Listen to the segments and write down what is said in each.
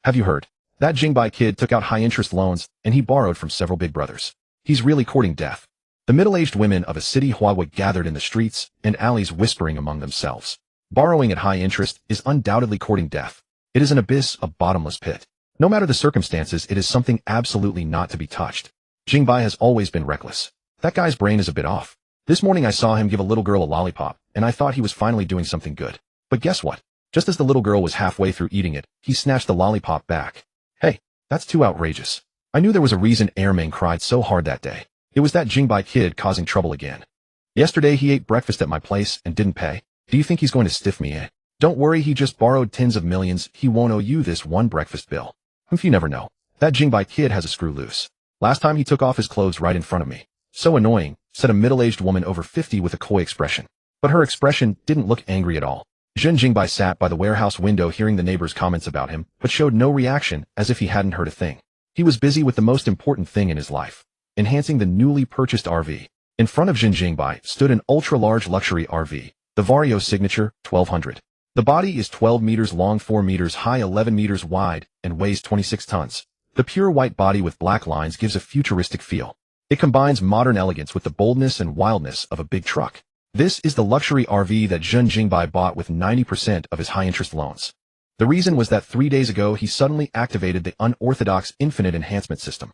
Have you heard? That Jingbai kid took out high-interest loans, and he borrowed from several big brothers. He's really courting death. The middle-aged women of a city Huawei gathered in the streets and alleys whispering among themselves. Borrowing at high interest is undoubtedly courting death. It is an abyss, a bottomless pit. No matter the circumstances, it is something absolutely not to be touched. Jingbai has always been reckless. That guy's brain is a bit off. This morning I saw him give a little girl a lollipop, and I thought he was finally doing something good. But guess what? Just as the little girl was halfway through eating it, he snatched the lollipop back. Hey, that's too outrageous. I knew there was a reason Erming cried so hard that day. It was that Jingbai kid causing trouble again. Yesterday he ate breakfast at my place and didn't pay. Do you think he's going to stiff me, eh? Don't worry, he just borrowed tens of millions. He won't owe you this one breakfast bill. If you never know, that Jingbai kid has a screw loose. Last time he took off his clothes right in front of me. So annoying, said a middle-aged woman over 50 with a coy expression. But her expression didn't look angry at all. Zhen Jingbai sat by the warehouse window hearing the neighbors' comments about him, but showed no reaction, as if he hadn't heard a thing. He was busy with the most important thing in his life, enhancing the newly purchased RV. In front of Zhen Jingbai stood an ultra-large luxury RV, the Vario Signature 1200. The body is 12 meters long, 4 meters high, 11 meters wide, and weighs 26 tons. The pure white body with black lines gives a futuristic feel. It combines modern elegance with the boldness and wildness of a big truck. This is the luxury RV that Zhen Jingbai bought with 90% of his high-interest loans. The reason was that 3 days ago he suddenly activated the unorthodox infinite enhancement system.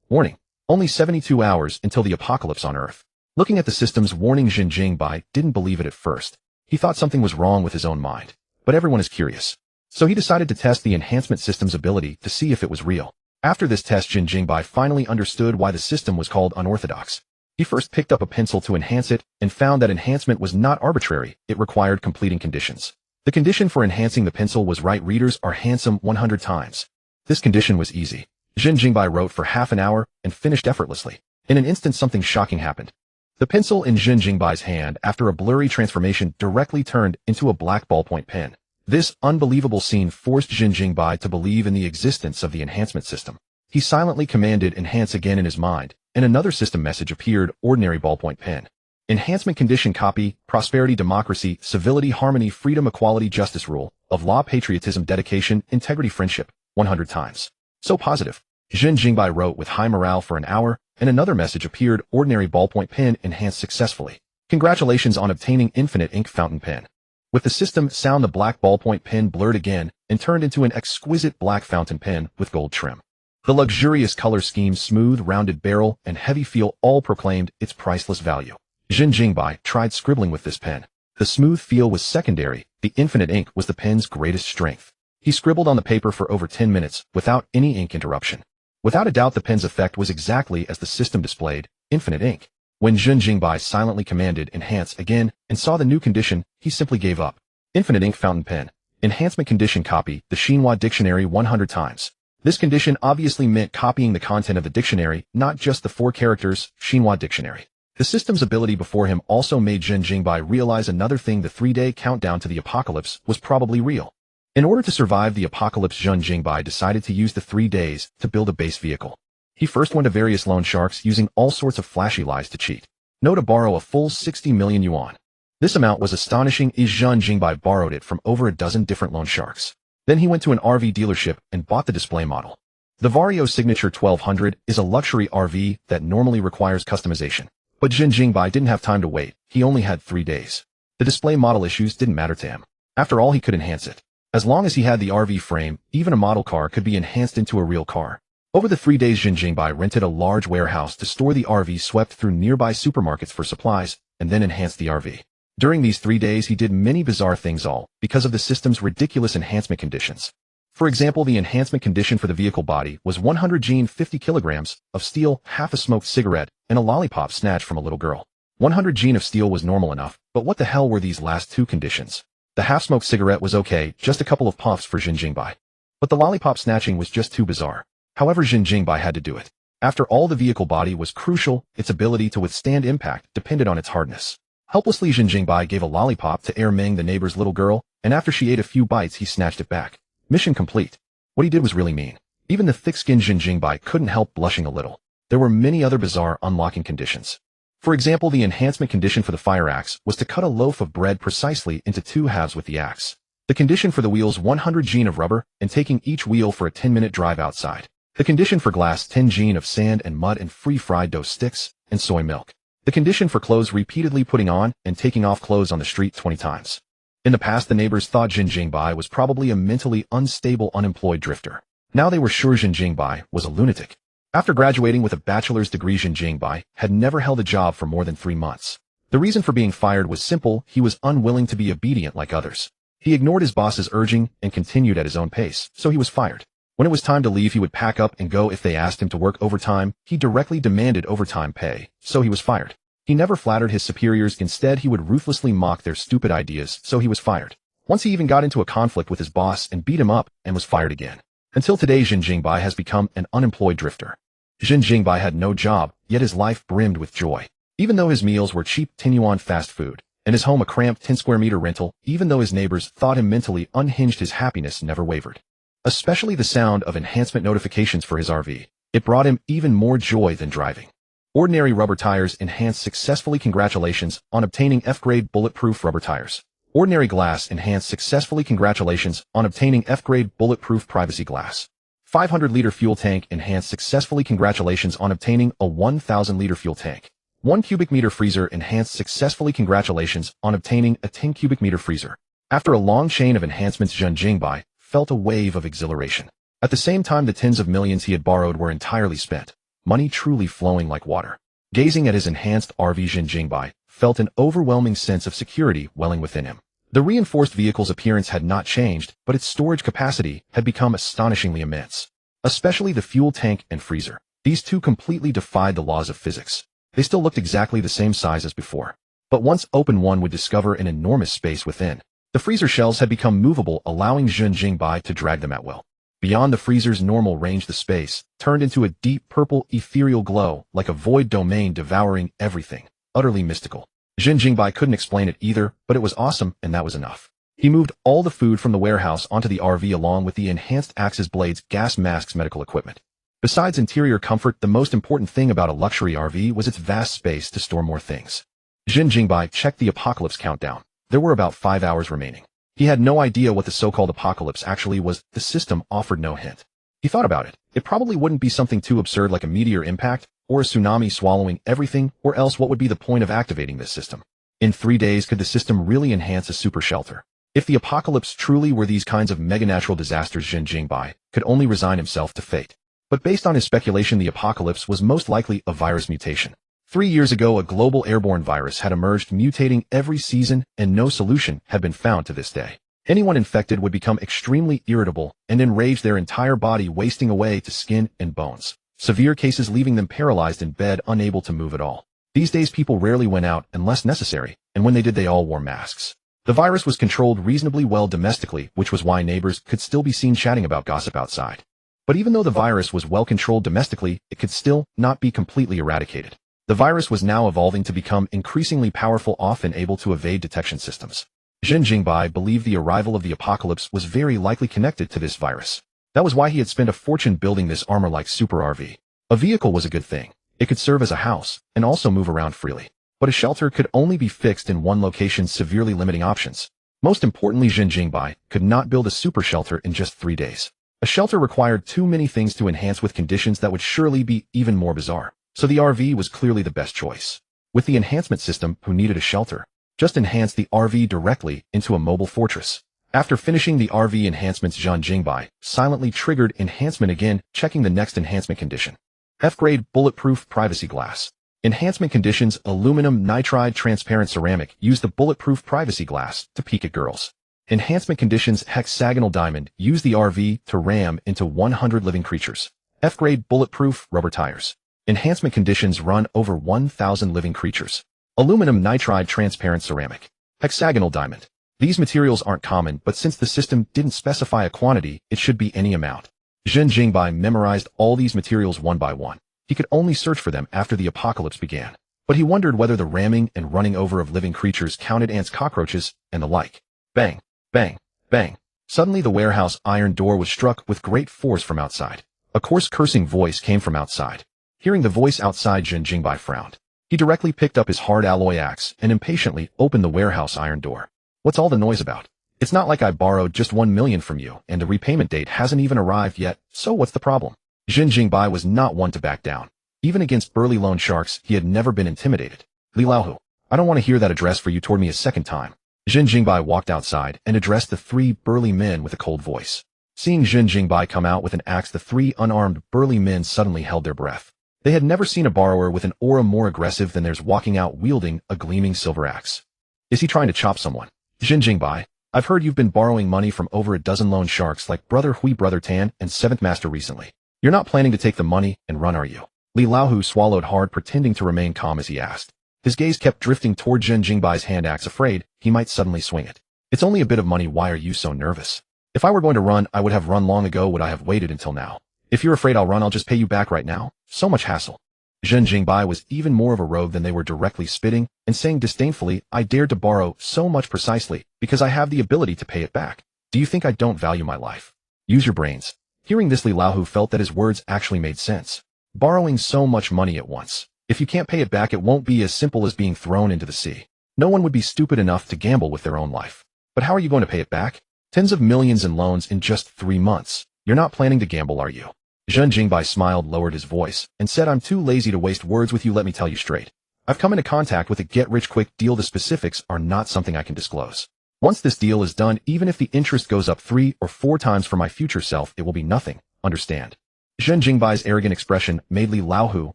Warning: only 72 hours until the apocalypse on Earth. Looking at the system's warning, Zhen Jingbai didn't believe it at first. He thought something was wrong with his own mind. But everyone is curious. So he decided to test the enhancement system's ability to see if it was real. After this test, Zhen Jingbai finally understood why the system was called unorthodox. He first picked up a pencil to enhance it and found that enhancement was not arbitrary. It required completing conditions. The condition for enhancing the pencil was "right readers are handsome 100 times. This condition was easy. Zhen Jingbai wrote for half an hour and finished effortlessly. In an instant, something shocking happened. The pencil in Zhen Jingbai's hand, after a blurry transformation, directly turned into a black ballpoint pen. This unbelievable scene forced Zhen Jingbai to believe in the existence of the enhancement system. He silently commanded "enhance" again in his mind, and another system message appeared: ordinary ballpoint pen. Enhancement condition: copy, prosperity, democracy, civility, harmony, freedom, equality, justice, rule of law, patriotism, dedication, integrity, friendship, 100 times. So positive. Zhen Jingbai wrote with high morale for an hour, and another message appeared: ordinary ballpoint pen enhanced successfully. Congratulations on obtaining infinite ink fountain pen. With the system sound, the black ballpoint pen blurred again and turned into an exquisite black fountain pen with gold trim. The luxurious color scheme, smooth, rounded barrel, and heavy feel all proclaimed its priceless value. Zhen Jingbai tried scribbling with this pen. The smooth feel was secondary. The infinite ink was the pen's greatest strength. He scribbled on the paper for over 10 minutes without any ink interruption. Without a doubt, the pen's effect was exactly as the system displayed: infinite ink. When Zhen Jingbai silently commanded "enhance" again and saw the new condition, he simply gave up. Infinite ink fountain pen. Enhancement condition: copy the Xinhua dictionary 100 times. This condition obviously meant copying the content of the dictionary, not just the 4 characters Xinhua dictionary. The system's ability before him also made Zhen Jingbai realize another thing: the 3-day countdown to the apocalypse was probably real. In order to survive the apocalypse, Zhen Jingbai decided to use the 3 days to build a base vehicle. He first went to various loan sharks using all sorts of flashy lies to cheat. No, to borrow a full 60 million yuan. This amount was astonishing. Zhen Jingbai borrowed it from over a dozen different loan sharks. Then he went to an RV dealership and bought the display model. The Vario Signature 1200 is a luxury RV that normally requires customization. But Zhen Jingbai didn't have time to wait. He only had 3 days. The display model issues didn't matter to him. After all, he could enhance it. As long as he had the RV frame, even a model car could be enhanced into a real car. Over the 3 days, Zhen Jingbai rented a large warehouse to store the RV, swept through nearby supermarkets for supplies, and then enhanced the RV. During these 3 days, he did many bizarre things, all because of the system's ridiculous enhancement conditions. For example, the enhancement condition for the vehicle body was 100 gene, 50 kilograms of steel, half a smoked cigarette, and a lollipop snatched from a little girl. 100 gene of steel was normal enough, but what the hell were these last 2 conditions? The half-smoked cigarette was okay, just a couple of puffs for Zhen Jingbai. But the lollipop snatching was just too bizarre. However, Zhen Jingbai had to do it. After all, the vehicle body was crucial. Its ability to withstand impact depended on its hardness. Helplessly, Zhen Jingbai gave a lollipop to Erming, the neighbor's little girl, and after she ate a few bites, he snatched it back. Mission complete. What he did was really mean. Even the thick-skinned Zhen Jingbai couldn't help blushing a little. There were many other bizarre unlocking conditions. For example, the enhancement condition for the fire axe was to cut a loaf of bread precisely into 2 halves with the axe. The condition for the wheels 100 gene of rubber and taking each wheel for a 10-minute drive outside. The condition for glass 10 gene of sand and mud and free-fried dough sticks and soy milk. The condition for clothes repeatedly putting on and taking off clothes on the street 20 times. In the past, the neighbors thought Zhen Jingbai was probably a mentally unstable unemployed drifter. Now they were sure Zhen Jingbai was a lunatic. After graduating with a bachelor's degree, Zhen Jingbai had never held a job for more than 3 months. The reason for being fired was simple: he was unwilling to be obedient like others. He ignored his boss's urging and continued at his own pace, so he was fired. When it was time to leave, he would pack up and go. If they asked him to work overtime, he directly demanded overtime pay, so he was fired. He never flattered his superiors. Instead, he would ruthlessly mock their stupid ideas, so he was fired. Once he even got into a conflict with his boss and beat him up and was fired again. Until today, Zhen Jingbai has become an unemployed drifter. Zhen Jingbai had no job, yet his life brimmed with joy. Even though his meals were cheap 10 yuan fast food, and his home a cramped 10-square-meter rental, even though his neighbors thought him mentally unhinged, his happiness never wavered. Especially the sound of enhancement notifications for his RV. It brought him even more joy than driving. Ordinary rubber tires enhanced successfully. Congratulations on obtaining F-grade bulletproof rubber tires. Ordinary glass enhanced successfully. Congratulations on obtaining F-grade bulletproof privacy glass. 500-liter fuel tank enhanced successfully. Congratulations on obtaining a 1,000-liter fuel tank. 1 cubic meter freezer enhanced successfully. Congratulations on obtaining a 10 cubic meter freezer. After a long chain of enhancements, Zhen Jingbai felt a wave of exhilaration. At the same time, the tens of millions he had borrowed were entirely spent, money truly flowing like water. Gazing at his enhanced RV, Zhen Jingbai felt an overwhelming sense of security welling within him. The reinforced vehicle's appearance had not changed, but its storage capacity had become astonishingly immense. Especially the fuel tank and freezer. These two completely defied the laws of physics. They still looked exactly the same size as before. But once open, one would discover an enormous space within. The freezer shelves had become movable, allowing Zhen Jingbai to drag them at will. Beyond the freezer's normal range, the space turned into a deep purple ethereal glow, like a void domain devouring everything. Utterly mystical. Zhen Jingbai couldn't explain it either, but it was awesome, and that was enough. He moved all the food from the warehouse onto the RV along with the enhanced axes, blades, gas masks, medical equipment. Besides interior comfort, the most important thing about a luxury RV was its vast space to store more things. Zhen Jingbai checked the apocalypse countdown. There were about 5 hours remaining. He had no idea what the so-called apocalypse actually was. The system offered no hint. He thought about it. It probably wouldn't be something too absurd like a meteor impact or a tsunami swallowing everything, or else what would be the point of activating this system? In 3 days, could the system really enhance a super shelter? If the apocalypse truly were these kinds of mega-natural disasters, Zhen Jingbai could only resign himself to fate. But based on his speculation, the apocalypse was most likely a virus mutation. 3 years ago, a global airborne virus had emerged, mutating every season, and no solution had been found to this day. Anyone infected would become extremely irritable and enrage their entire body, wasting away to skin and bones. Severe cases leaving them paralyzed in bed, unable to move at all. These days, people rarely went out unless necessary, and when they did, they all wore masks. The virus was controlled reasonably well domestically, which was why neighbors could still be seen chatting about gossip outside. But even though the virus was well controlled domestically, it could still not be completely eradicated. The virus was now evolving to become increasingly powerful, often able to evade detection systems. Zhen Jingbai believed the arrival of the apocalypse was very likely connected to this virus. That was why he had spent a fortune building this armor-like super RV. A vehicle was a good thing. It could serve as a house and also move around freely. But a shelter could only be fixed in one location, severely limiting options. Most importantly, Zhen Jingbai could not build a super shelter in just 3 days. A shelter required too many things to enhance with conditions that would surely be even more bizarre. So the RV was clearly the best choice. With the enhancement system, who needed a shelter? Just enhance the RV directly into a mobile fortress. After finishing the RV enhancements, Zhen Jingbai silently triggered enhancement again, checking the next enhancement condition. F-grade bulletproof privacy glass. Enhancement conditions: aluminum nitride transparent ceramic. Use the bulletproof privacy glass to peek at girls. Enhancement conditions: hexagonal diamond. Use the RV to ram into 100 living creatures. F-grade bulletproof rubber tires. Enhancement conditions: run over 1,000 living creatures. Aluminum nitride transparent ceramic. Hexagonal diamond. These materials aren't common, but since the system didn't specify a quantity, it should be any amount. Zhen Jingbai memorized all these materials one by one. He could only search for them after the apocalypse began. But he wondered whether the ramming and running over of living creatures counted: ants, cockroaches, and the like. Bang, bang, bang. Suddenly the warehouse iron door was struck with great force from outside. A coarse cursing voice came from outside. Hearing the voice outside, Zhen Jingbai frowned. He directly picked up his hard alloy axe and impatiently opened the warehouse iron door. What's all the noise about? It's not like I borrowed just 1 million from you, and the repayment date hasn't even arrived yet, so what's the problem? Zhen Jingbai was not one to back down. Even against burly loan sharks, he had never been intimidated. Li Laohu, I don't want to hear that address for you toward me a second time. Zhen Jingbai walked outside and addressed the 3 burly men with a cold voice. Seeing Zhen Jingbai come out with an axe, the 3 unarmed burly men suddenly held their breath. They had never seen a borrower with an aura more aggressive than theirs walking out wielding a gleaming silver axe. Is he trying to chop someone? Zhen Jingbai, I've heard you've been borrowing money from over a dozen loan sharks like Brother Hui, Brother Tan, and Seventh Master recently. You're not planning to take the money and run, are you? Li Laohu swallowed hard, pretending to remain calm as he asked. His gaze kept drifting toward Zhen Jingbai's hand axe, afraid he might suddenly swing it. It's only a bit of money, why are you so nervous? If I were going to run, I would have run long ago. Would I have waited until now? If you're afraid I'll run, I'll just pay you back right now. So much hassle. Zhen Jingbai was even more of a rogue than they were, directly spitting and saying disdainfully, I dared to borrow so much precisely because I have the ability to pay it back. Do you think I don't value my life? Use your brains. Hearing this, Li Laohu felt that his words actually made sense. Borrowing so much money at once. If you can't pay it back, it won't be as simple as being thrown into the sea. No one would be stupid enough to gamble with their own life. But how are you going to pay it back? Tens of millions in loans in just 3 months. You're not planning to gamble, are you? Zhen Jingbai smiled, lowered his voice, and said, I'm too lazy to waste words with you. Let me tell you straight. I've come into contact with a get-rich-quick deal. The specifics are not something I can disclose. Once this deal is done, even if the interest goes up 3 or 4 times for my future self, it will be nothing. Understand? Zhen Jingbai's arrogant expression made Li Laohu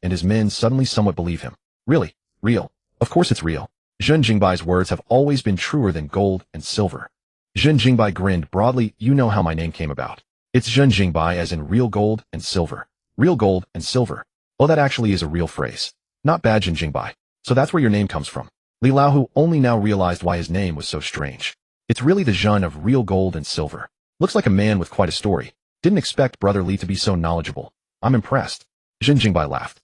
and his men suddenly somewhat believe him. Really? Real? Of course it's real. Zhen Jingbai's words have always been truer than gold and silver. Zhen Jingbai grinned broadly. You know how my name came about. It's Zhen Jingbai, as in real gold and silver. Real gold and silver. Oh, that actually is a real phrase. Not bad, Zhen Jingbai. So that's where your name comes from. Li Laohu only now realized why his name was so strange. It's really the Zhen of real gold and silver. Looks like a man with quite a story. Didn't expect Brother Li to be so knowledgeable. I'm impressed. Zhen Jingbai laughed.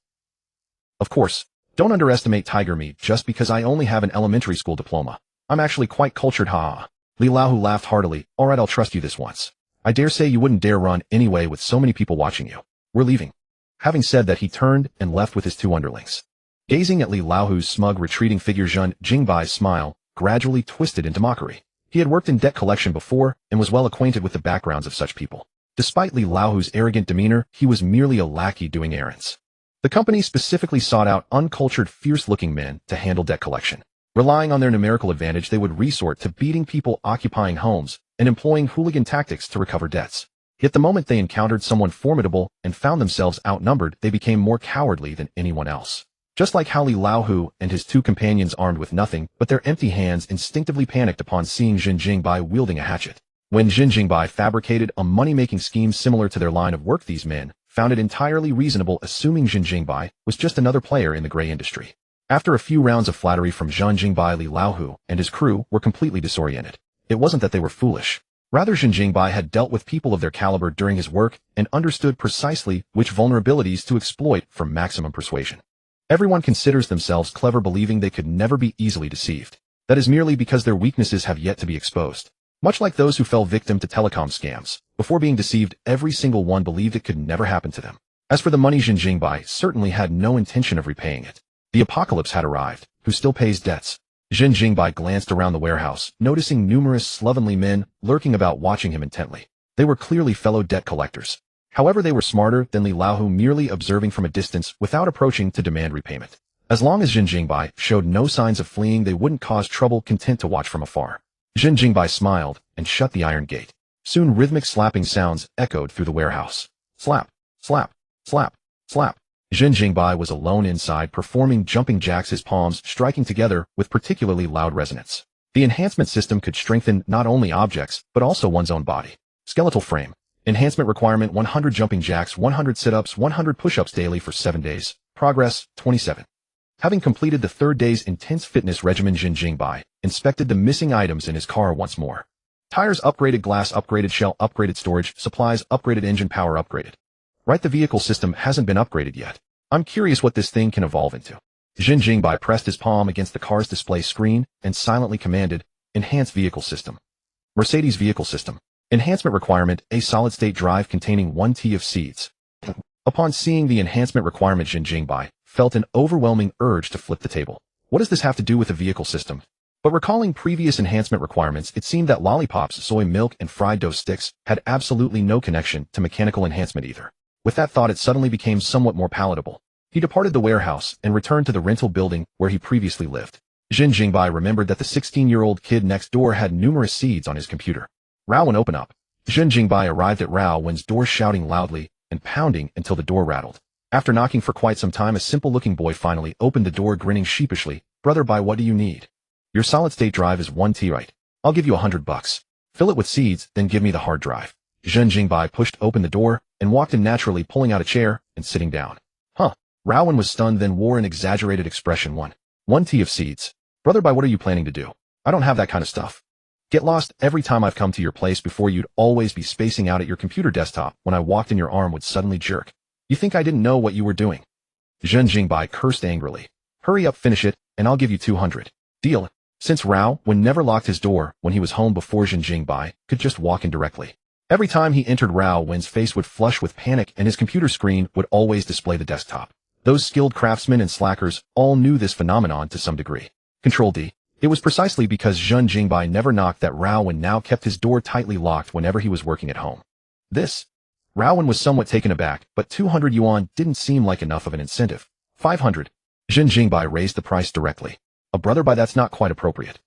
Of course, don't underestimate Tiger Me just because I only have an elementary school diploma. I'm actually quite cultured, ha. Li Laohu laughed heartily. Alright, I'll trust you this once. I dare say you wouldn't dare run anyway with so many people watching you. We're leaving. Having said that, he turned and left with his 2 underlings. Gazing at Li Laohu's smug, retreating figure, Zhen Jingbai's smile gradually twisted into mockery. He had worked in debt collection before and was well acquainted with the backgrounds of such people. Despite Li Laohu's arrogant demeanor, he was merely a lackey doing errands. The company specifically sought out uncultured, fierce-looking men to handle debt collection. Relying on their numerical advantage, they would resort to beating people, occupying homes, and employing hooligan tactics to recover debts. Yet the moment they encountered someone formidable and found themselves outnumbered, they became more cowardly than anyone else. Just like how Li Laohu and his 2 companions, armed with nothing but their empty hands, instinctively panicked upon seeing Zhen Jingbai wielding a hatchet. When Zhen Jingbai fabricated a money-making scheme similar to their line of work, these men found it entirely reasonable, assuming Zhen Jingbai was just another player in the gray industry. After a few rounds of flattery from Zhen Jingbai, Li Laohu and his crew were completely disoriented. It wasn't that they were foolish. Rather, Zhen Jingbai had dealt with people of their caliber during his work and understood precisely which vulnerabilities to exploit for maximum persuasion. Everyone considers themselves clever, believing they could never be easily deceived. That is merely because their weaknesses have yet to be exposed. Much like those who fell victim to telecom scams. Before being deceived, every single one believed it could never happen to them. As for the money, Zhen Jingbai certainly had no intention of repaying it. The apocalypse had arrived. Who still pays debts? Zhen Jingbai glanced around the warehouse, noticing numerous slovenly men lurking about, watching him intently. They were clearly fellow debt collectors. However, they were smarter than Li Laohu, merely observing from a distance without approaching to demand repayment. As long as Zhen Jingbai showed no signs of fleeing, they wouldn't cause trouble, content to watch from afar. Zhen Jingbai smiled and shut the iron gate. Soon rhythmic slapping sounds echoed through the warehouse. Slap, slap, slap, slap. Zhen Jingbai was alone inside, performing jumping jacks, his palms striking together with particularly loud resonance. The enhancement system could strengthen not only objects, but also one's own body. Skeletal frame. Enhancement requirement: 100 jumping jacks, 100 sit-ups, 100 push-ups daily for 7 days. Progress, 27. Having completed the 3rd day's intense fitness regimen, Zhen Jingbai inspected the missing items in his car once more. Tires upgraded, glass upgraded, shell upgraded, storage, supplies upgraded, engine power upgraded. Right, the vehicle system hasn't been upgraded yet. I'm curious what this thing can evolve into. Zhen Jingbai pressed his palm against the car's display screen and silently commanded, Enhance vehicle system. Mercedes vehicle system. Enhancement requirement: a solid-state drive containing 1 T of seeds. Upon seeing the enhancement requirement, Zhen Jingbai felt an overwhelming urge to flip the table. What does this have to do with the vehicle system? But recalling previous enhancement requirements, it seemed that lollipops, soy milk, and fried dough sticks had absolutely no connection to mechanical enhancement either. With that thought, it suddenly became somewhat more palatable. He departed the warehouse and returned to the rental building where he previously lived. Zhen Jingbai remembered that the 16-year-old kid next door had numerous seeds on his computer. Raowen, open up. Zhen Jingbai arrived at Raowen's door shouting loudly and pounding until the door rattled. After knocking for quite some time, a simple-looking boy finally opened the door, grinning sheepishly. Brother Bai, what do you need? Your solid-state drive is 1 T, right? I'll give you $100. Fill it with seeds, then give me the hard drive. Zhen Jingbai pushed open the door and walked in naturally, pulling out a chair and sitting down. Huh. Raowen was stunned, then wore an exaggerated expression. 1 T of seeds. Brother Bai, what are you planning to do? I don't have that kind of stuff. Get lost. Every time I've come to your place before, you'd always be spacing out at your computer desktop. When I walked in, your arm would suddenly jerk. You think I didn't know what you were doing? Zhen Jingbai cursed angrily. Hurry up, finish it, and I'll give you 200. Deal. Since Raowen never locked his door when he was home before, Zhen Jingbai could just walk in directly. Every time he entered, Raowen's face would flush with panic and his computer screen would always display the desktop. Those skilled craftsmen and slackers all knew this phenomenon to some degree. Control D. It was precisely because Zhen Jingbai never knocked that Raowen now kept his door tightly locked whenever he was working at home. Raowen was somewhat taken aback, but 200 yuan didn't seem like enough of an incentive. 500. Zhen Jingbai raised the price directly. A brother Bai, that's not quite appropriate.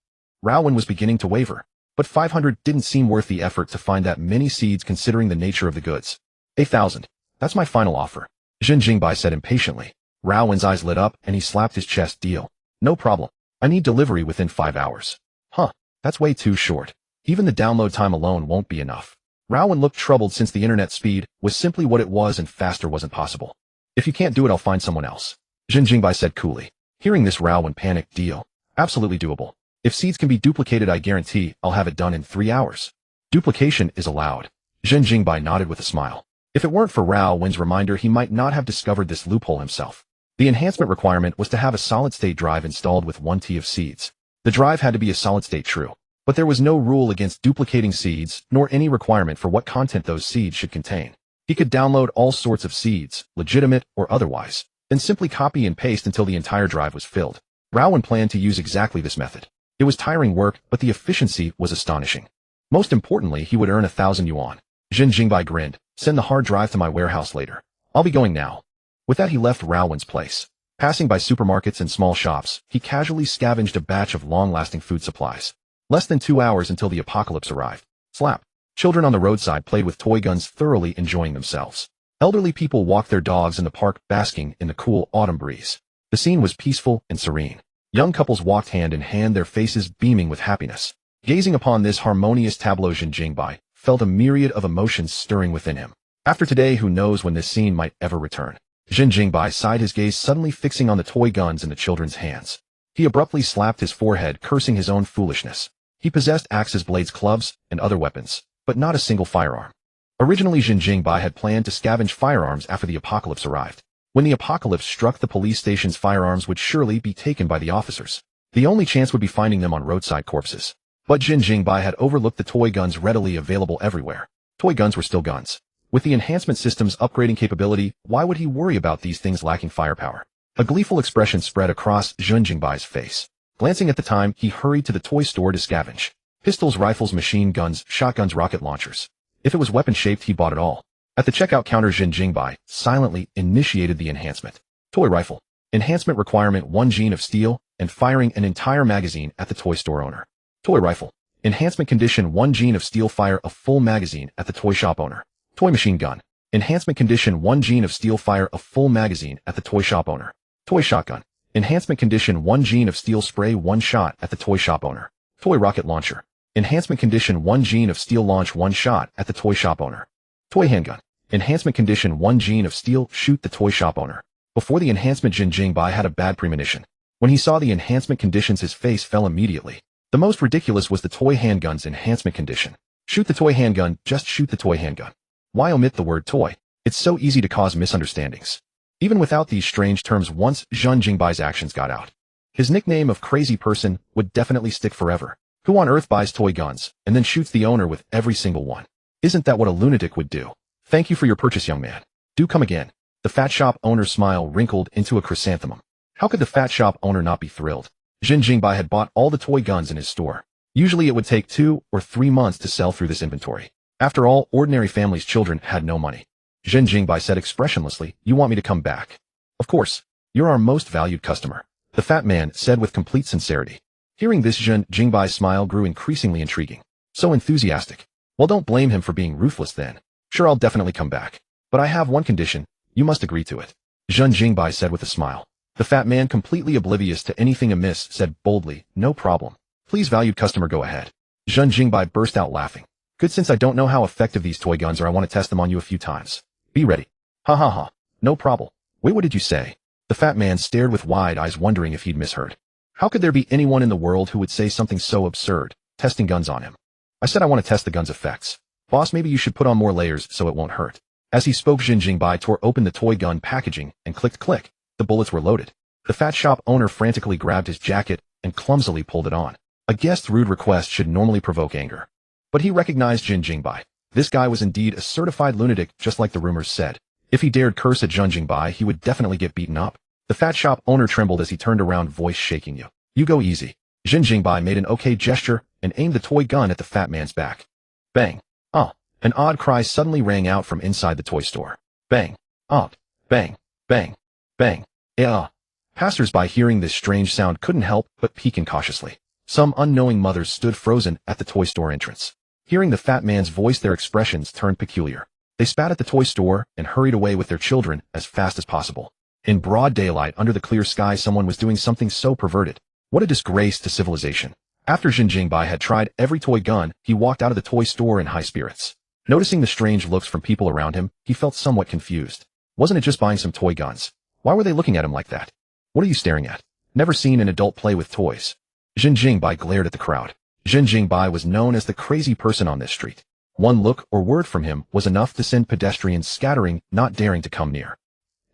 Raowen was beginning to waver, but 500 didn't seem worth the effort to find that many seeds considering the nature of the goods. 8,000. That's my final offer. Zhen Jingbai said impatiently. Raowen's eyes lit up and he slapped his chest. Deal. No problem. I need delivery within 5 hours. Huh, that's way too short. Even the download time alone won't be enough. Raowen looked troubled since the internet speed was simply what it was and faster wasn't possible. If you can't do it, I'll find someone else. Zhen Jingbai said coolly. Hearing this, Raowen panicked. Deal. Absolutely doable. If seeds can be duplicated, I guarantee I'll have it done in 3 hours. Duplication is allowed. Zhen Jingbai nodded with a smile. If it weren't for Raowen's reminder, he might not have discovered this loophole himself. The enhancement requirement was to have a solid-state drive installed with 1 T of seeds. The drive had to be a solid-state true, but there was no rule against duplicating seeds, nor any requirement for what content those seeds should contain. He could download all sorts of seeds, legitimate or otherwise, then simply copy and paste until the entire drive was filled. Raowen planned to use exactly this method. It was tiring work, but the efficiency was astonishing. Most importantly, he would earn 1,000 yuan. Zhen Jingbai grinned. Send the hard drive to my warehouse later. I'll be going now. With that, he left Raowen's place. Passing by supermarkets and small shops, he casually scavenged a batch of long-lasting food supplies. Less than 2 hours until the apocalypse arrived. Slap. Children on the roadside played with toy guns, thoroughly enjoying themselves. Elderly people walked their dogs in the park, basking in the cool autumn breeze. The scene was peaceful and serene. Young couples walked hand in hand, their faces beaming with happiness. Gazing upon this harmonious tableau, Zhen Jingbai felt a myriad of emotions stirring within him. After today, who knows when this scene might ever return. Zhen Jingbai sighed, his gaze suddenly fixing on the toy guns in the children's hands. He abruptly slapped his forehead, cursing his own foolishness. He possessed axes, blades, clubs, and other weapons, but not a single firearm. Originally, Zhen Jingbai had planned to scavenge firearms after the apocalypse arrived. When the apocalypse struck, the police station's firearms would surely be taken by the officers. The only chance would be finding them on roadside corpses. But Zhen Jingbai had overlooked the toy guns readily available everywhere. Toy guns were still guns. With the enhancement system's upgrading capability, why would he worry about these things lacking firepower? A gleeful expression spread across Zhen Jingbai's face. Glancing at the time, he hurried to the toy store to scavenge. Pistols, rifles, machine guns, shotguns, rocket launchers. If it was weapon-shaped, he bought it all. At the checkout counter, Zhen Jingbai silently initiated the enhancement. Toy rifle. Enhancement requirement: 1 gene of steel, and firing an entire magazine at the toy store owner. Toy rifle. Enhancement condition: 1 gene of steel, fire a full magazine at the toy shop owner. Toy machine gun. Enhancement condition: 1 gene of steel, fire a full magazine at the toy shop owner. Toy shotgun. Enhancement condition: 1 gene of steel, spray 1 shot at the toy shop owner. Toy rocket launcher. Enhancement condition: 1 gene of steel, launch 1 shot at the toy shop owner. Toy handgun. Enhancement condition: 1 gene of steel, shoot the toy shop owner. Before the enhancement, Zhen Jingbai had a bad premonition. When he saw the enhancement conditions, his face fell immediately. The most ridiculous was the toy handgun's enhancement condition. Shoot the toy handgun, just shoot the toy handgun. Why omit the word toy? It's so easy to cause misunderstandings. Even without these strange terms, once Zhen Jingbai's actions got out, his nickname of crazy person would definitely stick forever. Who on earth buys toy guns and then shoots the owner with every single one? Isn't that what a lunatic would do? Thank you for your purchase, young man. Do come again. The fat shop owner's smile wrinkled into a chrysanthemum. How could the fat shop owner not be thrilled? Zhen Jingbai had bought all the toy guns in his store. Usually it would take 2 or 3 months to sell through this inventory. After all, ordinary families' children had no money. Zhen Jingbai said expressionlessly, "You want me to come back?" "Of course. You're our most valued customer," the fat man said with complete sincerity. Hearing this, Zhen Jingbai's smile grew increasingly intriguing. So enthusiastic. Well, don't blame him for being ruthless then. "Sure, I'll definitely come back. But I have one condition. You must agree to it," Zhen Jingbai said with a smile. The fat man, completely oblivious to anything amiss, said boldly, "No problem. Please, valued customer, go ahead." Zhen Jingbai burst out laughing. "Good, since I don't know how effective these toy guns are, I want to test them on you a few times. Be ready." "Ha ha ha. No problem." "Wait, what did you say?" The fat man stared with wide eyes, wondering if he'd misheard. How could there be anyone in the world who would say something so absurd, testing guns on him? "I said I want to test the gun's effects. Boss, maybe you should put on more layers so it won't hurt." As he spoke, Zhen Jingbai tore open the toy gun packaging and click. The bullets were loaded. The fat shop owner frantically grabbed his jacket and clumsily pulled it on. A guest's rude request should normally provoke anger. But he recognized Zhen Jingbai. This guy was indeed a certified lunatic, just like the rumors said. If he dared curse at Zhen Jingbai, he would definitely get beaten up. The fat shop owner trembled as he turned around, voice shaking. You go easy." Zhen Jingbai made an okay gesture and aimed the toy gun at the fat man's back. Bang. Ah. An odd cry suddenly rang out from inside the toy store. Bang. Ah. Bang. Bang. Bang. Ah. Passers-by hearing this strange sound couldn't help but peek incautiously. Some unknowing mothers stood frozen at the toy store entrance. Hearing the fat man's voice, their expressions turned peculiar. They spat at the toy store and hurried away with their children as fast as possible. In broad daylight, under the clear sky, someone was doing something so perverted. What a disgrace to civilization. After Zhen Jingbai had tried every toy gun, he walked out of the toy store in high spirits. Noticing the strange looks from people around him, he felt somewhat confused. Wasn't it just buying some toy guns? Why were they looking at him like that? "What are you staring at? Never seen an adult play with toys." Zhen Jingbai glared at the crowd. Zhen Jingbai was known as the crazy person on this street. One look or word from him was enough to send pedestrians scattering, not daring to come near.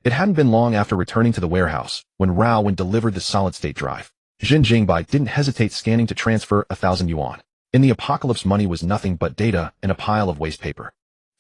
It hadn't been long after returning to the warehouse when Raowen delivered the solid-state drive. Zhen Jingbai didn't hesitate, scanning to transfer 1,000 yuan. In the apocalypse, money was nothing but data and a pile of waste paper.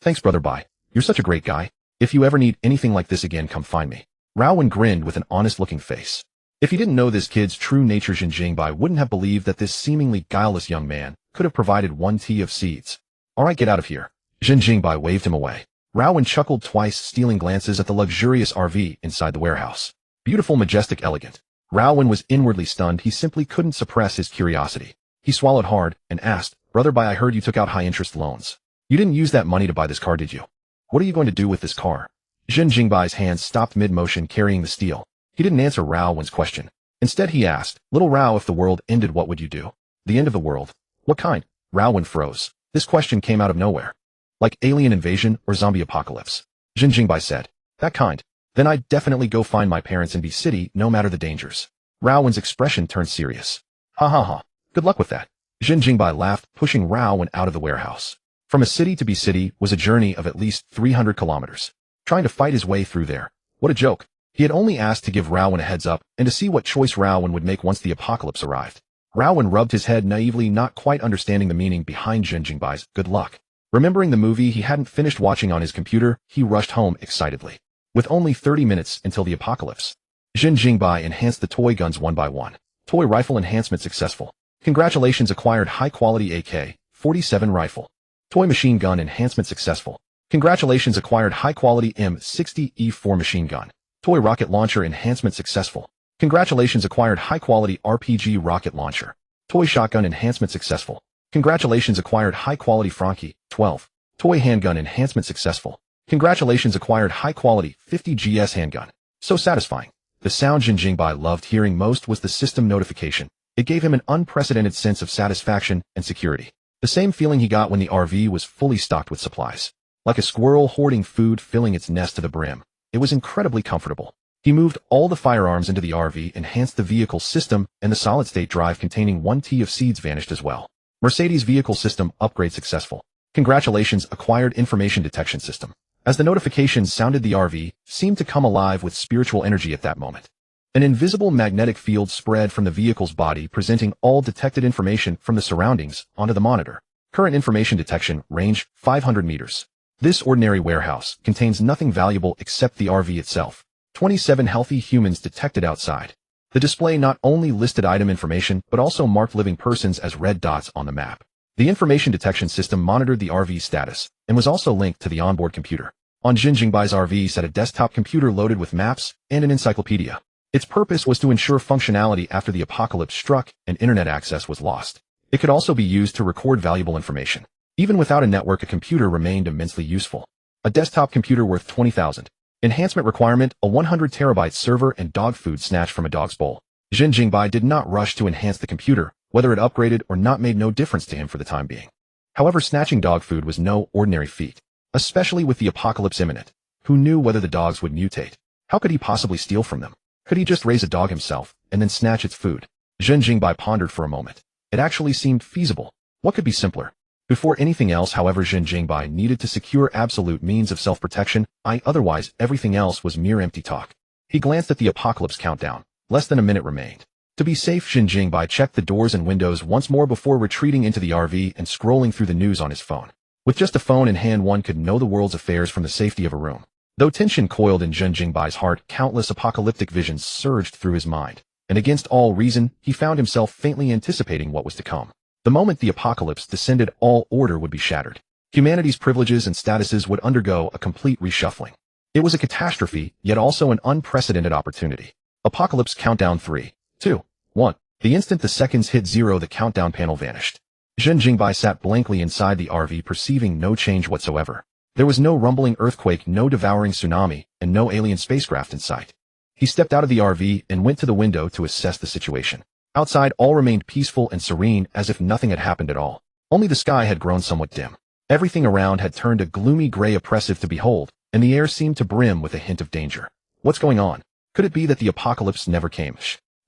"Thanks, brother Bai. You're such a great guy. If you ever need anything like this again, come find me." Raowen grinned with an honest-looking face. If he didn't know this kid's true nature, Zhen Jingbai wouldn't have believed that this seemingly guileless young man could have provided 1 tea of seeds. "All right, get out of here." Zhen Jingbai waved him away. Raowen chuckled twice, stealing glances at the luxurious RV inside the warehouse. Beautiful, majestic, elegant. Raowen was inwardly stunned. He simply couldn't suppress his curiosity. He swallowed hard and asked, "Brother Bai, I heard you took out high-interest loans. You didn't use that money to buy this car, did you? What are you going to do with this car?" Zhen Jingbai's hands stopped mid-motion, carrying the steel. He didn't answer Raowen's question. Instead, he asked, "Little Rao, if the world ended, what would you do?" "The end of the world? What kind?" Raowen froze. This question came out of nowhere. "Like alien invasion or zombie apocalypse?" Zhen Jingbai said. "That kind. Then I'd definitely go find my parents in B City, no matter the dangers." Raowen's expression turned serious. "Ha ha ha. Good luck with that." Zhen Jingbai laughed, pushing Raowen out of the warehouse. From a city to B City was a journey of at least 300 kilometers. Trying to fight his way through there. What a joke. He had only asked to give Raowen a heads up and to see what choice Raowen would make once the apocalypse arrived. Raowen rubbed his head naively, not quite understanding the meaning behind Zhen Jingbai's good luck. Remembering the movie he hadn't finished watching on his computer, he rushed home excitedly. With only 30 minutes until the apocalypse, Zhen Jingbai enhanced the toy guns one by one. Toy rifle enhancement successful. Congratulations, acquired high-quality AK-47 rifle. Toy machine gun enhancement successful. Congratulations, acquired high-quality M60E4 machine gun. Toy rocket launcher enhancement successful. Congratulations, acquired high-quality RPG rocket launcher. Toy shotgun enhancement successful. Congratulations, acquired high-quality Franchi 12. Toy handgun enhancement successful. Congratulations, acquired high-quality 50 GS handgun. So satisfying. The sound Zhen Jingbai loved hearing most was the system notification. It gave him an unprecedented sense of satisfaction and security. The same feeling he got when the RV was fully stocked with supplies. Like a squirrel hoarding food, filling its nest to the brim. It was incredibly comfortable. He moved all the firearms into the RV, enhanced the vehicle system, and the solid-state drive containing 1 tea of seeds vanished as well. Mercedes vehicle system upgrade successful. Congratulations, acquired information detection system. As the notifications sounded, the RV seemed to come alive with spiritual energy at that moment. An invisible magnetic field spread from the vehicle's body, presenting all detected information from the surroundings onto the monitor. Current information detection range 500 meters. This ordinary warehouse contains nothing valuable except the RV itself. 27 healthy humans detected outside. The display not only listed item information but also marked living persons as red dots on the map. The information detection system monitored the RV's status and was also linked to the onboard computer. On Zhen Jingbai's RV sat a desktop computer loaded with maps and an encyclopedia. Its purpose was to ensure functionality after the apocalypse struck and internet access was lost. It could also be used to record valuable information. Even without a network, a computer remained immensely useful. A desktop computer worth 20,000. Enhancement requirement, a 100 terabyte server and dog food snatched from a dog's bowl. Zhen Jingbai did not rush to enhance the computer. Whether it upgraded or not made no difference to him for the time being. However, snatching dog food was no ordinary feat, especially with the apocalypse imminent. Who knew whether the dogs would mutate? How could he possibly steal from them? Could he just raise a dog himself and then snatch its food? Zhen Jingbai pondered for a moment. It actually seemed feasible. What could be simpler? Before anything else, however, Zhen Jingbai needed to secure absolute means of self-protection. Otherwise, everything else was mere empty talk. He glanced at the apocalypse countdown. Less than a minute remained. To be safe, Zhen Jingbai checked the doors and windows once more before retreating into the RV and scrolling through the news on his phone. With just a phone in hand, one could know the world's affairs from the safety of a room. Though tension coiled in Zhen Jingbai's heart, countless apocalyptic visions surged through his mind, and against all reason, he found himself faintly anticipating what was to come. The moment the apocalypse descended, all order would be shattered. Humanity's privileges and statuses would undergo a complete reshuffling. It was a catastrophe, yet also an unprecedented opportunity. Apocalypse countdown 3, 2, 1. The instant the seconds hit 0, the countdown panel vanished. Zhen Jingbai sat blankly inside the RV, perceiving no change whatsoever. There was no rumbling earthquake, no devouring tsunami, and no alien spacecraft in sight. He stepped out of the RV and went to the window to assess the situation. Outside, all remained peaceful and serene, as if nothing had happened at all. Only the sky had grown somewhat dim. Everything around had turned a gloomy gray, oppressive to behold, and the air seemed to brim with a hint of danger. What's going on? Could it be that the apocalypse never came?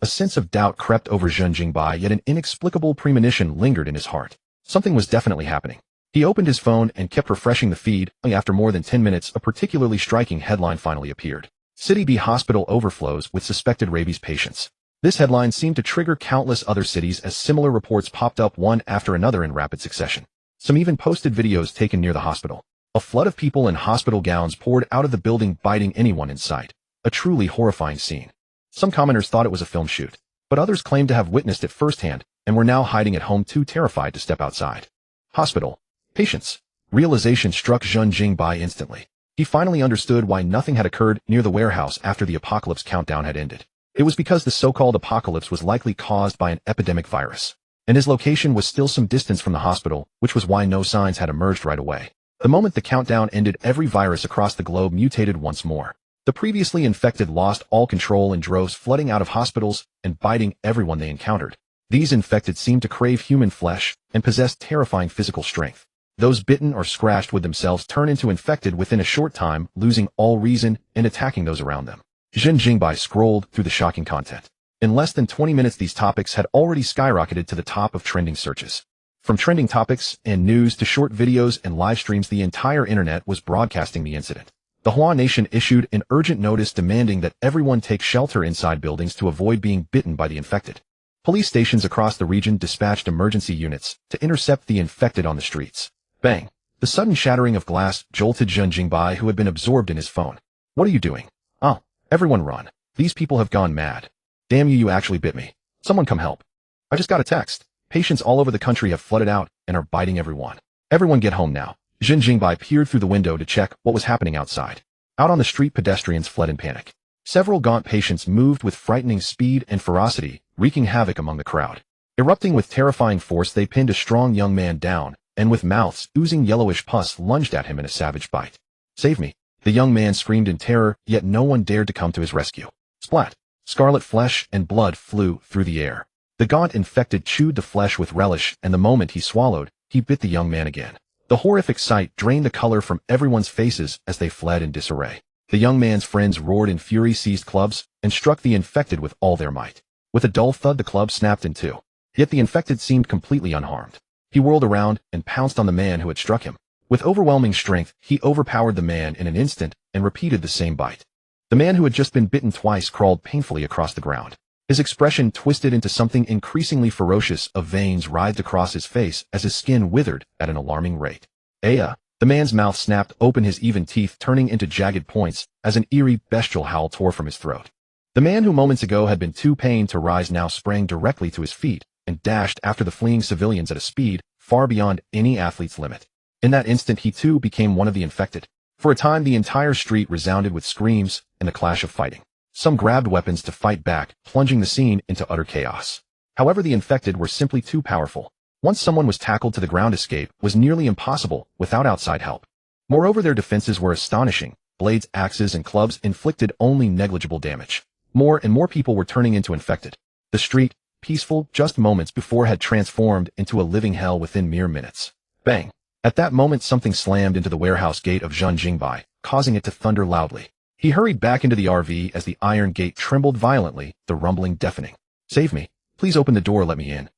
A sense of doubt crept over Zhen Jingbai, yet an inexplicable premonition lingered in his heart. Something was definitely happening. He opened his phone and kept refreshing the feed. After more than 10 minutes, a particularly striking headline finally appeared. City B hospital overflows with suspected rabies patients. This headline seemed to trigger countless other cities as similar reports popped up one after another in rapid succession. Some even posted videos taken near the hospital. A flood of people in hospital gowns poured out of the building, biting anyone in sight. A truly horrifying scene. Some commenters thought it was a film shoot, but others claimed to have witnessed it firsthand and were now hiding at home, too terrified to step outside. Hospital. Patients. Realization struck Zhen Jingbai instantly. He finally understood why nothing had occurred near the warehouse after the apocalypse countdown had ended. It was because the so-called apocalypse was likely caused by an epidemic virus, and his location was still some distance from the hospital, which was why no signs had emerged right away. The moment the countdown ended, every virus across the globe mutated once more. The previously infected lost all control in droves, flooding out of hospitals and biting everyone they encountered. These infected seemed to crave human flesh and possessed terrifying physical strength. Those bitten or scratched would themselves turn into infected within a short time, losing all reason and attacking those around them. Zhen Jingbai scrolled through the shocking content. In less than 20 minutes, these topics had already skyrocketed to the top of trending searches. From trending topics and news to short videos and live streams, the entire internet was broadcasting the incident. The Hua Nation issued an urgent notice demanding that everyone take shelter inside buildings to avoid being bitten by the infected. Police stations across the region dispatched emergency units to intercept the infected on the streets. Bang! The sudden shattering of glass jolted Zhen Jingbai, who had been absorbed in his phone. What are you doing? Oh, everyone run. These people have gone mad. Damn you, you actually bit me. Someone come help. I just got a text. Patients all over the country have flooded out and are biting everyone. Everyone get home now. Zhen Jingbai peered through the window to check what was happening outside. Out on the street, pedestrians fled in panic. Several gaunt patients moved with frightening speed and ferocity, wreaking havoc among the crowd. Erupting with terrifying force, they pinned a strong young man down, and with mouths oozing yellowish pus lunged at him in a savage bite. Save me! The young man screamed in terror, yet no one dared to come to his rescue. Splat! Scarlet flesh and blood flew through the air. The gaunt infected chewed the flesh with relish, and the moment he swallowed, he bit the young man again. The horrific sight drained the color from everyone's faces as they fled in disarray. The young man's friends roared in fury, seized clubs, and struck the infected with all their might. With a dull thud, the club snapped in two. Yet the infected seemed completely unharmed. He whirled around and pounced on the man who had struck him. With overwhelming strength, he overpowered the man in an instant and repeated the same bite. The man who had just been bitten twice crawled painfully across the ground. His expression twisted into something increasingly ferocious. Veins writhed across his face as his skin withered at an alarming rate. Aya! The man's mouth snapped open, his even teeth turning into jagged points as an eerie, bestial howl tore from his throat. The man who moments ago had been too pained to rise now sprang directly to his feet and dashed after the fleeing civilians at a speed far beyond any athlete's limit. In that instant, he too became one of the infected. For a time, the entire street resounded with screams and the clash of fighting. Some grabbed weapons to fight back, plunging the scene into utter chaos. However, the infected were simply too powerful. Once someone was tackled to the ground, escape was nearly impossible without outside help. Moreover, their defenses were astonishing. Blades, axes, and clubs inflicted only negligible damage. More and more people were turning into infected. The street, peaceful just moments before, had transformed into a living hell within mere minutes. Bang! At that moment, something slammed into the warehouse gate of Zhen Jingbai, causing it to thunder loudly. He hurried back into the RV as the iron gate trembled violently, the rumbling deafening. "Save me. Please open the door, let me in."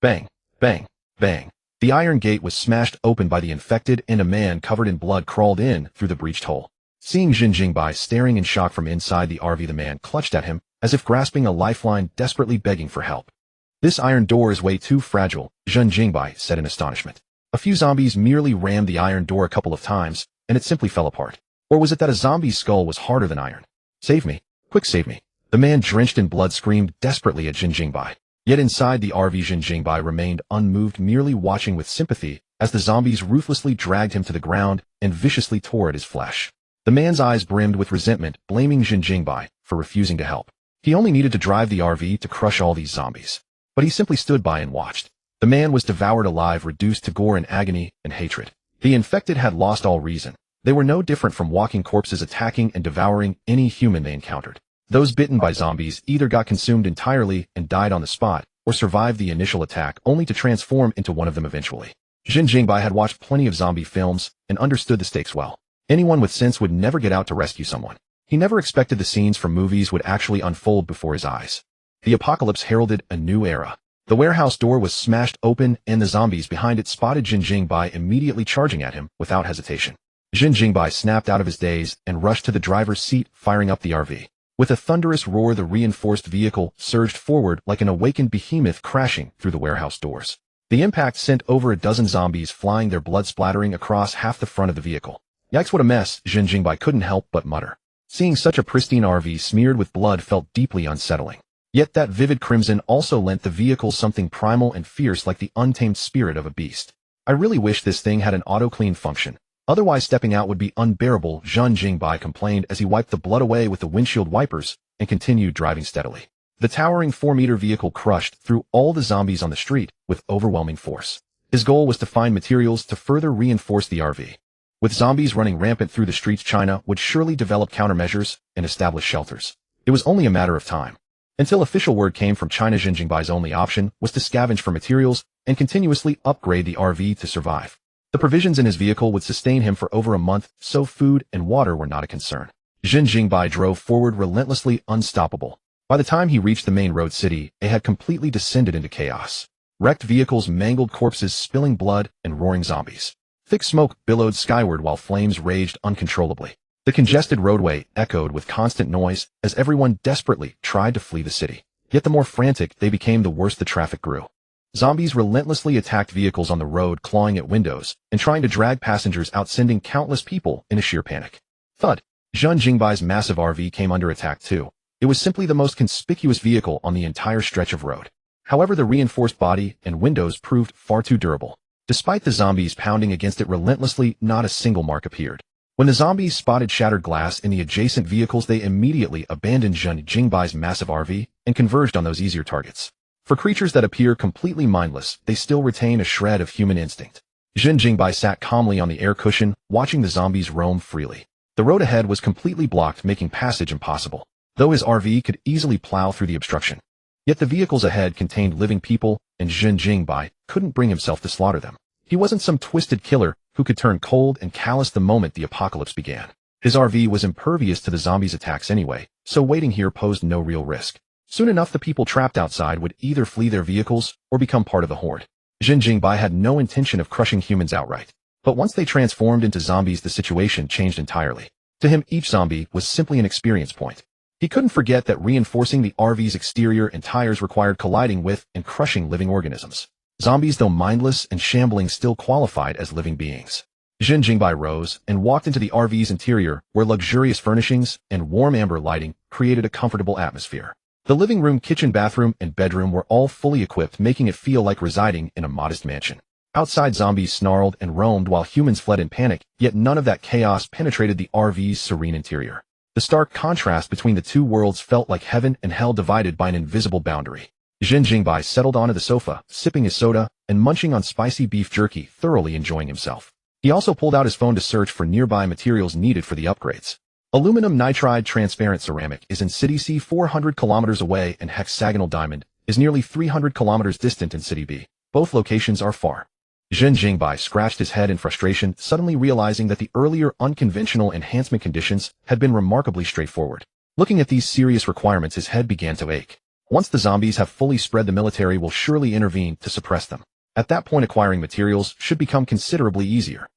Bang, bang, bang. The iron gate was smashed open by the infected, and a man covered in blood crawled in through the breached hole. Seeing Zhen Jingbai staring in shock from inside the RV, the man clutched at him, as if grasping a lifeline, desperately begging for help. "This iron door is way too fragile," Zhen Jingbai said in astonishment. A few zombies merely rammed the iron door a couple of times, and it simply fell apart. Or was it that a zombie's skull was harder than iron? "Save me. Quick, save me." The man, drenched in blood, screamed desperately at Zhen Jingbai. Yet inside the RV, Zhen Jingbai remained unmoved, merely watching with sympathy as the zombies ruthlessly dragged him to the ground and viciously tore at his flesh. The man's eyes brimmed with resentment, blaming Zhen Jingbai for refusing to help. He only needed to drive the RV to crush all these zombies. But he simply stood by and watched. The man was devoured alive, reduced to gore and agony and hatred. The infected had lost all reason. They were no different from walking corpses, attacking and devouring any human they encountered. Those bitten by zombies either got consumed entirely and died on the spot, or survived the initial attack only to transform into one of them eventually. Zhen Jingbai had watched plenty of zombie films and understood the stakes well. Anyone with sense would never get out to rescue someone. He never expected the scenes from movies would actually unfold before his eyes. The apocalypse heralded a new era. The warehouse door was smashed open, and the zombies behind it spotted Zhen Jingbai, immediately charging at him without hesitation. Zhen Jingbai snapped out of his daze and rushed to the driver's seat, firing up the RV. With a thunderous roar, the reinforced vehicle surged forward like an awakened behemoth, crashing through the warehouse doors. The impact sent over a dozen zombies flying, their blood splattering across half the front of the vehicle. "Yikes, what a mess," Zhen Jingbai couldn't help but mutter. Seeing such a pristine RV smeared with blood felt deeply unsettling. Yet that vivid crimson also lent the vehicle something primal and fierce, like the untamed spirit of a beast. "I really wish this thing had an auto-clean function. Otherwise stepping out would be unbearable," Zhen Jingbai complained as he wiped the blood away with the windshield wipers and continued driving steadily. The towering 4-meter vehicle crushed through all the zombies on the street with overwhelming force. His goal was to find materials to further reinforce the RV. With zombies running rampant through the streets, China would surely develop countermeasures and establish shelters. It was only a matter of time. Until official word came from China, Zhen Jingbai's only option was to scavenge for materials and continuously upgrade the RV to survive. The provisions in his vehicle would sustain him for over a month, so food and water were not a concern. Zhen Jingbai drove forward relentlessly, unstoppable. By the time he reached the main road, city A had completely descended into chaos. Wrecked vehicles, mangled corpses, spilling blood, and roaring zombies. Thick smoke billowed skyward while flames raged uncontrollably. The congested roadway echoed with constant noise as everyone desperately tried to flee the city. Yet the more frantic they became, the worse the traffic grew. Zombies relentlessly attacked vehicles on the road, clawing at windows and trying to drag passengers out, sending countless people into sheer panic. Thud! Zhen Jingbai's massive RV came under attack too. It was simply the most conspicuous vehicle on the entire stretch of road. However, the reinforced body and windows proved far too durable. Despite the zombies pounding against it relentlessly, not a single mark appeared. When the zombies spotted shattered glass in the adjacent vehicles, they immediately abandoned Zhen Jingbai's massive RV and converged on those easier targets. For creatures that appear completely mindless, they still retain a shred of human instinct. Zhen Jingbai sat calmly on the air cushion, watching the zombies roam freely. The road ahead was completely blocked, making passage impossible, though his RV could easily plow through the obstruction. Yet the vehicles ahead contained living people, and Zhen Jingbai couldn't bring himself to slaughter them. He wasn't some twisted killer who could turn cold and callous the moment the apocalypse began. His RV was impervious to the zombies' attacks anyway, so waiting here posed no real risk. Soon enough, the people trapped outside would either flee their vehicles or become part of the horde. Zhen Jingbai had no intention of crushing humans outright. But once they transformed into zombies, the situation changed entirely. To him, each zombie was simply an experience point. He couldn't forget that reinforcing the RV's exterior and tires required colliding with and crushing living organisms. Zombies, though mindless and shambling, still qualified as living beings. Zhen Jingbai rose and walked into the RV's interior, where luxurious furnishings and warm amber lighting created a comfortable atmosphere. The living room, kitchen, bathroom, and bedroom were all fully equipped, making it feel like residing in a modest mansion. Outside, zombies snarled and roamed while humans fled in panic, yet none of that chaos penetrated the RV's serene interior. The stark contrast between the two worlds felt like heaven and hell divided by an invisible boundary. Zhen Jingbai settled onto the sofa, sipping his soda and munching on spicy beef jerky, thoroughly enjoying himself. He also pulled out his phone to search for nearby materials needed for the upgrades. Aluminum nitride transparent ceramic is in City C 400 kilometers away, and hexagonal diamond is nearly 300 kilometers distant in City B. Both locations are far. Zhen Jingbai scratched his head in frustration, suddenly realizing that the earlier unconventional enhancement conditions had been remarkably straightforward. Looking at these serious requirements, his head began to ache. Once the zombies have fully spread, the military will surely intervene to suppress them. At that point, acquiring materials should become considerably easier.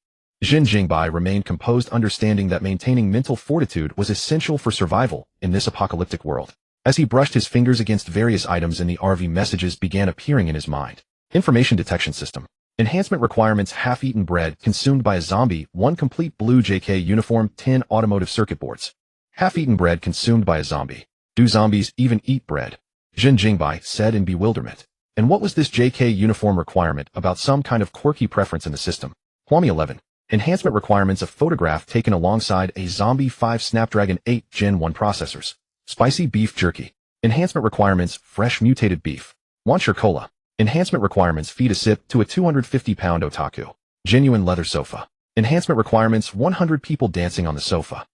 Zhen Jingbai remained composed, understanding that maintaining mental fortitude was essential for survival in this apocalyptic world. As he brushed his fingers against various items in the RV, messages began appearing in his mind. Information detection system. Enhancement requirements: half-eaten bread consumed by a zombie, 1 complete blue JK uniform, 10 automotive circuit boards. Half-eaten bread consumed by a zombie. Do zombies even eat bread? Zhen Jingbai said in bewilderment. And what was this JK uniform requirement about? Some kind of quirky preference in the system. Kwame 11. Enhancement requirements: a photograph taken alongside a zombie, 5 Snapdragon 8 Gen 1 processors. Spicy beef jerky. Enhancement requirements: fresh mutated beef. Want your cola. Enhancement requirements: feed a sip to a 250-pound otaku. Genuine leather sofa. Enhancement requirements: 100 people dancing on the sofa.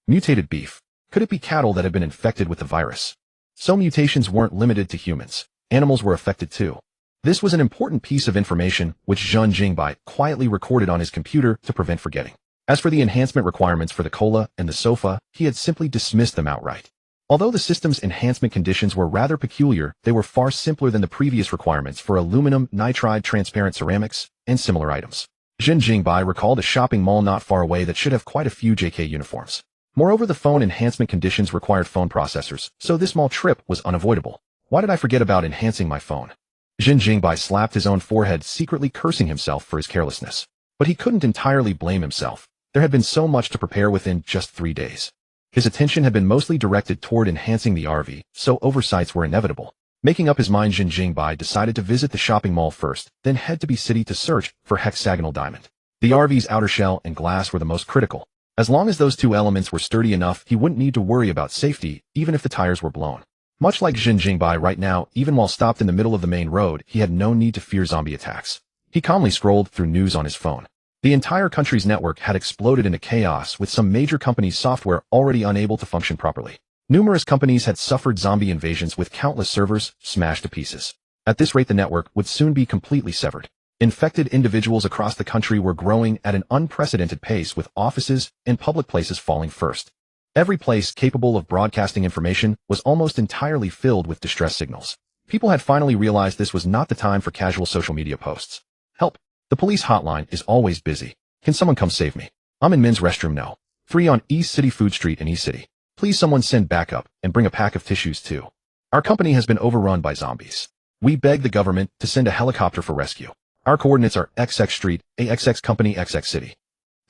Mutated beef. Could it be cattle that had been infected with the virus? So mutations weren't limited to humans. Animals were affected too. This was an important piece of information which Zhen Jingbai quietly recorded on his computer to prevent forgetting. As for the enhancement requirements for the cola and the sofa, he had simply dismissed them outright. Although the system's enhancement conditions were rather peculiar, they were far simpler than the previous requirements for aluminum nitride transparent ceramics and similar items. Zhen Jingbai recalled a shopping mall not far away that should have quite a few JK uniforms. Moreover, the phone enhancement conditions required phone processors, so this mall trip was unavoidable. Why did I forget about enhancing my phone? Zhen Jingbai slapped his own forehead, secretly cursing himself for his carelessness. But he couldn't entirely blame himself. There had been so much to prepare within just 3 days. His attention had been mostly directed toward enhancing the RV, so oversights were inevitable. Making up his mind, Zhen Jingbai decided to visit the shopping mall first, then head to B City to search for hexagonal diamond. The RV's outer shell and glass were the most critical. As long as those two elements were sturdy enough, he wouldn't need to worry about safety, even if the tires were blown. Much like Zhen Jingbai right now, even while stopped in the middle of the main road, he had no need to fear zombie attacks. He calmly scrolled through news on his phone. The entire country's network had exploded into chaos, with some major companies' software already unable to function properly. Numerous companies had suffered zombie invasions, with countless servers smashed to pieces. At this rate, the network would soon be completely severed. Infected individuals across the country were growing at an unprecedented pace, with offices and public places falling first. Every place capable of broadcasting information was almost entirely filled with distress signals. People had finally realized this was not the time for casual social media posts. Help! The police hotline is always busy. Can someone come save me? I'm in men's restroom no. 3 on East City Food Street in East City. Please someone send backup and bring a pack of tissues too. Our company has been overrun by zombies. We beg the government to send a helicopter for rescue. Our coordinates are XX Street, AXX Company, XX City.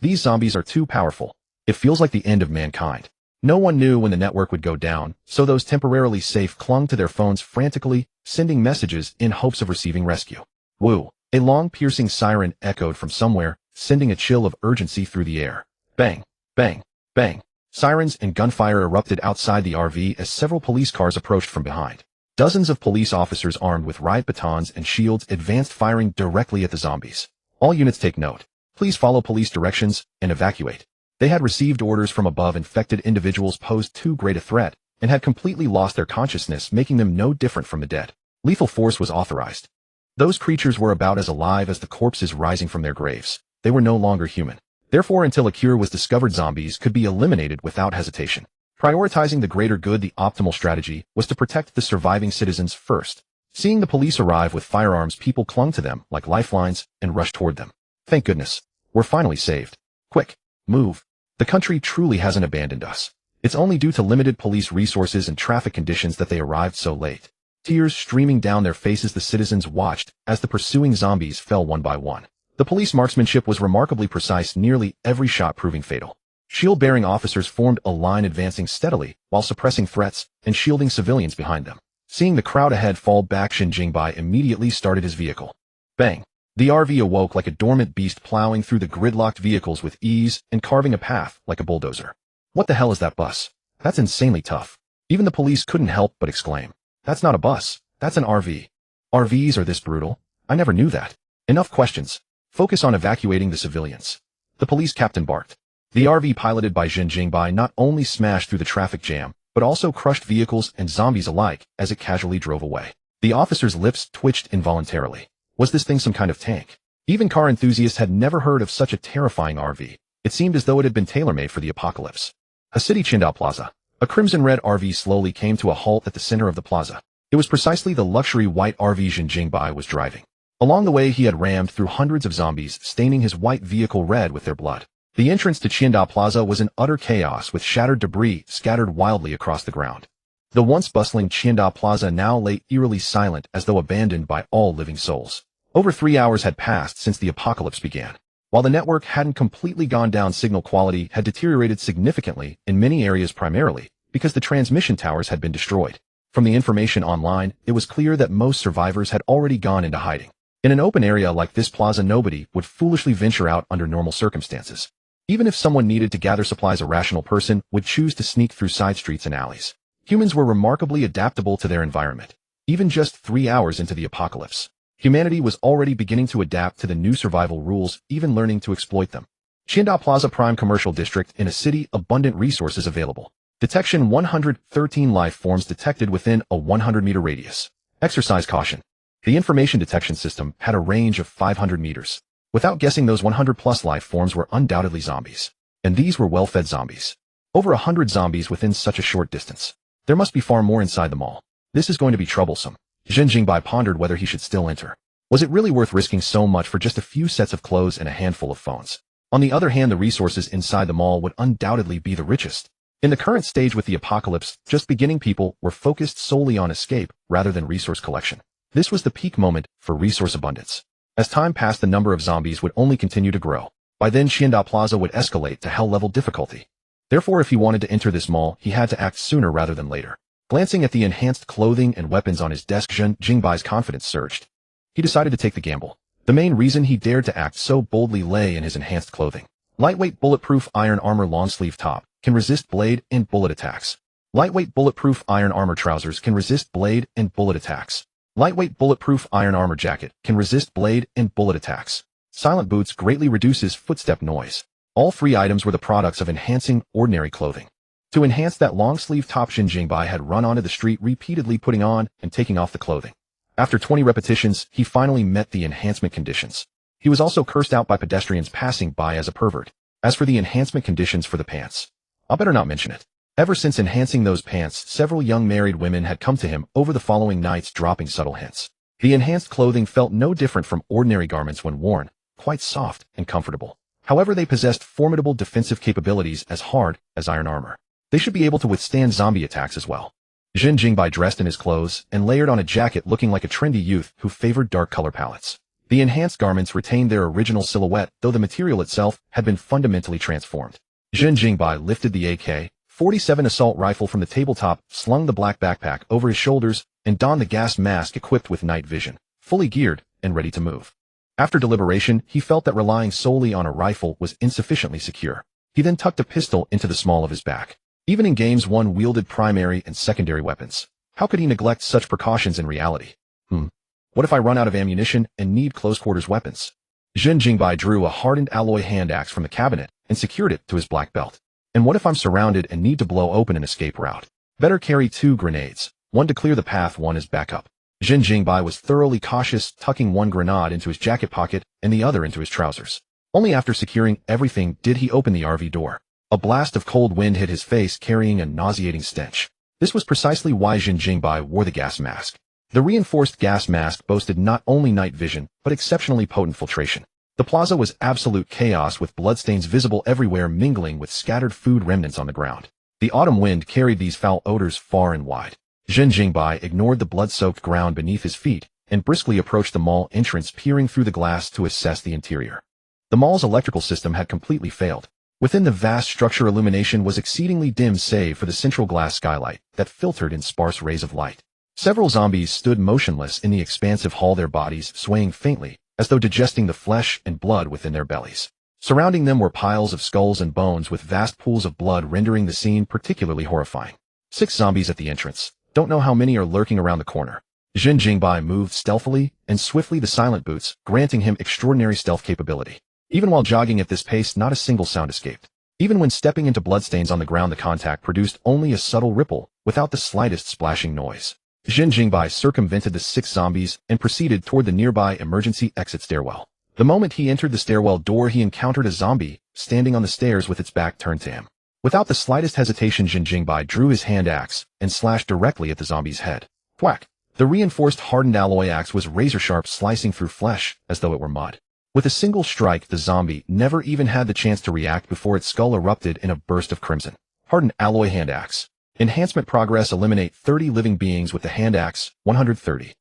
These zombies are too powerful. It feels like the end of mankind. No one knew when the network would go down, so those temporarily safe clung to their phones frantically, sending messages in hopes of receiving rescue. Woo! A long piercing siren echoed from somewhere, sending a chill of urgency through the air. Bang! Bang! Bang! Sirens and gunfire erupted outside the RV as several police cars approached from behind. Dozens of police officers armed with riot batons and shields advanced, firing directly at the zombies. All units take note. Please follow police directions and evacuate. They had received orders from above. Infected individuals posed too great a threat and had completely lost their consciousness, making them no different from the dead. Lethal force was authorized. Those creatures were about as alive as the corpses rising from their graves. They were no longer human. Therefore, until a cure was discovered, zombies could be eliminated without hesitation. Prioritizing the greater good, the optimal strategy was to protect the surviving citizens first. Seeing the police arrive with firearms, people clung to them like lifelines and rushed toward them. Thank goodness. We're finally saved. Quick. Move. The country truly hasn't abandoned us. It's only due to limited police resources and traffic conditions that they arrived so late. Tears streaming down their faces, the citizens watched as the pursuing zombies fell one by one. The police marksmanship was remarkably precise, nearly every shot proving fatal. Shield-bearing officers formed a line advancing steadily while suppressing threats and shielding civilians behind them. Seeing the crowd ahead fall back, Zhen Jingbai immediately started his vehicle. Bang! The RV awoke like a dormant beast, plowing through the gridlocked vehicles with ease and carving a path like a bulldozer. What the hell is that bus? That's insanely tough. Even the police couldn't help but exclaim. That's not a bus, that's an RV. RVs are this brutal? I never knew that. Enough questions. Focus on evacuating the civilians. The police captain barked. The RV piloted by Zhen Jingbai not only smashed through the traffic jam, but also crushed vehicles and zombies alike as it casually drove away. The officer's lips twitched involuntarily. Was this thing some kind of tank? Even car enthusiasts had never heard of such a terrifying RV. It seemed as though it had been tailor-made for the apocalypse. A city Qingdao Plaza. A crimson-red RV slowly came to a halt at the center of the plaza. It was precisely the luxury white RV Zhen Jingbai was driving. Along the way, he had rammed through hundreds of zombies, staining his white vehicle red with their blood. The entrance to Qingdao Plaza was in utter chaos, with shattered debris scattered wildly across the ground. The once bustling Qingdao Plaza now lay eerily silent, as though abandoned by all living souls. Over 3 hours had passed since the apocalypse began. While the network hadn't completely gone down, signal quality had deteriorated significantly in many areas, primarily because the transmission towers had been destroyed. From the information online, it was clear that most survivors had already gone into hiding. In an open area like this plaza, nobody would foolishly venture out under normal circumstances. Even if someone needed to gather supplies, a rational person would choose to sneak through side streets and alleys. Humans were remarkably adaptable to their environment. Even just 3 hours into the apocalypse, humanity was already beginning to adapt to the new survival rules, even learning to exploit them. Qingdao Plaza, prime commercial district in a city, abundant resources available. Detection: 113 life forms detected within a 100-meter radius. Exercise caution. The information detection system had a range of 500 meters. Without guessing, those 100-plus life forms were undoubtedly zombies. And these were well-fed zombies. Over 100 zombies within such a short distance. There must be far more inside the mall. This is going to be troublesome. Zhen Jingbai pondered whether he should still enter. Was it really worth risking so much for just a few sets of clothes and a handful of phones? On the other hand, the resources inside the mall would undoubtedly be the richest. In the current stage with the apocalypse just beginning, people were focused solely on escape rather than resource collection. This was the peak moment for resource abundance. As time passed, the number of zombies would only continue to grow. By then, Qingdao Plaza would escalate to hell-level difficulty. Therefore, if he wanted to enter this mall, he had to act sooner rather than later. Glancing at the enhanced clothing and weapons on his desk, Zhen Jingbai's confidence surged. He decided to take the gamble. The main reason he dared to act so boldly lay in his enhanced clothing. Lightweight bulletproof iron armor long-sleeve top can resist blade and bullet attacks. Lightweight bulletproof iron armor trousers can resist blade and bullet attacks. Lightweight bulletproof iron armor jacket can resist blade and bullet attacks. Silent boots greatly reduces footstep noise. All 3 items were the products of enhancing ordinary clothing. To enhance that long-sleeve top, Zhen Jingbai had run onto the street, repeatedly putting on and taking off the clothing. After 20 repetitions, he finally met the enhancement conditions. He was also cursed out by pedestrians passing by as a pervert. As for the enhancement conditions for the pants, I'll better not mention it. Ever since enhancing those pants, several young married women had come to him over the following nights, dropping subtle hints. The enhanced clothing felt no different from ordinary garments when worn, quite soft and comfortable. However, they possessed formidable defensive capabilities as hard as iron armor. They should be able to withstand zombie attacks as well. Zhen Jingbai dressed in his clothes and layered on a jacket, looking like a trendy youth who favored dark color palettes. The enhanced garments retained their original silhouette, though the material itself had been fundamentally transformed. Zhen Jingbai lifted the AK-47 assault rifle from the tabletop, slung the black backpack over his shoulders, and donned the gas mask equipped with night vision, fully geared and ready to move. After deliberation, he felt that relying solely on a rifle was insufficiently secure. He then tucked a pistol into the small of his back. Even in games, one wielded primary and secondary weapons. How could he neglect such precautions in reality? What if I run out of ammunition and need close-quarters weapons? Zhen Jingbai drew a hardened alloy hand axe from the cabinet and secured it to his black belt. And what if I'm surrounded and need to blow open an escape route? Better carry 2 grenades, one to clear the path, one as backup. Zhen Jingbai was thoroughly cautious, tucking one grenade into his jacket pocket and the other into his trousers. Only after securing everything did he open the RV door. A blast of cold wind hit his face, carrying a nauseating stench. This was precisely why Zhen Jingbai wore the gas mask. The reinforced gas mask boasted not only night vision, but exceptionally potent filtration. The plaza was absolute chaos, with bloodstains visible everywhere, mingling with scattered food remnants on the ground. The autumn wind carried these foul odors far and wide. Zhen Jingbai ignored the blood-soaked ground beneath his feet and briskly approached the mall entrance, peering through the glass to assess the interior. The mall's electrical system had completely failed. Within the vast structure, illumination was exceedingly dim save for the central glass skylight that filtered in sparse rays of light. Several zombies stood motionless in the expansive hall, their bodies swaying faintly, as though digesting the flesh and blood within their bellies. Surrounding them were piles of skulls and bones with vast pools of blood, rendering the scene particularly horrifying. 6 zombies at the entrance. Don't know how many are lurking around the corner. Zhen Jingbai moved stealthily and swiftly, the silent boots granting him extraordinary stealth capability. Even while jogging at this pace, not a single sound escaped. Even when stepping into bloodstains on the ground, the contact produced only a subtle ripple, without the slightest splashing noise. Zhen Jingbai circumvented the 6 zombies and proceeded toward the nearby emergency exit stairwell. The moment he entered the stairwell door, he encountered a zombie standing on the stairs with its back turned to him. Without the slightest hesitation, Zhen Jingbai drew his hand axe and slashed directly at the zombie's head. Thwack! The reinforced hardened alloy axe was razor-sharp, slicing through flesh as though it were mud. With a single strike, the zombie never even had the chance to react before its skull erupted in a burst of crimson. Hardened alloy hand axe. Enhancement progress, eliminate 30 living beings with the hand axe, 130.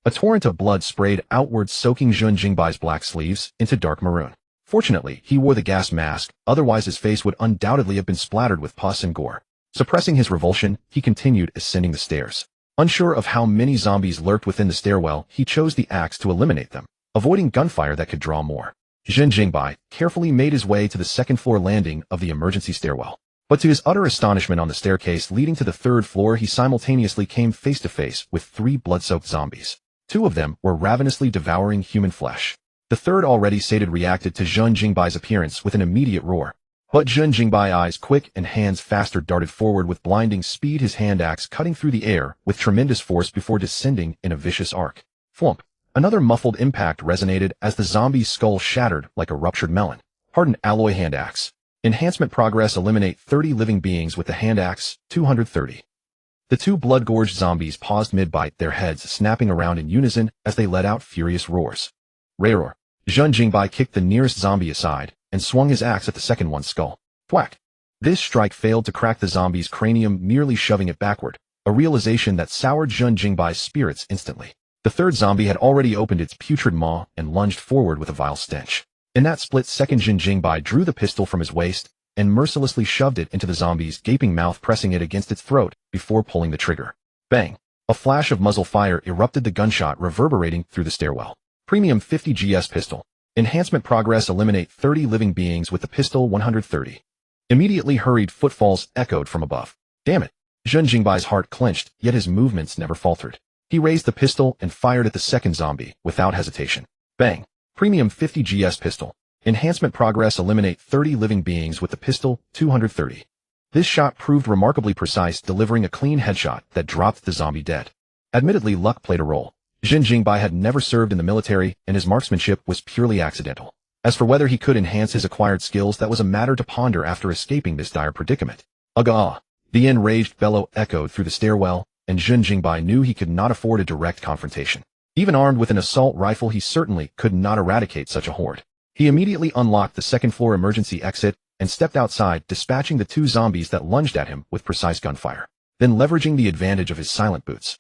A torrent of blood sprayed outward, soaking Zhen Jingbai's black sleeves into dark maroon. Fortunately, he wore the gas mask, otherwise his face would undoubtedly have been splattered with pus and gore. Suppressing his revulsion, he continued ascending the stairs. Unsure of how many zombies lurked within the stairwell, he chose the axe to eliminate them, avoiding gunfire that could draw more. Zhen Jingbai carefully made his way to the second-floor landing of the emergency stairwell. But to his utter astonishment, on the staircase leading to the 3rd floor, he simultaneously came face to face with 3 blood-soaked zombies. 2 of them were ravenously devouring human flesh. The 3rd, already sated, reacted to Zhen Jingbai's appearance with an immediate roar. But Zhen Jingbai, eyes quick and hands faster, darted forward with blinding speed, his hand axe cutting through the air with tremendous force before descending in a vicious arc. Flump! Another muffled impact resonated as the zombie's skull shattered like a ruptured melon. Hardened alloy hand axe. Enhancement progress, eliminate 30 living beings with the hand axe, 230. The 2 blood-gorged zombies paused mid-bite, their heads snapping around in unison as they let out furious roars. Roar! Zhen Jingbai kicked the nearest zombie aside and swung his axe at the second one's skull. Thwack! This strike failed to crack the zombie's cranium, merely shoving it backward, a realization that soured Zhen Jingbai's spirits instantly. The 3rd zombie had already opened its putrid maw and lunged forward with a vile stench. In that split second, Zhen Jingbai drew the pistol from his waist and mercilessly shoved it into the zombie's gaping mouth, pressing it against its throat before pulling the trigger. Bang! A flash of muzzle fire erupted, the gunshot reverberating through the stairwell. Premium 50 GS pistol. Enhancement progress, eliminate 30 living beings with the pistol, 130. Immediately, hurried footfalls echoed from above. Damn it! Zhen Jingbai's heart clenched, yet his movements never faltered. He raised the pistol and fired at the second zombie without hesitation. Bang! Premium 50 GS pistol. Enhancement progress, eliminate 30 living beings with the pistol, 230. This shot proved remarkably precise, delivering a clean headshot that dropped the zombie dead. Admittedly, luck played a role. Zhen Jingbai had never served in the military, and his marksmanship was purely accidental. As for whether he could enhance his acquired skills, that was a matter to ponder after escaping this dire predicament. Ugh! The enraged bellow echoed through the stairwell, and Zhen Jingbai knew he could not afford a direct confrontation. Even armed with an assault rifle, he certainly could not eradicate such a horde. He immediately unlocked the second-floor emergency exit and stepped outside, dispatching the 2 zombies that lunged at him with precise gunfire. Then, leveraging the advantage of his silent boots,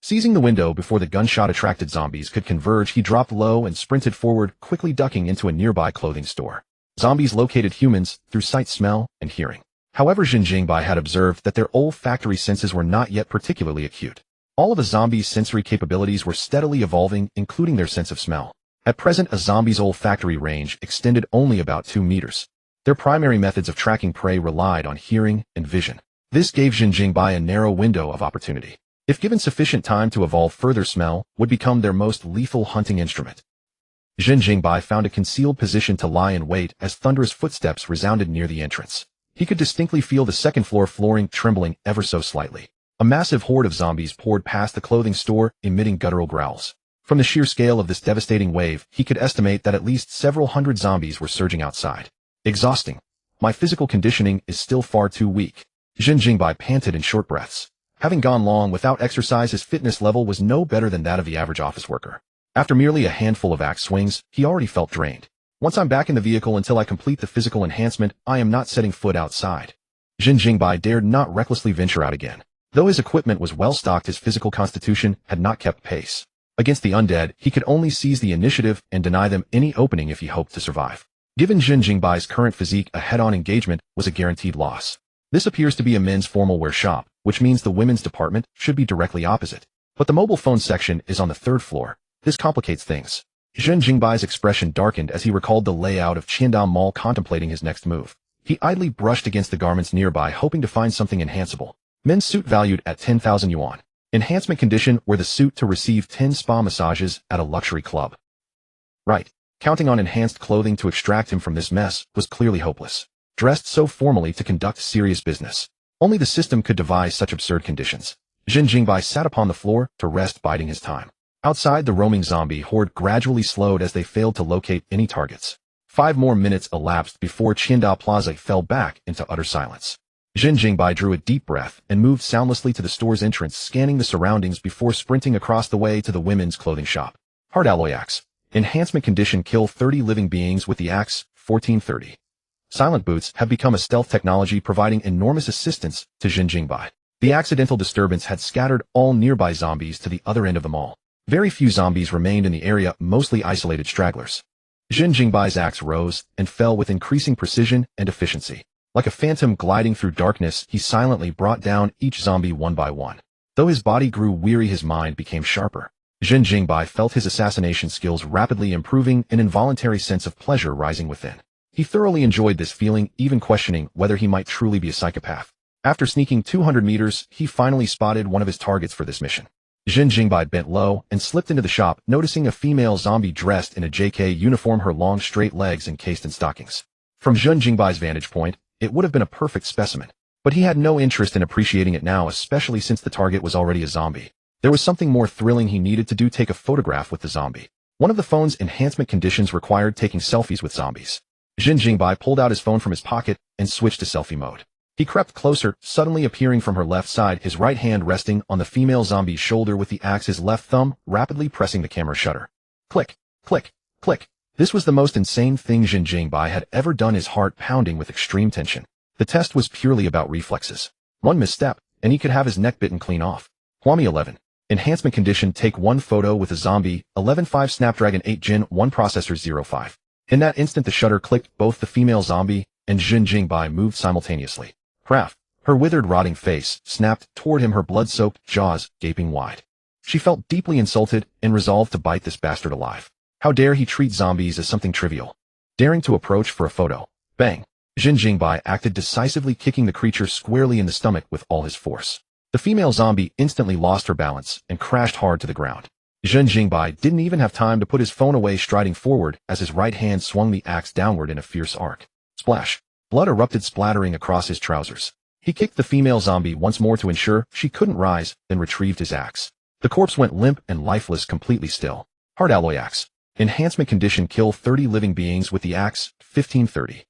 seizing the window before the gunshot-attracted zombies could converge, he dropped low and sprinted forward, quickly ducking into a nearby clothing store. Zombies located humans through sight, smell, and hearing. However, Zhen Jingbai had observed that their olfactory senses were not yet particularly acute. All of a zombie's sensory capabilities were steadily evolving, including their sense of smell. At present, a zombie's olfactory range extended only about 2 meters. Their primary methods of tracking prey relied on hearing and vision. This gave Zhen Jingbai a narrow window of opportunity. If given sufficient time to evolve further, smell would become their most lethal hunting instrument. Zhen Jingbai found a concealed position to lie in wait as thunderous footsteps resounded near the entrance. He could distinctly feel the second-floor flooring trembling ever so slightly. A massive horde of zombies poured past the clothing store, emitting guttural growls. From the sheer scale of this devastating wave, he could estimate that at least several hundred zombies were surging outside. Exhausting. My physical conditioning is still far too weak. Zhen Jingbai panted in short breaths. Having gone long without exercise, his fitness level was no better than that of the average office worker. After merely a handful of axe swings, he already felt drained. Once I'm back in the vehicle, until I complete the physical enhancement, I am not setting foot outside. Zhen Jingbai dared not recklessly venture out again. Though his equipment was well stocked, his physical constitution had not kept pace. Against the undead, he could only seize the initiative and deny them any opening if he hoped to survive. Given Zhen Jingbai's current physique, a head-on engagement was a guaranteed loss. This appears to be a men's formal wear shop, which means the women's department should be directly opposite. But the mobile phone section is on the third floor. This complicates things. Zhen Jingbai's expression darkened as he recalled the layout of Qiandao Mall, contemplating his next move. He idly brushed against the garments nearby, hoping to find something enhanceable. Men's suit valued at 10,000 yuan. Enhancement condition were the suit to receive 10 spa massages at a luxury club. Right. Counting on enhanced clothing to extract him from this mess was clearly hopeless. Dressed so formally to conduct serious business. Only the system could devise such absurd conditions. Zhen Jingbai sat upon the floor to rest, biding his time. Outside, the roaming zombie horde gradually slowed as they failed to locate any targets. 5 more minutes elapsed before Qiandao Plaza fell back into utter silence. Zhen Jingbai drew a deep breath and moved soundlessly to the store's entrance, scanning the surroundings before sprinting across the way to the women's clothing shop. Hard alloy axe. Enhancement condition: kill 30 living beings with the axe, 1430. Silent boots have become a stealth technology, providing enormous assistance to Zhen Jingbai. The accidental disturbance had scattered all nearby zombies to the other end of the mall. Very few zombies remained in the area, mostly isolated stragglers. Zhen Jingbai's axe rose and fell with increasing precision and efficiency. Like a phantom gliding through darkness, he silently brought down each zombie one by one. Though his body grew weary, his mind became sharper. Zhen Jingbai felt his assassination skills rapidly improving, an involuntary sense of pleasure rising within. He thoroughly enjoyed this feeling, even questioning whether he might truly be a psychopath. After sneaking 200 meters, he finally spotted one of his targets for this mission. Zhen Jingbai bent low and slipped into the shop, noticing a female zombie dressed in a JK uniform, her long straight legs encased in stockings. From Zhen Jingbai's vantage point, it would have been a perfect specimen. But he had no interest in appreciating it now, especially since the target was already a zombie. There was something more thrilling he needed to do: take a photograph with the zombie. One of the phone's enhancement conditions required taking selfies with zombies. Zhen Jingbai pulled out his phone from his pocket and switched to selfie mode. He crept closer, suddenly appearing from her left side, his right hand resting on the female zombie's shoulder with the axe, his left thumb rapidly pressing the camera shutter. Click, click, click. This was the most insane thing Zhen Jingbai had ever done, his heart pounding with extreme tension. The test was purely about reflexes. One misstep, and he could have his neck bitten clean off. Huami 11. Enhancement condition: take one photo with a zombie, 11.5 Snapdragon 8 Gen 1 processor 05. In that instant the shutter clicked. Both the female zombie and Zhen Jingbai moved simultaneously. Craft. Her withered, rotting face snapped toward him, her blood-soaked jaws gaping wide. She felt deeply insulted and resolved to bite this bastard alive. How dare he treat zombies as something trivial? Daring to approach for a photo. Bang! Zhen Jingbai acted decisively, kicking the creature squarely in the stomach with all his force. The female zombie instantly lost her balance and crashed hard to the ground. Zhen Jingbai didn't even have time to put his phone away, striding forward as his right hand swung the axe downward in a fierce arc. Splash! Blood erupted, splattering across his trousers. He kicked the female zombie once more to ensure she couldn't rise, then retrieved his axe. The corpse went limp and lifeless, completely still. Hard alloy axe. Enhancement condition: kill 30 living beings with the axe, 1530.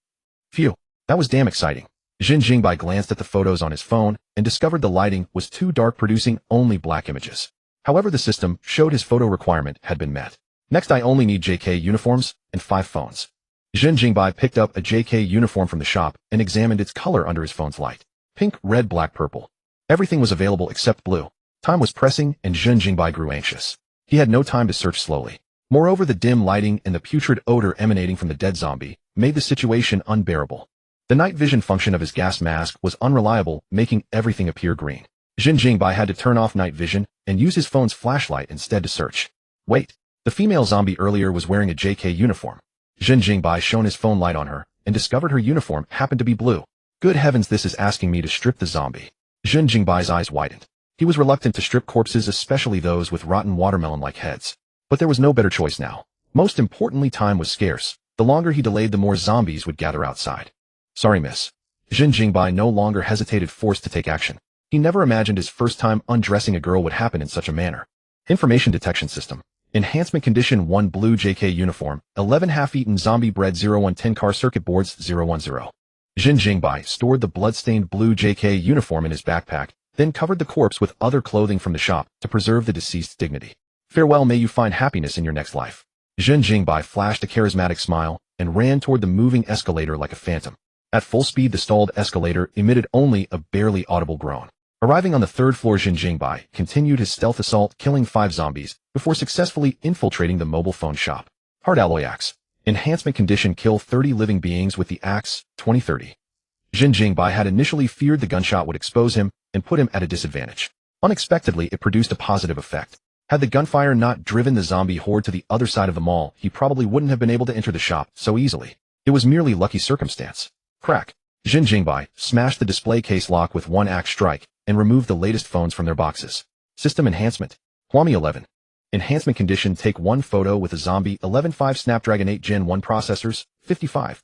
Phew, that was damn exciting. Zhen Jingbai glanced at the photos on his phone and discovered the lighting was too dark, producing only black images. However, the system showed his photo requirement had been met. Next, I only need JK uniforms and 5 phones. Zhen Jingbai picked up a JK uniform from the shop and examined its color under his phone's light. Pink, red, black, purple. Everything was available except blue. Time was pressing and Zhen Jingbai grew anxious. He had no time to search slowly. Moreover, the dim lighting and the putrid odor emanating from the dead zombie made the situation unbearable. The night vision function of his gas mask was unreliable, making everything appear green. Zhen Jingbai had to turn off night vision and use his phone's flashlight instead to search. Wait, the female zombie earlier was wearing a JK uniform. Zhen Jingbai shone his phone light on her and discovered her uniform happened to be blue. Good heavens, this is asking me to strip the zombie. Zhen Jingbai's eyes widened. He was reluctant to strip corpses, especially those with rotten watermelon-like heads. But there was no better choice now. Most importantly, time was scarce. The longer he delayed, the more zombies would gather outside. Sorry, miss. Zhen Jingbai no longer hesitated, forced to take action. He never imagined his first time undressing a girl would happen in such a manner. Information detection system. Enhancement condition: 1 blue JK uniform, 11 half-eaten zombie bread, 0110 car circuit boards, 010. Zhen Jingbai stored the blood-stained blue JK uniform in his backpack, then covered the corpse with other clothing from the shop to preserve the deceased's dignity. Farewell, may you find happiness in your next life. Zhen Jingbai flashed a charismatic smile and ran toward the moving escalator like a phantom. At full speed, the stalled escalator emitted only a barely audible groan. Arriving on the third floor, Zhen Jingbai continued his stealth assault, killing 5 zombies before successfully infiltrating the mobile phone shop. Hard alloy axe. Enhancement condition: kill 30 living beings with the axe, 2030. Zhen Jingbai had initially feared the gunshot would expose him and put him at a disadvantage. Unexpectedly, it produced a positive effect. Had the gunfire not driven the zombie horde to the other side of the mall, he probably wouldn't have been able to enter the shop so easily. It was merely lucky circumstance. Crack. Zhen Jingbai smashed the display case lock with one axe strike and removed the latest phones from their boxes. System enhancement. Huami 11. Enhancement condition: take 1 photo with a zombie, 11.5 Snapdragon 8 Gen 1 processors, 55.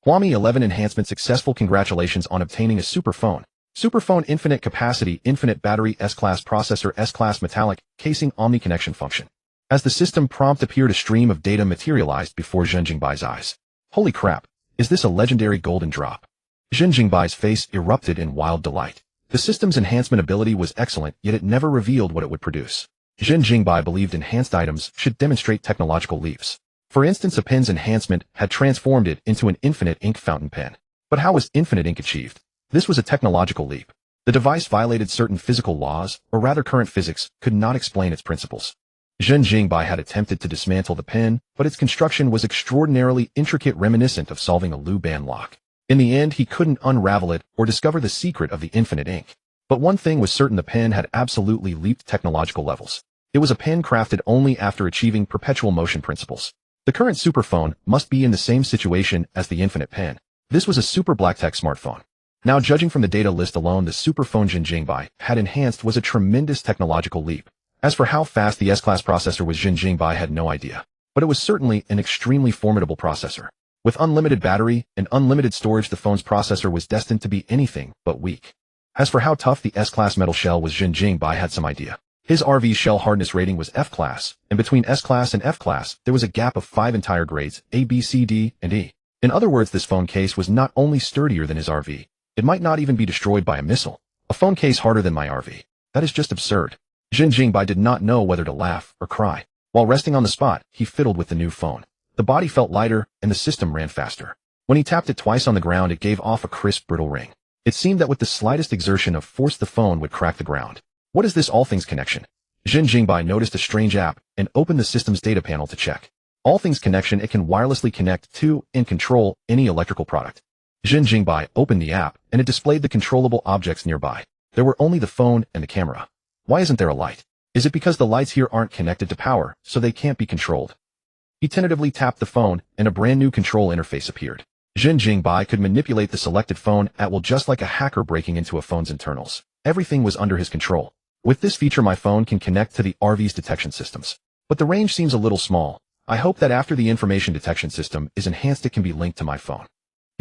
Huami 11 enhancement successful. Congratulations on obtaining a superphone. Superphone: infinite capacity, infinite battery, S-Class processor, S-Class metallic casing, omni connection function. As the system prompt appeared, a stream of data materialized before Zhen Jingbai's eyes. Holy crap, is this a legendary golden drop? Zhen Jingbai's face erupted in wild delight. The system's enhancement ability was excellent, yet it never revealed what it would produce. Zhen Jingbai believed enhanced items should demonstrate technological leaps. For instance, a pen's enhancement had transformed it into an infinite ink fountain pen. But how was infinite ink achieved? This was a technological leap. The device violated certain physical laws, or rather current physics could not explain its principles. Zhen Jingbai had attempted to dismantle the pen, but its construction was extraordinarily intricate, reminiscent of solving a Luban lock. In the end, he couldn't unravel it or discover the secret of the infinite ink. But one thing was certain: the pen had absolutely leaped technological levels. It was a pen crafted only after achieving perpetual motion principles. The current superphone must be in the same situation as the infinite pen. This was a super black-tech smartphone. Now, judging from the data list alone, the superphone Zhen Jingbai had enhanced was a tremendous technological leap. As for how fast the S-Class processor was, Zhen Jingbai had no idea. But it was certainly an extremely formidable processor. With unlimited battery and unlimited storage, the phone's processor was destined to be anything but weak. As for how tough the S-Class metal shell was, Zhen Jingbai had some idea. His RV's shell hardness rating was F-Class, and between S-Class and F-Class, there was a gap of 5 entire grades, A, B, C, D, and E. In other words, this phone case was not only sturdier than his RV, it might not even be destroyed by a missile. A phone case harder than my RV. That is just absurd. Zhen Jingbai did not know whether to laugh or cry. While resting on the spot, he fiddled with the new phone. The body felt lighter, and the system ran faster. When he tapped it twice on the ground, it gave off a crisp, brittle ring. It seemed that with the slightest exertion of force, the phone would crack the ground. What is this All Things connection? Zhen Jingbai noticed a strange app and opened the system's data panel to check. All Things connection: it can wirelessly connect to and control any electrical product. Zhen Jingbai opened the app, and it displayed the controllable objects nearby. There were only the phone and the camera. Why isn't there a light? Is it because the lights here aren't connected to power, so they can't be controlled? He tentatively tapped the phone, and a brand new control interface appeared. Zhen Jingbai could manipulate the selected phone at will, just like a hacker breaking into a phone's internals. Everything was under his control. With this feature, my phone can connect to the RV's detection systems. But the range seems a little small. I hope that after the information detection system is enhanced, it can be linked to my phone.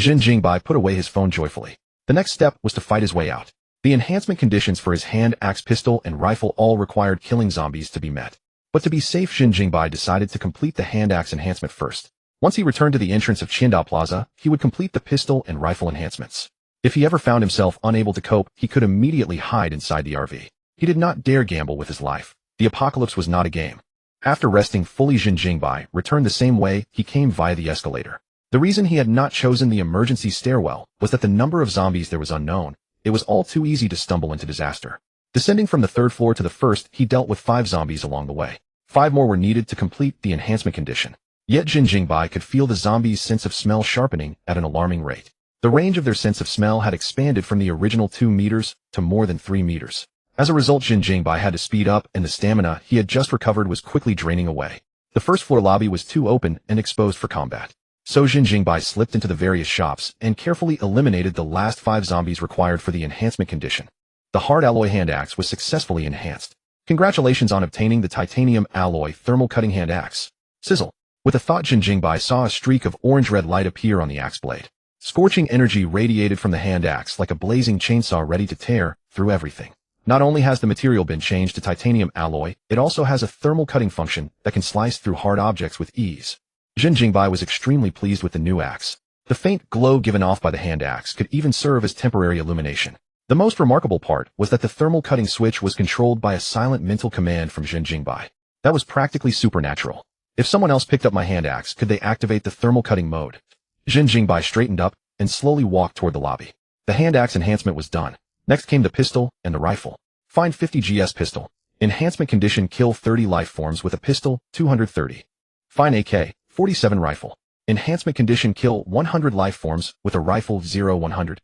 Zhen Jingbai put away his phone joyfully. The next step was to fight his way out. The enhancement conditions for his hand axe, pistol, and rifle all required killing zombies to be met. But to be safe, Zhen Jingbai decided to complete the hand axe enhancement first. Once he returned to the entrance of Qingdao Plaza, he would complete the pistol and rifle enhancements. If he ever found himself unable to cope, he could immediately hide inside the RV. He did not dare gamble with his life. The apocalypse was not a game. After resting fully, Zhen Jingbai returned the same way he came, via the escalator. The reason he had not chosen the emergency stairwell was that the number of zombies there was unknown. It was all too easy to stumble into disaster. Descending from the 3rd floor to the 1st, he dealt with 5 zombies along the way. 5 more were needed to complete the enhancement condition. Yet Zhen Jingbai could feel the zombies' sense of smell sharpening at an alarming rate. The range of their sense of smell had expanded from the original 2 meters to more than 3 meters. As a result, Zhen Jingbai had to speed up, and the stamina he had just recovered was quickly draining away. The 1st floor lobby was too open and exposed for combat. So Zhen Jingbai slipped into the various shops and carefully eliminated the last 5 zombies required for the enhancement condition. The hard alloy hand axe was successfully enhanced. Congratulations on obtaining the titanium alloy thermal cutting hand axe. Sizzle. With a thought, Zhen Jingbai saw a streak of orange-red light appear on the axe blade. Scorching energy radiated from the hand axe like a blazing chainsaw ready to tear through everything. Not only has the material been changed to titanium alloy, it also has a thermal cutting function that can slice through hard objects with ease. Zhen Jingbai was extremely pleased with the new axe. The faint glow given off by the hand axe could even serve as temporary illumination. The most remarkable part was that the thermal cutting switch was controlled by a silent mental command from Zhen Jingbai. That was practically supernatural. If someone else picked up my hand axe, could they activate the thermal cutting mode? Zhen Jingbai straightened up and slowly walked toward the lobby. The hand axe enhancement was done. Next came the pistol and the rifle. Find 50 GS pistol. Enhancement condition, kill 30 life forms with a pistol, 230. Find AK-47 rifle. Enhancement condition, kill 100 life forms with a rifle, 100.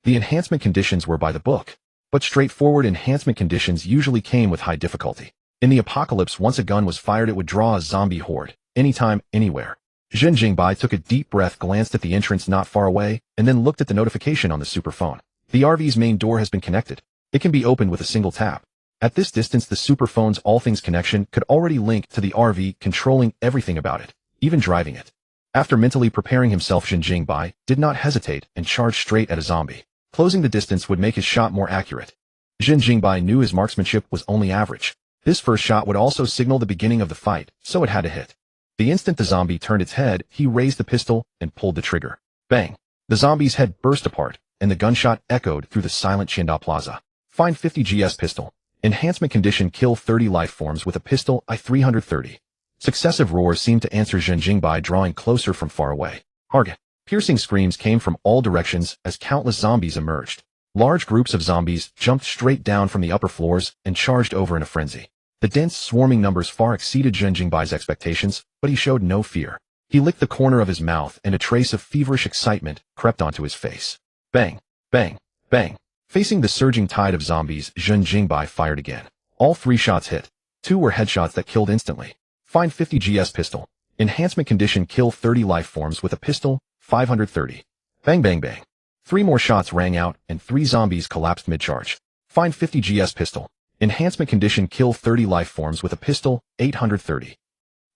The enhancement conditions were by the book, but straightforward enhancement conditions usually came with high difficulty. In the apocalypse, once a gun was fired, it would draw a zombie horde, anytime, anywhere. Zhen Jingbai took a deep breath, glanced at the entrance not far away, and then looked at the notification on the superphone. The RV's main door has been connected. It can be opened with a single tap. At this distance, the superphone's all things connection could already link to the RV, controlling everything about it, even driving it. After mentally preparing himself, Zhen Jingbai did not hesitate and charged straight at a zombie. Closing the distance would make his shot more accurate. Zhen Jingbai knew his marksmanship was only average. This first shot would also signal the beginning of the fight, so it had to hit. The instant the zombie turned its head, he raised the pistol and pulled the trigger. Bang! The zombie's head burst apart, and the gunshot echoed through the silent Chinda Plaza. Find 50 GS pistol. Enhancement condition, kill 30 life forms with a pistol, I-330. Successive roars seemed to answer Zhen Jingbai, drawing closer from far away. Target. Piercing screams came from all directions as countless zombies emerged. Large groups of zombies jumped straight down from the upper floors and charged over in a frenzy. The dense, swarming numbers far exceeded Zhen Jingbai's expectations, but he showed no fear. He licked the corner of his mouth, and a trace of feverish excitement crept onto his face. Bang! Bang! Bang! Facing the surging tide of zombies, Zhen Jingbai fired again. All 3 shots hit. 2 were headshots that killed instantly. Find 50 GS pistol. Enhancement condition, kill 30 life forms with a pistol, 530. Bang bang bang. 3 more shots rang out, and 3 zombies collapsed mid-charge. Find 50 GS pistol. Enhancement condition, kill 30 life forms with a pistol, 830.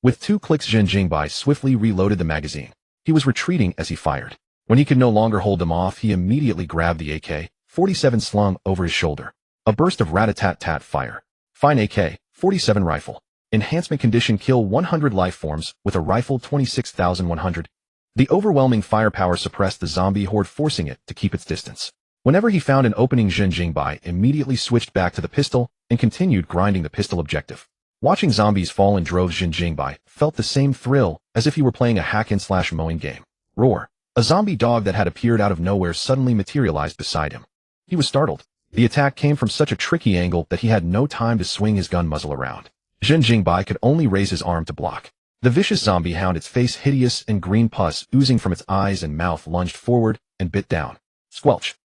With 2 clicks, Zhen Jingbai swiftly reloaded the magazine. He was retreating as he fired. When he could no longer hold them off, he immediately grabbed the AK-47 slung over his shoulder. A burst of rat-a-tat-tat fire. Find AK-47 rifle. Enhancement condition, kill 100 life forms with a rifle, 26,100. The overwhelming firepower suppressed the zombie horde, forcing it to keep its distance. Whenever he found an opening, Zhen Jingbai immediately switched back to the pistol and continued grinding the pistol objective. Watching zombies fall in droves, Zhen Jingbai felt the same thrill as if he were playing a hack-and-slash mowing game. Roar! A zombie dog that had appeared out of nowhere suddenly materialized beside him. He was startled. The attack came from such a tricky angle that he had no time to swing his gun muzzle around. Zhen Jingbai could only raise his arm to block. The vicious zombie hound, its face hideous and green pus oozing from its eyes and mouth, lunged forward and bit down. Squelch!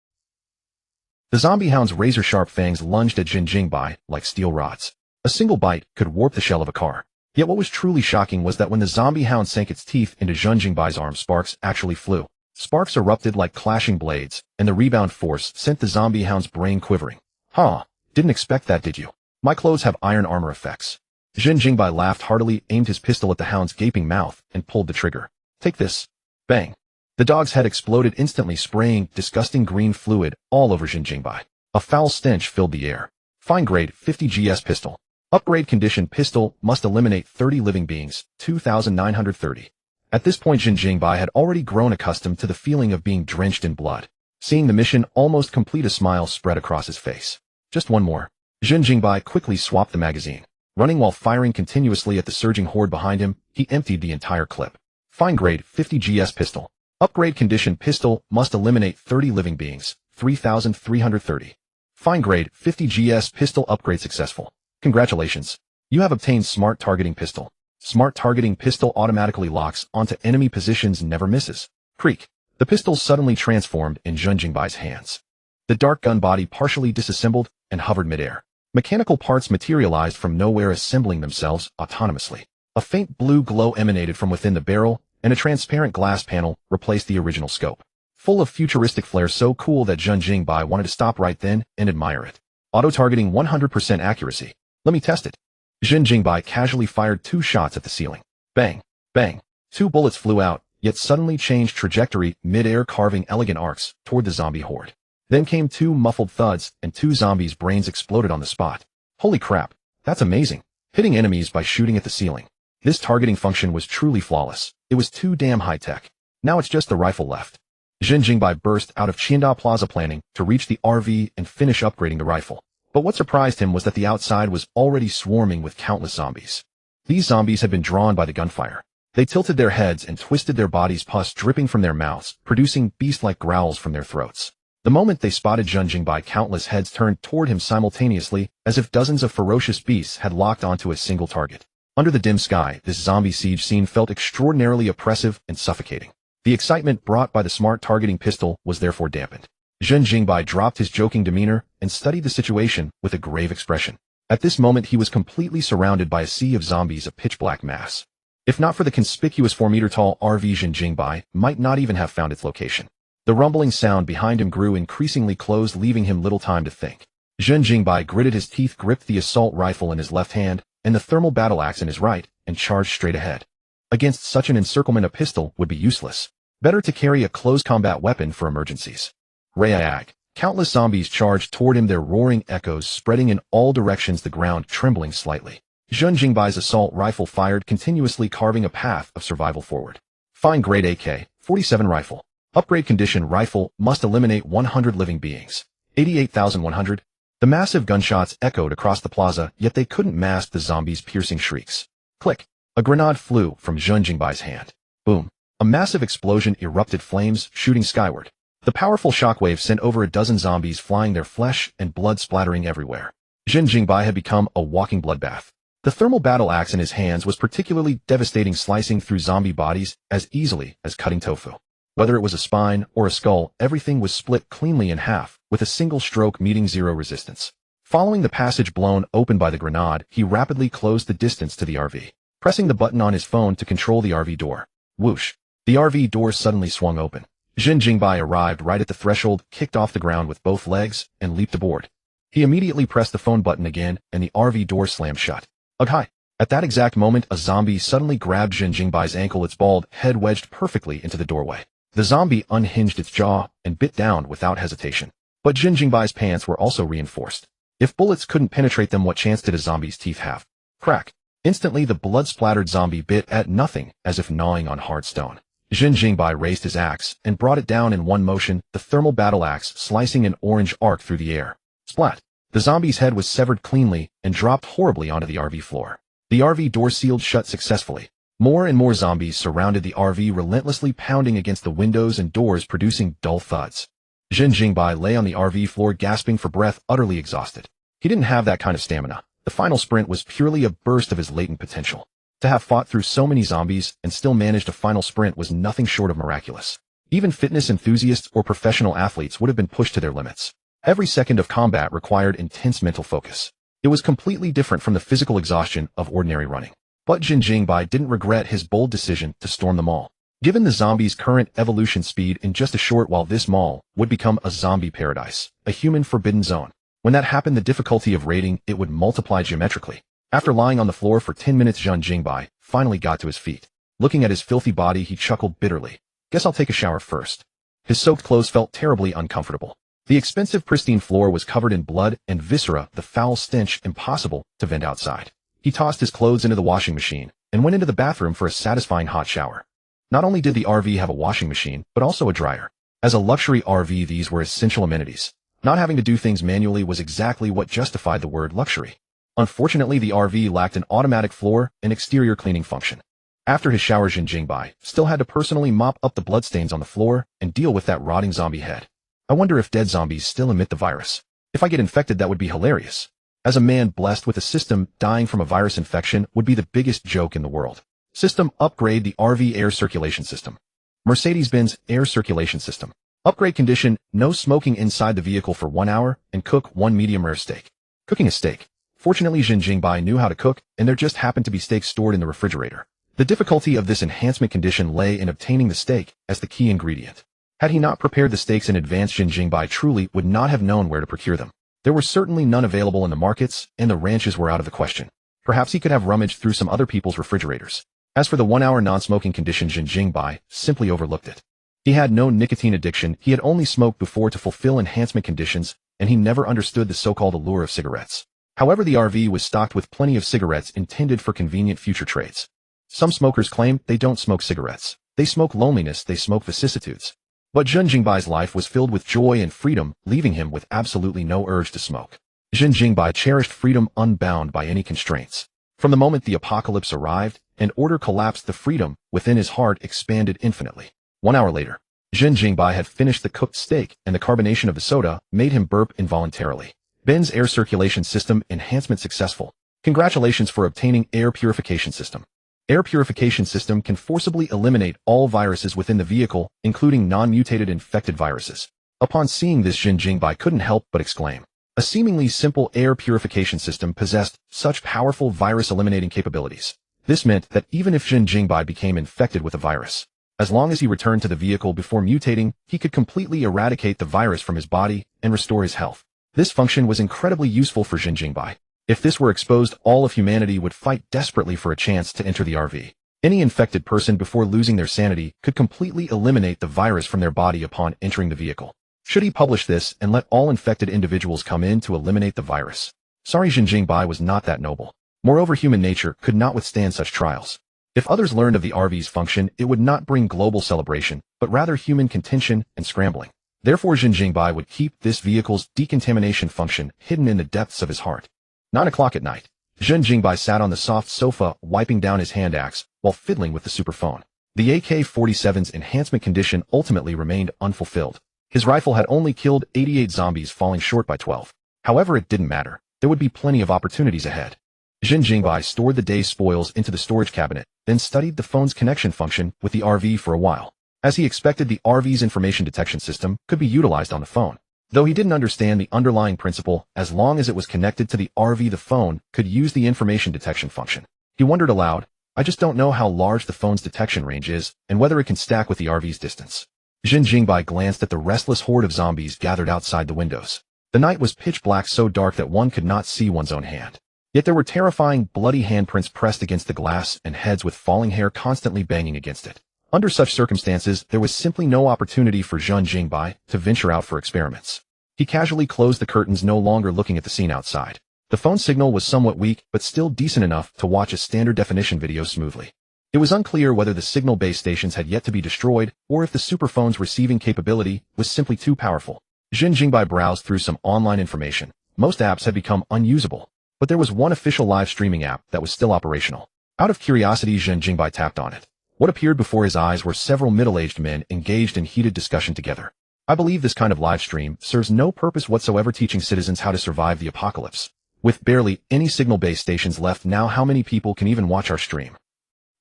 The zombie hound's razor-sharp fangs lunged at Zhen Jingbai like steel rods. A single bite could warp the shell of a car. Yet what was truly shocking was that when the zombie hound sank its teeth into Zhen Jingbai's arm, sparks actually flew. Sparks erupted like clashing blades, and the rebound force sent the zombie hound's brain quivering. Huh, didn't expect that, did you? My clothes have iron armor effects. Zhen Jingbai laughed heartily, aimed his pistol at the hound's gaping mouth, and pulled the trigger. Take this. Bang. The dog's head exploded instantly, spraying disgusting green fluid all over Zhen Jingbai. A foul stench filled the air. Fine grade 50 GS pistol. Upgrade condition, pistol must eliminate 30 living beings, 2,930. At this point, Zhen Jingbai had already grown accustomed to the feeling of being drenched in blood. Seeing the mission almost complete, a smile spread across his face. Just one more. Zhen Jingbai quickly swapped the magazine. Running while firing continuously at the surging horde behind him, he emptied the entire clip. Fine grade 50 GS pistol. Upgrade condition, pistol must eliminate 30 living beings, 3,330. Fine grade 50 GS pistol upgrade successful. Congratulations. You have obtained Smart Targeting Pistol. Smart Targeting Pistol automatically locks onto enemy positions, never misses. Creak. The pistol suddenly transformed in Zhen Jingbai's hands. The dark gun body partially disassembled and hovered midair. Mechanical parts materialized from nowhere, assembling themselves autonomously. A faint blue glow emanated from within the barrel, and a transparent glass panel replaced the original scope. Full of futuristic flair, so cool that Zhen Jingbai wanted to stop right then and admire it. Auto-targeting 100% accuracy. Let me test it. Zhen Jingbai casually fired 2 shots at the ceiling. Bang! Bang! 2 bullets flew out, yet suddenly changed trajectory mid-air, carving elegant arcs toward the zombie horde. Then came 2 muffled thuds, and 2 zombies' brains exploded on the spot. Holy crap, that's amazing. Hitting enemies by shooting at the ceiling. This targeting function was truly flawless. It was too damn high-tech. Now it's just the rifle left. Zhen Jingbai burst out of Chinda Plaza, planning to reach the RV and finish upgrading the rifle. But what surprised him was that the outside was already swarming with countless zombies. These zombies had been drawn by the gunfire. They tilted their heads and twisted their bodies, pus dripping from their mouths, producing beast-like growls from their throats. The moment they spotted Zhen Jingbai, countless heads turned toward him simultaneously, as if dozens of ferocious beasts had locked onto a single target. Under the dim sky, this zombie siege scene felt extraordinarily oppressive and suffocating. The excitement brought by the smart targeting pistol was therefore dampened. Zhen Jingbai dropped his joking demeanor and studied the situation with a grave expression. At this moment he was completely surrounded by a sea of zombies, a pitch-black mass. If not for the conspicuous 4-meter-tall RV, Zhen Jingbai might not even have found its location. The rumbling sound behind him grew increasingly close, leaving him little time to think. Zhen Jingbai gritted his teeth, gripped the assault rifle in his left hand and the thermal battle axe in his right, and charged straight ahead. Against such an encirclement, a pistol would be useless. Better to carry a close combat weapon for emergencies. Rayag. Countless zombies charged toward him, their roaring echoes spreading in all directions, the ground trembling slightly. Zhen Jingbai's assault rifle fired continuously, carving a path of survival forward. Fine grade AK-47 rifle. Upgrade condition rifle, must eliminate 100 living beings. 88,100. The massive gunshots echoed across the plaza, yet they couldn't mask the zombies' piercing shrieks. Click. A grenade flew from Zhen Jingbai's hand. Boom. A massive explosion erupted, flames shooting skyward. The powerful shockwave sent over a dozen zombies flying, their flesh and blood splattering everywhere. Zhen Jingbai had become a walking bloodbath. The thermal battle axe in his hands was particularly devastating, slicing through zombie bodies as easily as cutting tofu. Whether it was a spine or a skull, everything was split cleanly in half, with a single stroke meeting zero resistance. Following the passage blown open by the grenade, he rapidly closed the distance to the RV, pressing the button on his phone to control the RV door. Whoosh! The RV door suddenly swung open. Zhen Jingbai arrived right at the threshold, kicked off the ground with both legs, and leaped aboard. He immediately pressed the phone button again, and the RV door slammed shut. Ugh, hi! At that exact moment, a zombie suddenly grabbed Zhen Jingbai's ankle, its bald head wedged perfectly into the doorway. The zombie unhinged its jaw and bit down without hesitation. But Zhen Jingbai's pants were also reinforced. If bullets couldn't penetrate them, what chance did a zombie's teeth have? Crack! Instantly the blood-splattered zombie bit at nothing, as if gnawing on hard stone. Zhen Jingbai raised his axe and brought it down in one motion, the thermal battle axe slicing an orange arc through the air. Splat! The zombie's head was severed cleanly and dropped horribly onto the RV floor. The RV door sealed shut successfully. More and more zombies surrounded the RV, relentlessly pounding against the windows and doors, producing dull thuds. Zhen Jingbai lay on the RV floor, gasping for breath, utterly exhausted. He didn't have that kind of stamina. The final sprint was purely a burst of his latent potential. To have fought through so many zombies and still managed a final sprint was nothing short of miraculous. Even fitness enthusiasts or professional athletes would have been pushed to their limits. Every second of combat required intense mental focus. It was completely different from the physical exhaustion of ordinary running. But Zhen Jingbai didn't regret his bold decision to storm the mall. Given the zombies' current evolution speed, in just a short while this mall would become a zombie paradise, a human forbidden zone. When that happened, the difficulty of raiding it would multiply geometrically. After lying on the floor for 10 minutes, Zhen Jingbai finally got to his feet. Looking at his filthy body, he chuckled bitterly. Guess I'll take a shower first. His soaked clothes felt terribly uncomfortable. The expensive pristine floor was covered in blood and viscera, the foul stench impossible to vent outside. He tossed his clothes into the washing machine and went into the bathroom for a satisfying hot shower. Not only did the RV have a washing machine, but also a dryer. As a luxury RV, these were essential amenities. Not having to do things manually was exactly what justified the word luxury. Unfortunately, the RV lacked an automatic floor and exterior cleaning function. After his shower, Zhen Jingbai still had to personally mop up the bloodstains on the floor and deal with that rotting zombie head. I wonder if dead zombies still emit the virus. If I get infected, that would be hilarious. As a man blessed with a system, dying from a virus infection would be the biggest joke in the world. System upgrade: the RV air circulation system. Mercedes-Benz air circulation system. Upgrade condition: no smoking inside the vehicle for 1 hour, and cook 1 medium rare steak. Cooking a steak. Fortunately, Zhen Jingbai knew how to cook, and there just happened to be steak stored in the refrigerator. The difficulty of this enhancement condition lay in obtaining the steak as the key ingredient. Had he not prepared the steaks in advance, Zhen Jingbai truly would not have known where to procure them. There were certainly none available in the markets, and the ranches were out of the question. Perhaps he could have rummaged through some other people's refrigerators. As for the 1 hour non-smoking condition, Zhen Jingbai simply overlooked it. He had no nicotine addiction, he had only smoked before to fulfill enhancement conditions, and he never understood the so-called allure of cigarettes. However, the RV was stocked with plenty of cigarettes intended for convenient future trades. Some smokers claim they don't smoke cigarettes. They smoke loneliness, they smoke vicissitudes. But Zhen Jingbai's life was filled with joy and freedom, leaving him with absolutely no urge to smoke. Zhen Jingbai cherished freedom unbound by any constraints. From the moment the apocalypse arrived and order collapsed, the freedom within his heart expanded infinitely. 1 hour later, Zhen Jingbai had finished the cooked steak, and the carbonation of the soda made him burp involuntarily. Ben's air circulation system enhancement successful. Congratulations for obtaining air purification system. Air purification system can forcibly eliminate all viruses within the vehicle, including non-mutated infected viruses. Upon seeing this, Zhen Jingbai couldn't help but exclaim. A seemingly simple air purification system possessed such powerful virus-eliminating capabilities. This meant that even if Zhen Jingbai became infected with a virus, as long as he returned to the vehicle before mutating, he could completely eradicate the virus from his body and restore his health. This function was incredibly useful for Zhen Jingbai. If this were exposed, all of humanity would fight desperately for a chance to enter the RV. Any infected person before losing their sanity could completely eliminate the virus from their body upon entering the vehicle. Should he publish this and let all infected individuals come in to eliminate the virus? Sorry, Zhen Jingbai was not that noble. Moreover, human nature could not withstand such trials. If others learned of the RV's function, it would not bring global celebration, but rather human contention and scrambling. Therefore, Zhen Jingbai would keep this vehicle's decontamination function hidden in the depths of his heart. 9 o'clock at night. Zhen Jingbai sat on the soft sofa, wiping down his hand axe while fiddling with the superphone. The AK-47's enhancement condition ultimately remained unfulfilled. His rifle had only killed 88 zombies, falling short by 12. However, it didn't matter. There would be plenty of opportunities ahead. Zhen Jingbai stored the day's spoils into the storage cabinet, then studied the phone's connection function with the RV for a while. As he expected, the RV's information detection system could be utilized on the phone. Though he didn't understand the underlying principle, as long as it was connected to the RV, the phone could use the information detection function. He wondered aloud, I just don't know how large the phone's detection range is, and whether it can stack with the RV's distance. Zhen Jingbai glanced at the restless horde of zombies gathered outside the windows. The night was pitch black, so dark that one could not see one's own hand. Yet there were terrifying, bloody handprints pressed against the glass and heads with falling hair constantly banging against it. Under such circumstances, there was simply no opportunity for Zhen Jingbai to venture out for experiments. He casually closed the curtains, no longer looking at the scene outside. The phone signal was somewhat weak, but still decent enough to watch a standard definition video smoothly. It was unclear whether the signal base stations had yet to be destroyed, or if the superphone's receiving capability was simply too powerful. Zhen Jingbai browsed through some online information. Most apps had become unusable, but there was one official live streaming app that was still operational. Out of curiosity, Zhen Jingbai tapped on it. What appeared before his eyes were several middle-aged men engaged in heated discussion together. I believe this kind of live stream serves no purpose whatsoever, teaching citizens how to survive the apocalypse. With barely any signal base stations left now, how many people can even watch our stream?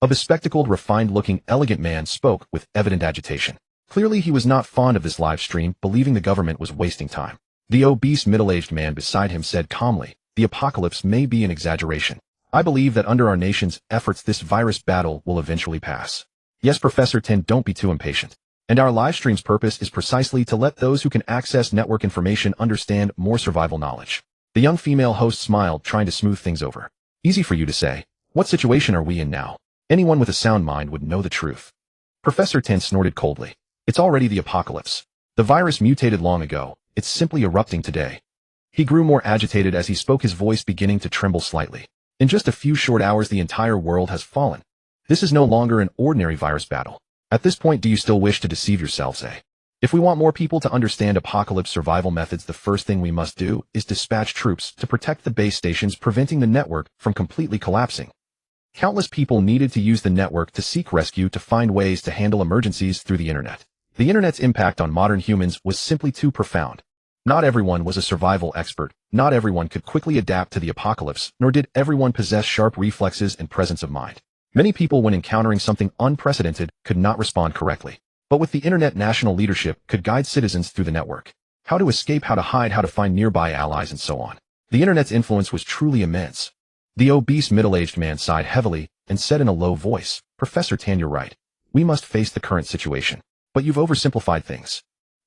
A bespectacled, refined-looking, elegant man spoke with evident agitation. Clearly he was not fond of this live stream, believing the government was wasting time. The obese middle-aged man beside him said calmly, the apocalypse may be an exaggeration. I believe that under our nation's efforts this virus battle will eventually pass. Yes, Professor Ten, don't be too impatient. And our live stream's purpose is precisely to let those who can access network information understand more survival knowledge. The young female host smiled, trying to smooth things over. Easy for you to say. What situation are we in now? Anyone with a sound mind would know the truth. Professor Ten snorted coldly. It's already the apocalypse. The virus mutated long ago. It's simply erupting today. He grew more agitated as he spoke, his voice beginning to tremble slightly. In just a few short hours, the entire world has fallen. This is no longer an ordinary virus battle. At this point, do you still wish to deceive yourselves, eh? If we want more people to understand apocalypse survival methods, the first thing we must do is dispatch troops to protect the base stations, preventing the network from completely collapsing. Countless people needed to use the network to seek rescue, to find ways to handle emergencies through the internet. The internet's impact on modern humans was simply too profound. Not everyone was a survival expert, not everyone could quickly adapt to the apocalypse, nor did everyone possess sharp reflexes and presence of mind. Many people, when encountering something unprecedented, could not respond correctly. But with the internet, national leadership could guide citizens through the network. How to escape, how to hide, how to find nearby allies, and so on. The internet's influence was truly immense. The obese middle-aged man sighed heavily and said in a low voice, Professor Tan, you're right. We must face the current situation. But you've oversimplified things.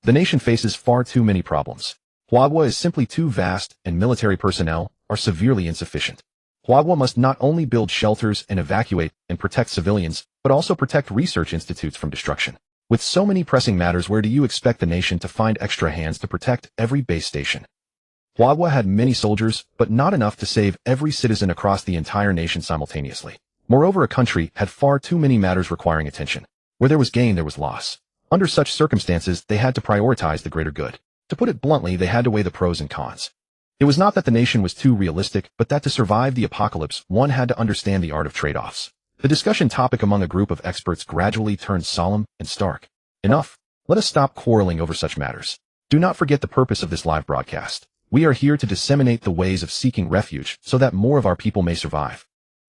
The nation faces far too many problems. Huagua is simply too vast, and military personnel are severely insufficient. Huagua must not only build shelters and evacuate and protect civilians, but also protect research institutes from destruction. With so many pressing matters, where do you expect the nation to find extra hands to protect every base station? Huagua had many soldiers, but not enough to save every citizen across the entire nation simultaneously. Moreover, a country had far too many matters requiring attention. Where there was gain, there was loss. Under such circumstances, they had to prioritize the greater good. To put it bluntly, they had to weigh the pros and cons. It was not that the nation was too realistic, but that to survive the apocalypse, one had to understand the art of trade-offs. The discussion topic among a group of experts gradually turned solemn and stark. Enough. Let us stop quarreling over such matters. Do not forget the purpose of this live broadcast. We are here to disseminate the ways of seeking refuge so that more of our people may survive.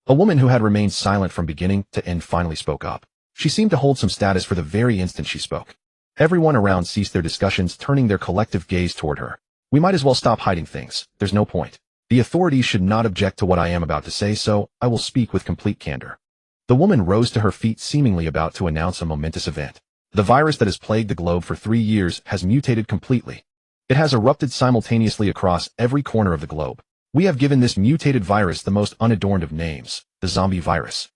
A woman who had remained silent from beginning to end finally spoke up. She seemed to hold some status for the very instant she spoke. Everyone around ceased their discussions, turning their collective gaze toward her. We might as well stop hiding things. There's no point. The authorities should not object to what I am about to say, so I will speak with complete candor. The woman rose to her feet, seemingly about to announce a momentous event. The virus that has plagued the globe for 3 years has mutated completely. It has erupted simultaneously across every corner of the globe. We have given this mutated virus the most unadorned of names, the zombie virus.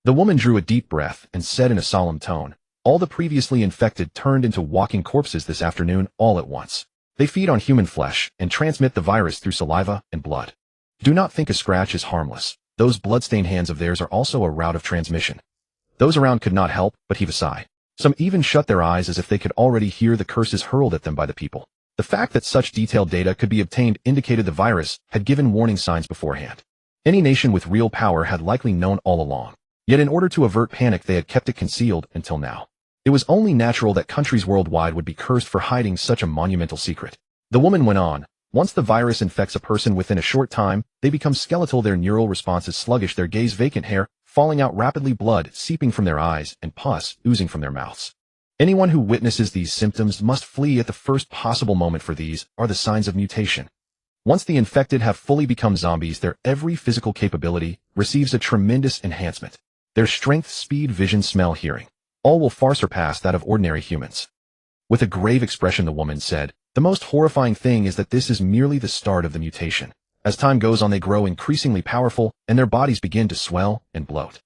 The woman drew a deep breath and said in a solemn tone, all the previously infected turned into walking corpses this afternoon all at once. They feed on human flesh and transmit the virus through saliva and blood. Do not think a scratch is harmless. Those blood-stained hands of theirs are also a route of transmission. Those around could not help but heave a sigh. Some even shut their eyes as if they could already hear the curses hurled at them by the people. The fact that such detailed data could be obtained indicated the virus had given warning signs beforehand. Any nation with real power had likely known all along. Yet in order to avert panic, they had kept it concealed until now. It was only natural that countries worldwide would be cursed for hiding such a monumental secret. The woman went on, once the virus infects a person within a short time, they become skeletal, their neural responses sluggish, their gaze vacant, hair falling out rapidly, blood seeping from their eyes, and pus oozing from their mouths. Anyone who witnesses these symptoms must flee at the first possible moment, for these are the signs of mutation. Once the infected have fully become zombies, their every physical capability receives a tremendous enhancement. Their strength, speed, vision, smell, hearing, all will far surpass that of ordinary humans. With a grave expression, the woman said, the most horrifying thing is that this is merely the start of the mutation. As time goes on, they grow increasingly powerful, and their bodies begin to swell and bloat.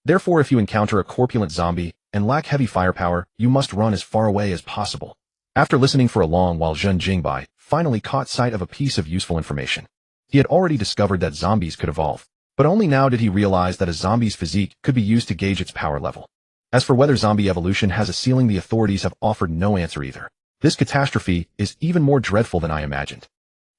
Therefore, if you encounter a corpulent zombie and lack heavy firepower, you must run as far away as possible. After listening for a long while, Zhen Jingbai finally caught sight of a piece of useful information. He had already discovered that zombies could evolve, but only now did he realize that a zombie's physique could be used to gauge its power level. As for whether zombie evolution has a ceiling, the authorities have offered no answer either. This catastrophe is even more dreadful than I imagined.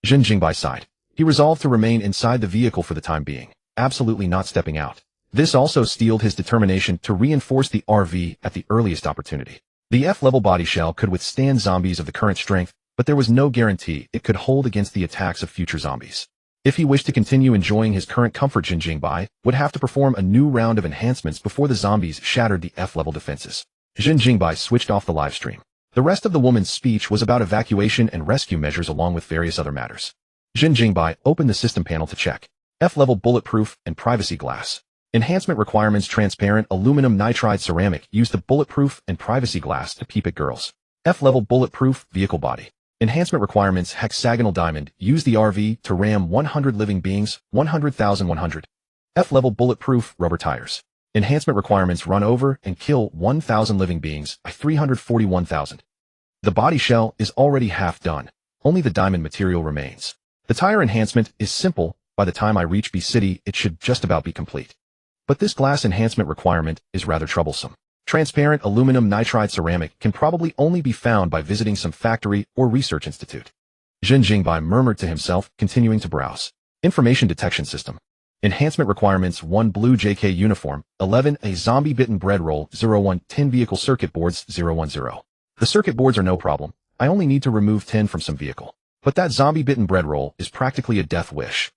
Zhen Jingbai sighed. He resolved to remain inside the vehicle for the time being, absolutely not stepping out. This also steeled his determination to reinforce the RV at the earliest opportunity. The F-level body shell could withstand zombies of the current strength, but there was no guarantee it could hold against the attacks of future zombies. If he wished to continue enjoying his current comfort, Zhen Jingbai would have to perform a new round of enhancements before the zombies shattered the F-level defenses. Zhen Jingbai switched off the live stream. The rest of the woman's speech was about evacuation and rescue measures along with various other matters. Zhen Jingbai opened the system panel to check. F-level bulletproof and privacy glass. Enhancement requirements: transparent aluminum nitride ceramic. Use the bulletproof and privacy glass to peep at girls. F-level bulletproof vehicle body. Enhancement requirements: hexagonal diamond. Use the RV to ram 100 living beings, 100,100. F-level bulletproof rubber tires. Enhancement requirements: run over and kill 1,000 living beings by 341,000. The body shell is already half done. Only the diamond material remains. The tire enhancement is simple. By the time I reach B City, it should just about be complete. But this glass enhancement requirement is rather troublesome. Transparent aluminum nitride ceramic can probably only be found by visiting some factory or research institute. Zhen Jingbai murmured to himself, continuing to browse. Information detection system. Enhancement requirements: 1 blue JK uniform, 11 a zombie bitten bread roll, 01 10 vehicle circuit boards, 010. The circuit boards are no problem. I only need to remove 10 from some vehicle. But that zombie bitten bread roll is practically a death wish.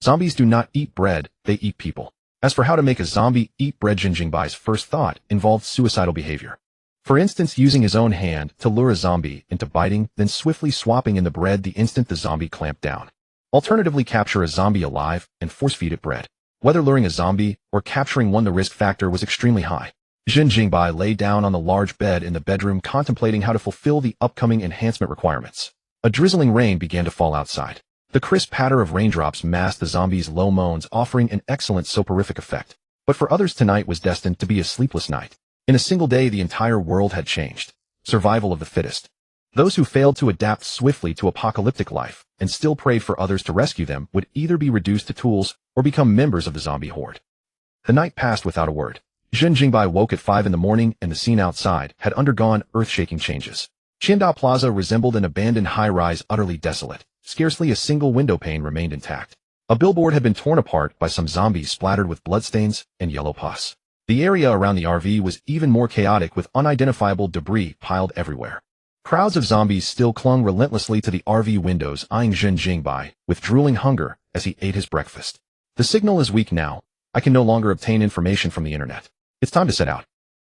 Zombies do not eat bread, they eat people. As for how to make a zombie eat bread, Zhen Jingbai's first thought involved suicidal behavior. For instance, using his own hand to lure a zombie into biting, then swiftly swapping in the bread the instant the zombie clamped down. Alternatively, capture a zombie alive and force-feed it bread. Whether luring a zombie or capturing one, the risk factor was extremely high. Zhen Jingbai lay down on the large bed in the bedroom, contemplating how to fulfill the upcoming enhancement requirements. A drizzling rain began to fall outside. The crisp patter of raindrops masked the zombies' low moans, offering an excellent soporific effect. But for others, tonight was destined to be a sleepless night. In a single day, the entire world had changed. Survival of the fittest. Those who failed to adapt swiftly to apocalyptic life and still prayed for others to rescue them would either be reduced to tools or become members of the zombie horde. The night passed without a word. Zhen Jingbai woke at 5 in the morning, and the scene outside had undergone earth-shaking changes. Qingdao Plaza resembled an abandoned high-rise, utterly desolate. Scarcely a single window pane remained intact. A billboard had been torn apart by some zombies splattered with bloodstains and yellow pus. The area around the RV was even more chaotic with unidentifiable debris piled everywhere. Crowds of zombies still clung relentlessly to the RV windows, eyeing Zhen Jingbai with drooling hunger as he ate his breakfast. The signal is weak now. I can no longer obtain information from the internet. It's time to set out.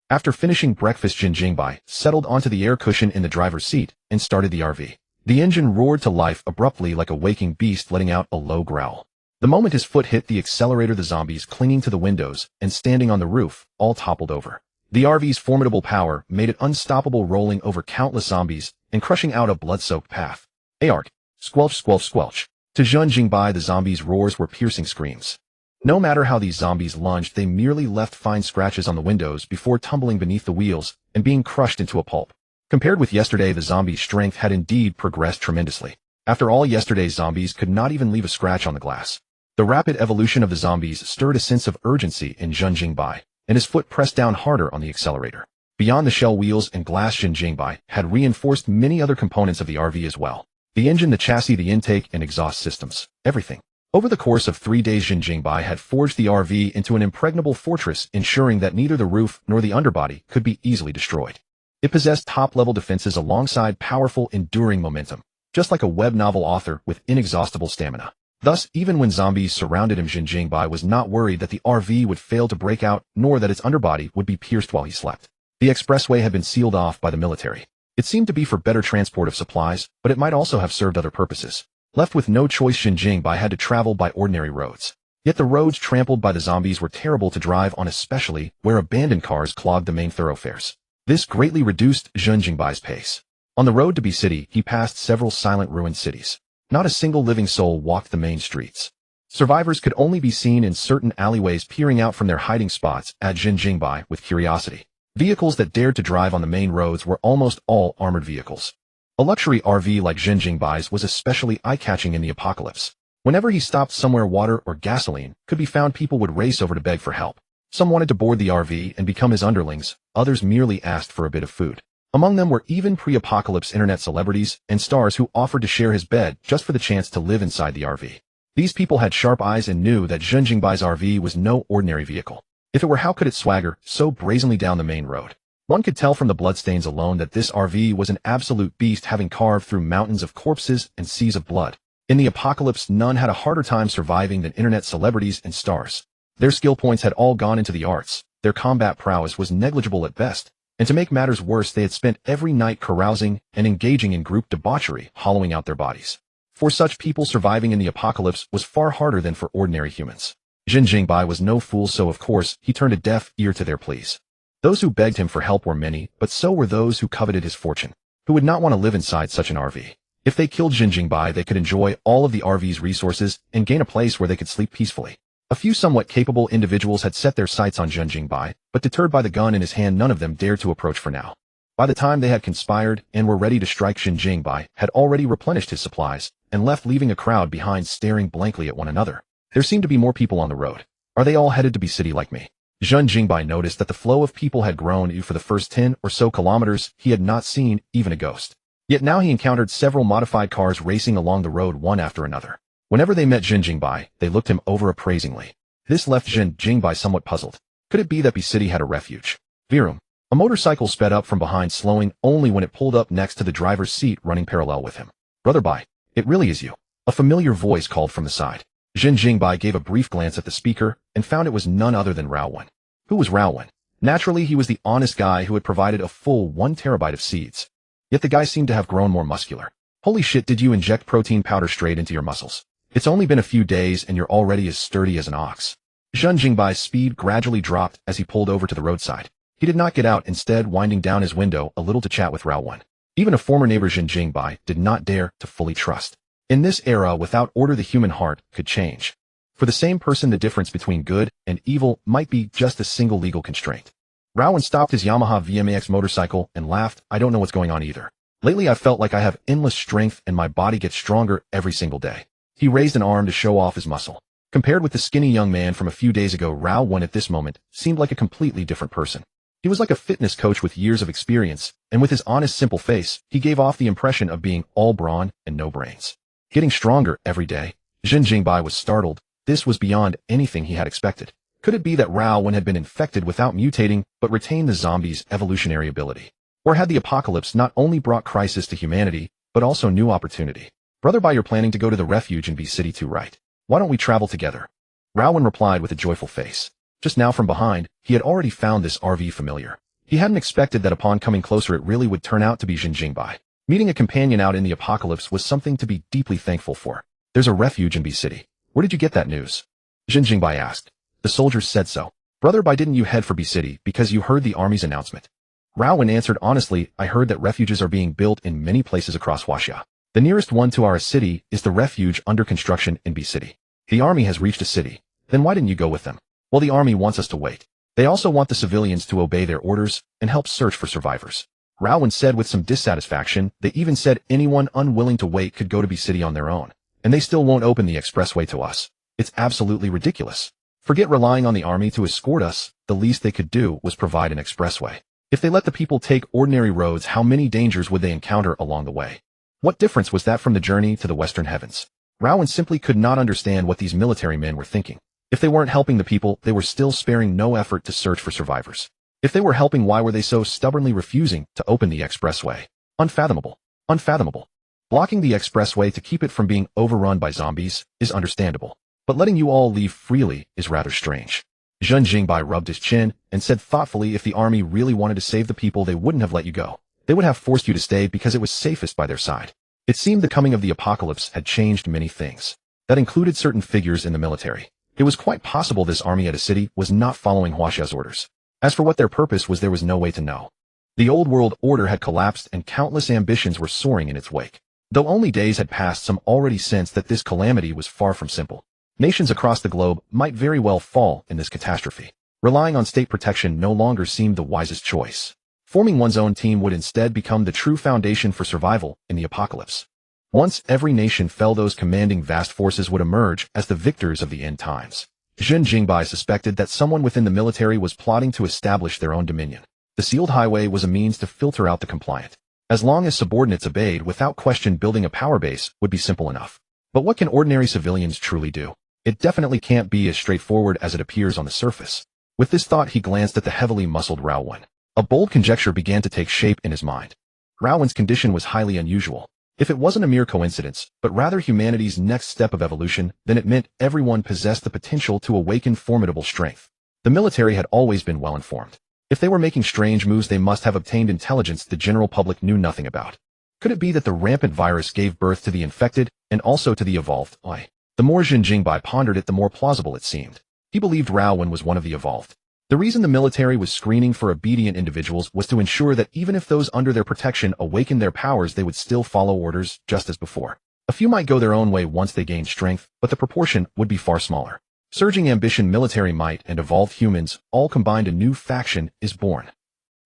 After finishing breakfast, Zhen Jingbai settled onto the air cushion in the driver's seat and started the RV. The engine roared to life abruptly like a waking beast, letting out a low growl. The moment his foot hit the accelerator, the zombies clinging to the windows and standing on the roof all toppled over. The RV's formidable power made it unstoppable, rolling over countless zombies and crushing out a blood-soaked path. Arg! Squelch, squelch, squelch. To Zhen Jingbai, the zombies' roars were piercing screams. No matter how these zombies lunged, they merely left fine scratches on the windows before tumbling beneath the wheels and being crushed into a pulp. Compared with yesterday, the zombies' strength had indeed progressed tremendously. After all, yesterday's zombies could not even leave a scratch on the glass. The rapid evolution of the zombies stirred a sense of urgency in Zhen Jingbai, and his foot pressed down harder on the accelerator. Beyond the shell wheels and glass, Zhen Jingbai had reinforced many other components of the RV as well. The engine, the chassis, the intake and exhaust systems, everything. Over the course of 3 days, Zhen Jingbai had forged the RV into an impregnable fortress, ensuring that neither the roof nor the underbody could be easily destroyed. It possessed top-level defenses alongside powerful, enduring momentum, just like a web novel author with inexhaustible stamina. Thus, even when zombies surrounded him, Zhen Jingbai was not worried that the RV would fail to break out, nor that its underbody would be pierced while he slept. The expressway had been sealed off by the military. It seemed to be for better transport of supplies, but it might also have served other purposes. Left with no choice, Zhen Jingbai had to travel by ordinary roads. Yet the roads trampled by the zombies were terrible to drive on, especially where abandoned cars clogged the main thoroughfares. This greatly reduced Zhen Jingbai's pace. On the road to B City, he passed several silent, ruined cities. Not a single living soul walked the main streets. Survivors could only be seen in certain alleyways, peering out from their hiding spots at Zhen Jingbai with curiosity. Vehicles that dared to drive on the main roads were almost all armored vehicles. A luxury RV like Zhen Jingbai's was especially eye-catching in the apocalypse. Whenever he stopped somewhere, water or gasoline could be found, people would race over to beg for help. Some wanted to board the RV and become his underlings, others merely asked for a bit of food. Among them were even pre-apocalypse internet celebrities and stars who offered to share his bed just for the chance to live inside the RV. These people had sharp eyes and knew that Zhen Jingbai's RV was no ordinary vehicle. If it were, how could it swagger so brazenly down the main road? One could tell from the bloodstains alone that this RV was an absolute beast, having carved through mountains of corpses and seas of blood. In the apocalypse, none had a harder time surviving than internet celebrities and stars. Their skill points had all gone into the arts, their combat prowess was negligible at best, and to make matters worse, they had spent every night carousing and engaging in group debauchery, hollowing out their bodies. For such people, surviving in the apocalypse was far harder than for ordinary humans. Zhen Jingbai was no fool, so of course he turned a deaf ear to their pleas. Those who begged him for help were many, but so were those who coveted his fortune, who would not want to live inside such an RV. If they killed Zhen Jingbai, they could enjoy all of the RV's resources and gain a place where they could sleep peacefully. A few somewhat capable individuals had set their sights on Zhen Jingbai, but deterred by the gun in his hand, none of them dared to approach for now. By the time they had conspired and were ready to strike, Zhen Jingbai had already replenished his supplies and left, leaving a crowd behind staring blankly at one another. There seemed to be more people on the road. Are they all headed to B City like me? Zhen Jingbai noticed that the flow of people had grown. For the first 10 or so kilometers, he had not seen even a ghost. Yet now he encountered several modified cars racing along the road one after another. Whenever they met Zhen Jingbai, they looked him over appraisingly. This left Zhen Jingbai somewhat puzzled. Could it be that B City had a refuge? Virum. A motorcycle sped up from behind, slowing only when it pulled up next to the driver's seat, running parallel with him. Brother Bai, it really is you. A familiar voice called from the side. Zhen Jingbai gave a brief glance at the speaker and found it was none other than Raowen. Who was Raowen? Naturally, he was the honest guy who had provided a full 1 terabyte of seeds. Yet the guy seemed to have grown more muscular. Holy shit, did you inject protein powder straight into your muscles? It's only been a few days and you're already as sturdy as an ox. Zhen Jingbai's speed gradually dropped as he pulled over to the roadside. He did not get out, instead winding down his window a little to chat with Raowen. Even a former neighbor, Zhen Jingbai did not dare to fully trust. In this era, without order, the human heart could change. For the same person, the difference between good and evil might be just a single legal constraint. Raowen stopped his Yamaha VMAX motorcycle and laughed. I don't know what's going on either. Lately I felt like I have endless strength and my body gets stronger every single day. He raised an arm to show off his muscle. Compared with the skinny young man from a few days ago, Raowen at this moment seemed like a completely different person. He was like a fitness coach with years of experience, and with his honest, simple face, he gave off the impression of being all brawn and no brains. Getting stronger every day. Zhen Jingbai was startled. This was beyond anything he had expected. Could it be that Rao Wen had been infected without mutating, but retained the zombie's evolutionary ability? Or had the apocalypse not only brought crisis to humanity, but also new opportunity? Brother, you're planning to go to the refuge in B City too, right? Why don't we travel together? Rao Wen replied with a joyful face. Just now from behind, he had already found this RV familiar. He hadn't expected that upon coming closer it really would turn out to be Zhen Jingbai. Meeting a companion out in the apocalypse was something to be deeply thankful for. There's a refuge in B City. Where did you get that news? Zhen Jingbai asked. The soldiers said so. Brother, didn't you head for B City because you heard the army's announcement? Rao Wen answered honestly, I heard that refuges are being built in many places across Huaxia. The nearest one to our city is the refuge under construction in B City. The army has reached a city. Then why didn't you go with them? Well, the army wants us to wait. They also want the civilians to obey their orders and help search for survivors. Rao Wen said with some dissatisfaction. They even said anyone unwilling to wait could go to B City on their own. And they still won't open the expressway to us. It's absolutely ridiculous. Forget relying on the army to escort us. The least they could do was provide an expressway. If they let the people take ordinary roads, how many dangers would they encounter along the way? What difference was that from the journey to the western heavens? Rao Wen simply could not understand what these military men were thinking. If they weren't helping the people, they were still sparing no effort to search for survivors. If they were helping, why were they so stubbornly refusing to open the expressway? Unfathomable. Unfathomable. Blocking the expressway to keep it from being overrun by zombies is understandable. But letting you all leave freely is rather strange. Zhen Jingbai rubbed his chin and said thoughtfully, if the army really wanted to save the people, they wouldn't have let you go. They would have forced you to stay because it was safest by their side. It seemed the coming of the apocalypse had changed many things. That included certain figures in the military. It was quite possible this army at a city was not following Huaxia's orders. As for what their purpose was, there was no way to know. The old world order had collapsed and countless ambitions were soaring in its wake. Though only days had passed, some already sensed that this calamity was far from simple. Nations across the globe might very well fall in this catastrophe. Relying on state protection no longer seemed the wisest choice. Forming one's own team would instead become the true foundation for survival in the apocalypse. Once every nation fell, those commanding vast forces would emerge as the victors of the end times. Zhen Jingbai suspected that someone within the military was plotting to establish their own dominion. The sealed highway was a means to filter out the compliant. As long as subordinates obeyed, without question, building a power base would be simple enough. But what can ordinary civilians truly do? It definitely can't be as straightforward as it appears on the surface. With this thought, he glanced at the heavily muscled Rao Wen. A bold conjecture began to take shape in his mind. Rao Wen's condition was highly unusual. If it wasn't a mere coincidence, but rather humanity's next step of evolution, then it meant everyone possessed the potential to awaken formidable strength. The military had always been well informed. If they were making strange moves, they must have obtained intelligence the general public knew nothing about. Could it be that the rampant virus gave birth to the infected and also to the evolved? The more Zhen Jingbai pondered it, the more plausible it seemed. He believed Rao Wen was one of the evolved. The reason the military was screening for obedient individuals was to ensure that even if those under their protection awakened their powers, they would still follow orders just as before. A few might go their own way once they gained strength, but the proportion would be far smaller. Surging ambition, military might, and evolved humans, all combined, a new faction is born.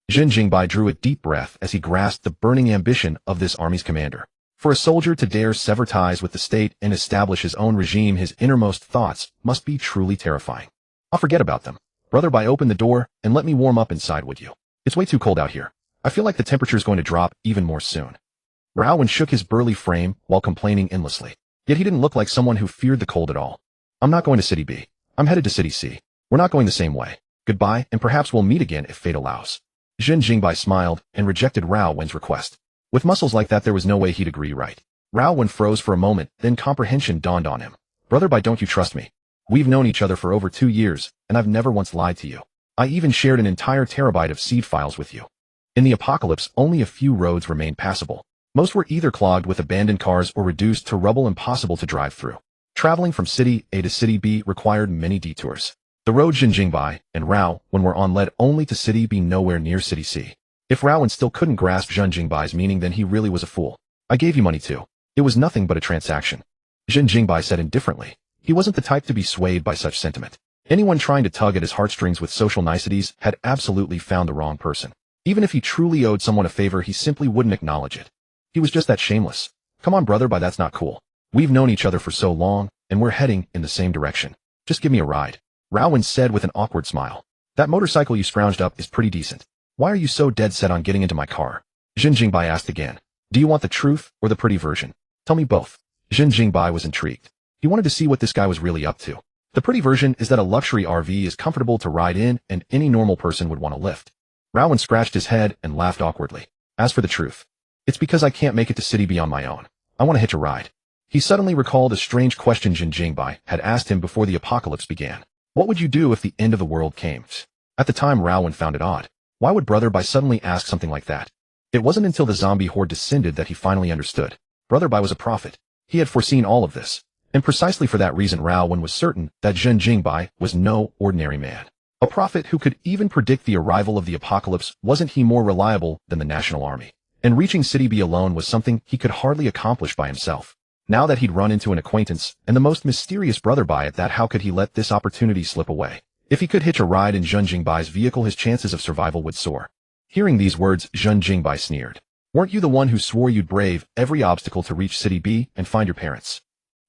Zhen Jingbai drew a deep breath as he grasped the burning ambition of this army's commander. For a soldier to dare sever ties with the state and establish his own regime, his innermost thoughts must be truly terrifying. I'll forget about them. Brother, open the door and let me warm up inside, would you? It's way too cold out here. I feel like the temperature's going to drop even more soon. Rao Wen shook his burly frame while complaining endlessly. Yet he didn't look like someone who feared the cold at all. I'm not going to City B. I'm headed to City C. We're not going the same way. Goodbye, and perhaps we'll meet again if fate allows. Zhen Jingbai smiled and rejected Rao Wen's request. With muscles like that, there was no way he'd agree, right? Rao Wen froze for a moment, then comprehension dawned on him. Brother, don't you trust me? We've known each other for over 2 years, and I've never once lied to you. I even shared an entire terabyte of seed files with you. In the apocalypse, only a few roads remained passable. Most were either clogged with abandoned cars or reduced to rubble, impossible to drive through. Traveling from City A to City B required many detours. The road Zhen Jingbai and Rao Wen were on led only to City B, nowhere near City C. If Rao Wen still couldn't grasp Zhen Jingbai's meaning, then he really was a fool. I gave you money too. It was nothing but a transaction. Zhen Jingbai said indifferently. He wasn't the type to be swayed by such sentiment. Anyone trying to tug at his heartstrings with social niceties had absolutely found the wrong person. Even if he truly owed someone a favor, he simply wouldn't acknowledge it. He was just that shameless. Come on, brother, that's not cool. We've known each other for so long, and we're heading in the same direction. Just give me a ride. Rao Wen said with an awkward smile. That motorcycle you scrounged up is pretty decent. Why are you so dead set on getting into my car? Zhen Jingbai asked again. Do you want the truth or the pretty version? Tell me both. Zhen Jingbai was intrigued. He wanted to see what this guy was really up to. The pretty version is that a luxury RV is comfortable to ride in and any normal person would want to lift. Rowan scratched his head and laughed awkwardly. As for the truth, it's because I can't make it to City B on my own. I want to hitch a ride. He suddenly recalled a strange question Zhen Jingbai had asked him before the apocalypse began. What would you do if the end of the world came? At the time, Rowan found it odd. Why would Brother Bai suddenly ask something like that? It wasn't until the zombie horde descended that he finally understood. Brother Bai was a prophet. He had foreseen all of this. And precisely for that reason Rowan was certain that Zhen Jingbai was no ordinary man. A prophet who could even predict the arrival of the apocalypse. Wasn't he more reliable than the national army? And reaching City B alone was something he could hardly accomplish by himself. Now that he'd run into an acquaintance, and the most mysterious Brother Bai at that, how could he let this opportunity slip away? If he could hitch a ride in Zhen Jingbai's vehicle, his chances of survival would soar. Hearing these words, Zhen Jingbai sneered. Weren't you the one who swore you'd brave every obstacle to reach City B and find your parents?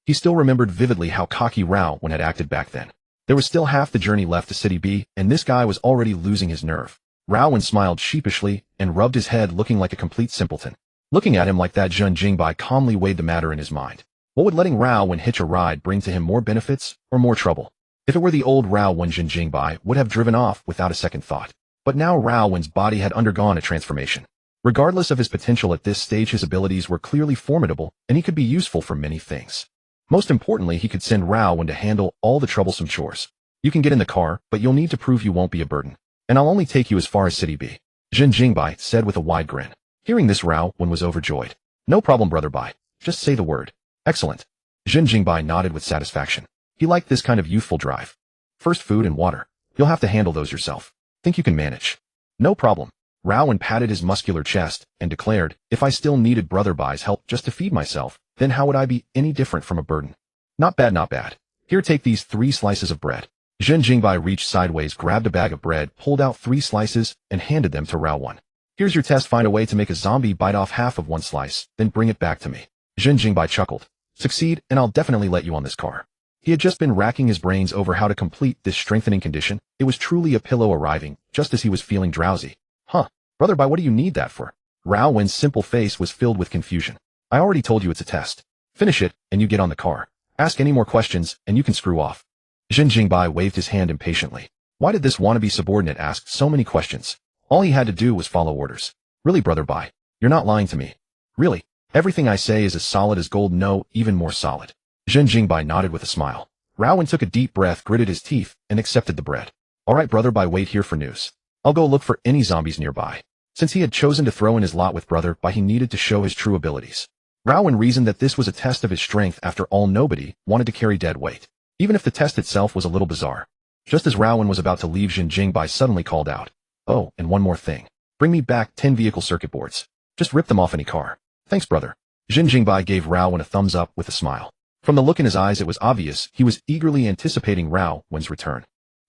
He still remembered vividly how cocky Rowan had acted back then. There was still half the journey left to City B, and this guy was already losing his nerve. Rowan smiled sheepishly and rubbed his head, looking like a complete simpleton. Looking at him like that, Zhen Jingbai calmly weighed the matter in his mind. What would letting Rowan hitch a ride bring to him, more benefits or more trouble? If it were the old Rowan, Zhen Jingbai would have driven off without a second thought. But now Rowan's body had undergone a transformation. Regardless of his potential at this stage, his abilities were clearly formidable, and he could be useful for many things. Most importantly, he could send Rowan to handle all the troublesome chores. You can get in the car, but you'll need to prove you won't be a burden. And I'll only take you as far as City B. Zhen Jingbai said with a wide grin. Hearing this, Rowan was overjoyed. No problem, Brother Bai. Just say the word. Excellent. Zhen Jingbai nodded with satisfaction. He liked this kind of youthful drive. First, food and water. You'll have to handle those yourself. Think you can manage? No problem. Rowan patted his muscular chest and declared, if I still needed Brother Bai's help just to feed myself, then how would I be any different from a burden? Not bad, not bad. Here, take these 3 slices of bread. Zhen Jingbai reached sideways, grabbed a bag of bread, pulled out 3 slices, and handed them to Rowan. Here's your test. Find a way to make a zombie bite off half of 1 slice, then bring it back to me. Zhen Jingbai chuckled. Succeed, and I'll definitely let you on this car. He had just been racking his brains over how to complete this strengthening condition. It was truly a pillow arriving, just as he was feeling drowsy. Huh, Brother Bai, what do you need that for? Rowan's simple face was filled with confusion. I already told you it's a test. Finish it, and you get on the car. Ask any more questions, and you can screw off. Zhen Jingbai waved his hand impatiently. Why did this wannabe subordinate ask so many questions? All he had to do was follow orders. Really, Brother Bai? You're not lying to me. Really? Everything I say is as solid as gold? No, even more solid. Zhen Jingbai nodded with a smile. Rowan took a deep breath, gritted his teeth, and accepted the bread. All right, Brother Bai, wait here for news. I'll go look for any zombies nearby. Since he had chosen to throw in his lot with Brother Bai, he needed to show his true abilities. Rowan reasoned that this was a test of his strength. After all, nobody wanted to carry dead weight, even if the test itself was a little bizarre. Just as Rowan was about to leave, Zhen Jingbai suddenly called out, oh, and one more thing. Bring me back 10 vehicle circuit boards. Just rip them off any car. Thanks, brother. Zhen Jingbai gave Rowan a thumbs up with a smile. From the look in his eyes, it was obvious he was eagerly anticipating Rowan's return.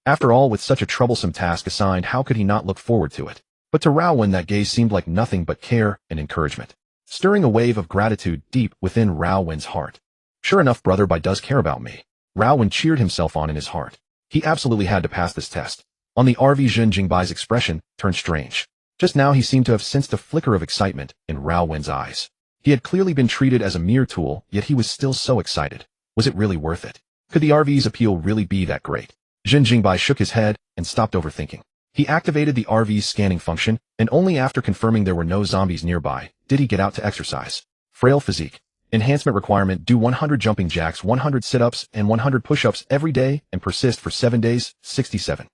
After all, with such a troublesome task assigned, how could he not look forward to it? But to Rowan, that gaze seemed like nothing but care and encouragement, stirring a wave of gratitude deep within Rowan's heart. Sure enough, Brother Bai does care about me. Rowan cheered himself on in his heart. He absolutely had to pass this test. On the RV, Zhen Jingbai's expression turned strange. Just now he seemed to have sensed a flicker of excitement in Rowan's eyes. He had clearly been treated as a mere tool, yet he was still so excited. Was it really worth it? Could the RV's appeal really be that great? Zhen Jingbai shook his head and stopped overthinking. He activated the RV's scanning function, and only after confirming there were no zombies nearby did he get out to exercise. Frail physique. Enhancement requirement: do 100 jumping jacks, 100 sit-ups, and 100 push-ups every day and persist for 7 days, 67.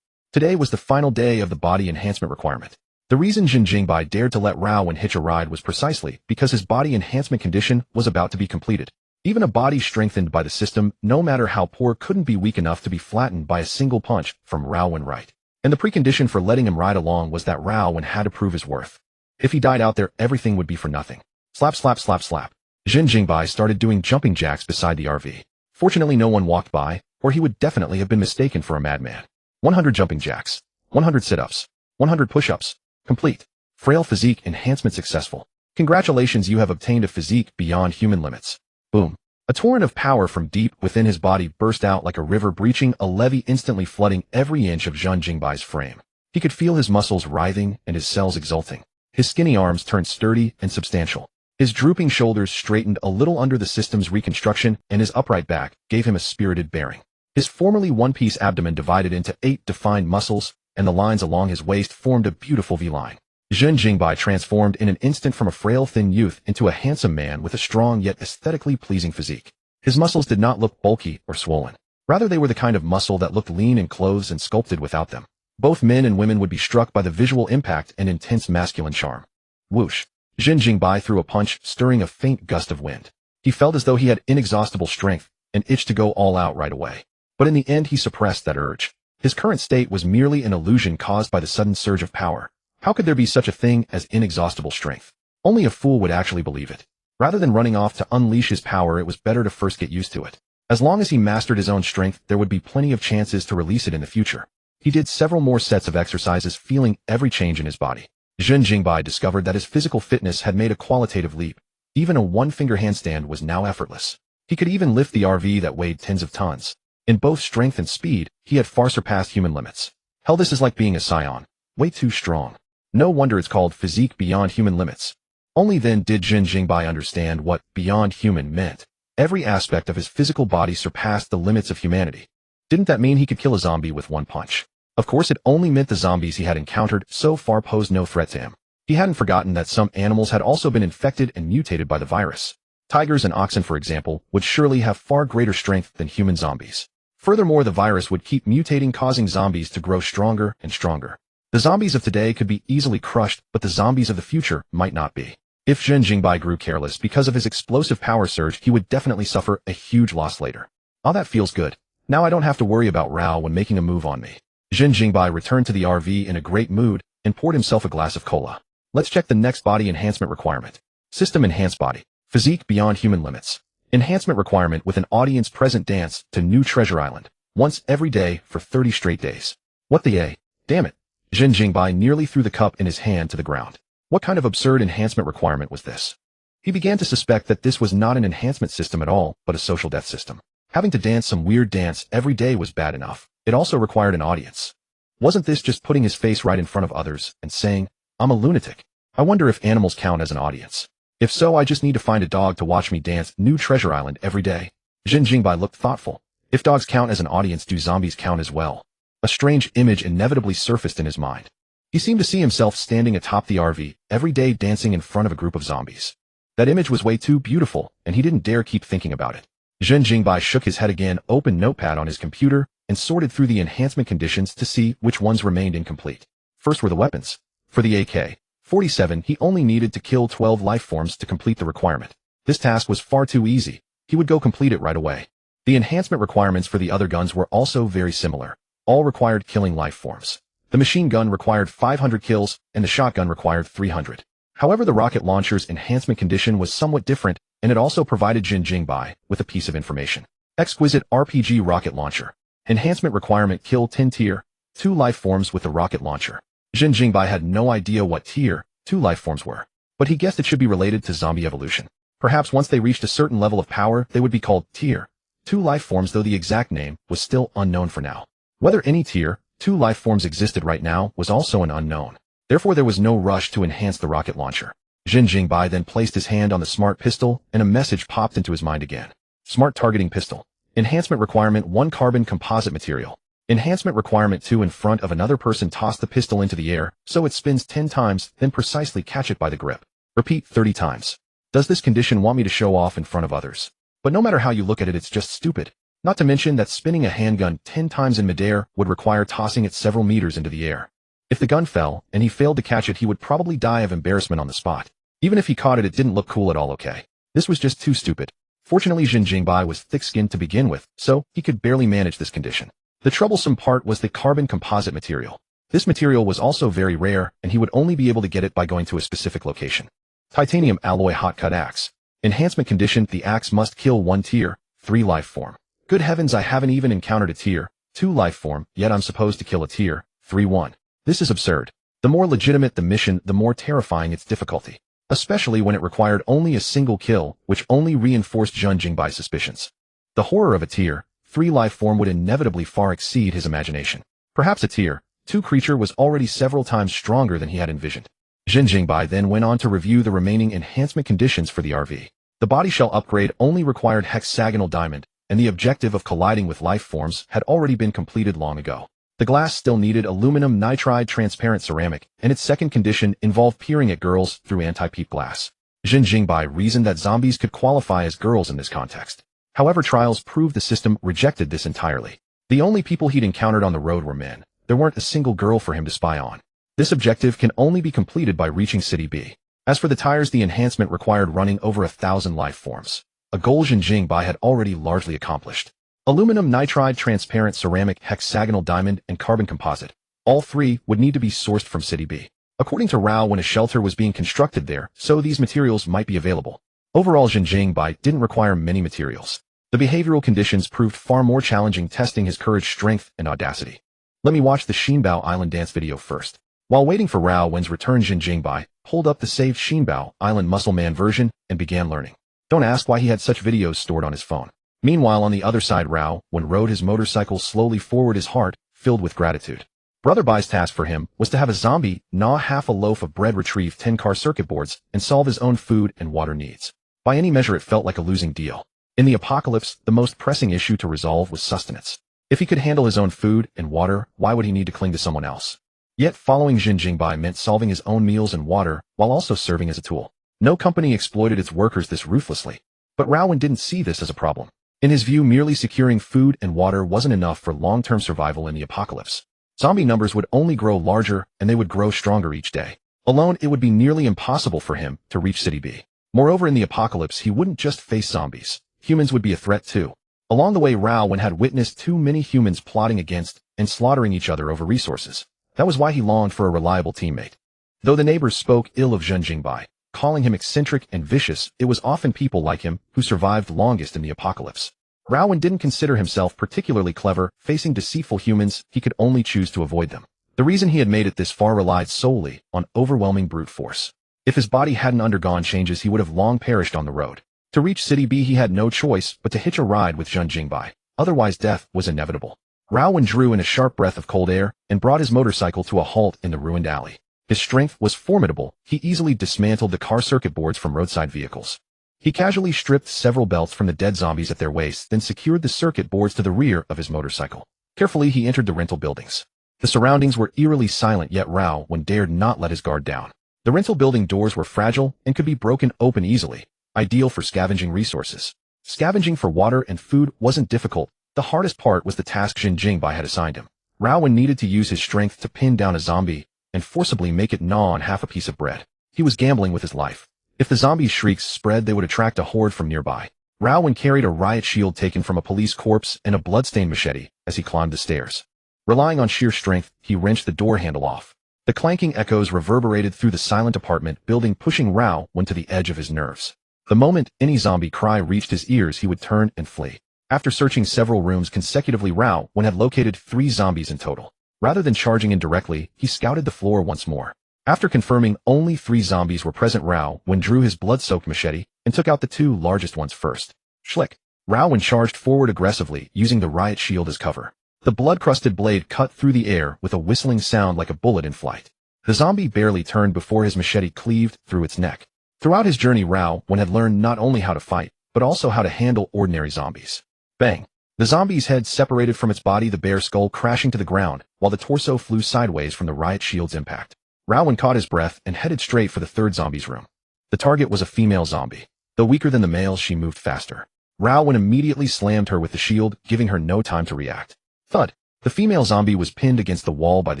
Today was the final day of the body enhancement requirement. The reason Zhen Jingbai dared to let Rowan hitch a ride was precisely because his body enhancement condition was about to be completed. Even a body strengthened by the system, no matter how poor, couldn't be weak enough to be flattened by a single punch from Rowan right. And the precondition for letting him ride along was that Rowan had to prove his worth. If he died out there, everything would be for nothing. Slap, slap, slap, slap. Zhen Jingbai started doing jumping jacks beside the RV. Fortunately, no one walked by, or he would definitely have been mistaken for a madman. 100 jumping jacks, 100 sit-ups, 100 push-ups. Complete. Frail physique enhancement successful. Congratulations, you have obtained a physique beyond human limits. Boom. A torrent of power from deep within his body burst out like a river breaching a levee, instantly flooding every inch of Zhen Jingbai's frame. He could feel his muscles writhing and his cells exulting. His skinny arms turned sturdy and substantial. His drooping shoulders straightened a little under the system's reconstruction, and his upright back gave him a spirited bearing. His formerly one-piece abdomen divided into 8 defined muscles, and the lines along his waist formed a beautiful V-line. Zhen Jingbai transformed in an instant from a frail thin youth into a handsome man with a strong yet aesthetically pleasing physique. His muscles did not look bulky or swollen. Rather, they were the kind of muscle that looked lean in clothes and sculpted without them. Both men and women would be struck by the visual impact and intense masculine charm. Whoosh! Zhen Jingbai threw a punch, stirring a faint gust of wind. He felt as though he had inexhaustible strength and itched to go all out right away. But in the end he suppressed that urge. His current state was merely an illusion caused by the sudden surge of power. How could there be such a thing as inexhaustible strength? Only a fool would actually believe it. Rather than running off to unleash his power, it was better to first get used to it. As long as he mastered his own strength, there would be plenty of chances to release it in the future. He did several more sets of exercises, feeling every change in his body. Zhen Jingbai discovered that his physical fitness had made a qualitative leap. Even a one-finger handstand was now effortless. He could even lift the RV that weighed tens of tons. In both strength and speed, he had far surpassed human limits. Hell, this is like being a scion. Way too strong. No wonder it's called physique beyond human limits. Only then did Zhen Jingbai understand what beyond human meant. Every aspect of his physical body surpassed the limits of humanity. Didn't that mean he could kill a zombie with one punch? Of course, it only meant the zombies he had encountered so far posed no threat to him. He hadn't forgotten that some animals had also been infected and mutated by the virus. Tigers and oxen, for example, would surely have far greater strength than human zombies. Furthermore, the virus would keep mutating, causing zombies to grow stronger and stronger. The zombies of today could be easily crushed, but the zombies of the future might not be. If Zhen Jingbai grew careless because of his explosive power surge, he would definitely suffer a huge loss later. Oh, that feels good. Now I don't have to worry about Rao when making a move on me. Zhen Jingbai returned to the RV in a great mood and poured himself a glass of cola. Let's check the next body enhancement requirement. System enhanced body. Physique beyond human limits. Enhancement requirement with an audience present: dance to New Treasure Island. Once every day for 30 straight days. What the A? Damn it. Zhen Jingbai nearly threw the cup in his hand to the ground. What kind of absurd enhancement requirement was this? He began to suspect that this was not an enhancement system at all, but a social death system. Having to dance some weird dance every day was bad enough. It also required an audience. Wasn't this just putting his face right in front of others and saying, "I'm a lunatic"? I wonder if animals count as an audience. If so, I just need to find a dog to watch me dance New Treasure Island every day. Zhen Jingbai looked thoughtful. If dogs count as an audience, do zombies count as well? A strange image inevitably surfaced in his mind. He seemed to see himself standing atop the RV, every day dancing in front of a group of zombies. That image was way too beautiful, and he didn't dare keep thinking about it. Zhen Jingbai shook his head again, opened Notepad on his computer, and sorted through the enhancement conditions to see which ones remained incomplete. First were the weapons. For the AK-47, he only needed to kill 12 life forms to complete the requirement. This task was far too easy. He would go complete it right away. The enhancement requirements for the other guns were also very similar. All required killing life forms. The machine gun required 500 kills, and the shotgun required 300. However, the rocket launcher's enhancement condition was somewhat different, and it also provided Zhen Jingbai with a piece of information. Exquisite RPG rocket launcher. Enhancement requirement: kill 10 tier 2 life forms with the rocket launcher. Zhen Jingbai had no idea what tier 2 life forms were, but he guessed it should be related to zombie evolution. Perhaps once they reached a certain level of power, they would be called tier 2 life forms, though the exact name was still unknown for now. Whether any tier 2 life forms existed right now was also an unknown. Therefore, there was no rush to enhance the rocket launcher. Zhen Jingbai then placed his hand on the smart pistol, and a message popped into his mind again. Smart targeting pistol. Enhancement requirement: 1 carbon composite material. Enhancement requirement: 2 in front of another person, toss the pistol into the air so it spins 10 times, then precisely catch it by the grip. Repeat 30 times. Does this condition want me to show off in front of others? But no matter how you look at it, it's just stupid. Not to mention that spinning a handgun 10 times in midair would require tossing it several meters into the air. If the gun fell, and he failed to catch it, he would probably die of embarrassment on the spot. Even if he caught it, it didn't look cool at all. Okay. This was just too stupid. Fortunately, Zhen Jingbai was thick-skinned to begin with, so he could barely manage this condition. The troublesome part was the carbon composite material. This material was also very rare, and he would only be able to get it by going to a specific location. Titanium alloy hot cut axe. Enhancement condition: the axe must kill 1 tier 3 life form. Good heavens, I haven't even encountered a tier 2 life form, yet I'm supposed to kill a tier 3 1. This is absurd. The more legitimate the mission, the more terrifying its difficulty. Especially when it required only a single kill, which only reinforced Zhen Jingbai's suspicions. The horror of a tier 3 life form would inevitably far exceed his imagination. Perhaps a tier 2 creature was already several times stronger than he had envisioned. Zhen Jingbai then went on to review the remaining enhancement conditions for the RV. The body shell upgrade only required hexagonal diamond, and the objective of colliding with life forms had already been completed long ago. The glass still needed aluminum nitride transparent ceramic, and its second condition involved peering at girls through anti-peep glass. Zhen Jingbai reasoned that zombies could qualify as girls in this context. However, trials proved the system rejected this entirely. The only people he'd encountered on the road were men. There weren't a single girl for him to spy on. This objective can only be completed by reaching City B. As for the tires, the enhancement required running over 1,000 life forms, a goal Zhen Jingbai had already largely accomplished. Aluminum nitride transparent ceramic hexagonal diamond and carbon composite. All three would need to be sourced from City B. According to Rao, when a shelter was being constructed there, so these materials might be available. Overall, Zhen Jingbai didn't require many materials. The behavioral conditions proved far more challenging, testing his courage, strength, and audacity. Let me watch the Shinbao Island dance video first. While waiting for Rao Wen's return, Zhen Jingbai pulled up the saved Shinbao Island Muscle Man version and began learning. Don't ask why he had such videos stored on his phone. Meanwhile, on the other side, Rao Wen rode his motorcycle slowly forward, his heart filled with gratitude. Brother Bai's task for him was to have a zombie gnaw half a loaf of bread, retrieve 10 car circuit boards, and solve his own food and water needs. By any measure, it felt like a losing deal. In the apocalypse, the most pressing issue to resolve was sustenance. If he could handle his own food and water, why would he need to cling to someone else? Yet following Zhen Jingbai meant solving his own meals and water while also serving as a tool. No company exploited its workers this ruthlessly. But Rao Wen didn't see this as a problem. In his view, merely securing food and water wasn't enough for long-term survival in the apocalypse. Zombie numbers would only grow larger, and they would grow stronger each day. Alone, it would be nearly impossible for him to reach City B. Moreover, in the apocalypse, he wouldn't just face zombies. Humans would be a threat too. Along the way, Rao Wen had witnessed too many humans plotting against and slaughtering each other over resources. That was why he longed for a reliable teammate. Though the neighbors spoke ill of Zhen Jingbai, calling him eccentric and vicious, it was often people like him who survived longest in the apocalypse. Rao Wen didn't consider himself particularly clever. Facing deceitful humans, he could only choose to avoid them. The reason he had made it this far relied solely on overwhelming brute force. If his body hadn't undergone changes, he would have long perished on the road. To reach City B, he had no choice but to hitch a ride with Zhen Jingbai. Otherwise, death was inevitable. Rao Wen drew in a sharp breath of cold air and brought his motorcycle to a halt in the ruined alley. His strength was formidable. He easily dismantled the car circuit boards from roadside vehicles. He casually stripped several belts from the dead zombies at their waists, then secured the circuit boards to the rear of his motorcycle. Carefully, he entered the rental buildings. The surroundings were eerily silent, yet Rao Wen dared not let his guard down. The rental building doors were fragile and could be broken open easily, ideal for scavenging resources. Scavenging for water and food wasn't difficult. The hardest part was the task Zhen Jingbai had assigned him. Rao Wen needed to use his strength to pin down a zombie and forcibly make it gnaw on half a piece of bread. He was gambling with his life. If the zombies' shrieks spread, they would attract a horde from nearby. Rao Wen carried a riot shield taken from a police corpse and a bloodstained machete as he climbed the stairs. Relying on sheer strength, he wrenched the door handle off. The clanking echoes reverberated through the silent apartment building, pushing Rao Wen to the edge of his nerves. The moment any zombie cry reached his ears, he would turn and flee. After searching several rooms consecutively, Rao Wen had located 3 zombies in total. Rather than charging in directly, he scouted the floor once more. After confirming only 3 zombies were present, Rao Wen drew his blood-soaked machete and took out the 2 largest ones first. Schlick! Rao Wen charged forward aggressively, using the riot shield as cover. The blood-crusted blade cut through the air with a whistling sound like a bullet in flight. The zombie barely turned before his machete cleaved through its neck. Throughout his journey, Rao Wen had learned not only how to fight, but also how to handle ordinary zombies. Bang! The zombie's head separated from its body, the bare skull crashing to the ground, while the torso flew sideways from the riot shield's impact. Rao Wen caught his breath and headed straight for the 3rd zombie's room. The target was a female zombie. Though weaker than the males, she moved faster. Rao Wen immediately slammed her with the shield, giving her no time to react. Thud! The female zombie was pinned against the wall by the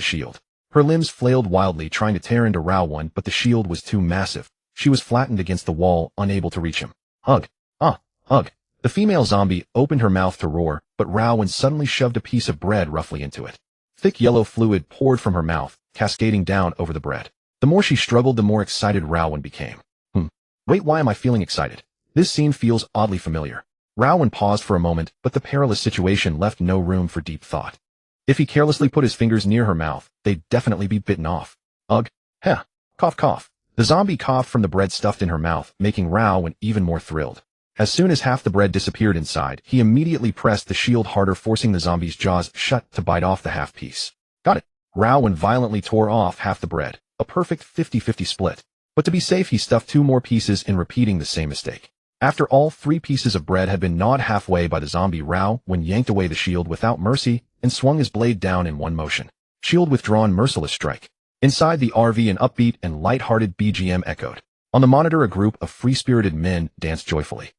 shield. Her limbs flailed wildly, trying to tear into Rao Wen, but the shield was too massive. She was flattened against the wall, unable to reach him. Hug! Hug! The female zombie opened her mouth to roar, but Rao Wen suddenly shoved a piece of bread roughly into it. Thick yellow fluid poured from her mouth, cascading down over the bread. The more she struggled, the more excited Rao Wen became. Wait, why am I feeling excited? This scene feels oddly familiar. Rao Wen paused for a moment, but the perilous situation left no room for deep thought. If he carelessly put his fingers near her mouth, they'd definitely be bitten off. Ugh. Heh. Cough, cough. The zombie coughed from the bread stuffed in her mouth, making Rao Wen even more thrilled. As soon as half the bread disappeared inside, he immediately pressed the shield harder, forcing the zombie's jaws shut to bite off the half piece. Got it. Rao Wen violently tore off half the bread, a perfect 50-50 split. But to be safe, he stuffed 2 more pieces in, repeating the same mistake. After all 3 pieces of bread had been gnawed halfway by the zombie, Rao when yanked away the shield without mercy and swung his blade down in one motion. Shield withdrawn, merciless strike. Inside the RV, an upbeat and light-hearted BGM echoed. On the monitor, a group of free-spirited men danced joyfully,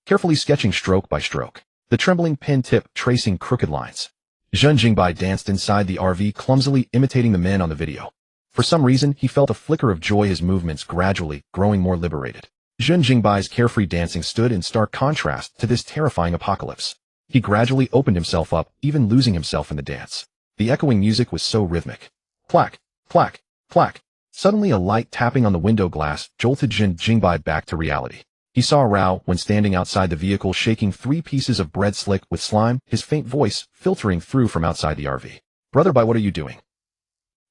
carefully sketching stroke by stroke, the trembling pen tip tracing crooked lines. Zhen Jingbai danced inside the RV, clumsily imitating the men on the video. For some reason, he felt a flicker of joy, his movements gradually growing more liberated. Zhen Jingbai's carefree dancing stood in stark contrast to this terrifying apocalypse. He gradually opened himself up, even losing himself in the dance. The echoing music was so rhythmic. Clack, clack, clack. Suddenly a light tapping on the window glass jolted Zhen Jingbai back to reality. He saw Rao when standing outside the vehicle, shaking 3 pieces of bread slick with slime, his faint voice filtering through from outside the RV. Brother Bai, what are you doing?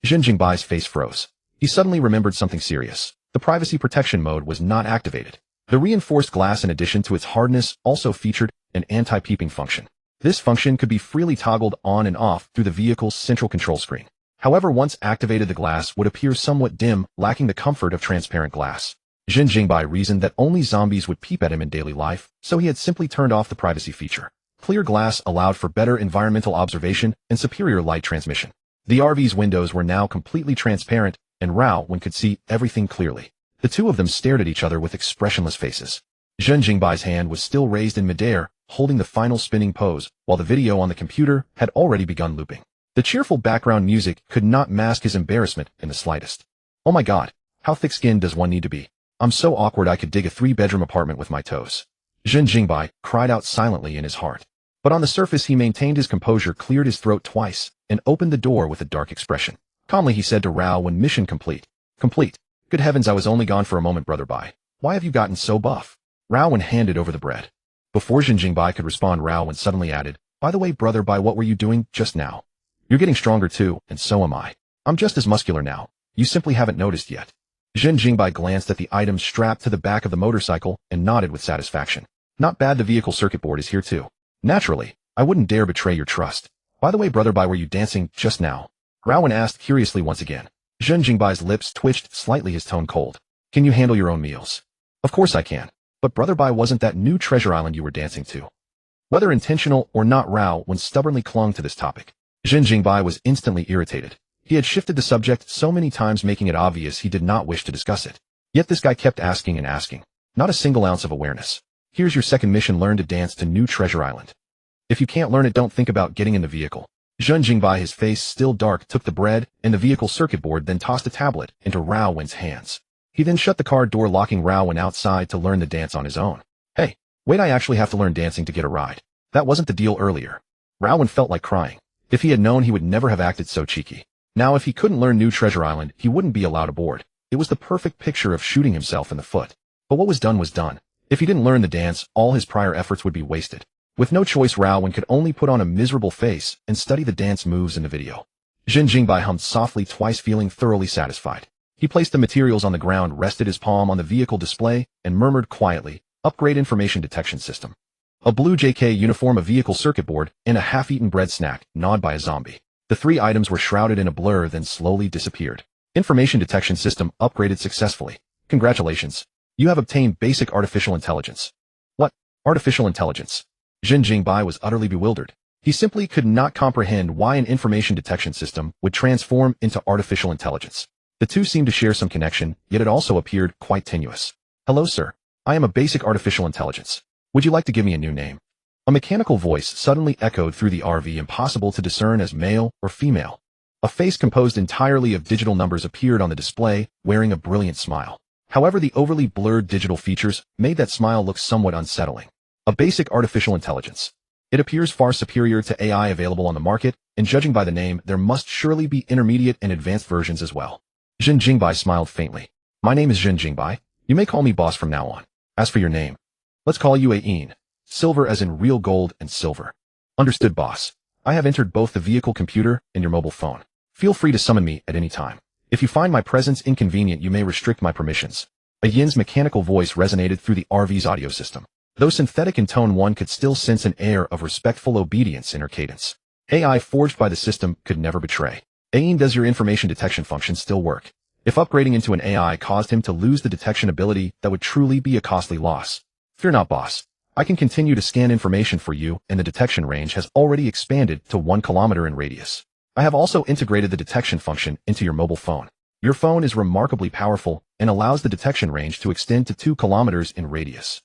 Zhen Jingbai's face froze. He suddenly remembered something serious. The privacy protection mode was not activated. The reinforced glass, in addition to its hardness, also featured an anti-peeping function. This function could be freely toggled on and off through the vehicle's central control screen. However, once activated, the glass would appear somewhat dim, lacking the comfort of transparent glass. Zhen Jingbai reasoned that only zombies would peep at him in daily life, so he had simply turned off the privacy feature. Clear glass allowed for better environmental observation and superior light transmission. The RV's windows were now completely transparent, and Rao could see everything clearly. The two of them stared at each other with expressionless faces. Zhen Jingbai's hand was still raised in midair, holding the final spinning pose, while the video on the computer had already begun looping. The cheerful background music could not mask his embarrassment in the slightest. Oh my god, how thick-skinned does one need to be? I'm so awkward I could dig a 3-bedroom apartment with my toes. Zhen Jingbai cried out silently in his heart. But on the surface he maintained his composure, cleared his throat twice, and opened the door with a dark expression. Calmly he said to Rao when mission complete. Complete. Good heavens, I was only gone for a moment, Brother Bai. Why have you gotten so buff? Rao handed over the bread. Before Zhen Jingbai could respond, Rao suddenly added, By the way, Brother Bai, what were you doing just now? You're getting stronger too, and so am I. I'm just as muscular now. You simply haven't noticed yet. Zhen Jingbai glanced at the items strapped to the back of the motorcycle and nodded with satisfaction. Not bad, the vehicle circuit board is here too. Naturally, I wouldn't dare betray your trust. By the way, Brother Bai, were you dancing just now? Rao asked curiously once again. Zhen Jingbai's lips twitched slightly, his tone cold. Can you handle your own meals? Of course I can. But Brother Bai, wasn't that new treasure island you were dancing to? Whether intentional or not, Rao stubbornly clung to this topic. Zhen Jingbai was instantly irritated. He had shifted the subject so many times, making it obvious he did not wish to discuss it. Yet this guy kept asking and asking. Not a single ounce of awareness. Here's your second mission, learn to dance to new treasure island. If you can't learn it, don't think about getting in the vehicle. Zhen Jingbai, his face still dark, took the bread and the vehicle circuit board, then tossed a tablet into Rao's hands. He then shut the car door, locking Rao outside to learn the dance on his own. Hey, wait, I actually have to learn dancing to get a ride. That wasn't the deal earlier. Rao felt like crying. If he had known, he would never have acted so cheeky. Now if he couldn't learn New Treasure Island, he wouldn't be allowed aboard. It was the perfect picture of shooting himself in the foot. But what was done was done. If he didn't learn the dance, all his prior efforts would be wasted. With no choice, Rao could only put on a miserable face and study the dance moves in the video. Zhen Jingbai hummed softly twice, feeling thoroughly satisfied. He placed the materials on the ground, rested his palm on the vehicle display, and murmured quietly, Upgrade information detection system. A blue JK uniform, a vehicle circuit board, and a half-eaten bread snack, gnawed by a zombie. The 3 items were shrouded in a blur, then slowly disappeared. Information detection system upgraded successfully. Congratulations. You have obtained basic artificial intelligence. What? Artificial intelligence? Zhen Jingbai was utterly bewildered. He simply could not comprehend why an information detection system would transform into artificial intelligence. The two seemed to share some connection, yet it also appeared quite tenuous. Hello, sir. I am a basic artificial intelligence. Would you like to give me a new name? A mechanical voice suddenly echoed through the RV, impossible to discern as male or female. A face composed entirely of digital numbers appeared on the display, wearing a brilliant smile. However, the overly blurred digital features made that smile look somewhat unsettling. A basic artificial intelligence. It appears far superior to AI available on the market, and judging by the name, there must surely be intermediate and advanced versions as well. Zhen Jingbai smiled faintly. My name is Zhen Jingbai. You may call me boss from now on. As for your name, let's call you Ain. Silver as in real gold and silver. Understood, boss. I have entered both the vehicle computer and your mobile phone. Feel free to summon me at any time. If you find my presence inconvenient, you may restrict my permissions. A Yin's mechanical voice resonated through the RV's audio system. Though synthetic in tone, one could still sense an air of respectful obedience in her cadence. AI forged by the system could never betray. Ain, does your information detection function still work? If upgrading into an AI caused him to lose the detection ability, that would truly be a costly loss. Fear not, boss. I can continue to scan information for you, and the detection range has already expanded to 1 kilometer in radius. I have also integrated the detection function into your mobile phone. Your phone is remarkably powerful and allows the detection range to extend to 2 kilometers in radius.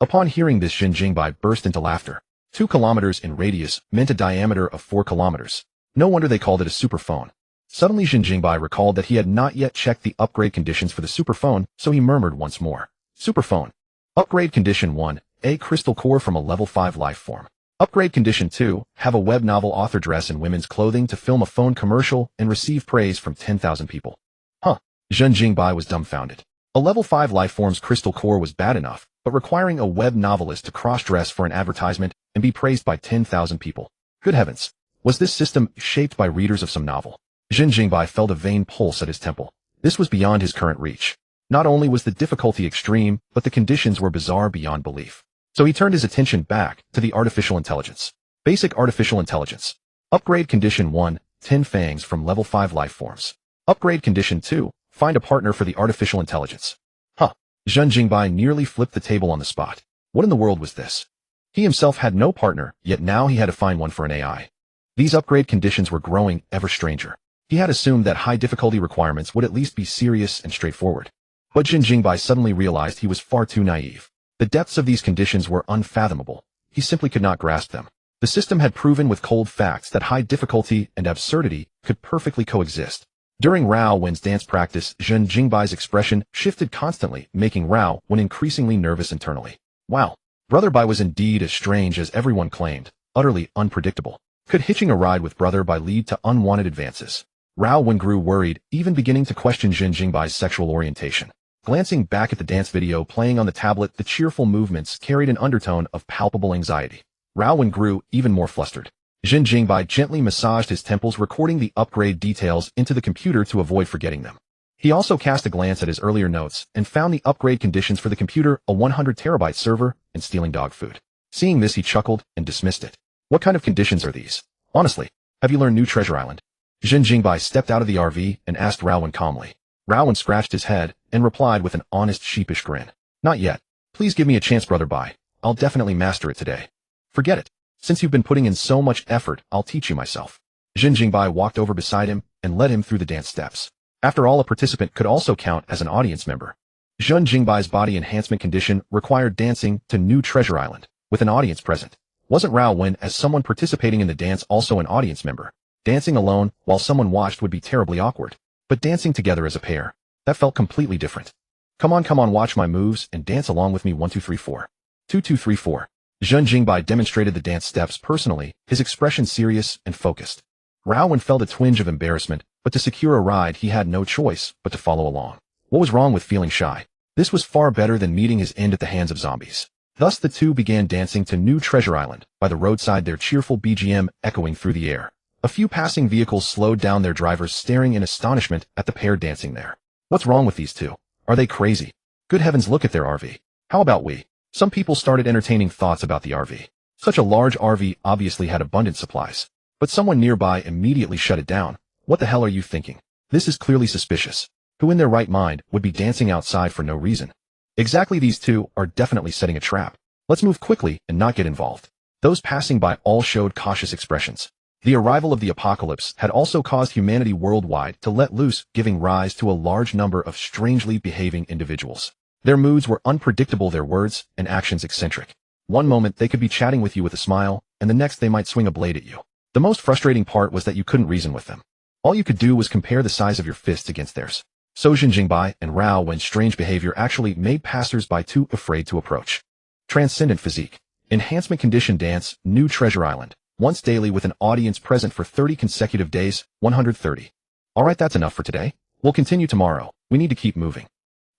Upon hearing this, Zhen Jingbai burst into laughter. 2 kilometers in radius meant a diameter of 4 kilometers. No wonder they called it a superphone. Suddenly Zhen Jingbai recalled that he had not yet checked the upgrade conditions for the superphone, so he murmured once more. Superphone. Upgrade condition 1, a crystal core from a level 5 life form. Upgrade condition 2, have a web novel author dress in women's clothing to film a phone commercial and receive praise from 10,000 people. Huh. Zhen Jingbai was dumbfounded. A level 5 life form's crystal core was bad enough, but requiring a web novelist to cross-dress for an advertisement and be praised by 10,000 people. Good heavens. Was this system shaped by readers of some novel? Zhen Jingbai felt a vain pulse at his temple. This was beyond his current reach. Not only was the difficulty extreme, but the conditions were bizarre beyond belief. So he turned his attention back to the artificial intelligence. Basic artificial intelligence. Upgrade condition 1, 10 fangs from level 5 life forms. Upgrade condition 2, find a partner for the artificial intelligence. Huh. Zhen Jingbai nearly flipped the table on the spot. What in the world was this? He himself had no partner, yet now he had to find one for an AI. These upgrade conditions were growing ever stranger. He had assumed that high difficulty requirements would at least be serious and straightforward. But Zhen Jingbai suddenly realized he was far too naive. The depths of these conditions were unfathomable. He simply could not grasp them. The system had proven with cold facts that high difficulty and absurdity could perfectly coexist. During Rao Wen's dance practice, Zhen Jingbai's expression shifted constantly, making Rao Wen increasingly nervous internally. Wow. Brother Bai was indeed as strange as everyone claimed, utterly unpredictable. Could hitching a ride with Brother Bai lead to unwanted advances? Rao Wen grew worried, even beginning to question Zhen Jingbai's sexual orientation. Glancing back at the dance video playing on the tablet, the cheerful movements carried an undertone of palpable anxiety. Rao Wen grew even more flustered. Zhen Jingbai gently massaged his temples, recording the upgrade details into the computer to avoid forgetting them. He also cast a glance at his earlier notes and found the upgrade conditions for the computer, a 100 terabyte server, and stealing dog food. Seeing this, he chuckled and dismissed it. What kind of conditions are these? Honestly, have you learned new Treasure Island? Zhen Jingbai stepped out of the RV and asked Rao Wen calmly. Rao Wen scratched his head and replied with an honest, sheepish grin. Not yet. Please give me a chance, Brother Bai. I'll definitely master it today. Forget it. Since you've been putting in so much effort, I'll teach you myself. Zhen Jingbai walked over beside him and led him through the dance steps. After all, a participant could also count as an audience member. Zhen Jingbai's body enhancement condition required dancing to New Treasure Island, with an audience present. Wasn't Rao Wen, as someone participating in the dance, also an audience member? Dancing alone while someone watched would be terribly awkward. But dancing together as a pair, that felt completely different. Come on, watch my moves and dance along with me. 1, 2, 3, 4. 2, 2, 3, 4. Zhen Jingbai demonstrated the dance steps personally, his expression serious and focused. Rao Wen felt a twinge of embarrassment, but to secure a ride he had no choice but to follow along. What was wrong with feeling shy? This was far better than meeting his end at the hands of zombies. Thus the two began dancing to New Treasure Island by the roadside, their cheerful BGM echoing through the air. A few passing vehicles slowed down, their drivers staring in astonishment at the pair dancing there. What's wrong with these two? Are they crazy? Good heavens, look at their RV. How about we? Some people started entertaining thoughts about the RV. Such a large RV obviously had abundant supplies. But someone nearby immediately shut it down. What the hell are you thinking? This is clearly suspicious. Who in their right mind would be dancing outside for no reason? Exactly, these two are definitely setting a trap. Let's move quickly and not get involved. Those passing by all showed cautious expressions. The arrival of the apocalypse had also caused humanity worldwide to let loose, giving rise to a large number of strangely behaving individuals. Their moods were unpredictable, their words and actions eccentric. One moment they could be chatting with you with a smile, and the next they might swing a blade at you. The most frustrating part was that you couldn't reason with them. All you could do was compare the size of your fists against theirs. So Zhen Jingbai and Rao Wen's strange behavior actually made passers-by too afraid to approach. Transcendent physique. Enhancement condition dance, New Treasure Island. Once daily with an audience present for 30 consecutive days, 130. Alright, that's enough for today. We'll continue tomorrow. We need to keep moving.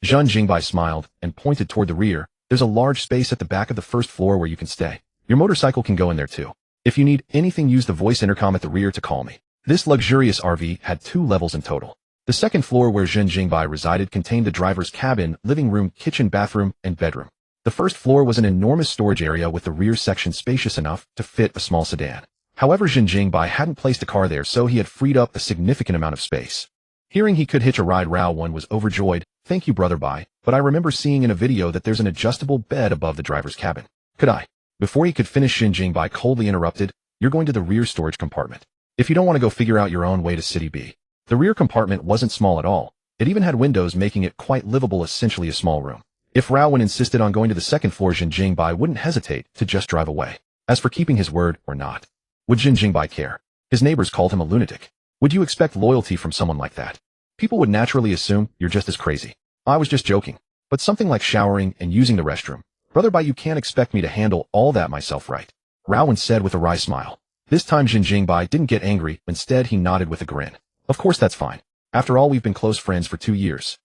Zhen Jingbai smiled and pointed toward the rear. There's a large space at the back of the first floor where you can stay. Your motorcycle can go in there too. If you need anything, use the voice intercom at the rear to call me. This luxurious RV had 2 levels in total. The second floor where Zhen Jingbai resided contained the driver's cabin, living room, kitchen, bathroom, and bedroom. The first floor was an enormous storage area with the rear section spacious enough to fit a small sedan. However, Zhen Jingbai hadn't placed a car there, so he had freed up a significant amount of space. Hearing he could hitch a ride, Rao Wen was overjoyed. Thank you, Brother Bai. but I remember seeing in a video that there's an adjustable bed above the driver's cabin. Could I? Before he could finish, Zhen Jingbai coldly interrupted, "You're going to the rear storage compartment. If you don't want to go figure out your own way to City B." The rear compartment wasn't small at all. It even had windows, making it quite livable, essentially a small room. If Raowen insisted on going to the second floor, Zhen Jingbai wouldn't hesitate to just drive away. As for keeping his word or not, would Zhen Jingbai care? His neighbors called him a lunatic. Would you expect loyalty from someone like that? People would naturally assume you're just as crazy. I was just joking. But something like showering and using the restroom, brother, you can't expect me to handle all that myself, right? Raowen said with a wry smile. This time Zhen Jingbai didn't get angry, instead he nodded with a grin. Of course that's fine. After all, we've been close friends for 2 years.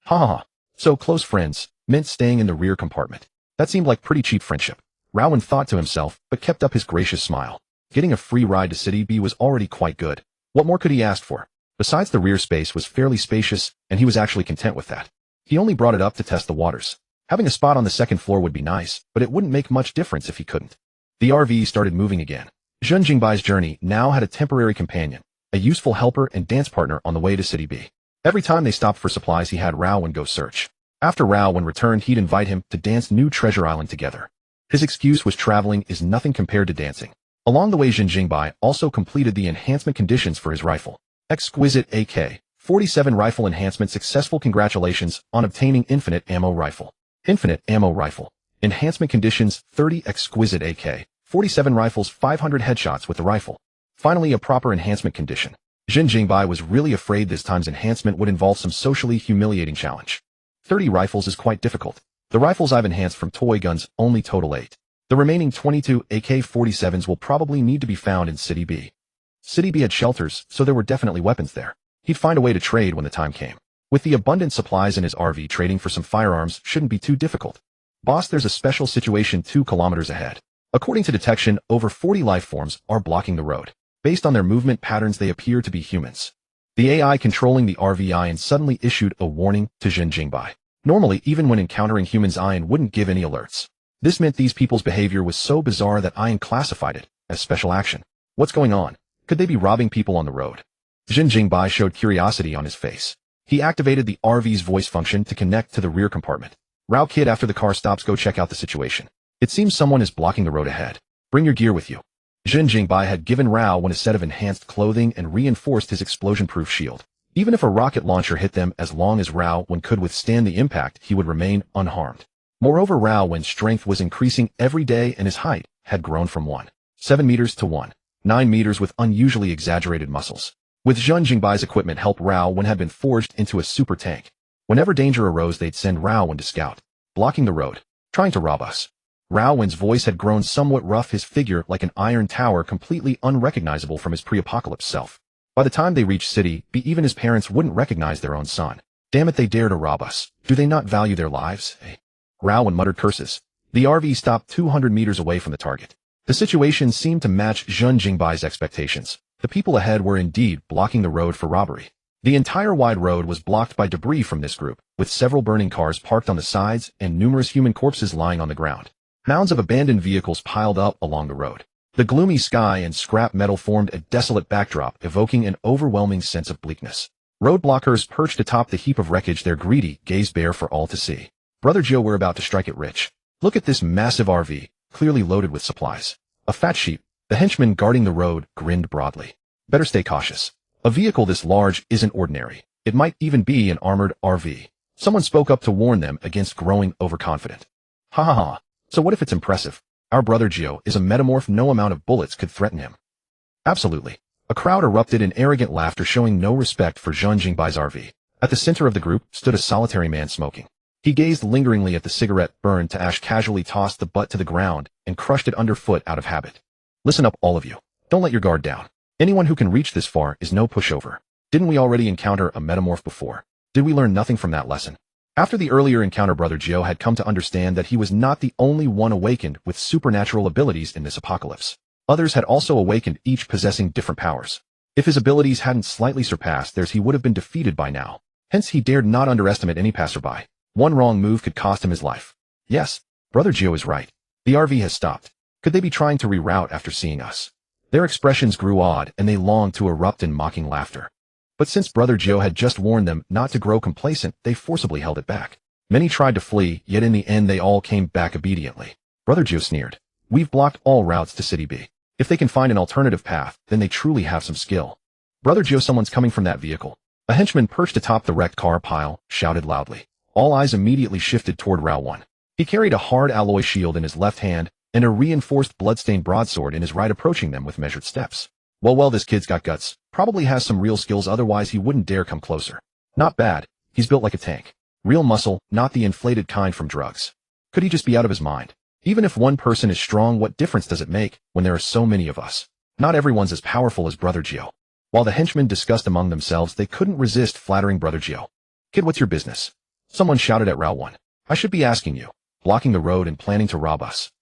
Ha ha ha. So close friends meant staying in the rear compartment. That seemed like pretty cheap friendship. Raowen thought to himself, but kept up his gracious smile. Getting a free ride to City B was already quite good. What more could he ask for? Besides, the rear space was fairly spacious, and he was actually content with that. He only brought it up to test the waters. Having a spot on the second floor would be nice, but it wouldn't make much difference if he couldn't. The RV started moving again. Zhen Jingbai's journey now had a temporary companion, a useful helper and dance partner on the way to City B. Every time they stopped for supplies, he had Raowen go search. After Raowen returned, he'd invite him to dance New Treasure Island together. His excuse was traveling is nothing compared to dancing. Along the way, Zhen Jingbai also completed the enhancement conditions for his rifle. Exquisite AK-47 rifle enhancement successful. Congratulations on obtaining infinite ammo rifle. Infinite ammo rifle. Enhancement conditions 30 exquisite AK-47 rifles 500 headshots with the rifle. Finally, a proper enhancement condition. Zhen Jingbai was really afraid this time's enhancement would involve some socially humiliating challenge. 30 rifles is quite difficult. The rifles I've enhanced from toy guns only total 8. The remaining 22 AK-47s will probably need to be found in City B. City B had shelters, so there were definitely weapons there. He'd find a way to trade when the time came. With the abundant supplies in his RV, trading for some firearms shouldn't be too difficult. Boss, there's a special situation 2 kilometers ahead. According to detection, over 40 life forms are blocking the road. Based on their movement patterns, they appear to be humans. The AI controlling the RV Ion suddenly issued a warning to Zhen Jingbai. Normally, even when encountering humans, Ion wouldn't give any alerts. This meant these people's behavior was so bizarre that Ion classified it as special action. What's going on? Could they be robbing people on the road? Zhen Jingbai showed curiosity on his face. He activated the RV's voice function to connect to the rear compartment. Rao, kid, after the car stops, go check out the situation. It seems someone is blocking the road ahead. Bring your gear with you. Zhen Jingbai had given Raowen a set of enhanced clothing and reinforced his explosion-proof shield. Even if a rocket launcher hit them, as long as Raowen could withstand the impact, he would remain unharmed. Moreover, Raowen's strength was increasing every day, and his height had grown from 1.7 meters to 1.9 meters with unusually exaggerated muscles. With Zhen Jingbai's equipment help, Raowen had been forged into a super tank. Whenever danger arose, they'd send Raowen to scout, blocking the road, trying to rob us. Raowen's voice had grown somewhat rough, his figure like an iron tower, completely unrecognizable from his pre-apocalypse self. By the time they reached City B, even his parents wouldn't recognize their own son. Damn it, they dare to rob us. Do they not value their lives? Raowen muttered curses. The RV stopped 200 meters away from the target. The situation seemed to match Zhen Jingbai's expectations. The people ahead were indeed blocking the road for robbery. The entire wide road was blocked by debris from this group, with several burning cars parked on the sides and numerous human corpses lying on the ground. Mounds of abandoned vehicles piled up along the road. The gloomy sky and scrap metal formed a desolate backdrop, evoking an overwhelming sense of bleakness. Roadblockers perched atop the heap of wreckage, their greedy gaze bare for all to see. Brother Joe, we're about to strike it rich. Look at this massive RV, clearly loaded with supplies. A fat sheep, the henchman guarding the road, grinned broadly. Better stay cautious. A vehicle this large isn't ordinary. It might even be an armored RV. Someone spoke up to warn them against growing overconfident. Ha ha ha. So what if it's impressive? Our brother Gio is a metamorph. No amount of bullets could threaten him. Absolutely. A crowd erupted in arrogant laughter, showing no respect for Zhen Jingbai's RV. At the center of the group stood a solitary man smoking. He gazed lingeringly at the cigarette, burned to ash, casually tossed the butt to the ground, and crushed it underfoot out of habit. Listen up, all of you. Don't let your guard down. Anyone who can reach this far is no pushover. Didn't we already encounter a metamorph before? Did we learn nothing from that lesson? After the earlier encounter, Brother Gio had come to understand that he was not the only one awakened with supernatural abilities in this apocalypse. Others had also awakened, each possessing different powers. If his abilities hadn't slightly surpassed theirs, he would have been defeated by now. Hence, he dared not underestimate any passerby. One wrong move could cost him his life. Yes, Brother Gio is right. The RV has stopped. Could they be trying to reroute after seeing us? Their expressions grew odd, and they longed to erupt in mocking laughter. But since Brother Gio had just warned them not to grow complacent, they forcibly held it back. Many tried to flee, yet in the end they all came back obediently. Brother Gio sneered. We've blocked all routes to City B. If they can find an alternative path, then they truly have some skill. Brother Gio, someone's coming from that vehicle. A henchman perched atop the wrecked car pile shouted loudly. All eyes immediately shifted toward Rao 1. He carried a hard alloy shield in his left hand and a reinforced bloodstained broadsword in his right, approaching them with measured steps. Well, this kid's got guts. Probably has some real skills, otherwise he wouldn't dare come closer. Not bad. He's built like a tank. Real muscle, not the inflated kind from drugs. Could he just be out of his mind? Even if one person is strong, what difference does it make when there are so many of us? Not everyone's as powerful as Brother Gio. While the henchmen discussed among themselves, they couldn't resist flattering Brother Gio. Kid, what's your business? Someone shouted at Rao 1. I should be asking you. Blocking the road and planning to rob us.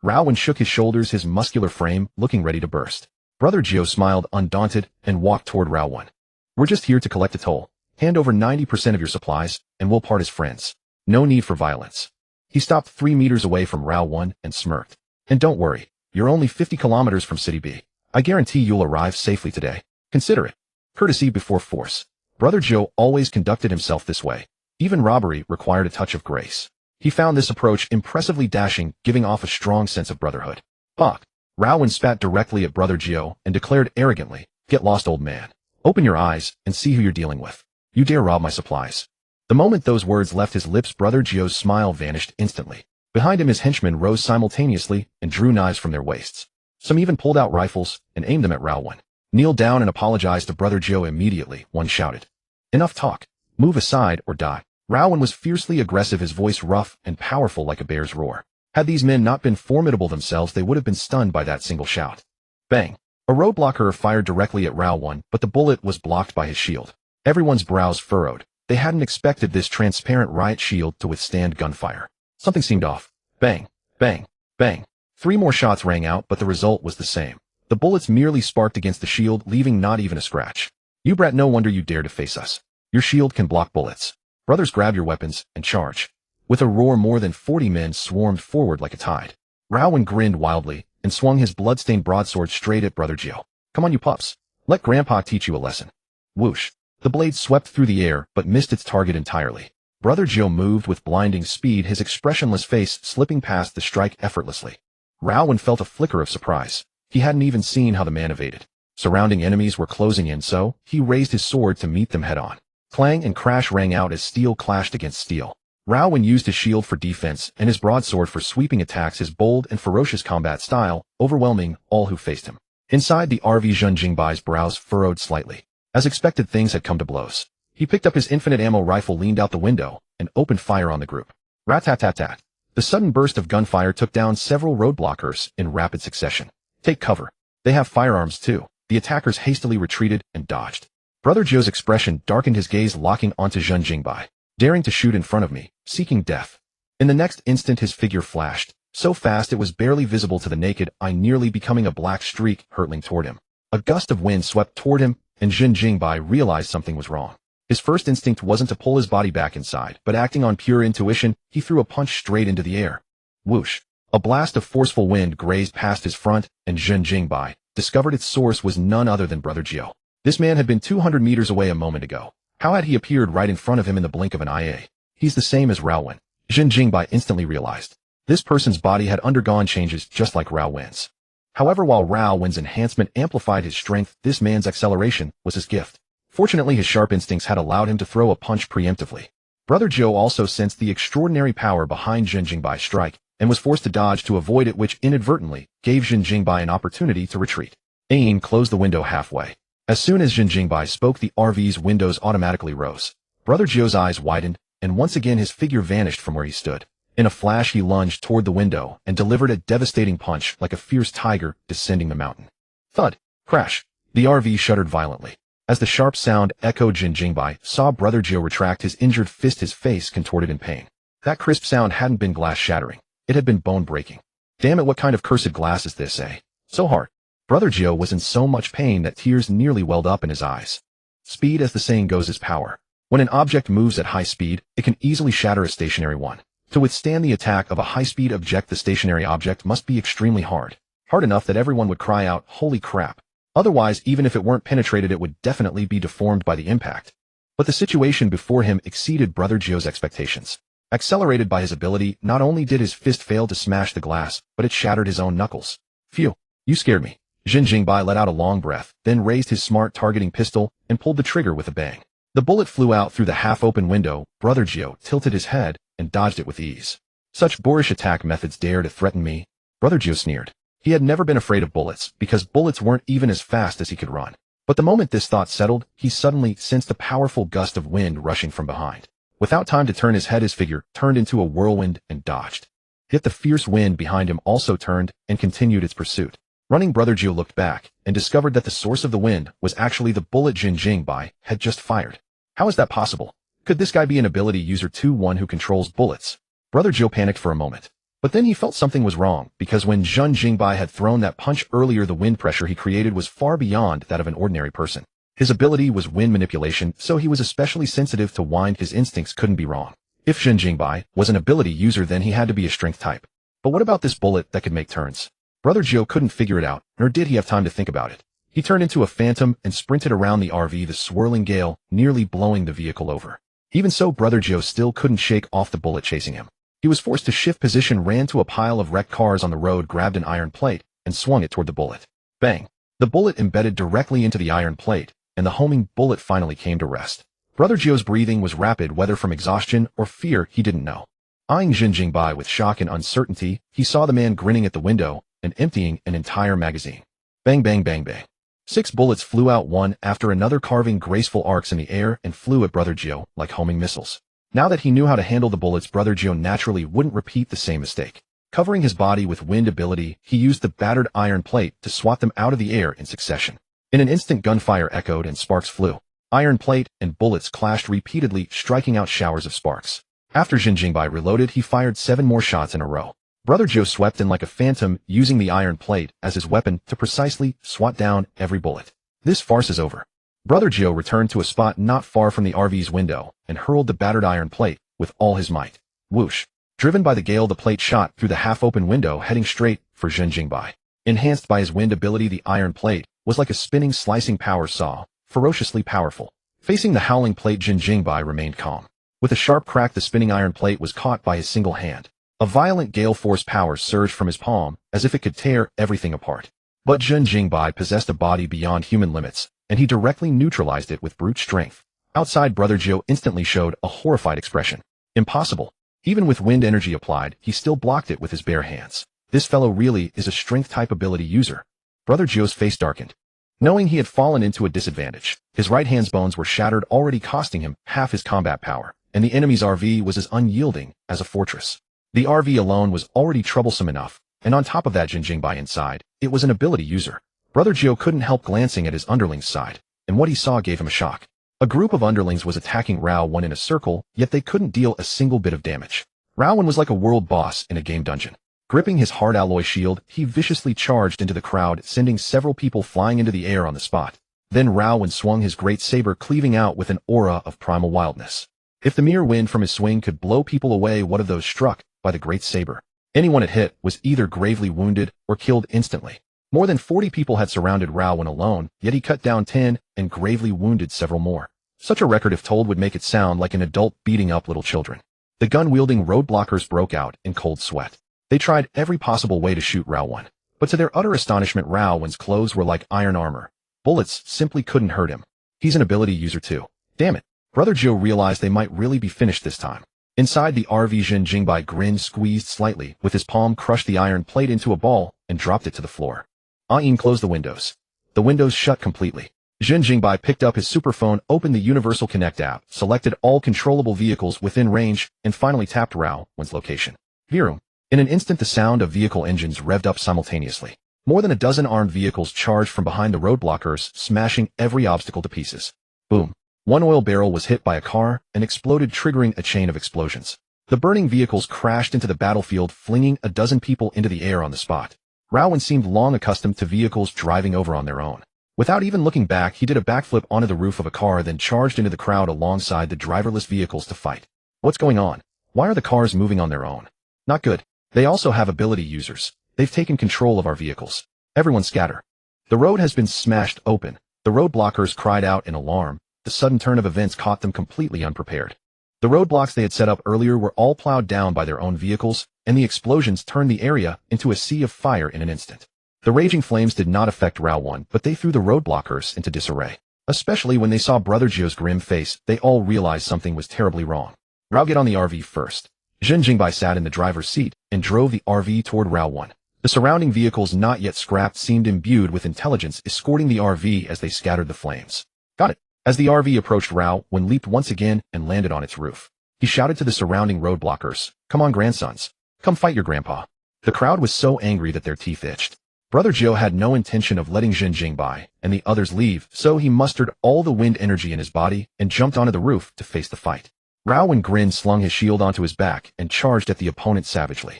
Rao 1 shook his shoulders, his muscular frame looking ready to burst. Brother Gio smiled undaunted and walked toward Rao 1. We're just here to collect a toll. Hand over 90% of your supplies, and we'll part as friends. No need for violence. He stopped 3 meters away from Rao 1 and smirked. And don't worry, you're only 50 kilometers from City B. I guarantee you'll arrive safely today. Consider it. Courtesy before force. Brother Gio always conducted himself this way. Even robbery required a touch of grace. He found this approach impressively dashing, giving off a strong sense of brotherhood. Fuck. Rao 1 spat directly at Brother Gio and declared arrogantly, Get lost, old man. Open your eyes and see who you're dealing with. You dare rob my supplies. The moment those words left his lips, Brother Gio's smile vanished instantly. Behind him his henchmen rose simultaneously and drew knives from their waists. Some even pulled out rifles and aimed them at Rao 1. Kneel down and apologize to Brother Gio immediately, one shouted. Enough talk. Move aside or die. Rao 1 was fiercely aggressive, his voice rough and powerful like a bear's roar. Had these men not been formidable themselves, they would have been stunned by that single shout. Bang. A roadblocker fired directly at Rao 1, but the bullet was blocked by his shield. Everyone's brows furrowed. They hadn't expected this transparent riot shield to withstand gunfire. Something seemed off. Bang, bang, bang. 3 more shots rang out, but the result was the same. The bullets merely sparked against the shield, leaving not even a scratch. You brat, no wonder you dare to face us. Your shield can block bullets. Brothers, grab your weapons and charge. With a roar, more than 40 men swarmed forward like a tide. Rao 1 grinned wildly and swung his blood-stained broadsword straight at Brother Gio. Come on, you pups. Let Grandpa teach you a lesson. Whoosh. The blade swept through the air but missed its target entirely. Brother Gio moved with blinding speed, his expressionless face slipping past the strike effortlessly. Rao 1 felt a flicker of surprise. He hadn't even seen how the man evaded. Surrounding enemies were closing in, so he raised his sword to meet them head-on. Clang and crash rang out as steel clashed against steel. Rao 1 used his shield for defense and his broadsword for sweeping attacks, his bold and ferocious combat style overwhelming all who faced him. Inside the RV, Zhen Jingbai's brows furrowed slightly. As expected, things had come to blows. He picked up his infinite ammo rifle, leaned out the window, and opened fire on the group. Rat-tat-tat-tat. The sudden burst of gunfire took down several roadblockers in rapid succession. Take cover. They have firearms too. The attackers hastily retreated and dodged. Brother Gio's expression darkened, his gaze locking onto Zhen Jingbai. Daring to shoot in front of me, seeking death. In the next instant his figure flashed, so fast it was barely visible to the naked eye, nearly becoming a black streak hurtling toward him. A gust of wind swept toward him, and Zhen Jingbai realized something was wrong. His first instinct wasn't to pull his body back inside, but acting on pure intuition, he threw a punch straight into the air. Whoosh. A blast of forceful wind grazed past his front, and Zhen Jingbai discovered its source was none other than Brother Gio. This man had been 200 meters away a moment ago. How had he appeared right in front of him in the blink of an eye? He's the same as Rao 1. Zhen Jingbai instantly realized. This person's body had undergone changes just like Rao 1's. However, while Rao 1's enhancement amplified his strength, this man's acceleration was his gift. Fortunately, his sharp instincts had allowed him to throw a punch preemptively. Brother Gio also sensed the extraordinary power behind Zhen Jingbai's strike, and was forced to dodge to avoid it, which inadvertently gave Zhen Jingbai an opportunity to retreat. Ain closed the window halfway. As soon as Zhen Jingbai spoke, the RV's windows automatically rose. Brother Gio's eyes widened, and once again his figure vanished from where he stood. In a flash, he lunged toward the window and delivered a devastating punch like a fierce tiger descending the mountain. Thud. Crash. The RV shuddered violently. As the sharp sound echoed, Zhen Jingbai saw Brother Gio retract his injured fist, his face contorted in pain. That crisp sound hadn't been glass shattering. It had been bone breaking. Damn it, what kind of cursed glass is this, eh? So hard. Brother Gio was in so much pain that tears nearly welled up in his eyes. Speed, as the saying goes, is power. When an object moves at high speed, it can easily shatter a stationary one. To withstand the attack of a high-speed object, the stationary object must be extremely hard. Hard enough that everyone would cry out, "Holy crap." Otherwise, even if it weren't penetrated, it would definitely be deformed by the impact. But the situation before him exceeded Brother Gio's expectations. Accelerated by his ability, not only did his fist fail to smash the glass, but it shattered his own knuckles. Phew, you scared me. Zhen Jingbai let out a long breath, then raised his smart targeting pistol and pulled the trigger with a bang. The bullet flew out through the half-open window. Brother Gio tilted his head and dodged it with ease. Such boorish attack methods dare to threaten me? Brother Gio sneered. He had never been afraid of bullets, because bullets weren't even as fast as he could run. But the moment this thought settled, he suddenly sensed a powerful gust of wind rushing from behind. Without time to turn his head, his figure turned into a whirlwind and dodged. Yet the fierce wind behind him also turned and continued its pursuit. Running, Brother Gio looked back and discovered that the source of the wind was actually the bullet Zhen Jingbai had just fired. How is that possible? Could this guy be an ability user too, one who controls bullets? Brother Gio panicked for a moment. But then he felt something was wrong, because when Zhen Jingbai had thrown that punch earlier, the wind pressure he created was far beyond that of an ordinary person. His ability was wind manipulation, so he was especially sensitive to wind. His instincts couldn't be wrong. If Zhen Jingbai was an ability user, then he had to be a strength type. But what about this bullet that could make turns? Brother Gio couldn't figure it out, nor did he have time to think about it. He turned into a phantom and sprinted around the RV, the swirling gale nearly blowing the vehicle over. Even so, Brother Gio still couldn't shake off the bullet chasing him. He was forced to shift position, ran to a pile of wrecked cars on the road, grabbed an iron plate, and swung it toward the bullet. Bang! The bullet embedded directly into the iron plate, and the homing bullet finally came to rest. Brother Gio's breathing was rapid, whether from exhaustion or fear he didn't know. Eyeing Zhen Jingbai with shock and uncertainty, he saw the man grinning at the window and emptying an entire magazine. Bang, bang, bang, bang. 6 bullets flew out one after another, carving graceful arcs in the air, and flew at Brother Gio like homing missiles. Now that he knew how to handle the bullets, Brother Gio naturally wouldn't repeat the same mistake. Covering his body with wind ability, he used the battered iron plate to swat them out of the air in succession. In an instant, gunfire echoed and sparks flew. Iron plate and bullets clashed repeatedly, striking out showers of sparks. After Zhen Jingbai reloaded, he fired 7 more shots in a row. Brother Gio swept in like a phantom, using the iron plate as his weapon to precisely swat down every bullet. This farce is over. Brother Gio returned to a spot not far from the RV's window and hurled the battered iron plate with all his might. Whoosh! Driven by the gale, the plate shot through the half-open window, heading straight for Zhen Jingbai. Enhanced by his wind ability, the iron plate was like a spinning, slicing power saw, ferociously powerful. Facing the howling plate, Zhen Jingbai remained calm. With a sharp crack, the spinning iron plate was caught by his single hand. A violent gale force power surged from his palm, as if it could tear everything apart. But Zhen Jingbai possessed a body beyond human limits, and he directly neutralized it with brute strength. Outside, Brother Gio instantly showed a horrified expression. Impossible. Even with wind energy applied, he still blocked it with his bare hands. This fellow really is a strength-type ability user. Brother Gio's face darkened. Knowing he had fallen into a disadvantage, his right hand's bones were shattered, already costing him half his combat power, and the enemy's RV was as unyielding as a fortress. The RV alone was already troublesome enough, and on top of that, Zhen Jingbai inside, it was an ability user. Brother Gio couldn't help glancing at his underling's side, and what he saw gave him a shock. A group of underlings was attacking Rao-1 in a circle, yet they couldn't deal a single bit of damage. Rao-1 was like a world boss in a game dungeon. Gripping his hard alloy shield, he viciously charged into the crowd, sending several people flying into the air on the spot. Then Rao-1 swung his great saber, cleaving out with an aura of primal wildness. If the mere wind from his swing could blow people away, what of those struck by the great saber? Anyone it hit was either gravely wounded or killed instantly. More than 40 people had surrounded Rao-1 alone, yet he cut down 10 and gravely wounded several more. Such a record, if told, would make it sound like an adult beating up little children. The gun-wielding roadblockers broke out in cold sweat. They tried every possible way to shoot Rao-1, but to their utter astonishment, Rao-1's clothes were like iron armor. Bullets simply couldn't hurt him. He's an ability user too. Damn it. Brother Gio realized they might really be finished this time. Inside the RV, Zhen Jingbai grinned, squeezed slightly, with his palm crushed the iron plate into a ball and dropped it to the floor. Ayin closed the windows. The windows shut completely. Zhen Jingbai picked up his superphone, opened the Universal Connect app, selected all controllable vehicles within range, and finally tapped Rao-1's location. Virum. In an instant, the sound of vehicle engines revved up simultaneously. More than a dozen armed vehicles charged from behind the roadblockers, smashing every obstacle to pieces. Boom. One oil barrel was hit by a car and exploded, triggering a chain of explosions. The burning vehicles crashed into the battlefield, flinging a dozen people into the air on the spot. Rao-1 seemed long accustomed to vehicles driving over on their own. Without even looking back, he did a backflip onto the roof of a car, then charged into the crowd alongside the driverless vehicles to fight. What's going on? Why are the cars moving on their own? Not good. They also have ability users. They've taken control of our vehicles. Everyone scatter. The road has been smashed open. The roadblockers cried out in alarm. The sudden turn of events caught them completely unprepared. The roadblocks they had set up earlier were all plowed down by their own vehicles, and the explosions turned the area into a sea of fire in an instant. The raging flames did not affect Rao 1, but they threw the roadblockers into disarray. Especially when they saw Brother Zhou's grim face, they all realized something was terribly wrong. Rao get on the RV first. Zhen Jingbai sat in the driver's seat and drove the RV toward Rao 1. The surrounding vehicles not yet scrapped seemed imbued with intelligence, escorting the RV as they scattered the flames. Got it. As the RV approached, Rao 1 leaped once again and landed on its roof. He shouted to the surrounding roadblockers, "Come on, grandsons. Come fight your grandpa." The crowd was so angry that their teeth itched. Brother Zhou had no intention of letting Zhen Jingbai and the others leave, so he mustered all the wind energy in his body and jumped onto the roof to face the fight. Rao 1 grinned, slung his shield onto his back, and charged at the opponent savagely.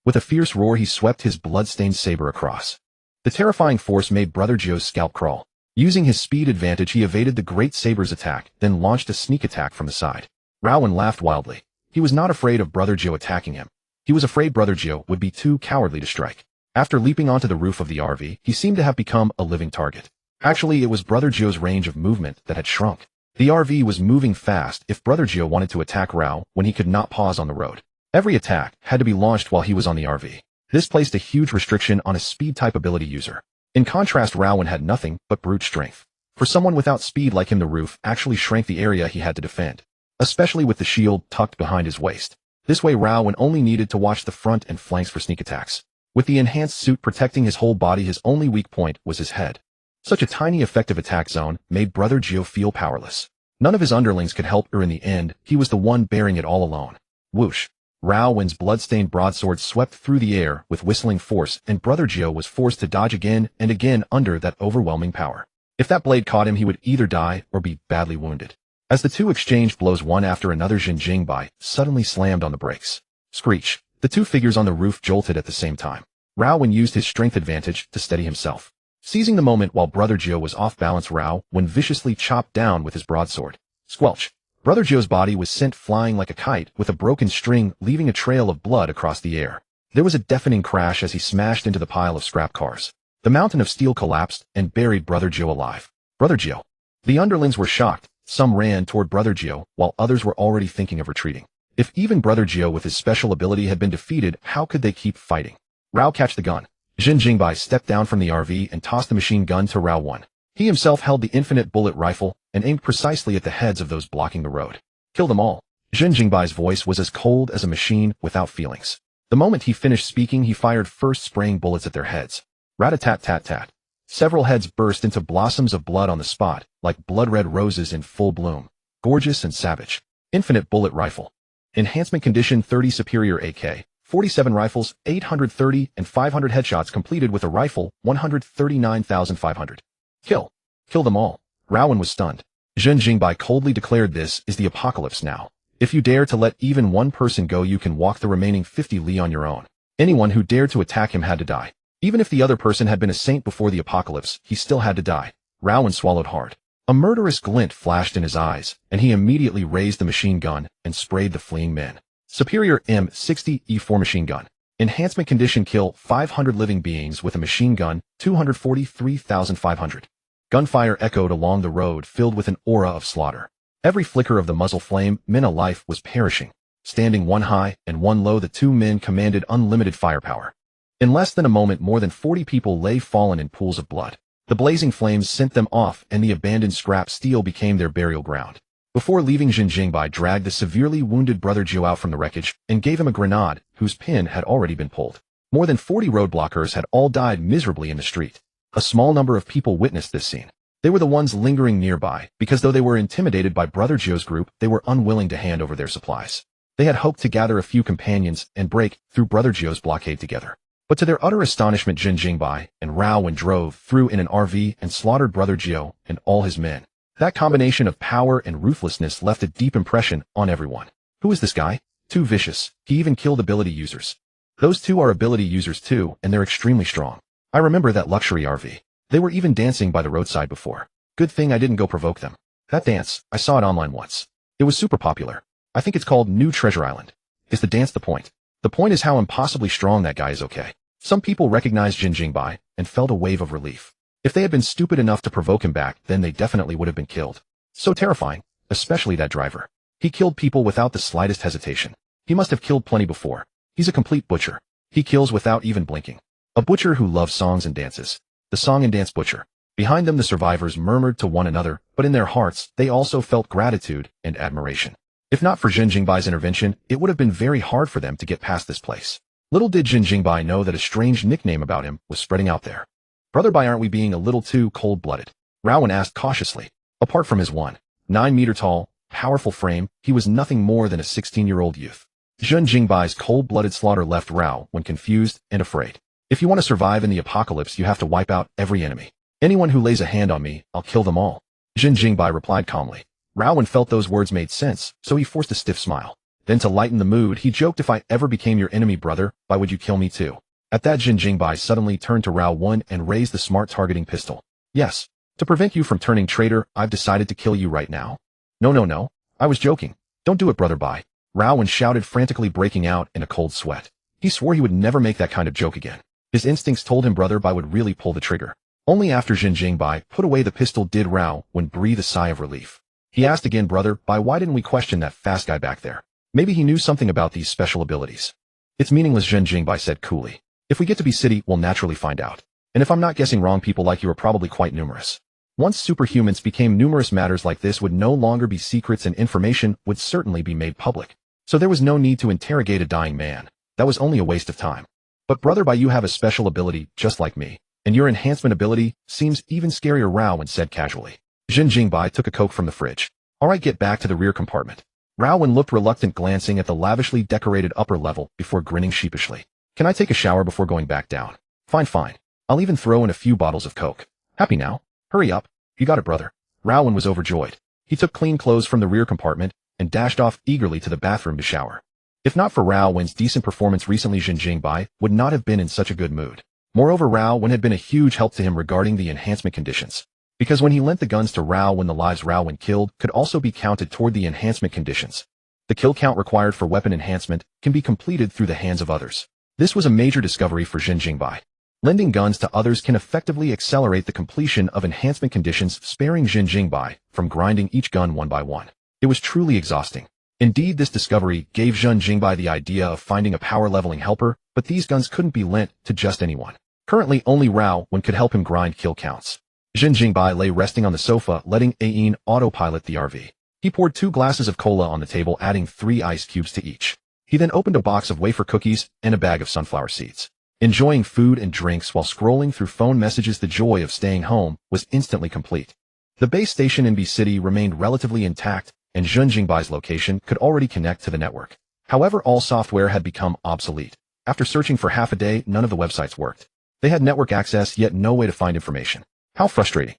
With a fierce roar, he swept his blood-stained saber across. The terrifying force made Brother Zhou's scalp crawl. Using his speed advantage, he evaded the great saber's attack, then launched a sneak attack from the side. Rao 1 laughed wildly. He was not afraid of Brother Zhou attacking him. He was afraid Brother Zhou would be too cowardly to strike. After leaping onto the roof of the RV, he seemed to have become a living target. Actually, it was Brother Zhou's range of movement that had shrunk. The RV was moving fast if Brother Zhou wanted to attack Rao when he could not pause on the road. Every attack had to be launched while he was on the RV. This placed a huge restriction on a speed-type ability user. In contrast, Rao 1 had nothing but brute strength. For someone without speed like him, the roof actually shrank the area he had to defend, especially with the shield tucked behind his waist. This way, Rao 1 only needed to watch the front and flanks for sneak attacks. With the enhanced suit protecting his whole body, his only weak point was his head. Such a tiny effective attack zone made Brother Zhou feel powerless. None of his underlings could help, or in the end, he was the one bearing it all alone. Whoosh! Rao 1's blood-stained broadsword swept through the air with whistling force, and Brother Zhou was forced to dodge again and again under that overwhelming power. If that blade caught him, he would either die or be badly wounded. As the two exchanged blows one after another, Zhen Jingbai suddenly slammed on the brakes. Screech! The two figures on the roof jolted at the same time. Rao 1 used his strength advantage to steady himself. Seizing the moment while Brother Zhou was off balance, Rao 1 viciously chopped down with his broadsword. Squelch! Brother Zhou's body was sent flying like a kite, with a broken string leaving a trail of blood across the air. There was a deafening crash as he smashed into the pile of scrap cars. The mountain of steel collapsed and buried Brother Zhou alive. Brother Zhou! The underlings were shocked. Some ran toward Brother Zhou, while others were already thinking of retreating. If even Brother Zhou with his special ability had been defeated, how could they keep fighting? Rao, catch the gun. Zhen Jingbai stepped down from the RV and tossed the machine gun to Rao 1. He himself held the infinite bullet rifle and aimed precisely at the heads of those blocking the road. Kill them all. Zhen Jingbai's voice was as cold as a machine without feelings. The moment he finished speaking, he fired first, spraying bullets at their heads. Rat-a-tat-tat-tat. Several heads burst into blossoms of blood on the spot, like blood-red roses in full bloom. Gorgeous and savage. Infinite bullet rifle. Enhancement condition 30, superior AK. 47 rifles, 830 and 500 headshots completed with a rifle, 139,500. Kill. Kill them all. Rao 1 was stunned. Zhen Jingbai coldly declared, "This is the apocalypse now. If you dare to let even one person go, you can walk the remaining 50 li on your own." Anyone who dared to attack him had to die. Even if the other person had been a saint before the apocalypse, he still had to die. Rao 1 swallowed hard. A murderous glint flashed in his eyes, and he immediately raised the machine gun and sprayed the fleeing men. Superior M60 E4 machine gun. Enhancement condition, kill 500 living beings with a machine gun, 243,500. Gunfire echoed along the road, filled with an aura of slaughter. Every flicker of the muzzle flame meant a life was perishing. Standing one high and one low, the two men commanded unlimited firepower. In less than a moment, more than 40 people lay fallen in pools of blood. The blazing flames sent them off, and the abandoned scrap steel became their burial ground. Before leaving, Zhen Jingbai dragged the severely wounded Brother Zhou out from the wreckage and gave him a grenade whose pin had already been pulled. More than 40 roadblockers had all died miserably in the street. A small number of people witnessed this scene. They were the ones lingering nearby, because though they were intimidated by Brother Zhou's group, they were unwilling to hand over their supplies. They had hoped to gather a few companions and break through Brother Zhou's blockade together. But to their utter astonishment, Zhen Jingbai and Rao 1 drove through in an RV and slaughtered Brother Zhou and all his men. That combination of power and ruthlessness left a deep impression on everyone. Who is this guy? Too vicious. He even killed ability users. Those two are ability users too, and they're extremely strong. I remember that luxury RV. They were even dancing by the roadside before. Good thing I didn't go provoke them. That dance, I saw it online once. It was super popular. I think it's called New Treasure Island. Is the dance the point? The point is how impossibly strong that guy is. Okay. Some people recognized Zhen Jingbai and felt a wave of relief. If they had been stupid enough to provoke him back, then they definitely would have been killed. So terrifying, especially that driver. He killed people without the slightest hesitation. He must have killed plenty before. He's a complete butcher. He kills without even blinking. A butcher who loves songs and dances. The song and dance butcher. Behind them the survivors murmured to one another, but in their hearts they also felt gratitude and admiration. If not for Zhen Jingbai's intervention, it would have been very hard for them to get past this place. Little did Zhen Jingbai know that a strange nickname about him was spreading out there. Brother Bai, aren't we being a little too cold-blooded? Rowan asked cautiously. Apart from his 1.9-meter-tall, powerful frame, he was nothing more than a 16-year-old youth. Zhen Jingbai's cold-blooded slaughter left Rao when confused and afraid. If you want to survive in the apocalypse, you have to wipe out every enemy. Anyone who lays a hand on me, I'll kill them all. Zhen Jingbai replied calmly. Rowan felt those words made sense, so he forced a stiff smile. Then to lighten the mood, he joked, if I ever became your enemy, brother, why would you kill me too? At that, Zhen Jingbai suddenly turned to Rao and raised the smart targeting pistol. Yes. To prevent you from turning traitor, I've decided to kill you right now. No. I was joking. Don't do it, brother Bai. Rao shouted, frantically breaking out in a cold sweat. He swore he would never make that kind of joke again. His instincts told him brother Bai would really pull the trigger. Only after Zhen Jingbai put away the pistol did Rao breathe a sigh of relief. He asked again, brother Bai, why didn't we question that fast guy back there? Maybe he knew something about these special abilities. It's meaningless, Zhen Jingbai said coolly. If we get to B City, we'll naturally find out. And if I'm not guessing wrong, people like you are probably quite numerous. Once superhumans became numerous, matters like this would no longer be secrets and information would certainly be made public. So there was no need to interrogate a dying man. That was only a waste of time. But brother Bai, you have a special ability, just like me. And your enhancement ability seems even scarier, Rao said casually. Zhen Jingbai took a Coke from the fridge. Alright, get back to the rear compartment. Rao looked reluctant, glancing at the lavishly decorated upper level before grinning sheepishly. Can I take a shower before going back down? Fine. I'll even throw in a few bottles of Coke. Happy now? Hurry up. You got it, brother. Rao was overjoyed. He took clean clothes from the rear compartment and dashed off eagerly to the bathroom to shower. If not for Rao's decent performance recently, Zhen Jingbai would not have been in such a good mood. Moreover, Rao had been a huge help to him regarding the enhancement conditions. Because when he lent the guns to Rao, the lives Rao killed could also be counted toward the enhancement conditions. The kill count required for weapon enhancement can be completed through the hands of others. This was a major discovery for Zhen Jingbai. Lending guns to others can effectively accelerate the completion of enhancement conditions, sparing Zhen Jingbai from grinding each gun one by one. It was truly exhausting. Indeed, this discovery gave Zhen Jingbai the idea of finding a power-leveling helper, but these guns couldn't be lent to just anyone. Currently, only Rao could help him grind kill counts. Zhen Jingbai lay resting on the sofa, letting Ain autopilot the RV. He poured 2 glasses of cola on the table, adding 3 ice cubes to each. He then opened a box of wafer cookies and a bag of sunflower seeds. Enjoying food and drinks while scrolling through phone messages, the joy of staying home was instantly complete. The base station in B City remained relatively intact, and Zhen Jingbai's location could already connect to the network. However, all software had become obsolete. After searching for half a day, none of the websites worked. They had network access, yet no way to find information. How frustrating.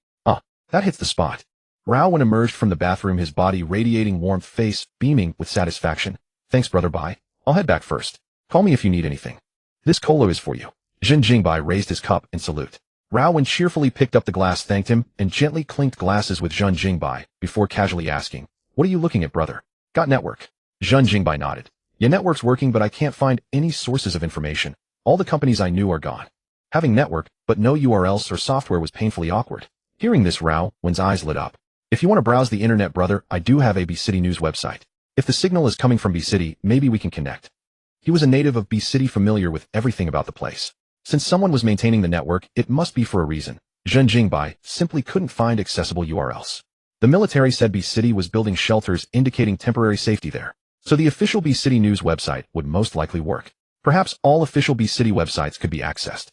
That hits the spot. Rao emerged from the bathroom, his body radiating warmth, face beaming with satisfaction. Thanks, brother Bai. I'll head back first. Call me if you need anything. This cola is for you. Zhen Jingbai raised his cup in salute. Rao cheerfully picked up the glass, thanked him, and gently clinked glasses with Zhen Jingbai before casually asking, what are you looking at, brother? Got network? Zhen Jingbai nodded. Your network's working, but I can't find any sources of information. All the companies I knew are gone. Having network, but no URLs or software was painfully awkward. Hearing this, Rao's eyes lit up. If you want to browse the internet, brother, I do have a B City news website. If the signal is coming from B City, maybe we can connect. He was a native of B City, familiar with everything about the place. Since someone was maintaining the network, it must be for a reason. Zhen Jingbai simply couldn't find accessible URLs. The military said B City was building shelters indicating temporary safety there. So the official B City news website would most likely work. Perhaps all official B City websites could be accessed.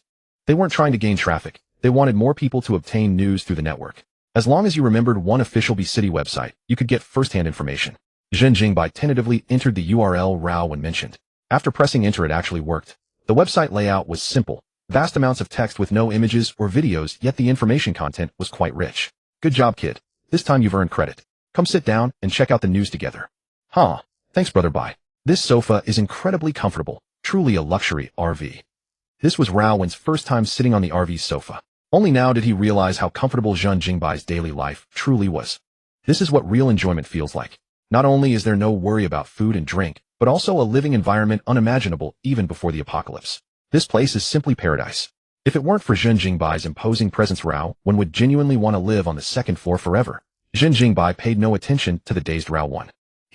They weren't trying to gain traffic. They wanted more people to obtain news through the network. As long as you remembered one official B City website, you could get first-hand information. Zhen Jingbai tentatively entered the URL Rao mentioned. After pressing enter, it actually worked. The website layout was simple. Vast amounts of text with no images or videos, yet the information content was quite rich. Good job, kid. This time you've earned credit. Come sit down and check out the news together. Thanks, brother Bai. This sofa is incredibly comfortable. Truly a luxury RV. This was Rao's first time sitting on the RV's sofa. Only now did he realize how comfortable Zhen Jingbai's daily life truly was. This is what real enjoyment feels like. Not only is there no worry about food and drink, but also a living environment unimaginable even before the apocalypse. This place is simply paradise. If it weren't for Zhen Jingbai's imposing presence, Rao would genuinely want to live on the second floor forever. Zhen Jingbai paid no attention to the dazed Rao.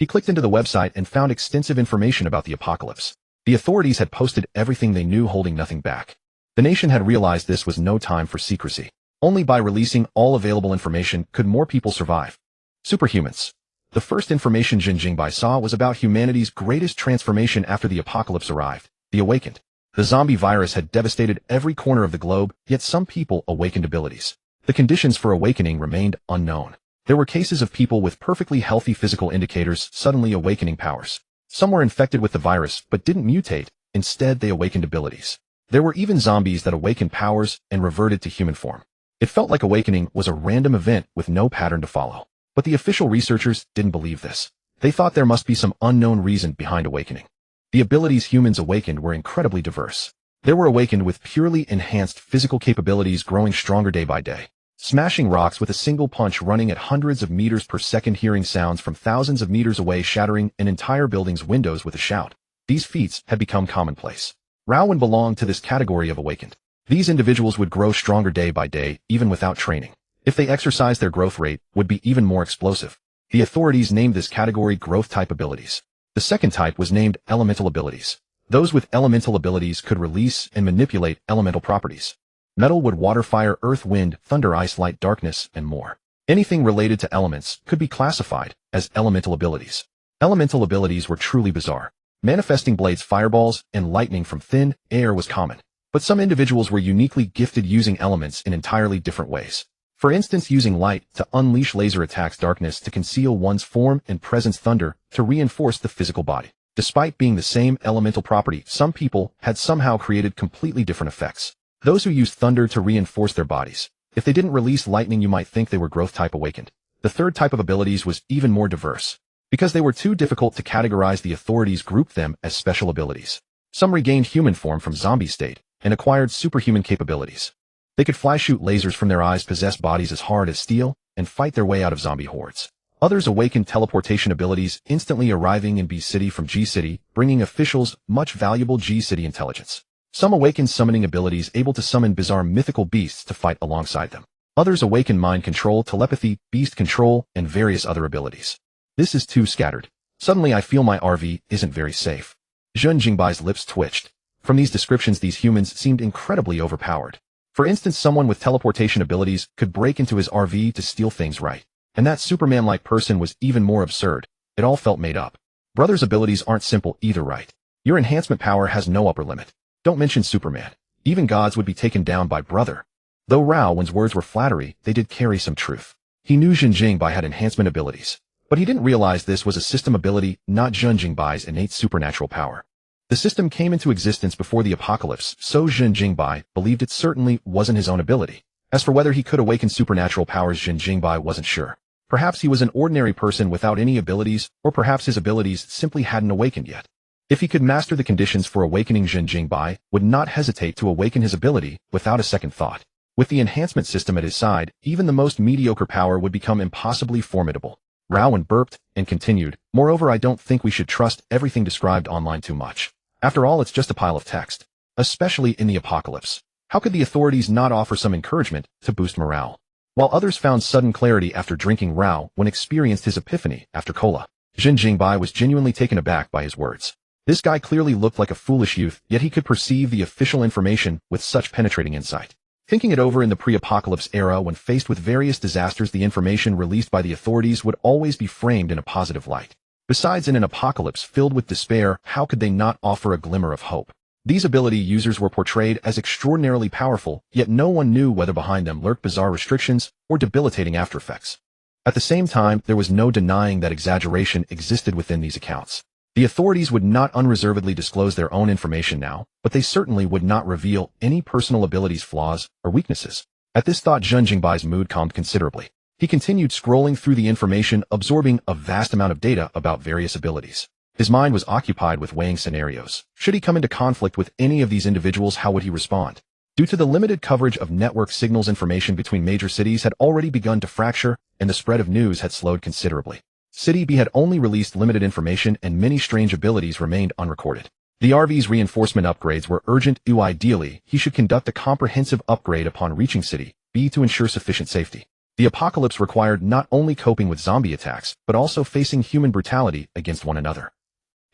He clicked into the website and found extensive information about the apocalypse. The authorities had posted everything they knew, holding nothing back. The nation had realized this was no time for secrecy. Only by releasing all available information could more people survive. Superhumans. The first information Zhen Jingbai saw was about humanity's greatest transformation after the apocalypse arrived, the awakened. The zombie virus had devastated every corner of the globe, yet some people awakened abilities. The conditions for awakening remained unknown. There were cases of people with perfectly healthy physical indicators suddenly awakening powers. Some were infected with the virus but didn't mutate, instead they awakened abilities. There were even zombies that awakened powers and reverted to human form. It felt like awakening was a random event with no pattern to follow. But the official researchers didn't believe this. They thought there must be some unknown reason behind awakening. The abilities humans awakened were incredibly diverse. They were awakened with purely enhanced physical capabilities growing stronger day by day. Smashing rocks with a single punch, running at hundreds of meters per second, hearing sounds from thousands of meters away, shattering an entire building's windows with a shout. These feats had become commonplace. Rowan belonged to this category of awakened. These individuals would grow stronger day by day, even without training. If they exercised, their growth rate would be even more explosive. The authorities named this category growth-type abilities. The second type was named elemental abilities. Those with elemental abilities could release and manipulate elemental properties. Metal, wood, water, fire, earth, wind, thunder, ice, light, darkness, and more. Anything related to elements could be classified as elemental abilities. Elemental abilities were truly bizarre. Manifesting blades, fireballs, and lightning from thin air was common. But some individuals were uniquely gifted using elements in entirely different ways. For instance, using light to unleash laser attacks, darkness to conceal one's form and presence, thunder to reinforce the physical body. Despite being the same elemental property, some people had somehow created completely different effects. Those who used thunder to reinforce their bodies. If they didn't release lightning, you might think they were growth-type awakened. The third type of abilities was even more diverse. Because they were too difficult to categorize, the authorities grouped them as special abilities. Some regained human form from zombie state and acquired superhuman capabilities. They could fly, shoot lasers from their eyes, possess bodies as hard as steel, and fight their way out of zombie hordes. Others awakened teleportation abilities, instantly arriving in B City from G City, bringing officials much valuable G City intelligence. Some awakened summoning abilities, able to summon bizarre mythical beasts to fight alongside them. Others awakened mind control, telepathy, beast control, and various other abilities. This is too scattered. Suddenly I feel my RV isn't very safe. Zhen Jingbai's lips twitched. From these descriptions, these humans seemed incredibly overpowered. For instance, someone with teleportation abilities could break into his RV to steal things, right? And that Superman-like person was even more absurd. It all felt made up. Brothers' abilities aren't simple either, right? Your enhancement power has no upper limit. Don't mention Superman. Even gods would be taken down by brother. Though Rowan's words were flattery, they did carry some truth. He knew Zhen Jingbai had enhancement abilities, but he didn't realize this was a system ability, not Zhen Jingbai's innate supernatural power. The system came into existence before the apocalypse, so Zhen Jingbai believed it certainly wasn't his own ability. As for whether he could awaken supernatural powers, Zhen Jingbai wasn't sure. Perhaps he was an ordinary person without any abilities, or perhaps his abilities simply hadn't awakened yet. If he could master the conditions for awakening, Zhen Jingbai would not hesitate to awaken his ability without a second thought. With the enhancement system at his side, even the most mediocre power would become impossibly formidable. Rowan burped and continued, moreover, I don't think we should trust everything described online too much. After all, it's just a pile of text. Especially in the apocalypse. How could the authorities not offer some encouragement to boost morale? While others found sudden clarity after drinking When experienced his epiphany after cola. Zhen Jingbai was genuinely taken aback by his words. This guy clearly looked like a foolish youth, yet he could perceive the official information with such penetrating insight. Thinking it over, in the pre-apocalypse era, when faced with various disasters, the information released by the authorities would always be framed in a positive light. Besides, in an apocalypse filled with despair, how could they not offer a glimmer of hope? These ability users were portrayed as extraordinarily powerful, yet no one knew whether behind them lurked bizarre restrictions or debilitating aftereffects. At the same time, there was no denying that exaggeration existed within these accounts. The authorities would not unreservedly disclose their own information now, but they certainly would not reveal any personal abilities, flaws, or weaknesses. At this thought, Zhen Jingbai's mood calmed considerably. He continued scrolling through the information, absorbing a vast amount of data about various abilities. His mind was occupied with weighing scenarios. Should he come into conflict with any of these individuals, how would he respond? Due to the limited coverage of network signals, information between major cities had already begun to fracture, and the spread of news had slowed considerably. City B had only released limited information, and many strange abilities remained unrecorded. The RV's reinforcement upgrades were urgent. Ideally, he should conduct a comprehensive upgrade upon reaching City B to ensure sufficient safety. The apocalypse required not only coping with zombie attacks, but also facing human brutality against one another.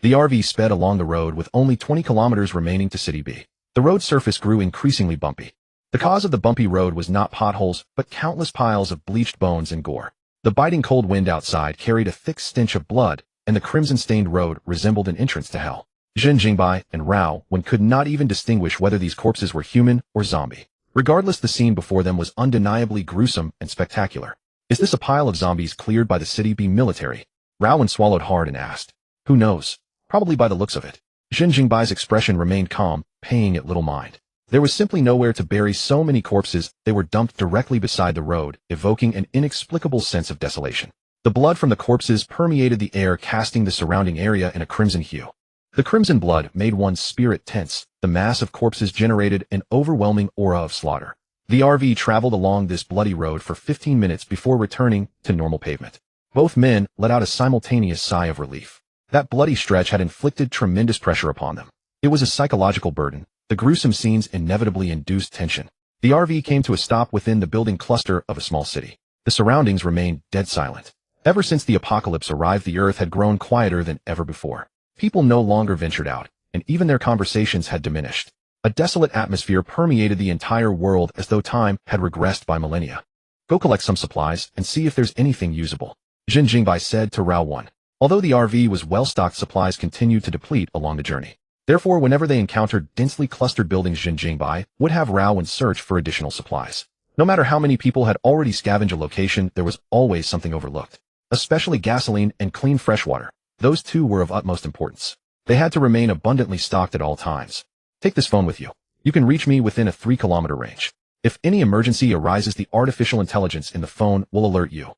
The RV sped along the road with only 20 kilometers remaining to City B. The road surface grew increasingly bumpy. The cause of the bumpy road was not potholes, but countless piles of bleached bones and gore. The biting cold wind outside carried a thick stench of blood, and the crimson-stained road resembled an entrance to hell. Zhen Jingbai and Rao Wen could not even distinguish whether these corpses were human or zombie. Regardless, the scene before them was undeniably gruesome and spectacular. Is this a pile of zombies cleared by the City B military? Rao Wen swallowed hard and asked. Who knows? Probably by the looks of it. Zhen Jingbai's expression remained calm, paying it little mind. There was simply nowhere to bury so many corpses. They were dumped directly beside the road, evoking an inexplicable sense of desolation. The blood from the corpses permeated the air, casting the surrounding area in a crimson hue. The crimson blood made one's spirit tense. The mass of corpses generated an overwhelming aura of slaughter. The RV traveled along this bloody road for 15 minutes before returning to normal pavement. Both men let out a simultaneous sigh of relief. That bloody stretch had inflicted tremendous pressure upon them. It was a psychological burden. The gruesome scenes inevitably induced tension. The RV came to a stop within the building cluster of a small city. The surroundings remained dead silent. Ever since the apocalypse arrived, the earth had grown quieter than ever before. People no longer ventured out, and even their conversations had diminished. A desolate atmosphere permeated the entire world as though time had regressed by millennia. Go collect some supplies and see if there's anything usable, Zhen Jingbai said to Rao Wen. Although the RV was well-stocked, supplies continued to deplete along the journey. Therefore, whenever they encountered densely clustered buildings, Zhen Jingbai would have Rao Wen search for additional supplies. No matter how many people had already scavenged a location, there was always something overlooked. Especially gasoline and clean fresh water. Those two were of utmost importance. They had to remain abundantly stocked at all times. Take this phone with you. You can reach me within a 3-kilometer range. If any emergency arises, the artificial intelligence in the phone will alert you.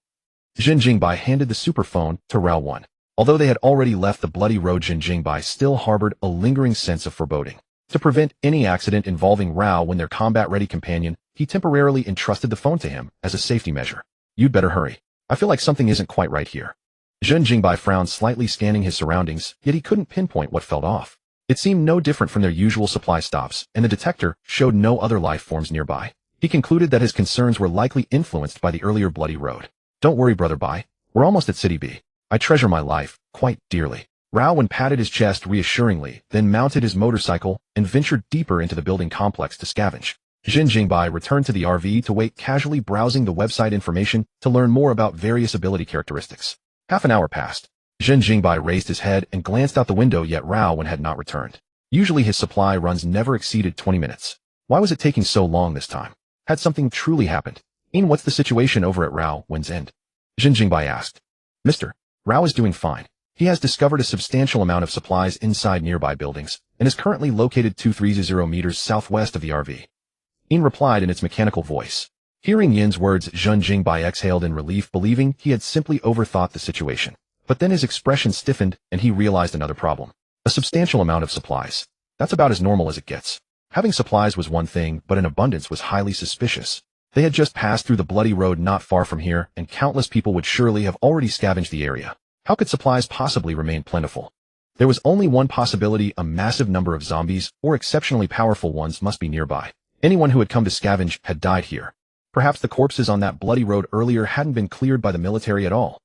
Zhen Jingbai handed the superphone to Rao Wen. Although they had already left the bloody road, Zhen Jingbai still harbored a lingering sense of foreboding. To prevent any accident involving Rao Wen, their combat-ready companion, he temporarily entrusted the phone to him as a safety measure. You'd better hurry. I feel like something isn't quite right here. Zhen Jingbai frowned slightly, scanning his surroundings, yet he couldn't pinpoint what felt off. It seemed no different from their usual supply stops, and the detector showed no other life forms nearby. He concluded that his concerns were likely influenced by the earlier bloody road. Don't worry, Brother Bai. We're almost at City B. I treasure my life quite dearly. Rao Wen patted his chest reassuringly, then mounted his motorcycle and ventured deeper into the building complex to scavenge. Zhen Jingbai returned to the RV to wait, casually browsing the website information to learn more about various ability characteristics. Half an hour passed. Zhen Jingbai raised his head and glanced out the window, yet Rao Wen had not returned. Usually his supply runs never exceeded 20 minutes. Why was it taking so long this time? Had something truly happened? What's the situation over at Rao Wen's end? Zhen Jingbai asked. Mr. Rao is doing fine. He has discovered a substantial amount of supplies inside nearby buildings, and is currently located 230 meters southwest of the RV. Replied in its mechanical voice. Hearing Yin's words, Zhen Jingbai exhaled in relief, believing he had simply overthought the situation. But then his expression stiffened, and he realized another problem. A substantial amount of supplies. That's about as normal as it gets. Having supplies was one thing, but an abundance was highly suspicious. They had just passed through the bloody road not far from here, and countless people would surely have already scavenged the area. How could supplies possibly remain plentiful? There was only one possibility: a massive number of zombies, or exceptionally powerful ones, must be nearby. Anyone who had come to scavenge had died here. Perhaps the corpses on that bloody road earlier hadn't been cleared by the military at all.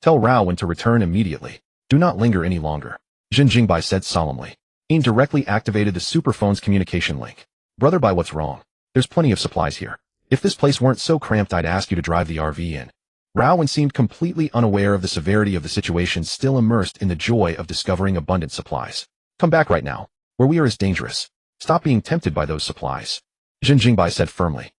Tell Rao Wen to return immediately. Do not linger any longer, Zhen Jingbai said solemnly. Directly activated the superphone's communication link. Brother Bai, what's wrong? There's plenty of supplies here. If this place weren't so cramped, I'd ask you to drive the RV in. Rao Wen seemed completely unaware of the severity of the situation, still immersed in the joy of discovering abundant supplies. Come back right now. Where we are is dangerous. Stop being tempted by those supplies, Zhen Jingbai said firmly.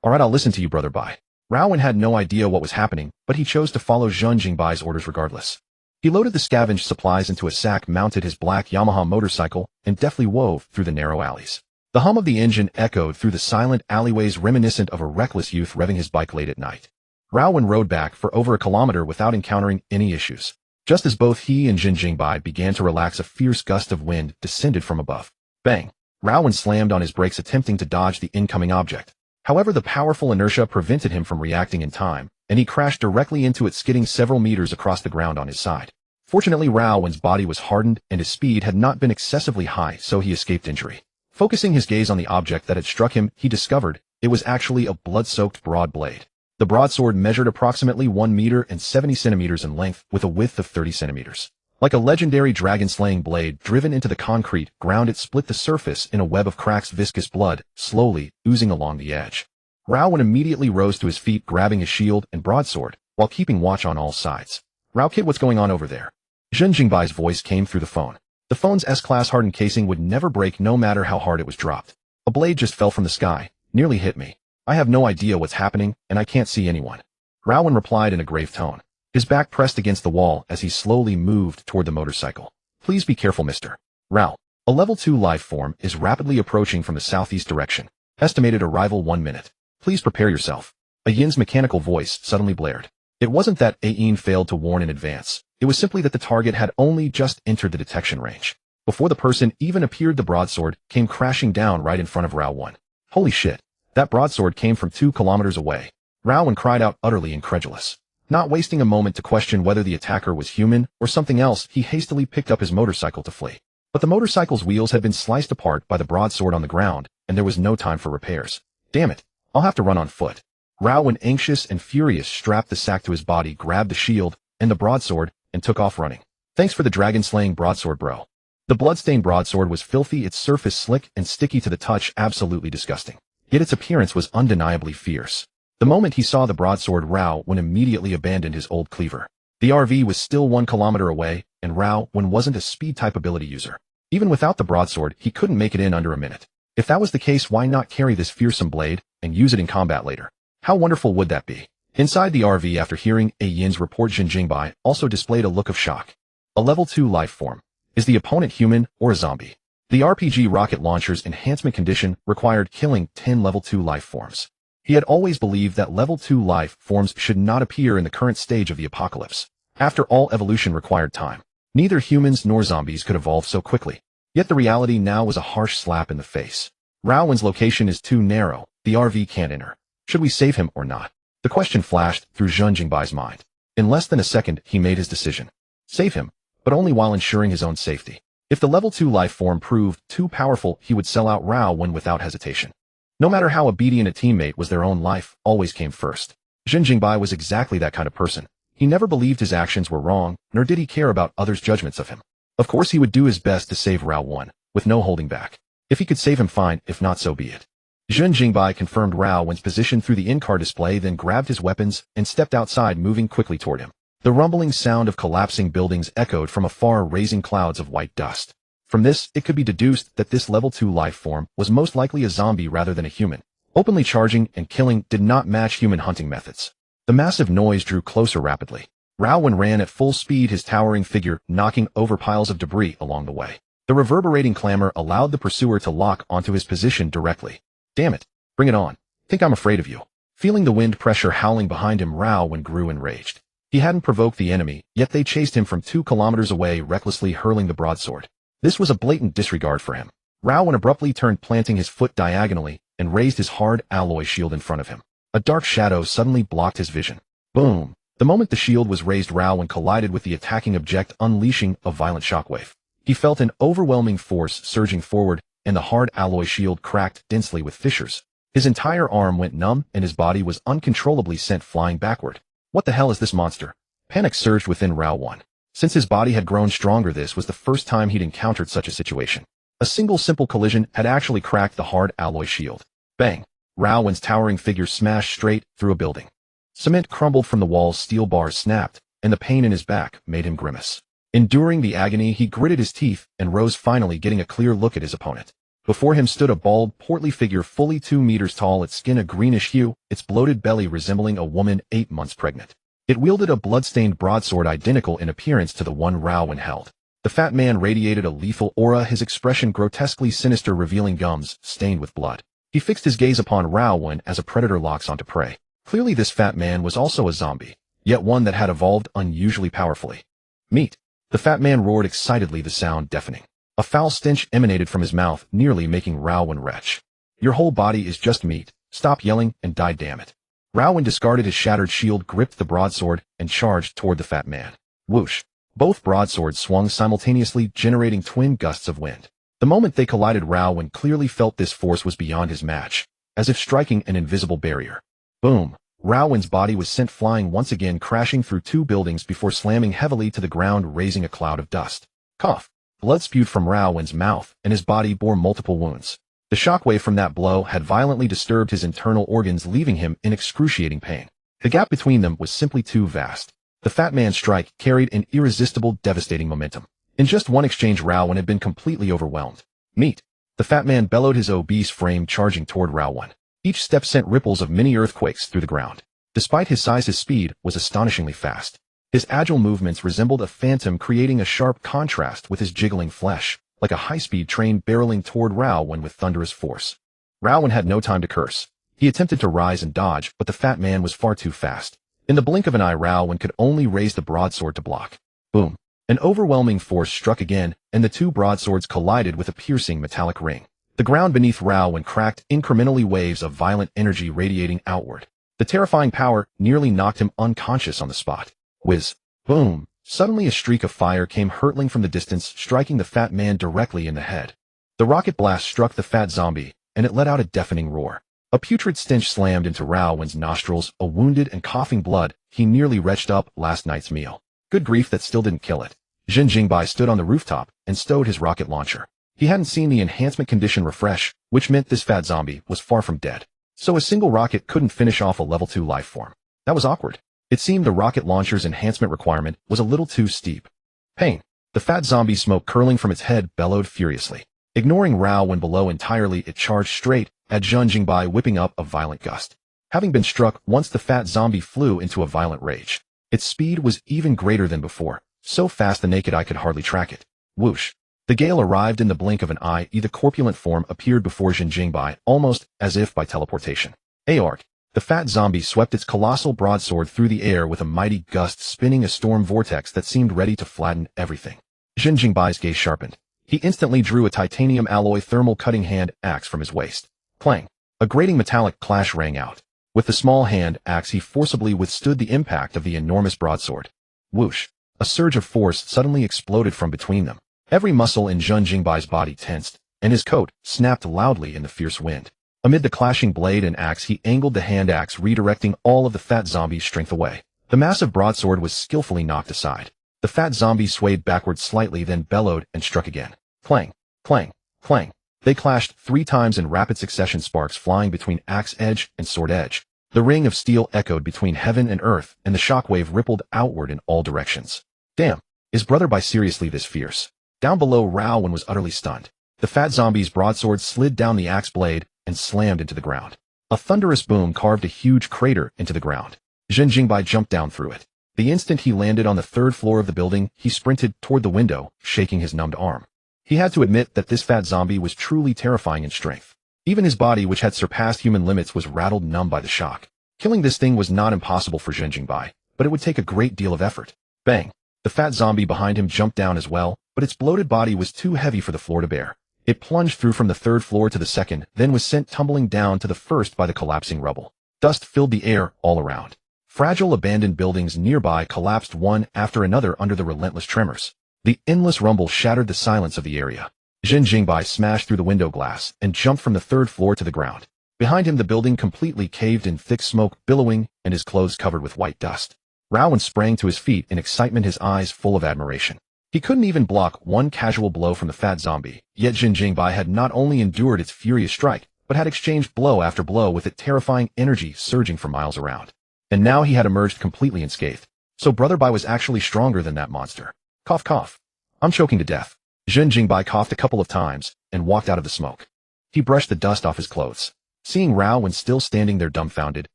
Alright, I'll listen to you, Brother Bai. Rao Wen had no idea what was happening, but he chose to follow Zhen Jingbai's orders regardless. He loaded the scavenged supplies into a sack, mounted his black Yamaha motorcycle, and deftly wove through the narrow alleys. The hum of the engine echoed through the silent alleyways, reminiscent of a reckless youth revving his bike late at night. Rao Wen rode back for over a kilometer without encountering any issues. Just as both he and Zhen Jingbai began to relax, a fierce gust of wind descended from above. Bang! Rao Wen slammed on his brakes, attempting to dodge the incoming object. However, the powerful inertia prevented him from reacting in time, and he crashed directly into it, skidding several meters across the ground on his side. Fortunately, Rao Wen's body was hardened, and his speed had not been excessively high, so he escaped injury. Focusing his gaze on the object that had struck him, he discovered it was actually a blood-soaked broad blade. The broadsword measured approximately 1 meter and 70 centimeters in length with a width of 30 centimeters. Like a legendary dragon-slaying blade driven into the concrete ground, it split the surface in a web of cracks, viscous blood, slowly oozing along the edge. Raowen immediately rose to his feet, grabbing his shield and broadsword, while keeping watch on all sides. "Rao kid, what's going on over there?" Zhen Jingbai's voice came through the phone. The phone's S-class hardened casing would never break no matter how hard it was dropped. "A blade just fell from the sky, nearly hit me. I have no idea what's happening, and I can't see anyone." Raowen replied in a grave tone, his back pressed against the wall as he slowly moved toward the motorcycle. "Please be careful, Mr. Rao. A level 2 life form is rapidly approaching from the southeast direction. Estimated arrival 1 minute. Please prepare yourself." A Yin's mechanical voice suddenly blared. It wasn't that a Yin failed to warn in advance. It was simply that the target had only just entered the detection range. Before the person even appeared, the broadsword came crashing down right in front of Raowen. "Holy shit. That broadsword came from 2 kilometers away." Raowen cried out, utterly incredulous. Not wasting a moment to question whether the attacker was human or something else, he hastily picked up his motorcycle to flee. But the motorcycle's wheels had been sliced apart by the broadsword on the ground, and there was no time for repairs. "Damn it. I'll have to run on foot." Raowen, anxious and furious, strapped the sack to his body, grabbed the shield and the broadsword, and took off running. "Thanks for the dragon-slaying broadsword, bro." The bloodstained broadsword was filthy, its surface slick and sticky to the touch, absolutely disgusting. Yet its appearance was undeniably fierce. The moment he saw the broadsword, Raowen immediately abandoned his old cleaver. The RV was still 1 kilometer away, and Raowen wasn't a speed-type ability user. Even without the broadsword, he couldn't make it in under a minute. If that was the case, why not carry this fearsome blade and use it in combat later? How wonderful would that be? Inside the RV, after hearing a Yin's report, Zhen Jingbai also displayed a look of shock. A level 2 life form. Is the opponent human or a zombie? The RPG rocket launcher's enhancement condition required killing 10 level 2 life forms. He had always believed that level 2 life forms should not appear in the current stage of the apocalypse. After all, evolution required time. Neither humans nor zombies could evolve so quickly. Yet the reality now was a harsh slap in the face. Raowen's location is too narrow, the RV can't enter. Should we save him or not? The question flashed through Zhen Jingbai's mind. In less than a second, he made his decision. Save him, but only while ensuring his own safety. If the level 2 life form proved too powerful, he would sell out Raowen without hesitation. No matter how obedient a teammate was, their own life always came first. Zhen Jingbai was exactly that kind of person. He never believed his actions were wrong, nor did he care about others' judgments of him. Of course, he would do his best to save Raowen, with no holding back. If he could save him, fine. If not, so be it. Zhen Jingbai confirmed Raowen's position through the in-car display, then grabbed his weapons and stepped outside, moving quickly toward him. The rumbling sound of collapsing buildings echoed from afar, raising clouds of white dust. From this, it could be deduced that this level 2 life form was most likely a zombie rather than a human. Openly charging and killing did not match human hunting methods. The massive noise drew closer rapidly. Raowen ran at full speed, his towering figure knocking over piles of debris along the way. The reverberating clamor allowed the pursuer to lock onto his position directly. "Damn it. Bring it on. Think I'm afraid of you." Feeling the wind pressure howling behind him, Raowen grew enraged. He hadn't provoked the enemy, yet they chased him from 2 kilometers away, recklessly hurling the broadsword. This was a blatant disregard for him. Raowen abruptly turned, planting his foot diagonally, and raised his hard alloy shield in front of him. A dark shadow suddenly blocked his vision. Boom! The moment the shield was raised, Raowen collided with the attacking object, unleashing a violent shockwave. He felt an overwhelming force surging forward, and the hard alloy shield cracked densely with fissures. His entire arm went numb, and his body was uncontrollably sent flying backward. What the hell is this monster? Panic surged within Raowen. Since his body had grown stronger, this was the first time he'd encountered such a situation. A single simple collision had actually cracked the hard alloy shield. Bang! Raowen's towering figure smashed straight through a building. Cement crumbled from the walls, steel bars snapped, and the pain in his back made him grimace. Enduring the agony, he gritted his teeth and rose, finally getting a clear look at his opponent. Before him stood a bald, portly figure fully 2 meters tall, its skin a greenish hue, its bloated belly resembling a woman 8 months pregnant. It wielded a blood-stained broadsword identical in appearance to the one Raowen held. The fat man radiated a lethal aura, his expression grotesquely sinister, revealing gums stained with blood. He fixed his gaze upon Raowen as a predator locks onto prey. Clearly this fat man was also a zombie, yet one that had evolved unusually powerfully. "Meat!" The fat man roared excitedly, the sound deafening. A foul stench emanated from his mouth, nearly making Raowen retch. "Your whole body is just meat. Stop yelling and die, damn it." Raowen discarded his shattered shield, gripped the broadsword, and charged toward the fat man. Whoosh! Both broadswords swung simultaneously, generating twin gusts of wind. The moment they collided, Raowen clearly felt this force was beyond his match, as if striking an invisible barrier. Boom! Raowen's body was sent flying once again, crashing through 2 buildings before slamming heavily to the ground, raising a cloud of dust. Cough. Blood spewed from Raowen's mouth, and his body bore multiple wounds. The shockwave from that blow had violently disturbed his internal organs, leaving him in excruciating pain. The gap between them was simply too vast. The fat man's strike carried an irresistible, devastating momentum. In just one exchange, Raowen had been completely overwhelmed. Meet. The fat man bellowed, his obese frame charging toward Raowen. Each step sent ripples of mini earthquakes through the ground. Despite his size, his speed was astonishingly fast. His agile movements resembled a phantom, creating a sharp contrast with his jiggling flesh, like a high-speed train barreling toward Raowen with thunderous force. Raowen had no time to curse. He attempted to rise and dodge, but the fat man was far too fast. In the blink of an eye, Raowen could only raise the broadsword to block. Boom. An overwhelming force struck again, and the 2 broadswords collided with a piercing metallic ring. The ground beneath Raowen cracked, incrementally, waves of violent energy radiating outward. The terrifying power nearly knocked him unconscious on the spot. Whiz. Boom. Suddenly a streak of fire came hurtling from the distance, striking the fat man directly in the head. The rocket blast struck the fat zombie, and it let out a deafening roar. A putrid stench slammed into Raowen's nostrils, a wounded and coughing blood. He nearly retched up last night's meal. Good grief, that still didn't kill it. Zhen Jingbai stood on the rooftop and stowed his rocket launcher. He hadn't seen the enhancement condition refresh, which meant this fat zombie was far from dead. So a single rocket couldn't finish off a level 2 life form. That was awkward. It seemed the rocket launcher's enhancement requirement was a little too steep. Pain. The fat zombie, smoke curling from its head, bellowed furiously. Ignoring Raowen below entirely, it charged straight at Zhen Jingbai, whipping up a violent gust. Having been struck once, the fat zombie flew into a violent rage. Its speed was even greater than before, so fast the naked eye could hardly track it. Whoosh. The gale arrived in the blink of an eye. The corpulent form appeared before Zhen Jingbai, almost as if by teleportation. Aork. The fat zombie swept its colossal broadsword through the air with a mighty gust, spinning a storm vortex that seemed ready to flatten everything. Zhen Jingbai's gaze sharpened. He instantly drew a titanium alloy thermal cutting hand axe from his waist. Clang. A grating metallic clash rang out. With the small hand axe, he forcibly withstood the impact of the enormous broadsword. Whoosh. A surge of force suddenly exploded from between them. Every muscle in Zhen Jingbai's body tensed, and his coat snapped loudly in the fierce wind. Amid the clashing blade and axe, he angled the hand axe, redirecting all of the fat zombie's strength away. The massive broadsword was skillfully knocked aside. The fat zombie swayed backward slightly, then bellowed and struck again. Clang, clang, clang. They clashed 3 times in rapid succession, sparks flying between axe edge and sword edge. The ring of steel echoed between heaven and earth, and the shockwave rippled outward in all directions. Damn, is Brother Bai seriously this fierce? Down below, Raowen was utterly stunned. The fat zombie's broadsword slid down the axe blade and slammed into the ground. A thunderous boom carved a huge crater into the ground. Zhen Jingbai jumped down through it. The instant he landed on the 3rd floor of the building, he sprinted toward the window, shaking his numbed arm. He had to admit that this fat zombie was truly terrifying in strength. Even his body, which had surpassed human limits, was rattled numb by the shock. Killing this thing was not impossible for Zhen Jingbai, but it would take a great deal of effort. Bang! The fat zombie behind him jumped down as well, but its bloated body was too heavy for the floor to bear. It plunged through from the 3rd floor to the 2nd, then was sent tumbling down to the 1st by the collapsing rubble. Dust filled the air all around. Fragile abandoned buildings nearby collapsed one after another under the relentless tremors. The endless rumble shattered the silence of the area. Zhen Jingbai smashed through the window glass and jumped from the 3rd floor to the ground. Behind him, the building completely caved in, thick smoke billowing and his clothes covered with white dust. Raowen sprang to his feet in excitement, his eyes full of admiration. He couldn't even block one casual blow from the fat zombie, yet Zhen Jingbai had not only endured its furious strike, but had exchanged blow after blow with it, terrifying energy surging for miles around. And now he had emerged completely unscathed. So Brother Bai was actually stronger than that monster. Cough, cough. I'm choking to death. Zhen Jingbai coughed a couple of times and walked out of the smoke. He brushed the dust off his clothes. Seeing Raowen still standing there dumbfounded,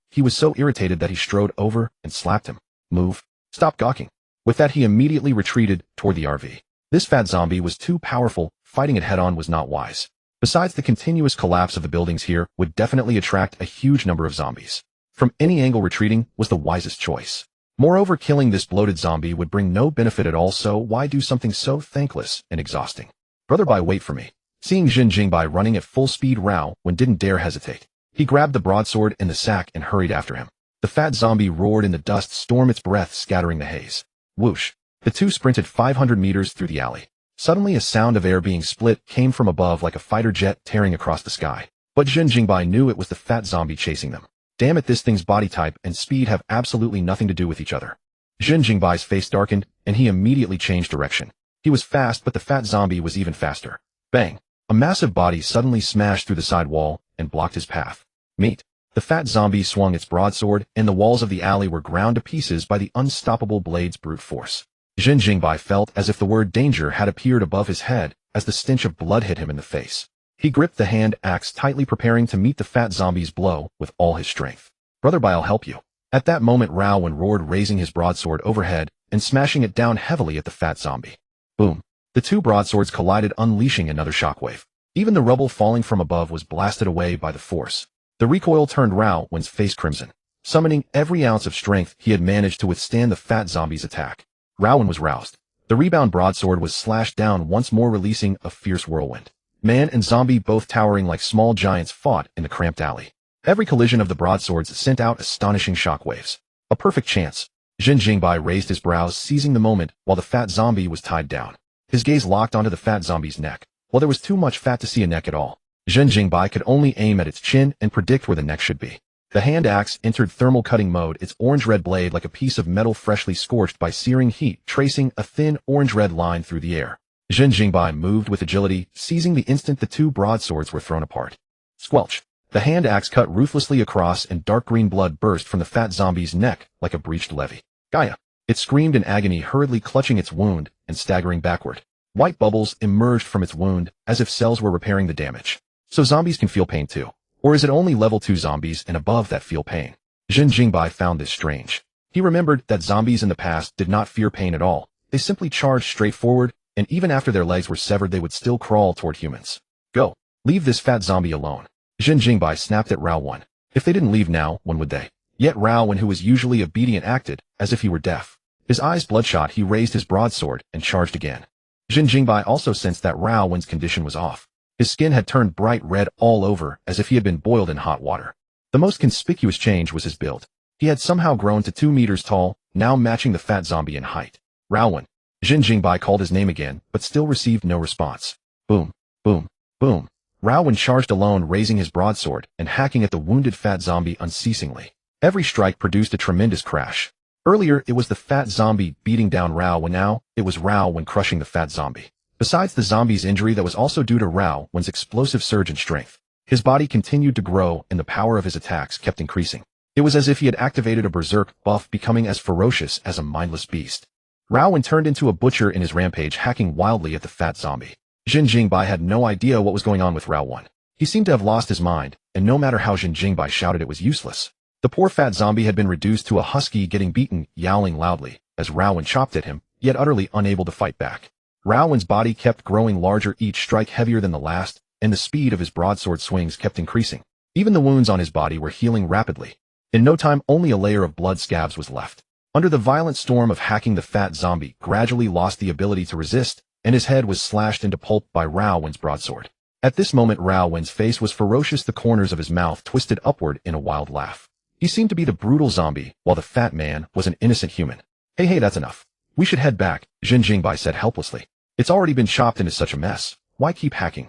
he was so irritated that he strode over and slapped him. Move. Stop gawking. With that, he immediately retreated toward the RV. This fat zombie was too powerful. Fighting it head-on was not wise. Besides, the continuous collapse of the buildings here would definitely attract a huge number of zombies. From any angle, retreating was the wisest choice. Moreover, killing this bloated zombie would bring no benefit at all, so why do something so thankless and exhausting? Brother Bai, wait for me. Seeing Zhen Jingbai running at full speed, Raowen didn't dare hesitate. He grabbed the broadsword and the sack and hurried after him. The fat zombie roared in the dust storm, its breath scattering the haze. Whoosh. The two sprinted 500 meters through the alley. Suddenly, a sound of air being split came from above like a fighter jet tearing across the sky. But Zhen Jingbai knew it was the fat zombie chasing them. Damn it, this thing's body type and speed have absolutely nothing to do with each other. Zhen Jingbai's face darkened, and he immediately changed direction. He was fast, but the fat zombie was even faster. Bang! A massive body suddenly smashed through the side wall and blocked his path. Meet. The fat zombie swung its broadsword, and the walls of the alley were ground to pieces by the unstoppable blade's brute force. Zhen Jingbai felt as if the word danger had appeared above his head as the stench of blood hit him in the face. He gripped the hand axe tightly, preparing to meet the fat zombie's blow with all his strength. Brother Bai, I'll help you. At that moment, Raowen roared, raising his broadsword overhead and smashing it down heavily at the fat zombie. Boom. The two broadswords collided, unleashing another shockwave. Even the rubble falling from above was blasted away by the force. The recoil turned Raowen's face crimson. Summoning every ounce of strength he had managed to withstand the fat zombie's attack, Raowen was roused. The rebound broadsword was slashed down once more, releasing a fierce whirlwind. Man and zombie, both towering like small giants, fought in the cramped alley. Every collision of the broadswords sent out astonishing shockwaves. A perfect chance. Zhen Jingbai raised his brows, seizing the moment while the fat zombie was tied down. His gaze locked onto the fat zombie's neck. While there was too much fat to see a neck at all, Zhen Jingbai could only aim at its chin and predict where the neck should be. The hand axe entered thermal cutting mode, its orange-red blade like a piece of metal freshly scorched by searing heat, tracing a thin orange-red line through the air. Zhen Jingbai moved with agility, seizing the instant the two broadswords were thrown apart. Squelch! The hand axe cut ruthlessly across, and dark green blood burst from the fat zombie's neck like a breached levee. Gaia! It screamed in agony, hurriedly clutching its wound and staggering backward. White bubbles emerged from its wound, as if cells were repairing the damage. So zombies can feel pain too. Or is it only level 2 zombies and above that feel pain? Zhen Jingbai found this strange. He remembered that zombies in the past did not fear pain at all. They simply charged straight forward, and even after their legs were severed they would still crawl toward humans. Go. Leave this fat zombie alone. Zhen Jingbai snapped at Raowen. If they didn't leave now, when would they? Yet Raowen, who was usually obedient, acted as if he were deaf. His eyes bloodshot, he raised his broadsword and charged again. Zhen Jingbai also sensed that Raowen's condition was off. His skin had turned bright red all over, as if he had been boiled in hot water. The most conspicuous change was his build. He had somehow grown to 2 meters tall, now matching the fat zombie in height. Raowen. Zhen Jingbai called his name again, but still received no response. Boom, boom, boom. Raowen charged alone, raising his broadsword and hacking at the wounded fat zombie unceasingly. Every strike produced a tremendous crash. Earlier, it was the fat zombie beating down Raowen. Now, it was Raowen crushing the fat zombie. Besides the zombie's injury that was also due to Raowen's explosive surge in strength, his body continued to grow and the power of his attacks kept increasing. It was as if he had activated a berserk buff, becoming as ferocious as a mindless beast. Raowen turned into a butcher in his rampage, hacking wildly at the fat zombie. Zhen Jingbai had no idea what was going on with Raowen. He seemed to have lost his mind, and no matter how Zhen Jingbai shouted, it was useless. The poor fat zombie had been reduced to a husky, getting beaten, yowling loudly, as Raowen chopped at him, yet utterly unable to fight back. Raowen's body kept growing larger, each strike heavier than the last, and the speed of his broadsword swings kept increasing. Even the wounds on his body were healing rapidly. In no time, only a layer of blood scabs was left. Under the violent storm of hacking, the fat zombie gradually lost the ability to resist, and his head was slashed into pulp by Raowen's broadsword. At this moment, Raowen's face was ferocious, the corners of his mouth twisted upward in a wild laugh. He seemed to be the brutal zombie, while the fat man was an innocent human. Hey, that's enough. We should head back, Zhen Jingbai said helplessly. It's already been chopped into such a mess. Why keep hacking?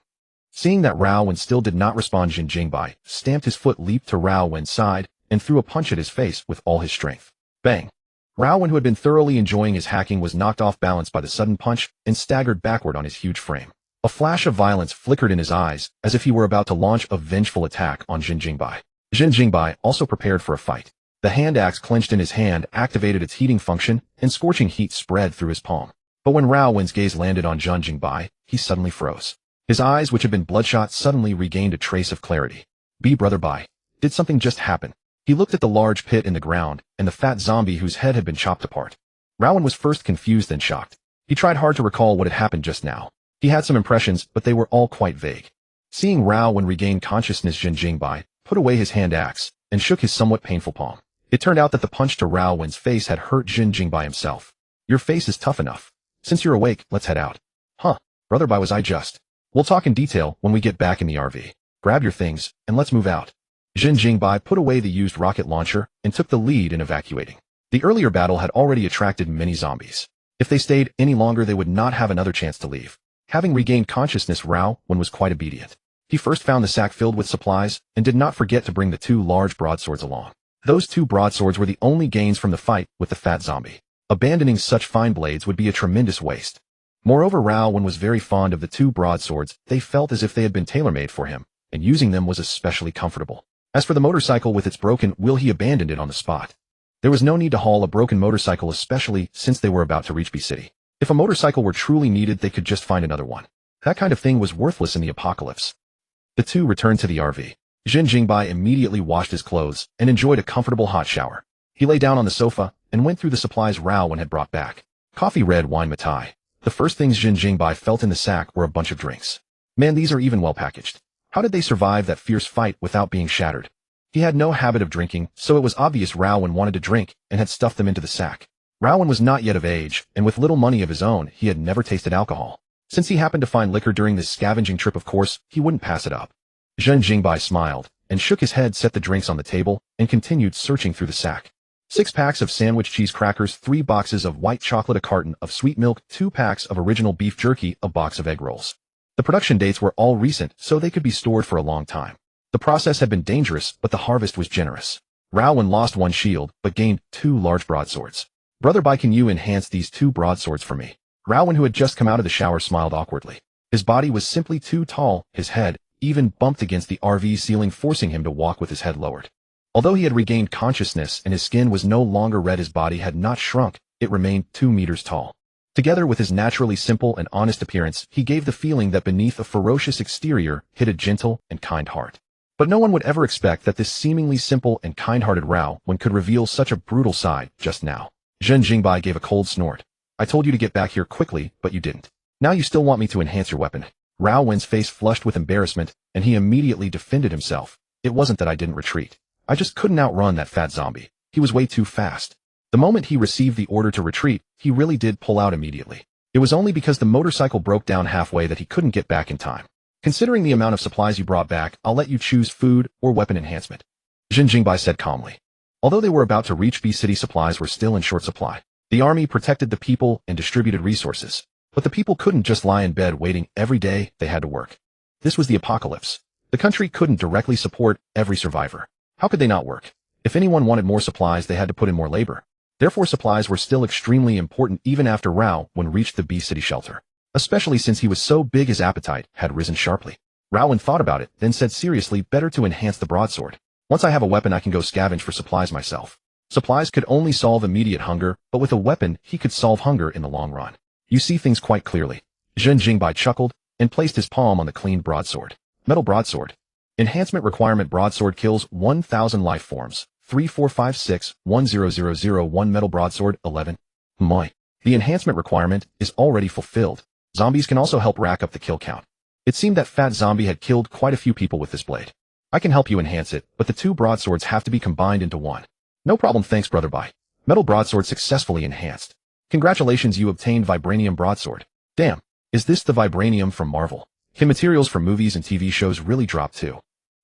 Seeing that Raowen still did not respond, Zhen Jingbai stamped his foot, leaped to Raowen's side, and threw a punch at his face with all his strength. Bang! Raowen, who had been thoroughly enjoying his hacking, was knocked off balance by the sudden punch and staggered backward on his huge frame. A flash of violence flickered in his eyes, as if he were about to launch a vengeful attack on Zhen Jingbai. Zhen Jingbai also prepared for a fight. The hand axe clenched in his hand activated its heating function, and scorching heat spread through his palm. But when Raowen's gaze landed on Zhen Jingbai, he suddenly froze. His eyes, which had been bloodshot, suddenly regained a trace of clarity. Brother Bai. Did something just happen? He looked at the large pit in the ground, and the fat zombie whose head had been chopped apart. Raowen was first confused, then shocked. He tried hard to recall what had happened just now. He had some impressions, but they were all quite vague. Seeing Raowen regain consciousness, Zhen Jingbai put away his hand axe and shook his somewhat painful palm. It turned out that the punch to Raowen's face had hurt Zhen Jingbai himself. Your face is tough enough. Since you're awake, let's head out. Huh, Brother Bai, was I just? We'll talk in detail when we get back in the RV. Grab your things, and let's move out. Zhen Jingbai put away the used rocket launcher and took the lead in evacuating. The earlier battle had already attracted many zombies. If they stayed any longer, they would not have another chance to leave. Having regained consciousness, Raowen was quite obedient. He first found the sack filled with supplies, and did not forget to bring the 2 large broadswords along. Those 2 broadswords were the only gains from the fight with the fat zombie. Abandoning such fine blades would be a tremendous waste. Moreover, Raowen was very fond of the 2 broadswords. They felt as if they had been tailor-made for him, and using them was especially comfortable. As for the motorcycle with its broken wheel, he abandoned it on the spot. There was no need to haul a broken motorcycle, especially since they were about to reach B City. If a motorcycle were truly needed, they could just find another one. That kind of thing was worthless in the apocalypse. The 2 returned to the RV. Zhen Jingbai immediately washed his clothes and enjoyed a comfortable hot shower. He lay down on the sofa and went through the supplies Raowen had brought back. Coffee, red wine, mitai. The first things Zhen Jingbai felt in the sack were a bunch of drinks. Man, these are even well packaged. How did they survive that fierce fight without being shattered? He had no habit of drinking, so it was obvious Raowen wanted to drink and had stuffed them into the sack. Raowen was not yet of age, and with little money of his own, he had never tasted alcohol. Since he happened to find liquor during this scavenging trip, of course, he wouldn't pass it up. Zhen Jingbai smiled and shook his head, set the drinks on the table, and continued searching through the sack. 6 packs of sandwich cheese crackers, 3 boxes of white chocolate, a carton of sweet milk, 2 packs of original beef jerky, a box of egg rolls. The production dates were all recent, so they could be stored for a long time. The process had been dangerous, but the harvest was generous. Raowen lost 1 shield, but gained 2 large broadswords. Brother Bai, can you enhance these 2 broadswords for me? Raowen, who had just come out of the shower, smiled awkwardly. His body was simply too tall, his head even bumped against the RV ceiling, forcing him to walk with his head lowered. Although he had regained consciousness and his skin was no longer red, his body had not shrunk, it remained 2 meters tall. Together with his naturally simple and honest appearance, he gave the feeling that beneath a ferocious exterior hid a gentle and kind heart. But no one would ever expect that this seemingly simple and kind-hearted Raowen could reveal such a brutal side just now. Zhen Jingbai gave a cold snort. I told you to get back here quickly, but you didn't. Now you still want me to enhance your weapon. Raowen's face flushed with embarrassment, and he immediately defended himself. It wasn't that I didn't retreat. I just couldn't outrun that fat zombie. He was way too fast. The moment he received the order to retreat, he really did pull out immediately. It was only because the motorcycle broke down halfway that he couldn't get back in time. Considering the amount of supplies you brought back, I'll let you choose food or weapon enhancement. Zhen Jingbai said calmly. Although they were about to reach B City, supplies were still in short supply. The army protected the people and distributed resources. But the people couldn't just lie in bed waiting. Every day, they had to work. This was the apocalypse. The country couldn't directly support every survivor. How could they not work? If anyone wanted more supplies, they had to put in more labor. Therefore, supplies were still extremely important even after Raowen reached the B City shelter. Especially since he was so big, his appetite had risen sharply. Raowen thought about it, then said seriously, better to enhance the broadsword. Once I have a weapon, I can go scavenge for supplies myself. Supplies could only solve immediate hunger, but with a weapon, he could solve hunger in the long run. You see things quite clearly. Zhen Jingbai chuckled and placed his palm on the cleaned broadsword. Metal broadsword. Enhancement requirement: broadsword kills 1,000 life forms. 3456-10001 metal broadsword 11. Moi. The enhancement requirement is already fulfilled. Zombies can also help rack up the kill count. It seemed that Fat Zombie had killed quite a few people with this blade. I can help you enhance it, but the 2 broadswords have to be combined into one. No problem, thanks Brother Bai. Metal broadsword successfully enhanced. Congratulations, you obtained vibranium broadsword. Damn, is this the vibranium from Marvel? Can materials from movies and TV shows really drop too?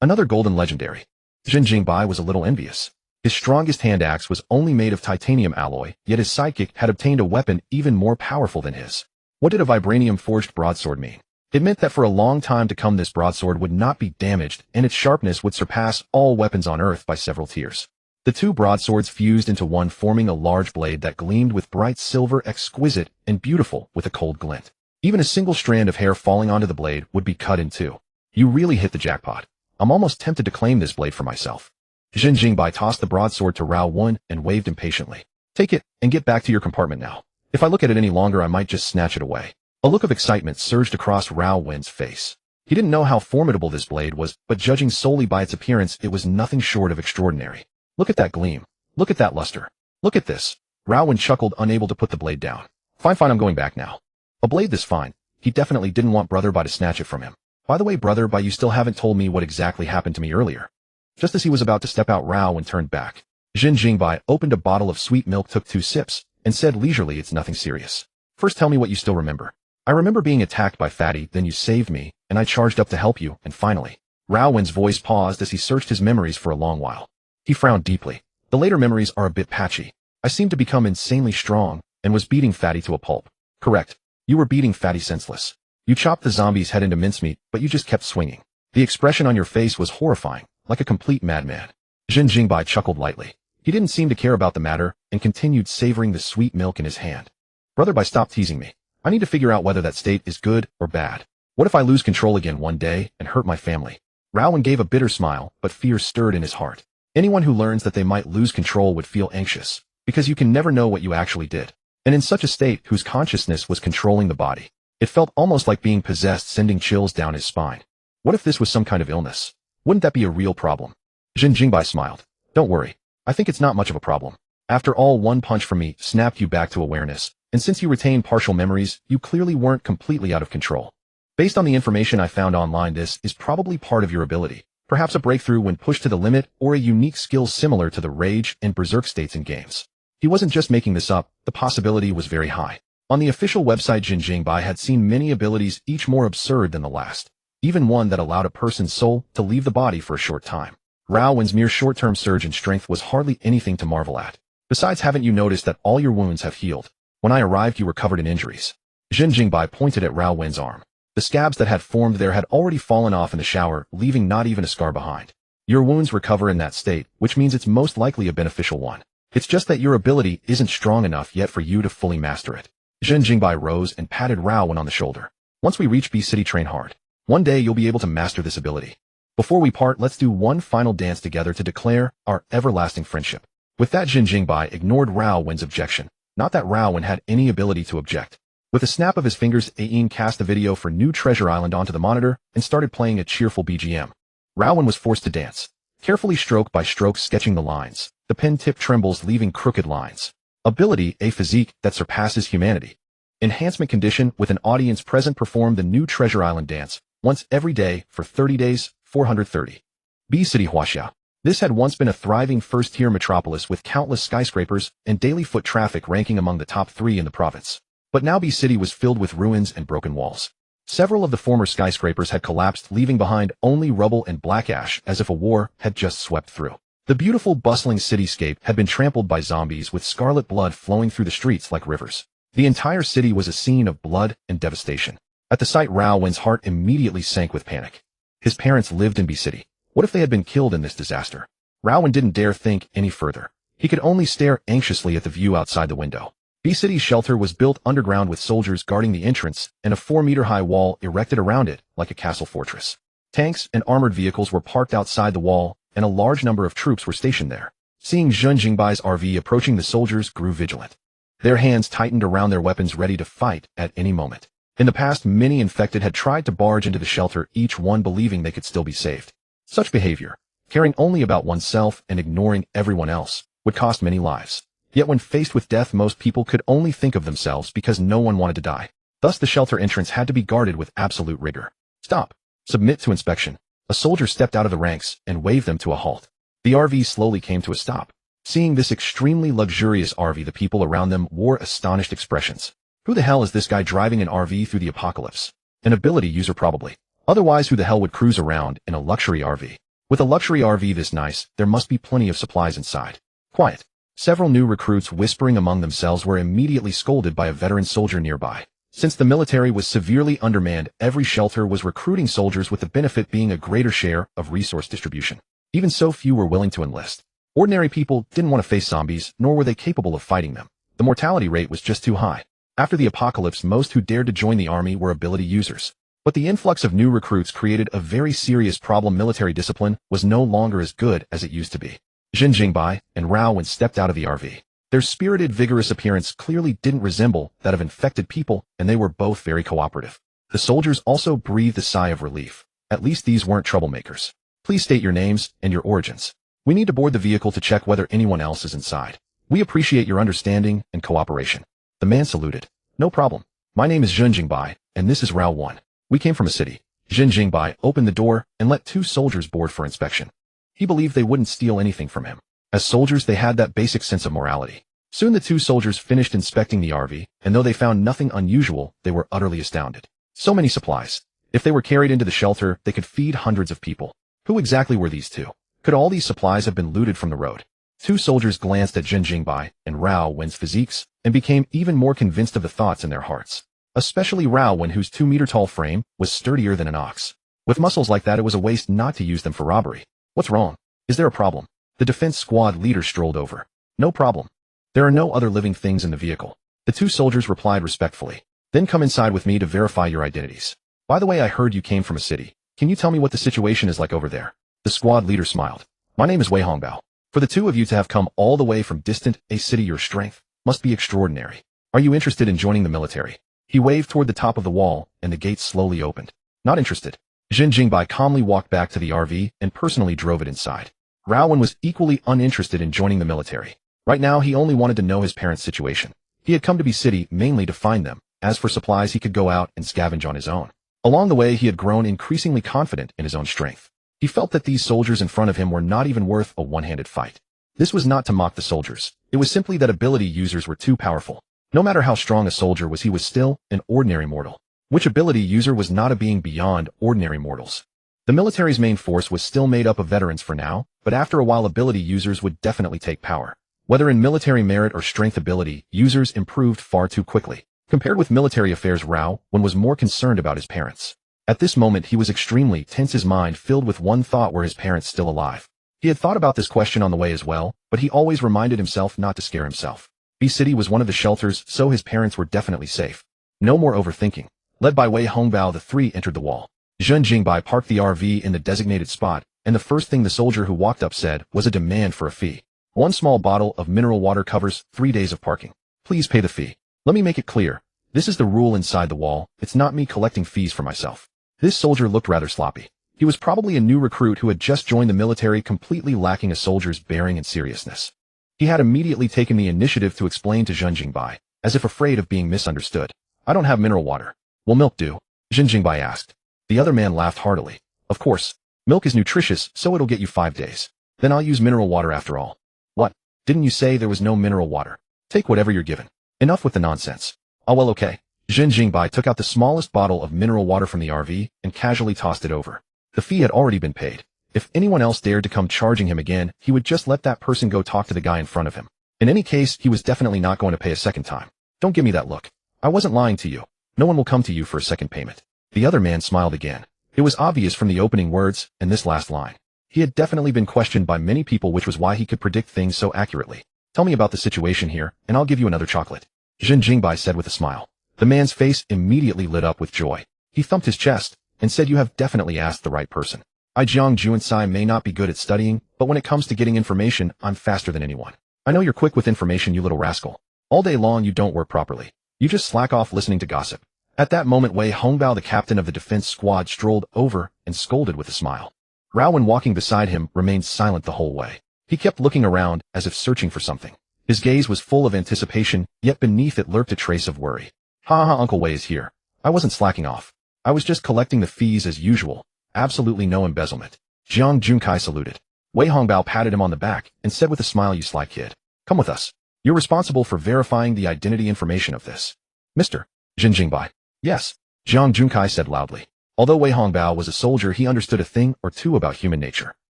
Another golden legendary. Zhen Jingbai was a little envious. His strongest hand axe was only made of titanium alloy, yet his sidekick had obtained a weapon even more powerful than his. What did a vibranium forged broadsword mean? It meant that for a long time to come this broadsword would not be damaged, and its sharpness would surpass all weapons on Earth by several tiers. The 2 broadswords fused into one, forming a large blade that gleamed with bright silver, exquisite and beautiful with a cold glint. Even a single strand of hair falling onto the blade would be cut in 2. You really hit the jackpot. I'm almost tempted to claim this blade for myself. Zhen Jingbai tossed the broadsword to Raowen and waved impatiently. Take it and get back to your compartment now. If I look at it any longer, I might just snatch it away. A look of excitement surged across Raowen's face. He didn't know how formidable this blade was, but judging solely by its appearance, it was nothing short of extraordinary. Look at that gleam. Look at that luster. Look at this. Raowen chuckled, unable to put the blade down. Fine, I'm going back now. A blade this fine. He definitely didn't want Brother Bai to snatch it from him. By the way, Brother Bai, you still haven't told me what exactly happened to me earlier. Just as he was about to step out, Raowen turned back. Zhen Jingbai opened a bottle of sweet milk, took 2 sips, and said leisurely, it's nothing serious. First tell me what you still remember. I remember being attacked by Fatty, then you saved me, and I charged up to help you, and finally. Raowen's voice paused as he searched his memories for a long while. He frowned deeply. The later memories are a bit patchy. I seemed to become insanely strong, and was beating Fatty to a pulp. Correct. You were beating Fatty senseless. You chopped the zombie's head into mincemeat, but you just kept swinging. The expression on your face was horrifying, like a complete madman. Zhen Jingbai chuckled lightly. He didn't seem to care about the matter and continued savoring the sweet milk in his hand. Brother, stop teasing me. I need to figure out whether that state is good or bad. What if I lose control again one day and hurt my family? Raowen gave a bitter smile, but fear stirred in his heart. Anyone who learns that they might lose control would feel anxious, because you can never know what you actually did. And in such a state whose consciousness was controlling the body, it felt almost like being possessed, sending chills down his spine. What if this was some kind of illness? Wouldn't that be a real problem? Zhen Jingbai smiled. Don't worry. I think it's not much of a problem. After all, one punch from me snapped you back to awareness, and since you retain partial memories, you clearly weren't completely out of control. Based on the information I found online, this is probably part of your ability, perhaps a breakthrough when pushed to the limit or a unique skill similar to the rage and berserk states in games. He wasn't just making this up, the possibility was very high. On the official website, Zhen Jingbai had seen many abilities, each more absurd than the last, even one that allowed a person's soul to leave the body for a short time. Raowen's mere short-term surge in strength was hardly anything to marvel at. Besides, haven't you noticed that all your wounds have healed? When I arrived, you were covered in injuries. Zhen Jingbai pointed at Raowen's arm. The scabs that had formed there had already fallen off in the shower, leaving not even a scar behind. Your wounds recover in that state, which means it's most likely a beneficial one. It's just that your ability isn't strong enough yet for you to fully master it. Zhen Jingbai rose and patted Raowen on the shoulder. Once we reach B City, train hard. One day you'll be able to master this ability. Before we part, let's do one final dance together to declare our everlasting friendship. With that, Zhen Jingbai ignored Raowen's objection. Not that Raowen had any ability to object. With a snap of his fingers, Ain cast the video for New Treasure Island onto the monitor and started playing a cheerful BGM. Raowen was forced to dance, carefully stroke by stroke sketching the lines. The pen tip trembles, leaving crooked lines. Ability, a physique that surpasses humanity. Enhancement condition, with an audience present, perform the New Treasure Island dance once every day for 30 days, 430. B City Huaxia. This had once been a thriving first-tier metropolis with countless skyscrapers and daily foot traffic ranking among the top 3 in the province. But now B City was filled with ruins and broken walls. Several of the former skyscrapers had collapsed, leaving behind only rubble and black ash, as if a war had just swept through. The beautiful, bustling cityscape had been trampled by zombies, with scarlet blood flowing through the streets like rivers. The entire city was a scene of blood and devastation. At the sight, Raowen's heart immediately sank with panic. His parents lived in B City. What if they had been killed in this disaster? Raowen didn't dare think any further. He could only stare anxiously at the view outside the window. B City's shelter was built underground with soldiers guarding the entrance and a 4-meter-high wall erected around it like a castle fortress. Tanks and armored vehicles were parked outside the wall, and a large number of troops were stationed there. Seeing Zhen Jingbai's RV approaching, the soldiers grew vigilant. Their hands tightened around their weapons, ready to fight at any moment. In the past, many infected had tried to barge into the shelter, each one believing they could still be saved. Such behavior, caring only about oneself and ignoring everyone else, would cost many lives. Yet when faced with death, most people could only think of themselves, because no one wanted to die. Thus the shelter entrance had to be guarded with absolute rigor. Stop. Submit to inspection. A soldier stepped out of the ranks and waved them to a halt. The RV slowly came to a stop. Seeing this extremely luxurious RV, the people around them wore astonished expressions. Who the hell is this guy driving an RV through the apocalypse? An ability user probably. Otherwise, who the hell would cruise around in a luxury RV? With a luxury RV this nice, there must be plenty of supplies inside. Quiet. Several new recruits, whispering among themselves, were immediately scolded by a veteran soldier nearby. Since the military was severely undermanned, every shelter was recruiting soldiers, with the benefit being a greater share of resource distribution. Even so, few were willing to enlist. Ordinary people didn't want to face zombies, nor were they capable of fighting them. The mortality rate was just too high. After the apocalypse, most who dared to join the army were ability users. But the influx of new recruits created a very serious problem. Military discipline was no longer as good as it used to be. Zhen Jingbai and Raowen stepped out of the RV. Their spirited, vigorous appearance clearly didn't resemble that of infected people, and they were both very cooperative. The soldiers also breathed a sigh of relief. At least these weren't troublemakers. Please state your names and your origins. We need to board the vehicle to check whether anyone else is inside. We appreciate your understanding and cooperation. The man saluted. No problem. My name is Zhen Jingbai, and this is Raowen. We came from a city. Zhen Jingbai opened the door and let 2 soldiers board for inspection. He believed they wouldn't steal anything from him. As soldiers, they had that basic sense of morality. Soon the 2 soldiers finished inspecting the RV, and though they found nothing unusual, they were utterly astounded. So many supplies. If they were carried into the shelter, they could feed hundreds of people. Who exactly were these 2? Could all these supplies have been looted from the road? 2 soldiers glanced at Zhen Jingbai and Raowen's physiques and became even more convinced of the thoughts in their hearts. Especially Raowen, whose 2-meter-tall frame was sturdier than an ox. With muscles like that, it was a waste not to use them for robbery. What's wrong? Is there a problem? The defense squad leader strolled over. No problem. There are no other living things in the vehicle. The two soldiers replied respectfully. Then come inside with me to verify your identities. By the way, I heard you came from a city. Can you tell me what the situation is like over there? The squad leader smiled. My name is Wei Hongbao. For the two of you to have come all the way from distant a city, your strength must be extraordinary. Are you interested in joining the military? He waved toward the top of the wall, and the gates slowly opened. Not interested. Zhen Jingbai calmly walked back to the RV and personally drove it inside. Raowen was equally uninterested in joining the military. Right now, he only wanted to know his parents' situation. He had come to Bee City mainly to find them. As for supplies, he could go out and scavenge on his own. Along the way, he had grown increasingly confident in his own strength. He felt that these soldiers in front of him were not even worth a one-handed fight. This was not to mock the soldiers. It was simply that ability users were too powerful. No matter how strong a soldier was, he was still an ordinary mortal. Which ability user was not a being beyond ordinary mortals? The military's main force was still made up of veterans for now, but after a while ability users would definitely take power. Whether in military merit or strength ability, users improved far too quickly. Compared with military affairs, Raowen was more concerned about his parents. At this moment, he was extremely tense, his mind filled with one thought: were his parents still alive? He had thought about this question on the way as well, but he always reminded himself not to scare himself. Bee City was one of the shelters, so his parents were definitely safe. No more overthinking. Led by Wei Hongbao, the three entered the wall. Zhen Jingbai parked the RV in the designated spot, and the first thing the soldier who walked up said was a demand for a fee. One small bottle of mineral water covers 3 days of parking. Please pay the fee. Let me make it clear. This is the rule inside the wall. It's not me collecting fees for myself. This soldier looked rather sloppy. He was probably a new recruit who had just joined the military, completely lacking a soldier's bearing and seriousness. He had immediately taken the initiative to explain to Zhen Jingbai, as if afraid of being misunderstood. I don't have mineral water. Will milk do? Zhen Jingbai asked. The other man laughed heartily. Of course. Milk is nutritious, so it'll get you 5 days. Then I'll use mineral water after all. What? Didn't you say there was no mineral water? Take whatever you're given. Enough with the nonsense. Oh well, okay. Zhen Jingbai took out the smallest bottle of mineral water from the RV and casually tossed it over. The fee had already been paid. If anyone else dared to come charging him again, he would just let that person go talk to the guy in front of him. In any case, he was definitely not going to pay a second time. Don't give me that look. I wasn't lying to you. No one will come to you for a second payment. The other man smiled again. It was obvious from the opening words and this last line. He had definitely been questioned by many people, which was why he could predict things so accurately. Tell me about the situation here, and I'll give you another chocolate. Zhen Jingbai said with a smile. The man's face immediately lit up with joy. He thumped his chest and said, you have definitely asked the right person. I, Jiang Juansai, may not be good at studying, but when it comes to getting information, I'm faster than anyone. I know you're quick with information, you little rascal. All day long you don't work properly. You just slack off listening to gossip. At that moment, Wei Hongbao, the captain of the defense squad, strolled over and scolded with a smile. Raowen, walking beside him, remained silent the whole way. He kept looking around as if searching for something. His gaze was full of anticipation, yet beneath it lurked a trace of worry. Ha ha, Uncle Wei is here. I wasn't slacking off. I was just collecting the fees as usual. Absolutely no embezzlement. Jiang Junkai saluted. Wei Hongbao patted him on the back and said with a smile, you sly kid. Come with us. You're responsible for verifying the identity information of this. Mr. Zhen Jingbai. Yes, Jiang Junkai said loudly. Although Wei Hongbao was a soldier, he understood a thing or two about human nature.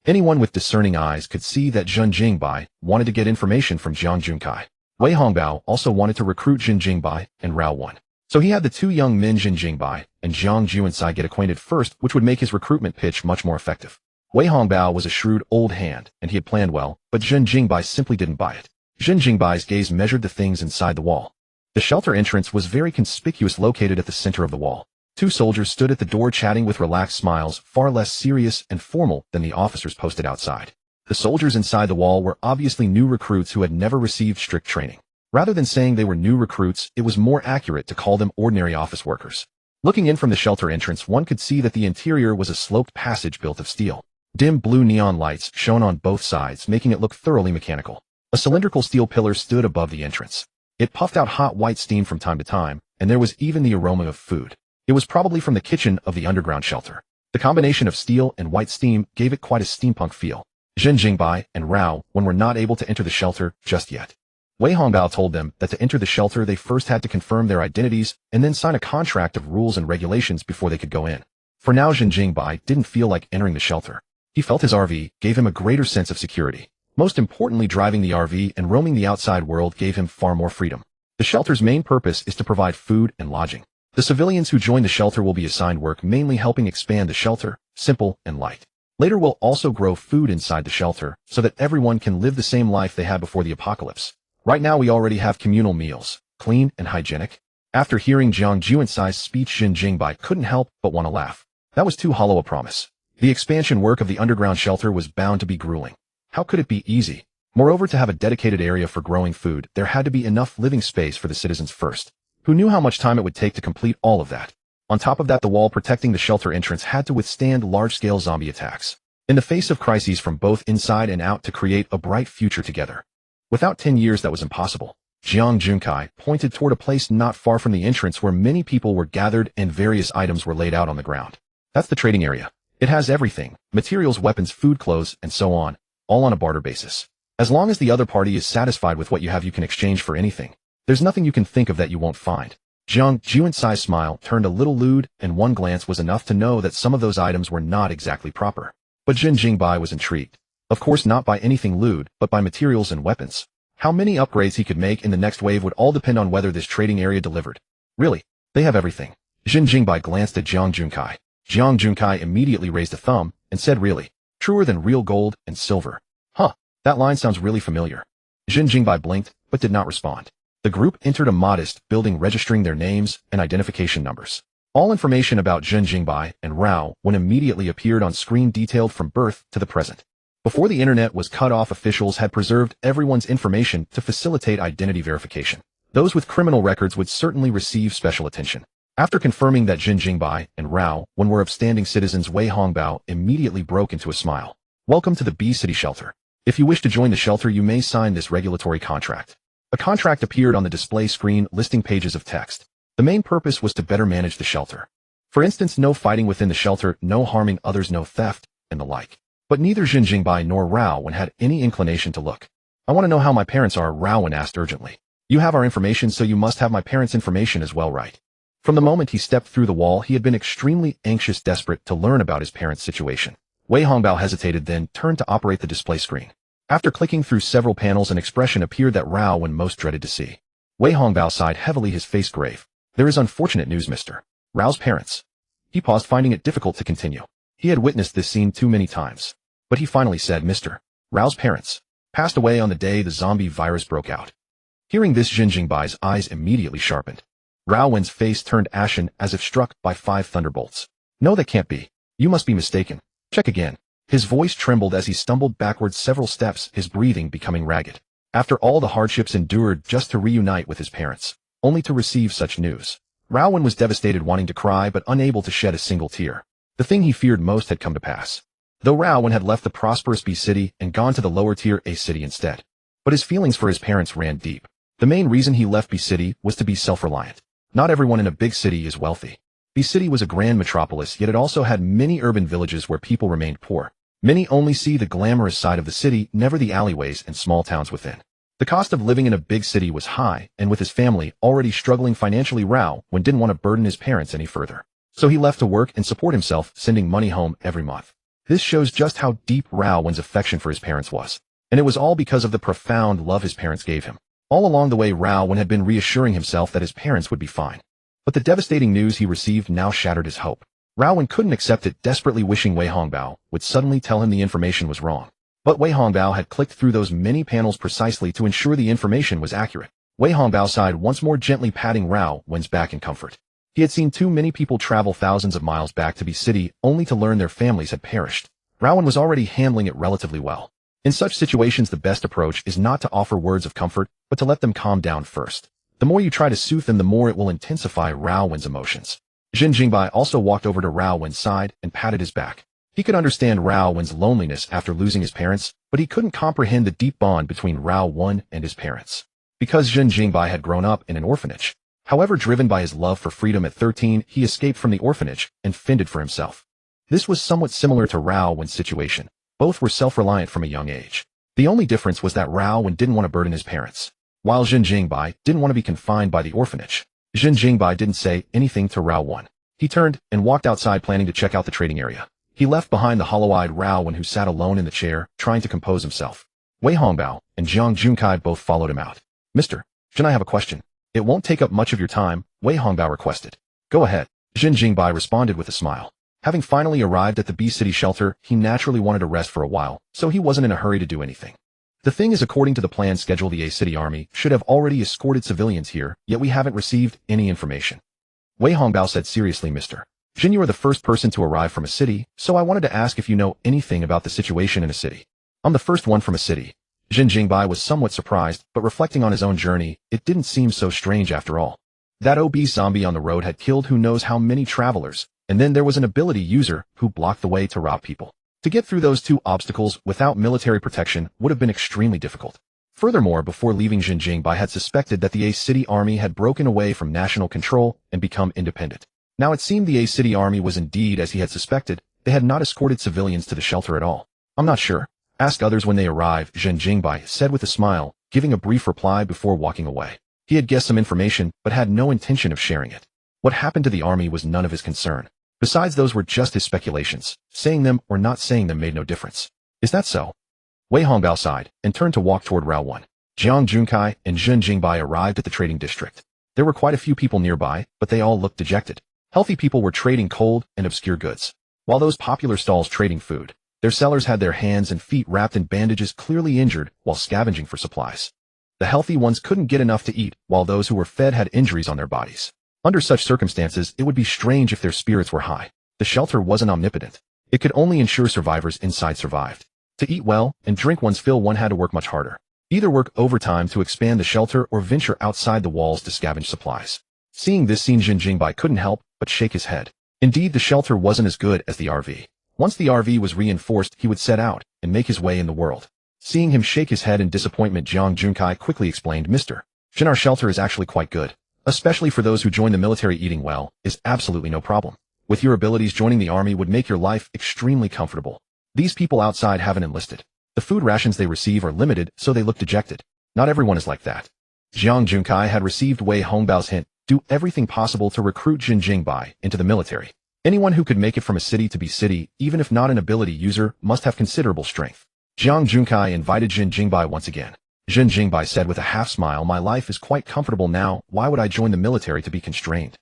Anyone with discerning eyes could see that Zhen Jingbai wanted to get information from Jiang Junkai. Wei Hongbao also wanted to recruit Zhen Jingbai and Raowen. So he had the two young men Zhen Jingbai and Jiang Juansai get acquainted first, which would make his recruitment pitch much more effective. Wei Hongbao was a shrewd old hand, and he had planned well, but Zhen Jingbai simply didn't buy it. Zhen Jingbai's gaze measured the things inside the wall. The shelter entrance was very conspicuous, located at the center of the wall. Two soldiers stood at the door chatting with relaxed smiles, far less serious and formal than the officers posted outside. The soldiers inside the wall were obviously new recruits who had never received strict training. Rather than saying they were new recruits, it was more accurate to call them ordinary office workers. Looking in from the shelter entrance, one could see that the interior was a sloped passage built of steel. Dim blue neon lights shone on both sides, making it look thoroughly mechanical. A cylindrical steel pillar stood above the entrance. It puffed out hot white steam from time to time, and there was even the aroma of food. It was probably from the kitchen of the underground shelter. The combination of steel and white steam gave it quite a steampunk feel. Zhen Jingbai and Raowen were not able to enter the shelter just yet. Wei Hongbao told them that to enter the shelter they first had to confirm their identities and then sign a contract of rules and regulations before they could go in. For now, Zhen Jingbai didn't feel like entering the shelter. He felt his RV gave him a greater sense of security. Most importantly, driving the RV and roaming the outside world gave him far more freedom. The shelter's main purpose is to provide food and lodging. The civilians who join the shelter will be assigned work mainly helping expand the shelter, simple and light. Later we'll also grow food inside the shelter so that everyone can live the same life they had before the apocalypse. Right now we already have communal meals, clean and hygienic. After hearing Zhang Juansai's speech, Zhen Jingbai couldn't help but want to laugh. That was too hollow a promise. The expansion work of the underground shelter was bound to be grueling. How could it be easy? Moreover, to have a dedicated area for growing food, there had to be enough living space for the citizens first. Who knew how much time it would take to complete all of that? On top of that, the wall protecting the shelter entrance had to withstand large-scale zombie attacks. In the face of crises from both inside and out to create a bright future together. Without 10 years that was impossible. Zhang Jingbai pointed toward a place not far from the entrance where many people were gathered and various items were laid out on the ground. That's the trading area. It has everything, materials, weapons, food, clothes, and so on, all on a barter basis. As long as the other party is satisfied with what you have, you can exchange for anything. There's nothing you can think of that you won't find. Zhang Juansai's smile turned a little lewd, and one glance was enough to know that some of those items were not exactly proper. But Zhen Jingbai was intrigued. Of course not by anything lewd, but by materials and weapons. How many upgrades he could make in the next wave would all depend on whether this trading area delivered. Really, they have everything. Zhen Jingbai glanced at Zhang Jingbai. Zhang Jingbai immediately raised a thumb and said, really, truer than real gold and silver. Huh, that line sounds really familiar. Zhen Jingbai blinked, but did not respond. The group entered a modest building registering their names and identification numbers. All information about Zhen Jingbai and Rao Wen immediately appeared on screen, detailed from birth to the present. Before the internet was cut off, officials had preserved everyone's information to facilitate identity verification. Those with criminal records would certainly receive special attention. After confirming that Zhen Jingbai and Rao Wen were upstanding citizens, Wei Hongbao immediately broke into a smile. Welcome to the B City Shelter. If you wish to join the shelter, you may sign this regulatory contract. A contract appeared on the display screen, listing pages of text. The main purpose was to better manage the shelter. For instance, no fighting within the shelter, no harming others, no theft, and the like. But neither Zhen Jingbai nor Rao Wen had any inclination to look. I want to know how my parents are, Rao Wen asked urgently. You have our information, so you must have my parents' information as well, right? From the moment he stepped through the wall, he had been extremely anxious, desperate to learn about his parents' situation. Wei Hongbao hesitated, then turned to operate the display screen. After clicking through several panels, an expression appeared that Rao Wen most dreaded to see. Wei Hongbao sighed heavily, his face grave. There is unfortunate news, Mr. Rao's parents. He paused, finding it difficult to continue. He had witnessed this scene too many times. But he finally said, Mr. Rao's parents passed away on the day the zombie virus broke out. Hearing this, Zhen Jingbai's eyes immediately sharpened. Rao Wen's face turned ashen as if struck by 5 thunderbolts. No, that can't be. You must be mistaken. Check again. His voice trembled as he stumbled backwards several steps, his breathing becoming ragged. After all the hardships endured just to reunite with his parents, only to receive such news. Rao Wen was devastated, wanting to cry but unable to shed a single tear. The thing he feared most had come to pass. Though Rao Wen had left the prosperous B city and gone to the lower tier A city instead. But his feelings for his parents ran deep. The main reason he left B city was to be self-reliant. Not everyone in a big city is wealthy. B city was a grand metropolis, yet it also had many urban villages where people remained poor. Many only see the glamorous side of the city, never the alleyways and small towns within. The cost of living in a big city was high, and with his family already struggling financially, Rao Wen didn't want to burden his parents any further. So he left to work and support himself, sending money home every month. This shows just how deep Rao Wen's affection for his parents was. And it was all because of the profound love his parents gave him. All along the way, Rao Wen had been reassuring himself that his parents would be fine. But the devastating news he received now shattered his hope. Rao Wen couldn't accept it, desperately wishing Wei Hongbao would suddenly tell him the information was wrong. But Wei Hongbao had clicked through those many panels precisely to ensure the information was accurate. Wei Hongbao sighed, once more gently patting Rao Wen's back in comfort. He had seen too many people travel thousands of miles back to B city only to learn their families had perished. Rao Wen was already handling it relatively well. In such situations, the best approach is not to offer words of comfort, but to let them calm down first. The more you try to soothe them, the more it will intensify Rao Wen's emotions. Zhen Jingbai also walked over to Rao Wen's side and patted his back. He could understand Rao Wen's loneliness after losing his parents, but he couldn't comprehend the deep bond between Rao Wen and his parents. Because Zhen Jingbai had grown up in an orphanage. However, driven by his love for freedom at 13, he escaped from the orphanage and fended for himself. This was somewhat similar to Rao Wen's situation. Both were self-reliant from a young age. The only difference was that Rao Wen didn't want to burden his parents, while Zhen Jingbai didn't want to be confined by the orphanage. Zhen Jingbai didn't say anything to Rao Wen. He turned and walked outside, planning to check out the trading area. He left behind the hollow-eyed Rao Wen, who sat alone in the chair, trying to compose himself. Wei Hongbao and Zhang Jingbai both followed him out. Mr. Zhen, I have a question. It won't take up much of your time, Wei Hongbao requested. Go Go ahead. Zhen Jingbai responded with a smile. Having finally arrived at the B City shelter, he naturally wanted to rest for a while, so he wasn't in a hurry to do anything. The thing is, according to the plan schedule, the A City Army should have already escorted civilians here, yet we haven't received any information. Wei Hongbao said seriously, Mr. Zhen, you are the first person to arrive from a city, so I wanted to ask if you know anything about the situation in a city. I'm the first one from a city. Zhen Jingbai was somewhat surprised, but reflecting on his own journey, it didn't seem so strange after all. That obese zombie on the road had killed who knows how many travelers, and then there was an ability user who blocked the way to rob people. To get through those two obstacles without military protection would have been extremely difficult. Furthermore, before leaving, Zhen Jingbai had suspected that the A City Army had broken away from national control and become independent. Now it seemed the A City Army was indeed as he had suspected. They had not escorted civilians to the shelter at all. I'm not sure. Ask others when they arrive, Zhen Jingbai said with a smile, giving a brief reply before walking away. He had guessed some information, but had no intention of sharing it. What happened to the army was none of his concern. Besides, those were just his speculations. Saying them or not saying them made no difference. Is that so? Wei Hongbao sighed and turned to walk toward Route 1. Jiang Junkai and Zhen Jingbai arrived at the trading district. There were quite a few people nearby, but they all looked dejected. Healthy people were trading cold and obscure goods, while those popular stalls trading food. Their sellers had their hands and feet wrapped in bandages, clearly injured, while scavenging for supplies. The healthy ones couldn't get enough to eat, while those who were fed had injuries on their bodies. Under such circumstances, it would be strange if their spirits were high. The shelter wasn't omnipotent. It could only ensure survivors inside survived. To eat well and drink one's fill, one had to work much harder. Either work overtime to expand the shelter or venture outside the walls to scavenge supplies. Seeing this scene, Zhen Jingbai couldn't help but shake his head. Indeed, the shelter wasn't as good as the RV. Once the RV was reinforced, he would set out and make his way in the world. Seeing him shake his head in disappointment, Jiang Junkai quickly explained, Mr. Zhen, our shelter is actually quite good. Especially for those who join the military, eating well is absolutely no problem. With your abilities, joining the army would make your life extremely comfortable. These people outside haven't enlisted. The food rations they receive are limited, so they look dejected. Not everyone is like that. Jiang Junkai had received Wei Hongbao's hint, do everything possible to recruit Zhen Jingbai into the military. Anyone who could make it from a city to B City, even if not an ability user, must have considerable strength. Jiang Junkai invited Zhen Jingbai once again. Zhen Jingbai said with a half smile, my life is quite comfortable now, why would I join the military to be constrained?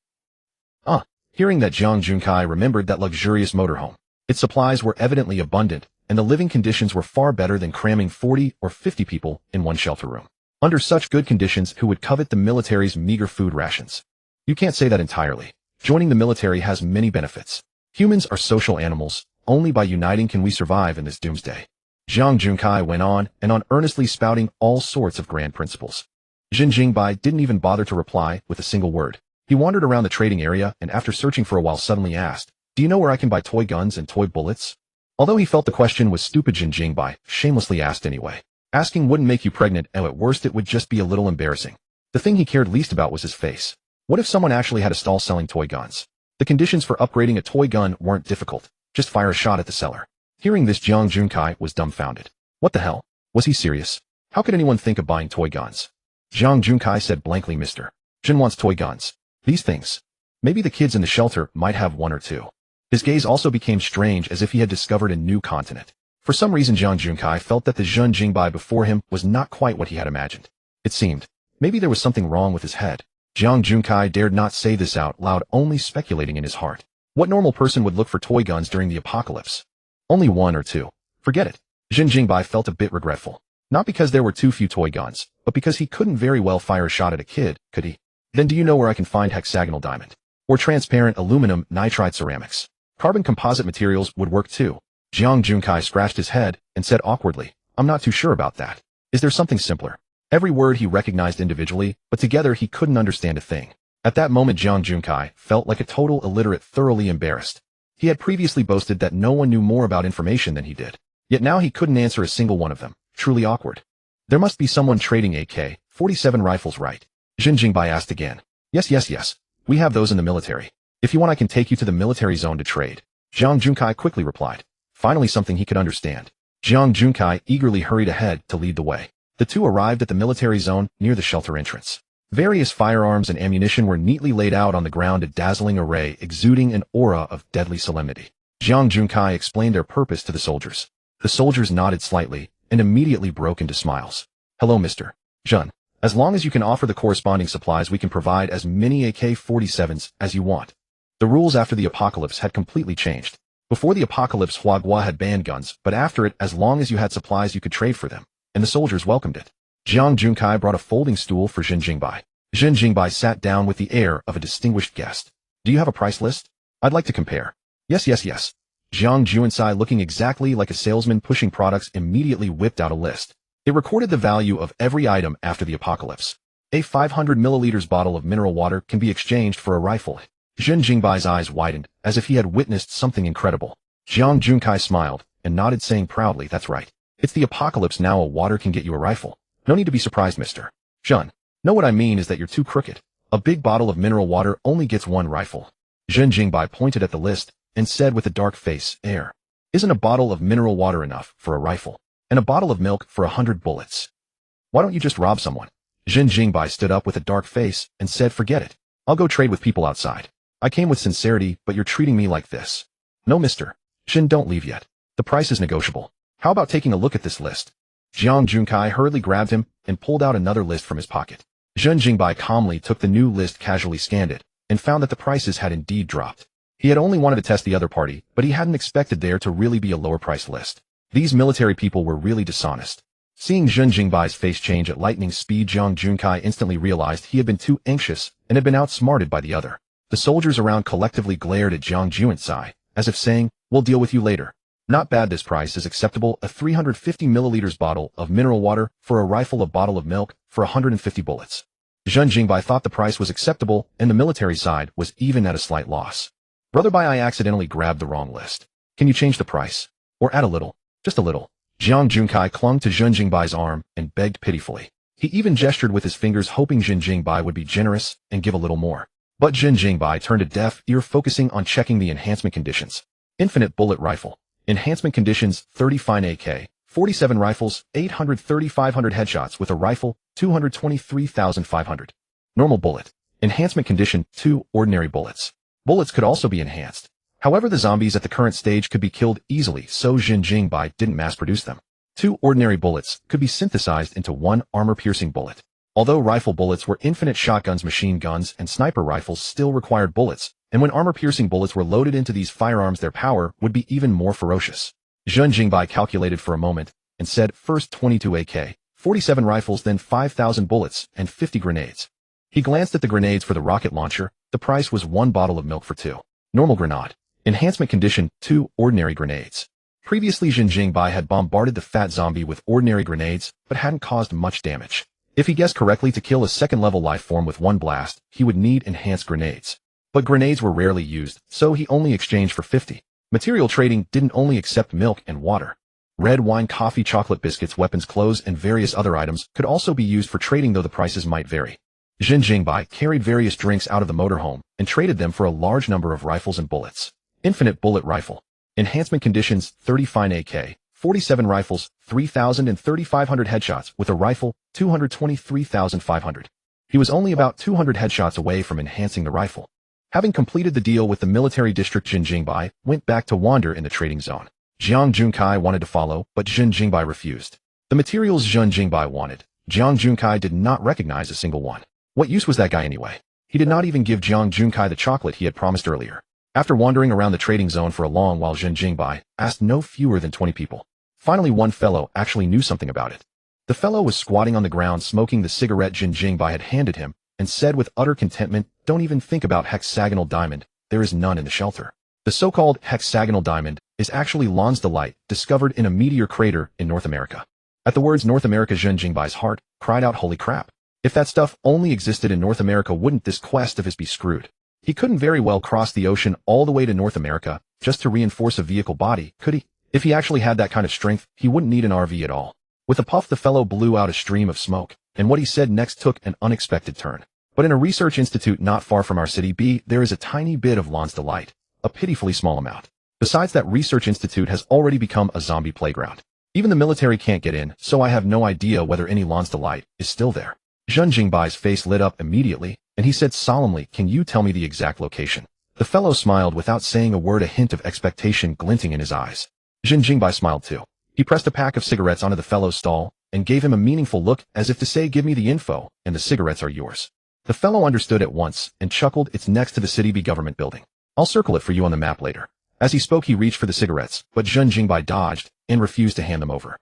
Hearing that, Jiang Junkai remembered that luxurious motorhome. Its supplies were evidently abundant, and the living conditions were far better than cramming 40 or 50 people in one shelter room. Under such good conditions, who would covet the military's meager food rations? You can't say that entirely. Joining the military has many benefits. Humans are social animals. Only by uniting can we survive in this doomsday. Jiang Junkai went on and on, earnestly spouting all sorts of grand principles. Zhen Jingbai didn't even bother to reply with a single word. He wandered around the trading area and after searching for a while suddenly asked, do you know where I can buy toy guns and toy bullets? Although he felt the question was stupid, Zhen Jingbai shamelessly asked anyway. Asking wouldn't make you pregnant, and at worst it would just be a little embarrassing. The thing he cared least about was his face. What if someone actually had a stall selling toy guns? The conditions for upgrading a toy gun weren't difficult. Just fire a shot at the seller. Hearing this, Jiang Junkai was dumbfounded. What the hell? Was he serious? How could anyone think of buying toy guns? Jiang Junkai said blankly, Mr. Zhen wants toy guns. These things. Maybe the kids in the shelter might have one or two. His gaze also became strange, as if he had discovered a new continent. For some reason, Jiang Junkai felt that the Zhen Jingbai before him was not quite what he had imagined. It seemed. Maybe there was something wrong with his head. Jiang Junkai dared not say this out loud, only speculating in his heart. What normal person would look for toy guns during the apocalypse? Only one or two. Forget it. Zhen Jingbai felt a bit regretful. Not because there were too few toy guns, but because he couldn't very well fire a shot at a kid, could he? Then do you know where I can find hexagonal diamond? Or transparent aluminum nitride ceramics? Carbon composite materials would work too. Jiang Junkai scratched his head and said awkwardly, I'm not too sure about that. Is there something simpler? Every word he recognized individually, but together he couldn't understand a thing. At that moment, Jiang Junkai felt like a total illiterate, thoroughly embarrassed. He had previously boasted that no one knew more about information than he did. Yet now he couldn't answer a single one of them. Truly awkward. There must be someone trading AK-47 rifles, right? Zhen Jingbai asked again. Yes. We have those in the military. If you want, I can take you to the military zone to trade. Jiang Junkai quickly replied. Finally something he could understand. Jiang Junkai eagerly hurried ahead to lead the way. The two arrived at the military zone near the shelter entrance. Various firearms and ammunition were neatly laid out on the ground, a dazzling array exuding an aura of deadly solemnity. Jiang Junkai explained their purpose to the soldiers. The soldiers nodded slightly and immediately broke into smiles. Hello, Mr. Zhen. As long as you can offer the corresponding supplies, we can provide as many AK-47s as you want. The rules after the apocalypse had completely changed. Before the apocalypse, Huagua had banned guns, but after it, as long as you had supplies you could trade for them, and the soldiers welcomed it. Jiang Junkai brought a folding stool for Zhen Jingbai. Zhen Jingbai sat down with the air of a distinguished guest. Do you have a price list? I'd like to compare. Yes. Jiang Junsai, looking exactly like a salesman pushing products, immediately whipped out a list. It recorded the value of every item after the apocalypse. A 500 milliliters bottle of mineral water can be exchanged for a rifle. Zhen Jingbai's eyes widened, as if he had witnessed something incredible. Jiang Junkai smiled, and nodded, saying proudly, that's right. It's the apocalypse now, a water can get you a rifle. No need to be surprised, Mr. Zhen. No, what I mean is that you're too crooked. A big bottle of mineral water only gets one rifle. Zhen Jingbai pointed at the list, and said with a dark face, isn't a bottle of mineral water enough for a rifle? And a bottle of milk for 100 bullets? Why don't you just rob someone? Zhen Jingbai stood up with a dark face, and said, forget it. I'll go trade with people outside. I came with sincerity, but you're treating me like this. No, Mr. Zhen, don't leave yet. The price is negotiable. How about taking a look at this list? Jiang Junkai hurriedly grabbed him, and pulled out another list from his pocket. Zhen Jingbai calmly took the new list, casually scanned it, and found that the prices had indeed dropped. He had only wanted to test the other party, but he hadn't expected there to really be a lower price list. These military people were really dishonest. Seeing Zhen Jingbai's face change at lightning speed, Jiang Junkai instantly realized he had been too anxious and had been outsmarted by the other. The soldiers around collectively glared at Jiang Junsai, as if saying, we'll deal with you later. Not bad, this price is acceptable, a 350 milliliters bottle of mineral water for a rifle, a bottle of milk for 150 bullets. Zhen Jingbai thought the price was acceptable, and the military side was even at a slight loss. Brother Bai, I accidentally grabbed the wrong list. Can you change the price? Or add a little? Just a little. Jiang Junkai clung to Zhen Jingbai's arm and begged pitifully. He even gestured with his fingers, hoping Zhen Jingbai would be generous and give a little more. But Zhen Jingbai turned a deaf ear, focusing on checking the enhancement conditions. Infinite bullet rifle. Enhancement conditions, 30 fine AK, 47 rifles, 830-500 headshots with a rifle, 223,500. Normal bullet. Enhancement condition, 2 ordinary bullets. Bullets could also be enhanced. However, the zombies at the current stage could be killed easily, so Zhen Jingbai didn't mass-produce them. 2 ordinary bullets could be synthesized into 1 armor-piercing bullet. Although rifle bullets were infinite, shotguns, machine guns, and sniper rifles still required bullets, and when armor-piercing bullets were loaded into these firearms, their power would be even more ferocious. Zhen Jingbai calculated for a moment, and said, first 22 AK, 47 rifles, then 5,000 bullets, and 50 grenades. He glanced at the grenades for the rocket launcher. The price was 1 bottle of milk for 2. Normal grenade. Enhancement condition, 2 ordinary grenades. Previously, Zhen Jingbai had bombarded the fat zombie with ordinary grenades, but hadn't caused much damage. If he guessed correctly, to kill a second-level life form with 1 blast, he would need enhanced grenades. But grenades were rarely used, so he only exchanged for 50. Material trading didn't only accept milk and water. Red wine, coffee, chocolate, biscuits, weapons, clothes, and various other items could also be used for trading, though the prices might vary. Zhen Jingbai carried various drinks out of the motorhome and traded them for a large number of rifles and bullets. Infinite bullet rifle. Enhancement conditions, 30 fine AK, 47 rifles, 3,000 and 3,500 headshots with a rifle, 223,500. He was only about 200 headshots away from enhancing the rifle. Having completed the deal with the military district, Zhen Jingbai went back to wander in the trading zone. Jiang Junkai wanted to follow, but Zhen Jingbai refused. The materials Zhen Jingbai wanted, Jiang Junkai did not recognize a single one. What use was that guy anyway? He did not even give Jiang Junkai the chocolate he had promised earlier. After wandering around the trading zone for a long while, Zhen Jingbai asked no fewer than 20 people. Finally, one fellow actually knew something about it. The fellow was squatting on the ground smoking the cigarette Zhen Jingbai had handed him, and said with utter contentment, don't even think about hexagonal diamond, there is none in the shelter. The so-called hexagonal diamond is actually Lon's Delight, discovered in a meteor crater in North America. At the words North America, Zhen Jingbai's heart cried out, holy crap. If that stuff only existed in North America, wouldn't this quest of his be screwed? He couldn't very well cross the ocean all the way to North America just to reinforce a vehicle body, could he? If he actually had that kind of strength, he wouldn't need an RV at all. With a puff, the fellow blew out a stream of smoke, and what he said next took an unexpected turn. But in a research institute not far from our city B, there is a tiny bit of Lon's Delight, a pitifully small amount. Besides, that research institute has already become a zombie playground. Even the military can't get in, so I have no idea whether any Lon's Delight is still there. Zhen Jingbai's face lit up immediately, and he said solemnly, can you tell me the exact location? The fellow smiled without saying a word, a hint of expectation glinting in his eyes. Zhen Jingbai smiled too. He pressed a pack of cigarettes onto the fellow's stall, and gave him a meaningful look as if to say, give me the info, and the cigarettes are yours. The fellow understood at once, and chuckled, it's next to the City B government building. I'll circle it for you on the map later. As he spoke, he reached for the cigarettes, but Zhen Jingbai dodged and refused to hand them over.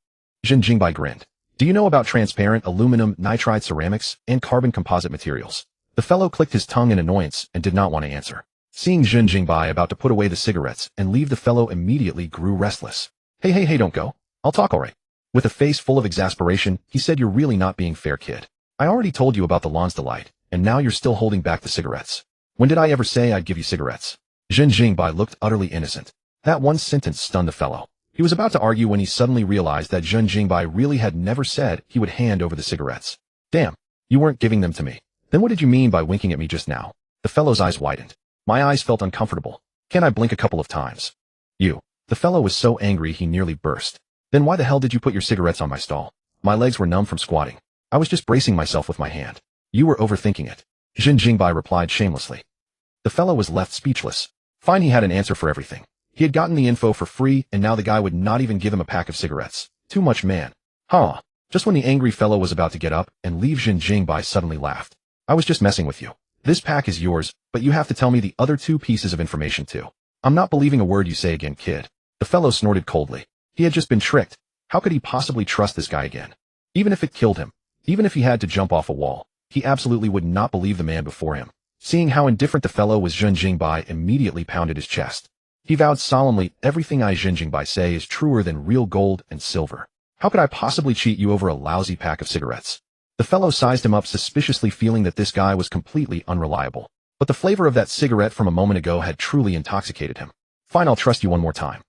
Zhen Jingbai grinned. Do you know about transparent aluminum nitride ceramics and carbon composite materials? The fellow clicked his tongue in annoyance and did not want to answer. Seeing Zhen Jingbai about to put away the cigarettes and leave, the fellow immediately grew restless. Hey, don't go. I'll talk alright. With a face full of exasperation, he said, you're really not being fair, kid. I already told you about the Lon's Delight, and now you're still holding back the cigarettes. When did I ever say I'd give you cigarettes? Zhen Jingbai looked utterly innocent. That one sentence stunned the fellow. He was about to argue when he suddenly realized that Zhen Jingbai really had never said he would hand over the cigarettes. Damn, you weren't giving them to me. Then what did you mean by winking at me just now? The fellow's eyes widened. My eyes felt uncomfortable. Can I blink a couple of times? You. The fellow was so angry he nearly burst. Then why the hell did you put your cigarettes on my stall? My legs were numb from squatting. I was just bracing myself with my hand. You were overthinking it. Zhen Jingbai replied shamelessly. The fellow was left speechless. Fine, he had an answer for everything. He had gotten the info for free, and now the guy would not even give him a pack of cigarettes. Too much, man. Huh. Just when the angry fellow was about to get up and leave, Zhen Jingbai suddenly laughed. I was just messing with you. This pack is yours, but you have to tell me the other 2 pieces of information too. I'm not believing a word you say again, kid. The fellow snorted coldly. He had just been tricked. How could he possibly trust this guy again? Even if it killed him, even if he had to jump off a wall, he absolutely would not believe the man before him. Seeing how indifferent the fellow was, Zhen Jingbai immediately pounded his chest. He vowed solemnly, everything I Zhen Jingbai say is truer than real gold and silver. How could I possibly cheat you over a lousy pack of cigarettes? The fellow sized him up suspiciously, feeling that this guy was completely unreliable. But the flavor of that cigarette from a moment ago had truly intoxicated him. Fine, I'll trust you one more time.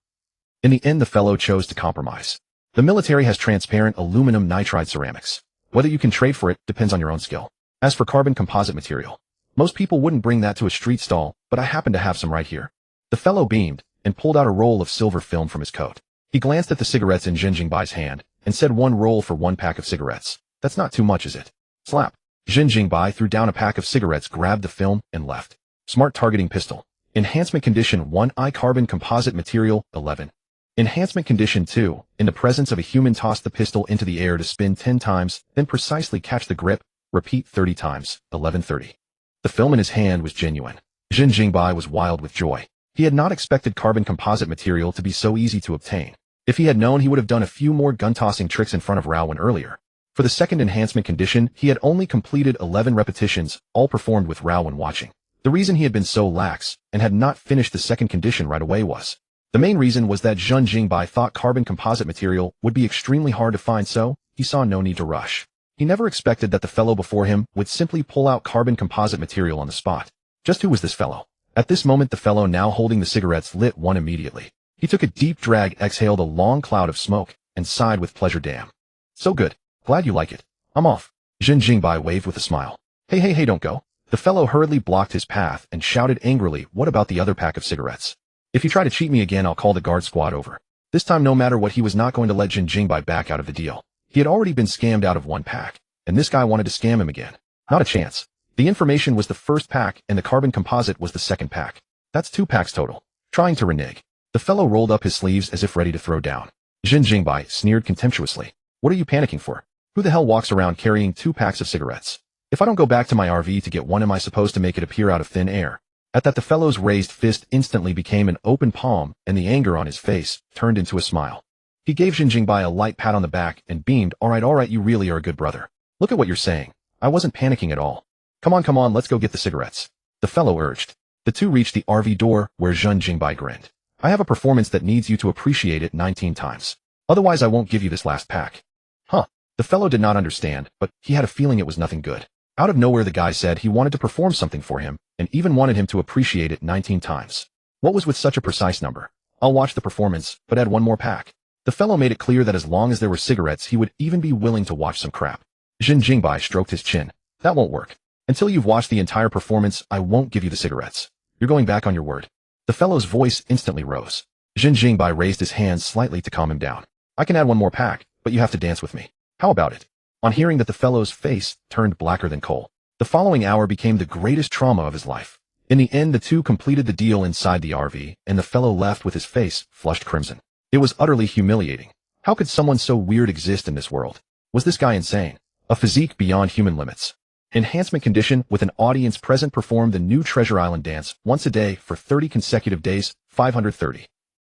In the end, the fellow chose to compromise. The military has transparent aluminum nitride ceramics. Whether you can trade for it depends on your own skill. As for carbon composite material, most people wouldn't bring that to a street stall, but I happen to have some right here. The fellow beamed and pulled out a roll of silver film from his coat. He glanced at the cigarettes in Zhen Jingbai's hand and said, 1 roll for 1 pack of cigarettes. That's not too much, is it? Slap. Zhen Jingbai threw down a pack of cigarettes, grabbed the film, and left. Smart targeting pistol. Enhancement condition 1, I carbon composite material 11. Enhancement condition 2, in the presence of a human, toss the pistol into the air to spin 10 times, then precisely catch the grip. Repeat 30 times, 11:30. The film in his hand was genuine. Zhen Jingbai was wild with joy. He had not expected carbon composite material to be so easy to obtain. If he had known, he would have done a few more gun-tossing tricks in front of Raowen earlier. For the second enhancement condition, he had only completed 11 repetitions, all performed with Raowen watching. The reason he had been so lax and had not finished the second condition right away was, the main reason was that Zhen Jingbai thought carbon composite material would be extremely hard to find, so he saw no need to rush. He never expected that the fellow before him would simply pull out carbon composite material on the spot. Just who was this fellow? At this moment, the fellow now holding the cigarettes lit one immediately. He took a deep drag, exhaled a long cloud of smoke, and sighed with pleasure. Damn. So good. Glad you like it. I'm off. Zhen Jingbai waved with a smile. Hey, don't go. The fellow hurriedly blocked his path and shouted angrily, what about the other pack of cigarettes? If you try to cheat me again, I'll call the guard squad over. This time, no matter what, he was not going to let Zhen Jingbai back out of the deal. He had already been scammed out of 1 pack, and this guy wanted to scam him again. Not a chance. The information was the first pack, and the carbon composite was the second pack. That's 2 packs total. Trying to renege. The fellow rolled up his sleeves as if ready to throw down. Zhen Jingbai sneered contemptuously. What are you panicking for? Who the hell walks around carrying 2 packs of cigarettes? If I don't go back to my RV to get one, am I supposed to make it appear out of thin air? At that, the fellow's raised fist instantly became an open palm, and the anger on his face turned into a smile. He gave Zhen Jingbai a light pat on the back and beamed, all right, you really are a good brother. Look at what you're saying. I wasn't panicking at all. Come on, let's go get the cigarettes. The fellow urged. The two reached the RV door, where Zhen Jingbai grinned. I have a performance that needs you to appreciate it 19 times. Otherwise, I won't give you this last pack. Huh. The fellow did not understand, but he had a feeling it was nothing good. Out of nowhere, the guy said he wanted to perform something for him, and even wanted him to appreciate it 19 times. What was with such a precise number? I'll watch the performance, but add 1 more pack. The fellow made it clear that as long as there were cigarettes, he would even be willing to watch some crap. Zhen Jingbai stroked his chin. That won't work. Until you've watched the entire performance, I won't give you the cigarettes. You're going back on your word. The fellow's voice instantly rose. Zhen Jingbai raised his hands slightly to calm him down. I can add 1 more pack, but you have to dance with me. How about it? On hearing that, the fellow's face turned blacker than coal. The following hour became the greatest trauma of his life. In the end, the two completed the deal inside the RV, and the fellow left with his face flushed crimson. It was utterly humiliating. How could someone so weird exist in this world? Was this guy insane? A physique beyond human limits. Enhancement condition with an audience present perform the new Treasure Island dance once a day for 30 consecutive days, 530.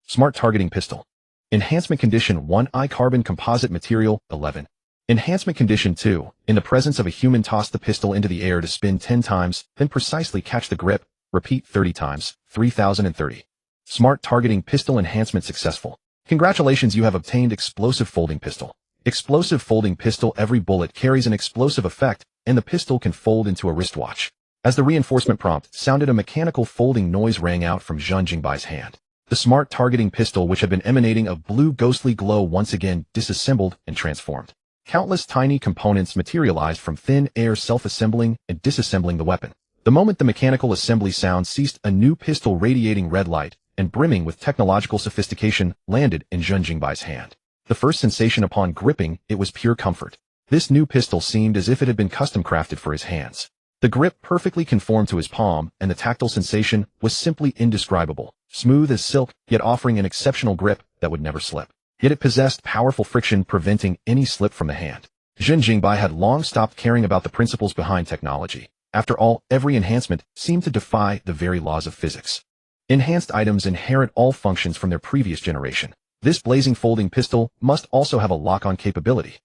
Smart targeting pistol. Enhancement condition 1 eye carbon composite material, 11. Enhancement condition 2, in the presence of a human toss the pistol into the air to spin 10 times, then precisely catch the grip, repeat 30 times, 3030. Smart targeting pistol enhancement successful. Congratulations, you have obtained explosive folding pistol. Explosive folding pistol. Every bullet carries an explosive effect, and the pistol can fold into a wristwatch. As the reinforcement prompt sounded, a mechanical folding noise rang out from Zhen Jingbai's hand. The smart targeting pistol, which had been emanating a blue ghostly glow, once again disassembled and transformed. Countless tiny components materialized from thin air, self-assembling and disassembling the weapon. The moment the mechanical assembly sound ceased, a new pistol radiating red light and brimming with technological sophistication landed in Zhen Jingbai's hand. The first sensation upon gripping it was pure comfort. This new pistol seemed as if it had been custom crafted for his hands. The grip perfectly conformed to his palm, and the tactile sensation was simply indescribable. Smooth as silk, yet offering an exceptional grip that would never slip. Yet it possessed powerful friction, preventing any slip from the hand. Zhen Jingbai had long stopped caring about the principles behind technology. After all, every enhancement seemed to defy the very laws of physics. Enhanced items inherit all functions from their previous generation. This blazing folding pistol must also have a lock-on capability.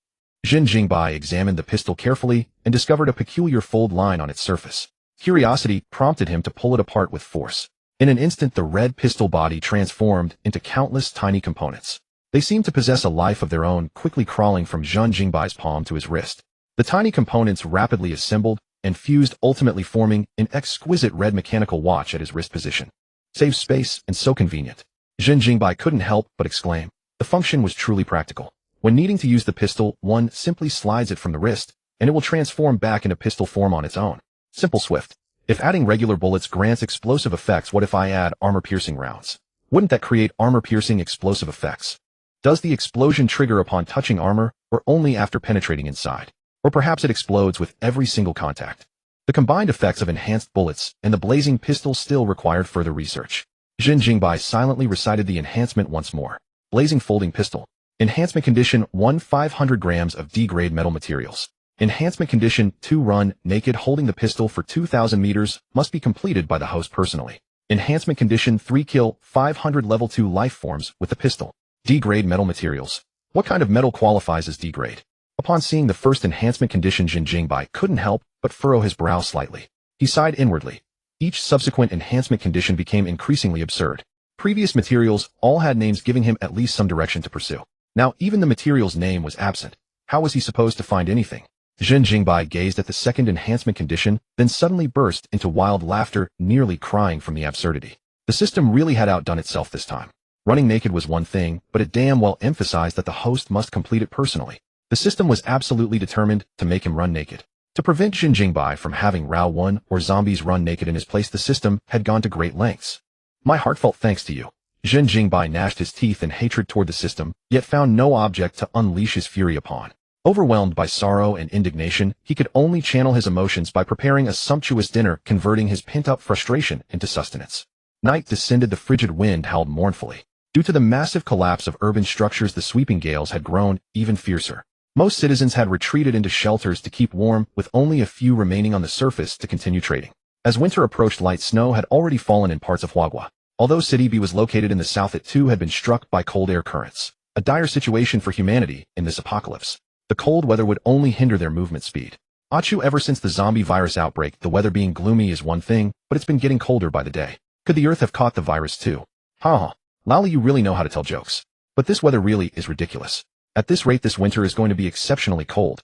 Zhen Jingbai examined the pistol carefully and discovered a peculiar fold line on its surface. Curiosity prompted him to pull it apart with force. In an instant, the red pistol body transformed into countless tiny components. They seemed to possess a life of their own, quickly crawling from Zhen Jingbai's palm to his wrist. The tiny components rapidly assembled and fused, ultimately forming an exquisite red mechanical watch at his wrist position. Saves space and so convenient. Zhen Jingbai couldn't help but exclaim. The function was truly practical. When needing to use the pistol, one simply slides it from the wrist, and it will transform back into pistol form on its own. Simple, swift. If adding regular bullets grants explosive effects, what if I add armor-piercing rounds? Wouldn't that create armor-piercing explosive effects? Does the explosion trigger upon touching armor, or only after penetrating inside? Or perhaps it explodes with every single contact? The combined effects of enhanced bullets and the blazing pistol still required further research. Zhen Jingbai silently recited the enhancement once more. Blazing folding pistol. Enhancement condition 1 500 grams of D-grade metal materials. Enhancement condition 2 run naked. Holding the pistol for 2,000 meters must be completed by the host personally. Enhancement condition 3 kill 500 level 2 life forms with the pistol. D-grade metal materials. What kind of metal qualifies as D-grade? Upon seeing the first enhancement condition, Zhen Jingbai couldn't help but furrow his brow slightly. He sighed inwardly. Each subsequent enhancement condition became increasingly absurd. Previous materials all had names giving him at least some direction to pursue. Now even the material's name was absent. How was he supposed to find anything? Zhen Jingbai gazed at the second enhancement condition, then suddenly burst into wild laughter, nearly crying from the absurdity. The system really had outdone itself this time. Running naked was one thing, but it damn well emphasized that the host must complete it personally. The system was absolutely determined to make him run naked. To prevent Zhen Jingbai from having Rao 1 or zombies run naked in his place, the system had gone to great lengths. My heartfelt thanks to you. Zhen Jingbai gnashed his teeth in hatred toward the system, yet found no object to unleash his fury upon. Overwhelmed by sorrow and indignation, he could only channel his emotions by preparing a sumptuous dinner, converting his pent-up frustration into sustenance. Night descended. The frigid wind howled mournfully. Due to the massive collapse of urban structures, the sweeping gales had grown even fiercer. Most citizens had retreated into shelters to keep warm, with only a few remaining on the surface to continue trading. As winter approached, light snow had already fallen in parts of Huagua. Although City B was located in the south, it too had been struck by cold air currents. A dire situation for humanity in this apocalypse. The cold weather would only hinder their movement speed. Achu, ever since the zombie virus outbreak, the weather being gloomy is one thing, but it's been getting colder by the day. Could the earth have caught the virus too? Ha! Lally, you really know how to tell jokes. But this weather really is ridiculous. At this rate, this winter is going to be exceptionally cold.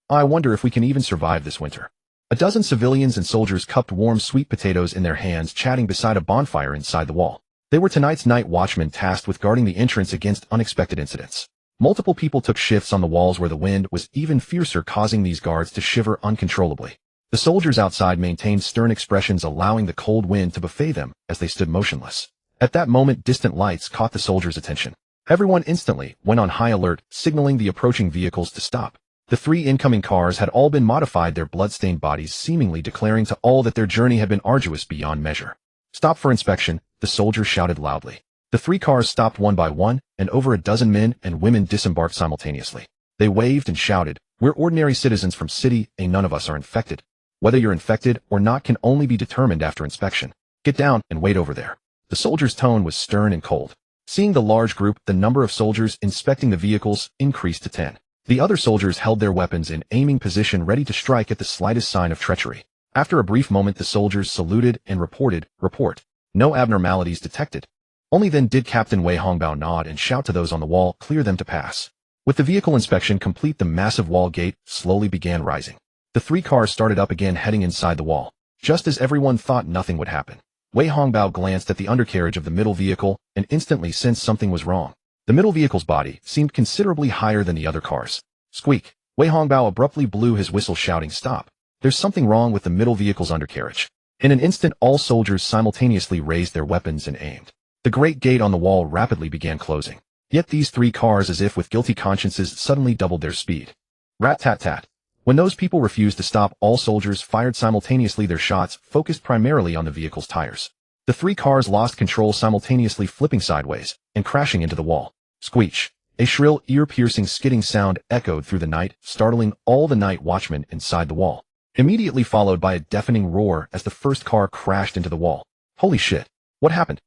I wonder if we can even survive this winter. A dozen civilians and soldiers cupped warm sweet potatoes in their hands, chatting beside a bonfire inside the wall. They were tonight's night watchmen, tasked with guarding the entrance against unexpected incidents. Multiple people took shifts on the walls where the wind was even fiercer, causing these guards to shiver uncontrollably. The soldiers outside maintained stern expressions, allowing the cold wind to buffet them as they stood motionless. At that moment, distant lights caught the soldiers' attention. Everyone instantly went on high alert, signaling the approaching vehicles to stop. The 3 incoming cars had all been modified, their blood-stained bodies seemingly declaring to all that their journey had been arduous beyond measure. Stop for inspection, the soldiers shouted loudly. The 3 cars stopped one by one, and over a dozen men and women disembarked simultaneously. They waved and shouted, "We're ordinary citizens from City A. None of us are infected. Whether you're infected or not can only be determined after inspection. Get down and wait over there. The soldier's tone was stern and cold. Seeing the large group, the number of soldiers inspecting the vehicles increased to 10. The other soldiers held their weapons in aiming position ready to strike at the slightest sign of treachery. After a brief moment, the soldiers saluted and reported, "Report. No abnormalities detected." Only then did Captain Wei Hongbao nod and shout to those on the wall, "Clear them to pass." With the vehicle inspection complete, the massive wall gate slowly began rising. The 3 cars started up again, heading inside the wall. Just as everyone thought nothing would happen, Wei Hongbao glanced at the undercarriage of the middle vehicle and instantly sensed something was wrong. The middle vehicle's body seemed considerably higher than the other cars. Squeak! Wei Hongbao abruptly blew his whistle, shouting, "Stop! There's something wrong with the middle vehicle's undercarriage." In an instant, all soldiers simultaneously raised their weapons and aimed. The great gate on the wall rapidly began closing. Yet these 3 cars, as if with guilty consciences, suddenly doubled their speed. Rat-tat-tat. When those people refused to stop, all soldiers fired simultaneously, their shots focused primarily on the vehicle's tires. The 3 cars lost control, simultaneously flipping sideways and crashing into the wall. Screech! A shrill, ear-piercing skidding sound echoed through the night, startling all the night watchmen inside the wall. Immediately followed by a deafening roar as the first car crashed into the wall. Holy shit! What happened?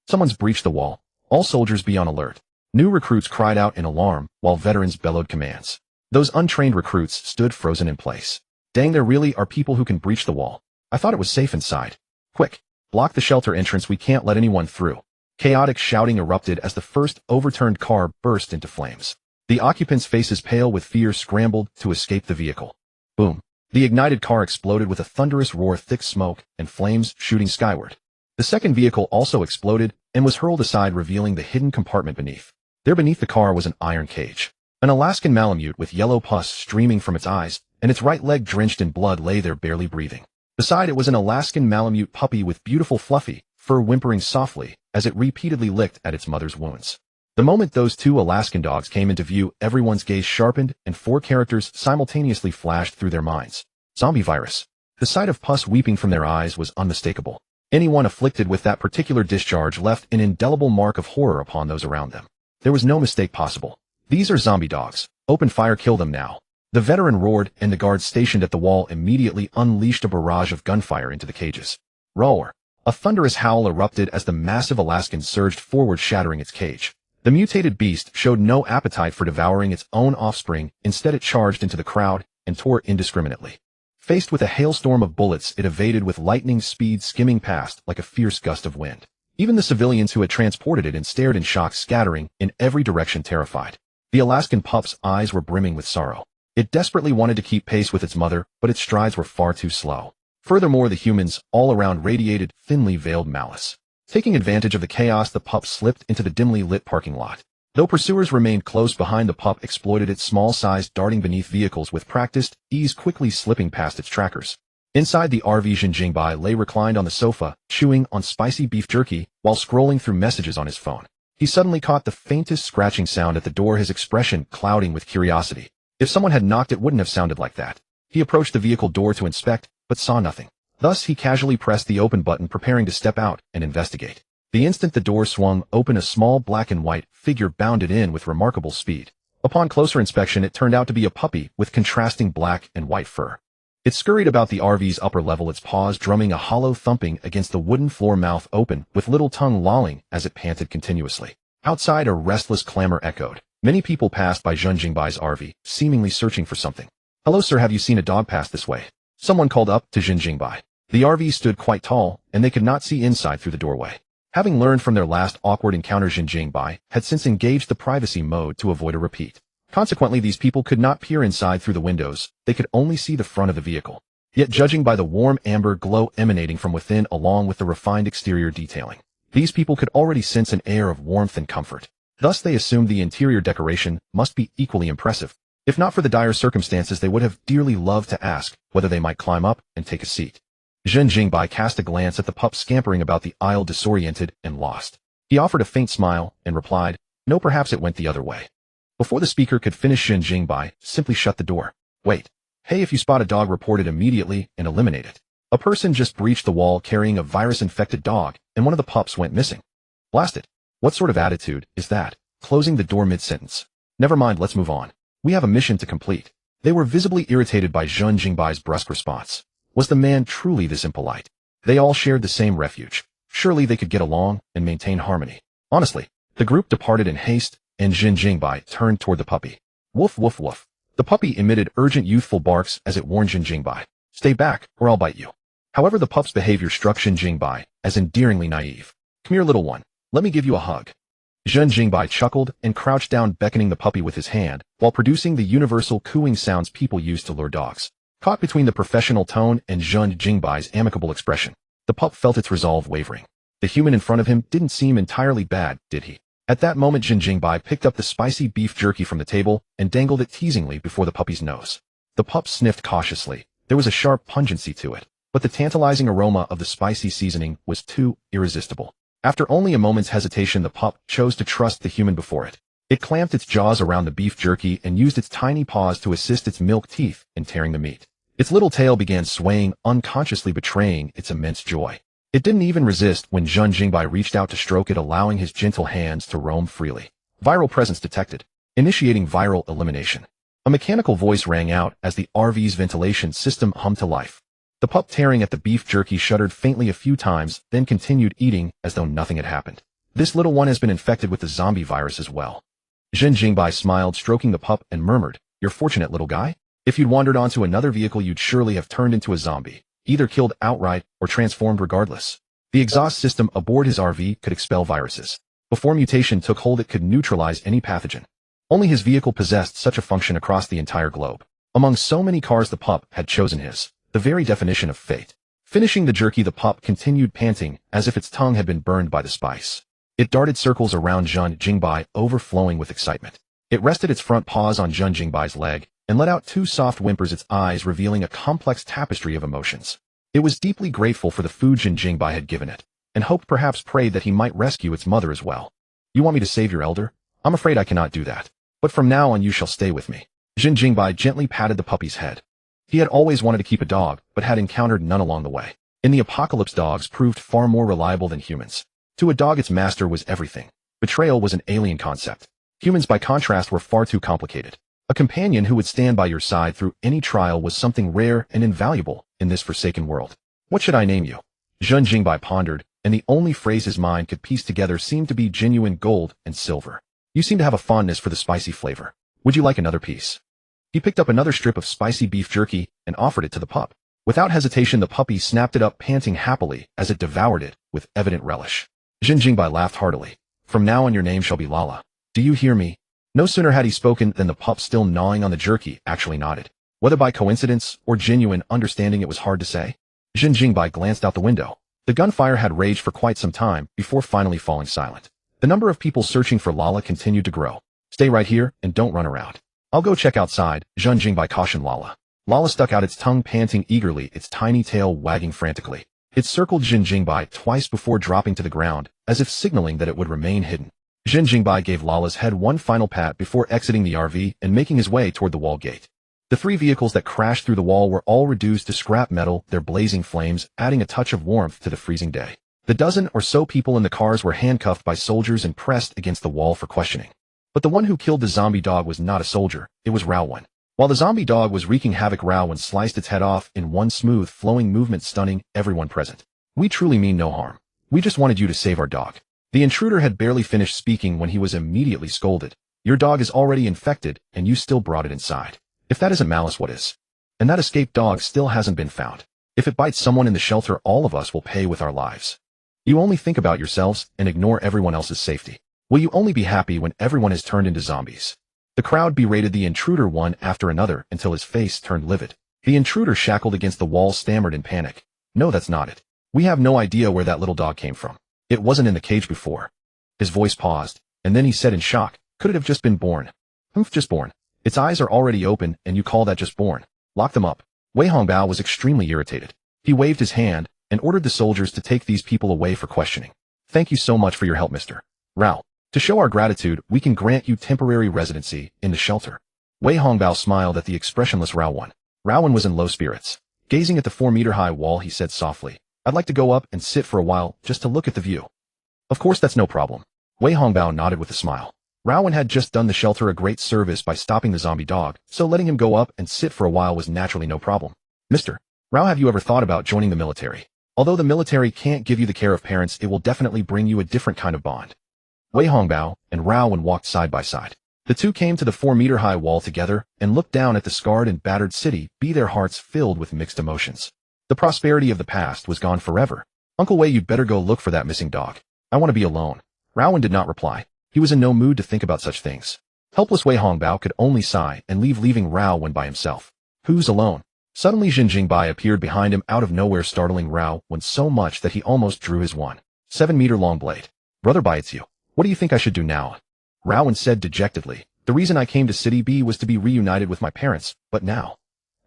Someone's breached the wall. All soldiers be on alert. New recruits cried out in alarm, while veterans bellowed commands. Those untrained recruits stood frozen in place. Dang, there really are people who can breach the wall. I thought it was safe inside. Quick! Block the shelter entrance, we can't let anyone through. Chaotic shouting erupted as the first overturned car burst into flames. The occupants, faces pale with fear, scrambled to escape the vehicle. Boom! The ignited car exploded with a thunderous roar, thick smoke and flames shooting skyward. The second vehicle also exploded and was hurled aside, revealing the hidden compartment beneath. There beneath the car was an iron cage. An Alaskan Malamute with yellow pus streaming from its eyes, and its right leg drenched in blood lay there barely breathing. Beside it was an Alaskan Malamute puppy with beautiful fluffy fur whimpering softly as it repeatedly licked at its mother's wounds. The moment those 2 Alaskan dogs came into view, everyone's gaze sharpened and 4 characters simultaneously flashed through their minds. Zombie virus. The sight of pus weeping from their eyes was unmistakable. Anyone afflicted with that particular discharge left an indelible mark of horror upon those around them. There was no mistake possible. These are zombie dogs. Open fire, kill them now. The veteran roared, and the guards stationed at the wall immediately unleashed a barrage of gunfire into the cages. Roar! A thunderous howl erupted as the massive Alaskan surged forward, shattering its cage. The mutated beast showed no appetite for devouring its own offspring. Instead, it charged into the crowd and tore indiscriminately. Faced with a hailstorm of bullets, it evaded with lightning speed, skimming past like a fierce gust of wind. Even the civilians who had transported it and stared in shock, scattering in every direction, terrified. The Alaskan pup's eyes were brimming with sorrow. It desperately wanted to keep pace with its mother, but its strides were far too slow. Furthermore, the humans all around radiated thinly veiled malice. Taking advantage of the chaos, the pup slipped into the dimly lit parking lot. Though pursuers remained close behind, the pup exploited its small size, darting beneath vehicles with practiced ease, quickly slipping past its trackers. Inside the RV, Zhen Jingbai lay reclined on the sofa, chewing on spicy beef jerky while scrolling through messages on his phone. He suddenly caught the faintest scratching sound at the door, his expression clouding with curiosity. If someone had knocked, it wouldn't have sounded like that. He approached the vehicle door to inspect, but saw nothing. Thus, he casually pressed the open button, preparing to step out and investigate. The instant the door swung open, a small black and white figure bounded in with remarkable speed. Upon closer inspection, it turned out to be a puppy with contrasting black and white fur. It scurried about the RV's upper level, its paws drumming a hollow thumping against the wooden floor, mouth open, with little tongue lolling as it panted continuously. Outside, a restless clamor echoed. Many people passed by Zhen Jingbai's RV, seemingly searching for something. "Hello sir, have you seen a dog pass this way?" Someone called up to Zhen Jingbai. The RV stood quite tall, and they could not see inside through the doorway. Having learned from their last awkward encounter, Zhen Jingbai had since engaged the privacy mode to avoid a repeat. Consequently, these people could not peer inside through the windows, they could only see the front of the vehicle. Yet, judging by the warm amber glow emanating from within along with the refined exterior detailing, these people could already sense an air of warmth and comfort. Thus, they assumed the interior decoration must be equally impressive. If not for the dire circumstances, they would have dearly loved to ask whether they might climb up and take a seat. Zhen Jingbai cast a glance at the pup scampering about the aisle, disoriented and lost. He offered a faint smile and replied, "No, perhaps it went the other way." Before the speaker could finish, Zhen Jingbai simply shut the door. "Wait. Hey, if you spot a dog, report it immediately and eliminate it. A person just breached the wall carrying a virus-infected dog, and one of the pups went missing. Blast it. What sort of attitude is that?" Closing the door mid-sentence. "Never mind, let's move on. We have a mission to complete." They were visibly irritated by Zhen Jingbai's brusque response. Was the man truly this impolite? They all shared the same refuge. Surely they could get along and maintain harmony. Honestly, the group departed in haste, and Zhen Jingbai turned toward the puppy. Woof woof woof. The puppy emitted urgent youthful barks as it warned Zhen Jingbai. Stay back, or I'll bite you. However, the pup's behavior struck Zhen Jingbai as endearingly naive. Come here, little one. Let me give you a hug. Zhen Jingbai chuckled and crouched down, beckoning the puppy with his hand, while producing the universal cooing sounds people use to lure dogs. Caught between the professional tone and Zhen Jingbai's amicable expression, the pup felt its resolve wavering. The human in front of him didn't seem entirely bad, did he? At that moment, Zhen Jingbai picked up the spicy beef jerky from the table and dangled it teasingly before the puppy's nose. The pup sniffed cautiously. There was a sharp pungency to it, but the tantalizing aroma of the spicy seasoning was too irresistible. After only a moment's hesitation, the pup chose to trust the human before it. It clamped its jaws around the beef jerky and used its tiny paws to assist its milk teeth in tearing the meat. Its little tail began swaying, unconsciously betraying its immense joy. It didn't even resist when Zhen Jingbai reached out to stroke it, allowing his gentle hands to roam freely. Viral presence detected. Initiating viral elimination. A mechanical voice rang out as the RV's ventilation system hummed to life. The pup, tearing at the beef jerky, shuddered faintly a few times, then continued eating as though nothing had happened. This little one has been infected with the zombie virus as well. Zhen Jingbai smiled, stroking the pup, and murmured, "You're fortunate, little guy. If you'd wandered onto another vehicle, you'd surely have turned into a zombie, either killed outright or transformed regardless." The exhaust system aboard his RV could expel viruses. Before mutation took hold, it could neutralize any pathogen. Only his vehicle possessed such a function across the entire globe. Among so many cars, the pup had chosen his, the very definition of fate. Finishing the jerky, the pup continued panting as if its tongue had been burned by the spice. It darted circles around Zhen Jingbai, overflowing with excitement. It rested its front paws on Zhen Jingbai's leg and let out two soft whimpers, its eyes revealing a complex tapestry of emotions. It was deeply grateful for the food Zhen Jingbai had given it, and hoped, perhaps prayed, that he might rescue its mother as well. "You want me to save your elder? I'm afraid I cannot do that. But from now on you shall stay with me." Zhen Jingbai gently patted the puppy's head. He had always wanted to keep a dog, but had encountered none along the way. In the apocalypse, dogs proved far more reliable than humans. To a dog, its master was everything. Betrayal was an alien concept. Humans, by contrast, were far too complicated. A companion who would stand by your side through any trial was something rare and invaluable in this forsaken world. "What should I name you?" Zhen Jingbai pondered, and the only phrase his mind could piece together seemed to be genuine gold and silver. "You seem to have a fondness for the spicy flavor. Would you like another piece?" He picked up another strip of spicy beef jerky and offered it to the pup. Without hesitation, the puppy snapped it up, panting happily as it devoured it with evident relish. Zhen Jingbai laughed heartily. "From now on your name shall be Lala. Do you hear me?" No sooner had he spoken than the pup, still gnawing on the jerky, actually nodded. Whether by coincidence or genuine understanding, it was hard to say. Zhen Jingbai glanced out the window. The gunfire had raged for quite some time before finally falling silent. The number of people searching for Lala continued to grow. "Stay right here and don't run around. I'll go check outside," Zhen Jingbai cautioned Lala. Lala stuck out its tongue, panting eagerly, its tiny tail wagging frantically. It circled Zhen Jingbai twice before dropping to the ground, as if signaling that it would remain hidden. Zhen Jingbai gave Lala's head one final pat before exiting the RV and making his way toward the wall gate. The three vehicles that crashed through the wall were all reduced to scrap metal, their blazing flames adding a touch of warmth to the freezing day. The dozen or so people in the cars were handcuffed by soldiers and pressed against the wall for questioning. But the one who killed the zombie dog was not a soldier, it was Raowen. While the zombie dog was wreaking havoc, Raowen sliced its head off in one smooth, flowing movement, stunning everyone present. "We truly mean no harm. We just wanted you to save our dog." The intruder had barely finished speaking when he was immediately scolded. "Your dog is already infected, and you still brought it inside. If that isn't malice, what is? And that escaped dog still hasn't been found. If it bites someone in the shelter, all of us will pay with our lives. You only think about yourselves and ignore everyone else's safety. Will you only be happy when everyone has turned into zombies?" The crowd berated the intruder one after another until his face turned livid. The intruder, shackled against the wall, stammered in panic. "No, that's not it. We have no idea where that little dog came from. It wasn't in the cage before." His voice paused, and then he said in shock, "Could it have just been born?" Just born. Its eyes are already open, and you call that just born? Lock them up." Wei Hongbao was extremely irritated. He waved his hand and ordered the soldiers to take these people away for questioning. "Thank you so much for your help, Mr. Rao. To show our gratitude, we can grant you temporary residency in the shelter." Wei Hongbao smiled at the expressionless Raowen. Raowen was in low spirits. Gazing at the 4-meter-high wall, he said softly, "I'd like to go up and sit for a while, just to look at the view." "Of course, that's no problem." Wei Hongbao nodded with a smile. Raowen had just done the shelter a great service by stopping the zombie dog, so letting him go up and sit for a while was naturally no problem. "Mr. Rao, have you ever thought about joining the military? Although the military can't give you the care of parents, it will definitely bring you a different kind of bond. Wei Hongbao and Rao walked side by side. The two came to the 4-meter-high wall together and looked down at the scarred and battered city, their hearts filled with mixed emotions. The prosperity of the past was gone forever. Uncle Wei, you'd better go look for that missing dog. I want to be alone. Rao did not reply. He was in no mood to think about such things. Helpless Wei Hongbao could only sigh and leaving Rao by himself. Who's alone? Suddenly Zhen Jingbai appeared behind him out of nowhere, startling Rao so much that he almost drew his 7-meter-long blade. Brother Bai, it's you. What do you think I should do now? Rao said dejectedly. The reason I came to City B was to be reunited with my parents, but now.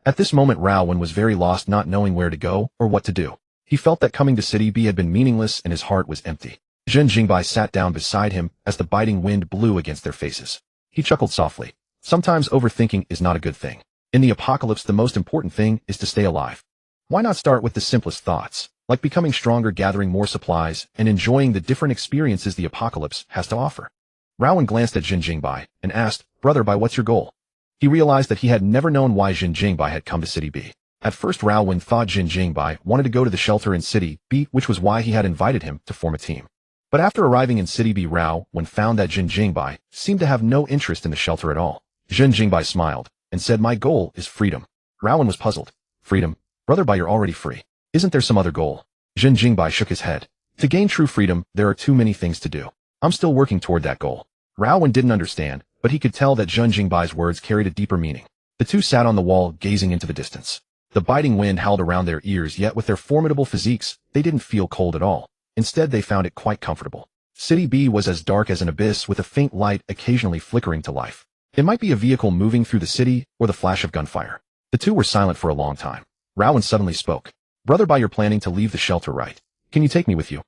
At this moment Rao was very lost, not knowing where to go or what to do. He felt that coming to City B had been meaningless and his heart was empty. Zhen Jingbai sat down beside him as the biting wind blew against their faces. He chuckled softly. Sometimes overthinking is not a good thing. In the apocalypse, the most important thing is to stay alive. Why not start with the simplest thoughts, like becoming stronger, gathering more supplies, and enjoying the different experiences the apocalypse has to offer? Rao glanced at Zhen Jingbai and asked, Brother Bai, what's your goal? He realized that he had never known why Zhen Jingbai had come to City B. At first Rao thought Zhen Jingbai wanted to go to the shelter in City B, which was why he had invited him to form a team. But after arriving in City B, Rao found that Zhen Jingbai seemed to have no interest in the shelter at all. Zhen Jingbai smiled and said, my goal is freedom. Rao was puzzled. Freedom? Brother Bai, you're already free. Isn't there some other goal? Zhen Jingbai shook his head. To gain true freedom, there are too many things to do. I'm still working toward that goal. Rao didn't understand, but he could tell that Zhen Jingbai's words carried a deeper meaning. The two sat on the wall, gazing into the distance. The biting wind howled around their ears, yet with their formidable physiques, they didn't feel cold at all. Instead, they found it quite comfortable. City B was as dark as an abyss, with a faint light occasionally flickering to life. It might be a vehicle moving through the city or the flash of gunfire. The two were silent for a long time. Rao suddenly spoke. Brother Bai, you're planning to leave the shelter, right? Can you take me with you?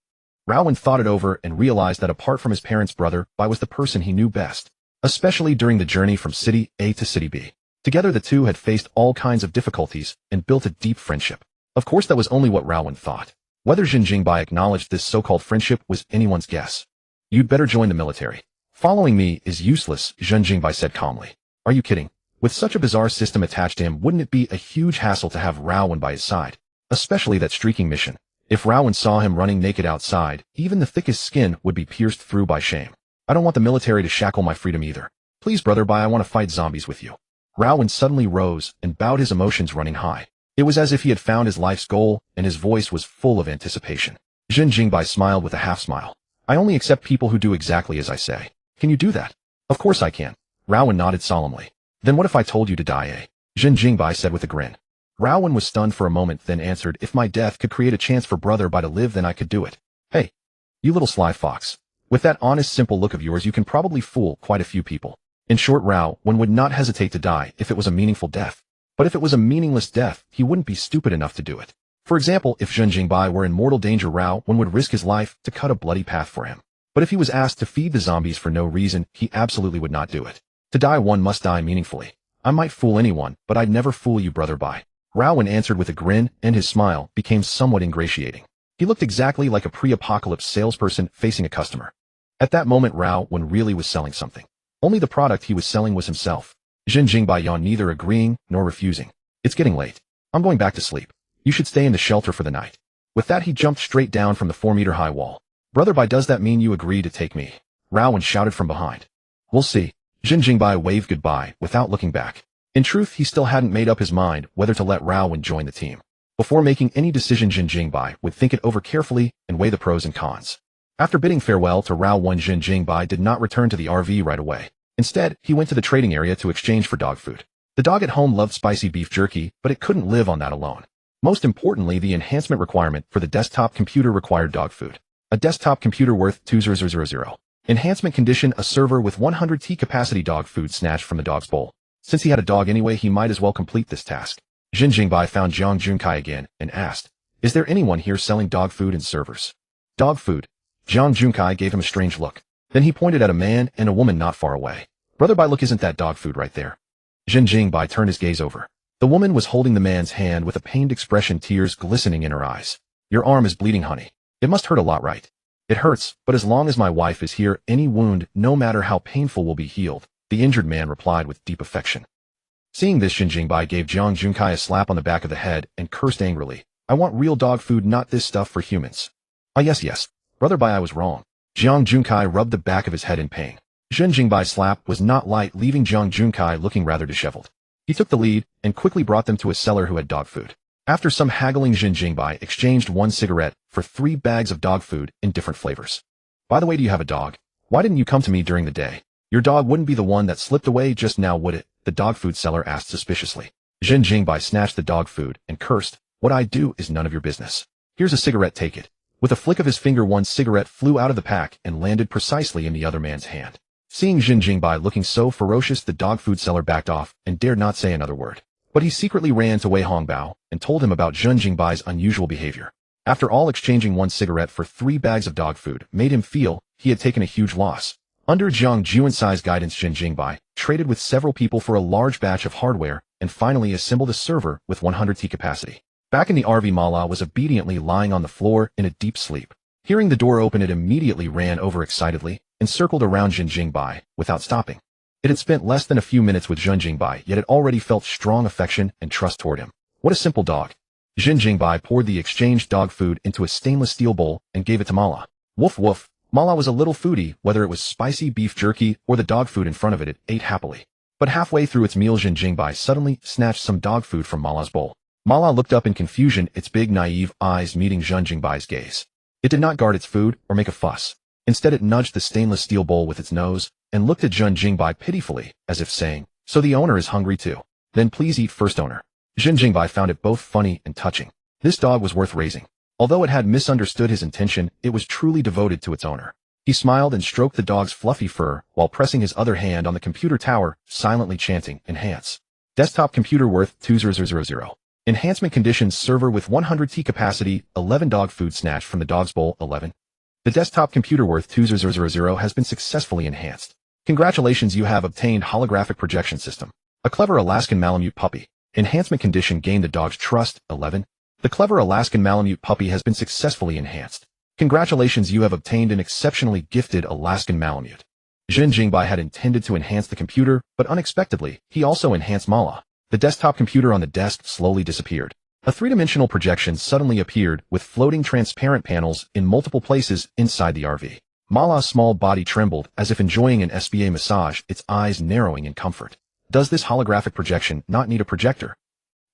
Rao thought it over and realized that apart from his parents, Brother Bai was the person he knew best, especially during the journey from City A to City B. Together the two had faced all kinds of difficulties and built a deep friendship. Of course, that was only what Rao thought. Whether Zhen Jingbai acknowledged this so-called friendship was anyone's guess. You'd better join the military. Following me is useless, Zhen Jingbai said calmly. Are you kidding? With such a bizarre system attached to him, wouldn't it be a huge hassle to have Rao by his side? Especially that streaking mission. If Rao saw him running naked outside, even the thickest skin would be pierced through by shame. I don't want the military to shackle my freedom either. Please, Brother Bai, I want to fight zombies with you. Rao suddenly rose and bowed, his emotions running high. It was as if he had found his life's goal, and his voice was full of anticipation. Zhen Jingbai smiled with a half-smile. I only accept people who do exactly as I say. Can you do that? Of course I can. Rao nodded solemnly. Then what if I told you to die, eh? Zhen Jingbai said with a grin. Rao was stunned for a moment, then answered, if my death could create a chance for Brother Bai to live, then I could do it. Hey, you little sly fox. With that honest, simple look of yours, you can probably fool quite a few people. In short, Rao would not hesitate to die if it was a meaningful death. But if it was a meaningless death, he wouldn't be stupid enough to do it. For example, if Zhen Jingbai were in mortal danger, Rao would risk his life to cut a bloody path for him. But if he was asked to feed the zombies for no reason, he absolutely would not do it. To die, one must die meaningfully. I might fool anyone, but I'd never fool you, Brother Bai. Rao answered with a grin, and his smile became somewhat ingratiating. He looked exactly like a pre-apocalypse salesperson facing a customer. At that moment, Rao really was selling something. Only the product he was selling was himself. Zhen Jingbai yawned, neither agreeing nor refusing. It's getting late. I'm going back to sleep. You should stay in the shelter for the night. With that, he jumped straight down from the 4-meter-high wall. Brother Bai, does that mean you agree to take me? Rao shouted from behind. We'll see. Zhen Jingbai waved goodbye without looking back. In truth, he still hadn't made up his mind whether to let Rao join the team. Before making any decision, Zhen Jingbai would think it over carefully and weigh the pros and cons. After bidding farewell to Rao, Zhen Jingbai did not return to the RV right away. Instead, he went to the trading area to exchange for dog food. The dog at home loved spicy beef jerky, but it couldn't live on that alone. Most importantly, the enhancement requirement for the desktop computer required dog food. A desktop computer worth 2,000. Enhancement condition: a server with 100 T capacity dog food snatched from the dog's bowl. Since he had a dog anyway, he might as well complete this task. Zhen Jingbai found Zhang Junkai again and asked, is there anyone here selling dog food and servers? Dog food? Zhang Junkai gave him a strange look. Then he pointed at a man and a woman not far away. Brother Bai, look, isn't that dog food right there? Zhen Jingbai turned his gaze over. The woman was holding the man's hand with a pained expression, tears glistening in her eyes. Your arm is bleeding, honey. It must hurt a lot, right? It hurts, but as long as my wife is here, any wound, no matter how painful, will be healed, the injured man replied with deep affection. Seeing this, Zhen Jingbai gave Zhen Jingbai a slap on the back of the head and cursed angrily. I want real dog food, not this stuff for humans. Ah yes. Brother Bai, I was wrong. Zhen Jingbai rubbed the back of his head in pain. Zhen Jingbai's slap was not light, leaving Zhen Jingbai looking rather disheveled. He took the lead and quickly brought them to a seller who had dog food. After some haggling, Zhen Jingbai exchanged 1 cigarette for 3 bags of dog food in different flavors. By the way, do you have a dog? Why didn't you come to me during the day? Your dog wouldn't be the one that slipped away just now, would it? The dog food seller asked suspiciously. Zhen Jingbai snatched the dog food and cursed. What I do is none of your business. Here's a cigarette, take it. With a flick of his finger, 1 cigarette flew out of the pack and landed precisely in the other man's hand. Seeing Zhen Jingbai looking so ferocious, the dog food seller backed off and dared not say another word. But he secretly ran to Wei Hongbao and told him about Zhen Jingbai's unusual behavior. After all, exchanging 1 cigarette for 3 bags of dog food made him feel he had taken a huge loss. Under Zhang Juansai's guidance, Zhen Jingbai traded with several people for a large batch of hardware and finally assembled a server with 100T capacity. Back in the RV, Mala was obediently lying on the floor in a deep sleep. Hearing the door open, it immediately ran over excitedly and circled around Zhen Jingbai without stopping. It had spent less than a few minutes with Zhen Jingbai, yet it already felt strong affection and trust toward him. What a simple dog. Zhen Jingbai poured the exchanged dog food into a stainless steel bowl and gave it to Mala. Woof woof. Mala was a little foodie, whether it was spicy beef jerky or the dog food in front of it, it ate happily. But halfway through its meal, Zhen Jingbai suddenly snatched some dog food from Mala's bowl. Mala looked up in confusion, its big naive eyes meeting Zhen Jingbai's gaze. It did not guard its food or make a fuss. Instead, it nudged the stainless steel bowl with its nose and looked at Zhen Jingbai pitifully, as if saying, so the owner is hungry too. Then please eat first, owner. Zhen Jingbai found it both funny and touching. This dog was worth raising. Although it had misunderstood his intention, it was truly devoted to its owner. He smiled and stroked the dog's fluffy fur while pressing his other hand on the computer tower, silently chanting, enhance. Desktop computer worth 2000. Enhancement conditions, server with 100T capacity, 11 dog food snatched from the dog's bowl, 11. The desktop computer worth 2000 has been successfully enhanced. Congratulations, you have obtained holographic projection system. A clever Alaskan Malamute puppy. Enhancement condition, gain the dog's trust, 11. The clever Alaskan Malamute puppy has been successfully enhanced. Congratulations, you have obtained an exceptionally gifted Alaskan Malamute. Zhen Jingbai had intended to enhance the computer, but unexpectedly, he also enhanced Mala. The desktop computer on the desk slowly disappeared. A 3-dimensional projection suddenly appeared with floating transparent panels in multiple places inside the RV. Mala's small body trembled as if enjoying an SBA massage, its eyes narrowing in comfort. Does this holographic projection not need a projector?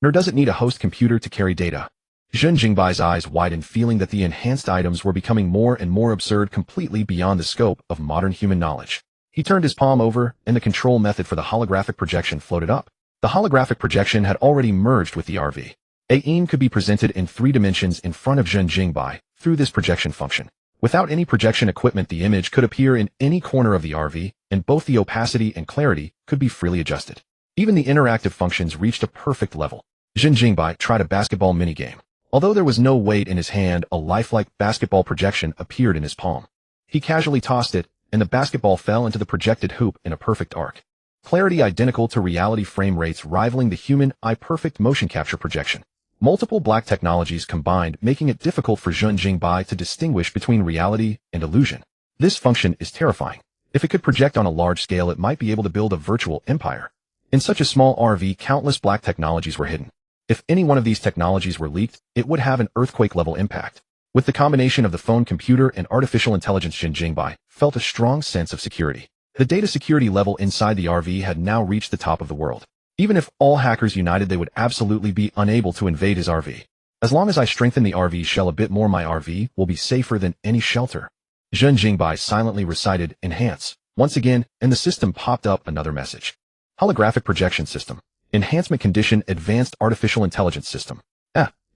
Nor does it need a host computer to carry data? Zhen Jingbai's eyes widened, feeling that the enhanced items were becoming more and more absurd, completely beyond the scope of modern human knowledge. He turned his palm over, and the control method for the holographic projection floated up. The holographic projection had already merged with the RV. AIM could be presented in 3 dimensions in front of Zhen Jingbai through this projection function. Without any projection equipment, the image could appear in any corner of the RV, and both the opacity and clarity could be freely adjusted. Even the interactive functions reached a perfect level. Zhen Jingbai tried a basketball minigame. Although there was no weight in his hand, a lifelike basketball projection appeared in his palm. He casually tossed it, and the basketball fell into the projected hoop in a perfect arc. Clarity identical to reality, frame rates rivaling the human eye, perfect motion capture projection. Multiple black technologies combined, making it difficult for Zhen Jingbai to distinguish between reality and illusion. This function is terrifying. If it could project on a large scale, it might be able to build a virtual empire. In such a small RV, countless black technologies were hidden. If any one of these technologies were leaked, it would have an earthquake-level impact. With the combination of the phone, computer, and artificial intelligence, Zhen Jingbai felt a strong sense of security. The data security level inside the RV had now reached the top of the world. Even if all hackers united, they would absolutely be unable to invade his RV. As long as I strengthen the RV shell a bit more, my RV will be safer than any shelter. Zhen Jingbai silently recited, enhance, once again, and the system popped up another message. Holographic projection system. Enhancement condition, advanced artificial intelligence system.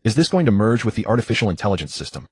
Is this going to merge with the artificial intelligence system?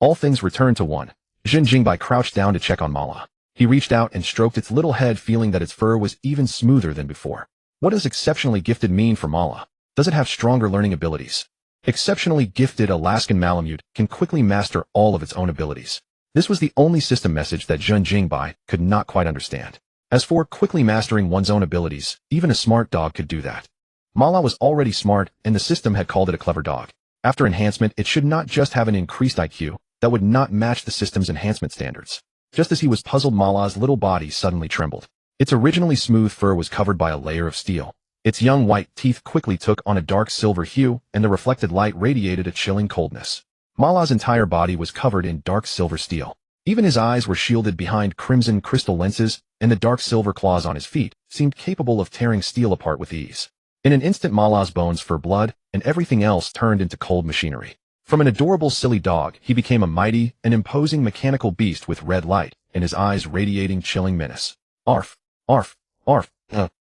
All things returned to one. Zhen Jingbai crouched down to check on Mala. He reached out and stroked its little head, feeling that its fur was even smoother than before. What does exceptionally gifted mean for Mala? Does it have stronger learning abilities? Exceptionally gifted Alaskan Malamute can quickly master all of its own abilities. This was the only system message that Zhen Jingbai could not quite understand. As for quickly mastering one's own abilities, even a smart dog could do that. Mala was already smart, and the system had called it a clever dog. After enhancement, it should not just have an increased IQ that would not match the system's enhancement standards. Just as he was puzzled, Mala's little body suddenly trembled. Its originally smooth fur was covered by a layer of steel. Its young white teeth quickly took on a dark silver hue, and the reflected light radiated a chilling coldness. Mala's entire body was covered in dark silver steel. Even his eyes were shielded behind crimson crystal lenses, and the dark silver claws on his feet seemed capable of tearing steel apart with ease. In an instant, Mala's bones for blood, and everything else turned into cold machinery. From an adorable silly dog, he became a mighty and imposing mechanical beast with red light, and his eyes radiating chilling menace. Arf, arf, arf,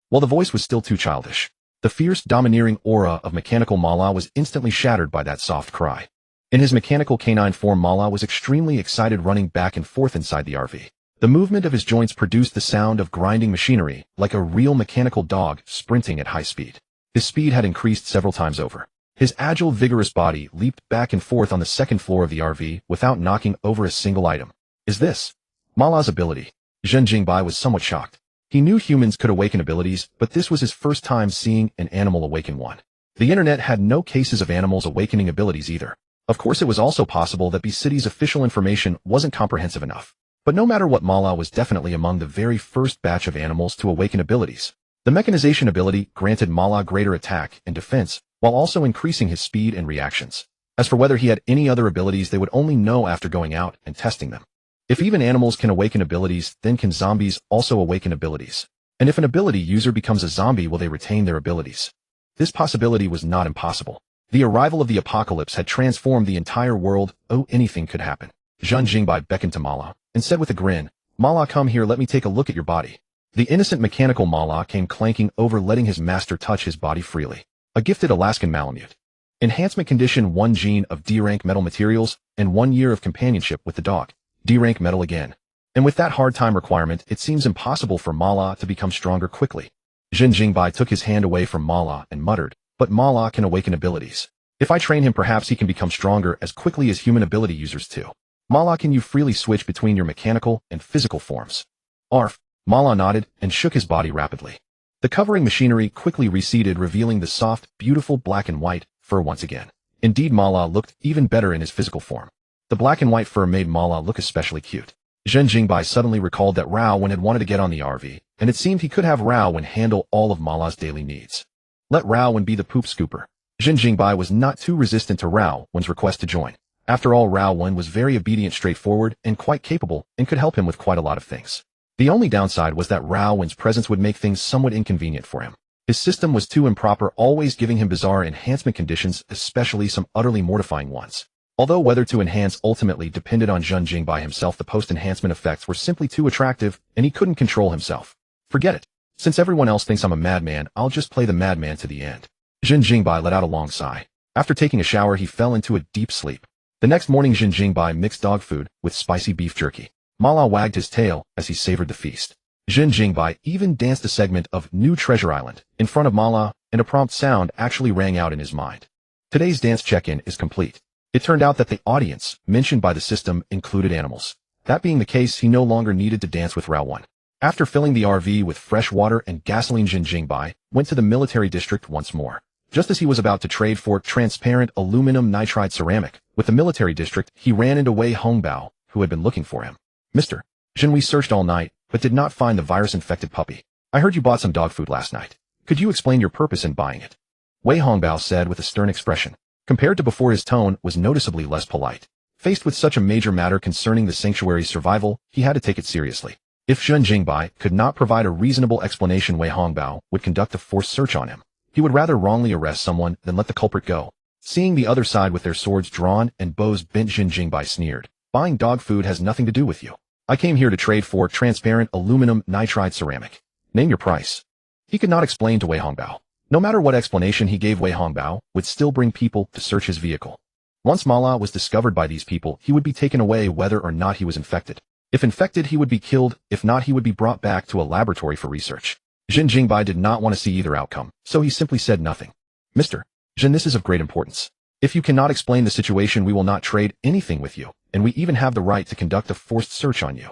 While the voice was still too childish, the fierce, domineering aura of mechanical Mala was instantly shattered by that soft cry. In his mechanical canine form, Mala was extremely excited, running back and forth inside the RV. The movement of his joints produced the sound of grinding machinery, like a real mechanical dog sprinting at high speed. His speed had increased several times over. His agile, vigorous body leaped back and forth on the second floor of the RV without knocking over a single item. Is this Mala's ability? Zhen Jingbai was somewhat shocked. He knew humans could awaken abilities, but this was his first time seeing an animal awaken one. The internet had no cases of animals awakening abilities either. Of course, it was also possible that B-City's official information wasn't comprehensive enough. But no matter what, Mala was definitely among the very first batch of animals to awaken abilities. The mechanization ability granted Mala greater attack and defense, while also increasing his speed and reactions. As for whether he had any other abilities, they would only know after going out and testing them. If even animals can awaken abilities, then can zombies also awaken abilities? And if an ability user becomes a zombie, will they retain their abilities? This possibility was not impossible. The arrival of the apocalypse had transformed the entire world. Oh, anything could happen. Zhen Jingbai beckoned to Mala and said with a grin, "Mala, come here, let me take a look at your body." The innocent mechanical Mala came clanking over, letting his master touch his body freely. A gifted Alaskan Malamute. Enhancement condition: 1 gene of D-rank metal materials and 1 year of companionship with the dog. D-rank metal again. And with that hard time requirement, it seems impossible for Mala to become stronger quickly. Zhen Jingbai took his hand away from Mala and muttered, "But Mala can awaken abilities. If I train him, perhaps he can become stronger as quickly as human ability users too. Mala, can you freely switch between your mechanical and physical forms?" Arf. Mala nodded and shook his body rapidly. The covering machinery quickly receded, revealing the soft, beautiful black and white fur once again. Indeed, Mala looked even better in his physical form. The black and white fur made Mala look especially cute. Zhen Jingbai suddenly recalled that Raowen had wanted to get on the RV, and it seemed he could have Raowen handle all of Mala's daily needs. Let Raowen be the poop scooper. Zhen Jingbai was not too resistant to Raowen's request to join. After all, Raowen was very obedient, straightforward, and quite capable, and could help him with quite a lot of things. The only downside was that Raowen's presence would make things somewhat inconvenient for him. His system was too improper, always giving him bizarre enhancement conditions, especially some utterly mortifying ones. Although whether to enhance ultimately depended on Zhen Jingbai himself, the post-enhancement effects were simply too attractive, and he couldn't control himself. Forget it. Since everyone else thinks I'm a madman, I'll just play the madman to the end. Zhen Jingbai let out a long sigh. After taking a shower, he fell into a deep sleep. The next morning, Zhen Jingbai mixed dog food with spicy beef jerky. Mala wagged his tail as he savored the feast. Zhen Jingbai even danced a segment of New Treasure Island in front of Mala, and a prompt sound actually rang out in his mind. Today's dance check-in is complete. It turned out that the audience mentioned by the system included animals. That being the case, he no longer needed to dance with Raowen. After filling the RV with fresh water and gasoline, Zhen Jingbai went to the military district once more. Just as he was about to trade for transparent aluminum nitride ceramic with the military district, he ran into Wei Hongbao, who had been looking for him. "Mr. Zhen, we searched all night, but did not find the virus-infected puppy. I heard you bought some dog food last night. Could you explain your purpose in buying it?" Wei Hongbao said with a stern expression. Compared to before, his tone was noticeably less polite. Faced with such a major matter concerning the sanctuary's survival, he had to take it seriously. If Zhen Jingbai could not provide a reasonable explanation, Wei Hongbao would conduct a forced search on him. He would rather wrongly arrest someone than let the culprit go. Seeing the other side with their swords drawn and bows bent, Zhen Jingbai sneered. "Buying dog food has nothing to do with you. I came here to trade for transparent aluminum nitride ceramic. Name your price." He could not explain to Wei Hongbao. No matter what explanation he gave, Wei Hongbao would still bring people to search his vehicle. Once Mala was discovered by these people, he would be taken away whether or not he was infected. If infected, he would be killed. If not, he would be brought back to a laboratory for research. Zhen Jingbai did not want to see either outcome, so he simply said nothing. "Mr. Zhen, this is of great importance. If you cannot explain the situation, we will not trade anything with you, and we even have the right to conduct a forced search on you,"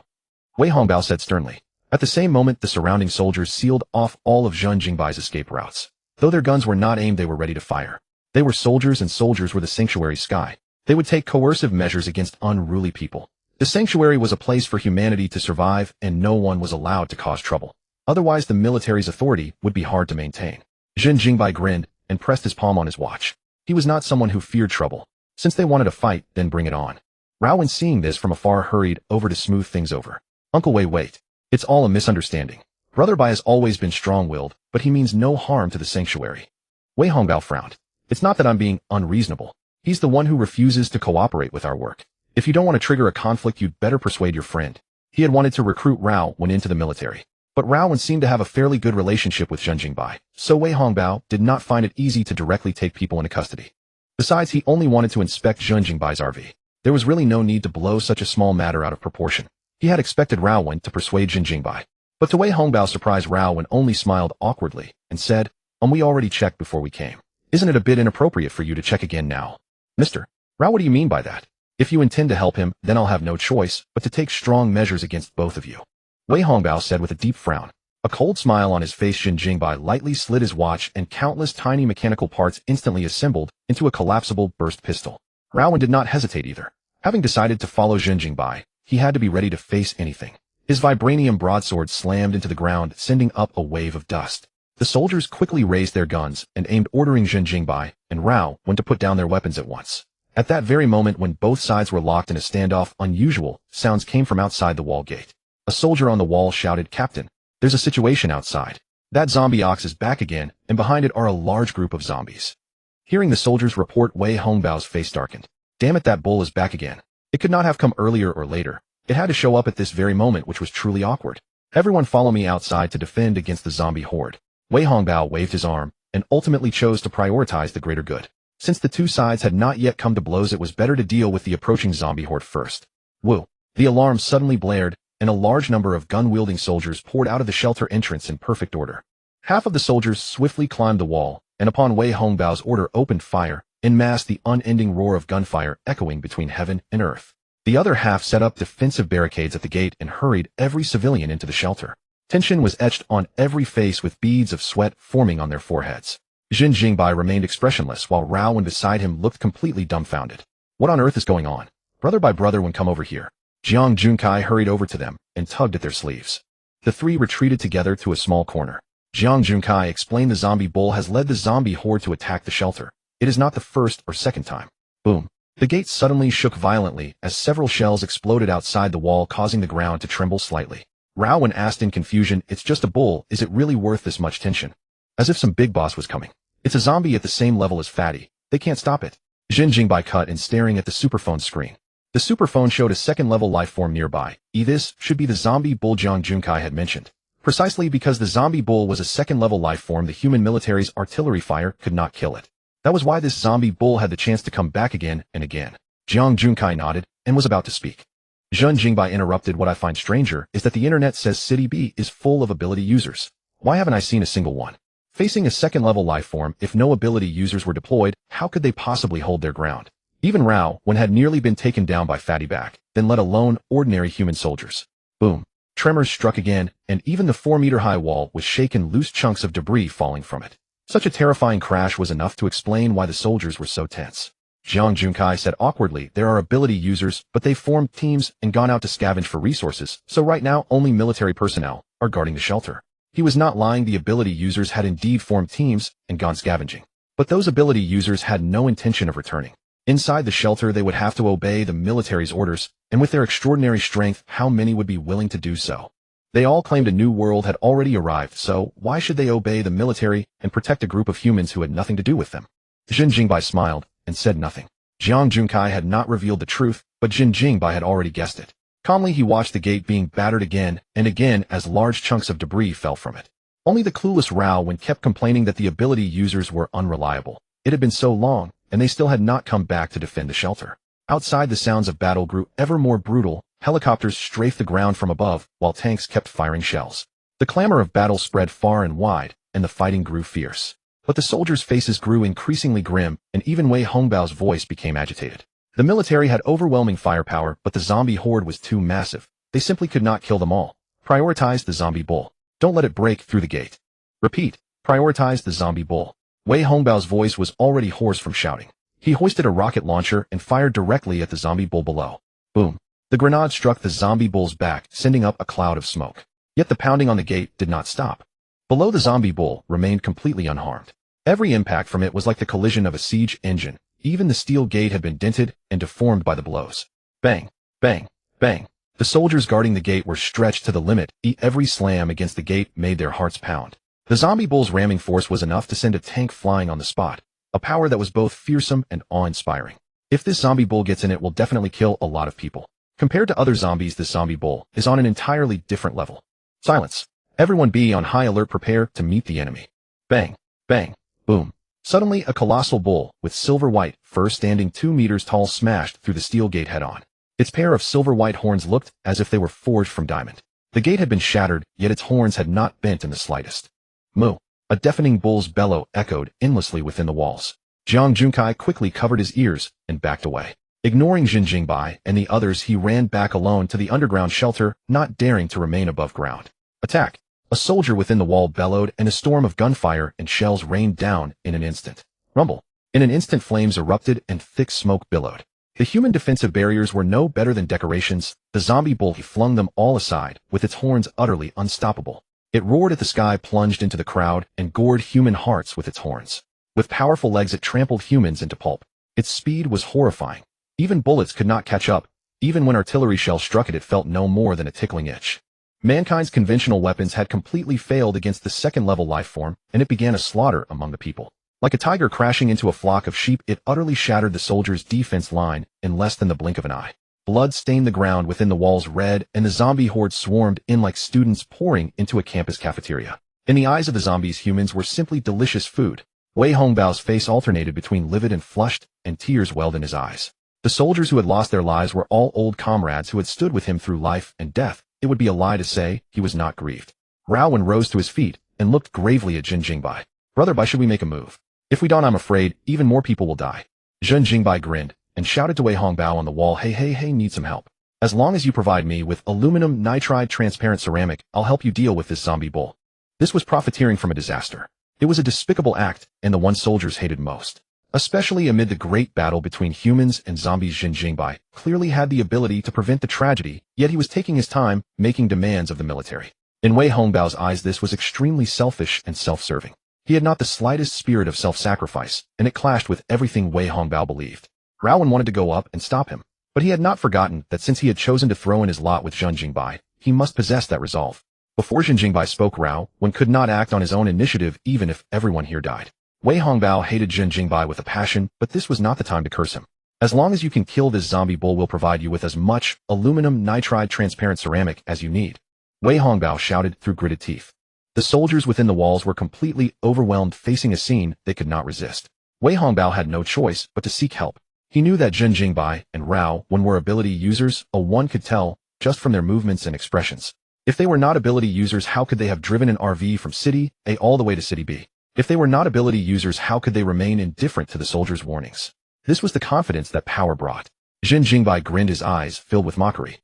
Wei Hongbao said sternly. At the same moment, the surrounding soldiers sealed off all of Zhen Jingbai's escape routes. Though their guns were not aimed, they were ready to fire. They were soldiers, and soldiers were the sanctuary's sky. They would take coercive measures against unruly people. The sanctuary was a place for humanity to survive, and no one was allowed to cause trouble. Otherwise, the military's authority would be hard to maintain. Zhen Jingbai grinned and pressed his palm on his watch. He was not someone who feared trouble. Since they wanted a fight, then bring it on. Raowen, seeing this from afar, hurried over to smooth things over. Uncle Wei, wait. It's all a misunderstanding. Brother Bai has always been strong-willed, but he means no harm to the sanctuary. Wei Hongbao frowned. It's not that I'm being unreasonable. He's the one who refuses to cooperate with our work. If you don't want to trigger a conflict, you'd better persuade your friend. He had wanted to recruit Rao when into the military. But Raowen seemed to have a fairly good relationship with Zhen Jingbai, so Wei Hongbao did not find it easy to directly take people into custody. Besides, he only wanted to inspect Zhen Jingbai's RV. There was really no need to blow such a small matter out of proportion. He had expected Raowen to persuade Zhen Jingbai. But to Wei Hongbao's surprise, Raowen only smiled awkwardly and said, we already checked before we came. Isn't it a bit inappropriate for you to check again now? Mr. Rao, what do you mean by that? If you intend to help him, then I'll have no choice but to take strong measures against both of you. Wei Hongbao said with a deep frown. A cold smile on his face, Zhen Jingbai lightly slid his watch and countless tiny mechanical parts instantly assembled into a collapsible burst pistol. Raowen did not hesitate either. Having decided to follow Zhen Jingbai, he had to be ready to face anything. His vibranium broadsword slammed into the ground, sending up a wave of dust. The soldiers quickly raised their guns and aimed, ordering Zhen Jingbai and Rao when to put down their weapons at once. At that very moment, when both sides were locked in a standoff, unusual sounds came from outside the wall gate. A soldier on the wall shouted, "Captain, there's a situation outside. That zombie ox is back again, and behind it are a large group of zombies." Hearing the soldiers' report, Wei Hongbao's face darkened. Damn it, that bull is back again. It could not have come earlier or later. It had to show up at this very moment, which was truly awkward. Everyone follow me outside to defend against the zombie horde. Wei Hongbao waved his arm and ultimately chose to prioritize the greater good. Since the two sides had not yet come to blows, it was better to deal with the approaching zombie horde first. Woo! The alarm suddenly blared, and a large number of gun-wielding soldiers poured out of the shelter entrance in perfect order. Half of the soldiers swiftly climbed the wall, and upon Wei Hongbao's order opened fire, en masse, the unending roar of gunfire echoing between heaven and earth. The other half set up defensive barricades at the gate and hurried every civilian into the shelter. Tension was etched on every face, with beads of sweat forming on their foreheads. Zhen Jingbai remained expressionless, while Raowen beside him looked completely dumbfounded. What on earth is going on? Brother by brother, when come over here. Jiang Junkai hurried over to them and tugged at their sleeves. The three retreated together to a small corner. Jiang Junkai explained, the zombie bull has led the zombie horde to attack the shelter. It is not the first or second time. Boom. The gate suddenly shook violently as several shells exploded outside the wall, causing the ground to tremble slightly. Raowen asked in confusion, "It's just a bull, is it really worth this much tension?" As if some big boss was coming. "It's a zombie at the same level as Fatty. They can't stop it." Zhen Jingbai cut in, staring at the superphone screen. The superphone showed a second-level lifeform nearby. This should be the zombie bull Jiang Junkai had mentioned. Precisely because the zombie bull was a second-level lifeform, the human military's artillery fire could not kill it. That was why this zombie bull had the chance to come back again and again. Jiang Junkai nodded and was about to speak. Zhen Jingbai interrupted. "What I find stranger is that the internet says City B is full of ability users. Why haven't I seen a single one? Facing a second-level lifeform, if no ability users were deployed, how could they possibly hold their ground? Even Rao, when had nearly been taken down by Fatty back, then let alone ordinary human soldiers." Boom. Tremors struck again, and even the 4-meter-high wall was shaken, loose chunks of debris falling from it. Such a terrifying crash was enough to explain why the soldiers were so tense. Jiang Junkai said awkwardly, "There are ability users, but they've formed teams and gone out to scavenge for resources, so right now only military personnel are guarding the shelter." He was not lying. The ability users had indeed formed teams and gone scavenging. But those ability users had no intention of returning. Inside the shelter, they would have to obey the military's orders, and with their extraordinary strength, how many would be willing to do so? They all claimed a new world had already arrived, so why should they obey the military and protect a group of humans who had nothing to do with them? Zhen Jingbai smiled and said nothing. Jiang Junkai had not revealed the truth, but Zhen Jingbai had already guessed it. Calmly, he watched the gate being battered again and again as large chunks of debris fell from it. Only the clueless Raowen kept complaining that the ability users were unreliable. It had been so long, and they still had not come back to defend the shelter. Outside, the sounds of battle grew ever more brutal. Helicopters strafed the ground from above, while tanks kept firing shells. The clamor of battle spread far and wide, and the fighting grew fierce. But the soldiers' faces grew increasingly grim, and even Wei Hongbao's voice became agitated. The military had overwhelming firepower, but the zombie horde was too massive. They simply could not kill them all. Prioritize the zombie bull. Don't let it break through the gate. Repeat, prioritize the zombie bull. Wei Hongbao's voice was already hoarse from shouting. He hoisted a rocket launcher and fired directly at the zombie bull below. Boom. The grenade struck the zombie bull's back, sending up a cloud of smoke. Yet the pounding on the gate did not stop. Below, the zombie bull remained completely unharmed. Every impact from it was like the collision of a siege engine. Even the steel gate had been dented and deformed by the blows. Bang, bang, bang. The soldiers guarding the gate were stretched to the limit. Every slam against the gate made their hearts pound. The zombie bull's ramming force was enough to send a tank flying on the spot, a power that was both fearsome and awe-inspiring. If this zombie bull gets in, it will definitely kill a lot of people. Compared to other zombies, this zombie bull is on an entirely different level. Silence. Everyone be on high alert, prepare to meet the enemy. Bang, bang, boom. Suddenly, a colossal bull with silver-white fur standing 2 meters tall smashed through the steel gate head-on. Its pair of silver-white horns looked as if they were forged from diamond. The gate had been shattered, yet its horns had not bent in the slightest. Moo. A deafening bull's bellow echoed endlessly within the walls. Zhen Jingbai quickly covered his ears and backed away. Ignoring Zhen Jingbai and the others, he ran back alone to the underground shelter, not daring to remain above ground. Attack! A soldier within the wall bellowed, and a storm of gunfire and shells rained down in an instant. Rumble! In an instant, flames erupted and thick smoke billowed. The human defensive barriers were no better than decorations. The zombie bull, he flung them all aside, with its horns utterly unstoppable. It roared at the sky, plunged into the crowd, and gored human hearts with its horns. With powerful legs, it trampled humans into pulp. Its speed was horrifying. Even bullets could not catch up. Even when artillery shells struck it, it felt no more than a tickling itch. Mankind's conventional weapons had completely failed against the second-level life form, and it began a slaughter among the people. Like a tiger crashing into a flock of sheep, it utterly shattered the soldiers' defense line in less than the blink of an eye. Blood stained the ground within the walls red, and the zombie horde swarmed in like students pouring into a campus cafeteria. In the eyes of the zombies, humans were simply delicious food. Wei Hongbao's face alternated between livid and flushed, and tears welled in his eyes. The soldiers who had lost their lives were all old comrades who had stood with him through life and death. It would be a lie to say he was not grieved. Raowen rose to his feet and looked gravely at Zhen Jingbai. Brother, why should we make a move? If we don't, I'm afraid even more people will die. Zhen Jingbai grinned and shouted to Wei Hongbao on the wall, hey, need some help. As long as you provide me with aluminum nitride transparent ceramic, I'll help you deal with this zombie bull. This was profiteering from a disaster. It was a despicable act, and the one soldiers hated most. Especially amid the great battle between humans and zombies, Zhen Jingbai clearly had the ability to prevent the tragedy, yet he was taking his time, making demands of the military. In Wei Hongbao's eyes, this was extremely selfish and self-serving. He had not the slightest spirit of self-sacrifice, and it clashed with everything Wei Hongbao believed. Raowen wanted to go up and stop him, but he had not forgotten that since he had chosen to throw in his lot with Zhen Jingbai, he must possess that resolve. Before Zhen Jingbai spoke, Raowen could not act on his own initiative even if everyone here died. Wei Hongbao hated Zhen Jingbai with a passion, but this was not the time to curse him. As long as you can kill this zombie bull, we'll provide you with as much aluminum nitride transparent ceramic as you need. Wei Hongbao shouted through gritted teeth. The soldiers within the walls were completely overwhelmed, facing a scene they could not resist. Wei Hongbao had no choice but to seek help. He knew that Zhen Jingbai and Raowen were ability users, one could tell just from their movements and expressions. If they were not ability users, how could they have driven an RV from City A all the way to City B? If they were not ability users, how could they remain indifferent to the soldiers' warnings? This was the confidence that power brought. Zhen Jingbai grinned, his eyes filled with mockery.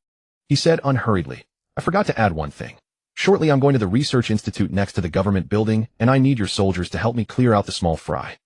He said unhurriedly, I forgot to add one thing. Shortly I'm going to the research institute next to the government building, and I need your soldiers to help me clear out the small fry.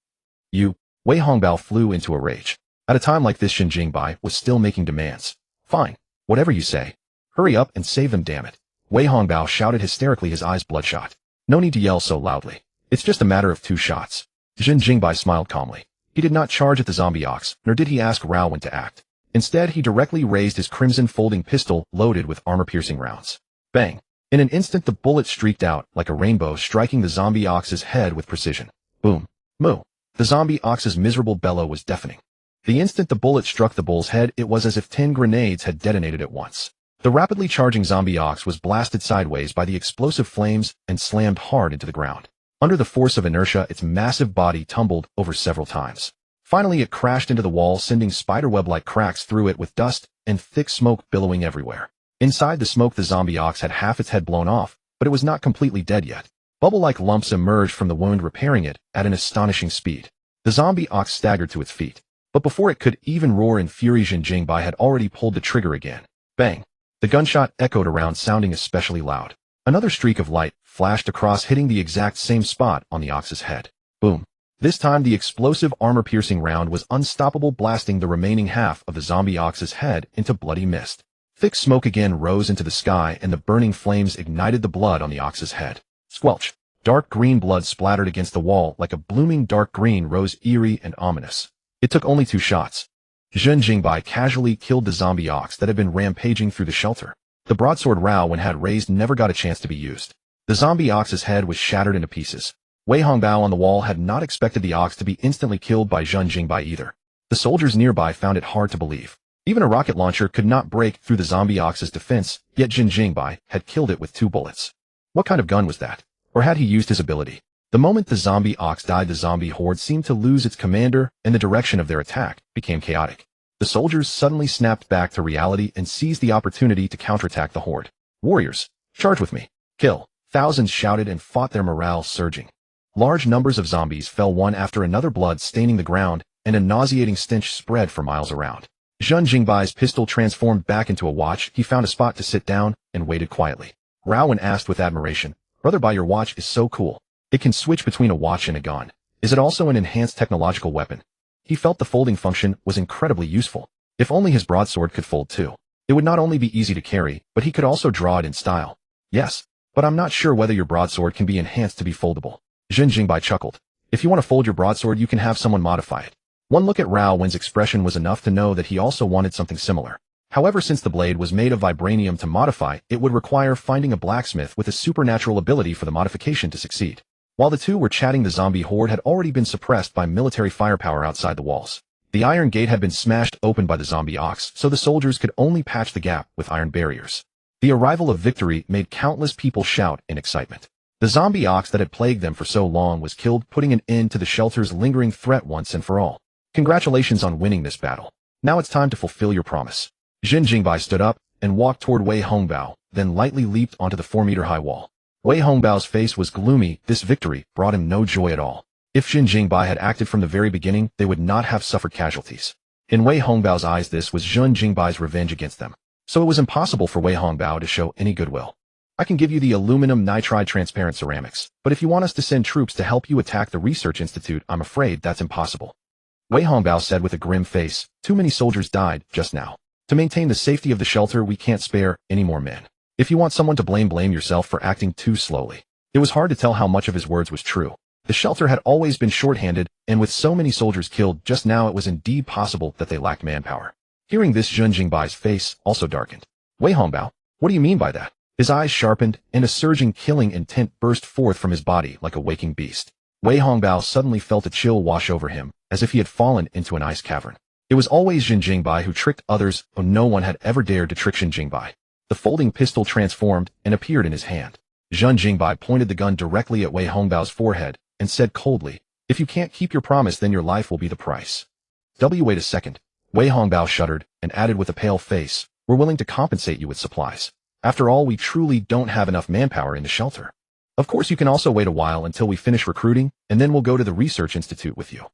Wei Hongbao flew into a rage. At a time like this, Zhen Jingbai was still making demands. Fine, whatever you say. Hurry up and save them, damn it. Wei Hongbao shouted hysterically, his eyes bloodshot. No need to yell so loudly. It's just a matter of 2 shots. Zhen Jingbai smiled calmly. He did not charge at the zombie ox, nor did he ask Raowen to act. Instead, he directly raised his crimson folding pistol loaded with armor-piercing rounds. Bang! In an instant, the bullet streaked out like a rainbow, striking the zombie ox's head with precision. Boom! Moo! The zombie ox's miserable bellow was deafening. The instant the bullet struck the bull's head, it was as if 10 grenades had detonated at once. The rapidly charging zombie ox was blasted sideways by the explosive flames and slammed hard into the ground. Under the force of inertia, its massive body tumbled over several times. Finally, it crashed into the wall, sending spiderweb-like cracks through it with dust and thick smoke billowing everywhere. Inside the smoke, the zombie ox had half its head blown off, but it was not completely dead yet. Bubble-like lumps emerged from the wound, repairing it at an astonishing speed. The zombie ox staggered to its feet, but before it could even roar in fury, Zhen Jingbai had already pulled the trigger again. Bang! The gunshot echoed around, sounding especially loud. Another streak of light flashed across, hitting the exact same spot on the ox's head. Boom! This time, the explosive armor-piercing round was unstoppable, blasting the remaining half of the zombie ox's head into bloody mist. Thick smoke again rose into the sky, and the burning flames ignited the blood on the ox's head. Squelch! Dark green blood splattered against the wall like a blooming dark green rose, eerie and ominous. It took only 2 shots. Zhen Jingbai casually killed the zombie ox that had been rampaging through the shelter. The broadsword Rao, when had raised, never got a chance to be used. The zombie ox's head was shattered into pieces. Wei Hongbao on the wall had not expected the ox to be instantly killed by Zhen Jingbai either. The soldiers nearby found it hard to believe. Even a rocket launcher could not break through the zombie ox's defense, yet Zhen Jingbai had killed it with 2 bullets. What kind of gun was that? Or had he used his ability? The moment the zombie ox died, the zombie horde seemed to lose its commander, and the direction of their attack became chaotic. The soldiers suddenly snapped back to reality and seized the opportunity to counterattack the horde. Warriors, charge with me. Kill. Thousands shouted and fought, their morale surging. Large numbers of zombies fell one after another, blood staining the ground, and a nauseating stench spread for miles around. Zhen Jingbai's pistol transformed back into a watch. He found a spot to sit down and waited quietly. Rowan asked with admiration, "Brother, by your watch is so cool. It can switch between a watch and a gun. Is it also an enhanced technological weapon?" He felt the folding function was incredibly useful. If only his broadsword could fold too. It would not only be easy to carry, but he could also draw it in style. "Yes, but I'm not sure whether your broadsword can be enhanced to be foldable." Zhen Jingbai chuckled. "If you want to fold your broadsword, you can have someone modify it." One look at Rao Wen's expression was enough to know that he also wanted something similar. However, since the blade was made of vibranium, to modify it would require finding a blacksmith with a supernatural ability for the modification to succeed. While the two were chatting, the zombie horde had already been suppressed by military firepower outside the walls. The iron gate had been smashed open by the zombie ox, so the soldiers could only patch the gap with iron barriers. The arrival of victory made countless people shout in excitement. The zombie ox that had plagued them for so long was killed, putting an end to the shelter's lingering threat once and for all. "Congratulations on winning this battle. Now it's time to fulfill your promise." Zhen Jingbai stood up and walked toward Wei Hongbao, then lightly leaped onto the 4-meter-high wall. Wei Hongbao's face was gloomy. This victory brought him no joy at all. If Zhen Jingbai had acted from the very beginning, they would not have suffered casualties. In Wei Hongbao's eyes, this was Zhen Jingbai's revenge against them. So it was impossible for Wei Hongbao to show any goodwill. "I can give you the aluminum nitride transparent ceramics, but if you want us to send troops to help you attack the research institute, I'm afraid that's impossible." Wei Hongbao said with a grim face, "Too many soldiers died just now. To maintain the safety of the shelter, we can't spare any more men. If you want someone to blame yourself for acting too slowly." It was hard to tell how much of his words was true. The shelter had always been short-handed, and with so many soldiers killed just now, it was indeed possible that they lacked manpower. Hearing this, Zhen Jingbai's face also darkened. "Wei Hongbao, what do you mean by that?" His eyes sharpened, and a surging killing intent burst forth from his body like a waking beast. Wei Hongbao suddenly felt a chill wash over him, as if he had fallen into an ice cavern. It was always Zhen Jingbai who tricked others, though no one had ever dared to trick Zhen Jingbai. The folding pistol transformed and appeared in his hand. Zhen Jingbai pointed the gun directly at Wei Hongbao's forehead and said coldly, "If you can't keep your promise, then your life will be the price." Wait a second. Wei Hongbao shuddered and added with a pale face, "We're willing to compensate you with supplies. After all, we truly don't have enough manpower in the shelter. Of course, you can also wait a while until we finish recruiting, and then we'll go to the research institute with you."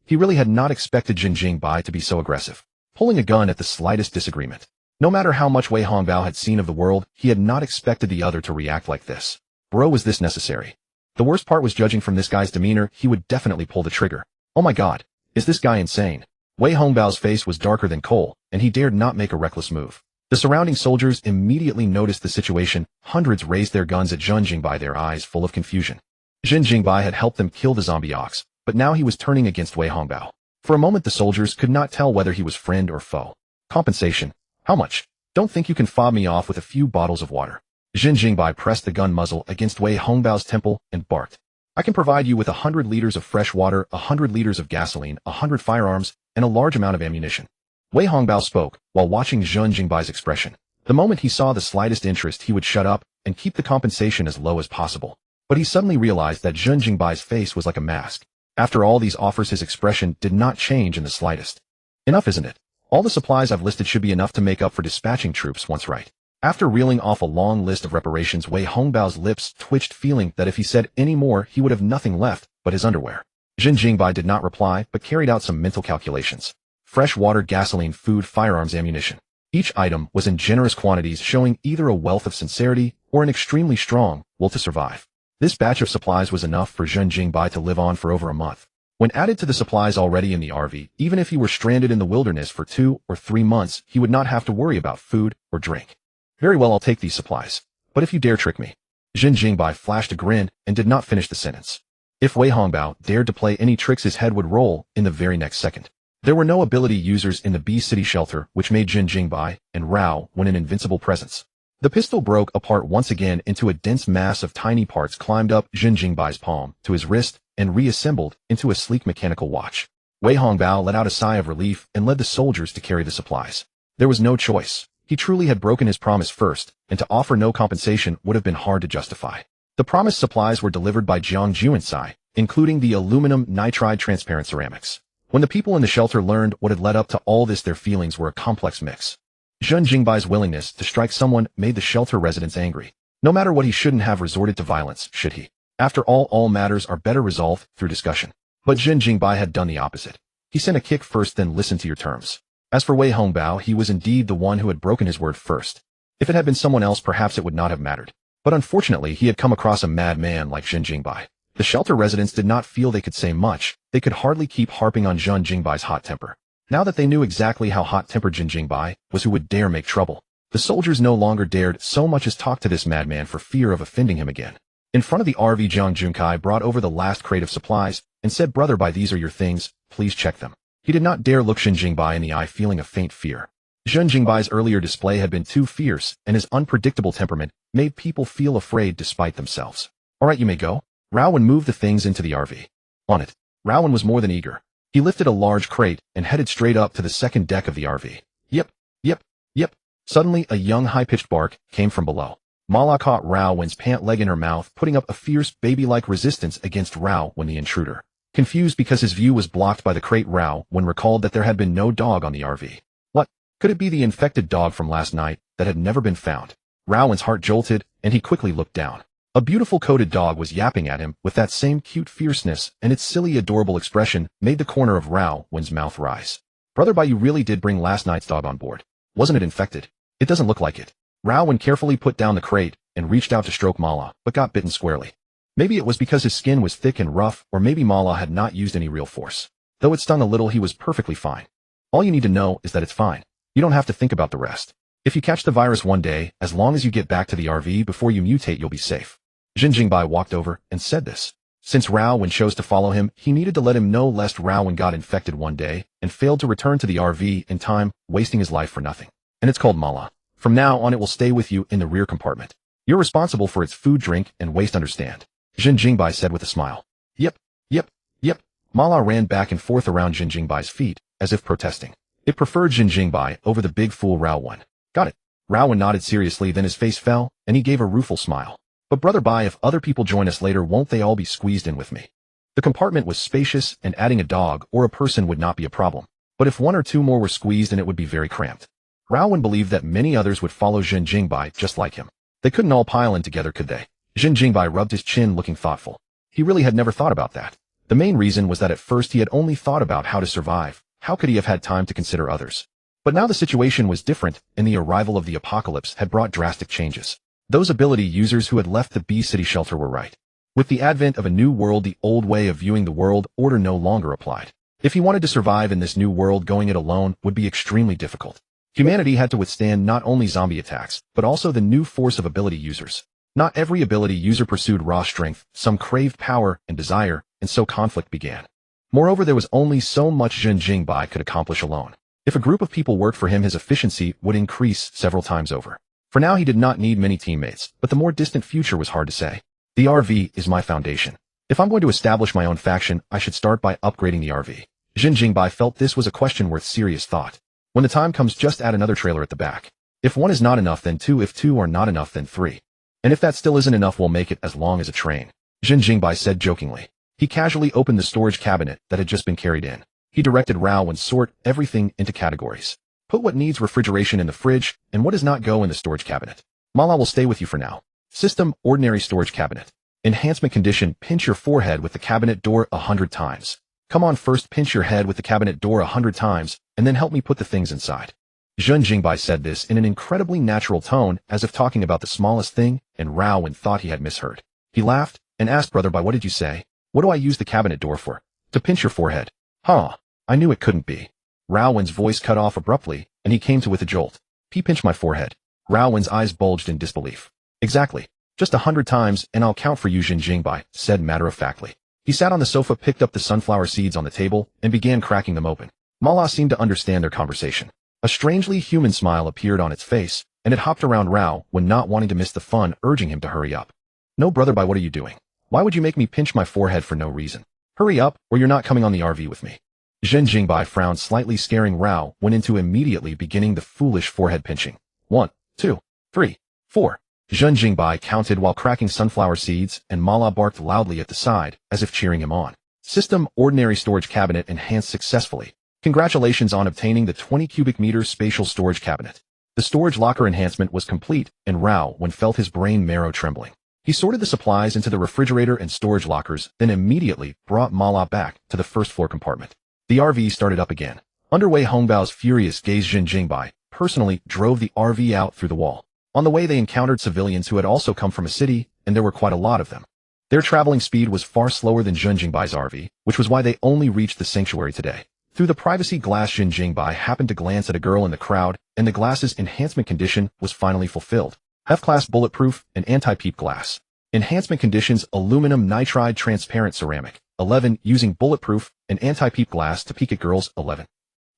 He really had not expected Zhen Jingbai to be so aggressive, pulling a gun at the slightest disagreement. No matter how much Wei Hongbao had seen of the world, he had not expected the other to react like this. Bro, was this necessary? The worst part was, judging from this guy's demeanor, he would definitely pull the trigger. Oh my god, is this guy insane? Wei Hongbao's face was darker than coal, and he dared not make a reckless move. The surrounding soldiers immediately noticed the situation. Hundreds raised their guns at Zhen Jingbai, their eyes full of confusion. Zhen Jingbai had helped them kill the zombie ox, but now he was turning against Wei Hongbao. For a moment, the soldiers could not tell whether he was friend or foe. "Compensation? How much? Don't think you can fob me off with a few bottles of water." Zhen Jingbai pressed the gun muzzle against Wei Hongbao's temple and barked. "I can provide you with 100 liters of fresh water, 100 liters of gasoline, 100 firearms, and a large amount of ammunition." Wei Hongbao spoke, while watching Zhen Jingbai's expression. The moment he saw the slightest interest, he would shut up and keep the compensation as low as possible. But he suddenly realized that Zhen Jingbai's face was like a mask. After all these offers, his expression did not change in the slightest. "Enough, isn't it? All the supplies I've listed should be enough to make up for dispatching troops once, right?" After reeling off a long list of reparations, Wei Hongbao's lips twitched, feeling that if he said any more, he would have nothing left but his underwear. Zhen Jingbai did not reply, but carried out some mental calculations. Fresh water, gasoline, food, firearms, ammunition. Each item was in generous quantities, showing either a wealth of sincerity or an extremely strong will to survive. This batch of supplies was enough for Zhen Jingbai to live on for over a month. When added to the supplies already in the RV, even if he were stranded in the wilderness for 2 or 3 months, he would not have to worry about food or drink. "Very well, I'll take these supplies. But if you dare trick me, Zhen Jingbai flashed a grin and did not finish the sentence. If Wei Hongbao dared to play any tricks, his head would roll in the very next second. There were no ability users in the B City shelter, which made Zhen Jingbai and Rao win an invincible presence. The pistol broke apart once again into a dense mass of tiny parts, climbed up Zhen Jingbai's palm to his wrist, and reassembled into a sleek mechanical watch. Wei Hongbao let out a sigh of relief and led the soldiers to carry the supplies. There was no choice. He truly had broken his promise first, and to offer no compensation would have been hard to justify. The promised supplies were delivered by Jiang Juansai, including the aluminum nitride transparent ceramics. When the people in the shelter learned what had led up to all this, their feelings were a complex mix. Zhen Jingbai's willingness to strike someone made the shelter residents angry. No matter what, he shouldn't have resorted to violence, should he? After all matters are better resolved through discussion. But Zhen Jingbai had done the opposite. He sent a kick first, then listened to your terms. As for Wei Hongbao, he was indeed the one who had broken his word first. If it had been someone else, perhaps it would not have mattered. But unfortunately, he had come across a madman like Zhen Jingbai. The shelter residents did not feel they could say much. They could hardly keep harping on Zhen Jingbai's hot temper. Now that they knew exactly how hot-tempered Zhen Jingbai was, who would dare make trouble, the soldiers no longer dared so much as talk to this madman for fear of offending him again. In front of the RV, Jiang Junkai brought over the last crate of supplies and said, "Brother Bai, these are your things, please check them." He did not dare look Zhen Jingbai in the eye, feeling a faint fear. Zhen Jingbai's earlier display had been too fierce, and his unpredictable temperament made people feel afraid despite themselves. "All right, you may go." Raowen moved the things into the RV. On it, Raowen was more than eager. He lifted a large crate and headed straight up to the second deck of the RV. Yep, yep, yep. Suddenly, a young high-pitched bark came from below. Mala caught Raowen's pant leg in her mouth, putting up a fierce, baby-like resistance against Raowen the intruder. Confused because his view was blocked by the crate, Raowen recalled that there had been no dog on the RV. What? Could it be the infected dog from last night that had never been found? Raowen's heart jolted, and he quickly looked down. A beautiful coated dog was yapping at him with that same cute fierceness, and its silly, adorable expression made the corner of Raowen's mouth rise. "Brother Bai, you really did bring last night's dog on board. Wasn't it infected?" "It doesn't look like it." Raowen carefully put down the crate and reached out to stroke Mala, but got bitten squarely. Maybe it was because his skin was thick and rough, or maybe Mala had not used any real force. Though it stung a little, he was perfectly fine. All you need to know is that it's fine. You don't have to think about the rest. If you catch the virus one day, as long as you get back to the RV before you mutate, you'll be safe. Zhen Jingbai walked over and said this. Since Raowen chose to follow him, he needed to let him know lest Raowen got infected one day and failed to return to the RV in time, wasting his life for nothing. And it's called Mala. From now on, it will stay with you in the rear compartment. You're responsible for its food, drink, and waste, understand? Zhen Jingbai said with a smile. Yep, yep, yep. Mala ran back and forth around Zhen Jingbai's feet, as if protesting. It preferred Zhen Jingbai over the big fool Raowen. Got it. Raowen nodded seriously, then his face fell, and he gave a rueful smile. But Brother Bai, if other people join us later, won't they all be squeezed in with me? The compartment was spacious, and adding a dog or a person would not be a problem. But if one or two more were squeezed in, it would be very cramped. Raowen believed that many others would follow Zhen Jingbai just like him. They couldn't all pile in together, could they? Zhen Jingbai rubbed his chin, looking thoughtful. He really had never thought about that. The main reason was that at first he had only thought about how to survive. How could he have had time to consider others? But now the situation was different, and the arrival of the apocalypse had brought drastic changes. Those ability users who had left the B City shelter were right. With the advent of a new world, the old way of viewing the world order no longer applied. If he wanted to survive in this new world, going it alone would be extremely difficult. Humanity had to withstand not only zombie attacks, but also the new force of ability users. Not every ability user pursued raw strength, some craved power and desire, and so conflict began. Moreover, there was only so much Zhen Jingbai could accomplish alone. If a group of people worked for him, his efficiency would increase several times over. For now, he did not need many teammates, but the more distant future was hard to say. The RV is my foundation. If I'm going to establish my own faction, I should start by upgrading the RV. Zhen Jingbai felt this was a question worth serious thought. When the time comes, just add another trailer at the back. If one is not enough, then two. If two are not enough, then three. And if that still isn't enough, we'll make it as long as a train. Zhen Jingbai said jokingly. He casually opened the storage cabinet that had just been carried in. He directed Raowen to sort everything into categories. Put what needs refrigeration in the fridge, and what does not go in the storage cabinet. Mala will stay with you for now. System, ordinary storage cabinet. Enhancement condition, pinch your forehead with the cabinet door 100 times. Come on, first pinch your head with the cabinet door 100 times, and then help me put the things inside. Zhen Jingbai said this in an incredibly natural tone, as if talking about the smallest thing, and Raowen thought he had misheard. He laughed, and asked, Brother Bai, what did you say? What do I use the cabinet door for? To pinch your forehead. Huh. I knew it couldn't be. Raowen's voice cut off abruptly, and he came to with a jolt. Pinch my forehead. Raowen's eyes bulged in disbelief. Exactly. Just 100 times, and I'll count for you, Zhen Jingbai said matter-of-factly. He sat on the sofa, picked up the sunflower seeds on the table, and began cracking them open. Mala seemed to understand their conversation. A strangely human smile appeared on its face, and it hopped around Rao when not wanting to miss the fun, urging him to hurry up. No, brother, by what are you doing? Why would you make me pinch my forehead for no reason? Hurry up, or you're not coming on the RV with me. Zhen Jingbai frowned slightly, scaring Rao went into immediately beginning the foolish forehead pinching. 1, 2, 3, 4. Zhen Jingbai counted while cracking sunflower seeds, and Mala barked loudly at the side, as if cheering him on. System ordinary storage cabinet enhanced successfully. Congratulations on obtaining the 20 cubic meters spatial storage cabinet. The storage locker enhancement was complete, and Rao felt his brain marrow trembling. He sorted the supplies into the refrigerator and storage lockers, then immediately brought Mala back to the first floor compartment. The RV started up again. Underway, Hongbao's furious gaze Zhen Jingbai personally drove the RV out through the wall. On the way, they encountered civilians who had also come from a city, and there were quite a lot of them. Their traveling speed was far slower than Zhen Jingbai's RV, which was why they only reached the sanctuary today. Through the privacy glass, Zhen Jingbai happened to glance at a girl in the crowd, and the glass's enhancement condition was finally fulfilled. F-class bulletproof and anti-peep glass. Enhancement conditions: aluminum nitride transparent ceramic. 11. Using bulletproof and anti-peep glass to peek at girls. 11.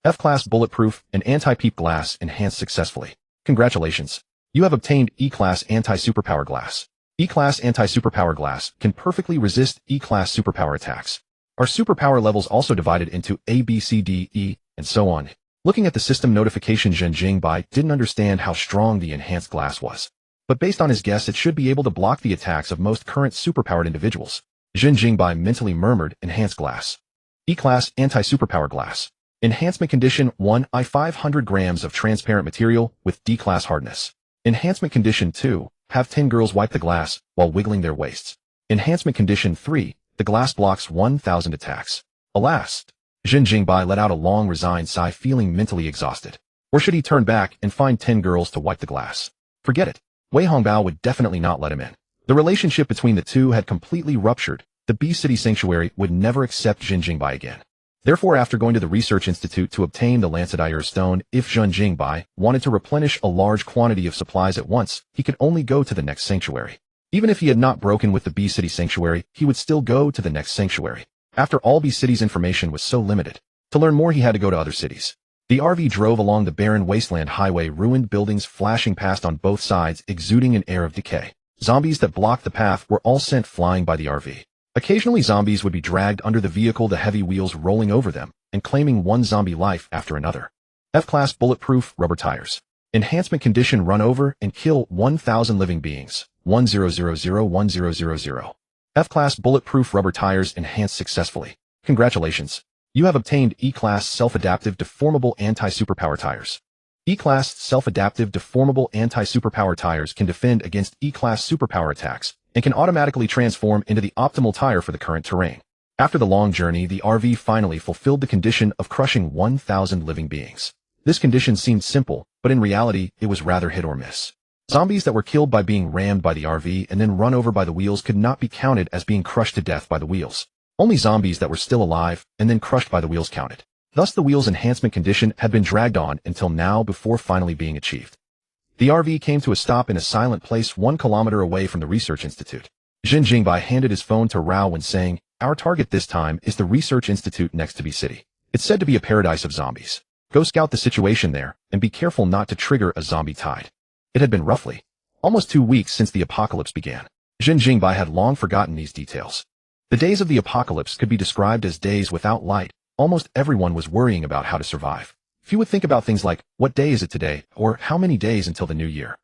F-class bulletproof and anti-peep glass enhanced successfully. Congratulations. You have obtained E-class anti-superpower glass. E-class anti-superpower glass can perfectly resist E-class superpower attacks. Our superpower levels also divided into A, B, C, D, E, and so on. Looking at the system notification, Zhen Jingbai didn't understand how strong the enhanced glass was. But based on his guess, it should be able to block the attacks of most current superpowered individuals. Zhen Jingbai mentally murmured, enhanced glass. E-class anti-superpower glass. Enhancement condition 1. I 500 grams of transparent material with D-class hardness. Enhancement condition 2. Have 10 girls wipe the glass while wiggling their waists. Enhancement condition 3. The glass blocks 1,000 attacks. Alas! Zhen Jingbai let out a long resigned sigh, feeling mentally exhausted. Or should he turn back and find 10 girls to wipe the glass? Forget it. Wei Hongbao would definitely not let him in. The relationship between the two had completely ruptured. The B-City Sanctuary would never accept Zhen Jingbai again. Therefore, after going to the Research Institute to obtain the Lancedire Stone, if Zhen Jingbai wanted to replenish a large quantity of supplies at once, he could only go to the next sanctuary. Even if he had not broken with the B-City Sanctuary, he would still go to the next sanctuary. After all, B-City's information was so limited. To learn more, he had to go to other cities. The RV drove along the barren wasteland highway, ruined buildings flashing past on both sides, exuding an air of decay. Zombies that blocked the path were all sent flying by the RV. Occasionally, zombies would be dragged under the vehicle, the heavy wheels rolling over them, and claiming one zombie life after another. F-class bulletproof rubber tires. Enhancement condition: run over and kill 1,000 living beings. 10001000. F-class bulletproof rubber tires enhanced successfully. Congratulations. You have obtained E-class self-adaptive deformable anti-superpower tires. E-class self-adaptive deformable anti-superpower tires can defend against E-class superpower attacks and can automatically transform into the optimal tire for the current terrain. After the long journey, the RV finally fulfilled the condition of crushing 1,000 living beings. This condition seemed simple, but in reality, it was rather hit or miss. Zombies that were killed by being rammed by the RV and then run over by the wheels could not be counted as being crushed to death by the wheels. Only zombies that were still alive and then crushed by the wheels counted. Thus, the wheels enhancement condition had been dragged on until now before finally being achieved. The RV came to a stop in a silent place 1 kilometer away from the Research Institute. Zhen Jingbai handed his phone to Rao when saying, "Our target this time is the Research Institute next to B-City. It's said to be a paradise of zombies. Go scout the situation there, and be careful not to trigger a zombie tide." It had been roughly almost 2 weeks since the apocalypse began. Zhen Jingbai had long forgotten these details. The days of the apocalypse could be described as days without light. Almost everyone was worrying about how to survive. Few would think about things like, what day is it today, or how many days until the new year.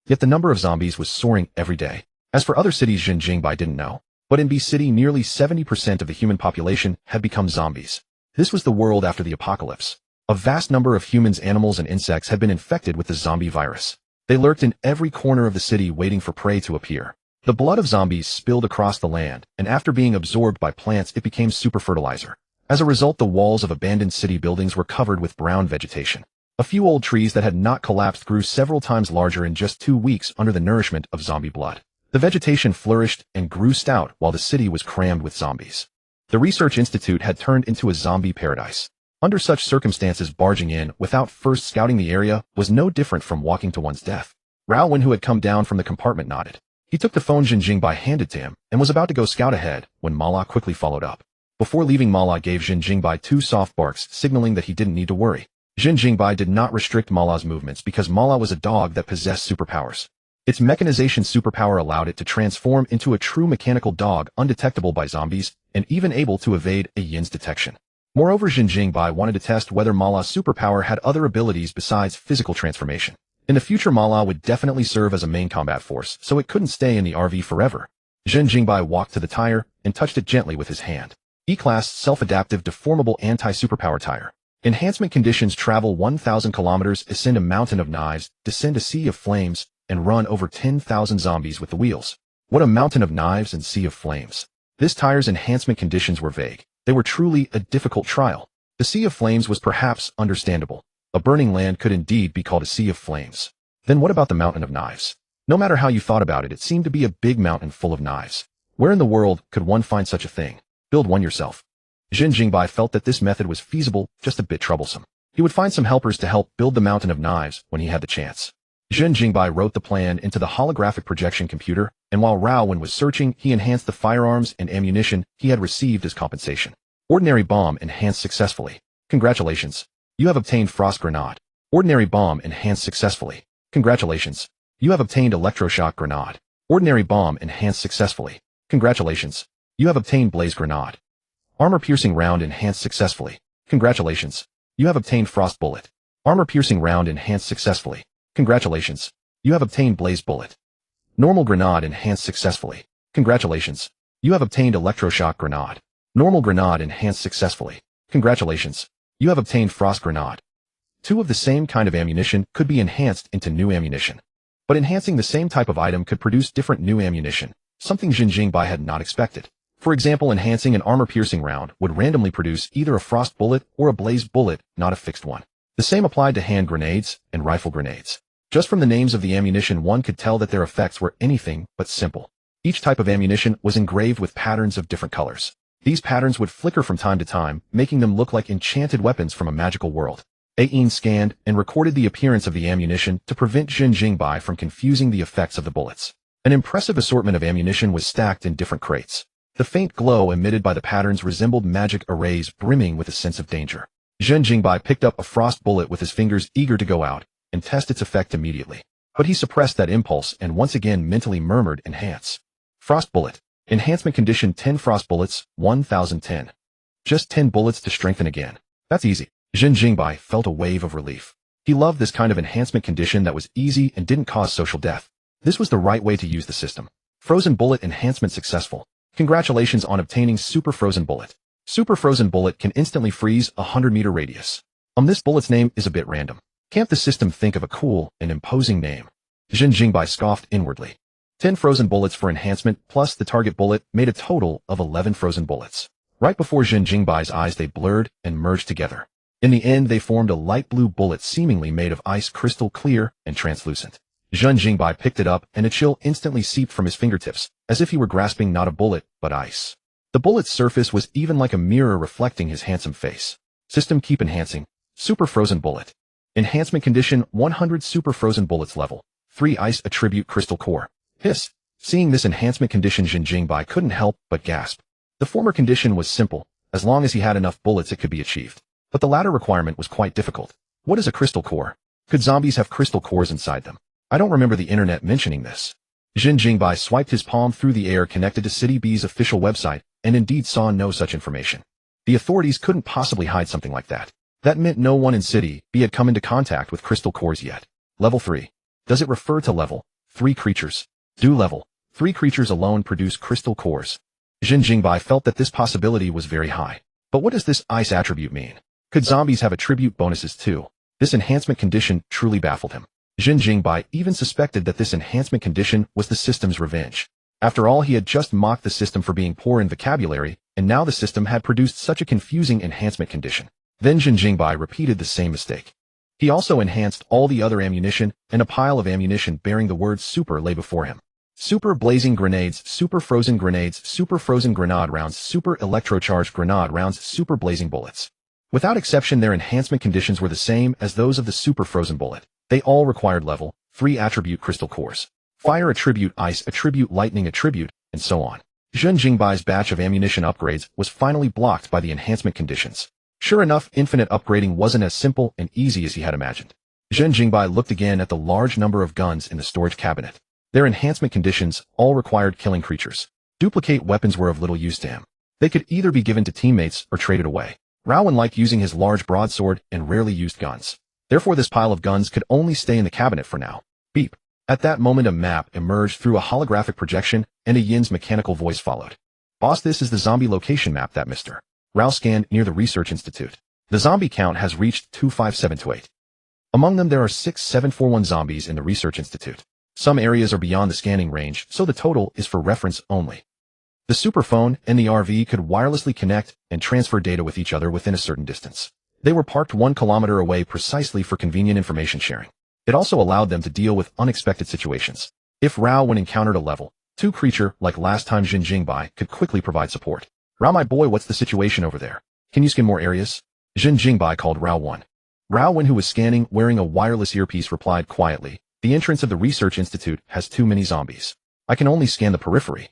Yet the number of zombies was soaring every day. As for other cities, Zhen Jingbai didn't know. But in B-City, nearly 70% of the human population had become zombies. This was the world after the apocalypse. A vast number of humans, animals, and insects had been infected with the zombie virus. They lurked in every corner of the city waiting for prey to appear. The blood of zombies spilled across the land, and after being absorbed by plants, it became super fertilizer. As a result, the walls of abandoned city buildings were covered with brown vegetation. A few old trees that had not collapsed grew several times larger in just 2 weeks under the nourishment of zombie blood. The vegetation flourished and grew stout while the city was crammed with zombies. The Research Institute had turned into a zombie paradise. Under such circumstances, barging in without first scouting the area was no different from walking to one's death. Rao, who had come down from the compartment, nodded. He took the phone Zhen Jingbai handed to him and was about to go scout ahead when Mala quickly followed up. Before leaving, Mala gave Zhen Jingbai 2 soft barks, signaling that he didn't need to worry. Zhen Jingbai did not restrict Mala's movements because Mala was a dog that possessed superpowers. Its mechanization superpower allowed it to transform into a true mechanical dog, undetectable by zombies and even able to evade a Yin's detection. Moreover, Zhen Jingbai wanted to test whether Mala's superpower had other abilities besides physical transformation. In the future, Mala would definitely serve as a main combat force, so it couldn't stay in the RV forever. Zhen Jingbai walked to the tire and touched it gently with his hand. E-Class Self-Adaptive Deformable Anti-Superpower Tire. Enhancement conditions: travel 1,000 kilometers, ascend a mountain of knives, descend a sea of flames, and run over 10,000 zombies with the wheels. What a mountain of knives and sea of flames. This tire's enhancement conditions were vague. They were truly a difficult trial. The sea of flames was perhaps understandable. A burning land could indeed be called a sea of flames. Then what about the mountain of knives? No matter how you thought about it, it seemed to be a big mountain full of knives. Where in the world could one find such a thing? Build one yourself. Zhen Jingbai felt that this method was feasible, just a bit troublesome. He would find some helpers to help build the mountain of knives when he had the chance. Zhen Jingbai wrote the plan into the holographic projection computer, and while Raowen was searching, he enhanced the firearms and ammunition he had received as compensation. Ordinary bomb enhanced successfully. Congratulations. You have obtained frost grenade. Ordinary bomb enhanced successfully. Congratulations. You have obtained electroshock grenade. Ordinary bomb enhanced successfully. Congratulations. You have obtained blaze grenade. Armor-piercing round enhanced successfully. Congratulations. You have obtained frost bullet. Armor-piercing round enhanced successfully. Congratulations. You have obtained blaze bullet. Normal grenade enhanced successfully. Congratulations. You have obtained electroshock grenade. Normal grenade enhanced successfully. Congratulations. You have obtained frost grenade. 2 of the same kind of ammunition could be enhanced into new ammunition. But enhancing the same type of item could produce different new ammunition, something Zhen Jingbai had not expected. For example, enhancing an armor-piercing round would randomly produce either a frost bullet or a blaze bullet, not a fixed one. The same applied to hand grenades and rifle grenades. Just from the names of the ammunition, one could tell that their effects were anything but simple. Each type of ammunition was engraved with patterns of different colors. These patterns would flicker from time to time, making them look like enchanted weapons from a magical world. Ain scanned and recorded the appearance of the ammunition to prevent Zhen Jingbai from confusing the effects of the bullets. An impressive assortment of ammunition was stacked in different crates. The faint glow emitted by the patterns resembled magic arrays brimming with a sense of danger. Zhen Jingbai picked up a frost bullet with his fingers, eager to go out and test its effect immediately. But he suppressed that impulse and once again mentally murmured, enhance. Frost bullet. Enhancement condition: 10 frost bullets, 1010. Just 10 bullets to strengthen again. That's easy. Zhen Jingbai felt a wave of relief. He loved this kind of enhancement condition that was easy and didn't cause social death. This was the right way to use the system. Frozen bullet enhancement successful. Congratulations on obtaining super frozen bullet. Super frozen bullet can instantly freeze a 100-meter radius. This bullet's name is a bit random. Can't the system think of a cool and imposing name? Zhen Jingbai scoffed inwardly. 10 frozen bullets for enhancement plus the target bullet made a total of 11 frozen bullets. Right before Zhen Jingbai's eyes, they blurred and merged together. In the end, they formed a light blue bullet seemingly made of ice, crystal clear and translucent. Zhen Jingbai picked it up and a chill instantly seeped from his fingertips, as if he were grasping not a bullet, but ice. The bullet's surface was even like a mirror reflecting his handsome face. System: keep enhancing. Super frozen bullet. Enhancement condition: 100 super frozen bullets level. 3 ice attribute crystal core. Hiss. Seeing this enhancement condition, Zhen Jingbai couldn't help but gasp. The former condition was simple. As long as he had enough bullets, it could be achieved. But the latter requirement was quite difficult. What is a crystal core? Could zombies have crystal cores inside them? I don't remember the internet mentioning this. Zhen Jingbai swiped his palm through the air connected to City B's official website and indeed saw no such information. The authorities couldn't possibly hide something like that. That meant no one in City B had come into contact with crystal cores yet. Level 3. Does it refer to level 3 creatures? Do level 3 creatures alone produce crystal cores? Zhen Jingbai felt that this possibility was very high. But what does this ice attribute mean? Could zombies have attribute bonuses too? This enhancement condition truly baffled him. Zhen Jingbai even suspected that this enhancement condition was the system's revenge. After all, he had just mocked the system for being poor in vocabulary, and now the system had produced such a confusing enhancement condition. Then Zhen Jingbai repeated the same mistake. He also enhanced all the other ammunition, and a pile of ammunition bearing the word super lay before him. Super blazing grenades, super frozen grenades, super frozen grenade rounds, super electrocharged grenade rounds, super blazing bullets. Without exception, their enhancement conditions were the same as those of the super frozen bullet. They all required level 3 attribute crystal cores. Fire attribute, ice attribute, lightning attribute, and so on. Zhen Jingbai's batch of ammunition upgrades was finally blocked by the enhancement conditions. Sure enough, infinite upgrading wasn't as simple and easy as he had imagined. Zhen Jingbai looked again at the large number of guns in the storage cabinet. Their enhancement conditions all required killing creatures. Duplicate weapons were of little use to him. They could either be given to teammates or traded away. Rowan liked using his large broadsword and rarely used guns. Therefore, this pile of guns could only stay in the cabinet for now. Beep. At that moment, a map emerged through a holographic projection, and a Yin's mechanical voice followed. Boss, this is the zombie location map that Mr. Rao scanned near the Research Institute. The zombie count has reached 25728. Among them, there are 6741 zombies in the Research Institute. Some areas are beyond the scanning range, so the total is for reference only. The superphone and the RV could wirelessly connect and transfer data with each other within a certain distance. They were parked 1 kilometer away precisely for convenient information sharing. It also allowed them to deal with unexpected situations. If Rao, when encountered a level 2 creature, like last time, Zhen Jingbai could quickly provide support. Rao, my boy, what's the situation over there? Can you scan more areas? Zhen Jingbai called Rao 1. Rao, who was scanning, wearing a wireless earpiece, replied quietly, the entrance of the Research Institute has too many zombies. I can only scan the periphery.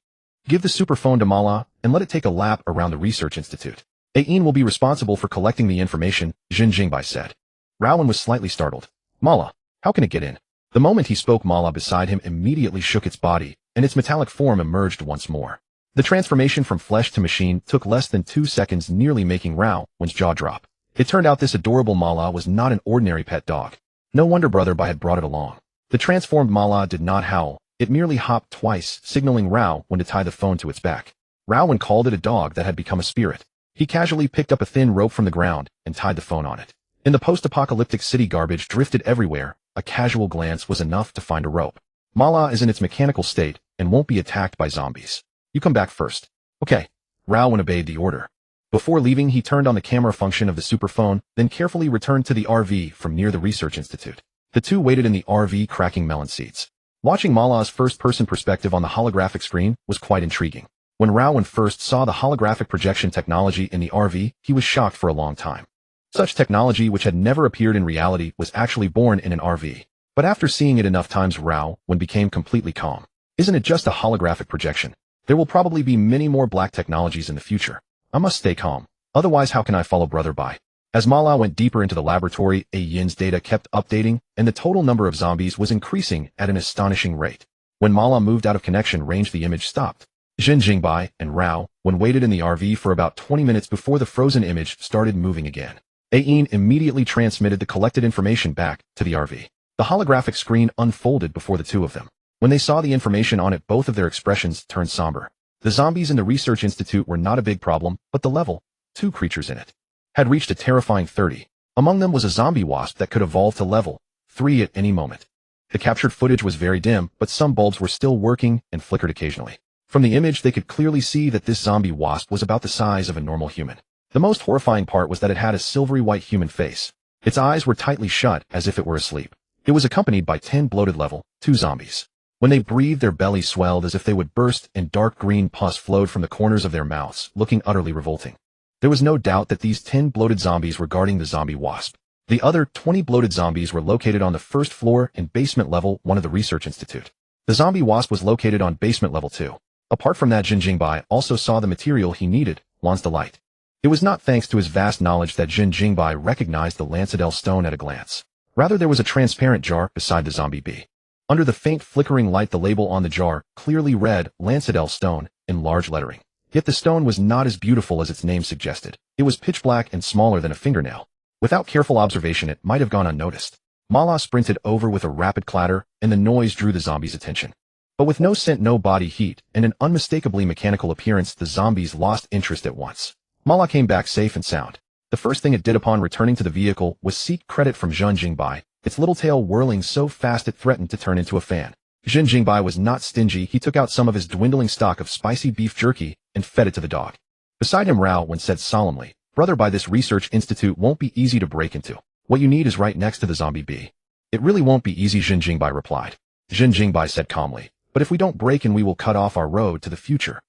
Give the superphone to Mala and let it take a lap around the Research Institute. Ain will be responsible for collecting the information, Zhen Jingbai said. Rowan was slightly startled. Mala, how can it get in? The moment he spoke, Mala beside him immediately shook its body, and its metallic form emerged once more. The transformation from flesh to machine took less than 2 seconds, nearly making Rowan's jaw drop. It turned out this adorable Mala was not an ordinary pet dog. No wonder Brother Bai had brought it along. The transformed Mala did not howl. It merely hopped twice, signaling Rowan to tie the phone to its back. Rowan called it a dog that had become a spirit. He casually picked up a thin rope from the ground and tied the phone on it. In the post-apocalyptic city, garbage drifted everywhere. A casual glance was enough to find a rope. Mala is in its mechanical state and won't be attacked by zombies. You come back first. Okay. Rowan obeyed the order. Before leaving, he turned on the camera function of the superphone, then carefully returned to the RV from near the Research Institute. The two waited in the RV, cracking melon seeds. Watching Mala's first-person perspective on the holographic screen was quite intriguing. When Rowan first saw the holographic projection technology in the RV, he was shocked for a long time. Such technology, which had never appeared in reality, was actually born in an RV. But after seeing it enough times, Rowan became completely calm. Isn't it just a holographic projection? There will probably be many more black technologies in the future. I must stay calm. Otherwise, how can I follow Brother Bai? As Mala went deeper into the laboratory, Yin's data kept updating, and the total number of zombies was increasing at an astonishing rate. When Mala moved out of connection range, the image stopped. Zhen Jingbai and Rowan waited in the RV for about 20 minutes before the frozen image started moving again. Yin immediately transmitted the collected information back to the RV. The holographic screen unfolded before the two of them. When they saw the information on it, both of their expressions turned somber. The zombies in the Research Institute were not a big problem, but the level 2 creatures in it had reached a terrifying 30. Among them was a zombie wasp that could evolve to level 3 at any moment. The captured footage was very dim, but some bulbs were still working and flickered occasionally. From the image, they could clearly see that this zombie wasp was about the size of a normal human. The most horrifying part was that it had a silvery white human face. Its eyes were tightly shut as if it were asleep. It was accompanied by 10 bloated level 2 zombies. When they breathed, their bellies swelled as if they would burst, and dark green pus flowed from the corners of their mouths, looking utterly revolting. There was no doubt that these 10 bloated zombies were guarding the zombie wasp. The other 20 bloated zombies were located on the first floor and basement level 1 of the Research Institute. The zombie wasp was located on basement level 2. Apart from that, Zhen Jingbai also saw the material he needed, Lan's Delight. It was not thanks to his vast knowledge that Zhen Jingbai recognized the Lancidel stone at a glance. Rather, there was a transparent jar beside the zombie bee. Under the faint flickering light, the label on the jar clearly read Lancidel stone in large lettering. Yet the stone was not as beautiful as its name suggested. It was pitch black and smaller than a fingernail. Without careful observation, it might have gone unnoticed. Mala sprinted over with a rapid clatter, and the noise drew the zombie's attention. But with no scent, no body heat, and an unmistakably mechanical appearance, the zombies lost interest at once. Mala came back safe and sound. The first thing it did upon returning to the vehicle was seek credit from Zhen Jingbai, its little tail whirling so fast it threatened to turn into a fan. Zhen Jingbai was not stingy. He took out some of his dwindling stock of spicy beef jerky and fed it to the dog. Beside him, Rowan said solemnly, Brother Bai, this Research Institute won't be easy to break into. What you need is right next to the zombie bee. It really won't be easy, Zhen Jingbai replied. Zhen Jingbai said calmly, but if we don't break in, we will cut off our road to the future.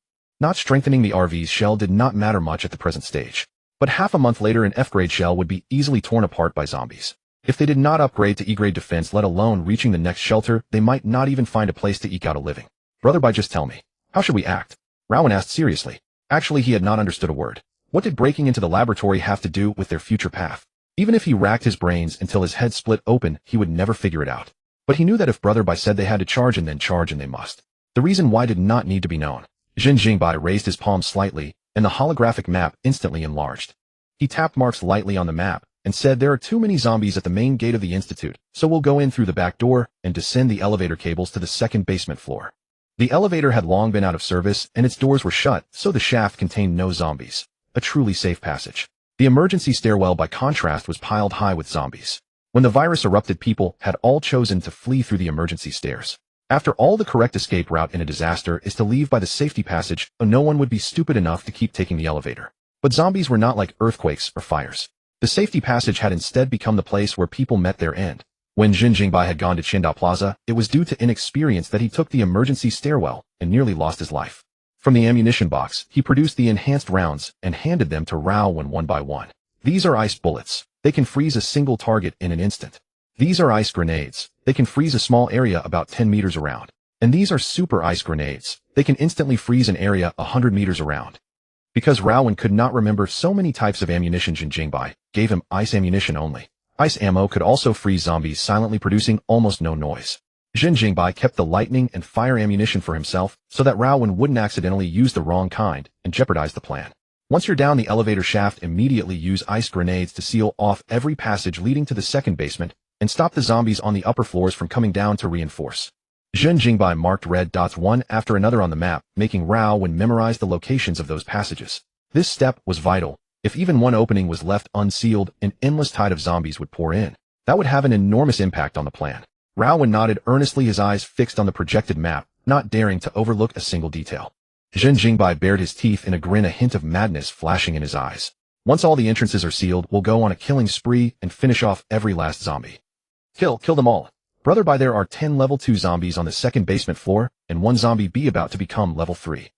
Not strengthening the RV's shell did not matter much at the present stage. But half a month later, an F-grade shell would be easily torn apart by zombies. If they did not upgrade to E-grade defense, let alone reaching the next shelter, they might not even find a place to eke out a living. Brother Bai, just tell me. How should we act? Rowan asked seriously. Actually, he had not understood a word. What did breaking into the laboratory have to do with their future path? Even if he racked his brains until his head split open, he would never figure it out. But he knew that if Brother Bai said they had to charge and then charge and they must. The reason why did not need to be known. Zhen Jingbai raised his palm slightly, and the holographic map instantly enlarged. He tapped marks lightly on the map, and said there are too many zombies at the main gate of the institute, so we'll go in through the back door and descend the elevator cables to the second basement floor. The elevator had long been out of service, and its doors were shut, so the shaft contained no zombies. A truly safe passage. The emergency stairwell, by contrast, was piled high with zombies. When the virus erupted, people had all chosen to flee through the emergency stairs. After all, the correct escape route in a disaster is to leave by the safety passage, and no one would be stupid enough to keep taking the elevator. But zombies were not like earthquakes or fires. The safety passage had instead become the place where people met their end. When Zhen Jingbai had gone to Qingdao Plaza, it was due to inexperience that he took the emergency stairwell and nearly lost his life. From the ammunition box, he produced the enhanced rounds and handed them to Rao one by one. These are ice bullets. They can freeze a single target in an instant. These are ice grenades. They can freeze a small area about 10 meters around. And these are super ice grenades. They can instantly freeze an area 100 meters around. Because Rowan could not remember so many types of ammunition, Zhen Jingbai gave him ice ammunition only. Ice ammo could also freeze zombies silently, producing almost no noise. Zhen Jingbai kept the lightning and fire ammunition for himself so that Rowan wouldn't accidentally use the wrong kind and jeopardize the plan. Once you're down the elevator shaft, immediately use ice grenades to seal off every passage leading to the second basement and stop the zombies on the upper floors from coming down to reinforce. Zhen Jingbai marked red dots one after another on the map, making Rowan memorize the locations of those passages. This step was vital. If even one opening was left unsealed, an endless tide of zombies would pour in. That would have an enormous impact on the plan. Rowan nodded earnestly, his eyes fixed on the projected map, not daring to overlook a single detail. Zhen Jingbai bared his teeth in a grin, a hint of madness flashing in his eyes. Once all the entrances are sealed, we'll go on a killing spree and finish off every last zombie. Kill them all. Brother Bai, there are 10 level 2 zombies on the second basement floor, and 1 zombie B about to become level 3.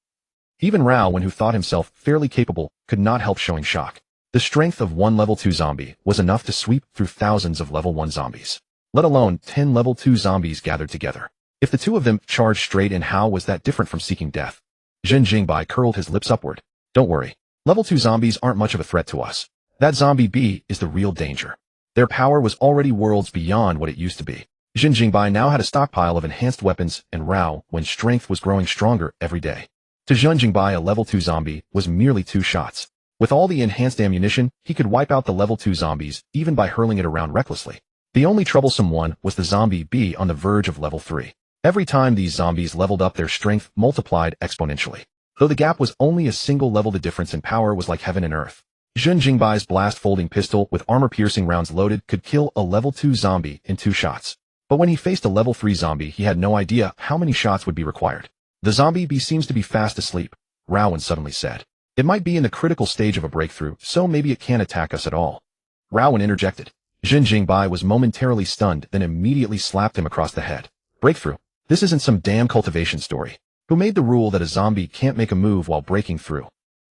Even Rowan, who thought himself fairly capable, could not help showing shock. The strength of 1 level 2 zombie was enough to sweep through thousands of level 1 zombies. Let alone 10 level 2 zombies gathered together. If the two of them charged straight in, how was that different from seeking death? Zhen Jingbai curled his lips upward. Don't worry. Level 2 zombies aren't much of a threat to us. That zombie B is the real danger. Their power was already worlds beyond what it used to be. Zhen Jingbai now had a stockpile of enhanced weapons, and Rowan's strength was growing stronger every day. To Zhen Jingbai, a level 2 zombie was merely 2 shots. With all the enhanced ammunition, he could wipe out the level 2 zombies even by hurling it around recklessly. The only troublesome one was the zombie B on the verge of level 3. Every time these zombies leveled up, their strength multiplied exponentially. Though the gap was only a single level, the difference in power was like heaven and earth. Zhen Jingbai's blast-folding pistol with armor-piercing rounds loaded could kill a level 2 zombie in 2 shots. But when he faced a level 3 zombie, he had no idea how many shots would be required. The zombie B seems to be fast asleep, Rowan suddenly said. It might be in the critical stage of a breakthrough, so maybe it can't attack us at all. Rowan interjected. Zhen Jingbai was momentarily stunned, then immediately slapped him across the head. Breakthrough? This isn't some damn cultivation story. Who made the rule that a zombie can't make a move while breaking through?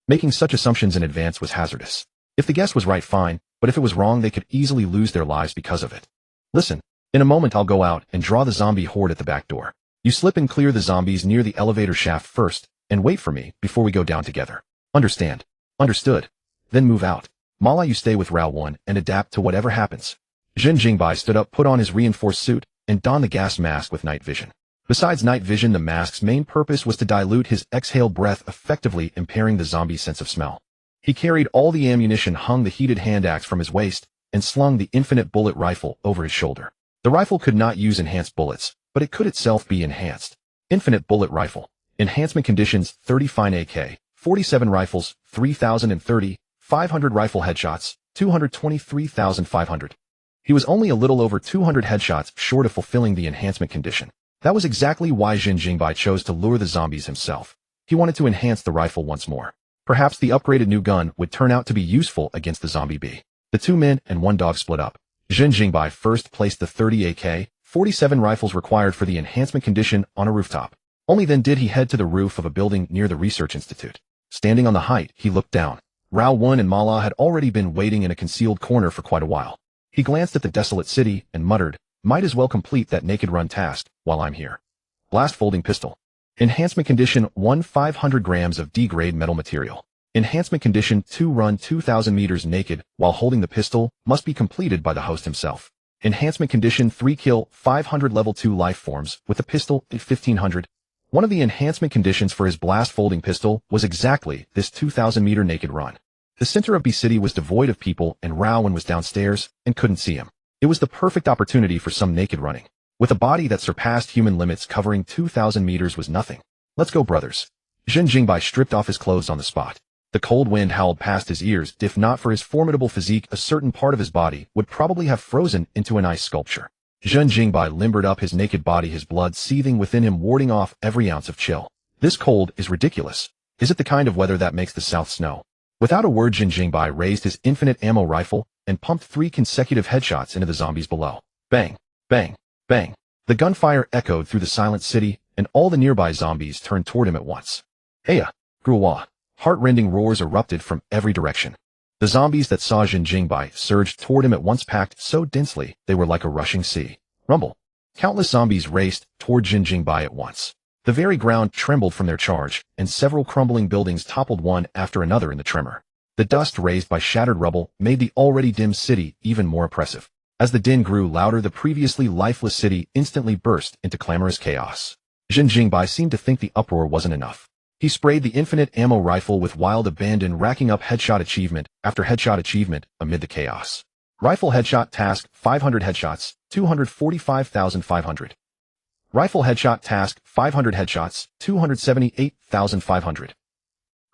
Making such assumptions in advance was hazardous. If the guess was right, fine, but if it was wrong, they could easily lose their lives because of it. Listen, in a moment I'll go out and draw the zombie horde at the back door. You slip and clear the zombies near the elevator shaft first, and wait for me before we go down together. Understand? Understood. Then move out. Mala, you stay with Rowan and adapt to whatever happens. Zhen Jingbai stood up, put on his reinforced suit, and donned the gas mask with night vision. Besides night vision, the mask's main purpose was to dilute his exhaled breath, effectively impairing the zombie's sense of smell. He carried all the ammunition, hung the heated hand axe from his waist, and slung the infinite bullet rifle over his shoulder. The rifle could not use enhanced bullets, but it could itself be enhanced. Infinite bullet rifle. Enhancement conditions: 30 fine AK, 47 rifles, 3030, 500 rifle headshots, 223,500. He was only a little over 200 headshots short of fulfilling the enhancement condition. That was exactly why Zhen Jingbai chose to lure the zombies himself. He wanted to enhance the rifle once more. Perhaps the upgraded new gun would turn out to be useful against the zombie B. The 2 men and 1 dog split up. Zhen Jingbai first placed the 30 AK, 47 rifles required for the enhancement condition on a rooftop. Only then did he head to the roof of a building near the research institute. Standing on the height, he looked down. Rowan and Mala had already been waiting in a concealed corner for quite a while. He glanced at the desolate city and muttered, might as well complete that naked run task while I'm here. Blast folding pistol. Enhancement condition 1 500 grams of D-grade metal material. Enhancement condition 2 run 2,000 meters naked while holding the pistol must be completed by the host himself. Enhancement condition 3 kill 500 level 2 life forms with the pistol at 1500. One of the enhancement conditions for his blast folding pistol was exactly this 2,000 meter naked run. The center of B City was devoid of people and Rowan was downstairs and couldn't see him. It was the perfect opportunity for some naked running. With a body that surpassed human limits, covering 2,000 meters was nothing. Let's go, brothers. Zhen Jingbai stripped off his clothes on the spot. The cold wind howled past his ears. If not for his formidable physique, a certain part of his body would probably have frozen into an ice sculpture. Zhen Jingbai limbered up his naked body, his blood seething within him, warding off every ounce of chill. This cold is ridiculous. Is it the kind of weather that makes the south snow? Without a word, Zhen Jingbai raised his infinite ammo rifle and pumped 3 consecutive headshots into the zombies below. Bang, bang, bang. The gunfire echoed through the silent city, and all the nearby zombies turned toward him at once. Aya, Gruwa. Heart-rending roars erupted from every direction. The zombies that saw Zhen Jingbai surged toward him at once, packed so densely they were like a rushing sea. Rumble. Countless zombies raced toward Zhen Jingbai at once. The very ground trembled from their charge, and several crumbling buildings toppled one after another in the tremor. The dust raised by shattered rubble made the already dim city even more oppressive. As the din grew louder, the previously lifeless city instantly burst into clamorous chaos. Zhen Jingbai seemed to think the uproar wasn't enough. He sprayed the infinite ammo rifle with wild abandon, racking up headshot achievement after headshot achievement amid the chaos. Rifle headshot task, 500 headshots, 245,500. Rifle headshot task, 500 headshots, 278,500.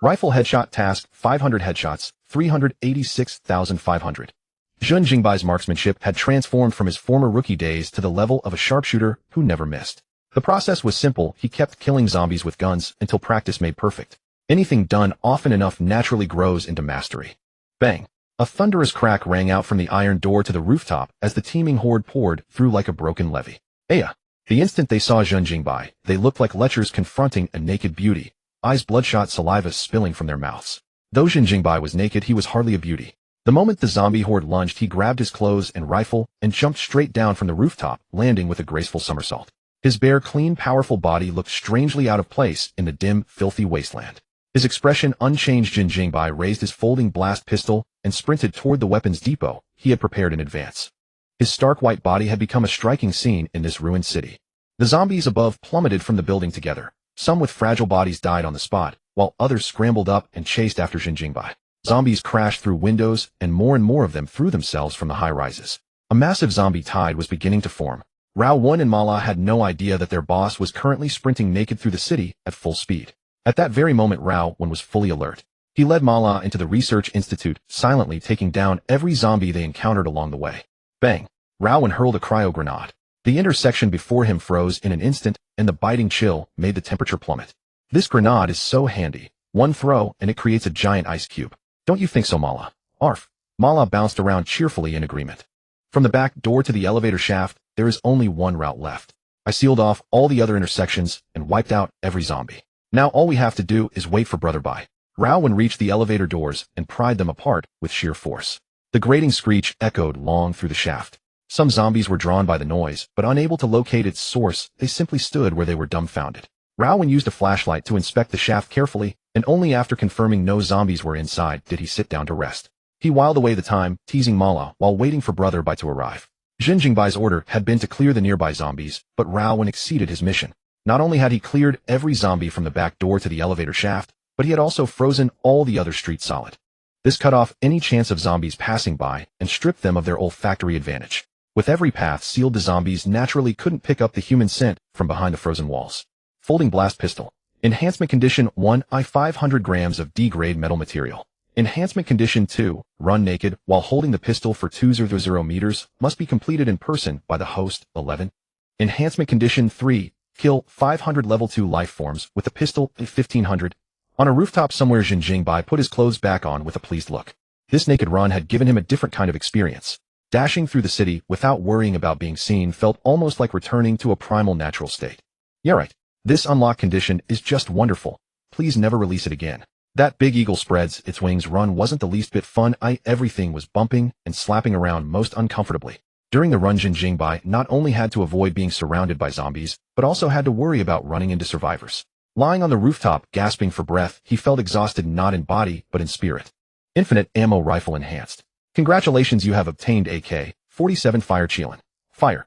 Rifle headshot task, 500 headshots, 386,500. Zhen Jingbai's marksmanship had transformed from his former rookie days to the level of a sharpshooter who never missed. The process was simple. He kept killing zombies with guns until practice made perfect. Anything done often enough naturally grows into mastery. Bang! A thunderous crack rang out from the iron door to the rooftop as the teeming horde poured through like a broken levee. Aya! The instant they saw Zhen Jingbai, they looked like lechers confronting a naked beauty, eyes bloodshot, saliva spilling from their mouths. Though Zhen Jingbai was naked, he was hardly a beauty. The moment the zombie horde lunged, he grabbed his clothes and rifle and jumped straight down from the rooftop, landing with a graceful somersault. His bare, clean, powerful body looked strangely out of place in the dim, filthy wasteland. His expression unchanged. Zhen Jingbai raised his folding blast pistol and sprinted toward the weapons depot he had prepared in advance. His stark white body had become a striking scene in this ruined city. The zombies above plummeted from the building together. Some with fragile bodies died on the spot, while others scrambled up and chased after Zhen Jingbai. Zombies crashed through windows, and more of them threw themselves from the high rises. A massive zombie tide was beginning to form. Rowan and Mala had no idea that their boss was currently sprinting naked through the city at full speed. At that very moment, Rowan was fully alert. He led Mala into the research institute, silently taking down every zombie they encountered along the way. Bang! Rowan hurled a cryo grenade. The intersection before him froze in an instant, and the biting chill made the temperature plummet. This grenade is so handy. One throw, and it creates a giant ice cube. Don't you think so, Mala? Arf! Mala bounced around cheerfully in agreement. From the back door to the elevator shaft, there is only one route left. I sealed off all the other intersections and wiped out every zombie. Now all we have to do is wait for Brother Bai. Rowan reached the elevator doors and pried them apart with sheer force. The grating screech echoed long through the shaft. Some zombies were drawn by the noise, but unable to locate its source, they simply stood where they were dumbfounded. Rowan used a flashlight to inspect the shaft carefully, and only after confirming no zombies were inside did he sit down to rest. He whiled away the time, teasing Mala while waiting for Brother Bai to arrive. Zhen Jingbai's order had been to clear the nearby zombies, but Rowan exceeded his mission. Not only had he cleared every zombie from the back door to the elevator shaft, but he had also frozen all the other streets solid. This cut off any chance of zombies passing by and stripped them of their olfactory advantage. With every path sealed, the zombies naturally couldn't pick up the human scent from behind the frozen walls. Folding blast pistol. Enhancement condition 1 I 500 grams of D-grade metal material. Enhancement condition 2, run naked while holding the pistol for 200 meters, must be completed in person by the host. 11. Enhancement condition 3, kill 500 level 2 life forms with the pistol. 1500. On a rooftop somewhere, Zhen Jingbai put his clothes back on with a pleased look. This naked run had given him a different kind of experience. Dashing through the city without worrying about being seen felt almost like returning to a primal natural state. Yeah, right. This unlock condition is just wonderful. Please never release it again. That big eagle spreads its wings run wasn't the least bit fun. Everything was bumping and slapping around most uncomfortably. During the run, Zhen Jingbai not only had to avoid being surrounded by zombies, but also had to worry about running into survivors. Lying on the rooftop, gasping for breath, he felt exhausted not in body, but in spirit. Infinite ammo rifle enhanced. Congratulations, you have obtained AK-47 Fire Chelan. Fire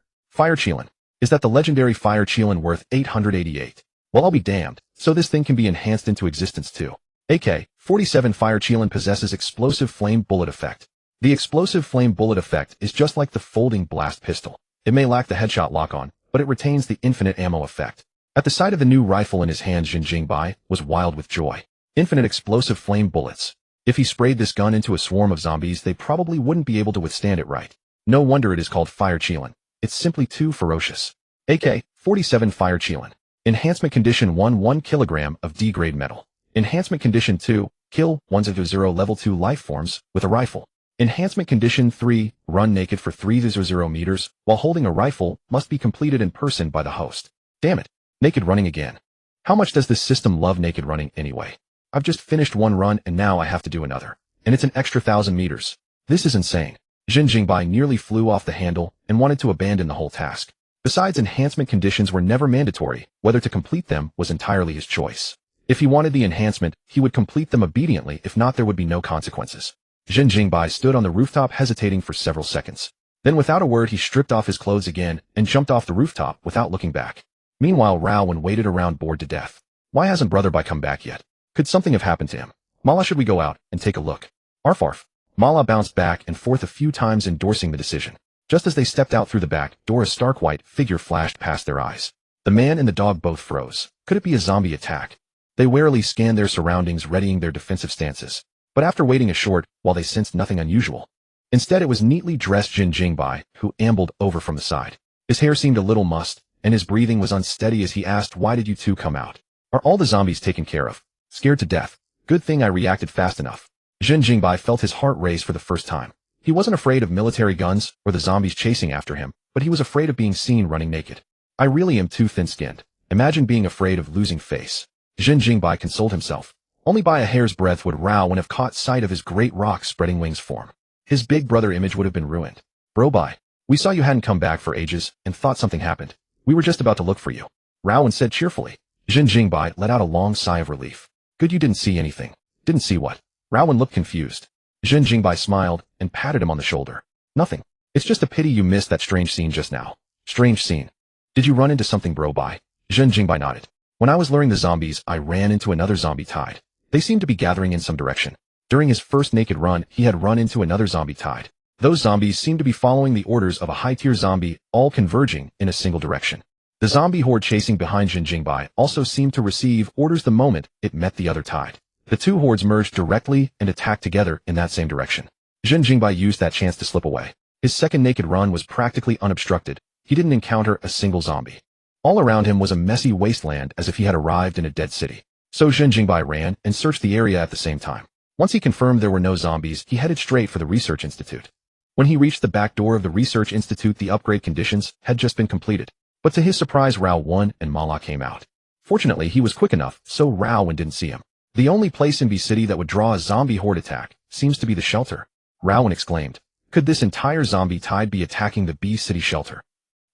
Chelan. Is that the legendary Fire Chelan worth 888? Well, I'll be damned. So this thing can be enhanced into existence too. AK-47 Fire Chelan possesses explosive flame bullet effect. The explosive flame bullet effect is just like the folding blast pistol. It may lack the headshot lock-on, but it retains the infinite ammo effect. At the sight of the new rifle in his hand, Zhen Jingbai was wild with joy. Infinite explosive flame bullets. If he sprayed this gun into a swarm of zombies, they probably wouldn't be able to withstand it, right? No wonder it is called Fire Chelan. It's simply too ferocious. AK-47 Fire Chelan. Enhancement Condition 1 1 kilogram of D-grade metal. Enhancement Condition 2, kill 100 level 2 life forms with a rifle. Enhancement Condition 3, run naked for 300 meters while holding a rifle must be completed in person by the host. Damn it. Naked running again. How much does this system love naked running anyway? I've just finished one run and now I have to do another. And it's an extra 1,000 meters. This is insane. Zhen Jingbai nearly flew off the handle and wanted to abandon the whole task. Besides, enhancement conditions were never mandatory. Whether to complete them was entirely his choice. If he wanted the enhancement, he would complete them obediently. If not, there would be no consequences. Zhen Jingbai stood on the rooftop hesitating for several seconds. Then without a word, he stripped off his clothes again and jumped off the rooftop without looking back. Meanwhile, Raowen waited around bored to death. Why hasn't Brother Bai come back yet? Could something have happened to him? Mala, should we go out and take a look? Arf arf. Mala bounced back and forth a few times, endorsing the decision. Just as they stepped out through the back door, a stark white figure flashed past their eyes. The man and the dog both froze. Could it be a zombie attack? They warily scanned their surroundings, readying their defensive stances. But after waiting a short while, they sensed nothing unusual. Instead, it was neatly dressed Zhen Jingbai, who ambled over from the side. His hair seemed a little mussed, and his breathing was unsteady as he asked, "Why did you two come out? Are all the zombies taken care of?" "Scared to death. Good thing I reacted fast enough." Zhen Jingbai felt his heart race for the first time. He wasn't afraid of military guns or the zombies chasing after him, but he was afraid of being seen running naked. "I really am too thin-skinned. Imagine being afraid of losing face." Zhen Jingbai consoled himself. Only by a hair's breadth would Raowen have caught sight of his great rock-spreading wings form. His big brother image would have been ruined. "Bro, Bai, we saw you hadn't come back for ages and thought something happened. We were just about to look for you," Raowen said cheerfully. Zhen Jingbai let out a long sigh of relief. "Good, you didn't see anything." "Didn't see what?" Raowen looked confused. Zhen Jingbai smiled and patted him on the shoulder. "Nothing. It's just a pity you missed that strange scene just now." "Strange scene? Did you run into something, bro, Bai?" Zhen Jingbai nodded. "When I was luring the zombies, I ran into another zombie tide. They seemed to be gathering in some direction. During his first naked run, he had run into another zombie tide. Those zombies seemed to be following the orders of a high-tier zombie, all converging in a single direction. The zombie horde chasing behind Zhen Jingbai also seemed to receive orders the moment it met the other tide. The two hordes merged directly and attacked together in that same direction. Zhen Jingbai used that chance to slip away. His second naked run was practically unobstructed. He didn't encounter a single zombie. All around him was a messy wasteland, as if he had arrived in a dead city. So Zhen Jingbai ran and searched the area at the same time. Once he confirmed there were no zombies, he headed straight for the research institute. When he reached the back door of the research institute, the upgrade conditions had just been completed. But to his surprise, Raowen and Mala came out. Fortunately, he was quick enough, so Raowen didn't see him. "The only place in B City that would draw a zombie horde attack seems to be the shelter," Raowen exclaimed. Could this entire zombie tide be attacking the B City shelter?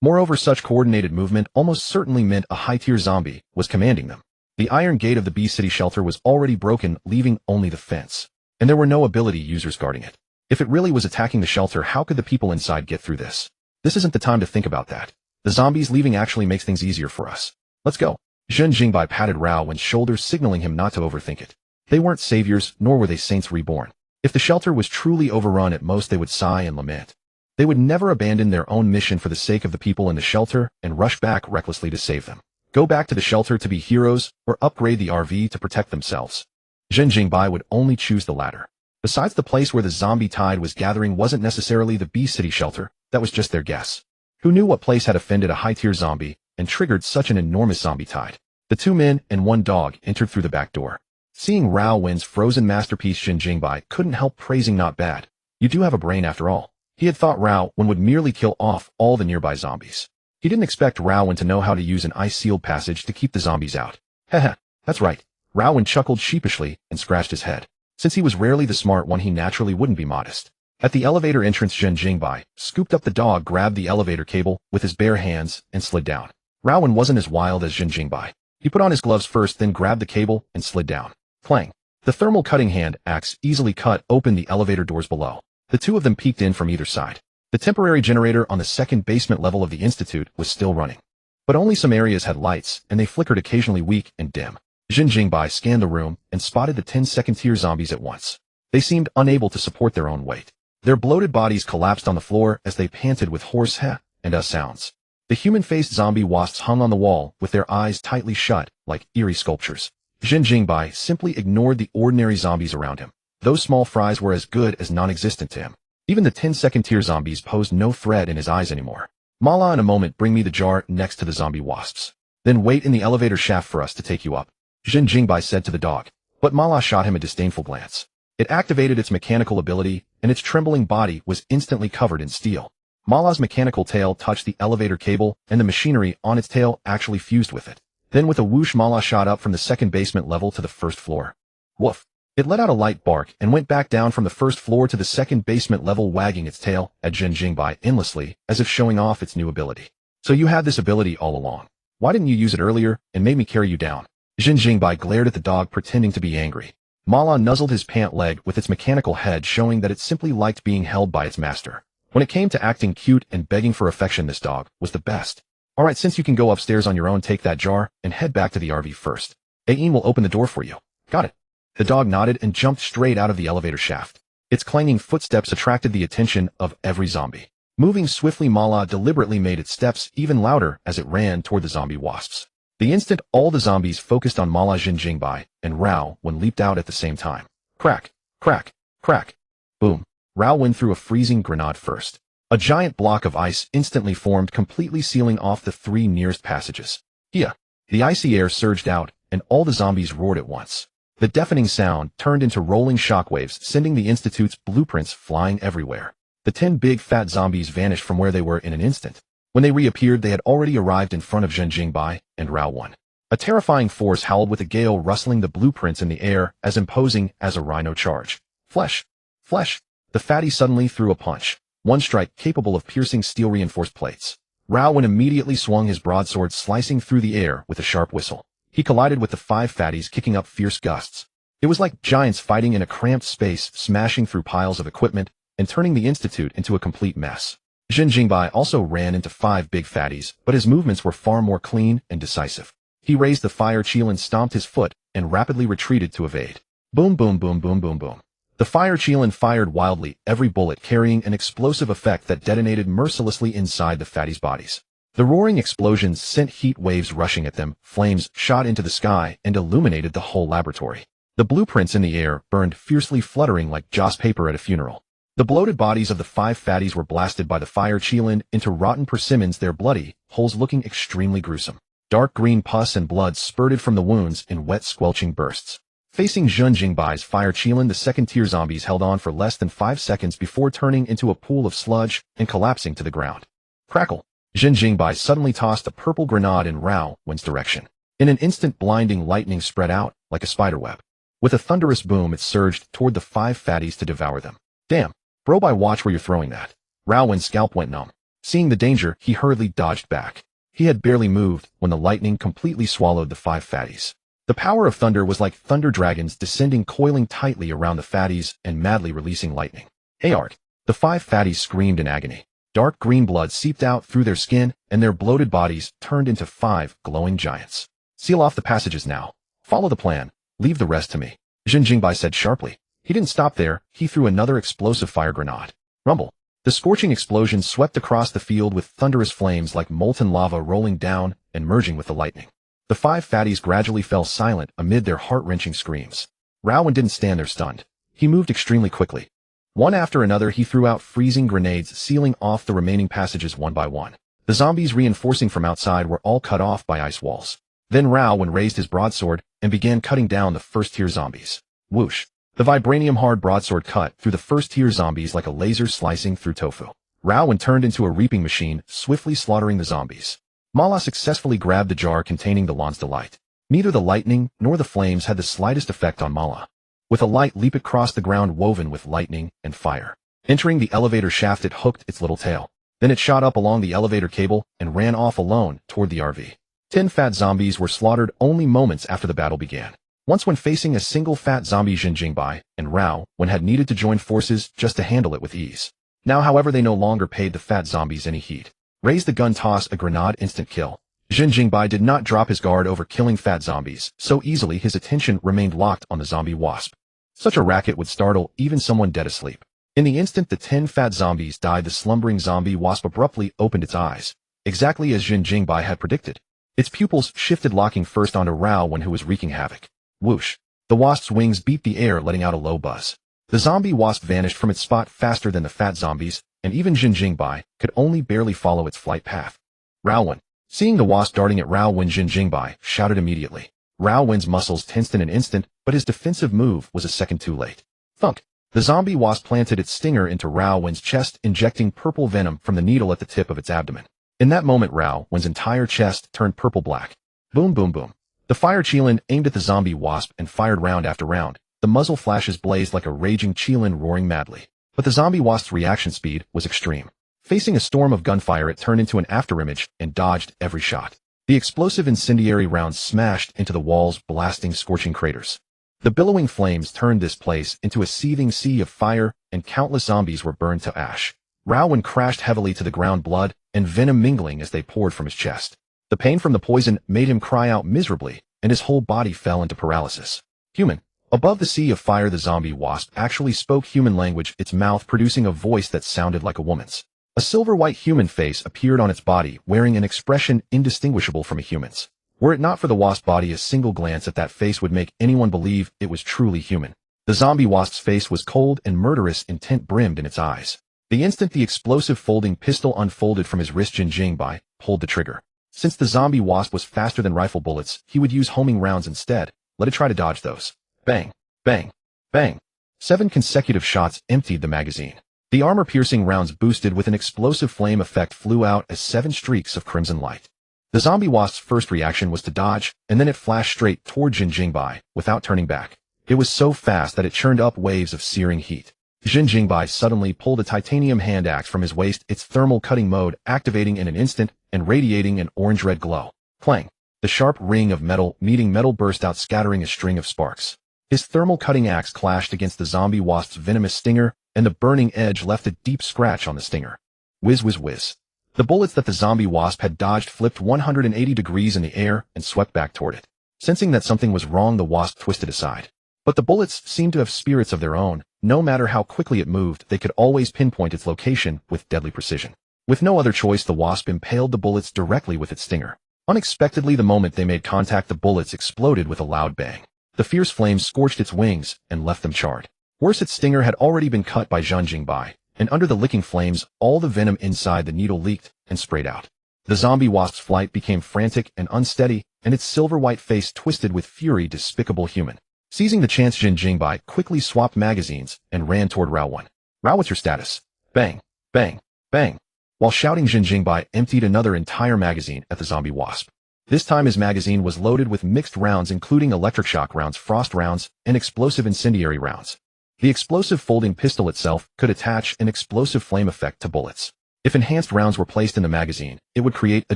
Moreover, such coordinated movement almost certainly meant a high-tier zombie was commanding them. The iron gate of the B City shelter was already broken, leaving only the fence. And there were no ability users guarding it. If it really was attacking the shelter, how could the people inside get through this? This isn't the time to think about that. The zombies leaving actually makes things easier for us. Let's go. Zhen Jingbai patted Raowen's shoulder, signaling him not to overthink it. They weren't saviors, nor were they saints reborn. If the shelter was truly overrun, at most they would sigh and lament. They would never abandon their own mission for the sake of the people in the shelter and rush back recklessly to save them. Go back to the shelter to be heroes, or upgrade the RV to protect themselves. Zhen Jingbai would only choose the latter. Besides, the place where the zombie tide was gathering wasn't necessarily the B City shelter. That was just their guess. Who knew what place had offended a high-tier zombie and triggered such an enormous zombie tide? The two men and one dog entered through the back door. Seeing Raowen's frozen masterpiece, Zhen Jingbai couldn't help praising, "Not bad. You do have a brain after all." He had thought Raowen would merely kill off all the nearby zombies. He didn't expect Raowen to know how to use an ice-sealed passage to keep the zombies out. Heh, that's right. Rowan chuckled sheepishly and scratched his head. Since he was rarely the smart one, he naturally wouldn't be modest. At the elevator entrance, Zhen Jingbai scooped up the dog, grabbed the elevator cable with his bare hands, and slid down. Rowan wasn't as wild as Zhen Jingbai. He put on his gloves first, then grabbed the cable and slid down. Clang. The thermal cutting hand axe easily cut open the elevator doors below. The two of them peeked in from either side. The temporary generator on the second basement level of the Institute was still running. But only some areas had lights, and they flickered occasionally weak and dim. Zhen Jingbai scanned the room and spotted the 10 second-tier zombies at once. They seemed unable to support their own weight. Their bloated bodies collapsed on the floor as they panted with hoarse heh and sounds. The human-faced zombie wasps hung on the wall with their eyes tightly shut, like eerie sculptures. Zhen Jingbai simply ignored the ordinary zombies around him. Those small fries were as good as non-existent to him. Even the 10 second-tier zombies posed no threat in his eyes anymore. Mala, in a moment, bring me the jar next to the zombie wasps. Then wait in the elevator shaft for us to take you up, Zhen Jingbai said to the dog. But Mala shot him a disdainful glance. It activated its mechanical ability, and its trembling body was instantly covered in steel. Mala's mechanical tail touched the elevator cable, and the machinery on its tail actually fused with it. Then with a whoosh, Mala shot up from the second basement level to the first floor. Woof! It let out a light bark and went back down from the first floor to the second basement level, wagging its tail at Zhen Jingbai endlessly, as if showing off its new ability. So you had this ability all along. Why didn't you use it earlier and made me carry you down? Zhen Jingbai glared at the dog, pretending to be angry. Mala nuzzled his pant leg with its mechanical head, showing that it simply liked being held by its master. When it came to acting cute and begging for affection, this dog was the best. Alright, since you can go upstairs on your own, take that jar and head back to the RV first. Ain will open the door for you. Got it. The dog nodded and jumped straight out of the elevator shaft. Its clanging footsteps attracted the attention of every zombie. Moving swiftly, Mala deliberately made its steps even louder as it ran toward the zombie wasps. The instant all the zombies focused on Mala, Zhen Jingbai and Rao Wen leaped out at the same time. Crack, crack, crack. Boom. Rao Wen threw a freezing grenade first. A giant block of ice instantly formed, completely sealing off the 3 nearest passages. Yeah. The icy air surged out, and all the zombies roared at once. The deafening sound turned into rolling shockwaves, sending the Institute's blueprints flying everywhere. The 10 big fat zombies vanished from where they were in an instant. When they reappeared, they had already arrived in front of Zhen Jingbai and Rao Wen. A terrifying force howled with a gale, rustling the blueprints in the air, as imposing as a rhino charge. Flesh! Flesh! The fatty suddenly threw a punch. One strike capable of piercing steel-reinforced plates. Rao Wen immediately swung his broadsword, slicing through the air with a sharp whistle. He collided with the 5 fatties, kicking up fierce gusts. It was like giants fighting in a cramped space, smashing through piles of equipment and turning the Institute into a complete mess. Zhen Jingbai also ran into 5 big fatties, but his movements were far more clean and decisive. He raised the fire Qilin, stomped his foot, and rapidly retreated to evade. Boom, boom, boom, boom, boom, boom. The fire Qilin fired wildly, every bullet carrying an explosive effect that detonated mercilessly inside the fatties' bodies. The roaring explosions sent heat waves rushing at them, flames shot into the sky and illuminated the whole laboratory. The blueprints in the air burned fiercely, fluttering like joss paper at a funeral. The bloated bodies of the 5 fatties were blasted by the fire Qilin into rotten persimmons, their bloody holes looking extremely gruesome. Dark green pus and blood spurted from the wounds in wet, squelching bursts. Facing Zhen Jingbai's fire Qilin, the second-tier zombies held on for less than 5 seconds before turning into a pool of sludge and collapsing to the ground. Crackle! Zhen Jingbai suddenly tossed a purple grenade in Rao Wen's direction. In an instant, blinding lightning spread out like a spiderweb. With a thunderous boom, it surged toward the 5 fatties to devour them. Damn, bro, watch where you're throwing that. Rao Wen's scalp went numb. Seeing the danger, he hurriedly dodged back. He had barely moved when the lightning completely swallowed the 5 fatties. The power of thunder was like thunder dragons descending, coiling tightly around the fatties and madly releasing lightning. Hey Art! The 5 fatties screamed in agony. Dark green blood seeped out through their skin, and their bloated bodies turned into 5 glowing giants. Seal off the passages now. Follow the plan. Leave the rest to me, Zhen Jingbai said sharply. He didn't stop there. He threw another explosive fire grenade. Rumble. The scorching explosion swept across the field with thunderous flames like molten lava rolling down and merging with the lightning. The 5 fatties gradually fell silent amid their heart-wrenching screams. Rao Wen didn't stand there stunned. He moved extremely quickly. One after another, he threw out freezing grenades, sealing off the remaining passages one by one. The zombies reinforcing from outside were all cut off by ice walls. Then Rao Wen raised his broadsword and began cutting down the first-tier zombies. Whoosh! The vibranium hard broadsword cut through the first-tier zombies like a laser slicing through tofu. Rao Wen turned into a reaping machine, swiftly slaughtering the zombies. Mala successfully grabbed the jar containing the Lan's Delight. Neither the lightning nor the flames had the slightest effect on Mala. With a light leap it crossed the ground woven with lightning and fire. Entering the elevator shaft it hooked its little tail. Then it shot up along the elevator cable and ran off alone toward the RV. 10 fat zombies were slaughtered only moments after the battle began. Once when facing a single fat zombie, Zhen Jingbai and Rao when had needed to join forces just to handle it with ease. Now however they no longer paid the fat zombies any heed. Raise the gun, toss a grenade, instant kill. Zhen Jingbai did not drop his guard over killing fat zombies so easily. His attention remained locked on the zombie wasp. Such a racket would startle even someone dead asleep. In the instant the 10 fat zombies died, the slumbering zombie wasp abruptly opened its eyes, exactly as Zhen Jingbai had predicted. Its pupils shifted, locking first onto Rao who was wreaking havoc. Whoosh! The wasp's wings beat the air, letting out a low buzz. The zombie wasp vanished from its spot faster than the fat zombies, and even Zhen Jingbai could only barely follow its flight path. Rao. Seeing the wasp darting at Rao, Zhen Jingbai shouted immediately. Rao's muscles tensed in an instant, but his defensive move was a second too late. Thunk! The zombie wasp planted its stinger into Rao's chest, injecting purple venom from the needle at the tip of its abdomen. In that moment Rao's entire chest turned purple-black. Boom boom boom. The fire Qilin aimed at the zombie wasp and fired round after round. The muzzle flashes blazed like a raging Qilin roaring madly. But the zombie wasp's reaction speed was extreme. Facing a storm of gunfire it turned into an afterimage and dodged every shot. The explosive incendiary rounds smashed into the walls, blasting scorching craters. The billowing flames turned this place into a seething sea of fire, and countless zombies were burned to ash. Raowen crashed heavily to the ground, blood and venom mingling as they poured from his chest. The pain from the poison made him cry out miserably, and his whole body fell into paralysis. Human. Above the sea of fire the zombie wasp actually spoke human language, its mouth producing a voice that sounded like a woman's. A silver-white human face appeared on its body, wearing an expression indistinguishable from a human's. Were it not for the wasp body, a single glance at that face would make anyone believe it was truly human. The zombie wasp's face was cold and murderous, intent brimmed in its eyes. The instant the explosive folding pistol unfolded from his wrist, Zhen Jingbai pulled the trigger. Since the zombie wasp was faster than rifle bullets, he would use homing rounds instead. Let it try to dodge those. Bang, bang, bang. 7 consecutive shots emptied the magazine. The armor-piercing rounds boosted with an explosive flame effect flew out as 7 streaks of crimson light. The zombie wasp's first reaction was to dodge, and then it flashed straight toward Zhen Jingbai, without turning back. It was so fast that it churned up waves of searing heat. Zhen Jingbai suddenly pulled a titanium hand axe from his waist, its thermal cutting mode activating in an instant and radiating an orange-red glow. Clang! The sharp ring of metal meeting metal burst out, scattering a string of sparks. His thermal cutting axe clashed against the zombie wasp's venomous stinger, and the burning edge left a deep scratch on the stinger. Whiz whiz whiz. The bullets that the zombie wasp had dodged flipped 180 degrees in the air and swept back toward it. Sensing that something was wrong, the wasp twisted aside. But the bullets seemed to have spirits of their own. No matter how quickly it moved, they could always pinpoint its location with deadly precision. With no other choice, the wasp impaled the bullets directly with its stinger. Unexpectedly, the moment they made contact, the bullets exploded with a loud bang. The fierce flames scorched its wings and left them charred. Worse, its stinger had already been cut by Zhen Jingbai, and under the licking flames, all the venom inside the needle leaked and sprayed out. The zombie wasp's flight became frantic and unsteady, and its silver-white face twisted with fury. Despicable human. Seizing the chance, Zhen Jingbai quickly swapped magazines and ran toward Raowen. Rao, what's your status? Bang, bang, bang. While shouting, Zhen Jingbai emptied another entire magazine at the zombie wasp. This time his magazine was loaded with mixed rounds, including electric shock rounds, frost rounds, and explosive incendiary rounds. The explosive folding pistol itself could attach an explosive flame effect to bullets. If enhanced rounds were placed in the magazine, it would create a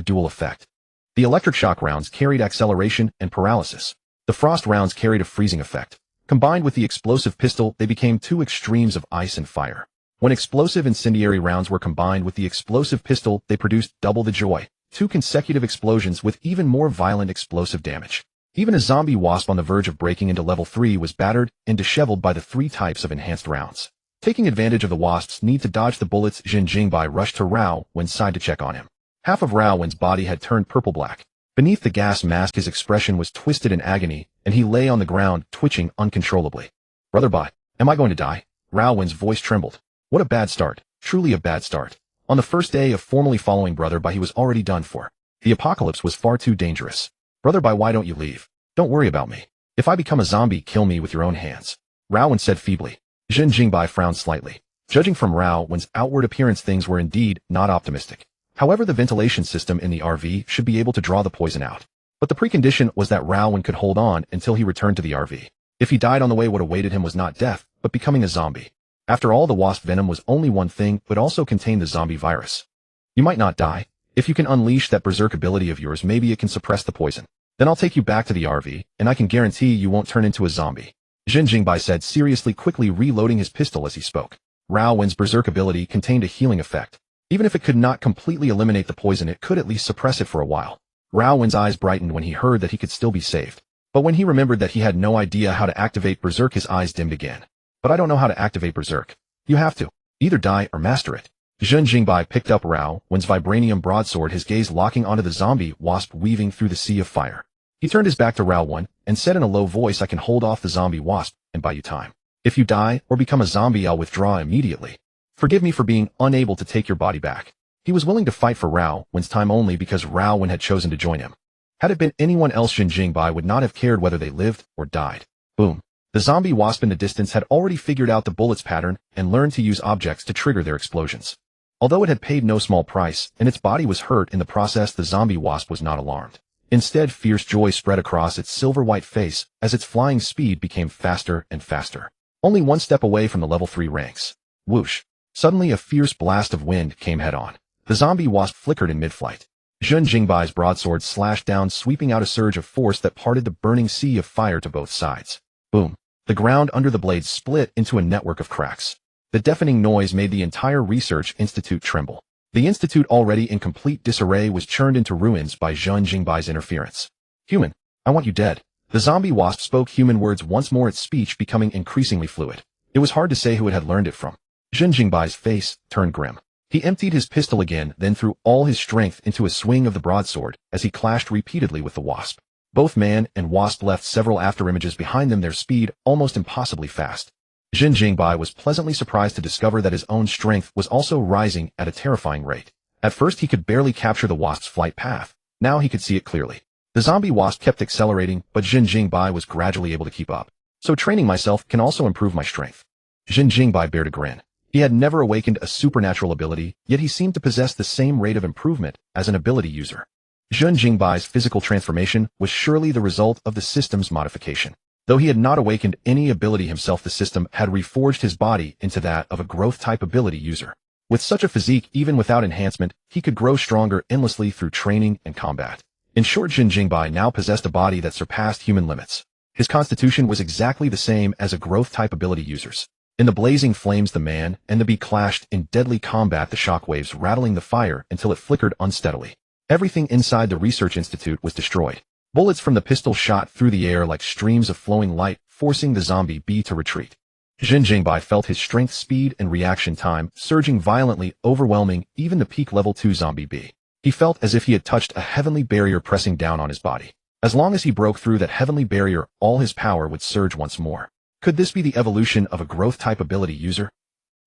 dual effect. The electric shock rounds carried acceleration and paralysis. The frost rounds carried a freezing effect. Combined with the explosive pistol, they became 2 extremes of ice and fire. When explosive incendiary rounds were combined with the explosive pistol, they produced double the joy. 2 consecutive explosions with even more violent explosive damage. Even a zombie wasp on the verge of breaking into level 3 was battered and disheveled by the 3 types of enhanced rounds. Taking advantage of the wasp's need to dodge the bullets, Zhen Jingbai rushed to Raowen's side to check on him. Half of Raowen's body had turned purple-black. Beneath the gas mask his expression was twisted in agony, and he lay on the ground, twitching uncontrollably. Brother Bai, am I going to die? Raowen's voice trembled. What a bad start, truly a bad start. On the first day of formally following Brother Bai, he was already done for. The apocalypse was far too dangerous. Brother Bai, why don't you leave? Don't worry about me. If I become a zombie, kill me with your own hands. Raowen said feebly. Zhen Jingbai frowned slightly. Judging from Raowen's outward appearance, things were indeed not optimistic. However, the ventilation system in the RV should be able to draw the poison out. But the precondition was that Rowan could hold on until he returned to the RV. If he died on the way, what awaited him was not death, but becoming a zombie. After all, the wasp venom was only one thing, but also contained the zombie virus. You might not die. If you can unleash that berserk ability of yours, maybe it can suppress the poison. Then I'll take you back to the RV, and I can guarantee you won't turn into a zombie. Zhen Jingbai said seriously, quickly reloading his pistol as he spoke. Rowan's berserk ability contained a healing effect. Even if it could not completely eliminate the poison, it could at least suppress it for a while. Rowan's eyes brightened when he heard that he could still be saved. But when he remembered that he had no idea how to activate berserk, his eyes dimmed again. But I don't know how to activate berserk. You have to. Either die or master it. Zhen Jingbai picked up Rowan's vibranium broadsword, his gaze locking onto the zombie wasp weaving through the sea of fire. He turned his back to Rowan and said in a low voice, I can hold off the zombie wasp and buy you time. If you die or become a zombie, I'll withdraw immediately. Forgive me for being unable to take your body back. He was willing to fight for Rowan's time only because Rowan had chosen to join him. Had it been anyone else, Zhen Jingbai would not have cared whether they lived or died. Boom. The zombie wasp in the distance had already figured out the bullet's pattern and learned to use objects to trigger their explosions. Although it had paid no small price and its body was hurt in the process, the zombie wasp was not alarmed. Instead, fierce joy spread across its silver-white face as its flying speed became faster and faster. Only one step away from the level 3 ranks. Whoosh. Suddenly a fierce blast of wind came head-on. The zombie wasp flickered in mid-flight. Zhen Jingbai's broadsword slashed down, sweeping out a surge of force that parted the burning sea of fire to both sides. Boom. The ground under the blades split into a network of cracks. The deafening noise made the entire research institute tremble. The institute, already in complete disarray, was churned into ruins by Zhen Jingbai's interference. Human, I want you dead. The zombie wasp spoke human words once more, its speech becoming increasingly fluid. It was hard to say who it had learned it from. Zhen Jingbai's face turned grim. He emptied his pistol again, then threw all his strength into a swing of the broadsword as he clashed repeatedly with the wasp. Both man and wasp left several afterimages behind them, their speed almost impossibly fast. Zhen Jingbai was pleasantly surprised to discover that his own strength was also rising at a terrifying rate. At first he could barely capture the wasp's flight path. Now he could see it clearly. The zombie wasp kept accelerating, but Zhen Jingbai was gradually able to keep up. So training myself can also improve my strength. Zhen Jingbai bared a grin. He had never awakened a supernatural ability, yet he seemed to possess the same rate of improvement as an ability user. Zhen Jingbai's physical transformation was surely the result of the system's modification. Though he had not awakened any ability himself, the system had reforged his body into that of a growth-type ability user. With such a physique, even without enhancement, he could grow stronger endlessly through training and combat. In short, Zhen Jingbai now possessed a body that surpassed human limits. His constitution was exactly the same as a growth-type ability user's. In the blazing flames, the man and the bee clashed in deadly combat, the shockwaves rattling the fire until it flickered unsteadily. Everything inside the research institute was destroyed. Bullets from the pistol shot through the air like streams of flowing light, forcing the zombie bee to retreat. Zhen Jingbai felt his strength, speed, and reaction time surging violently, overwhelming even the peak level 2 zombie bee. He felt as if he had touched a heavenly barrier pressing down on his body. As long as he broke through that heavenly barrier, all his power would surge once more. Could this be the evolution of a growth-type ability user?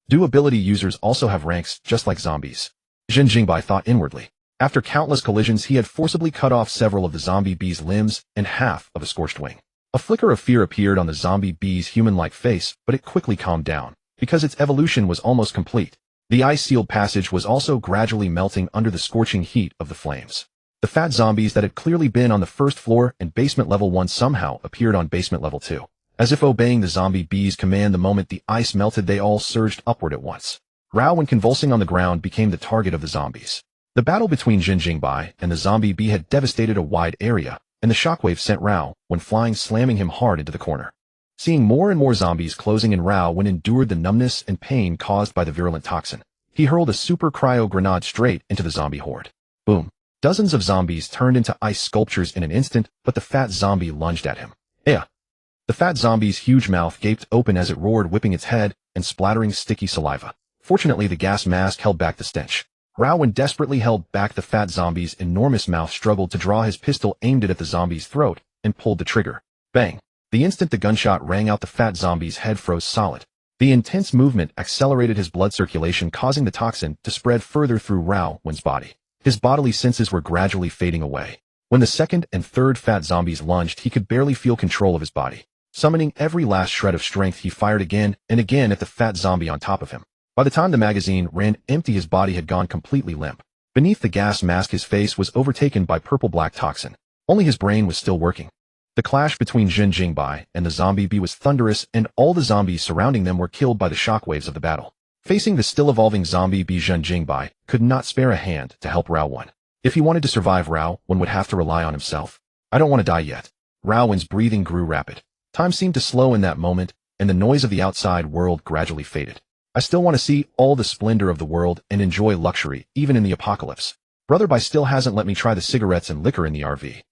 Do ability users also have ranks, just like zombies? Zhen Jingbai thought inwardly. After countless collisions, he had forcibly cut off several of the zombie bee's limbs and half of a scorched wing. A flicker of fear appeared on the zombie bee's human-like face, but it quickly calmed down, because its evolution was almost complete. The ice-sealed passage was also gradually melting under the scorching heat of the flames. The fat zombies that had clearly been on the first floor and basement level 1 somehow appeared on basement level 2. As if obeying the zombie bee's command, the moment the ice melted, they all surged upward at once. Rowan, convulsing on the ground, became the target of the zombies. The battle between Zhen Jingbai and the zombie bee had devastated a wide area, and the shockwave sent Rowan flying, slamming him hard into the corner. Seeing more and more zombies closing in, Rowan endured the numbness and pain caused by the virulent toxin. He hurled a super cryo grenade straight into the zombie horde. Boom. Dozens of zombies turned into ice sculptures in an instant, but the fat zombie lunged at him. Yeah. The fat zombie's huge mouth gaped open as it roared, whipping its head and splattering sticky saliva. Fortunately, the gas mask held back the stench. Rowan desperately held back the fat zombie's enormous mouth, struggled to draw his pistol, aimed it at the zombie's throat, and pulled the trigger. Bang! The instant the gunshot rang out, the fat zombie's head froze solid. The intense movement accelerated his blood circulation, causing the toxin to spread further through Rowan's body. His bodily senses were gradually fading away. When the second and third fat zombies lunged, he could barely feel control of his body. Summoning every last shred of strength, he fired again and again at the fat zombie on top of him. By the time the magazine ran empty, his body had gone completely limp. Beneath the gas mask, his face was overtaken by purple-black toxin. Only his brain was still working. The clash between Zhen Jingbai and the zombie bee was thunderous, and all the zombies surrounding them were killed by the shockwaves of the battle. Facing the still-evolving zombie bee, Zhen Jingbai could not spare a hand to help Rao Wen. If he wanted to survive, Rao Wen would have to rely on himself. I don't want to die yet. Rao Wen's breathing grew rapid. Time seemed to slow in that moment, and the noise of the outside world gradually faded. I still want to see all the splendor of the world and enjoy luxury, even in the apocalypse. Brother Bai still hasn't let me try the cigarettes and liquor in the RV.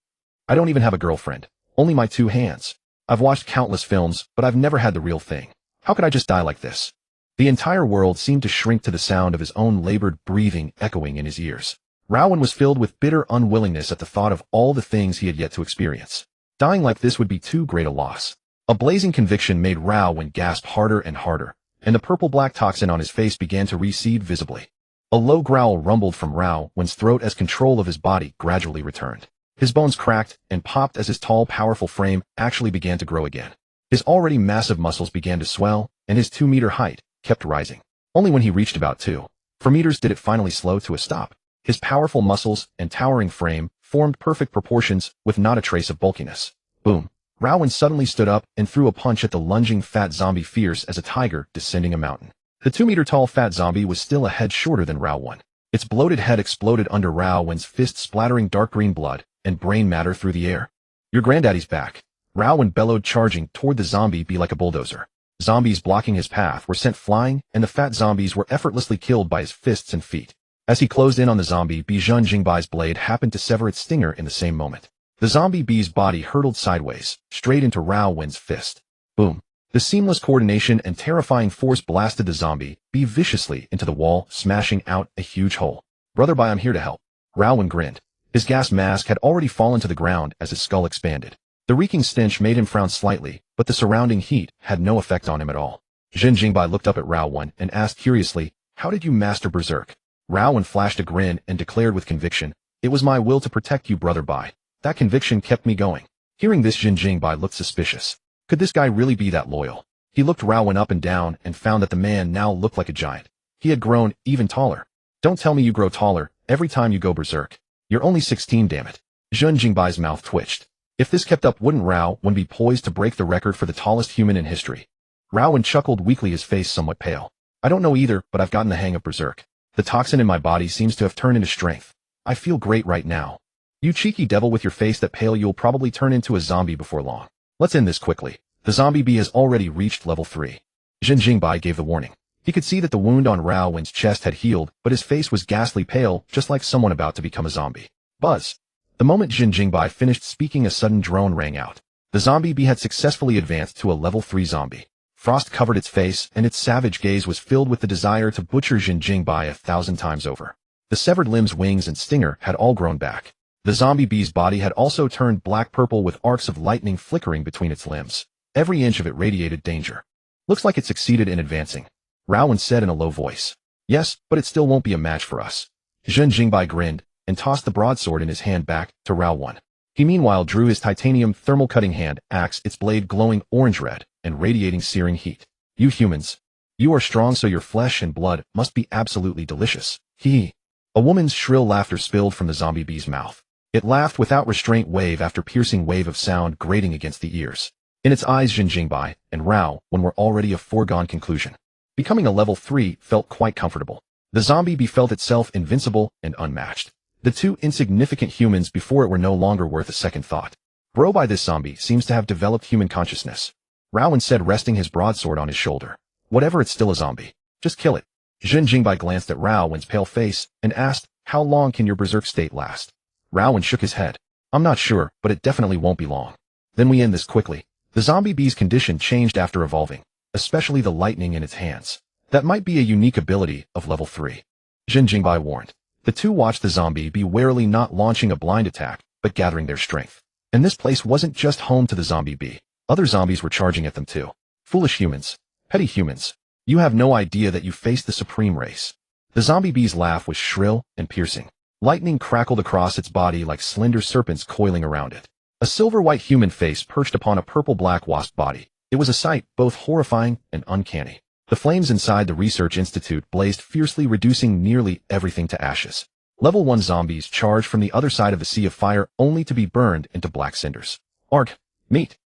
I don't even have a girlfriend. Only my 2 hands. I've watched countless films, but I've never had the real thing. How could I just die like this? The entire world seemed to shrink to the sound of his own labored breathing echoing in his ears. Rao Wen was filled with bitter unwillingness at the thought of all the things he had yet to experience. Dying like this would be too great a loss. A blazing conviction made Rao Wen gasp harder and harder, and the purple-black toxin on his face began to recede visibly. A low growl rumbled from Rao Wen's throat as control of his body gradually returned. His bones cracked and popped as his tall, powerful frame actually began to grow again. His already massive muscles began to swell, and his 2-meter height kept rising. Only when he reached about 2 meters did it finally slow to a stop. His powerful muscles and towering frame formed perfect proportions with not a trace of bulkiness. Boom. Rao Wen suddenly stood up and threw a punch at the lunging fat zombie, fierce as a tiger descending a mountain. The 2-meter-tall fat zombie was still a head shorter than Rao Wen. Its bloated head exploded under Rao Wen's fist, splattering dark green blood and brain matter through the air. Your granddaddy's back. Rao Wen bellowed, charging toward the zombie bee like a bulldozer. Zombies blocking his path were sent flying, and the fat zombies were effortlessly killed by his fists and feet. As he closed in on the zombie bee, Zhen Jingbai's blade happened to sever its stinger in the same moment. The zombie bee's body hurtled sideways, straight into Rao Wen's fist. Boom. The seamless coordination and terrifying force blasted the zombie bee viciously into the wall, smashing out a huge hole. Brother Bai, I'm here to help. Rao Wen grinned. His gas mask had already fallen to the ground as his skull expanded. The reeking stench made him frown slightly, but the surrounding heat had no effect on him at all. Zhen Jingbai looked up at Rao Wen and asked curiously, how did you master Berserk? Rao Wen flashed a grin and declared with conviction, it was my will to protect you, Brother Bai. That conviction kept me going. Hearing this, Zhen Jingbai looked suspicious. Could this guy really be that loyal? He looked Rao Wen up and down and found that the man now looked like a giant. He had grown even taller. Don't tell me you grow taller every time you go berserk. You're only 16, damn it. Zhen Jingbai's mouth twitched. If this kept up, wouldn't Rao Wen be poised to break the record for the tallest human in history? Rao Wen chuckled weakly, his face somewhat pale. I don't know either, but I've gotten the hang of berserk. The toxin in my body seems to have turned into strength. I feel great right now. You cheeky devil with your face that pale, you'll probably turn into a zombie before long. Let's end this quickly. The zombie bee has already reached level 3. Zhen Jingbai gave the warning. He could see that the wound on Rao Wen's chest had healed, but his face was ghastly pale, just like someone about to become a zombie. Buzz. The moment Zhen Jingbai finished speaking, a sudden drone rang out. The zombie bee had successfully advanced to a level 3 zombie. Frost covered its face, and its savage gaze was filled with the desire to butcher Zhen Jingbai 1,000 times over. The severed limbs, wings, and stinger had all grown back. The zombie bee's body had also turned black-purple with arcs of lightning flickering between its limbs. Every inch of it radiated danger. Looks like it succeeded in advancing. Rao Wen said in a low voice. Yes, but it still won't be a match for us. Zhen Jingbai grinned and tossed the broadsword in his hand back to Rao Wen. He meanwhile drew his titanium thermal cutting hand axe, its blade glowing orange-red and radiating searing heat. You humans. You are strong, so your flesh and blood must be absolutely delicious. Hee. A woman's shrill laughter spilled from the zombie bee's mouth. It laughed without restraint, wave after piercing wave of sound grating against the ears. In its eyes, Zhen Jingbai and Rao Wen were already a foregone conclusion. Becoming a level 3 felt quite comfortable. The zombie bee felt itself invincible and unmatched. The two insignificant humans before it were no longer worth a second thought. Bro, by this zombie seems to have developed human consciousness. Rao Wen said, resting his broadsword on his shoulder. Whatever, it's still a zombie. Just kill it. Zhen Jingbai glanced at Rao Wen's pale face and asked, how long can your berserk state last? Rao Wen shook his head. I'm not sure, but it definitely won't be long. Then we end this quickly. The zombie bee's condition changed after evolving, especially the lightning in its hands. That might be a unique ability of level 3. Zhen Jingbai warned. The two watched the zombie bee warily, not launching a blind attack, but gathering their strength. And this place wasn't just home to the zombie bee. Other zombies were charging at them too. Foolish humans. Petty humans. You have no idea that you face the supreme race. The zombie bee's laugh was shrill and piercing. Lightning crackled across its body like slender serpents coiling around it. A silver-white human face perched upon a purple-black wasp body. It was a sight both horrifying and uncanny. The flames inside the research institute blazed fiercely, reducing nearly everything to ashes. Level 1 zombies charged from the other side of the sea of fire only to be burned into black cinders. Arg! Meat!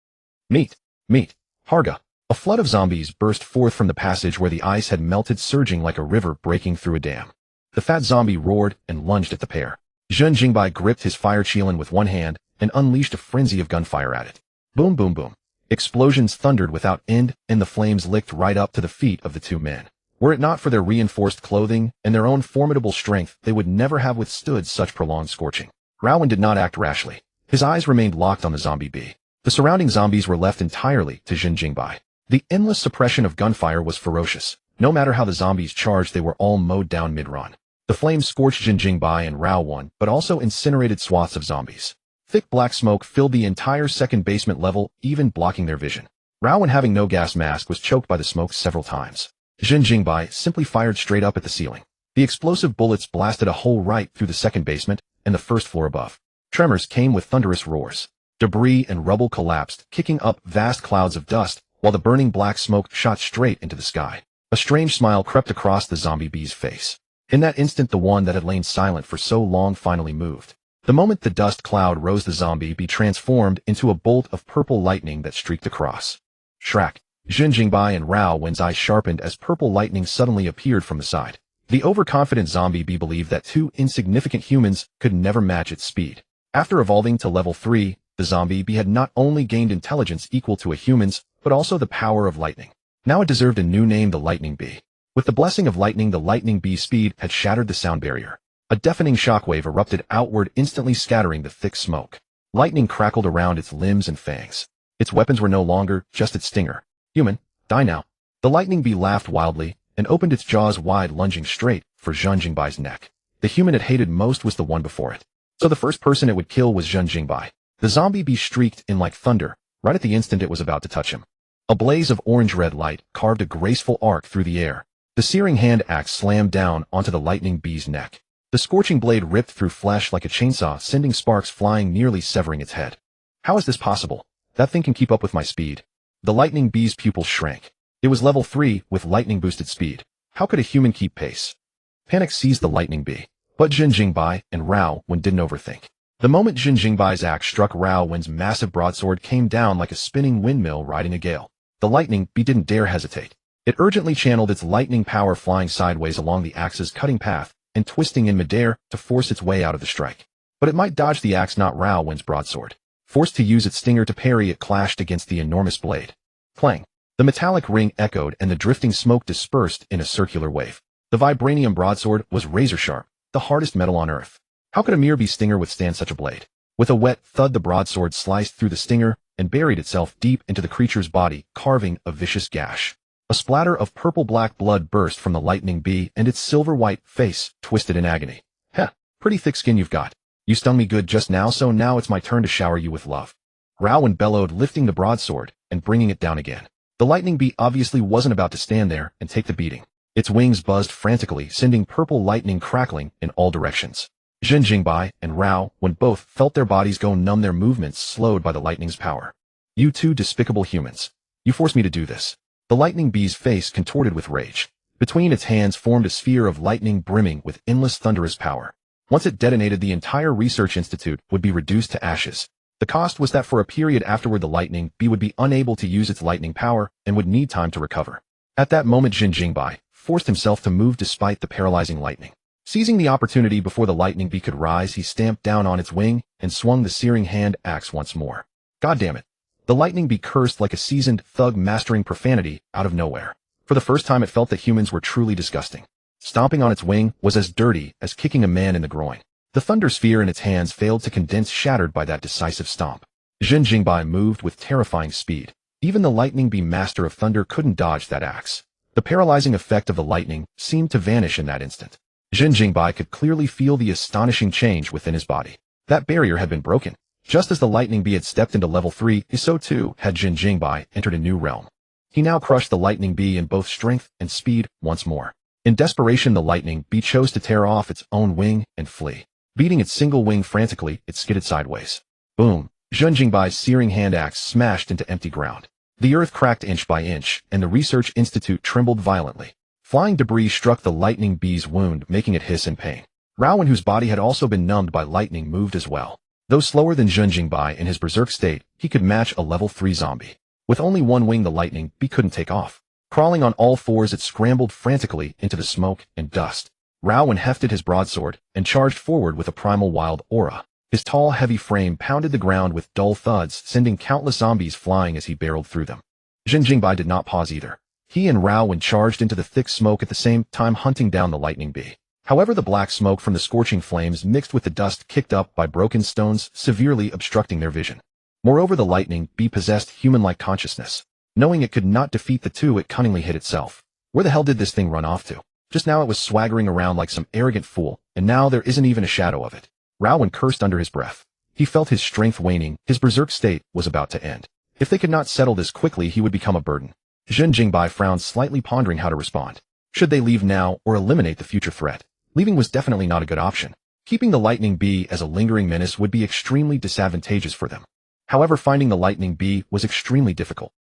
Meat! Meat! Harga! A flood of zombies burst forth from the passage where the ice had melted, surging like a river breaking through a dam. The fat zombie roared and lunged at the pair. Zhen Jingbai gripped his fire chelan with one hand and unleashed a frenzy of gunfire at it. Boom, boom, boom. Explosions thundered without end, and the flames licked right up to the feet of the two men. Were it not for their reinforced clothing and their own formidable strength, they would never have withstood such prolonged scorching. Rowan did not act rashly. His eyes remained locked on the zombie bee. The surrounding zombies were left entirely to Zhen Jingbai. The endless suppression of gunfire was ferocious. No matter how the zombies charged, they were all mowed down mid-run. The flames scorched Zhen Jingbai and Rowan, but also incinerated swaths of zombies. Thick black smoke filled the entire second basement level, even blocking their vision. Rowan, having no gas mask, was choked by the smoke several times. Zhen Jingbai simply fired straight up at the ceiling. The explosive bullets blasted a hole right through the second basement and the first floor above. Tremors came with thunderous roars. Debris and rubble collapsed, kicking up vast clouds of dust, while the burning black smoke shot straight into the sky. A strange smile crept across the zombie bee's face. In that instant, the one that had lain silent for so long finally moved. The moment the dust cloud rose, the zombie bee transformed into a bolt of purple lightning that streaked across. Shrak! Zhen Jingbai and Rowan's eyes sharpened as purple lightning suddenly appeared from the side. The overconfident zombie bee believed that two insignificant humans could never match its speed. After evolving to level 3, the zombie bee had not only gained intelligence equal to a human's, but also the power of lightning. Now it deserved a new name, the lightning bee. With the blessing of lightning, the lightning bee's speed had shattered the sound barrier. A deafening shockwave erupted outward, instantly scattering the thick smoke. Lightning crackled around its limbs and fangs. Its weapons were no longer just its stinger. Human, die now. The lightning bee laughed wildly and opened its jaws wide, lunging straight for Zhen Jingbai's neck. The human it hated most was the one before it. So the first person it would kill was Zhen Jingbai. The zombie bee shrieked in like thunder, right at the instant it was about to touch him. A blaze of orange-red light carved a graceful arc through the air. The searing hand axe slammed down onto the lightning bee's neck. The scorching blade ripped through flesh like a chainsaw, sending sparks flying, nearly severing its head. How is this possible? That thing can keep up with my speed. The lightning bee's pupils shrank. It was level 3 with lightning-boosted speed. How could a human keep pace? Panic seized the lightning bee. But Zhen Jingbai and Rowan didn't overthink. The moment Zhen Jingbai's axe struck, Rowan's massive broadsword came down like a spinning windmill riding a gale. The lightning bee didn't dare hesitate. It urgently channeled its lightning power, flying sideways along the axe's cutting path and twisting in midair to force its way out of the strike. But it might dodge the axe, not Rowan's broadsword. Forced to use its stinger to parry, it clashed against the enormous blade. Clang! The metallic ring echoed and the drifting smoke dispersed in a circular wave. The vibranium broadsword was razor-sharp, the hardest metal on Earth. How could a mere bee stinger withstand such a blade? With a wet thud, the broadsword sliced through the stinger and buried itself deep into the creature's body, carving a vicious gash. A splatter of purple-black blood burst from the lightning bee, and its silver-white face twisted in agony. Heh, pretty thick skin you've got. You stung me good just now, so now it's my turn to shower you with love. Rowan bellowed, lifting the broadsword and bringing it down again. The lightning bee obviously wasn't about to stand there and take the beating. Its wings buzzed frantically, sending purple lightning crackling in all directions. Zhen Jingbai and Rowan both felt their bodies go numb, their movements slowed by the lightning's power. You two despicable humans. You forced me to do this. The lightning bee's face contorted with rage. Between its hands formed a sphere of lightning brimming with endless thunderous power. Once it detonated, the entire research institute would be reduced to ashes. The cost was that for a period afterward, the lightning bee would be unable to use its lightning power and would need time to recover. At that moment, Zhen Jingbai forced himself to move despite the paralyzing lightning. Seizing the opportunity before the lightning bee could rise, he stamped down on its wing and swung the searing hand axe once more. God damn it. The lightning bee cursed like a seasoned thug mastering profanity out of nowhere. For the first time, it felt that humans were truly disgusting. Stomping on its wing was as dirty as kicking a man in the groin. The thunder sphere in its hands failed to condense, shattered by that decisive stomp. Zhen Jingbai moved with terrifying speed. Even the lightning bee master of thunder couldn't dodge that axe. The paralyzing effect of the lightning seemed to vanish in that instant. Zhen Jingbai could clearly feel the astonishing change within his body. That barrier had been broken. Just as the lightning bee had stepped into level 3, so too had Zhen Jingbai entered a new realm. He now crushed the lightning bee in both strength and speed once more. In desperation, the lightning bee chose to tear off its own wing and flee. Beating its single wing frantically, it skidded sideways. Boom! Zhen Jingbai's searing hand axe smashed into empty ground. The earth cracked inch by inch, and the research institute trembled violently. Flying debris struck the lightning bee's wound, making it hiss in pain. Raowen, whose body had also been numbed by lightning, moved as well. Though slower than Zhen Jingbai in his berserk state, he could match a level 3 zombie. With only one wing, the lightning bee couldn't take off. Crawling on all fours, it scrambled frantically into the smoke and dust. Raowen hefted his broadsword and charged forward with a primal wild aura. His tall, heavy frame pounded the ground with dull thuds, sending countless zombies flying as he barreled through them. Zhen Jingbai did not pause either. He and Raowen charged into the thick smoke at the same time, hunting down the lightning bee. However, the black smoke from the scorching flames mixed with the dust kicked up by broken stones, severely obstructing their vision. Moreover, the lightning bee possessed human-like consciousness. Knowing it could not defeat the two, it cunningly hid itself. Where the hell did this thing run off to? Just now it was swaggering around like some arrogant fool, and now there isn't even a shadow of it. Raowen cursed under his breath. He felt his strength waning. His berserk state was about to end. If they could not settle this quickly, he would become a burden. Zhen Jingbai frowned slightly, pondering how to respond. Should they leave now or eliminate the future threat? Leaving was definitely not a good option. Keeping the lightning bee as a lingering menace would be extremely disadvantageous for them. However, finding the lightning bee was extremely difficult.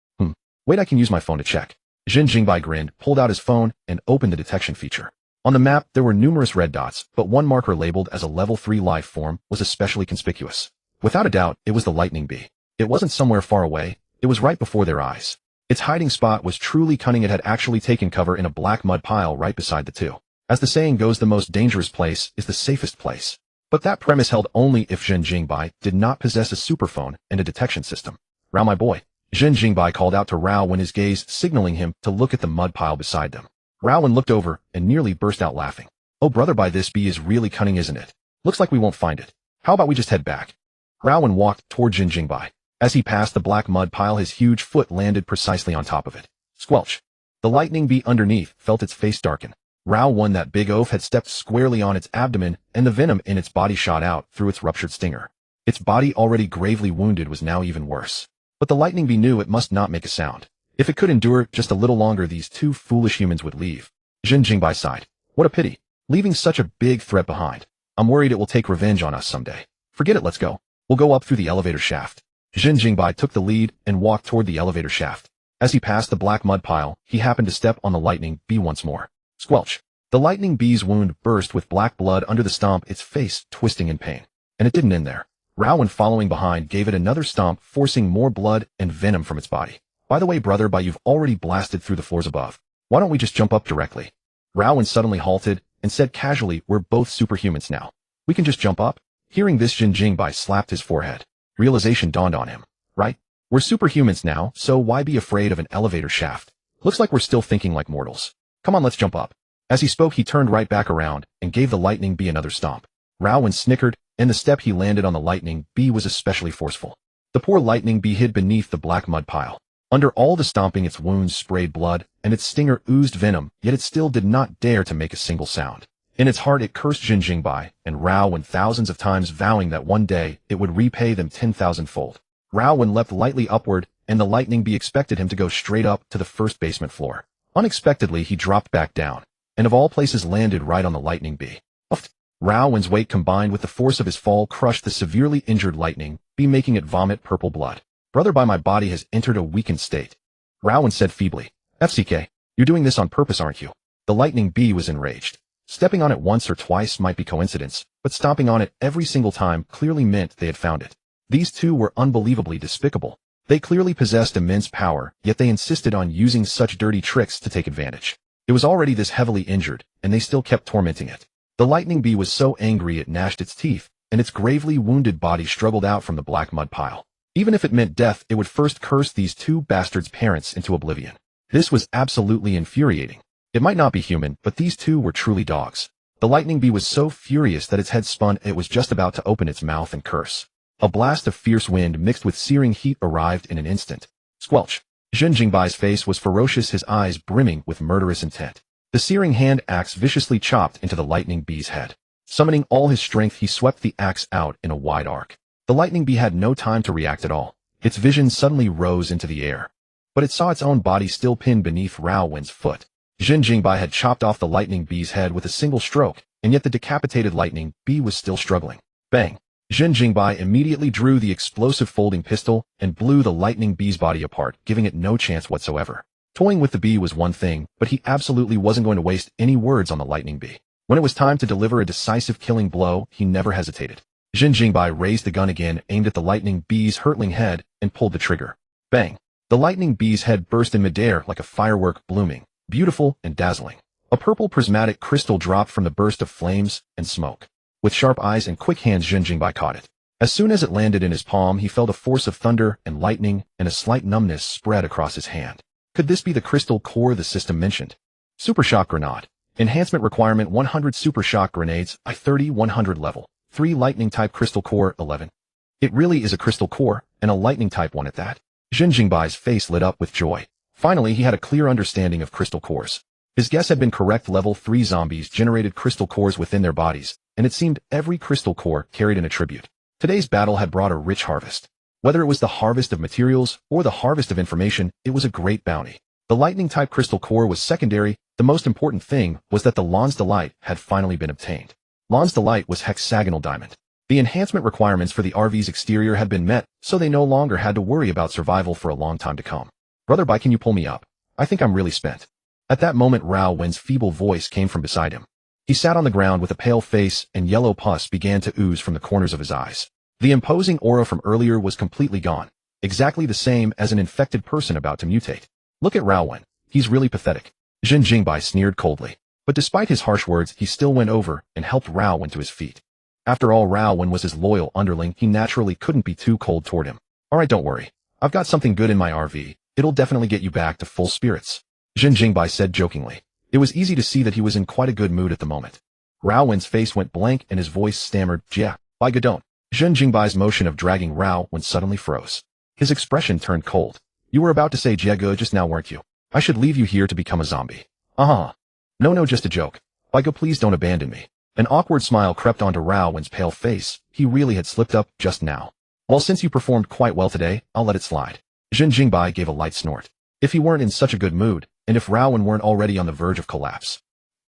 Wait, I can use my phone to check. Zhen Jingbai grinned, pulled out his phone, and opened the detection feature. On the map, there were numerous red dots, but one marker labeled as a level 3 life form was especially conspicuous. Without a doubt, it was the lightning bee. It wasn't somewhere far away. It was right before their eyes. Its hiding spot was truly cunning. It had actually taken cover in a black mud pile right beside the two. As the saying goes, the most dangerous place is the safest place. But that premise held only if Zhen Jingbai did not possess a superphone and a detection system. Rao, my boy. Zhen Jingbai called out to Raowen, his gaze signaling him to look at the mud pile beside them. Raowen looked over and nearly burst out laughing. Oh brother, by this bee is really cunning, isn't it? Looks like we won't find it. How about we just head back? Raowen walked toward Zhen Jingbai. As he passed the black mud pile, his huge foot landed precisely on top of it. Squelch. The lightning bee underneath felt its face darken. Raowen, that big oaf, had stepped squarely on its abdomen, and the venom in its body shot out through its ruptured stinger. Its body, already gravely wounded, was now even worse. But the lightning bee knew it must not make a sound. If it could endure just a little longer, these two foolish humans would leave. Zhen Jingbai sighed. What a pity. Leaving such a big threat behind. I'm worried it will take revenge on us someday. Forget it, let's go. We'll go up through the elevator shaft. Zhen Jingbai took the lead and walked toward the elevator shaft. As he passed the black mud pile, he happened to step on the lightning bee once more. Squelch. The lightning bee's wound burst with black blood under the stomp, its face twisting in pain. And it didn't end there. Raowen, following behind, gave it another stomp, forcing more blood and venom from its body. By the way, brother, you've already blasted through the floors above. Why don't we just jump up directly? Raowen suddenly halted and said casually, we're both superhumans now. We can just jump up? Hearing this, Zhen Jingbai slapped his forehead. Realization dawned on him. Right? We're superhumans now, so why be afraid of an elevator shaft? Looks like we're still thinking like mortals. Come on, let's jump up. As he spoke, he turned right back around and gave the lightning bee another stomp. Raowen snickered, and the step he landed on the lightning bee was especially forceful. The poor lightning bee hid beneath the black mud pile. Under all the stomping, its wounds sprayed blood, and its stinger oozed venom, yet it still did not dare to make a single sound. In its heart, it cursed Zhen Jingbai and Raowen thousands of times, vowing that one day it would repay them 10,000-fold. Raowen leapt lightly upward, and the lightning bee expected him to go straight up to the first basement floor. Unexpectedly, he dropped back down, and of all places landed right on the lightning bee. Uff. Raowen's weight combined with the force of his fall crushed the severely injured lightning bee, making it vomit purple blood. Brother, my body has entered a weakened state. Raowen said feebly. FCK, you're doing this on purpose, aren't you? The lightning bee was enraged. Stepping on it once or twice might be coincidence, but stomping on it every single time clearly meant they had found it. These two were unbelievably despicable. They clearly possessed immense power, yet they insisted on using such dirty tricks to take advantage. It was already this heavily injured, and they still kept tormenting it. The lightning bee was so angry it gnashed its teeth, and its gravely wounded body struggled out from the black mud pile. Even if it meant death, it would first curse these two bastards' parents into oblivion. This was absolutely infuriating. It might not be human, but these two were truly dogs. The lightning bee was so furious that its head spun. It was just about to open its mouth and curse. A blast of fierce wind mixed with searing heat arrived in an instant. Squelch. Zhen Jingbai's face was ferocious, his eyes brimming with murderous intent. The searing hand axe viciously chopped into the lightning bee's head. Summoning all his strength, he swept the axe out in a wide arc. The lightning bee had no time to react at all. Its vision suddenly rose into the air. But it saw its own body still pinned beneath Raowen's foot. Zhen Jingbai had chopped off the lightning bee's head with a single stroke, and yet the decapitated lightning bee was still struggling. Bang! Zhen Jingbai immediately drew the explosive folding pistol and blew the lightning bee's body apart, giving it no chance whatsoever. Toying with the bee was one thing, but he absolutely wasn't going to waste any words on the lightning bee. When it was time to deliver a decisive killing blow, he never hesitated. Zhen Jingbai raised the gun again, aimed at the lightning bee's hurtling head, and pulled the trigger. Bang! The lightning bee's head burst in midair like a firework, blooming, beautiful, and dazzling. A purple prismatic crystal dropped from the burst of flames and smoke. With sharp eyes and quick hands, Zhen Jingbai caught it. As soon as it landed in his palm, he felt a force of thunder and lightning, and a slight numbness spread across his hand. Could this be the crystal core the system mentioned? Super Shock Grenade. Enhancement requirement 100 Super Shock Grenades, I-30 100 level. 3 Lightning Type Crystal Core 11. It really is a crystal core, and a lightning type one at that. Zhen Jingbai's face lit up with joy. Finally, he had a clear understanding of crystal cores. His guess had been correct. Level 3 zombies generated crystal cores within their bodies, and it seemed every crystal core carried an attribute. Today's battle had brought a rich harvest. Whether it was the harvest of materials or the harvest of information, it was a great bounty. The lightning-type crystal core was secondary. The most important thing was that the Lan's Delight had finally been obtained. Lan's Delight was hexagonal diamond. The enhancement requirements for the RV's exterior had been met, so they no longer had to worry about survival for a long time to come. Brother Bai, can you pull me up? I think I'm really spent. At that moment, Rao Wen's feeble voice came from beside him. He sat on the ground with a pale face, and yellow pus began to ooze from the corners of his eyes. The imposing aura from earlier was completely gone, exactly the same as an infected person about to mutate. Look at Rao Wen. He's really pathetic. Zhen Jingbai sneered coldly. But despite his harsh words, he still went over and helped Rao Wen to his feet. After all, Rao Wen was his loyal underling. He naturally couldn't be too cold toward him. All right, don't worry. I've got something good in my RV. It'll definitely get you back to full spirits, Zhen Jingbai said jokingly. It was easy to see that he was in quite a good mood at the moment. Rao Wen's face went blank and his voice stammered, "Yeah, by God don't." Zhen Jingbai's motion of dragging Rao Wen suddenly froze. His expression turned cold. You were about to say Jiego just now, weren't you? I should leave you here to become a zombie. Uh-huh. No, just a joke. By God, please don't abandon me. An awkward smile crept onto Rao Wen's pale face. He really had slipped up just now. Well, since you performed quite well today, I'll let it slide. Zhen Jingbai gave a light snort. If he weren't in such a good mood, and if Rao Wen weren't already on the verge of collapse,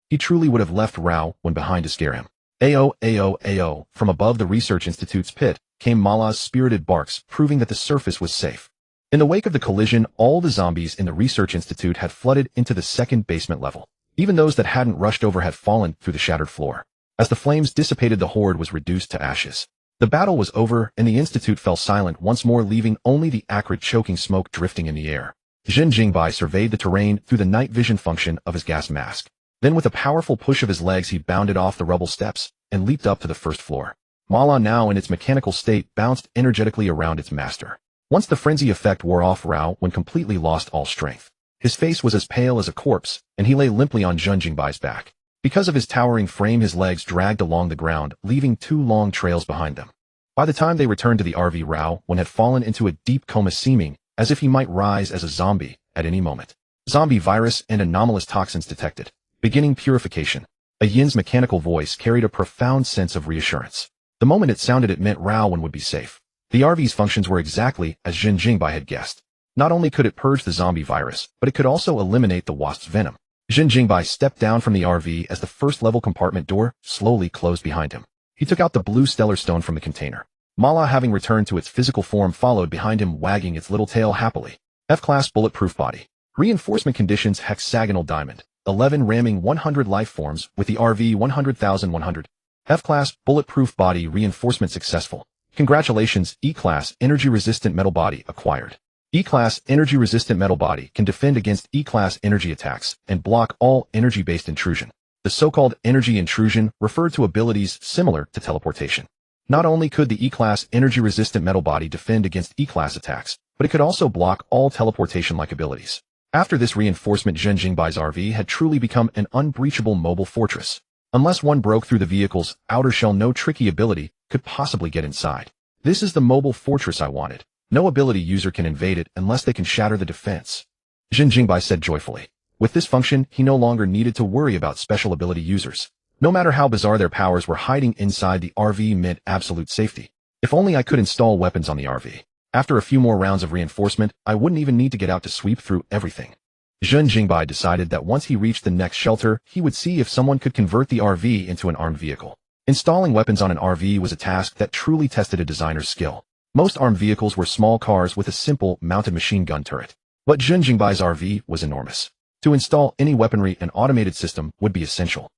he truly would have left Rao Wen behind to scare him. Ayo. From above the research institute's pit came Mala's spirited barks, proving that the surface was safe. In the wake of the collision, all the zombies in the research institute had flooded into the second basement level. Even those that hadn't rushed over had fallen through the shattered floor. As the flames dissipated, the horde was reduced to ashes. The battle was over, and the institute fell silent once more, leaving only the acrid choking smoke drifting in the air. Zhen Jingbai surveyed the terrain through the night vision function of his gas mask. Then with a powerful push of his legs, he bounded off the rubble steps and leaped up to the first floor. Mala, now in its mechanical state, bounced energetically around its master. Once the frenzy effect wore off, Rao Wen completely lost all strength. His face was as pale as a corpse, and he lay limply on Zhen Jingbai's back. Because of his towering frame, his legs dragged along the ground, leaving 2 long trails behind them. By the time they returned to the RV, Rao Wen had fallen into a deep coma, seeming as if he might rise as a zombie at any moment. Zombie virus and anomalous toxins detected. Beginning purification. A Yin's mechanical voice carried a profound sense of reassurance. The moment it sounded, it meant Rao Wen would be safe. The RV's functions were exactly as Zhen Jingbai had guessed. Not only could it purge the zombie virus, but it could also eliminate the wasp's venom. Zhen Jingbai stepped down from the RV as the first level compartment door slowly closed behind him. He took out the blue stellar stone from the container. Mala, having returned to its physical form, followed behind him, wagging its little tail happily. F-class bulletproof body. Reinforcement conditions: hexagonal diamond. 11 ramming 100 life forms with the RV 100,100. F-class bulletproof body reinforcement successful. Congratulations. E-class energy resistant metal body acquired. E-class energy resistant metal body can defend against E-class energy attacks and block all energy-based intrusion. The so-called energy intrusion referred to abilities similar to teleportation. Not only could the E-class energy resistant metal body defend against E-class attacks, but it could also block all teleportation-like abilities. After this reinforcement, Zhen Jingbai's RV had truly become an unbreachable mobile fortress. Unless one broke through the vehicle's outer shell, no tricky ability could possibly get inside. This is the mobile fortress I wanted. No ability user can invade it unless they can shatter the defense, Zhen Jingbai said joyfully. With this function, he no longer needed to worry about special ability users. No matter how bizarre their powers were, hiding inside the RV meant absolute safety. If only I could install weapons on the RV. After a few more rounds of reinforcement, I wouldn't even need to get out to sweep through everything. Zhen Jingbai decided that once he reached the next shelter, he would see if someone could convert the RV into an armed vehicle. Installing weapons on an RV was a task that truly tested a designer's skill. Most armed vehicles were small cars with a simple mounted machine gun turret. But Zhen Jingbai's RV was enormous. To install any weaponry, an automated system would be essential.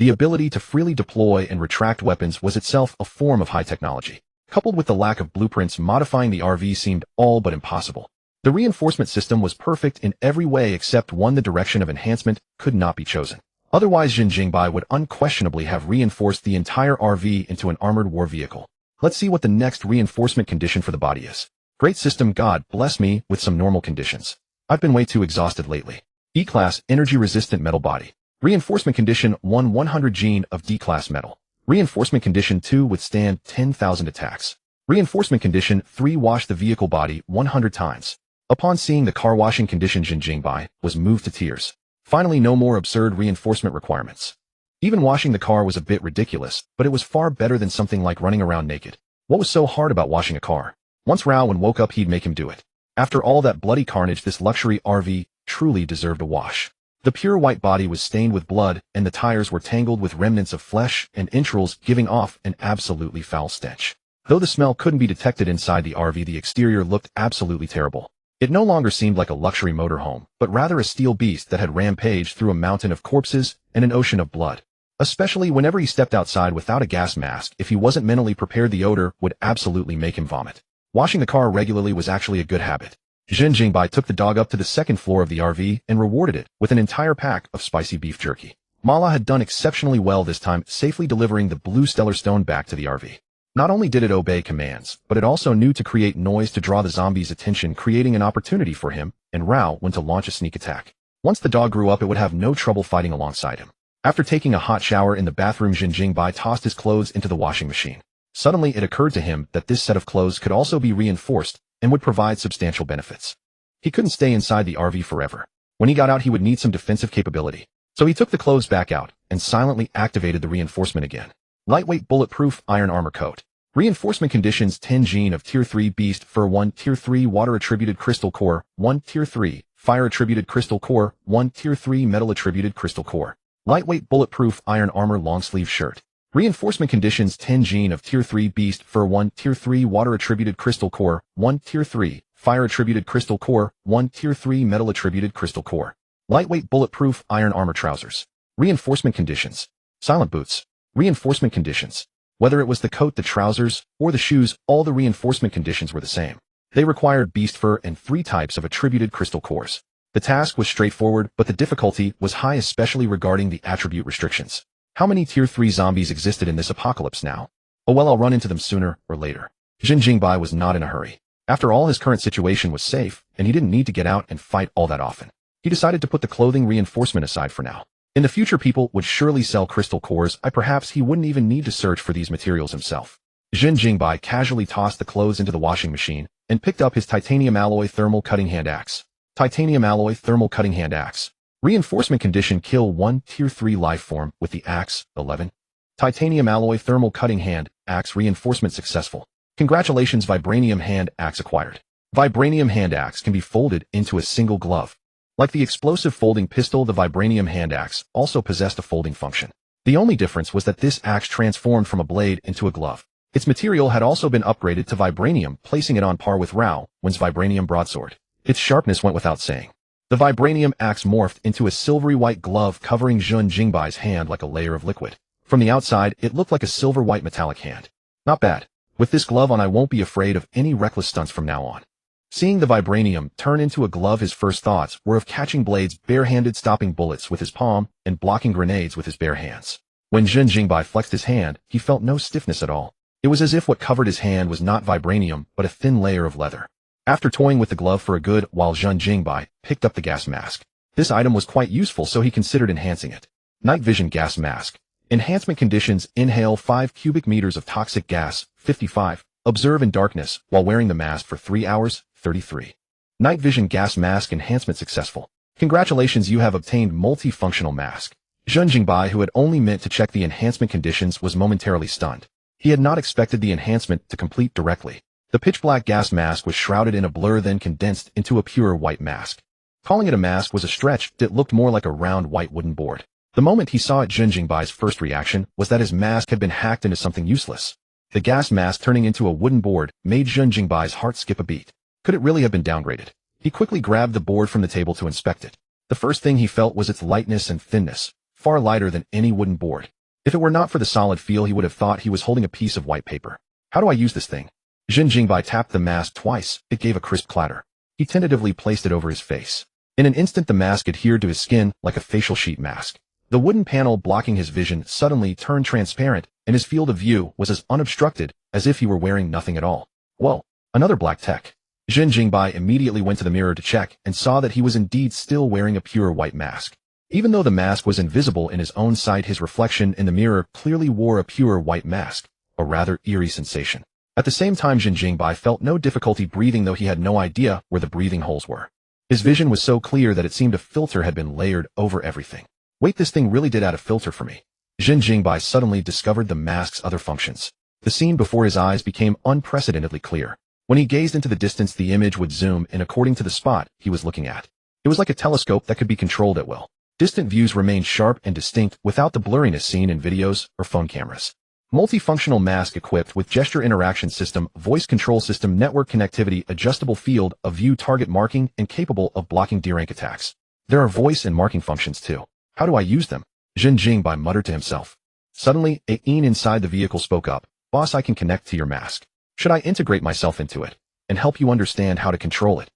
The ability to freely deploy and retract weapons was itself a form of high technology. Coupled with the lack of blueprints, modifying the RV seemed all but impossible. The reinforcement system was perfect in every way except one: the direction of enhancement could not be chosen. Otherwise, Zhen Jingbai would unquestionably have reinforced the entire RV into an armored war vehicle. Let's see what the next reinforcement condition for the body is. Great system, God bless me with some normal conditions. I've been way too exhausted lately. E-class, energy-resistant metal body. Reinforcement condition 1, 100 gene of D-class metal. Reinforcement condition 2, withstand 10,000 attacks. Reinforcement condition 3, wash the vehicle body 100 times. Upon seeing the car washing condition, Zhen Jingbai was moved to tears. Finally, no more absurd reinforcement requirements. Even washing the car was a bit ridiculous, but it was far better than something like running around naked. What was so hard about washing a car? Once Rowan woke up, he'd make him do it. After all that bloody carnage, this luxury RV truly deserved a wash. The pure white body was stained with blood, and the tires were tangled with remnants of flesh and entrails, giving off an absolutely foul stench. Though the smell couldn't be detected inside the RV, the exterior looked absolutely terrible. It no longer seemed like a luxury motorhome, but rather a steel beast that had rampaged through a mountain of corpses and an ocean of blood. Especially whenever he stepped outside without a gas mask, if he wasn't mentally prepared, the odor would absolutely make him vomit. Washing the car regularly was actually a good habit. Zhen Jingbai took the dog up to the second floor of the RV and rewarded it with an entire pack of spicy beef jerky. Mala had done exceptionally well this time, safely delivering the blue stellar stone back to the RV. Not only did it obey commands, but it also knew to create noise to draw the zombies' attention, creating an opportunity for him and Rao when to launch a sneak attack. Once the dog grew up, it would have no trouble fighting alongside him. After taking a hot shower in the bathroom, Zhen Jingbai tossed his clothes into the washing machine. Suddenly, it occurred to him that this set of clothes could also be reinforced and would provide substantial benefits. He couldn't stay inside the RV forever. When he got out, he would need some defensive capability. So he took the clothes back out and silently activated the reinforcement again. Lightweight bulletproof iron armor coat. Reinforcement conditions 10 gene of Tier 3 beast fur 1 Tier 3 water attributed crystal core 1 Tier 3 fire attributed crystal core 1 Tier 3 metal attributed crystal core. Lightweight bulletproof iron armor long sleeve shirt. Reinforcement conditions 10 gene of Tier 3 beast fur 1 Tier 3 water attributed crystal core 1 Tier 3 fire attributed crystal core 1 Tier 3 metal attributed crystal core. Lightweight bulletproof iron armor trousers. Reinforcement conditions. Silent boots. Reinforcement conditions. Whether it was the coat, the trousers, or the shoes, all the reinforcement conditions were the same. They required beast fur and 3 types of attributed crystal cores. The task was straightforward, but the difficulty was high, especially regarding the attribute restrictions. How many Tier 3 zombies existed in this apocalypse now? Oh well, I'll run into them sooner or later. Zhen Jingbai was not in a hurry. After all, his current situation was safe, and he didn't need to get out and fight all that often. He decided to put the clothing reinforcement aside for now. In the future, people would surely sell crystal cores. Perhaps he wouldn't even need to search for these materials himself. Zhen Jingbai casually tossed the clothes into the washing machine and picked up his titanium alloy thermal cutting hand axe. Titanium alloy thermal cutting hand axe. Reinforcement condition kill 1 Tier 3 life form with the axe 11. Titanium alloy thermal cutting hand axe reinforcement successful. Congratulations, vibranium hand axe acquired. Vibranium hand axe can be folded into a single glove. Like the explosive folding pistol, the vibranium hand axe also possessed a folding function. The only difference was that this axe transformed from a blade into a glove. Its material had also been upgraded to vibranium, placing it on par with Rao Wen's vibranium broadsword. Its sharpness went without saying. The vibranium axe morphed into a silvery white glove covering Zhen Jingbai's hand like a layer of liquid. From the outside, it looked like a silver white metallic hand. Not bad. With this glove on, I won't be afraid of any reckless stunts from now on. Seeing the vibranium turn into a glove, his first thoughts were of catching blades barehanded, stopping bullets with his palm, and blocking grenades with his bare hands. When Zhen Jingbai flexed his hand, he felt no stiffness at all. It was as if what covered his hand was not vibranium, but a thin layer of leather. After toying with the glove for a good while, Zhen Jingbai picked up the gas mask. This item was quite useful, so he considered enhancing it. Night vision gas mask. Enhancement conditions: inhale 5 cubic meters of toxic gas, 55. Observe in darkness while wearing the mask for 3 hours, 33. Night vision gas mask enhancement successful. Congratulations, you have obtained multifunctional mask. Zhen Jingbai, who had only meant to check the enhancement conditions, was momentarily stunned. He had not expected the enhancement to complete directly. The pitch-black gas mask was shrouded in a blur, then condensed into a pure white mask. Calling it a mask was a stretch. It looked more like a round white wooden board. The moment he saw it, Zhen Jingbai's first reaction was that his mask had been hacked into something useless. The gas mask turning into a wooden board made Zhen Jingbai's heart skip a beat. Could it really have been downgraded? He quickly grabbed the board from the table to inspect it. The first thing he felt was its lightness and thinness. far lighter than any wooden board. If it were not for the solid feel, he would have thought he was holding a piece of white paper. How do I use this thing? Zhen Jingbai tapped the mask twice. It gave a crisp clatter. He tentatively placed it over his face. In an instant, the mask adhered to his skin like a facial sheet mask. The wooden panel blocking his vision suddenly turned transparent, and his field of view was as unobstructed as if he were wearing nothing at all. Whoa, another black tech. Zhen Jingbai immediately went to the mirror to check and saw that he was indeed still wearing a pure white mask. Even though the mask was invisible in his own sight, his reflection in the mirror clearly wore a pure white mask, a rather eerie sensation. At the same time, Zhen Jingbai felt no difficulty breathing, though he had no idea where the breathing holes were. His vision was so clear that it seemed a filter had been layered over everything. Wait, this thing really did add a filter for me. Zhen Jingbai suddenly discovered the mask's other functions. The scene before his eyes became unprecedentedly clear. When he gazed into the distance, the image would zoom in according to the spot he was looking at. It was like a telescope that could be controlled at will. Distant views remained sharp and distinct without the blurriness seen in videos or phone cameras. Multifunctional mask equipped with gesture interaction system, voice control system, network connectivity, adjustable field of view, target marking, and capable of blocking D-rank attacks. There are voice and marking functions too. How do I use them? Zhen Jingbai muttered to himself. Suddenly, Ain inside the vehicle spoke up. Boss, I can connect to your mask. Should I integrate myself into it and help you understand how to control it?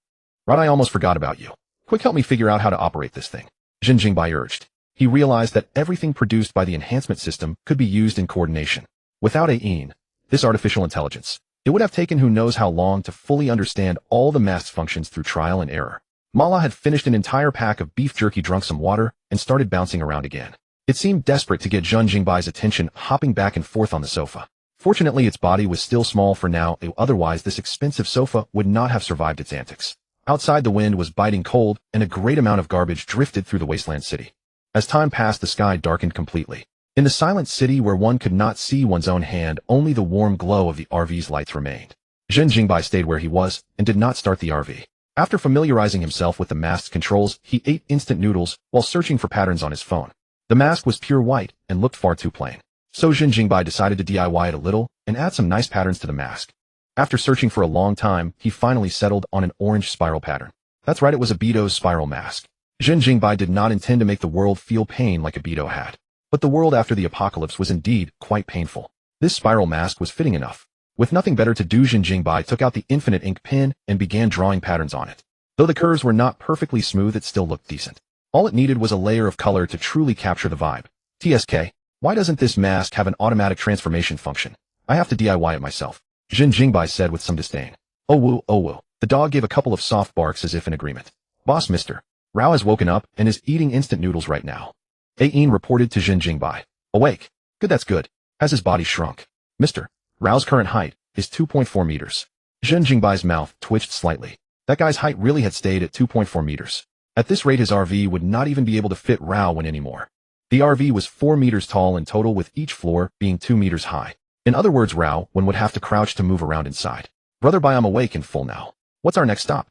Right, I almost forgot about you. Quick, help me figure out how to operate this thing. Zhen Jingbai urged. He realized that everything produced by the enhancement system could be used in coordination. Without Ain, this artificial intelligence, it would have taken who knows how long to fully understand all the mask's functions through trial and error. Mala had finished an entire pack of beef jerky, drunk some water, and started bouncing around again. It seemed desperate to get Zhen Jingbai's attention, hopping back and forth on the sofa. Fortunately, its body was still small for now, otherwise this expensive sofa would not have survived its antics. Outside, the wind was biting cold, and a great amount of garbage drifted through the wasteland city. As time passed, the sky darkened completely. In the silent city where one could not see one's own hand, only the warm glow of the RV's lights remained. Zhen Jingbai stayed where he was and did not start the RV. After familiarizing himself with the mask's controls, he ate instant noodles while searching for patterns on his phone. The mask was pure white and looked far too plain. So Zhen Jingbai decided to DIY it a little and add some nice patterns to the mask. After searching for a long time, he finally settled on an orange spiral pattern. That's right, it was a Beato's spiral mask. Zhen Jingbai did not intend to make the world feel pain like a Beato had. But the world after the apocalypse was indeed quite painful. This spiral mask was fitting enough. With nothing better to do, Zhen Jingbai took out the infinite ink pen and began drawing patterns on it. Though the curves were not perfectly smooth, it still looked decent. All it needed was a layer of color to truly capture the vibe. TSK, why doesn't this mask have an automatic transformation function? I have to DIY it myself. Zhen Jingbai said with some disdain. Oh woo, oh woo. The dog gave a couple of soft barks as if in agreement. Boss, Mr. Rao has woken up and is eating instant noodles right now. Ain reported to Zhen Jingbai. Awake. Good, that's good. Has his body shrunk? Mr. Rao's current height is 2.4 meters. Zhen Jingbai's mouth twitched slightly. That guy's height really had stayed at 2.4 meters. At this rate, his RV would not even be able to fit Rao one anymore. The RV was 4 meters tall in total, with each floor being 2 meters high. In other words, Rao one would have to crouch to move around inside. Brother Bai, I'm awake and full now. What's our next stop?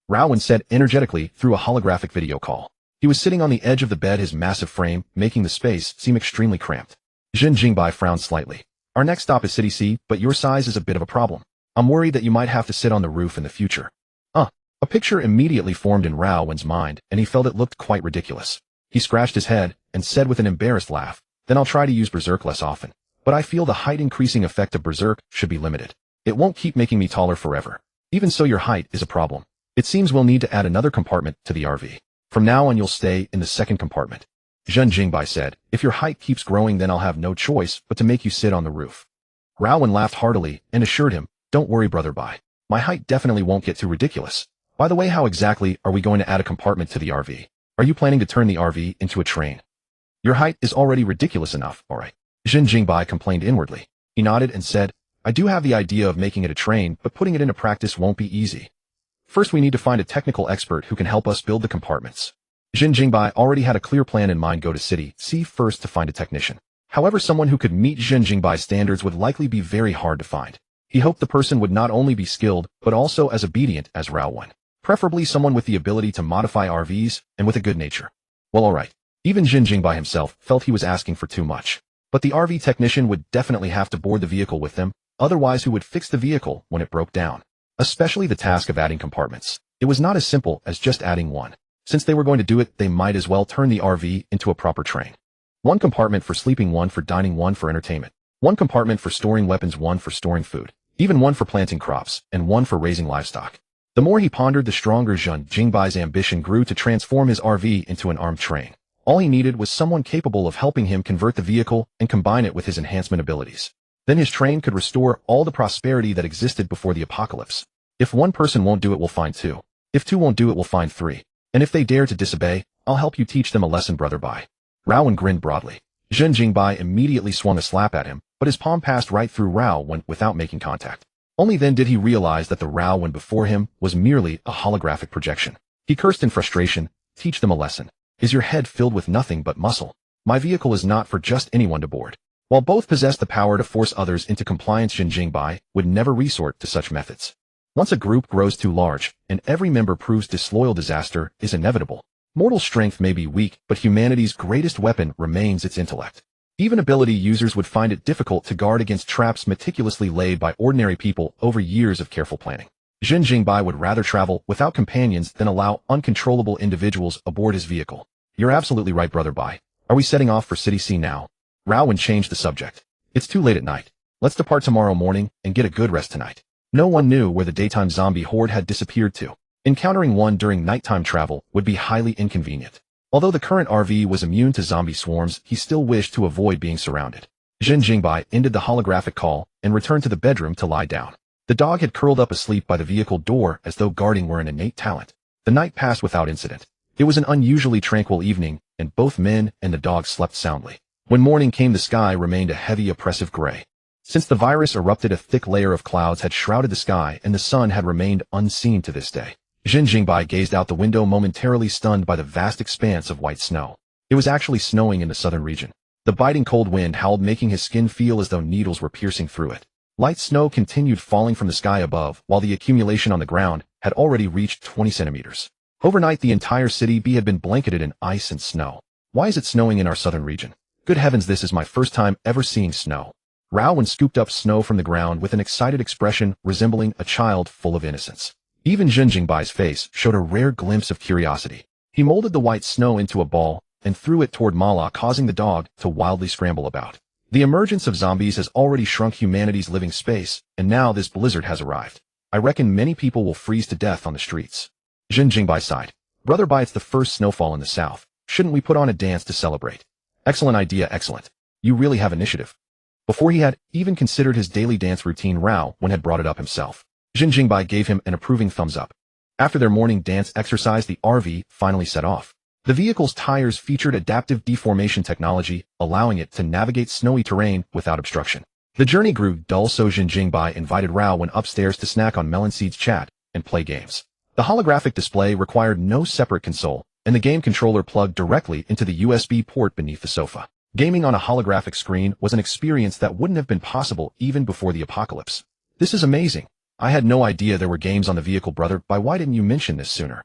Rao said energetically through a holographic video call. He was sitting on the edge of the bed, his massive frame making the space seem extremely cramped. Zhen Jingbai frowned slightly. Our next stop is City C, but your size is a bit of a problem. I'm worried that you might have to sit on the roof in the future. A picture immediately formed in Rao Wen's mind, and he felt it looked quite ridiculous. He scratched his head and said with an embarrassed laugh, then I'll try to use Berserk less often. But I feel the height increasing effect of Berserk should be limited. It won't keep making me taller forever. Even so, your height is a problem. It seems we'll need to add another compartment to the RV. From now on, you'll stay in the second compartment. Zhen Jingbai said, if your height keeps growing, then I'll have no choice but to make you sit on the roof. Rao Wen laughed heartily and assured him, don't worry, Brother Bai. My height definitely won't get too ridiculous. By the way, how exactly are we going to add a compartment to the RV? Are you planning to turn the RV into a train? Your height is already ridiculous enough, alright. Zhen Jingbai complained inwardly. He nodded and said, I do have the idea of making it a train, but putting it into practice won't be easy. First, we need to find a technical expert who can help us build the compartments. Zhen Jingbai already had a clear plan in mind. Go to City C first to find a technician. However, someone who could meet Zhen Jingbai's standards would likely be very hard to find. He hoped the person would not only be skilled, but also as obedient as Rao Wen. Preferably someone with the ability to modify RVs and with a good nature. Well, alright. Even Zhen Jingbai himself felt he was asking for too much. But the RV technician would definitely have to board the vehicle with them, otherwise who would fix the vehicle when it broke down? Especially the task of adding compartments. It was not as simple as just adding one. Since they were going to do it, they might as well turn the RV into a proper train. One compartment for sleeping, one for dining, one for entertainment. One compartment for storing weapons, one for storing food. Even one for planting crops, and one for raising livestock. The more he pondered, the stronger Zhen Jingbai's ambition grew to transform his RV into an armed train. All he needed was someone capable of helping him convert the vehicle and combine it with his enhancement abilities. Then his train could restore all the prosperity that existed before the apocalypse. If one person won't do it, we'll find two. If two won't do it, we'll find three. And if they dare to disobey, I'll help you teach them a lesson, brother Bai. Raowen grinned broadly. Zhen Jingbai immediately swung a slap at him, but his palm passed right through Raowen without making contact. Only then did he realize that the Raowen before him was merely a holographic projection. He cursed in frustration. Teach them a lesson. Is your head filled with nothing but muscle? My vehicle is not for just anyone to board. While both possessed the power to force others into compliance, Zhen Jingbai would never resort to such methods. Once a group grows too large, and every member proves disloyal, disaster is inevitable. Mortal strength may be weak, but humanity's greatest weapon remains its intellect. Even ability users would find it difficult to guard against traps meticulously laid by ordinary people over years of careful planning. Zhen Jingbai would rather travel without companions than allow uncontrollable individuals aboard his vehicle. You're absolutely right, brother Bai. Are we setting off for City C now? Raowen changed the subject. It's too late at night. Let's depart tomorrow morning and get a good rest tonight. No one knew where the daytime zombie horde had disappeared to. Encountering one during nighttime travel would be highly inconvenient. Although the current RV was immune to zombie swarms, he still wished to avoid being surrounded. Zhen Jingbai ended the holographic call and returned to the bedroom to lie down. The dog had curled up asleep by the vehicle door as though guarding were an innate talent. The night passed without incident. It was an unusually tranquil evening, and both men and the dog slept soundly. When morning came, the sky remained a heavy, oppressive gray. Since the virus erupted, a thick layer of clouds had shrouded the sky, and the sun had remained unseen to this day. Zhen Jingbai gazed out the window, momentarily stunned by the vast expanse of white snow. It was actually snowing in the southern region. The biting cold wind howled, making his skin feel as though needles were piercing through it. Light snow continued falling from the sky above, while the accumulation on the ground had already reached 20 centimeters. Overnight, the entire city had been blanketed in ice and snow. Why is it snowing in our southern region? Good heavens, this is my first time ever seeing snow. Raowen scooped up snow from the ground with an excited expression resembling a child full of innocence. Even Zhen Jingbai's face showed a rare glimpse of curiosity. He molded the white snow into a ball and threw it toward Mala, causing the dog to wildly scramble about. The emergence of zombies has already shrunk humanity's living space, and now this blizzard has arrived. I reckon many people will freeze to death on the streets. Zhen Jingbai sighed. Brother Bai, it's the first snowfall in the south. Shouldn't we put on a dance to celebrate? Excellent idea, excellent. You really have initiative. Before he had even considered his daily dance routine, Raowen had brought it up himself. Zhen Jingbai gave him an approving thumbs up. After their morning dance exercise, the RV finally set off. The vehicle's tires featured adaptive deformation technology, allowing it to navigate snowy terrain without obstruction. The journey grew dull, so Zhen Jingbai invited Raowen upstairs to snack on melon seeds, chat, and play games. The holographic display required no separate console, and the game controller plugged directly into the USB port beneath the sofa. Gaming on a holographic screen was an experience that wouldn't have been possible even before the apocalypse. This is amazing. I had no idea there were games on the vehicle, brother. Why didn't you mention this sooner?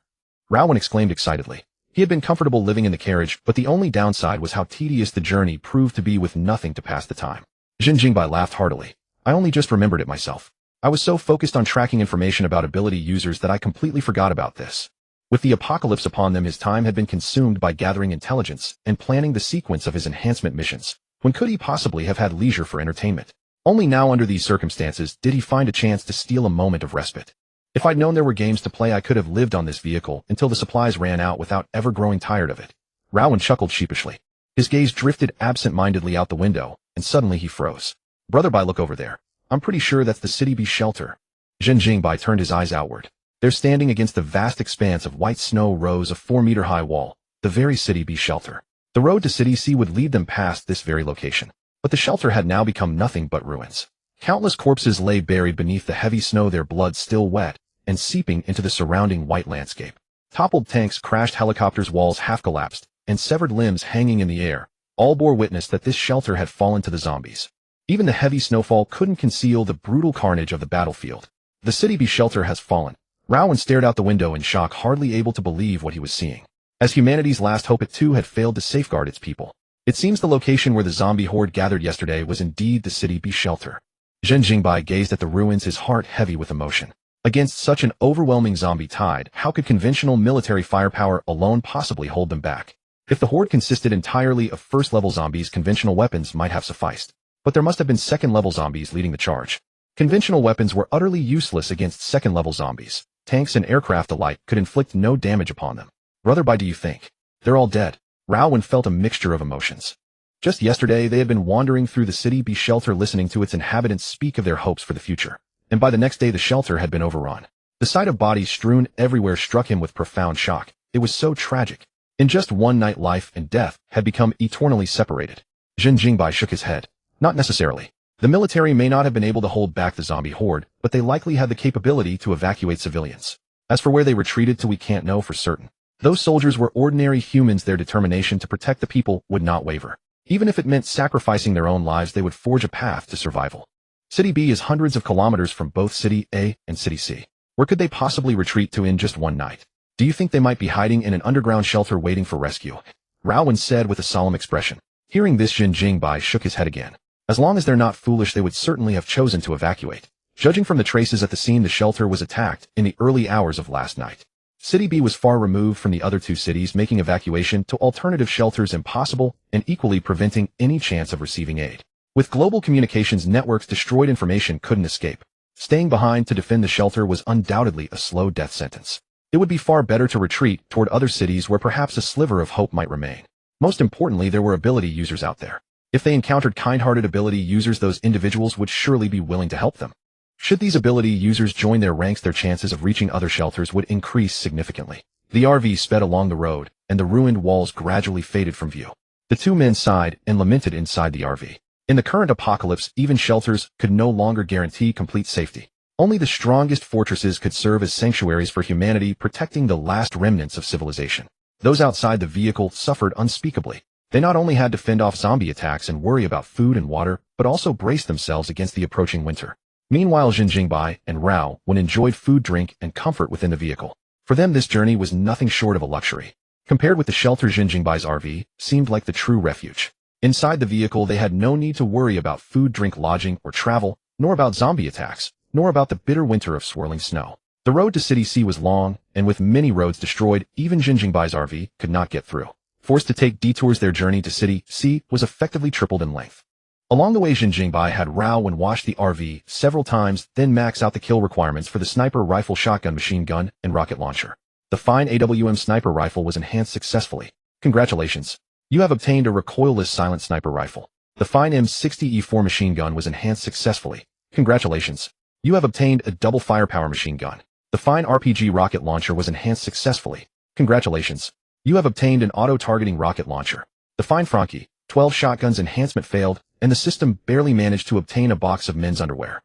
Raowen exclaimed excitedly. He had been comfortable living in the carriage, but the only downside was how tedious the journey proved to be with nothing to pass the time. Zhen Jingbai laughed heartily. I only just remembered it myself. I was so focused on tracking information about ability users that I completely forgot about this. With the apocalypse upon them, his time had been consumed by gathering intelligence and planning the sequence of his enhancement missions. When could he possibly have had leisure for entertainment? Only now, under these circumstances, did he find a chance to steal a moment of respite. If I'd known there were games to play, I could have lived on this vehicle until the supplies ran out without ever growing tired of it. Raowen chuckled sheepishly. His gaze drifted absent-mindedly out the window, and suddenly he froze. Brother Bai, look over there. I'm pretty sure that's the City B shelter. Zhen Jingbai turned his eyes outward. There, standing against the vast expanse of white snow, rose a 4-meter-high wall, the very City B shelter. The road to City C would lead them past this very location. But the shelter had now become nothing but ruins. Countless corpses lay buried beneath the heavy snow, their blood still wet and seeping into the surrounding white landscape. Toppled tanks, crashed helicopters, walls half collapsed, and severed limbs hanging in the air, all bore witness that this shelter had fallen to the zombies. Even the heavy snowfall couldn't conceal the brutal carnage of the battlefield. The City B shelter has fallen. Raowen stared out the window in shock, hardly able to believe what he was seeing. As humanity's last hope, it too had failed to safeguard its people. It seems the location where the zombie horde gathered yesterday was indeed the City B shelter. Zhen Jingbai gazed at the ruins, his heart heavy with emotion. Against such an overwhelming zombie tide, how could conventional military firepower alone possibly hold them back? If the horde consisted entirely of first-level zombies, conventional weapons might have sufficed. But there must have been second-level zombies leading the charge. Conventional weapons were utterly useless against second-level zombies. Tanks and aircraft alike could inflict no damage upon them. Brother, by do you think? They're all dead. Rowan felt a mixture of emotions. Just yesterday, they had been wandering through the City B shelter listening to its inhabitants speak of their hopes for the future. And by the next day, the shelter had been overrun. The sight of bodies strewn everywhere struck him with profound shock. It was so tragic. In just one night, life and death had become eternally separated. Zhen Jingbai shook his head. Not necessarily. The military may not have been able to hold back the zombie horde, but they likely had the capability to evacuate civilians. As for where they retreated to, we can't know for certain. Those soldiers were ordinary humans. Their determination to protect the people would not waver. Even if it meant sacrificing their own lives, they would forge a path to survival. City B is hundreds of kilometers from both City A and City C. Where could they possibly retreat to in just one night? Do you think they might be hiding in an underground shelter waiting for rescue? Rowan said with a solemn expression. Hearing this, Zhen Jingbai shook his head again. As long as they're not foolish, they would certainly have chosen to evacuate. Judging from the traces at the scene, the shelter was attacked in the early hours of last night. City B was far removed from the other two cities, making evacuation to alternative shelters impossible and equally preventing any chance of receiving aid. With global communications networks destroyed, information couldn't escape. Staying behind to defend the shelter was undoubtedly a slow death sentence. It would be far better to retreat toward other cities where perhaps a sliver of hope might remain. Most importantly, there were ability users out there. If they encountered kind-hearted ability users, those individuals would surely be willing to help them. Should these ability users join their ranks, their chances of reaching other shelters would increase significantly. The RV sped along the road, and the ruined walls gradually faded from view. The two men sighed and lamented inside the RV. In the current apocalypse, even shelters could no longer guarantee complete safety. Only the strongest fortresses could serve as sanctuaries for humanity, protecting the last remnants of civilization. Those outside the vehicle suffered unspeakably. They not only had to fend off zombie attacks and worry about food and water, but also brace themselves against the approaching winter. Meanwhile, Zhen Jingbai and Rao enjoyed food, drink, and comfort within the vehicle. For them, this journey was nothing short of a luxury. Compared with the shelter, Zhen Jingbai's RV seemed like the true refuge. Inside the vehicle, they had no need to worry about food, drink, lodging, or travel, nor about zombie attacks, nor about the bitter winter of swirling snow. The road to City C was long, and with many roads destroyed, even Zhen Jingbai's RV could not get through. Forced to take detours, their journey to City C was effectively tripled in length. Along the way, Zhen Jingbai had Rao wash the RV several times, then max out the kill requirements for the sniper rifle, shotgun, machine gun, and rocket launcher. The fine AWM sniper rifle was enhanced successfully. Congratulations. You have obtained a recoilless silent sniper rifle. The fine M60E4 machine gun was enhanced successfully. Congratulations. You have obtained a double firepower machine gun. The fine RPG rocket launcher was enhanced successfully. Congratulations. You have obtained an auto-targeting rocket launcher. The fine Frankie 12 shotguns enhancement failed, and the system barely managed to obtain a box of men's underwear.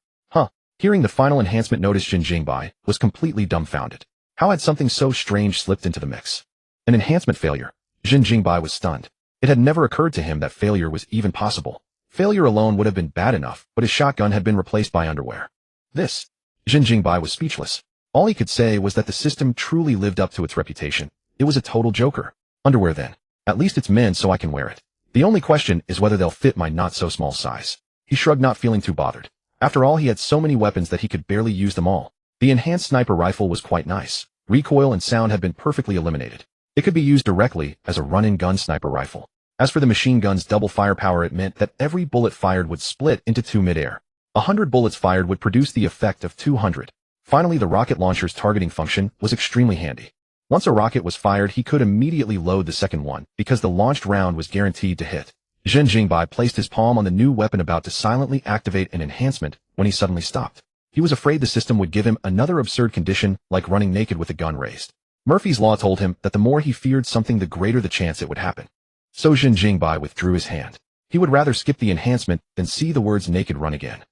Hearing the final enhancement notice, Zhen Jingbai was completely dumbfounded. How had something so strange slipped into the mix? An enhancement failure. Zhen Jingbai was stunned. It had never occurred to him that failure was even possible. Failure alone would have been bad enough, but his shotgun had been replaced by underwear. Zhen Jingbai was speechless. All he could say was that the system truly lived up to its reputation. It was a total joker. Underwear then. At least it's men's, so I can wear it. The only question is whether they'll fit my not-so-small size. He shrugged, not feeling too bothered. After all, he had so many weapons that he could barely use them all. The enhanced sniper rifle was quite nice. Recoil and sound had been perfectly eliminated. It could be used directly as a run-and-gun sniper rifle. As for the machine gun's double firepower, it meant that every bullet fired would split into two mid-air. 100 bullets fired would produce the effect of 200. Finally, the rocket launcher's targeting function was extremely handy. Once a rocket was fired, he could immediately load the second one, because the launched round was guaranteed to hit. Zhen Jingbai placed his palm on the new weapon, about to silently activate an enhancement, when he suddenly stopped. He was afraid the system would give him another absurd condition, like running naked with a gun raised. Murphy's Law told him that the more he feared something, the greater the chance it would happen. So Zhen Jingbai withdrew his hand. He would rather skip the enhancement than see the words naked run again.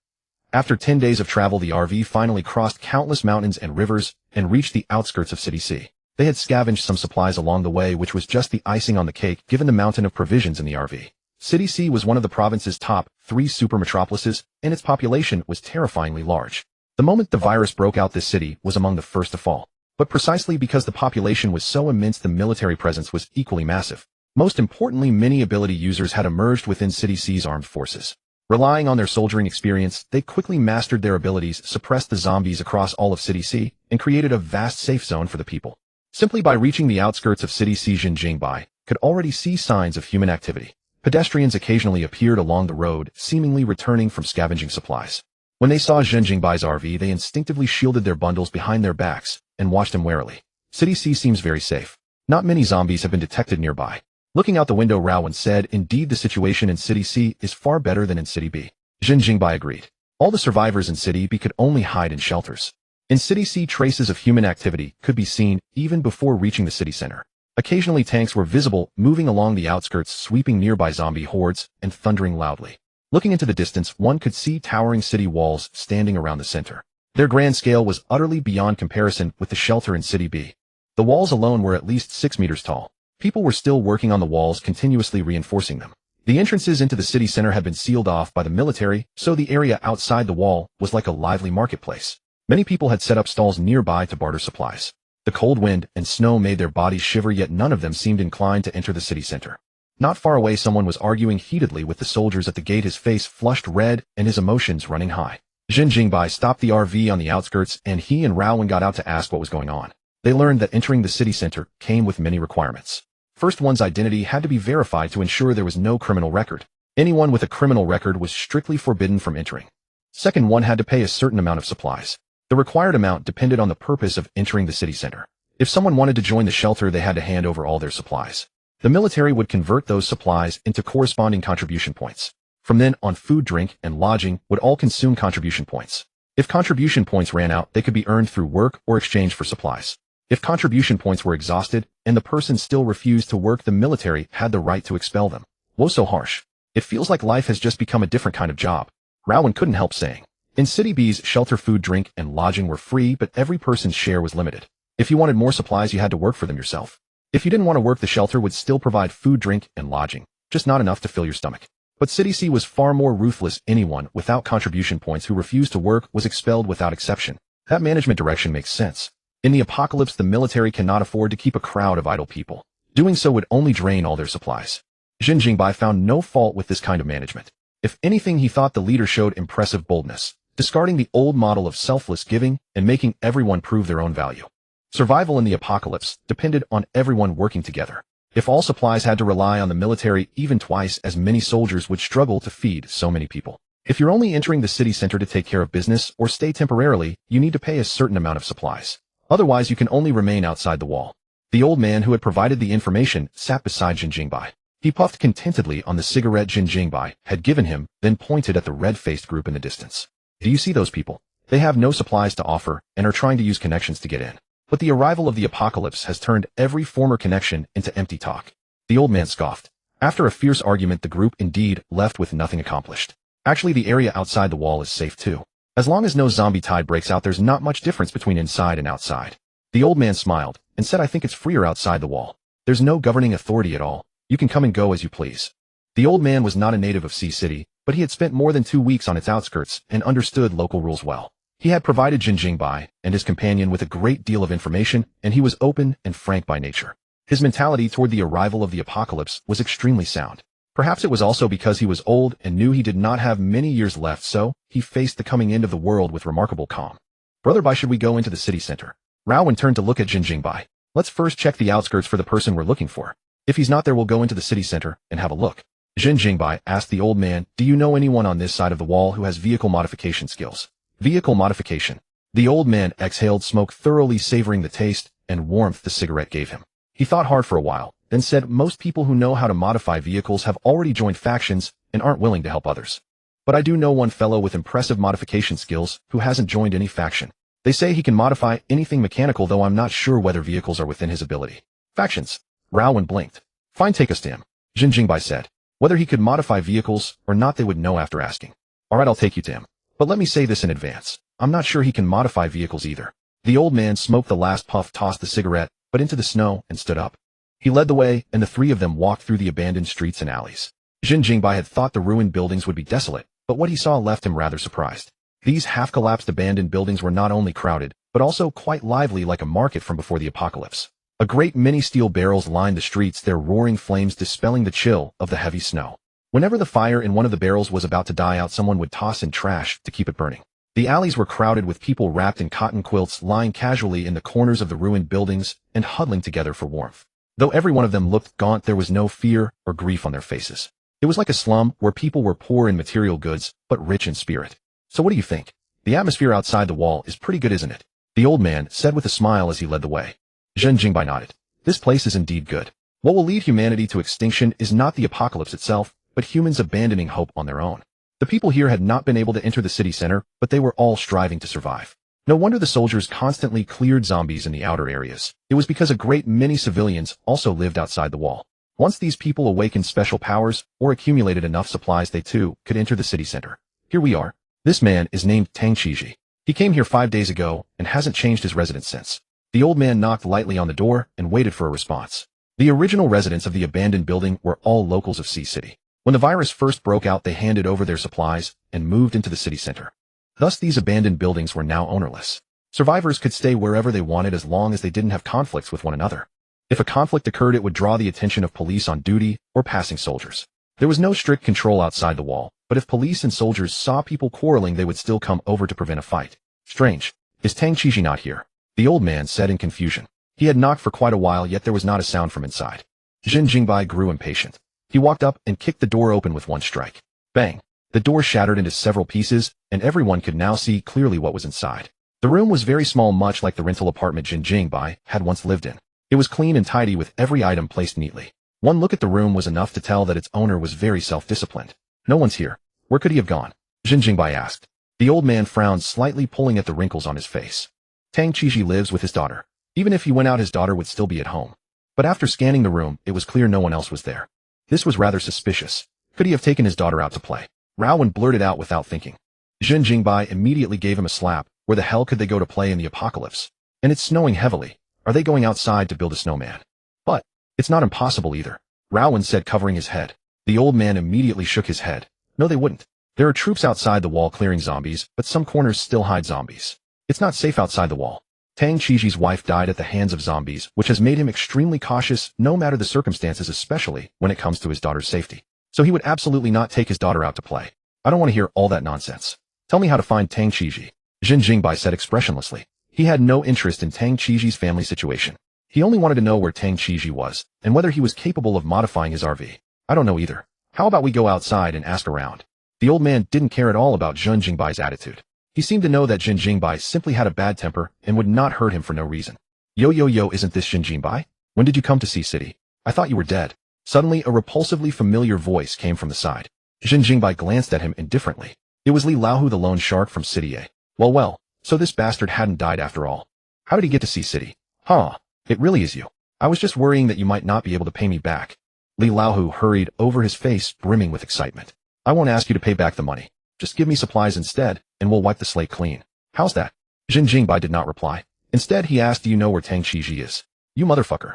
After 10 days of travel, the RV finally crossed countless mountains and rivers and reached the outskirts of City C. They had scavenged some supplies along the way, which was just the icing on the cake given the mountain of provisions in the RV. City C was one of the province's top 3 super metropolises, and its population was terrifyingly large. The moment the virus broke out, this city was among the first to fall. But precisely because the population was so immense, the military presence was equally massive. Most importantly, many ability users had emerged within City C's armed forces. Relying on their soldiering experience, they quickly mastered their abilities, suppressed the zombies across all of City C, and created a vast safe zone for the people. Simply by reaching the outskirts of City C, Zhen Jingbai could already see signs of human activity. Pedestrians occasionally appeared along the road, seemingly returning from scavenging supplies. When they saw Zhen Jingbai's RV, they instinctively shielded their bundles behind their backs and watched him warily. City C seems very safe. Not many zombies have been detected nearby. Looking out the window, Rowan said, indeed the situation in City C is far better than in City B. Zhen Jingbai agreed. All the survivors in City B could only hide in shelters. In City C, traces of human activity could be seen even before reaching the city center. Occasionally tanks were visible, moving along the outskirts, sweeping nearby zombie hordes and thundering loudly. Looking into the distance, one could see towering city walls standing around the center. Their grand scale was utterly beyond comparison with the shelter in City B. The walls alone were at least 6 meters tall. People were still working on the walls, continuously reinforcing them. The entrances into the city center had been sealed off by the military, so the area outside the wall was like a lively marketplace. Many people had set up stalls nearby to barter supplies. The cold wind and snow made their bodies shiver, yet none of them seemed inclined to enter the city center. Not far away, someone was arguing heatedly with the soldiers at the gate, his face flushed red and his emotions running high. Zhen Jingbai stopped the RV on the outskirts, and he and Rowan got out to ask what was going on. They learned that entering the city center came with many requirements. First, one's identity had to be verified to ensure there was no criminal record. Anyone with a criminal record was strictly forbidden from entering. Second, one had to pay a certain amount of supplies. The required amount depended on the purpose of entering the city center. If someone wanted to join the shelter, they had to hand over all their supplies. The military would convert those supplies into corresponding contribution points. From then on, food, drink, and lodging would all consume contribution points. If contribution points ran out, they could be earned through work or exchange for supplies. If contribution points were exhausted and the person still refused to work, the military had the right to expel them. Whoa, so harsh. It feels like life has just become a different kind of job. Rowan couldn't help saying. In City B's shelter, food, drink, and lodging were free, but every person's share was limited. If you wanted more supplies, you had to work for them yourself. If you didn't want to work, the shelter would still provide food, drink, and lodging, just not enough to fill your stomach. But City C was far more ruthless. Anyone without contribution points who refused to work was expelled without exception. That management direction makes sense. In the apocalypse, the military cannot afford to keep a crowd of idle people. Doing so would only drain all their supplies. Zhen Jingbai found no fault with this kind of management. If anything, he thought the leader showed impressive boldness, discarding the old model of selfless giving and making everyone prove their own value. Survival in the apocalypse depended on everyone working together. If all supplies had to rely on the military, even twice as many soldiers would struggle to feed so many people. If you're only entering the city center to take care of business or stay temporarily, you need to pay a certain amount of supplies. Otherwise, you can only remain outside the wall. The old man who had provided the information sat beside Zhen Jingbai. He puffed contentedly on the cigarette Zhen Jingbai had given him, then pointed at the red-faced group in the distance. Do you see those people? They have no supplies to offer and are trying to use connections to get in. But the arrival of the apocalypse has turned every former connection into empty talk. The old man scoffed. After a fierce argument, the group indeed left with nothing accomplished. Actually, the area outside the wall is safe too. As long as no zombie tide breaks out, there's not much difference between inside and outside. The old man smiled and said, I think it's freer outside the wall. There's no governing authority at all. You can come and go as you please. The old man was not a native of Sea City, but he had spent more than 2 weeks on its outskirts and understood local rules well. He had provided Zhen Jingbai and his companion with a great deal of information, and he was open and frank by nature. His mentality toward the arrival of the apocalypse was extremely sound. Perhaps it was also because he was old and knew he did not have many years left, so he faced the coming end of the world with remarkable calm. Brother Bai, should we go into the city center? Rowan turned to look at Zhen Jingbai. Let's first check the outskirts for the person we're looking for. If he's not there, we'll go into the city center and have a look. Zhen Jingbai asked the old man, do you know anyone on this side of the wall who has vehicle modification skills? Vehicle modification. The old man exhaled smoke, thoroughly savoring the taste and warmth the cigarette gave him. He thought hard for a while, then said, most people who know how to modify vehicles have already joined factions and aren't willing to help others. But I do know one fellow with impressive modification skills who hasn't joined any faction. They say he can modify anything mechanical, though I'm not sure whether vehicles are within his ability. Factions. Rowan blinked. Fine, take us to him, Zhen Jingbai said. Whether he could modify vehicles or not, they would know after asking. All right, I'll take you to him. But let me say this in advance. I'm not sure he can modify vehicles either. The old man smoked the last puff, tossed the cigarette, but into the snow, and stood up. He led the way, and the three of them walked through the abandoned streets and alleys. Zhen Jingbai had thought the ruined buildings would be desolate, but what he saw left him rather surprised. These half-collapsed abandoned buildings were not only crowded, but also quite lively, like a market from before the apocalypse. A great many steel barrels lined the streets, their roaring flames dispelling the chill of the heavy snow. Whenever the fire in one of the barrels was about to die out, someone would toss in trash to keep it burning. The alleys were crowded with people wrapped in cotton quilts, lying casually in the corners of the ruined buildings and huddling together for warmth. Though every one of them looked gaunt, there was no fear or grief on their faces. It was like a slum where people were poor in material goods, but rich in spirit. So what do you think? The atmosphere outside the wall is pretty good, isn't it? The old man said with a smile as he led the way. Zhen Jingbai nodded. This place is indeed good. What will lead humanity to extinction is not the apocalypse itself, but humans abandoning hope on their own. The people here had not been able to enter the city center, but they were all striving to survive. No wonder the soldiers constantly cleared zombies in the outer areas. It was because a great many civilians also lived outside the wall. Once these people awakened special powers or accumulated enough supplies, they too could enter the city center. Here we are. This man is named Tang Qiji. He came here 5 days ago and hasn't changed his residence since. The old man knocked lightly on the door and waited for a response. The original residents of the abandoned building were all locals of Sea City. When the virus first broke out, they handed over their supplies and moved into the city center. Thus, these abandoned buildings were now ownerless. Survivors could stay wherever they wanted as long as they didn't have conflicts with one another. If a conflict occurred, it would draw the attention of police on duty or passing soldiers. There was no strict control outside the wall, but if police and soldiers saw people quarreling, they would still come over to prevent a fight. Strange. Is Tang Qiji not here? The old man said in confusion. He had knocked for quite a while, yet there was not a sound from inside. Zhen Jingbai grew impatient. He walked up and kicked the door open with one strike. Bang! The door shattered into several pieces, and everyone could now see clearly what was inside. The room was very small, much like the rental apartment Zhen Jingbai had once lived in. It was clean and tidy with every item placed neatly. One look at the room was enough to tell that its owner was very self-disciplined. No one's here. Where could he have gone? Zhen Jingbai asked. The old man frowned slightly, pulling at the wrinkles on his face. Tang Qiji lives with his daughter. Even if he went out, his daughter would still be at home. But after scanning the room, it was clear no one else was there. This was rather suspicious. Could he have taken his daughter out to play? Rowan blurted out without thinking. Zhen Jingbai immediately gave him a slap. Where the hell could they go to play in the apocalypse? And it's snowing heavily. Are they going outside to build a snowman? But it's not impossible either, Rowan said, covering his head. The old man immediately shook his head. No, they wouldn't. There are troops outside the wall clearing zombies, but some corners still hide zombies. It's not safe outside the wall. Tang Qiji's wife died at the hands of zombies, which has made him extremely cautious no matter the circumstances, especially when it comes to his daughter's safety. So he would absolutely not take his daughter out to play. I don't want to hear all that nonsense. Tell me how to find Tang Qiji. Zhen Jingbai said expressionlessly. He had no interest in Tang Qiji's family situation. He only wanted to know where Tang Qiji was, and whether he was capable of modifying his RV. I don't know either. How about we go outside and ask around? The old man didn't care at all about Zhen Jingbai's attitude. He seemed to know that Zhen Jingbai simply had a bad temper and would not hurt him for no reason. Yo, isn't this Zhen Jingbai? When did you come to Sea City? I thought you were dead. Suddenly, a repulsively familiar voice came from the side. Zhen Jingbai glanced at him indifferently. It was Li Laohu, the lone shark from City A. Well, so this bastard hadn't died after all. How did he get to Sea City? Huh, it really is you. I was just worrying that you might not be able to pay me back. Li Laohu hurried over, his face brimming with excitement. I won't ask you to pay back the money. Just give me supplies instead, and we'll wipe the slate clean. How's that? Zhen Jingbai did not reply. Instead, he asked, do you know where Tang Qiji is? You motherfucker.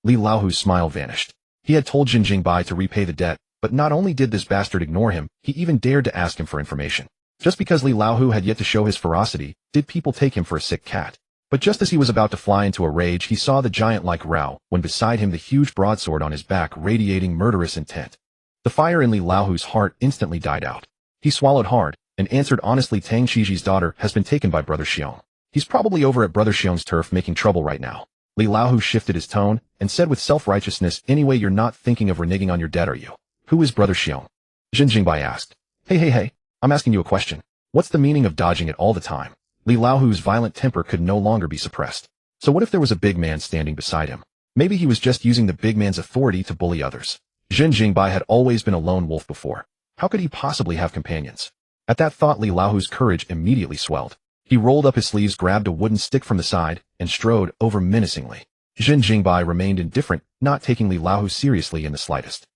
Li Laohu's smile vanished. He had told Zhen Jingbai to repay the debt, but not only did this bastard ignore him, he even dared to ask him for information. Just because Li Laohu had yet to show his ferocity, did people take him for a sick cat? But just as he was about to fly into a rage, he saw the giant-like Rao, when beside him the huge broadsword on his back radiating murderous intent. The fire in Li Laohu's heart instantly died out. He swallowed hard, and answered honestly, Tang Qiji's daughter has been taken by Brother Xiong. He's probably over at Brother Xiong's turf making trouble right now. Li Laohu shifted his tone, and said with self-righteousness, anyway, you're not thinking of reneging on your debt, are you? Who is Brother Xiong? Zhen Jingbai asked. Hey, I'm asking you a question. What's the meaning of dodging it all the time? Li Laohu's violent temper could no longer be suppressed. So what if there was a big man standing beside him? Maybe he was just using the big man's authority to bully others. Zhen Jingbai had always been a lone wolf before. How could he possibly have companions? At that thought, Li Laohu's courage immediately swelled. He rolled up his sleeves, grabbed a wooden stick from the side, and strode over menacingly. Zhen Jingbai remained indifferent, not taking Li Laohu seriously in the slightest.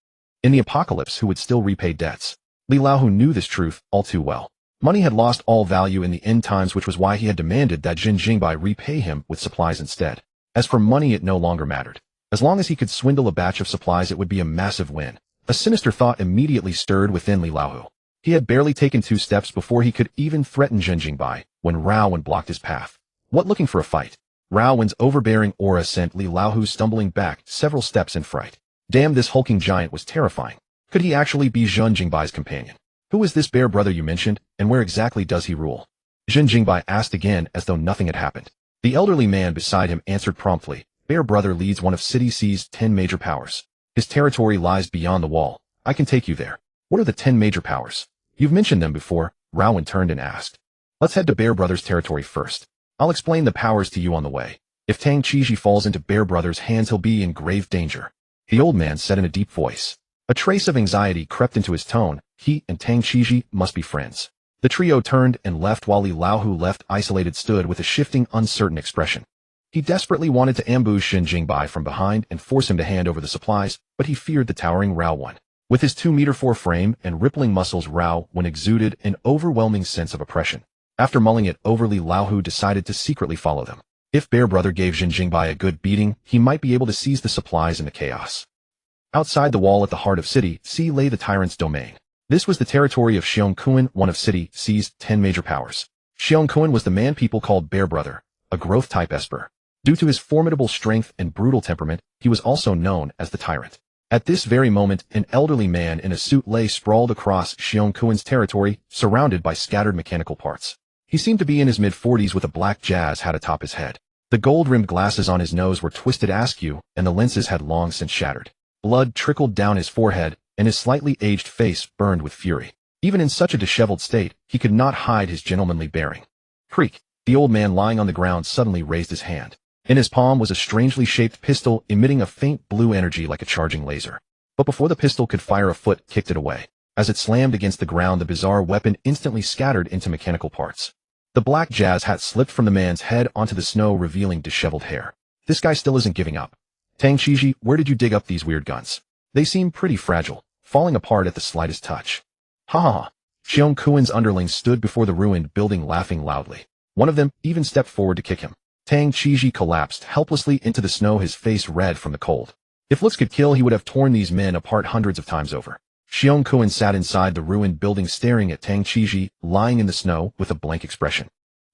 In the apocalypse, who would still repay debts? Li Laohu knew this truth all too well. Money had lost all value in the end times, which was why he had demanded that Zhen Jingbai repay him with supplies instead. As for money, it no longer mattered. As long as he could swindle a batch of supplies, it would be a massive win. A sinister thought immediately stirred within Li Laohu. He had barely taken 2 steps before he could even threaten Zhen Jingbai, when Rowan blocked his path. What, looking for a fight? Rowan's overbearing aura sent Li Laohu stumbling back several steps in fright. Damn, this hulking giant was terrifying. Could he actually be Zhen Jingbai's companion? Who is this bear brother you mentioned, and where exactly does he rule? Zhen Jingbai asked again, as though nothing had happened. The elderly man beside him answered promptly. Bear Brother leads one of City C's 10 major powers. His territory lies beyond the wall. I can take you there. What are the 10 major powers? You've mentioned them before, Rowan turned and asked. Let's head to Bear Brother's territory first. I'll explain the powers to you on the way. If Tang Chiji falls into Bear Brother's hands, he'll be in grave danger, the old man said in a deep voice. A trace of anxiety crept into his tone. He and Tang Chiji must be friends. The trio turned and left while Li Lao, who left isolated, stood with a shifting, uncertain expression. He desperately wanted to ambush Zhen Jingbai from behind and force him to hand over the supplies, but he feared the towering Rao one. With his 2-meter-4 frame and rippling muscles, Rao one exuded an overwhelming sense of oppression. After mulling it over, Li Lao decided to secretly follow them. If Bear Brother gave Zhen Jingbai a good beating, he might be able to seize the supplies in the chaos. Outside the wall at the heart of City C lay the tyrant's domain. This was the territory of Xiong Kun, one of City C's 10 major powers. Xiong Kun was the man people called Bear Brother, a growth-type esper. Due to his formidable strength and brutal temperament, he was also known as the Tyrant. At this very moment, an elderly man in a suit lay sprawled across Xiong Kun's territory, surrounded by scattered mechanical parts. He seemed to be in his mid-40s with a black jazz hat atop his head. The gold-rimmed glasses on his nose were twisted askew, and the lenses had long since shattered. Blood trickled down his forehead, and his slightly aged face burned with fury. Even in such a disheveled state, he could not hide his gentlemanly bearing. Creak! The old man lying on the ground suddenly raised his hand. In his palm was a strangely shaped pistol emitting a faint blue energy like a charging laser. But before the pistol could fire, a foot kicked it away. As it slammed against the ground, the bizarre weapon instantly scattered into mechanical parts. The black jazz hat slipped from the man's head onto the snow, revealing disheveled hair. This guy still isn't giving up. Tang Chiji, where did you dig up these weird guns? They seem pretty fragile, falling apart at the slightest touch. Ha ha ha. Xiong Kun's underlings stood before the ruined building laughing loudly. One of them even stepped forward to kick him. Tang Chiji collapsed helplessly into the snow, his face red from the cold. If looks could kill, he would have torn these men apart hundreds of times over. Xiong Kun sat inside the ruined building staring at Tang Chiji, lying in the snow with a blank expression.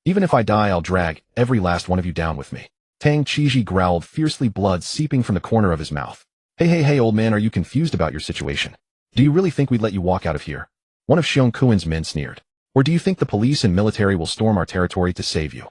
Even if I die, I'll drag every last one of you down with me. Tang Chiji growled fiercely, blood seeping from the corner of his mouth. Hey, old man, are you confused about your situation? Do you really think we'd let you walk out of here? One of Xiong Kun's men sneered. Or do you think the police and military will storm our territory to save you?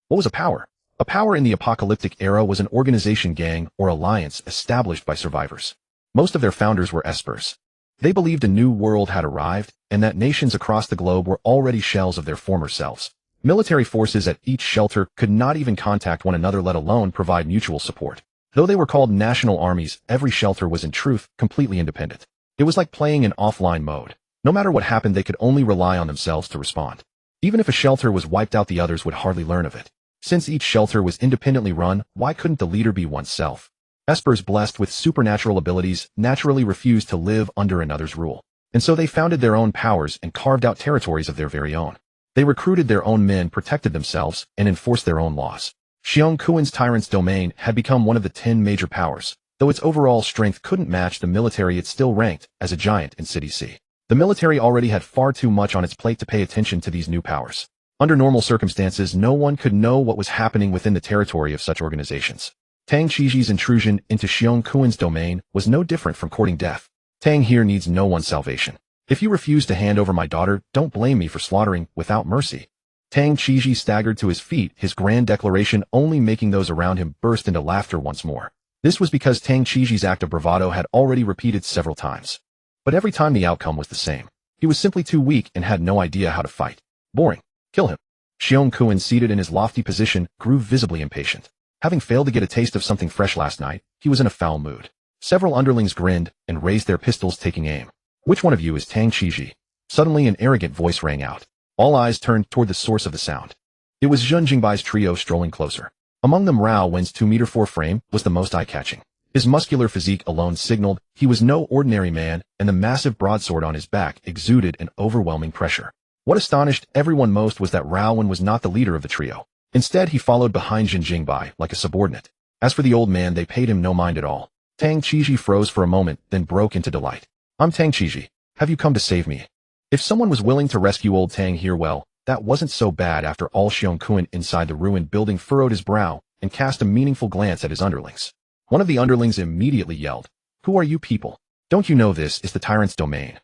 What was a power? A power in the apocalyptic era was an organization, gang, or alliance established by survivors. Most of their founders were espers. They believed a new world had arrived, and that nations across the globe were already shells of their former selves. Military forces at each shelter could not even contact one another, let alone provide mutual support. Though they were called national armies, every shelter was in truth completely independent. It was like playing in offline mode. No matter what happened, they could only rely on themselves to respond. Even if a shelter was wiped out, the others would hardly learn of it. Since each shelter was independently run, why couldn't the leader be oneself? Espers blessed with supernatural abilities naturally refused to live under another's rule, and so they founded their own powers and carved out territories of their very own. They recruited their own men, protected themselves, and enforced their own laws. Xiong Kun's tyrant's domain had become one of the 10 major powers. Though its overall strength couldn't match the military, it still ranked as a giant in City C. The military already had far too much on its plate to pay attention to these new powers. Under normal circumstances, no one could know what was happening within the territory of such organizations. Tang Chiji's intrusion into Xiong Kun's domain was no different from courting death. Tang here needs no one's salvation. If you refuse to hand over my daughter, don't blame me for slaughtering without mercy. Tang Chiji staggered to his feet, his grand declaration only making those around him burst into laughter once more. This was because Tang Chiji's act of bravado had already repeated several times. But every time the outcome was the same. He was simply too weak and had no idea how to fight. Boring. Kill him. Xiong Kun, seated in his lofty position, grew visibly impatient. Having failed to get a taste of something fresh last night, he was in a foul mood. Several underlings grinned and raised their pistols, taking aim. Which one of you is Tang Chiji? Suddenly an arrogant voice rang out. All eyes turned toward the source of the sound. It was Zhen Jingbai's trio strolling closer. Among them, Rao Wen's 2-meter-4 frame was the most eye-catching. His muscular physique alone signaled he was no ordinary man, and the massive broadsword on his back exuded an overwhelming pressure. What astonished everyone most was that Rao Wen was not the leader of the trio. Instead, he followed behind Zhen Jingbai like a subordinate. As for the old man, they paid him no mind at all. Tang Chiji froze for a moment, then broke into delight. I'm Tang Chiji. Have you come to save me? If someone was willing to rescue old Tang here, well, that wasn't so bad after all. Xiong Kun inside the ruined building furrowed his brow and cast a meaningful glance at his underlings. One of the underlings immediately yelled, "Who are you people? Don't you know this is the tyrant's domain?"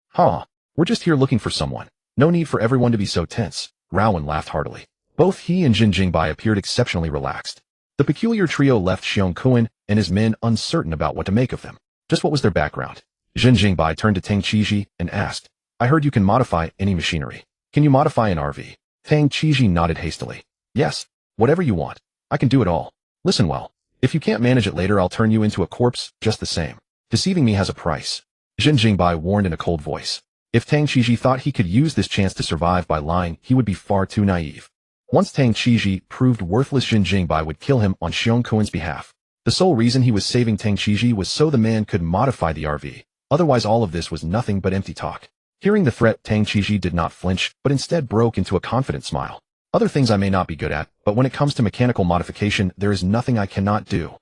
"Huh, we're just here looking for someone. No need for everyone to be so tense." Rao Wen laughed heartily. Both he and Zhen Jingbai appeared exceptionally relaxed. The peculiar trio left Xiong Kun and his men uncertain about what to make of them. Just what was their background? Zhen Jingbai turned to Tang Qiji and asked, I heard you can modify any machinery. Can you modify an RV? Tang Qiji nodded hastily. Yes, whatever you want. I can do it all. Listen well. If you can't manage it later, I'll turn you into a corpse just the same. Deceiving me has a price. Zhen Jingbai warned in a cold voice. If Tang Qiji thought he could use this chance to survive by lying, he would be far too naive. Once Tang Qiji proved worthless, Zhen Jingbai would kill him on Xiong Kun's behalf. The sole reason he was saving Tang Qiji was so the man could modify the RV. Otherwise, all of this was nothing but empty talk. Hearing the threat, Tang Qiji did not flinch, but instead broke into a confident smile. Other things I may not be good at, but when it comes to mechanical modification, there is nothing I cannot do.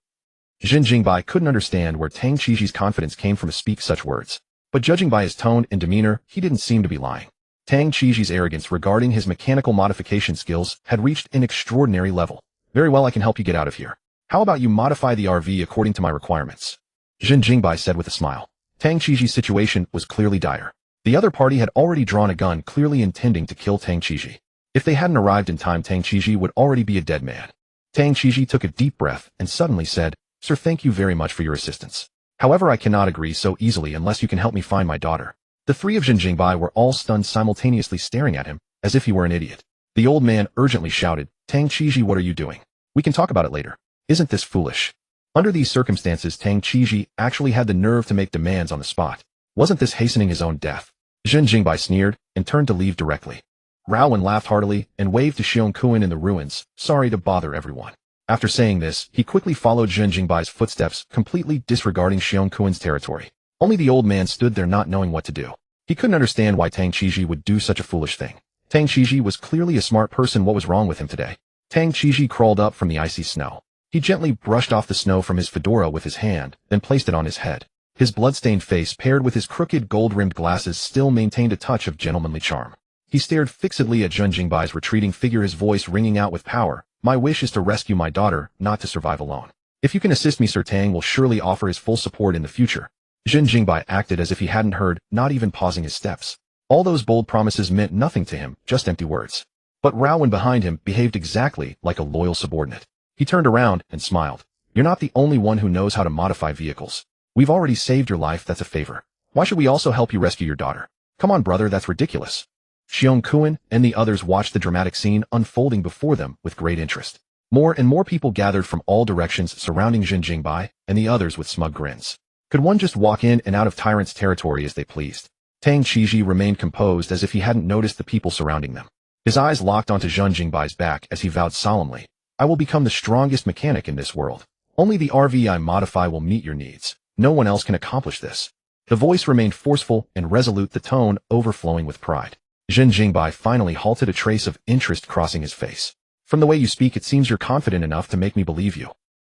Zhen Jingbai couldn't understand where Tang Qiji's confidence came from to speak such words. But judging by his tone and demeanor, he didn't seem to be lying. Tang Qiji's arrogance regarding his mechanical modification skills had reached an extraordinary level. Very well, I can help you get out of here. How about you modify the RV according to my requirements? Zhen Jingbai said with a smile. Tang Qiji's situation was clearly dire. The other party had already drawn a gun, clearly intending to kill Tang Qiji. If they hadn't arrived in time, Tang Qiji would already be a dead man. Tang Qiji took a deep breath and suddenly said, Sir, thank you very much for your assistance. However, I cannot agree so easily unless you can help me find my daughter. The three of Zhen Jingbai were all stunned, simultaneously staring at him, as if he were an idiot. The old man urgently shouted, Tang Qiji, what are you doing? We can talk about it later. Isn't this foolish? Under these circumstances, Tang Qiji actually had the nerve to make demands on the spot. Wasn't this hastening his own death? Zhen Jingbai sneered and turned to leave directly. Raowen laughed heartily and waved to Xiong Kun in the ruins, sorry to bother everyone. After saying this, he quickly followed Zhen Jingbai's footsteps, completely disregarding Xiong Kun's territory. Only the old man stood there not knowing what to do. He couldn't understand why Tang Qiji would do such a foolish thing. Tang Qiji was clearly a smart person. What was wrong with him today? Tang Qiji crawled up from the icy snow. He gently brushed off the snow from his fedora with his hand, then placed it on his head. His blood-stained face, paired with his crooked gold-rimmed glasses, still maintained a touch of gentlemanly charm. He stared fixedly at Zhen Jingbai's retreating figure, his voice ringing out with power. My wish is to rescue my daughter, not to survive alone. If you can assist me, Sir Tang will surely offer his full support in the future. Zhen Jingbai acted as if he hadn't heard, not even pausing his steps. All those bold promises meant nothing to him, just empty words. But Raowen behind him behaved exactly like a loyal subordinate. He turned around and smiled. You're not the only one who knows how to modify vehicles. We've already saved your life, that's a favor. Why should we also help you rescue your daughter? Come on, brother, that's ridiculous. Xiong Kun and the others watched the dramatic scene unfolding before them with great interest. More and more people gathered from all directions surrounding Zhen Jingbai and the others with smug grins. Could one just walk in and out of tyrant's territory as they pleased? Tang Qiji remained composed as if he hadn't noticed the people surrounding them. His eyes locked onto Zhen Jingbai's back as he vowed solemnly, I will become the strongest mechanic in this world. Only the RV I modify will meet your needs. No one else can accomplish this. The voice remained forceful and resolute, the tone overflowing with pride. Zhen Jingbai finally halted, a trace of interest crossing his face. From the way you speak, it seems you're confident enough to make me believe you.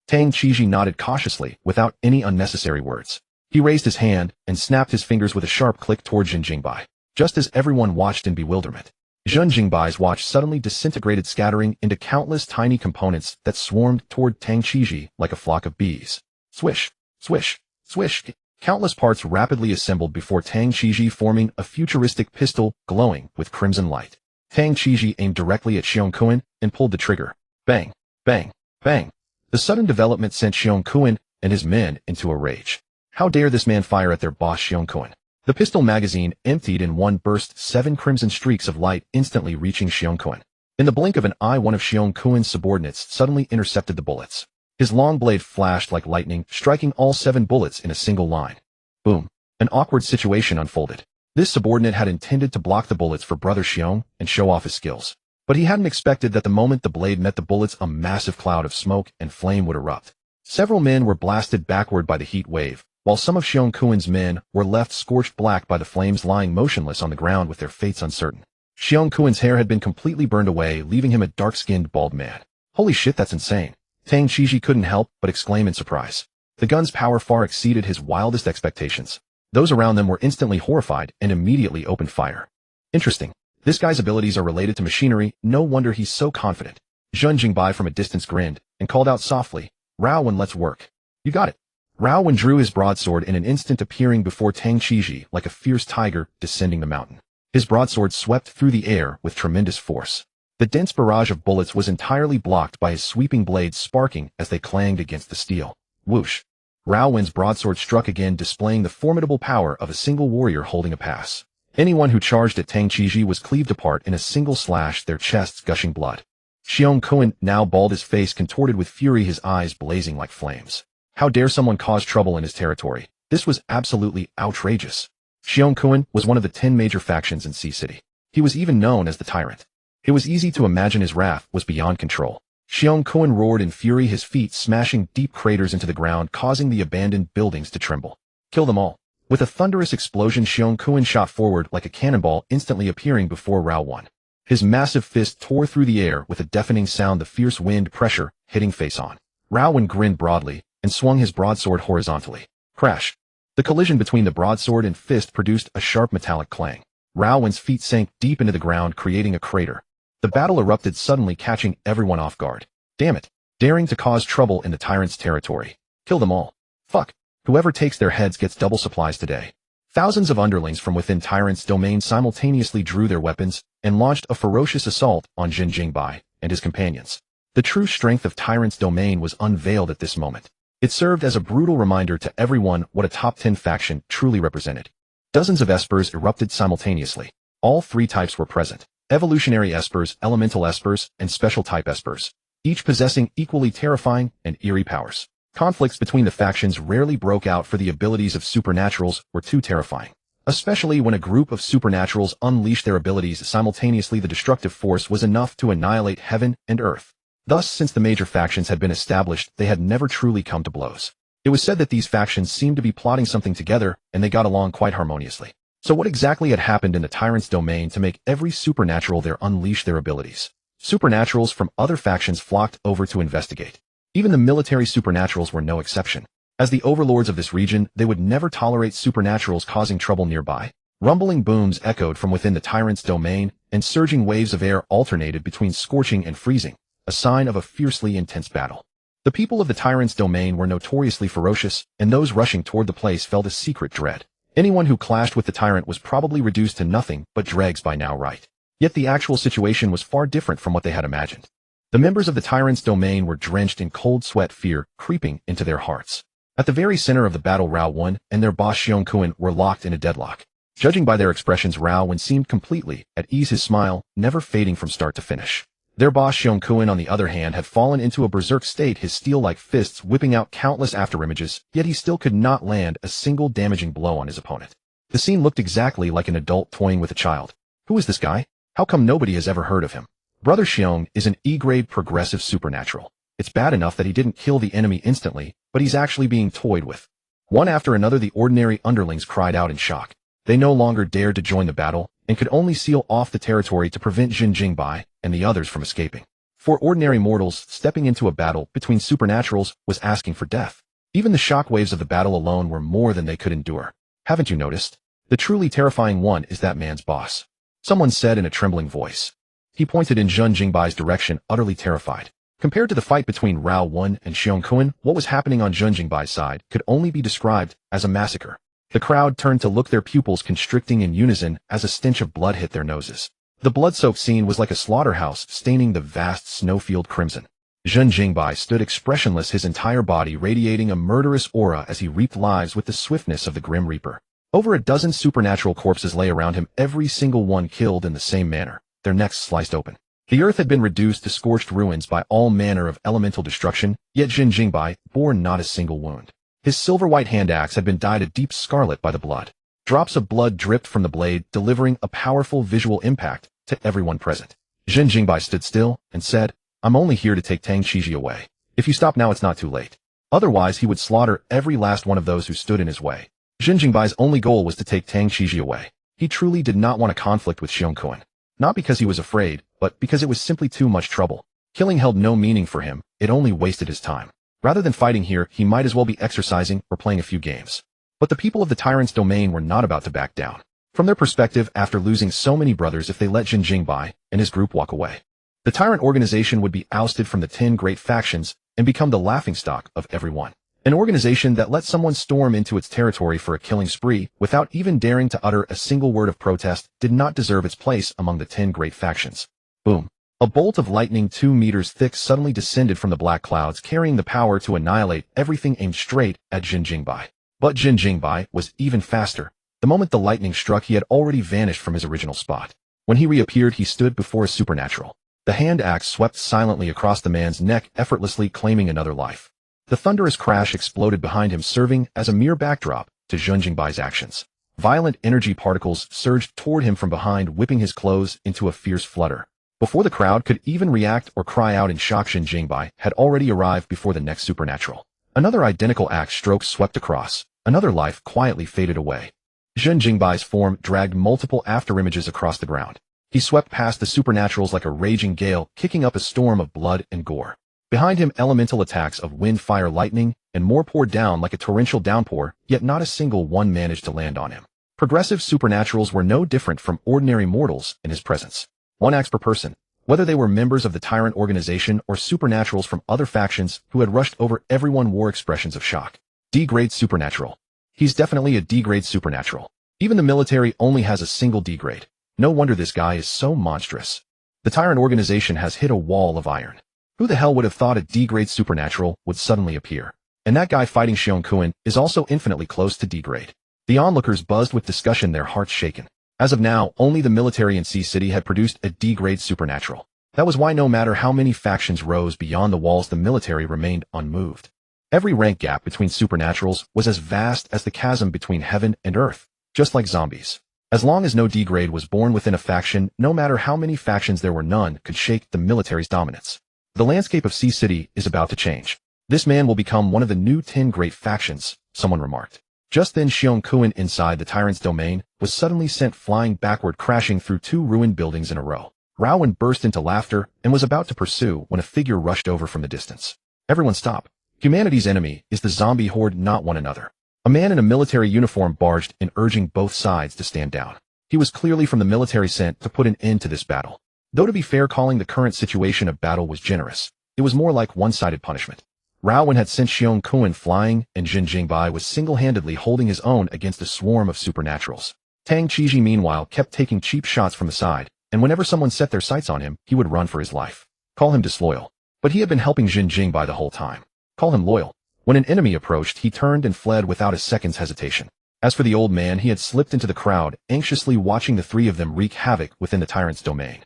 Tang Qiji nodded cautiously, without any unnecessary words. He raised his hand and snapped his fingers with a sharp click toward Zhen Jingbai. Just as everyone watched in bewilderment, Zhen Jingbai's watch suddenly disintegrated, scattering into countless tiny components that swarmed toward Tang Qiji like a flock of bees. Swish, swish, swish. Countless parts rapidly assembled before Tang Qiji, forming a futuristic pistol glowing with crimson light. Tang Qiji aimed directly at Xiong Kun and pulled the trigger. Bang, bang, bang. The sudden development sent Xiong Kun and his men into a rage. How dare this man fire at their boss Xiong Kun? The pistol magazine emptied in one burst, 7 crimson streaks of light instantly reaching Xiong Kun. In the blink of an eye, one of Xiong Kun's subordinates suddenly intercepted the bullets. His long blade flashed like lightning, striking all 7 bullets in a single line. Boom. An awkward situation unfolded. This subordinate had intended to block the bullets for brother Xiong and show off his skills. But he hadn't expected that the moment the blade met the bullets, a massive cloud of smoke and flame would erupt. Several men were blasted backward by the heat wave, while some of Xiong Kun's men were left scorched black by the flames, lying motionless on the ground with their fates uncertain. Xiong Kun's hair had been completely burned away, leaving him a dark-skinned bald man. Holy shit, that's insane. Tang Qiji couldn't help but exclaim in surprise. The gun's power far exceeded his wildest expectations. Those around them were instantly horrified and immediately opened fire. Interesting. This guy's abilities are related to machinery, no wonder he's so confident. Zhen Jingbai from a distance grinned and called out softly, Raowen, let's work. You got it. Raowen drew his broadsword in an instant, appearing before Tang Qiji like a fierce tiger descending the mountain. His broadsword swept through the air with tremendous force. The dense barrage of bullets was entirely blocked by his sweeping blades sparking as they clanged against the steel. Whoosh! Rao Wen's broadsword struck again, displaying the formidable power of a single warrior holding a pass. Anyone who charged at Tang Qiji was cleaved apart in a single slash, their chests gushing blood. Xiong Kun, now bald, his face contorted with fury, his eyes blazing like flames. How dare someone cause trouble in his territory? This was absolutely outrageous. Xiong Kun was one of the 10 major factions in Sea City. He was even known as the Tyrant. It was easy to imagine his wrath was beyond control. Xiong Kun roared in fury, his feet smashing deep craters into the ground, causing the abandoned buildings to tremble. Kill them all. With a thunderous explosion, Xiong Kun shot forward like a cannonball, instantly appearing before Rao Wen. His massive fist tore through the air with a deafening sound, the fierce wind pressure hitting face on. Rao Wen grinned broadly and swung his broadsword horizontally. Crash! The collision between the broadsword and fist produced a sharp metallic clang. Rao Wen's feet sank deep into the ground, creating a crater. The battle erupted suddenly, catching everyone off guard. Damn it! Daring to cause trouble in the tyrant's territory. Kill them all. Fuck. Whoever takes their heads gets double supplies today. Thousands of underlings from within tyrant's domain simultaneously drew their weapons and launched a ferocious assault on Zhen Jingbai and his companions. The true strength of tyrant's domain was unveiled at this moment. It served as a brutal reminder to everyone what a top 10 faction truly represented. Dozens of espers erupted simultaneously. All 3 types were present. Evolutionary espers, elemental espers, and special type espers, each possessing equally terrifying and eerie powers. Conflicts between the factions rarely broke out, for the abilities of supernaturals were too terrifying. Especially when a group of supernaturals unleashed their abilities simultaneously, the destructive force was enough to annihilate heaven and earth. Thus, since the major factions had been established, they had never truly come to blows. It was said that these factions seemed to be plotting something together, and they got along quite harmoniously. So what exactly had happened in the tyrant's domain to make every supernatural there unleash their abilities? Supernaturals from other factions flocked over to investigate. Even the military supernaturals were no exception. As the overlords of this region, they would never tolerate supernaturals causing trouble nearby. Rumbling booms echoed from within the tyrant's domain, and surging waves of air alternated between scorching and freezing, a sign of a fiercely intense battle. The people of the tyrant's domain were notoriously ferocious, and those rushing toward the place felt a secret dread. Anyone who clashed with the tyrant was probably reduced to nothing but dregs by now, right? Yet the actual situation was far different from what they had imagined. The members of the tyrant's domain were drenched in cold sweat, fear creeping into their hearts. At the very center of the battle, Rao Wen and their boss Xiong Kun were locked in a deadlock. Judging by their expressions, Rao Wen seemed completely at ease, his smile never fading from start to finish. Their boss Xiong Kun, on the other hand, had fallen into a berserk state, his steel-like fists whipping out countless afterimages, yet he still could not land a single damaging blow on his opponent. The scene looked exactly like an adult toying with a child. Who is this guy? How come nobody has ever heard of him? Brother Xiong is an E-grade progressive supernatural. It's bad enough that he didn't kill the enemy instantly, but he's actually being toyed with. One after another, the ordinary underlings cried out in shock. They no longer dared to join the battle, and could only seal off the territory to prevent Zhen Jingbai and the others from escaping. For ordinary mortals, stepping into a battle between supernaturals was asking for death. Even the shockwaves of the battle alone were more than they could endure. Haven't you noticed? The truly terrifying one is that man's boss. Someone said in a trembling voice. He pointed in Zhen Jingbai's direction, utterly terrified. Compared to the fight between Rao Wen and Xiong Kun, what was happening on Zhen Jingbai's side could only be described as a massacre. The crowd turned to look, their pupils constricting in unison as a stench of blood hit their noses. The blood-soaked scene was like a slaughterhouse, staining the vast snowfield crimson. Zhen Jingbai stood expressionless, his entire body radiating a murderous aura as he reaped lives with the swiftness of the Grim Reaper. Over a dozen supernatural corpses lay around him, every single one killed in the same manner, their necks sliced open. The earth had been reduced to scorched ruins by all manner of elemental destruction, yet Zhen Jingbai bore not a single wound. His silver-white hand axe had been dyed a deep scarlet by the blood. Drops of blood dripped from the blade, delivering a powerful visual impact to everyone present. Zhen Jingbai stood still and said, "I'm only here to take Tang Qiji away. If you stop now, it's not too late." Otherwise, he would slaughter every last one of those who stood in his way. Zhen Jingbai's only goal was to take Tang Qiji away. He truly did not want a conflict with Xiong Kun. Not because he was afraid, but because it was simply too much trouble. Killing held no meaning for him, it only wasted his time. Rather than fighting here, he might as well be exercising or playing a few games. But the people of the tyrant's domain were not about to back down. From their perspective, after losing so many brothers, if they let Zhen Jingbai and his group walk away, the tyrant organization would be ousted from the 10 great factions and become the laughingstock of everyone. An organization that let someone storm into its territory for a killing spree without even daring to utter a single word of protest did not deserve its place among the 10 great factions. Boom. A bolt of lightning 2 meters thick suddenly descended from the black clouds, carrying the power to annihilate everything aimed straight at Zhen Jingbai. But Zhen Jingbai was even faster. The moment the lightning struck, he had already vanished from his original spot. When he reappeared, he stood before a supernatural. The hand axe swept silently across the man's neck, effortlessly claiming another life. The thunderous crash exploded behind him, serving as a mere backdrop to Zhen Jingbai's actions. Violent energy particles surged toward him from behind, whipping his clothes into a fierce flutter. Before the crowd could even react or cry out in shock, Zhen Jingbai had already arrived before the next supernatural. Another identical axe stroke swept across. Another life quietly faded away. Zhen Jingbai's form dragged multiple afterimages across the ground. He swept past the supernaturals like a raging gale, kicking up a storm of blood and gore. Behind him, elemental attacks of wind, fire, lightning, and more poured down like a torrential downpour, yet not a single one managed to land on him. Progressive supernaturals were no different from ordinary mortals in his presence. 1 axe per person, whether they were members of the Tyrant organization or supernaturals from other factions who had rushed over everyone, wore expressions of shock. D-grade supernatural. He's definitely a D-grade supernatural. Even the military only has a single D-grade. No wonder this guy is so monstrous. The Tyrant organization has hit a wall of iron. Who the hell would have thought a D-grade supernatural would suddenly appear? And that guy fighting Xiong Kuan is also infinitely close to D-grade. The onlookers buzzed with discussion, their hearts shaken. As of now, only the military in Sea City had produced a D-grade supernatural. That was why no matter how many factions rose beyond the walls, the military remained unmoved. Every rank gap between supernaturals was as vast as the chasm between heaven and earth, just like zombies. As long as no D-grade was born within a faction, no matter how many factions there were, none could shake the military's dominance. The landscape of Sea City is about to change. This man will become one of the new 10 great factions, someone remarked. Just then, Xiong Kuan inside the tyrant's domain was suddenly sent flying backward, crashing through 2 ruined buildings in a row. Rowan burst into laughter and was about to pursue when a figure rushed over from the distance. Everyone stop. Humanity's enemy is the zombie horde, not one another. A man in a military uniform barged in, urging both sides to stand down. He was clearly from the military, sent to put an end to this battle. Though to be fair, calling the current situation a battle was generous. It was more like one-sided punishment. Rowan had sent Xiong Kuan flying, and Zhen Jingbai was single-handedly holding his own against a swarm of supernaturals. Tang Qiji, meanwhile, kept taking cheap shots from the side, and whenever someone set their sights on him, he would run for his life. Call him disloyal. But he had been helping Zhen Jingbai the whole time. Call him loyal. When an enemy approached, he turned and fled without a second's hesitation. As for the old man, he had slipped into the crowd, anxiously watching the 3 of them wreak havoc within the tyrant's domain.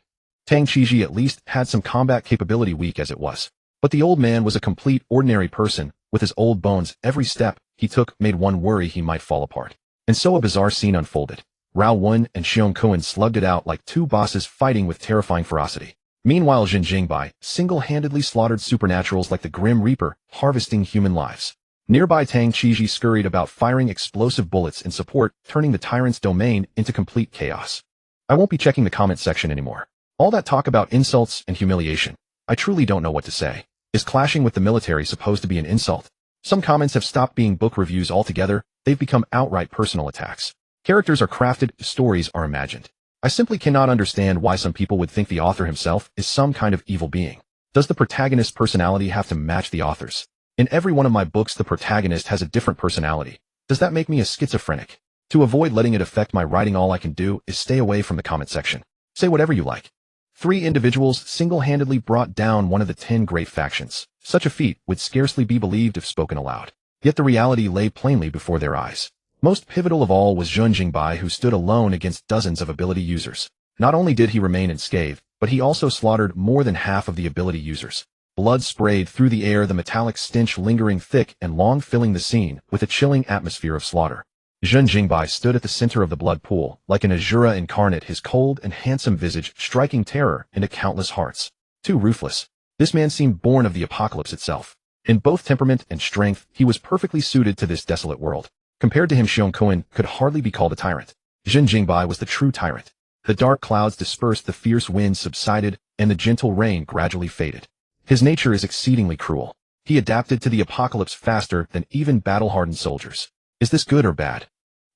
Tang Qiji at least had some combat capability, weak as it was. But the old man was a complete ordinary person, with his old bones. Every step he took made one worry he might fall apart. And so a bizarre scene unfolded. Rowan and Xiong Kuan slugged it out like 2 bosses fighting with terrifying ferocity. Meanwhile, Zhen Jingbai single-handedly slaughtered supernaturals like the Grim Reaper, harvesting human lives. Nearby, Tang Qiji scurried about, firing explosive bullets in support, turning the tyrant's domain into complete chaos. I won't be checking the comment section anymore. All that talk about insults and humiliation. I truly don't know what to say. Is clashing with the military supposed to be an insult? Some comments have stopped being book reviews altogether. They've become outright personal attacks. Characters are crafted, stories are imagined. I simply cannot understand why some people would think the author himself is some kind of evil being. Does the protagonist's personality have to match the author's? In every one of my books, the protagonist has a different personality. Does that make me a schizophrenic? To avoid letting it affect my writing, all I can do is stay away from the comment section. Say whatever you like. 3 individuals single-handedly brought down one of the 10 great factions. Such a feat would scarcely be believed if spoken aloud. Yet the reality lay plainly before their eyes. Most pivotal of all was Zhen Jingbai, who stood alone against dozens of ability users. Not only did he remain unscathed, but he also slaughtered more than half of the ability users. Blood sprayed through the air, the metallic stench lingering thick and long, filling the scene with a chilling atmosphere of slaughter. Zhen Jingbai stood at the center of the blood pool, like an Azura incarnate, his cold and handsome visage striking terror into countless hearts. Too ruthless. This man seemed born of the apocalypse itself. In both temperament and strength, he was perfectly suited to this desolate world. Compared to him, Xiong Kuan could hardly be called a tyrant. Zhen Jingbai was the true tyrant. The dark clouds dispersed, the fierce winds subsided, and the gentle rain gradually faded. His nature is exceedingly cruel. He adapted to the apocalypse faster than even battle-hardened soldiers. Is this good or bad?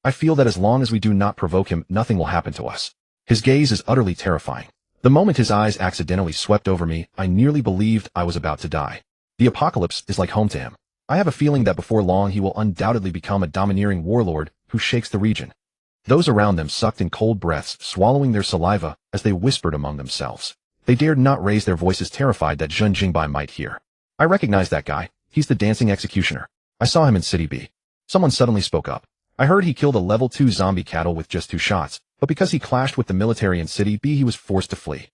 I feel that as long as we do not provoke him, nothing will happen to us. His gaze is utterly terrifying. The moment his eyes accidentally swept over me, I nearly believed I was about to die. The apocalypse is like home to him. I have a feeling that before long he will undoubtedly become a domineering warlord who shakes the region. Those around them sucked in cold breaths, swallowing their saliva as they whispered among themselves. They dared not raise their voices, terrified that Zhen Jingbai might hear. I recognize that guy. He's the dancing executioner. I saw him in City B. Someone suddenly spoke up. I heard he killed a level 2 zombie cattle with just 2 shots, but because he clashed with the military in City B, he was forced to flee.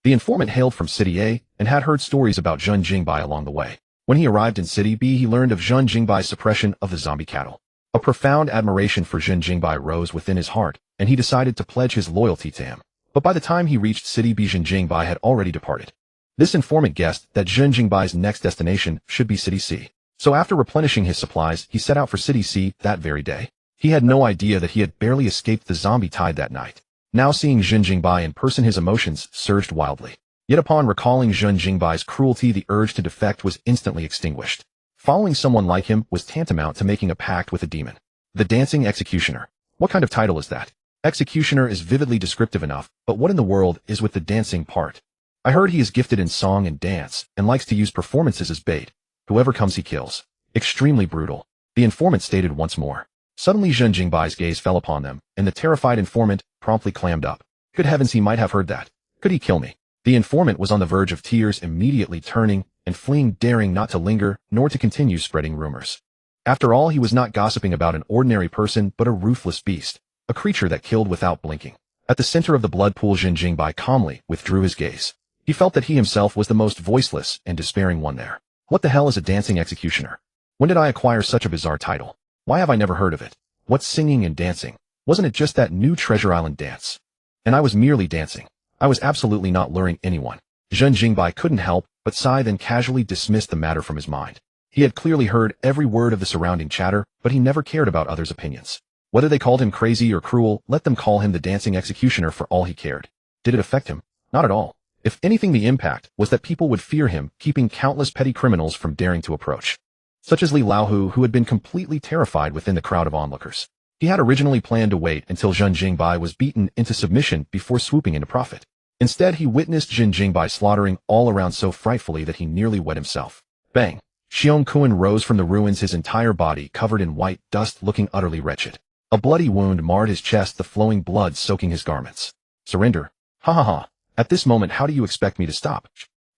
The informant hailed from City A and had heard stories about Zhen Jingbai along the way. When he arrived in City B, he learned of Zhen Jingbai's suppression of the zombie cattle. A profound admiration for Zhen Jingbai rose within his heart, and he decided to pledge his loyalty to him. But by the time he reached City B, Zhen Jingbai had already departed. This informant guessed that Zhen Jingbai's next destination should be City C. So after replenishing his supplies, he set out for City C that very day. He had no idea that he had barely escaped the zombie tide that night. Now seeing Zhen Jingbai in person, his emotions surged wildly. Yet upon recalling Zhen Jingbai's cruelty, the urge to defect was instantly extinguished. Following someone like him was tantamount to making a pact with a demon. The dancing executioner. What kind of title is that? Executioner is vividly descriptive enough, but what in the world is with the dancing part? I heard he is gifted in song and dance, and likes to use performances as bait. Whoever comes he kills. Extremely brutal. The informant stated once more. Suddenly Zhen Jingbai's gaze fell upon them, and the terrified informant promptly clammed up. Good heavens, he might have heard that. Could he kill me? The informant was on the verge of tears, immediately turning and fleeing, daring not to linger, nor to continue spreading rumors. After all, he was not gossiping about an ordinary person, but a ruthless beast. A creature that killed without blinking. At the center of the blood pool, Zhen Jingbai calmly withdrew his gaze. He felt that he himself was the most voiceless and despairing one there. What the hell is a dancing executioner? When did I acquire such a bizarre title? Why have I never heard of it? What's singing and dancing? Wasn't it just that new Treasure Island dance? And I was merely dancing. I was absolutely not luring anyone. Zhen Jingbai couldn't help but sigh, then casually dismissed the matter from his mind. He had clearly heard every word of the surrounding chatter, but he never cared about others' opinions. Whether they called him crazy or cruel, let them call him the dancing executioner for all he cared. Did it affect him? Not at all. If anything, the impact was that people would fear him, keeping countless petty criminals from daring to approach. Such as Li Laohu, who had been completely terrified within the crowd of onlookers. He had originally planned to wait until Zhen Jingbai was beaten into submission before swooping into profit. Instead, he witnessed Zhen Jingbai slaughtering all around so frightfully that he nearly wet himself. Bang! Xiong Kun rose from the ruins, his entire body covered in white dust, looking utterly wretched. A bloody wound marred his chest, the flowing blood soaking his garments. Surrender? Ha ha ha. At this moment, how do you expect me to stop?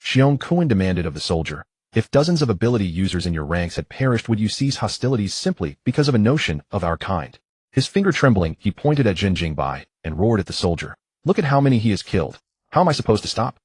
Xiong Kun demanded of the soldier. If dozens of ability users in your ranks had perished, would you cease hostilities simply because of a notion of our kind? His finger trembling, he pointed at Zhen Jingbai and roared at the soldier. Look at how many he has killed. How am I supposed to stop?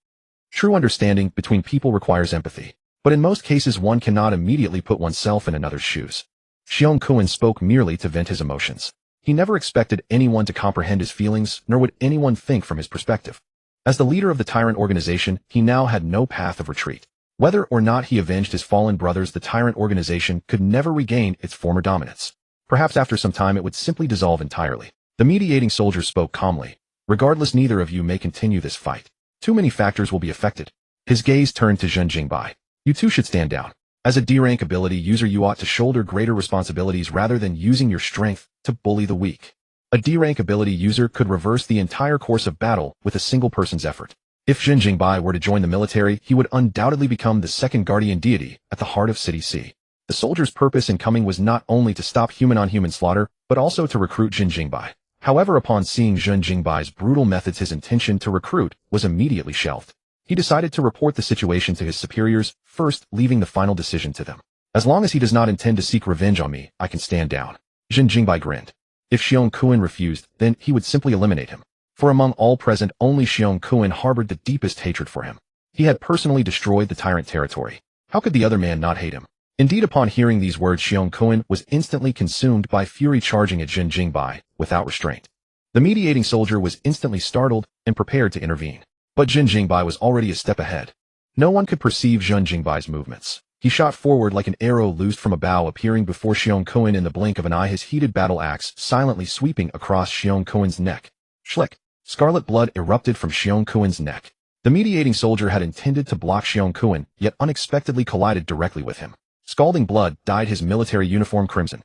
True understanding between people requires empathy, but in most cases one cannot immediately put oneself in another's shoes. Xiong Kun spoke merely to vent his emotions. He never expected anyone to comprehend his feelings, nor would anyone think from his perspective. As the leader of the tyrant organization, he now had no path of retreat. Whether or not he avenged his fallen brothers, the tyrant organization could never regain its former dominance. Perhaps after some time it would simply dissolve entirely. The mediating soldier spoke calmly. Regardless, neither of you may continue this fight. Too many factors will be affected. His gaze turned to Zhen Jingbai. You two should stand down. As a D-rank ability user, you ought to shoulder greater responsibilities rather than using your strength to bully the weak. A D-rank ability user could reverse the entire course of battle with a single person's effort. If Zhen Jingbai were to join the military, he would undoubtedly become the second guardian deity at the heart of City C. The soldier's purpose in coming was not only to stop human-on-human slaughter, but also to recruit Zhen Jingbai. However, upon seeing Zhen Jingbai's brutal methods, his intention to recruit was immediately shelved. He decided to report the situation to his superiors, first leaving the final decision to them. As long as he does not intend to seek revenge on me, I can stand down. Zhen Jingbai grinned. If Xiong Kun refused, then he would simply eliminate him. For among all present, only Xiong Kun harbored the deepest hatred for him. He had personally destroyed the tyrant territory. How could the other man not hate him? Indeed, upon hearing these words, Xiong Kun was instantly consumed by fury, charging at Zhen Jingbai without restraint. The mediating soldier was instantly startled and prepared to intervene. But Zhen Jingbai was already a step ahead. No one could perceive Zhen Jingbai's movements. He shot forward like an arrow loosed from a bow, appearing before Xiong Kun in the blink of an eye, his heated battle axe silently sweeping across Xiong Kun's neck. Schlick! Scarlet blood erupted from Xiong Kun's neck. The mediating soldier had intended to block Xiong Kun, yet unexpectedly collided directly with him. Scalding blood dyed his military uniform crimson.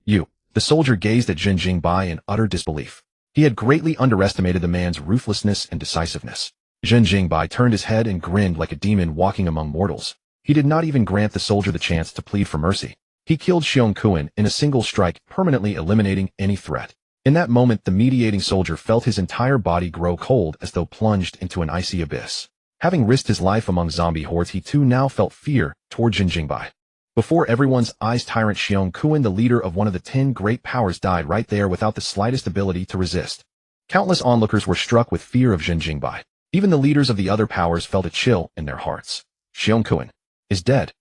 You. The soldier gazed at Zhen Jingbai in utter disbelief. He had greatly underestimated the man's ruthlessness and decisiveness. Zhen Jingbai turned his head and grinned like a demon walking among mortals. He did not even grant the soldier the chance to plead for mercy. He killed Xiong Kun in a single strike, permanently eliminating any threat. In that moment, the mediating soldier felt his entire body grow cold as though plunged into an icy abyss. Having risked his life among zombie hordes, he too now felt fear toward Zhen Jingbai. Before everyone's eyes, Tyrant Xiong Kuan, the leader of one of the 10 great powers, died right there without the slightest ability to resist. Countless onlookers were struck with fear of Zhen Jingbai. Even the leaders of the other powers felt a chill in their hearts. Xiong Kuan is dead.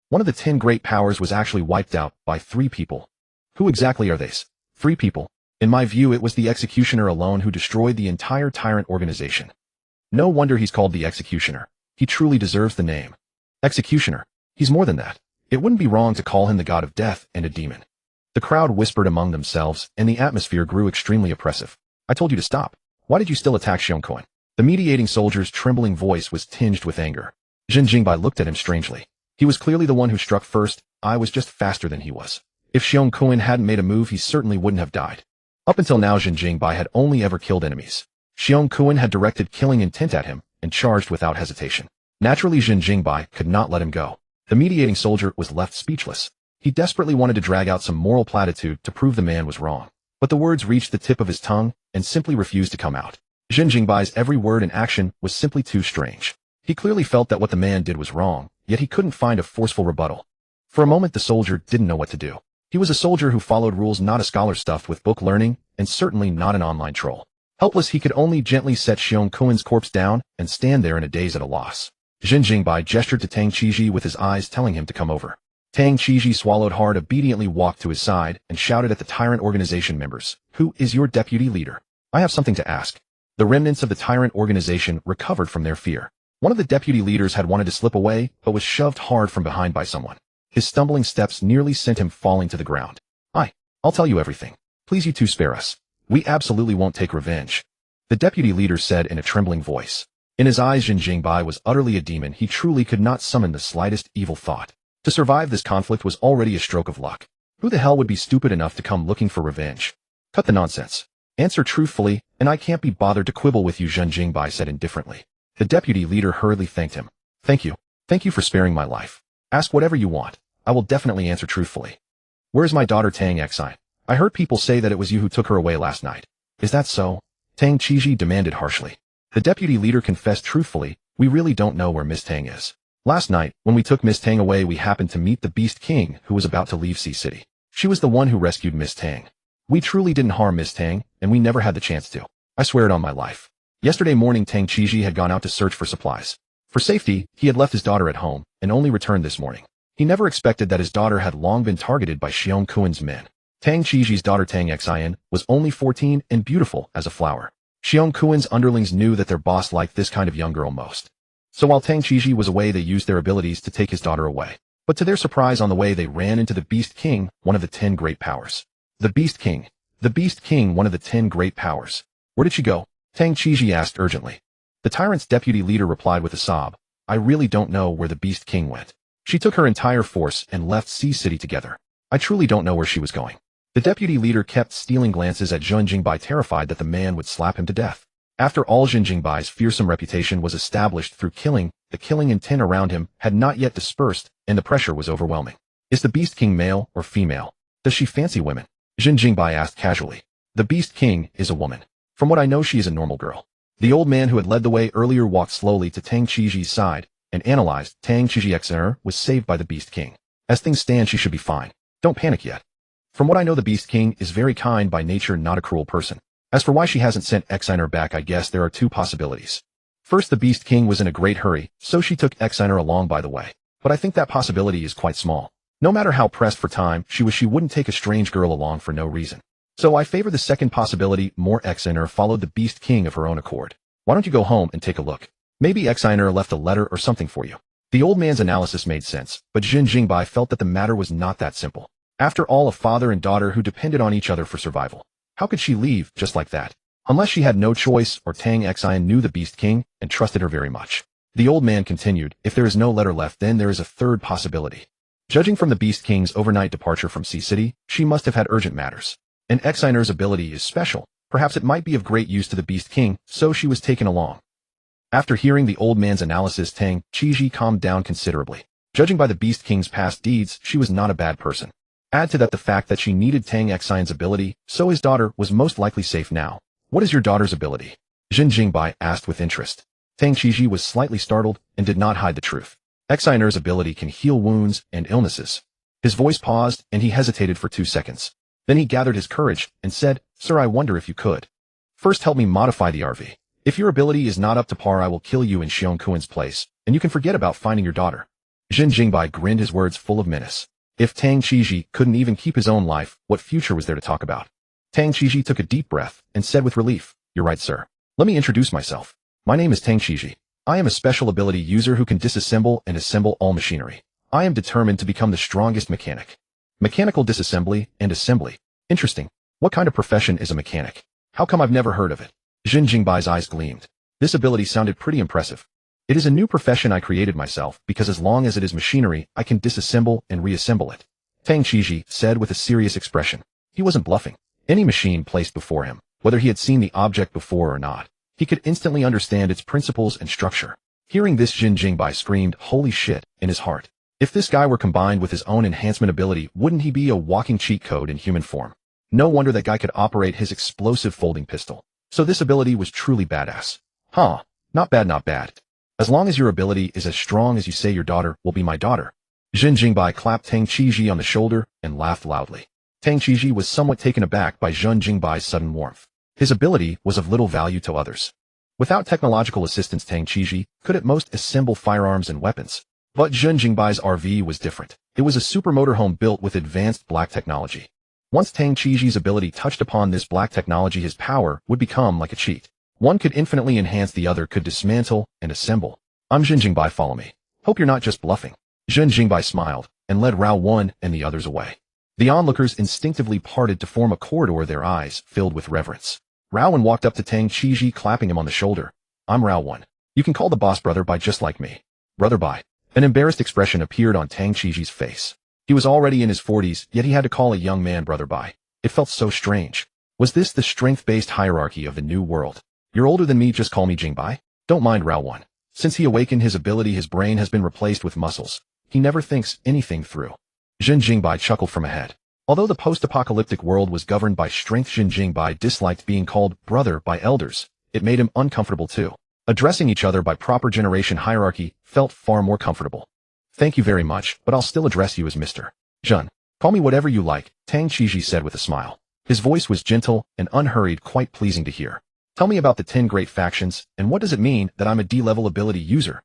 One of the 10 great powers was actually wiped out by 3 people. Who exactly are these 3 people? In my view, it was the Executioner alone who destroyed the entire Tyrant organization. No wonder he's called the Executioner. He truly deserves the name. Executioner. He's more than that. It wouldn't be wrong to call him the god of death and a demon. The crowd whispered among themselves, and the atmosphere grew extremely oppressive. I told you to stop. Why did you still attack Xiong Kuan? The mediating soldier's trembling voice was tinged with anger. Zhen Jingbai looked at him strangely. He was clearly the one who struck first. I was just faster than he was. If Xiong Kuan hadn't made a move, he certainly wouldn't have died. Up until now, Zhen Jingbai had only ever killed enemies. Xiong Kuan had directed killing intent at him and charged without hesitation. Naturally, Zhen Jingbai could not let him go. The mediating soldier was left speechless. He desperately wanted to drag out some moral platitude to prove the man was wrong. But the words reached the tip of his tongue and simply refused to come out. Zhen Jingbai's every word and action was simply too strange. He clearly felt that what the man did was wrong, yet he couldn't find a forceful rebuttal. For a moment, the soldier didn't know what to do. He was a soldier who followed rules, not a scholar stuffed with book learning, and certainly not an online troll. Helpless, he could only gently set Xiong Kuan's corpse down and stand there in a daze at a loss. Zhen Jingbai gestured to Tang Qiji with his eyes, telling him to come over. Tang Qiji swallowed hard, obediently walked to his side, and shouted at the Tyrant organization members, "Who is your deputy leader? I have something to ask." The remnants of the Tyrant organization recovered from their fear. One of the deputy leaders had wanted to slip away, but was shoved hard from behind by someone. His stumbling steps nearly sent him falling to the ground. I'll tell you everything. Please, you two, spare us. We absolutely won't take revenge," the deputy leader said in a trembling voice. In his eyes, Zhen Jingbai was utterly a demon. He truly could not summon the slightest evil thought. To survive this conflict was already a stroke of luck. Who the hell would be stupid enough to come looking for revenge? Cut the nonsense. Answer truthfully, and I can't be bothered to quibble with you, Zhen Jingbai said indifferently. The deputy leader hurriedly thanked him. Thank you. Thank you for sparing my life. Ask whatever you want. I will definitely answer truthfully. Where's my daughter Tang Xine? I heard people say that it was you who took her away last night. Is that so? Tang Qiji demanded harshly. The deputy leader confessed truthfully, we really don't know where Miss Tang is. Last night, when we took Miss Tang away, we happened to meet the Beast King who was about to leave Sea City. She was the one who rescued Miss Tang. We truly didn't harm Miss Tang, and we never had the chance to. I swear it on my life. Yesterday morning, Tang Qiji had gone out to search for supplies. For safety, he had left his daughter at home, and only returned this morning. He never expected that his daughter had long been targeted by Xiong Kuan's men. Tang Qiji's daughter Tang Xine was only 14 and beautiful as a flower. Xiong Kuan's underlings knew that their boss liked this kind of young girl most. So while Tang Qiji was away, they used their abilities to take his daughter away. But to their surprise, on the way they ran into the Beast King, one of the 10 great powers. The Beast King. The Beast King, one of the 10 great powers. Where did she go? Tang Qiji asked urgently. The tyrant's deputy leader replied with a sob. I really don't know where the Beast King went. She took her entire force and left Sea City together. I truly don't know where she was going. The deputy leader kept stealing glances at Zhen Jingbai, terrified that the man would slap him to death. After all, Zhen Jingbai's fearsome reputation was established through killing. The killing intent around him had not yet dispersed, and the pressure was overwhelming. Is the Beast King male or female? Does she fancy women? Zhen Jingbai asked casually. The Beast King is a woman. From what I know, she is a normal girl. The old man who had led the way earlier walked slowly to Tang Qiji's side and analyzed. Tang Qiji was saved by the Beast King. As things stand, she should be fine. Don't panic yet. From what I know, the Beast King is very kind by nature, not a cruel person. As for why she hasn't sent Xiner back, I guess there are 2 possibilities. First, the Beast King was in a great hurry, so she took Xiner along by the way. But I think that possibility is quite small. No matter how pressed for time she wouldn't take a strange girl along for no reason. So I favor the second possibility. More Xiner followed the Beast King of her own accord. Why don't you go home and take a look? Maybe Xiner left a letter or something for you. The old man's analysis made sense, but Zhen Jingbai felt that the matter was not that simple. After all, a father and daughter who depended on each other for survival. How could she leave just like that? Unless she had no choice, or Tang Xine knew the Beast King and trusted her very much. The old man continued, if there is no letter left, then there is a third possibility. Judging from the Beast King's overnight departure from Sea City, she must have had urgent matters. And Xiner's ability is special. Perhaps it might be of great use to the Beast King, so she was taken along. After hearing the old man's analysis, Tang Qiji calmed down considerably. Judging by the Beast King's past deeds, she was not a bad person. Add to that the fact that she needed Tang Xion's ability, so his daughter was most likely safe now. What is your daughter's ability? Zhen Jingbai asked with interest. Tang Qiji was slightly startled and did not hide the truth. Xioner's ability can heal wounds and illnesses. His voice paused and he hesitated for 2 seconds. Then he gathered his courage and said, Sir, I wonder if you could. First help me modify the RV. If your ability is not up to par, I will kill you in Xiong Kuan's place, and you can forget about finding your daughter. Zhen Jingbai grinned, his words full of menace. If Tang Qiji couldn't even keep his own life, what future was there to talk about? Tang Qiji took a deep breath and said with relief, You're right, sir. Let me introduce myself. My name is Tang Qiji. I am a special ability user who can disassemble and assemble all machinery. I am determined to become the strongest mechanic. Mechanical disassembly and assembly. Interesting. What kind of profession is a mechanic? How come I've never heard of it? Zhen Jingbai's eyes gleamed. This ability sounded pretty impressive. It is a new profession I created myself because as long as it is machinery, I can disassemble and reassemble it. Tang Qiji said with a serious expression. He wasn't bluffing. Any machine placed before him, whether he had seen the object before or not, he could instantly understand its principles and structure. Hearing this, Zhen Jingbai screamed, Holy shit, in his heart. If this guy were combined with his own enhancement ability, wouldn't he be a walking cheat code in human form? No wonder that guy could operate his explosive folding pistol. So this ability was truly badass. Huh, not bad, not bad. As long as your ability is as strong as you say, your daughter will be my daughter. Zhen Jingbai clapped Tang Qiji on the shoulder and laughed loudly. Tang Qiji was somewhat taken aback by Zhen Jingbai's sudden warmth. His ability was of little value to others. Without technological assistance, Tang Qiji could at most assemble firearms and weapons. But Zhen Jingbai's RV was different. It was a super motorhome built with advanced black technology. Once Tang Qiji's ability touched upon this black technology, his power would become like a cheat. One could infinitely enhance, the other could dismantle and assemble. I'm Zhen Jingbai, follow me. Hope you're not just bluffing. Zhen Jingbai smiled and led Rao 1 and the others away. The onlookers instinctively parted to form a corridor, their eyes filled with reverence. Rao 1 walked up to Tang Qiji, clapping him on the shoulder. I'm Rao 1. You can call the boss brother Bai, just like me. Brother Bai. An embarrassed expression appeared on Tang Qiji's face. He was already in his 40s, yet he had to call a young man brother Bai. It felt so strange. Was this the strength-based hierarchy of the new world? You're older than me, just call me Jingbai. Don't mind Rao 1. Since he awakened his ability, his brain has been replaced with muscles. He never thinks anything through. Zhen Jingbai chuckled from ahead. Although the post-apocalyptic world was governed by strength, Zhen Jingbai disliked being called brother by elders. It made him uncomfortable too. Addressing each other by proper generation hierarchy felt far more comfortable. Thank you very much, but I'll still address you as Mr. Zhen. Call me whatever you like, Tang Qiji said with a smile. His voice was gentle and unhurried, quite pleasing to hear. Tell me about the 10 great factions, and what does it mean that I'm a D-level ability user?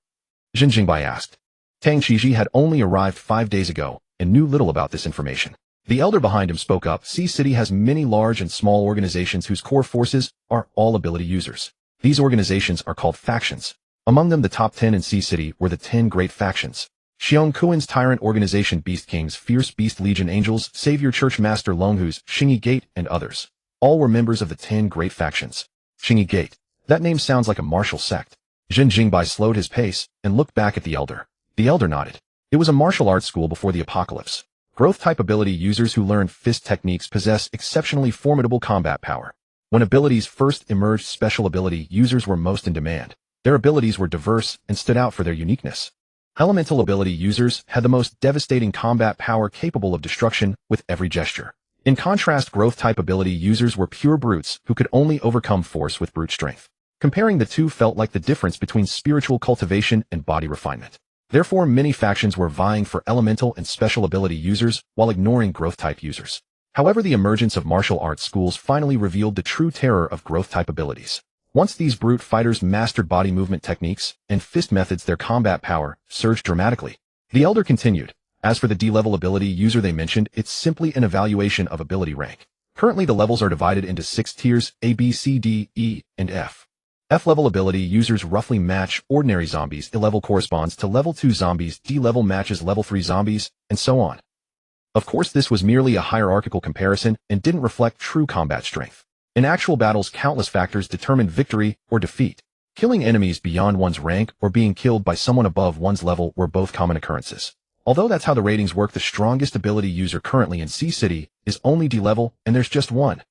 Zhen Jingbai asked. Tang Qiji had only arrived 5 days ago and knew little about this information. The elder behind him spoke up. Sea City has many large and small organizations whose core forces are all ability users. These organizations are called factions. Among them, the top 10 in Sea City were the 10 great factions. Xiong Kuan's Tyrant Organization, Beast Kings, Fierce Beast Legion, Angels, Savior Church, Master Longhu's, Xingyi Gate, and others. All were members of the 10 great factions. Xingyi Gate. That name sounds like a martial sect. Zhen Jingbai slowed his pace and looked back at the elder. The elder nodded. It was a martial arts school before the apocalypse. Growth-type ability users who learned fist techniques possess exceptionally formidable combat power. When abilities first emerged, special ability users were most in demand. Their abilities were diverse and stood out for their uniqueness. Elemental ability users had the most devastating combat power, capable of destruction with every gesture. In contrast, growth-type ability users were pure brutes who could only overcome force with brute strength. Comparing the two felt like the difference between spiritual cultivation and body refinement. Therefore, many factions were vying for elemental and special ability users while ignoring growth-type users. However, the emergence of martial arts schools finally revealed the true terror of growth-type abilities. Once these brute fighters mastered body movement techniques and fist methods, their combat power surged dramatically. The elder continued. As for the D-level ability user they mentioned, it's simply an evaluation of ability rank. Currently, the levels are divided into 6 tiers: A, B, C, D, E, and F. F-level ability users roughly match ordinary zombies. A-level corresponds to level 2 zombies, D-level matches level 3 zombies, and so on. Of course, this was merely a hierarchical comparison and didn't reflect true combat strength. In actual battles, countless factors determine victory or defeat. Killing enemies beyond one's rank or being killed by someone above one's level were both common occurrences. Although that's how the ratings work, the strongest ability user currently in Sea City is only D-level, and there's just one.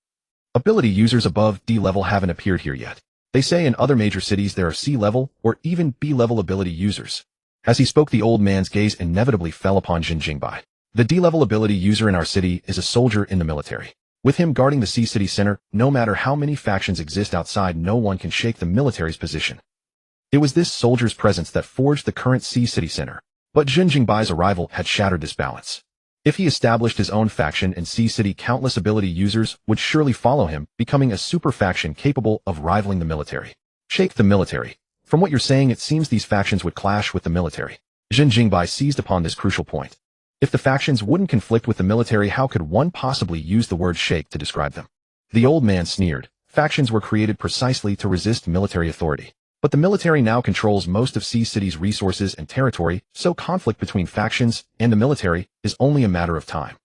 Ability users above D-level haven't appeared here yet. They say in other major cities there are C-level or even B-level ability users. As he spoke, the old man's gaze inevitably fell upon Zhen Jingbai. The D-level ability user in our city is a soldier in the military. With him guarding the Sea City Center, no matter how many factions exist outside, no one can shake the military's position. It was this soldier's presence that forged the current Sea City Center. But Zhen Jingbai's arrival had shattered this balance. If he established his own faction in Sea City, countless ability users would surely follow him, becoming a super faction capable of rivaling the military. Shake the military. From what you're saying, it seems these factions would clash with the military. Zhen Jingbai seized upon this crucial point. If the factions wouldn't conflict with the military, how could one possibly use the word shake to describe them? The old man sneered. Factions were created precisely to resist military authority. But the military now controls most of Sea City's resources and territory, so conflict between factions and the military is only a matter of time.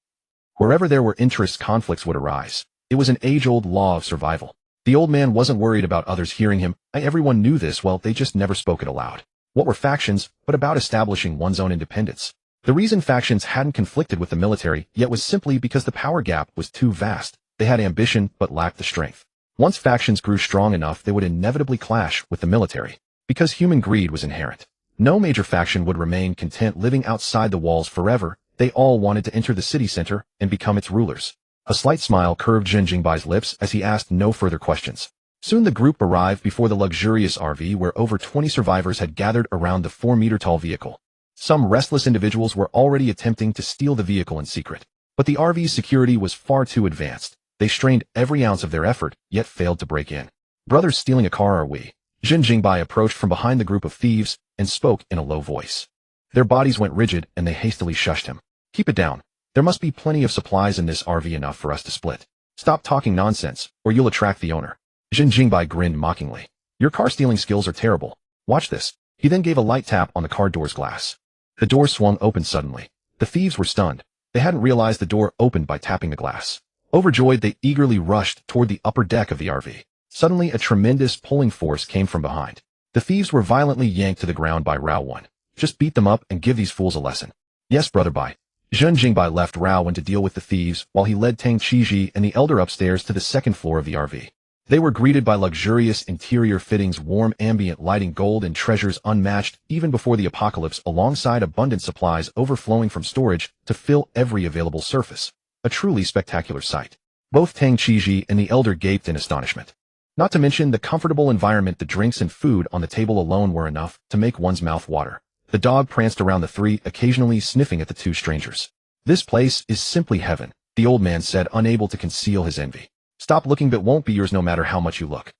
Wherever there were interests, conflicts would arise. It was an age-old law of survival. The old man wasn't worried about others hearing him. Everyone knew this, well, they just never spoke it aloud. What were factions, but about establishing one's own independence? The reason factions hadn't conflicted with the military yet was simply because the power gap was too vast. They had ambition, but lacked the strength. Once factions grew strong enough, they would inevitably clash with the military. Because human greed was inherent. No major faction would remain content living outside the walls forever. They all wanted to enter the city center and become its rulers. A slight smile curved Zhen Jingbai's lips as he asked no further questions. Soon the group arrived before the luxurious RV where over 20 survivors had gathered around the 4-meter-tall vehicle. Some restless individuals were already attempting to steal the vehicle in secret. But the RV's security was far too advanced. They strained every ounce of their effort, yet failed to break in. Brothers stealing a car, are we? Zhen Jingbai approached from behind the group of thieves and spoke in a low voice. Their bodies went rigid and they hastily shushed him. Keep it down. There must be plenty of supplies in this RV, enough for us to split. Stop talking nonsense, or you'll attract the owner. Zhen Jingbai grinned mockingly. Your car stealing skills are terrible. Watch this. He then gave a light tap on the car door's glass. The door swung open suddenly. The thieves were stunned. They hadn't realized the door opened by tapping the glass. Overjoyed, they eagerly rushed toward the upper deck of the RV. Suddenly, a tremendous pulling force came from behind. The thieves were violently yanked to the ground by Rao Wen. Just beat them up and give these fools a lesson. Yes, brother Bai. Zhen Jingbai left Rao Wen to deal with the thieves while he led Tang Qiji and the elder upstairs to the second floor of the RV. They were greeted by luxurious interior fittings, warm ambient lighting, gold and treasures unmatched even before the apocalypse, alongside abundant supplies overflowing from storage to fill every available surface. A truly spectacular sight. Both Tang Qiji and the elder gaped in astonishment. Not to mention the comfortable environment. The drinks and food on the table alone were enough to make one's mouth water. The dog pranced around the three, occasionally sniffing at the two strangers. This place is simply heaven, the old man said, unable to conceal his envy. Stop looking, but won't be yours no matter how much you look.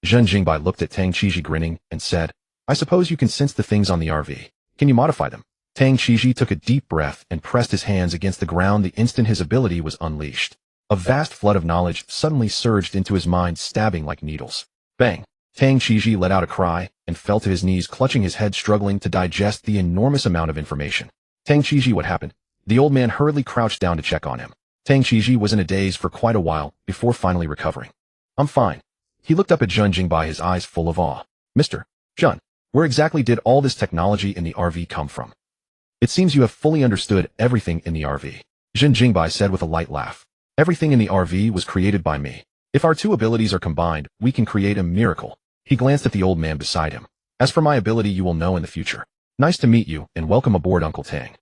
Zhen Jingbai looked at Tang Qiji grinning and said, I suppose you can sense the things on the RV. Can you modify them? Tang Qiji took a deep breath and pressed his hands against the ground the instant his ability was unleashed. A vast flood of knowledge suddenly surged into his mind, stabbing like needles. Bang! Tang Qiji let out a cry and fell to his knees, clutching his head, struggling to digest the enormous amount of information. Tang Qiji, what happened? The old man hurriedly crouched down to check on him. Tang Qiji was in a daze for quite a while before finally recovering. I'm fine. He looked up at Zhen Jingbai, his eyes full of awe. Mr. Zhen, where exactly did all this technology in the RV come from? It seems you have fully understood everything in the RV. Zhen Jingbai said with a light laugh. Everything in the RV was created by me. If our two abilities are combined, we can create a miracle. He glanced at the old man beside him. As for my ability, you will know in the future. Nice to meet you, and welcome aboard, Uncle Tang.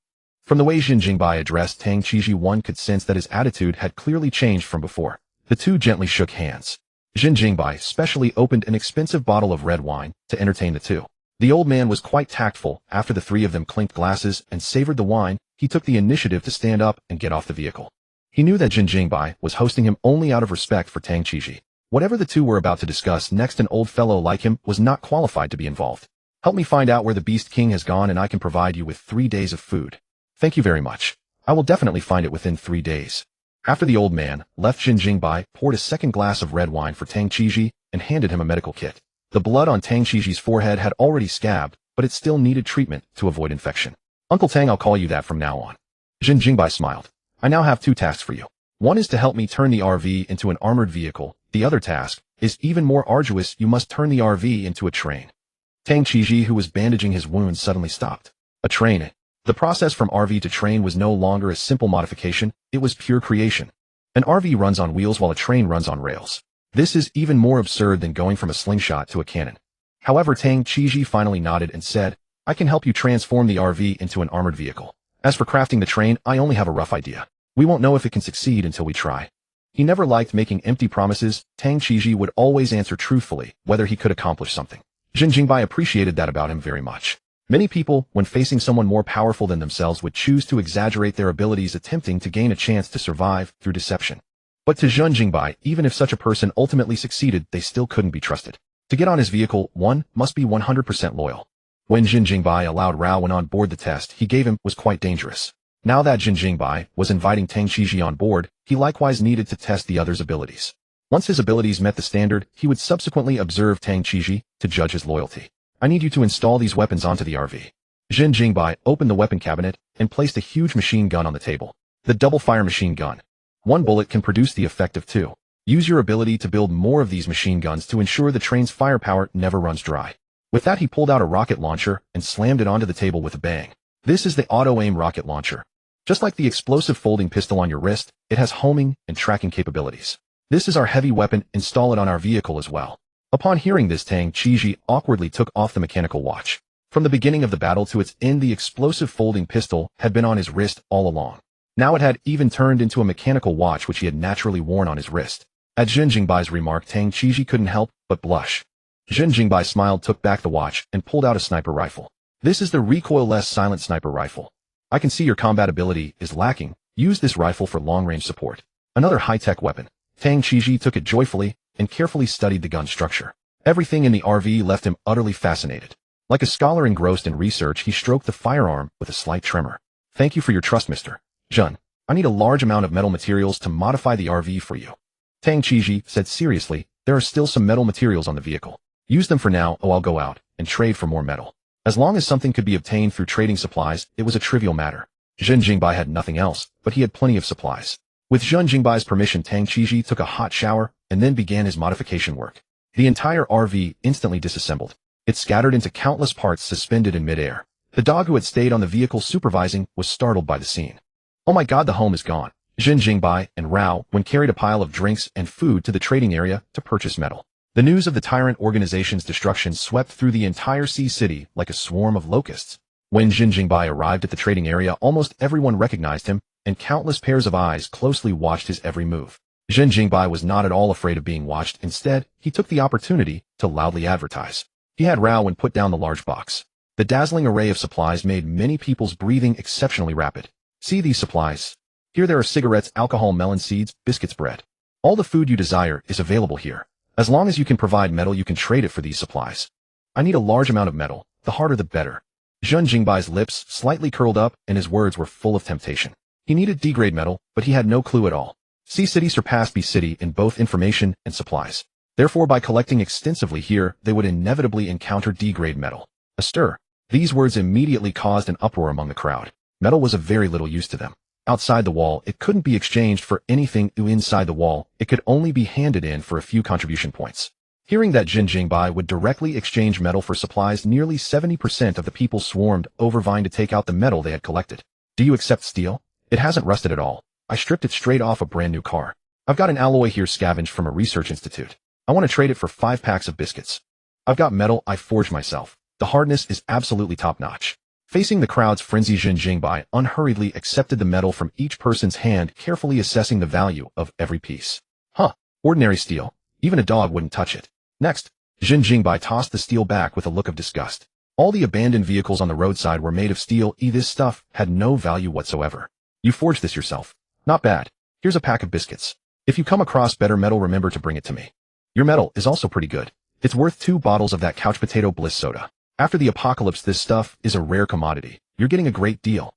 From the way Zhen Jingbai addressed Tang Qiji, one could sense that his attitude had clearly changed from before. The two gently shook hands. Zhen Jingbai specially opened an expensive bottle of red wine to entertain the two. The old man was quite tactful. After the three of them clinked glasses and savored the wine, he took the initiative to stand up and get off the vehicle. He knew that Zhen Jingbai was hosting him only out of respect for Tang Qiji. Whatever the two were about to discuss next, an old fellow like him was not qualified to be involved. Help me find out where the Beast King has gone, and I can provide you with 3 days of food. Thank you very much. I will definitely find it within 3 days. After the old man left, Zhen Jingbai poured a second glass of red wine for Tang Qiji and handed him a medical kit. The blood on Tang Qiji's forehead had already scabbed, but it still needed treatment to avoid infection. Uncle Tang, I'll call you that from now on. Zhen Jingbai smiled. I now have 2 tasks for you. One is to help me turn the RV into an armored vehicle. The other task is even more arduous. You must turn the RV into a train. Tang Qiji, who was bandaging his wounds, suddenly stopped. A train. The process from RV to train was no longer a simple modification, it was pure creation. An RV runs on wheels while a train runs on rails. This is even more absurd than going from a slingshot to a cannon. However, Tang Qiji finally nodded and said, I can help you transform the RV into an armored vehicle. As for crafting the train, I only have a rough idea. We won't know if it can succeed until we try. He never liked making empty promises. Tang Qiji would always answer truthfully, whether he could accomplish something. Zhen Jingbai appreciated that about him very much. Many people, when facing someone more powerful than themselves, would choose to exaggerate their abilities, attempting to gain a chance to survive through deception. But to Zhen Jingbai, even if such a person ultimately succeeded, they still couldn't be trusted. To get on his vehicle, one must be 100% loyal. When Zhen Jingbai allowed Rao on board, the test he gave him was quite dangerous. Now that Zhen Jingbai was inviting Tang Qiji on board, he likewise needed to test the other's abilities. Once his abilities met the standard, he would subsequently observe Tang Qiji to judge his loyalty. I need you to install these weapons onto the RV. Zhen Jingbai opened the weapon cabinet and placed a huge machine gun on the table. The double-fire machine gun. One bullet can produce the effect of two. Use your ability to build more of these machine guns to ensure the train's firepower never runs dry. With that, he pulled out a rocket launcher and slammed it onto the table with a bang. This is the auto-aim rocket launcher. Just like the explosive folding pistol on your wrist, it has homing and tracking capabilities. This is our heavy weapon. Install it on our vehicle as well. Upon hearing this, Tang Qiji awkwardly took off the mechanical watch. From the beginning of the battle to its end, the explosive folding pistol had been on his wrist all along. Now it had even turned into a mechanical watch which he had naturally worn on his wrist. At Zhen Jingbai's remark, Tang Qiji couldn't help but blush. Zhen Jingbai smiled, took back the watch, and pulled out a sniper rifle. This is the recoil-less silent sniper rifle. I can see your combat ability is lacking. Use this rifle for long-range support. Another high-tech weapon. Tang Qiji took it joyfully and carefully studied the gun structure. Everything in the RV left him utterly fascinated. Like a scholar engrossed in research, he stroked the firearm with a slight tremor. Thank you for your trust, Mr. Zhen. I need a large amount of metal materials to modify the RV for you. Tang Qiji said seriously, there are still some metal materials on the vehicle. Use them for now, or I'll go out and trade for more metal. As long as something could be obtained through trading supplies, it was a trivial matter. Zhen Jingbai had nothing else, but he had plenty of supplies. With Zhen Jingbai's permission, Tang Qiji took a hot shower and then began his modification work. The entire RV instantly disassembled. It scattered into countless parts suspended in midair. The dog who had stayed on the vehicle supervising was startled by the scene. Oh my god, the home is gone. Zhen Jingbai and Rao carried a pile of drinks and food to the trading area to purchase metal. The news of the tyrant organization's destruction swept through the entire sea city like a swarm of locusts. When Zhen Jingbai arrived at the trading area, almost everyone recognized him, and countless pairs of eyes closely watched his every move. Zhen Jingbai was not at all afraid of being watched. Instead, he took the opportunity to loudly advertise. He had Rao put down the large box. The dazzling array of supplies made many people's breathing exceptionally rapid. See these supplies. Here there are cigarettes, alcohol, melon seeds, biscuits, bread. All the food you desire is available here. As long as you can provide metal, you can trade it for these supplies. I need a large amount of metal. The harder the better. Zhen Jingbai's lips slightly curled up and his words were full of temptation. He needed D-grade metal, but he had no clue at all. C City surpassed B City in both information and supplies. Therefore, by collecting extensively here, they would inevitably encounter D-grade metal. A stir. These words immediately caused an uproar among the crowd. Metal was of very little use to them. Outside the wall, it couldn't be exchanged for anything. Inside the wall, it could only be handed in for a few contribution points. Hearing that Zhen Jingbai would directly exchange metal for supplies, nearly 70% of the people swarmed over Vine to take out the metal they had collected. Do you accept steel? It hasn't rusted at all. I stripped it straight off a brand new car. I've got an alloy here scavenged from a research institute. I want to trade it for 5 packs of biscuits. I've got metal I forged myself. The hardness is absolutely top-notch. Facing the crowd's frenzy, Zhen Jingbai unhurriedly accepted the metal from each person's hand, carefully assessing the value of every piece. Ordinary steel. Even a dog wouldn't touch it. Next, Zhen Jingbai tossed the steel back with a look of disgust. All the abandoned vehicles on the roadside were made of steel. This stuff had no value whatsoever. You forged this yourself. Not bad. Here's a pack of biscuits. If you come across better metal, remember to bring it to me. Your metal is also pretty good. It's worth 2 bottles of that couch potato bliss soda. After the apocalypse, this stuff is a rare commodity. You're getting a great deal.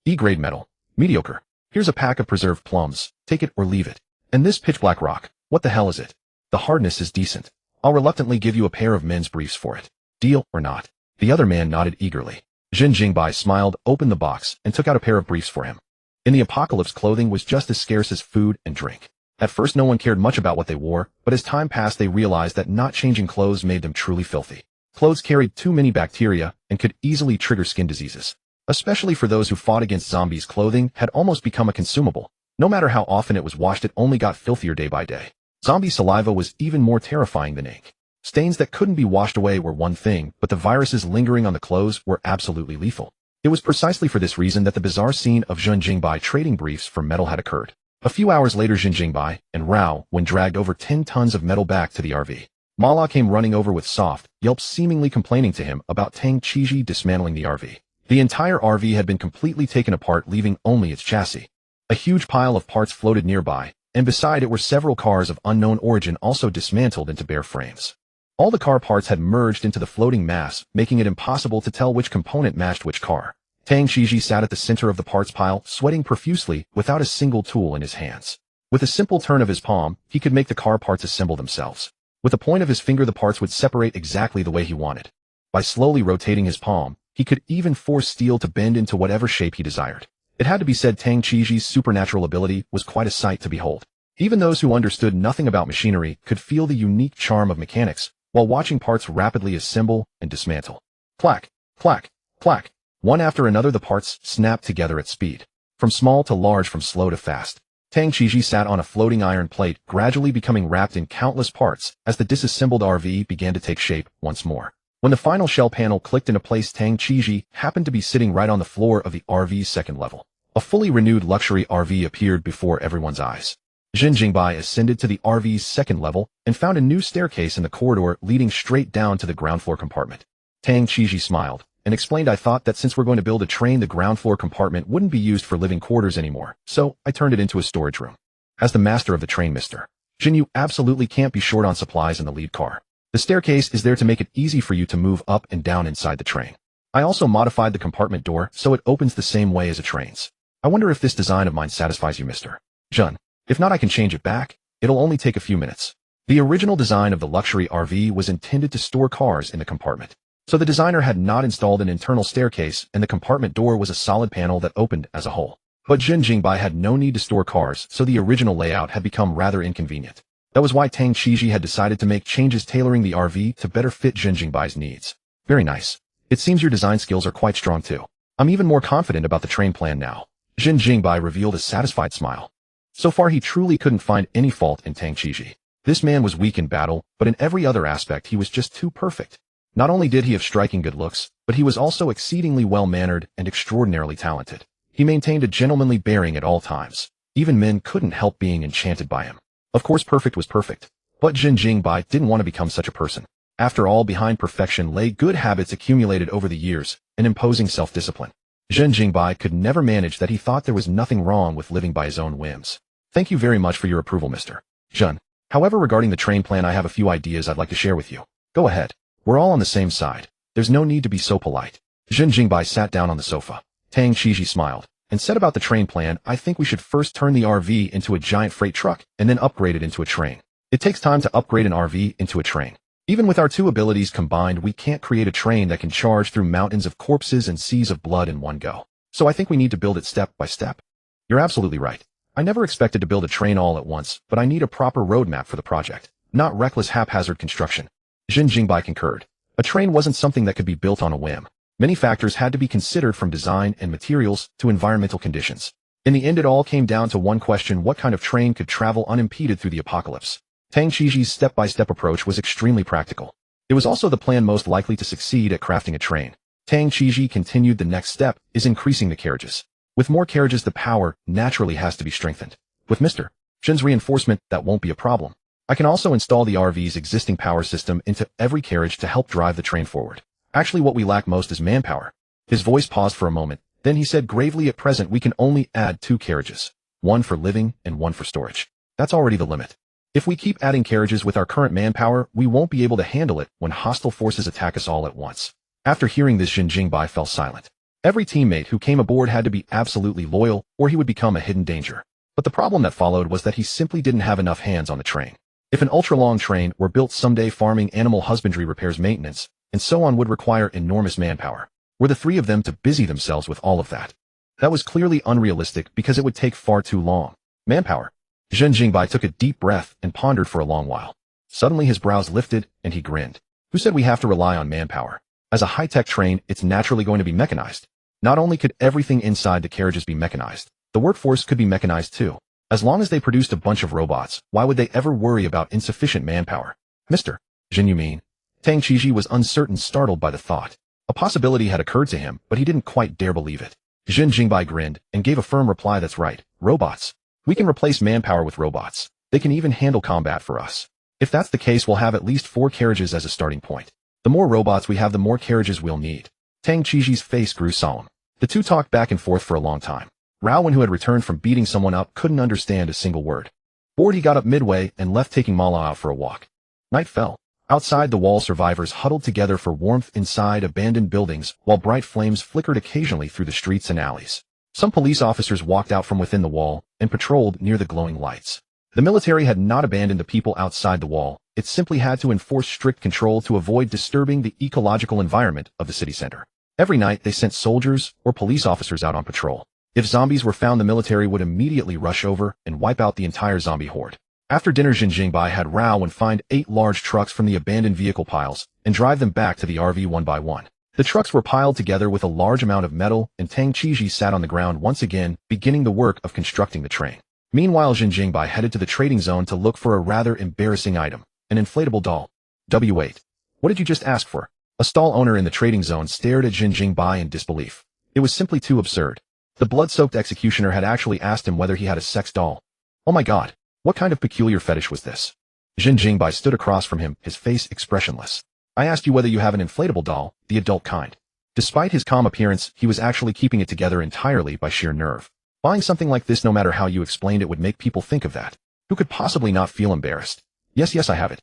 E-grade metal. Mediocre. Here's a pack of preserved plums. Take it or leave it. And this pitch black rock. What the hell is it? The hardness is decent. I'll reluctantly give you a pair of men's briefs for it. Deal or not? The other man nodded eagerly. Zhen Jingbai smiled, opened the box, and took out a pair of briefs for him. In the apocalypse, clothing was just as scarce as food and drink. At first, no one cared much about what they wore, but as time passed, they realized that not changing clothes made them truly filthy. Clothes carried too many bacteria and could easily trigger skin diseases. Especially for those who fought against zombies, clothing had almost become a consumable. No matter how often it was washed, it only got filthier day by day. Zombie saliva was even more terrifying than ink. Stains that couldn't be washed away were one thing, but the viruses lingering on the clothes were absolutely lethal. It was precisely for this reason that the bizarre scene of Zhen Jingbai trading briefs for metal had occurred. A few hours later, Zhen Jingbai and Rao, when dragged over 10 tons of metal back to the RV. Mala came running over with soft yelps, seemingly complaining to him about Tang Qiji dismantling the RV. The entire RV had been completely taken apart, leaving only its chassis. A huge pile of parts floated nearby, and beside it were several cars of unknown origin also dismantled into bare frames. All the car parts had merged into the floating mass, making it impossible to tell which component matched which car. Tang Qiji sat at the center of the parts pile, sweating profusely, without a single tool in his hands. With a simple turn of his palm, he could make the car parts assemble themselves. With the point of his finger, the parts would separate exactly the way he wanted. By slowly rotating his palm, he could even force steel to bend into whatever shape he desired. It had to be said Tang Qiji's supernatural ability was quite a sight to behold. Even those who understood nothing about machinery could feel the unique charm of mechanics while watching parts rapidly assemble and dismantle. Clack, clack, clack. One after another, the parts snapped together at speed. From small to large, from slow to fast. Tang Qiji sat on a floating iron plate, gradually becoming wrapped in countless parts as the disassembled RV began to take shape once more. When the final shell panel clicked into place, Tang Qiji happened to be sitting right on the floor of the RV's second level. A fully renewed luxury RV appeared before everyone's eyes. Zhen Jingbai ascended to the RV's second level and found a new staircase in the corridor leading straight down to the ground floor compartment. Tang Qiji smiled and explained, "I thought that since we're going to build a train, the ground floor compartment wouldn't be used for living quarters anymore, so I turned it into a storage room." As the master of the train, Mr. Zhen, you absolutely can't be short on supplies in the lead car. The staircase is there to make it easy for you to move up and down inside the train. I also modified the compartment door so it opens the same way as a train's. I wonder if this design of mine satisfies you, Mr. Zhen. If not, I can change it back. It'll only take a few minutes. The original design of the luxury RV was intended to store cars in the compartment. So the designer had not installed an internal staircase, and the compartment door was a solid panel that opened as a whole. But Zhen Jingbai had no need to store cars, so the original layout had become rather inconvenient. That was why Tang Qiji had decided to make changes, tailoring the RV to better fit Zhen Jingbai's needs. Very nice. It seems your design skills are quite strong too. I'm even more confident about the train plan now. Zhen Jingbai revealed a satisfied smile. So far, he truly couldn't find any fault in Tang Qiji. This man was weak in battle, but in every other aspect he was just too perfect. Not only did he have striking good looks, but he was also exceedingly well-mannered and extraordinarily talented. He maintained a gentlemanly bearing at all times. Even men couldn't help being enchanted by him. Of course, perfect was perfect. But Zhen Jingbai didn't want to become such a person. After all, behind perfection lay good habits accumulated over the years and imposing self-discipline. Zhen Jingbai could never manage that. He thought there was nothing wrong with living by his own whims. Thank you very much for your approval, Mr. Zhen. However, regarding the train plan, I have a few ideas I'd like to share with you. Go ahead. We're all on the same side. There's no need to be so polite. Zhen Jingbai sat down on the sofa. Tang Qiji smiled and said, "About the train plan, I think we should first turn the RV into a giant freight truck and then upgrade it into a train. It takes time to upgrade an RV into a train. Even with our two abilities combined, we can't create a train that can charge through mountains of corpses and seas of blood in one go. So I think we need to build it step by step." You're absolutely right. I never expected to build a train all at once, but I need a proper roadmap for the project, not reckless haphazard construction. Zhen Jingbai concurred. A train wasn't something that could be built on a whim. Many factors had to be considered, from design and materials to environmental conditions. In the end, it all came down to one question: what kind of train could travel unimpeded through the apocalypse? Tang Qiji's step-by-step approach was extremely practical. It was also the plan most likely to succeed at crafting a train. Tang Qiji continued. The next step is increasing the carriages. With more carriages, the power naturally has to be strengthened. With Mr. Zhen's reinforcement, that won't be a problem. I can also install the RV's existing power system into every carriage to help drive the train forward. Actually, what we lack most is manpower. His voice paused for a moment. Then he said gravely, "At present, we can only add 2 carriages. One for living and one for storage. That's already the limit. If we keep adding carriages with our current manpower, we won't be able to handle it when hostile forces attack us all at once." After hearing this, Zhen Jingbai fell silent. Every teammate who came aboard had to be absolutely loyal, or he would become a hidden danger. But the problem that followed was that he simply didn't have enough hands on the train. If an ultra-long train were built someday, farming, animal husbandry, repairs, maintenance, and so on would require enormous manpower. Were the 3 of them to busy themselves with all of that? That was clearly unrealistic because it would take far too long. Manpower. Zhen Jingbai took a deep breath and pondered for a long while. Suddenly his brows lifted and he grinned. Who said we have to rely on manpower? As a high-tech train, it's naturally going to be mechanized. Not only could everything inside the carriages be mechanized, the workforce could be mechanized too. As long as they produced a bunch of robots, why would they ever worry about insufficient manpower? Mr. Zhen, you mean? Tang Qiji was uncertain, startled by the thought. A possibility had occurred to him, but he didn't quite dare believe it. Zhen Jingbai grinned and gave a firm reply. That's right, robots. We can replace manpower with robots. They can even handle combat for us. If that's the case, we'll have at least 4 carriages as a starting point. The more robots we have, the more carriages we'll need. Tang Qiji's face grew solemn. The two talked back and forth for a long time. Raowen, who had returned from beating someone up, couldn't understand a single word. Bored, he got up midway and left, taking Mala out for a walk. Night fell. Outside the wall, survivors huddled together for warmth inside abandoned buildings, while bright flames flickered occasionally through the streets and alleys. Some police officers walked out from within the wall and patrolled near the glowing lights. The military had not abandoned the people outside the wall. It simply had to enforce strict control to avoid disturbing the ecological environment of the city center. Every night, they sent soldiers or police officers out on patrol. If zombies were found, the military would immediately rush over and wipe out the entire zombie horde. After dinner, Zhen Jingbai had Raowen find 8 large trucks from the abandoned vehicle piles and drive them back to the RV one by one. The trucks were piled together with a large amount of metal, and Tang Qiji sat on the ground once again, beginning the work of constructing the train. Meanwhile, Zhen Jingbai headed to the trading zone to look for a rather embarrassing item, an inflatable doll. W8. What did you just ask for? A stall owner in the trading zone stared at Zhen Jingbai in disbelief. It was simply too absurd. The blood-soaked executioner had actually asked him whether he had a sex doll. Oh my god, what kind of peculiar fetish was this? Zhen Jingbai stood across from him, his face expressionless. I asked you whether you have an inflatable doll, the adult kind. Despite his calm appearance, he was actually keeping it together entirely by sheer nerve. Buying something like this, no matter how you explained it, would make people think of that. Who could possibly not feel embarrassed? Yes, I have it.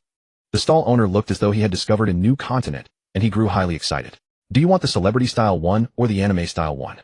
The stall owner looked as though he had discovered a new continent, and he grew highly excited. Do you want the celebrity-style one or the anime-style one?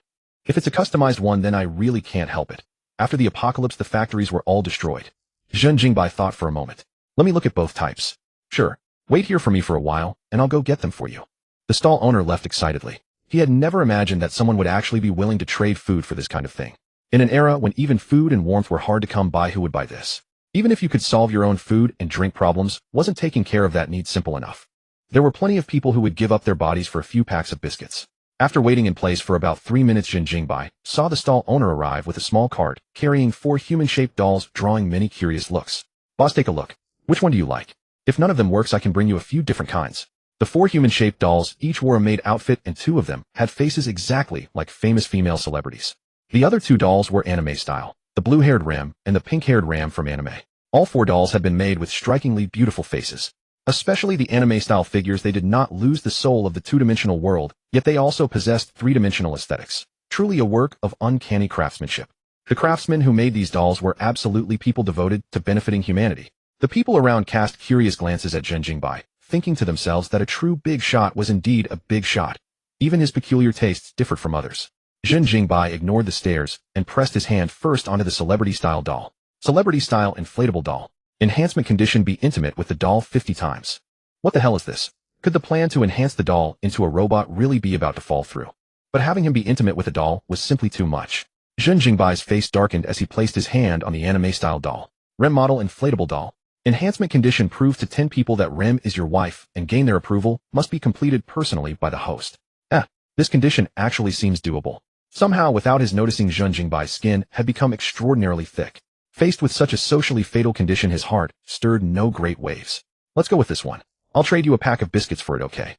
If it's a customized one, then I really can't help it. After the apocalypse, the factories were all destroyed. Zhen Jingbai thought for a moment. Let me look at both types. Sure. Wait here for me for a while, and I'll go get them for you. The stall owner left excitedly. He had never imagined that someone would actually be willing to trade food for this kind of thing. In an era when even food and warmth were hard to come by, who would buy this? Even if you could solve your own food and drink problems, wasn't taking care of that need simple enough? There were plenty of people who would give up their bodies for a few packs of biscuits. After waiting in place for about 3 minutes, Zhen Jingbai saw the stall owner arrive with a small cart, carrying 4 human-shaped dolls, drawing many curious looks. Boss, take a look. Which one do you like? If none of them works, I can bring you a few different kinds. The 4 human-shaped dolls each wore a maid outfit, and 2 of them had faces exactly like famous female celebrities. The other 2 dolls were anime style, the blue-haired Ram and the pink-haired Ram from anime. All 4 dolls had been made with strikingly beautiful faces. Especially the anime-style figures, they did not lose the soul of the 2-dimensional world, yet they also possessed 3-dimensional aesthetics. Truly a work of uncanny craftsmanship. The craftsmen who made these dolls were absolutely people devoted to benefiting humanity. The people around cast curious glances at Zhen Jingbai, thinking to themselves that a true big shot was indeed a big shot. Even his peculiar tastes differed from others. Zhen Jingbai ignored the stares and pressed his hand first onto the celebrity-style doll. Celebrity-style inflatable doll. Enhancement condition: be intimate with the doll 50 times. What the hell is this? Could the plan to enhance the doll into a robot really be about to fall through? But having him be intimate with a doll was simply too much. Zhen Jingbai's face darkened as he placed his hand on the anime-style doll. Rem model inflatable doll. Enhancement condition: prove to 10 people that Rem is your wife and gain their approval, must be completed personally by the host. This condition actually seems doable. Somehow, without his noticing, Zhen Jingbai's skin had become extraordinarily thick. Faced with such a socially fatal condition, his heart stirred no great waves. Let's go with this one. I'll trade you a pack of biscuits for it, okay?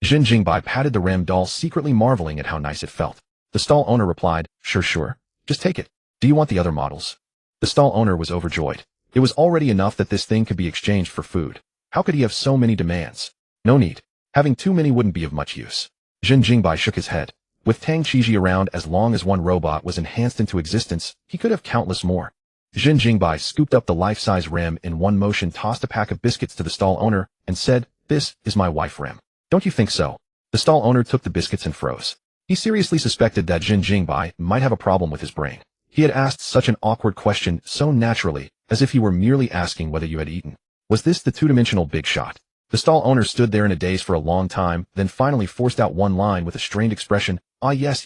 Zhen Jingbai patted the Rem doll, secretly marveling at how nice it felt. The stall owner replied, sure. Just take it. Do you want the other models? The stall owner was overjoyed. It was already enough that this thing could be exchanged for food. How could he have so many demands? No need. Having too many wouldn't be of much use. Zhen Jingbai shook his head. With Tang Qiji around, as long as one robot was enhanced into existence, he could have countless more. Zhen Jingbai scooped up the life-size Rem in one motion, tossed a pack of biscuits to the stall owner, and said, "This is my wife, Rem. Don't you think so?" The stall owner took the biscuits and froze. He seriously suspected that Zhen Jingbai might have a problem with his brain. He had asked such an awkward question so naturally, as if he were merely asking whether you had eaten. Was this the 2-dimensional big shot? The stall owner stood there in a daze for a long time, then finally forced out one line with a strained expression, "Ah, yes.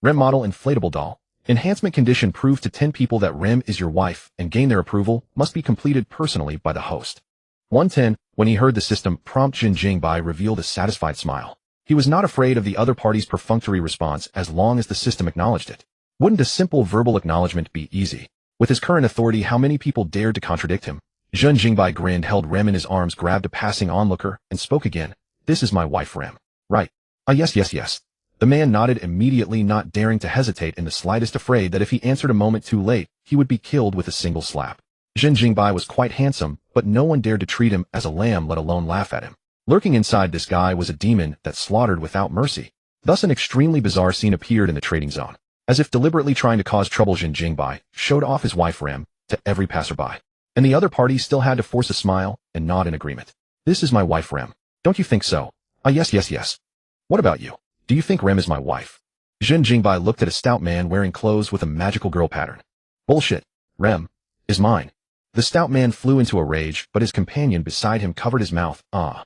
Rem model inflatable doll. Enhancement condition: prove to 10 people that Rem is your wife and gain their approval, must be completed personally by the host." 110. When he heard the system prompt, Zhen Jingbai revealed a satisfied smile. He was not afraid of the other party's perfunctory response as long as the system acknowledged it. Wouldn't a simple verbal acknowledgement be easy? With his current authority, how many people dared to contradict him? Zhen Jingbai grinned, held Rem in his arms, grabbed a passing onlooker, and spoke again. "This is my wife, Rem. Right. Ah, yes. The man nodded immediately, not daring to hesitate in the slightest, afraid that if he answered a moment too late, he would be killed with a single slap. Zhen Jingbai was quite handsome, but no one dared to treat him as a lamb, let alone laugh at him. Lurking inside this guy was a demon that slaughtered without mercy. Thus an extremely bizarre scene appeared in the trading zone. As if deliberately trying to cause trouble, Zhen Jingbai showed off his wife Rem to every passerby. And the other party still had to force a smile and nod in agreement. This is my wife Rem. Don't you think so? Ah, yes. What about you? Do you think Rem is my wife? Zhen Jingbai looked at a stout man wearing clothes with a magical girl pattern. Bullshit. Rem is mine. The stout man flew into a rage, but his companion beside him covered his mouth. Ah.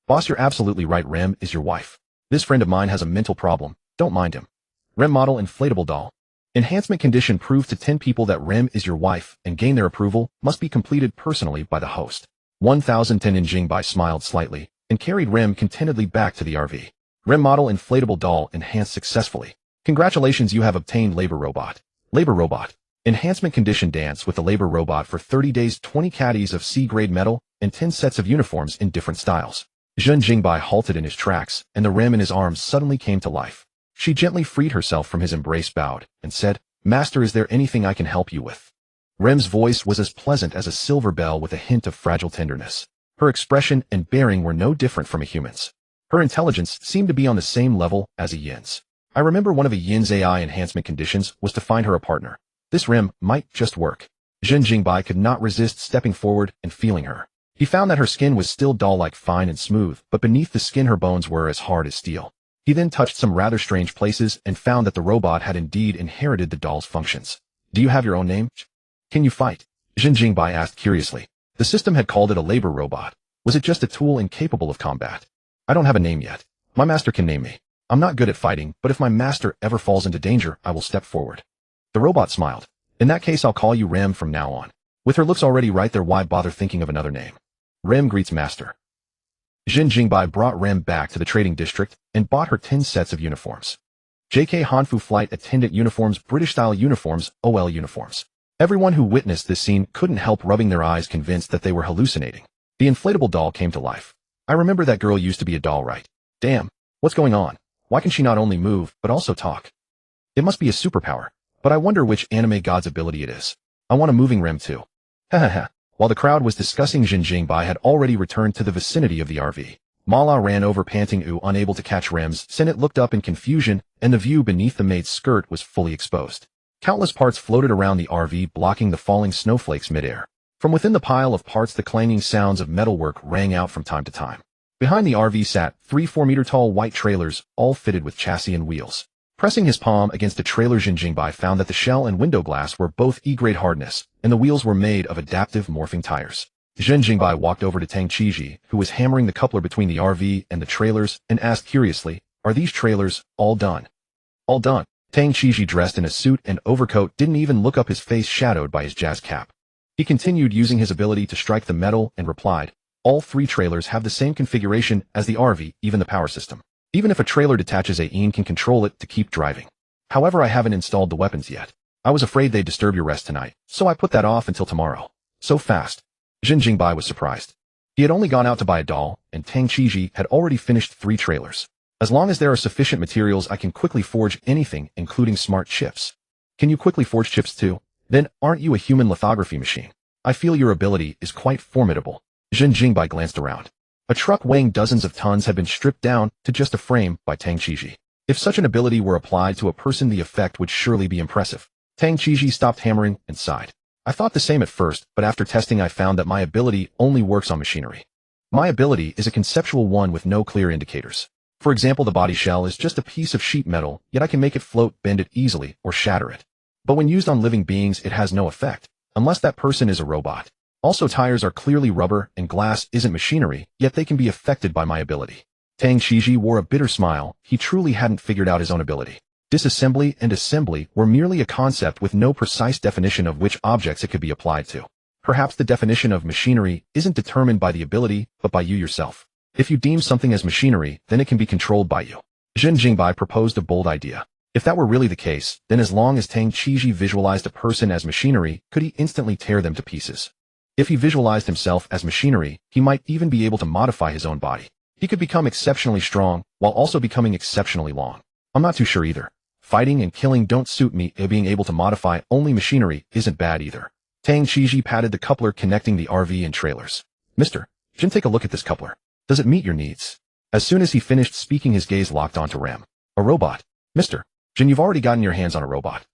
Boss, you're absolutely right. Rem is your wife. This friend of mine has a mental problem. Don't mind him. Rem model inflatable doll. Enhancement condition: prove to 10 people that Rem is your wife and gain their approval, must be completed personally by the host. 1010. Jingbai smiled slightly and carried Rem contentedly back to the RV. Rem model inflatable doll enhanced successfully. Congratulations, you have obtained labor robot. Labor robot. Enhancement condition: dance with the labor robot for 30 days, 20 caddies of C-grade metal, and 10 sets of uniforms in different styles. Zhen Jingbai halted in his tracks, and the Rem in his arms suddenly came to life. She gently freed herself from his embrace, bowed, and said, Master, is there anything I can help you with? Rem's voice was as pleasant as a silver bell with a hint of fragile tenderness. Her expression and bearing were no different from a human's. Her intelligence seemed to be on the same level as a yin's. I remember one of a yin's AI enhancement conditions was to find her a partner. This Rem might just work. Zhen Jingbai could not resist stepping forward and feeling her. He found that her skin was still doll-like, fine and smooth, but beneath the skin her bones were as hard as steel. He then touched some rather strange places and found that the robot had indeed inherited the doll's functions. Do you have your own name? Can you fight? Zhen Jingbai asked curiously. The system had called it a labor robot. Was it just a tool incapable of combat? I don't have a name yet. My master can name me. I'm not good at fighting, but if my master ever falls into danger, I will step forward. The robot smiled. In that case, I'll call you Rem from now on. With her looks already right there, why bother thinking of another name? Rem greets master. Zhen Jingbai brought Rem back to the trading district and bought her 10 sets of uniforms. JK Hanfu flight attendant uniforms, British-style uniforms, OL uniforms. Everyone who witnessed this scene couldn't help rubbing their eyes, convinced that they were hallucinating. The inflatable doll came to life. I remember that girl used to be a doll, right? Damn, what's going on? Why can she not only move, but also talk? It must be a superpower, but I wonder which anime god's ability it is. I want a moving Rem too. Hahaha. While the crowd was discussing, Zhen Jingbai had already returned to the vicinity of the RV. Mala ran over, panting, unable to catch Rem's. Senate looked up in confusion, and the view beneath the maid's skirt was fully exposed. Countless parts floated around the RV, blocking the falling snowflakes midair. From within the pile of parts, the clanging sounds of metalwork rang out from time to time. Behind the RV sat 3 4-meter-tall white trailers, all fitted with chassis and wheels. Pressing his palm against a trailer, Zhen Jingbai found that the shell and window glass were both E-grade hardness, and the wheels were made of adaptive morphing tires. Zhen Jingbai walked over to Tang Qiji, who was hammering the coupler between the RV and the trailers, and asked curiously, Are these trailers all done? All done. Tang Qiji, dressed in a suit and overcoat, didn't even look up, his face shadowed by his jazz cap. He continued using his ability to strike the metal and replied, All 3 trailers have the same configuration as the RV, even the power system. Even if a trailer detaches, AIN can control it to keep driving. However, I haven't installed the weapons yet. I was afraid they'd disturb your rest tonight, so I put that off until tomorrow. So fast. Zhen Jingbai was surprised. He had only gone out to buy a doll, and Tang Qiji had already finished 3 trailers. As long as there are sufficient materials, I can quickly forge anything, including smart chips. Can you quickly forge chips too? Then aren't you a human lithography machine? I feel your ability is quite formidable. Zhen Jingbai glanced around. A truck weighing dozens of tons had been stripped down to just a frame by Tang Qiji. If such an ability were applied to a person, the effect would surely be impressive. Tang Qiji stopped hammering and sighed. I thought the same at first, but after testing I found that my ability only works on machinery. My ability is a conceptual one with no clear indicators. For example, the body shell is just a piece of sheet metal, yet I can make it float, bend it easily, or shatter it. But when used on living beings, it has no effect, unless that person is a robot. Also, tires are clearly rubber and glass isn't machinery, yet they can be affected by my ability. Tang Qiji wore a bitter smile. He truly hadn't figured out his own ability. Disassembly and assembly were merely a concept with no precise definition of which objects it could be applied to. Perhaps the definition of machinery isn't determined by the ability, but by you yourself. If you deem something as machinery, then it can be controlled by you. Zhen Jingbai proposed a bold idea. If that were really the case, then as long as Tang Qiji visualized a person as machinery, could he instantly tear them to pieces? If he visualized himself as machinery, he might even be able to modify his own body. He could become exceptionally strong, while also becoming exceptionally long. I'm not too sure either. Fighting and killing don't suit me, and being able to modify only machinery isn't bad either. Tang Qiji patted the coupler connecting the RV and trailers. Mr. Jin, take a look at this coupler. Does it meet your needs? As soon as he finished speaking, his gaze locked onto Ram. A robot. Mr. Jin, you've already gotten your hands on a robot.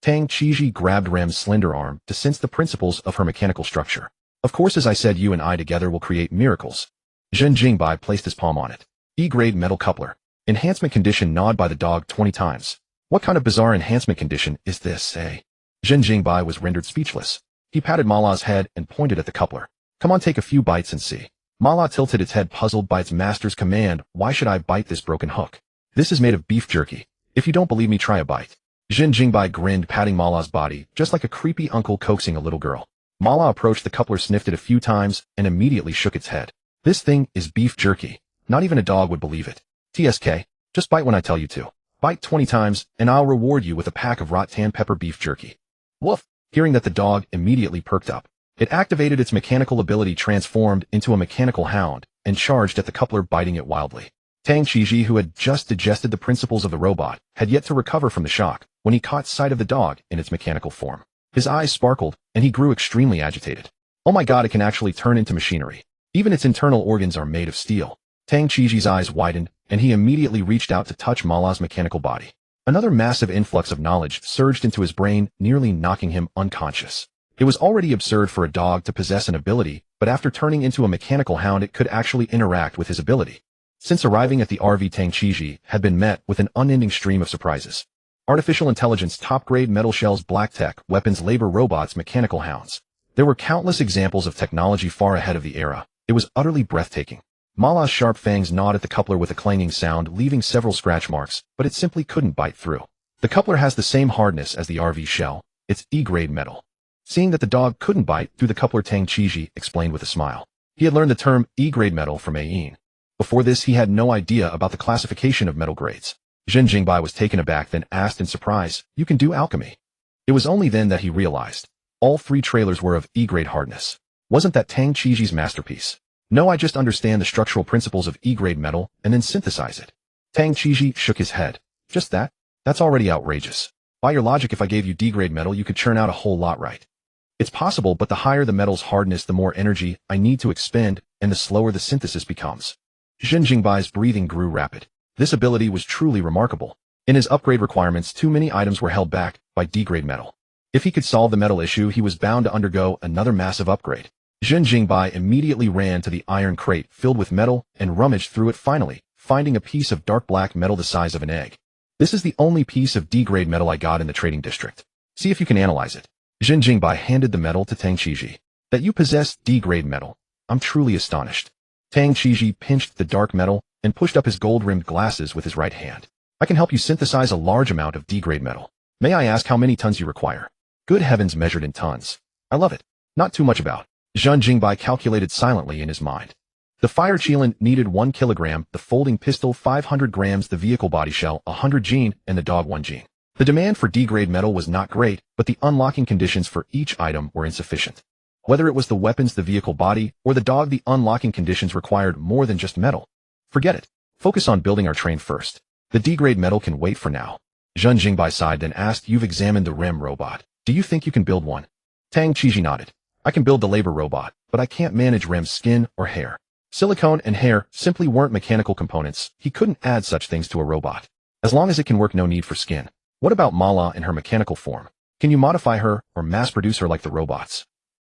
Tang Qiji grabbed Ram's slender arm to sense the principles of her mechanical structure. Of course, as I said, you and I together will create miracles. Zhen Jingbai placed his palm on it. E-grade metal coupler. Enhancement condition gnawed by the dog 20 times. What kind of bizarre enhancement condition is this, eh? Zhen Jingbai was rendered speechless. He patted Mala's head and pointed at the coupler. Come on, take a few bites and see. Mala tilted its head, puzzled by its master's command. Why should I bite this broken hook? This is made of beef jerky. If you don't believe me, try a bite. Zhen Jingbai grinned, patting Mala's body, just like a creepy uncle coaxing a little girl. Mala approached the coupler, sniffed it a few times, and immediately shook its head. This thing is beef jerky. Not even a dog would believe it. TSK, just bite when I tell you to. Bite 20 times, and I'll reward you with a pack of rattan pepper beef jerky. Woof! Hearing that, the dog immediately perked up. It activated its mechanical ability, transformed into a mechanical hound, and charged at the coupler, biting it wildly. Tang Qiji, who had just digested the principles of the robot, had yet to recover from the shock when he caught sight of the dog in its mechanical form. His eyes sparkled, and he grew extremely agitated. Oh my god, it can actually turn into machinery. Even its internal organs are made of steel. Tang Qiji's eyes widened, and he immediately reached out to touch Mala's mechanical body. Another massive influx of knowledge surged into his brain, nearly knocking him unconscious. It was already absurd for a dog to possess an ability, but after turning into a mechanical hound, it could actually interact with his ability. Since arriving at the RV, Tang Qiji had been met with an unending stream of surprises. Artificial intelligence, top-grade metal shells, black tech, weapons, labor, robots, mechanical hounds. There were countless examples of technology far ahead of the era. It was utterly breathtaking. Mala's sharp fangs gnawed at the coupler with a clanging sound, leaving several scratch marks, but it simply couldn't bite through. The coupler has the same hardness as the RV shell. It's E-grade metal. Seeing that the dog couldn't bite through the coupler, Tang Qiji explained with a smile. He had learned the term E-grade metal from Ayin. Before this, he had no idea about the classification of metal grades. Zhen Jingbai was taken aback, then asked in surprise, "You can do alchemy?" It was only then that he realized. All 3 trailers were of E-grade hardness. Wasn't that Tang Qiji's masterpiece? No, I just understand the structural principles of E-grade metal and then synthesize it. Tang Qiji shook his head. Just that? That's already outrageous. By your logic, if I gave you D-grade metal, you could churn out a whole lot, right? It's possible, but the higher the metal's hardness, the more energy I need to expend, and the slower the synthesis becomes. Zhen Jingbai's breathing grew rapid. This ability was truly remarkable. In his upgrade requirements, too many items were held back by D-grade metal. If he could solve the metal issue, he was bound to undergo another massive upgrade. Zhen Jingbai immediately ran to the iron crate filled with metal and rummaged through it, finally finding a piece of dark black metal the size of an egg. This is the only piece of D-grade metal I got in the trading district. See if you can analyze it. Zhen Jingbai handed the metal to Tang Qiji. That you possess D-grade metal. I'm truly astonished. Tang Qiji pinched the dark metal and pushed up his gold-rimmed glasses with his right hand. I can help you synthesize a large amount of D-grade metal. May I ask how many tons you require? Good heavens, measured in tons. I love it. Not too much about. Zhen Jingbai calculated silently in his mind. The fire chelan needed 1 kilogram, the folding pistol 500 grams, the vehicle body shell 100 gene, and the dog 1 gene. The demand for D-grade metal was not great, but the unlocking conditions for each item were insufficient. Whether it was the weapons, the vehicle body, or the dog, the unlocking conditions required more than just metal. Forget it. Focus on building our train first. The D-grade metal can wait for now. Zhen Jingbai sighed, then asked, "You've examined the REM robot. Do you think you can build one?" Tang Qiji nodded. I can build the labor robot, but I can't manage REM's skin or hair. Silicone and hair simply weren't mechanical components. He couldn't add such things to a robot. As long as it can work, no need for skin. What about Mala in her mechanical form? Can you modify her or mass-produce her like the robots?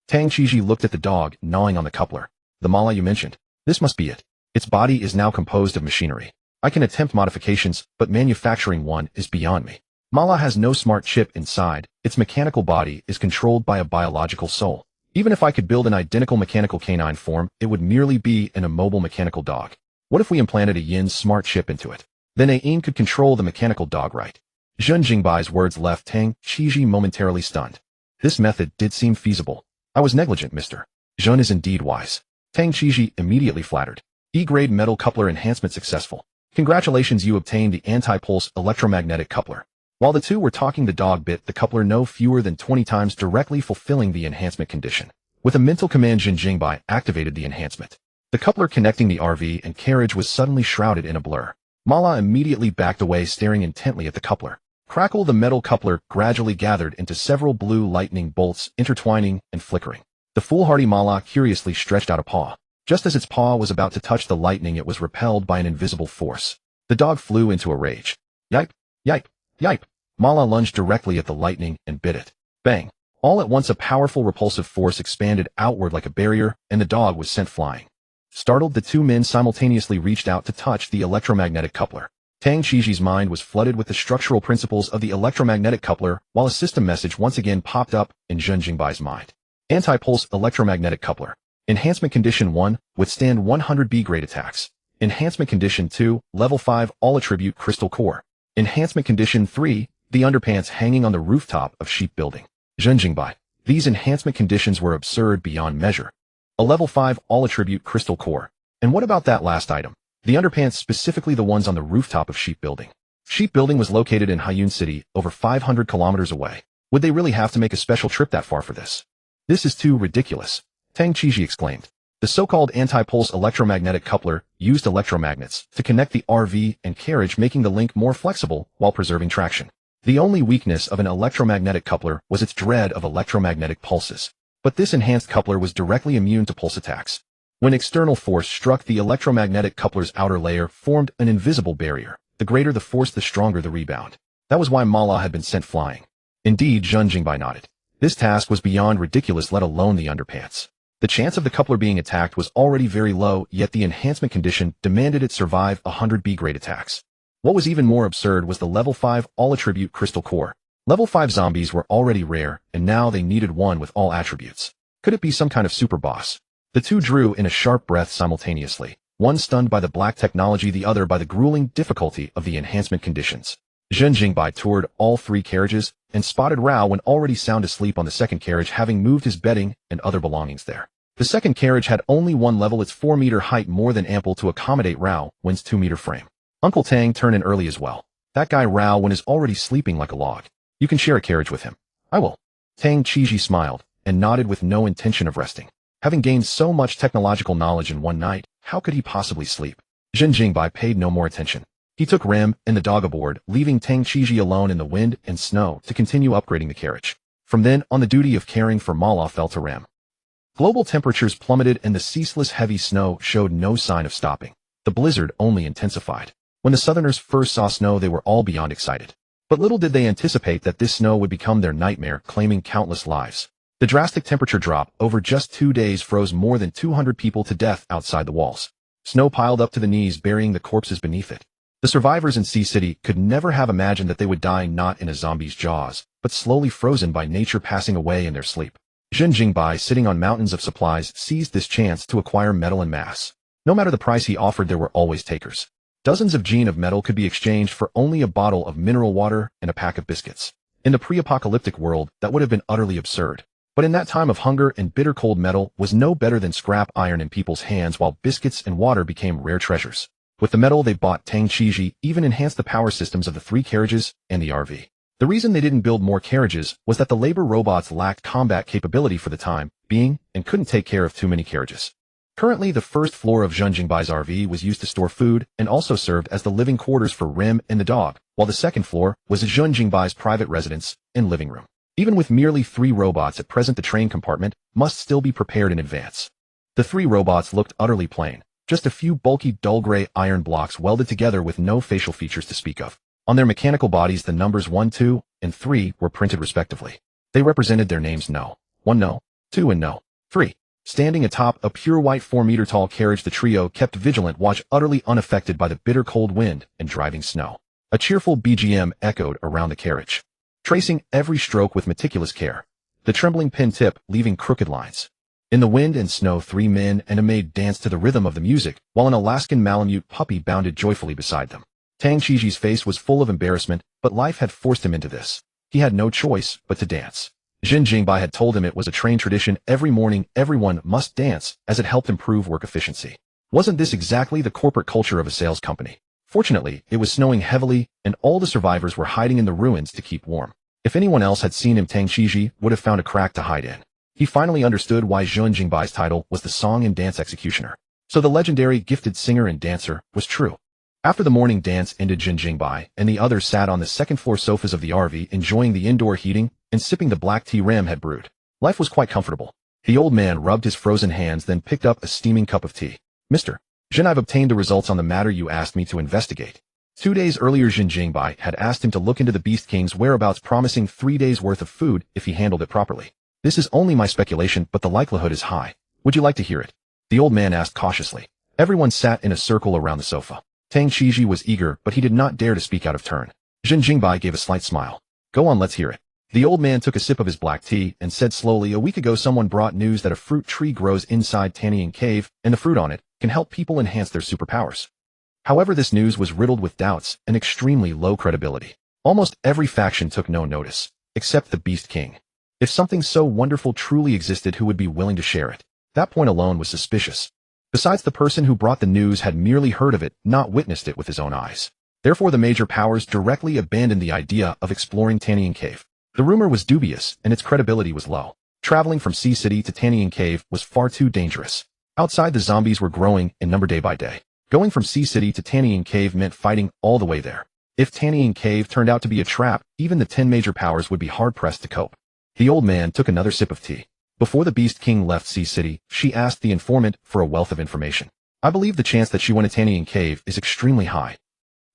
Tang Qiji looked at the dog, gnawing on the coupler. The Mala you mentioned. This must be it. Its body is now composed of machinery. I can attempt modifications, but manufacturing one is beyond me. Mala has no smart chip inside. Its mechanical body is controlled by a biological soul. Even if I could build an identical mechanical canine form, it would merely be an immobile mechanical dog. What if we implanted a Yin's smart chip into it? Then Ayin could control the mechanical dog, right? Zhen Jingbai's words left Tang Qiji momentarily stunned. This method did seem feasible. I was negligent, Mr. Zhen is indeed wise. Tang Qiji immediately flattered. E-grade metal coupler enhancement successful. Congratulations, you obtained the anti-pulse electromagnetic coupler. While the two were talking, the dog bit the coupler no fewer than 20 times, directly fulfilling the enhancement condition. With a mental command, Zhen Jingbai activated the enhancement. The coupler connecting the RV and carriage was suddenly shrouded in a blur. Mala immediately backed away, staring intently at the coupler. Crackle, the metal coupler gradually gathered into several blue lightning bolts, intertwining and flickering. The foolhardy Mala curiously stretched out a paw. Just as its paw was about to touch the lightning, it was repelled by an invisible force. The dog flew into a rage. Yipe! Yipe! Yipe! Mala lunged directly at the lightning and bit it. Bang! All at once a powerful repulsive force expanded outward like a barrier, and the dog was sent flying. Startled, the two men simultaneously reached out to touch the electromagnetic coupler. Tang Qiji's mind was flooded with the structural principles of the electromagnetic coupler, while a system message once again popped up in Zhen Jingbai's mind. Anti-pulse electromagnetic coupler. Enhancement Condition 1, withstand 100B grade attacks. Enhancement Condition 2, Level 5 all-attribute crystal core. Enhancement Condition 3, the underpants hanging on the rooftop of sheep building. Zhen Jingbai. These enhancement conditions were absurd beyond measure. A Level 5 all-attribute crystal core. And what about that last item? The underpants, specifically the ones on the rooftop of sheep building. Sheep building was located in Haiyun City, over 500 kilometers away. Would they really have to make a special trip that far for this? This is too ridiculous, Tang Qiji exclaimed. The so-called anti-pulse electromagnetic coupler used electromagnets to connect the RV and carriage, making the link more flexible while preserving traction. The only weakness of an electromagnetic coupler was its dread of electromagnetic pulses. But this enhanced coupler was directly immune to pulse attacks. When external force struck, the electromagnetic coupler's outer layer formed an invisible barrier. The greater the force, the stronger the rebound. That was why Mala had been sent flying. Indeed, Zhen Jingbai nodded. This task was beyond ridiculous, let alone the underpants. The chance of the coupler being attacked was already very low, yet the enhancement condition demanded it survive 100B grade attacks. What was even more absurd was the Level 5 all-attribute crystal core. Level 5 zombies were already rare, and now they needed one with all attributes. Could it be some kind of super boss? The two drew in a sharp breath simultaneously, one stunned by the black technology, the other by the grueling difficulty of the enhancement conditions. Zhen Jingbai toured all three carriages and spotted Rao when already sound asleep on the second carriage, having moved his bedding and other belongings there. The second carriage had only one level, its 4-meter height more than ample to accommodate Rao when's 2-meter frame. Uncle Tang turned in early as well. That guy Rao when is already sleeping like a log. You can share a carriage with him. I will. Tang Qiji smiled and nodded with no intention of resting. Having gained so much technological knowledge in one night, how could he possibly sleep? Zhen Jingbai paid no more attention. He took Rem and the dog aboard, leaving Tang Qiji alone in the wind and snow to continue upgrading the carriage. From then on, the duty of caring for Mala fell to Rem. Global temperatures plummeted and the ceaseless heavy snow showed no sign of stopping. The blizzard only intensified. When the Southerners first saw snow, they were all beyond excited. But little did they anticipate that this snow would become their nightmare, claiming countless lives. The drastic temperature drop over just 2 days froze more than 200 people to death outside the walls. Snow piled up to the knees, burying the corpses beneath it. The survivors in Sea City could never have imagined that they would die not in a zombie's jaws, but slowly frozen by nature, passing away in their sleep. Zhen Jingbai, sitting on mountains of supplies, seized this chance to acquire metal en masse. No matter the price he offered, there were always takers. Dozens of jeans of metal could be exchanged for only a bottle of mineral water and a pack of biscuits. In the pre-apocalyptic world, that would have been utterly absurd. But in that time of hunger and bitter cold, metal was no better than scrap iron in people's hands, while biscuits and water became rare treasures. With the metal they bought, Tang Qiji even enhanced the power systems of the 3 carriages and the RV. The reason they didn't build more carriages was that the labor robots lacked combat capability for the time being and couldn't take care of too many carriages. Currently, the first floor of Zhen Jingbai's RV was used to store food and also served as the living quarters for Rem and the dog, while the second floor was Zhen Jingbai's private residence and living room. Even with merely 3 robots at present, the train compartment must still be prepared in advance. The 3 robots looked utterly plain, just a few bulky dull gray iron blocks welded together with no facial features to speak of. On their mechanical bodies, the numbers 1, 2, and 3 were printed respectively. They represented their names: No. 1, No. 2, and No. 3. Standing atop a pure white 4-meter-tall carriage, the trio kept vigilant watch, utterly unaffected by the bitter cold wind and driving snow. A cheerful BGM echoed around the carriage, tracing every stroke with meticulous care, the trembling pen tip leaving crooked lines. In the wind and snow, 3 men and a maid danced to the rhythm of the music, while an Alaskan Malamute puppy bounded joyfully beside them. Tang Qiji's face was full of embarrassment, but life had forced him into this. He had no choice but to dance. Zhen Jingbai had told him it was a train tradition: every morning everyone must dance, as it helped improve work efficiency. Wasn't this exactly the corporate culture of a sales company? Fortunately, it was snowing heavily, and all the survivors were hiding in the ruins to keep warm. If anyone else had seen him, Tang Qiji would have found a crack to hide in. He finally understood why Zhen Jingbai's title was the Song and Dance Executioner. So the legendary gifted singer and dancer was true. After the morning dance ended, Zhen Jingbai and the others sat on the second-floor sofas of the RV enjoying the indoor heating and sipping the black tea Ram had brewed. Life was quite comfortable. The old man rubbed his frozen hands, then picked up a steaming cup of tea. Mr. Zhen, I've obtained the results on the matter you asked me to investigate. 2 days earlier, Zhen Jingbai had asked him to look into the Beast King's whereabouts, promising 3 days' worth of food if he handled it properly. This is only my speculation, but the likelihood is high. Would you like to hear it? The old man asked cautiously. Everyone sat in a circle around the sofa. Tang Qiji was eager, but he did not dare to speak out of turn. Zhen Jingbai gave a slight smile. Go on, let's hear it. The old man took a sip of his black tea and said slowly, a week ago someone brought news that a fruit tree grows inside Tanian Cave, and the fruit on it can help people enhance their superpowers. However, this news was riddled with doubts and extremely low credibility. Almost every faction took no notice, except the Beast King. If something so wonderful truly existed, who would be willing to share it? That point alone was suspicious. Besides, the person who brought the news had merely heard of it, not witnessed it with his own eyes. Therefore, the major powers directly abandoned the idea of exploring Tanian Cave. The rumor was dubious, and its credibility was low. Traveling from Sea City to Tanian Cave was far too dangerous. Outside, the zombies were growing in number day by day. Going from Sea City to Tanian Cave meant fighting all the way there. If Tanian Cave turned out to be a trap, even the 10 major powers would be hard-pressed to cope. The old man took another sip of tea. Before the Beast King left Sea City, she asked the informant for a wealth of information. I believe the chance that she went to Tanian Cave is extremely high.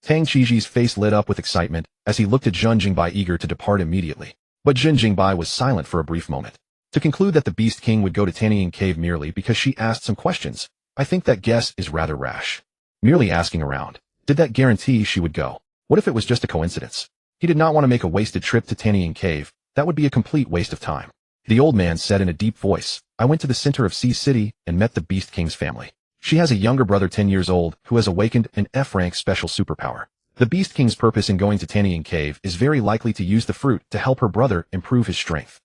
Tang Qiji's face lit up with excitement as he looked at Zhen Jingbai, eager to depart immediately. But Zhen Jingbai was silent for a brief moment. To conclude that the Beast King would go to Tanian Cave merely because she asked some questions, I think that guess is rather rash. Merely asking around. Did that guarantee she would go? What if it was just a coincidence? He did not want to make a wasted trip to Tanian Cave. That would be a complete waste of time. The old man said in a deep voice, I went to the center of Sea City and met the Beast King's family. She has a younger brother 10 years old who has awakened an F-rank special superpower. The Beast King's purpose in going to Tanian Cave is very likely to use the fruit to help her brother improve his strength.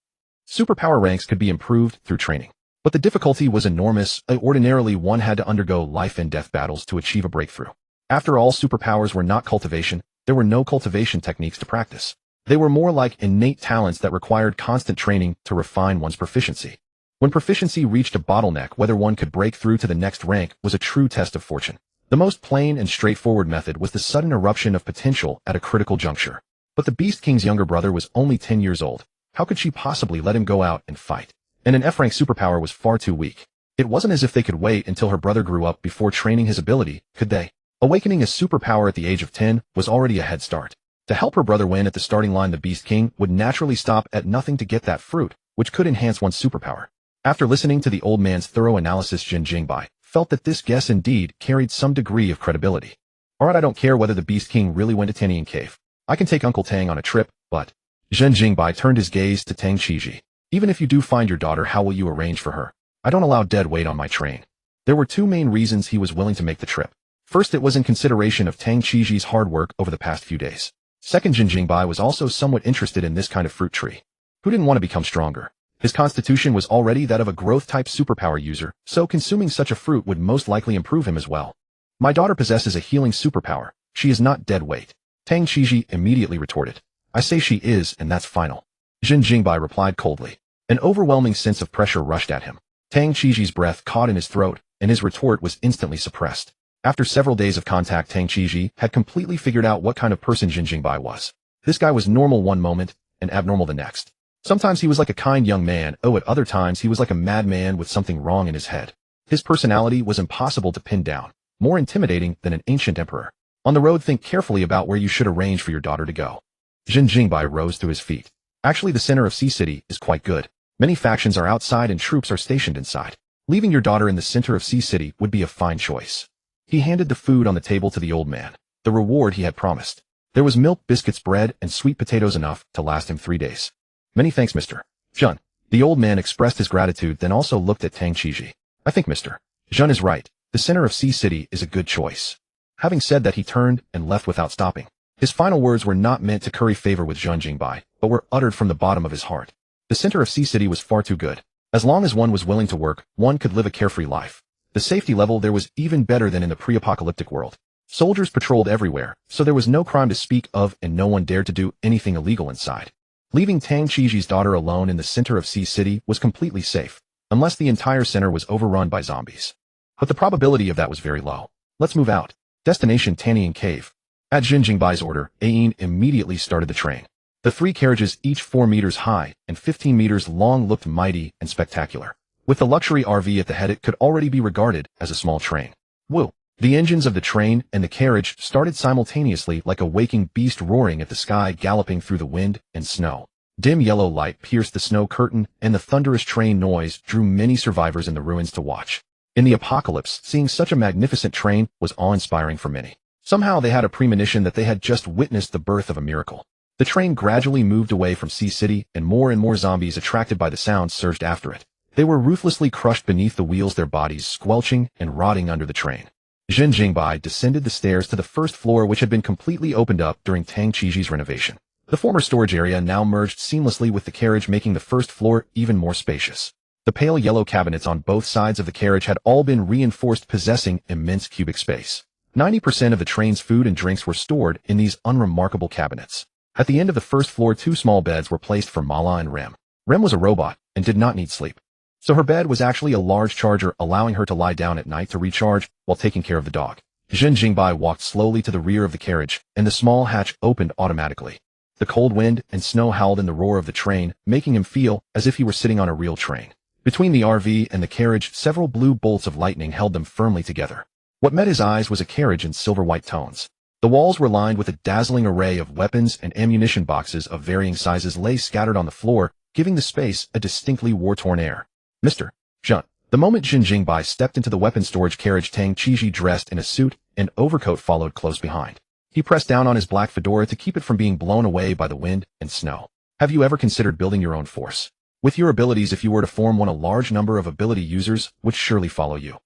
Superpower ranks could be improved through training. But the difficulty was enormous. Ordinarily, one had to undergo life and death battles to achieve a breakthrough. After all, superpowers were not cultivation. There were no cultivation techniques to practice. They were more like innate talents that required constant training to refine one's proficiency. When proficiency reached a bottleneck, whether one could break through to the next rank was a true test of fortune. The most plain and straightforward method was the sudden eruption of potential at a critical juncture. But the Beast King's younger brother was only 10 years old. How could she possibly let him go out and fight? And an F-rank superpower was far too weak. It wasn't as if they could wait until her brother grew up before training his ability, could they? Awakening a superpower at the age of 10 was already a head start. To help her brother win at the starting line, the Beast King would naturally stop at nothing to get that fruit, which could enhance one's superpower. After listening to the old man's thorough analysis, Zhen Jingbai felt that this guess indeed carried some degree of credibility. Alright, I don't care whether the Beast King really went to Tanian Cave. I can take Uncle Tang on a trip, but... Zhen Jingbai turned his gaze to Tang Qiji. Even if you do find your daughter, how will you arrange for her? I don't allow dead weight on my train. There were two main reasons he was willing to make the trip. First, it was in consideration of Tang Qiji's hard work over the past few days. Second, Zhen Jingbai was also somewhat interested in this kind of fruit tree. Who didn't want to become stronger? His constitution was already that of a growth-type superpower user, so consuming such a fruit would most likely improve him as well. My daughter possesses a healing superpower. She is not dead weight. Tang Qiji immediately retorted. I say she is, and that's final. Zhen Jingbai replied coldly. An overwhelming sense of pressure rushed at him. Tang Qiji's breath caught in his throat, and his retort was instantly suppressed. After several days of contact, Tang Qiji had completely figured out what kind of person Zhen Jingbai was. This guy was normal one moment, and abnormal the next. Sometimes he was like a kind young man, at other times he was like a madman with something wrong in his head. His personality was impossible to pin down, more intimidating than an ancient emperor. On the road, think carefully about where you should arrange for your daughter to go. Zhen Jingbai rose to his feet. Actually, the center of Sea City is quite good. Many factions are outside and troops are stationed inside. Leaving your daughter in the center of Sea City would be a fine choice. He handed the food on the table to the old man, the reward he had promised. There was milk, biscuits, bread, and sweet potatoes, enough to last him 3 days. Many thanks, Mr. Zhen. The old man expressed his gratitude, then also looked at Tang Qiji. I think Mr. Zhen is right. The center of Sea City is a good choice. Having said that, he turned and left without stopping. His final words were not meant to curry favor with Zhen Jingbai, but were uttered from the bottom of his heart. The center of Sea City was far too good. As long as one was willing to work, one could live a carefree life. The safety level there was even better than in the pre-apocalyptic world. Soldiers patrolled everywhere, so there was no crime to speak of, and no one dared to do anything illegal inside. Leaving Tang Qiji's daughter alone in the center of Sea City was completely safe, unless the entire center was overrun by zombies. but the probability of that was very low. Let's move out. Destination Tannian Cave. At Zhen Jingbai's order, Ayin immediately started the train. The 3 carriages, each 4 meters high and 15 meters long, looked mighty and spectacular. With the luxury RV at the head, it could already be regarded as a small train. Woo! The engines of the train and the carriage started simultaneously, like a waking beast roaring at the sky, galloping through the wind and snow. Dim yellow light pierced the snow curtain, and the thunderous train noise drew many survivors in the ruins to watch. In the apocalypse, seeing such a magnificent train was awe-inspiring for many. Somehow they had a premonition that they had just witnessed the birth of a miracle. The train gradually moved away from Sea City, and more zombies attracted by the sound surged after it. They were ruthlessly crushed beneath the wheels, their bodies squelching and rotting under the train. Zhen Jingbai descended the stairs to the first floor, which had been completely opened up during Tang Qiji's renovation. The former storage area now merged seamlessly with the carriage, making the first floor even more spacious. The pale yellow cabinets on both sides of the carriage had all been reinforced, possessing immense cubic space. 90% of the train's food and drinks were stored in these unremarkable cabinets. At the end of the first floor, 2 small beds were placed for Mala and Rem. Rem was a robot and did not need sleep, so her bed was actually a large charger, allowing her to lie down at night to recharge while taking care of the dog. Zhen Jingbai walked slowly to the rear of the carriage, and the small hatch opened automatically. The cold wind and snow howled in the roar of the train, making him feel as if he were sitting on a real train. Between the RV and the carriage, several blue bolts of lightning held them firmly together. What met his eyes was a carriage in silver-white tones. The walls were lined with a dazzling array of weapons, and ammunition boxes of varying sizes lay scattered on the floor, giving the space a distinctly war-torn air. Mr. Zhen. The moment Zhen Jingbai stepped into the weapon storage carriage, Tang Qiji, dressed in a suit and overcoat, followed close behind. He pressed down on his black fedora to keep it from being blown away by the wind and snow. Have you ever considered building your own force? With your abilities, if you were to form one, a large number of ability users would surely follow you.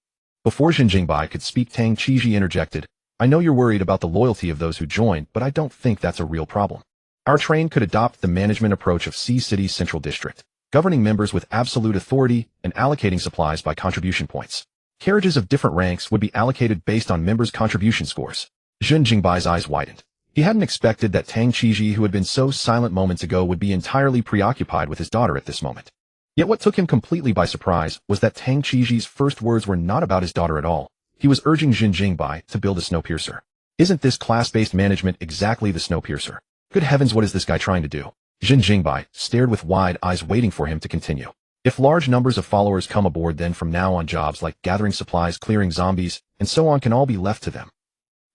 Before Zhen Jingbai could speak, Tang Qiji interjected, I know you're worried about the loyalty of those who join, but I don't think that's a real problem. Our train could adopt the management approach of Sea City's Central District, governing members with absolute authority and allocating supplies by contribution points. Carriages of different ranks would be allocated based on members' contribution scores. Zhen Jingbai's eyes widened. He hadn't expected that Tang Qiji, who had been so silent moments ago, would be entirely preoccupied with his daughter at this moment. Yet what took him completely by surprise was that Tang Qiji's first words were not about his daughter at all. He was urging Zhen Jingbai to build a Snowpiercer. Isn't this class-based management exactly the Snowpiercer? Good heavens, what is this guy trying to do? Zhen Jingbai stared with wide eyes, waiting for him to continue. If large numbers of followers come aboard, then from now on jobs like gathering supplies, clearing zombies, and so on can all be left to them.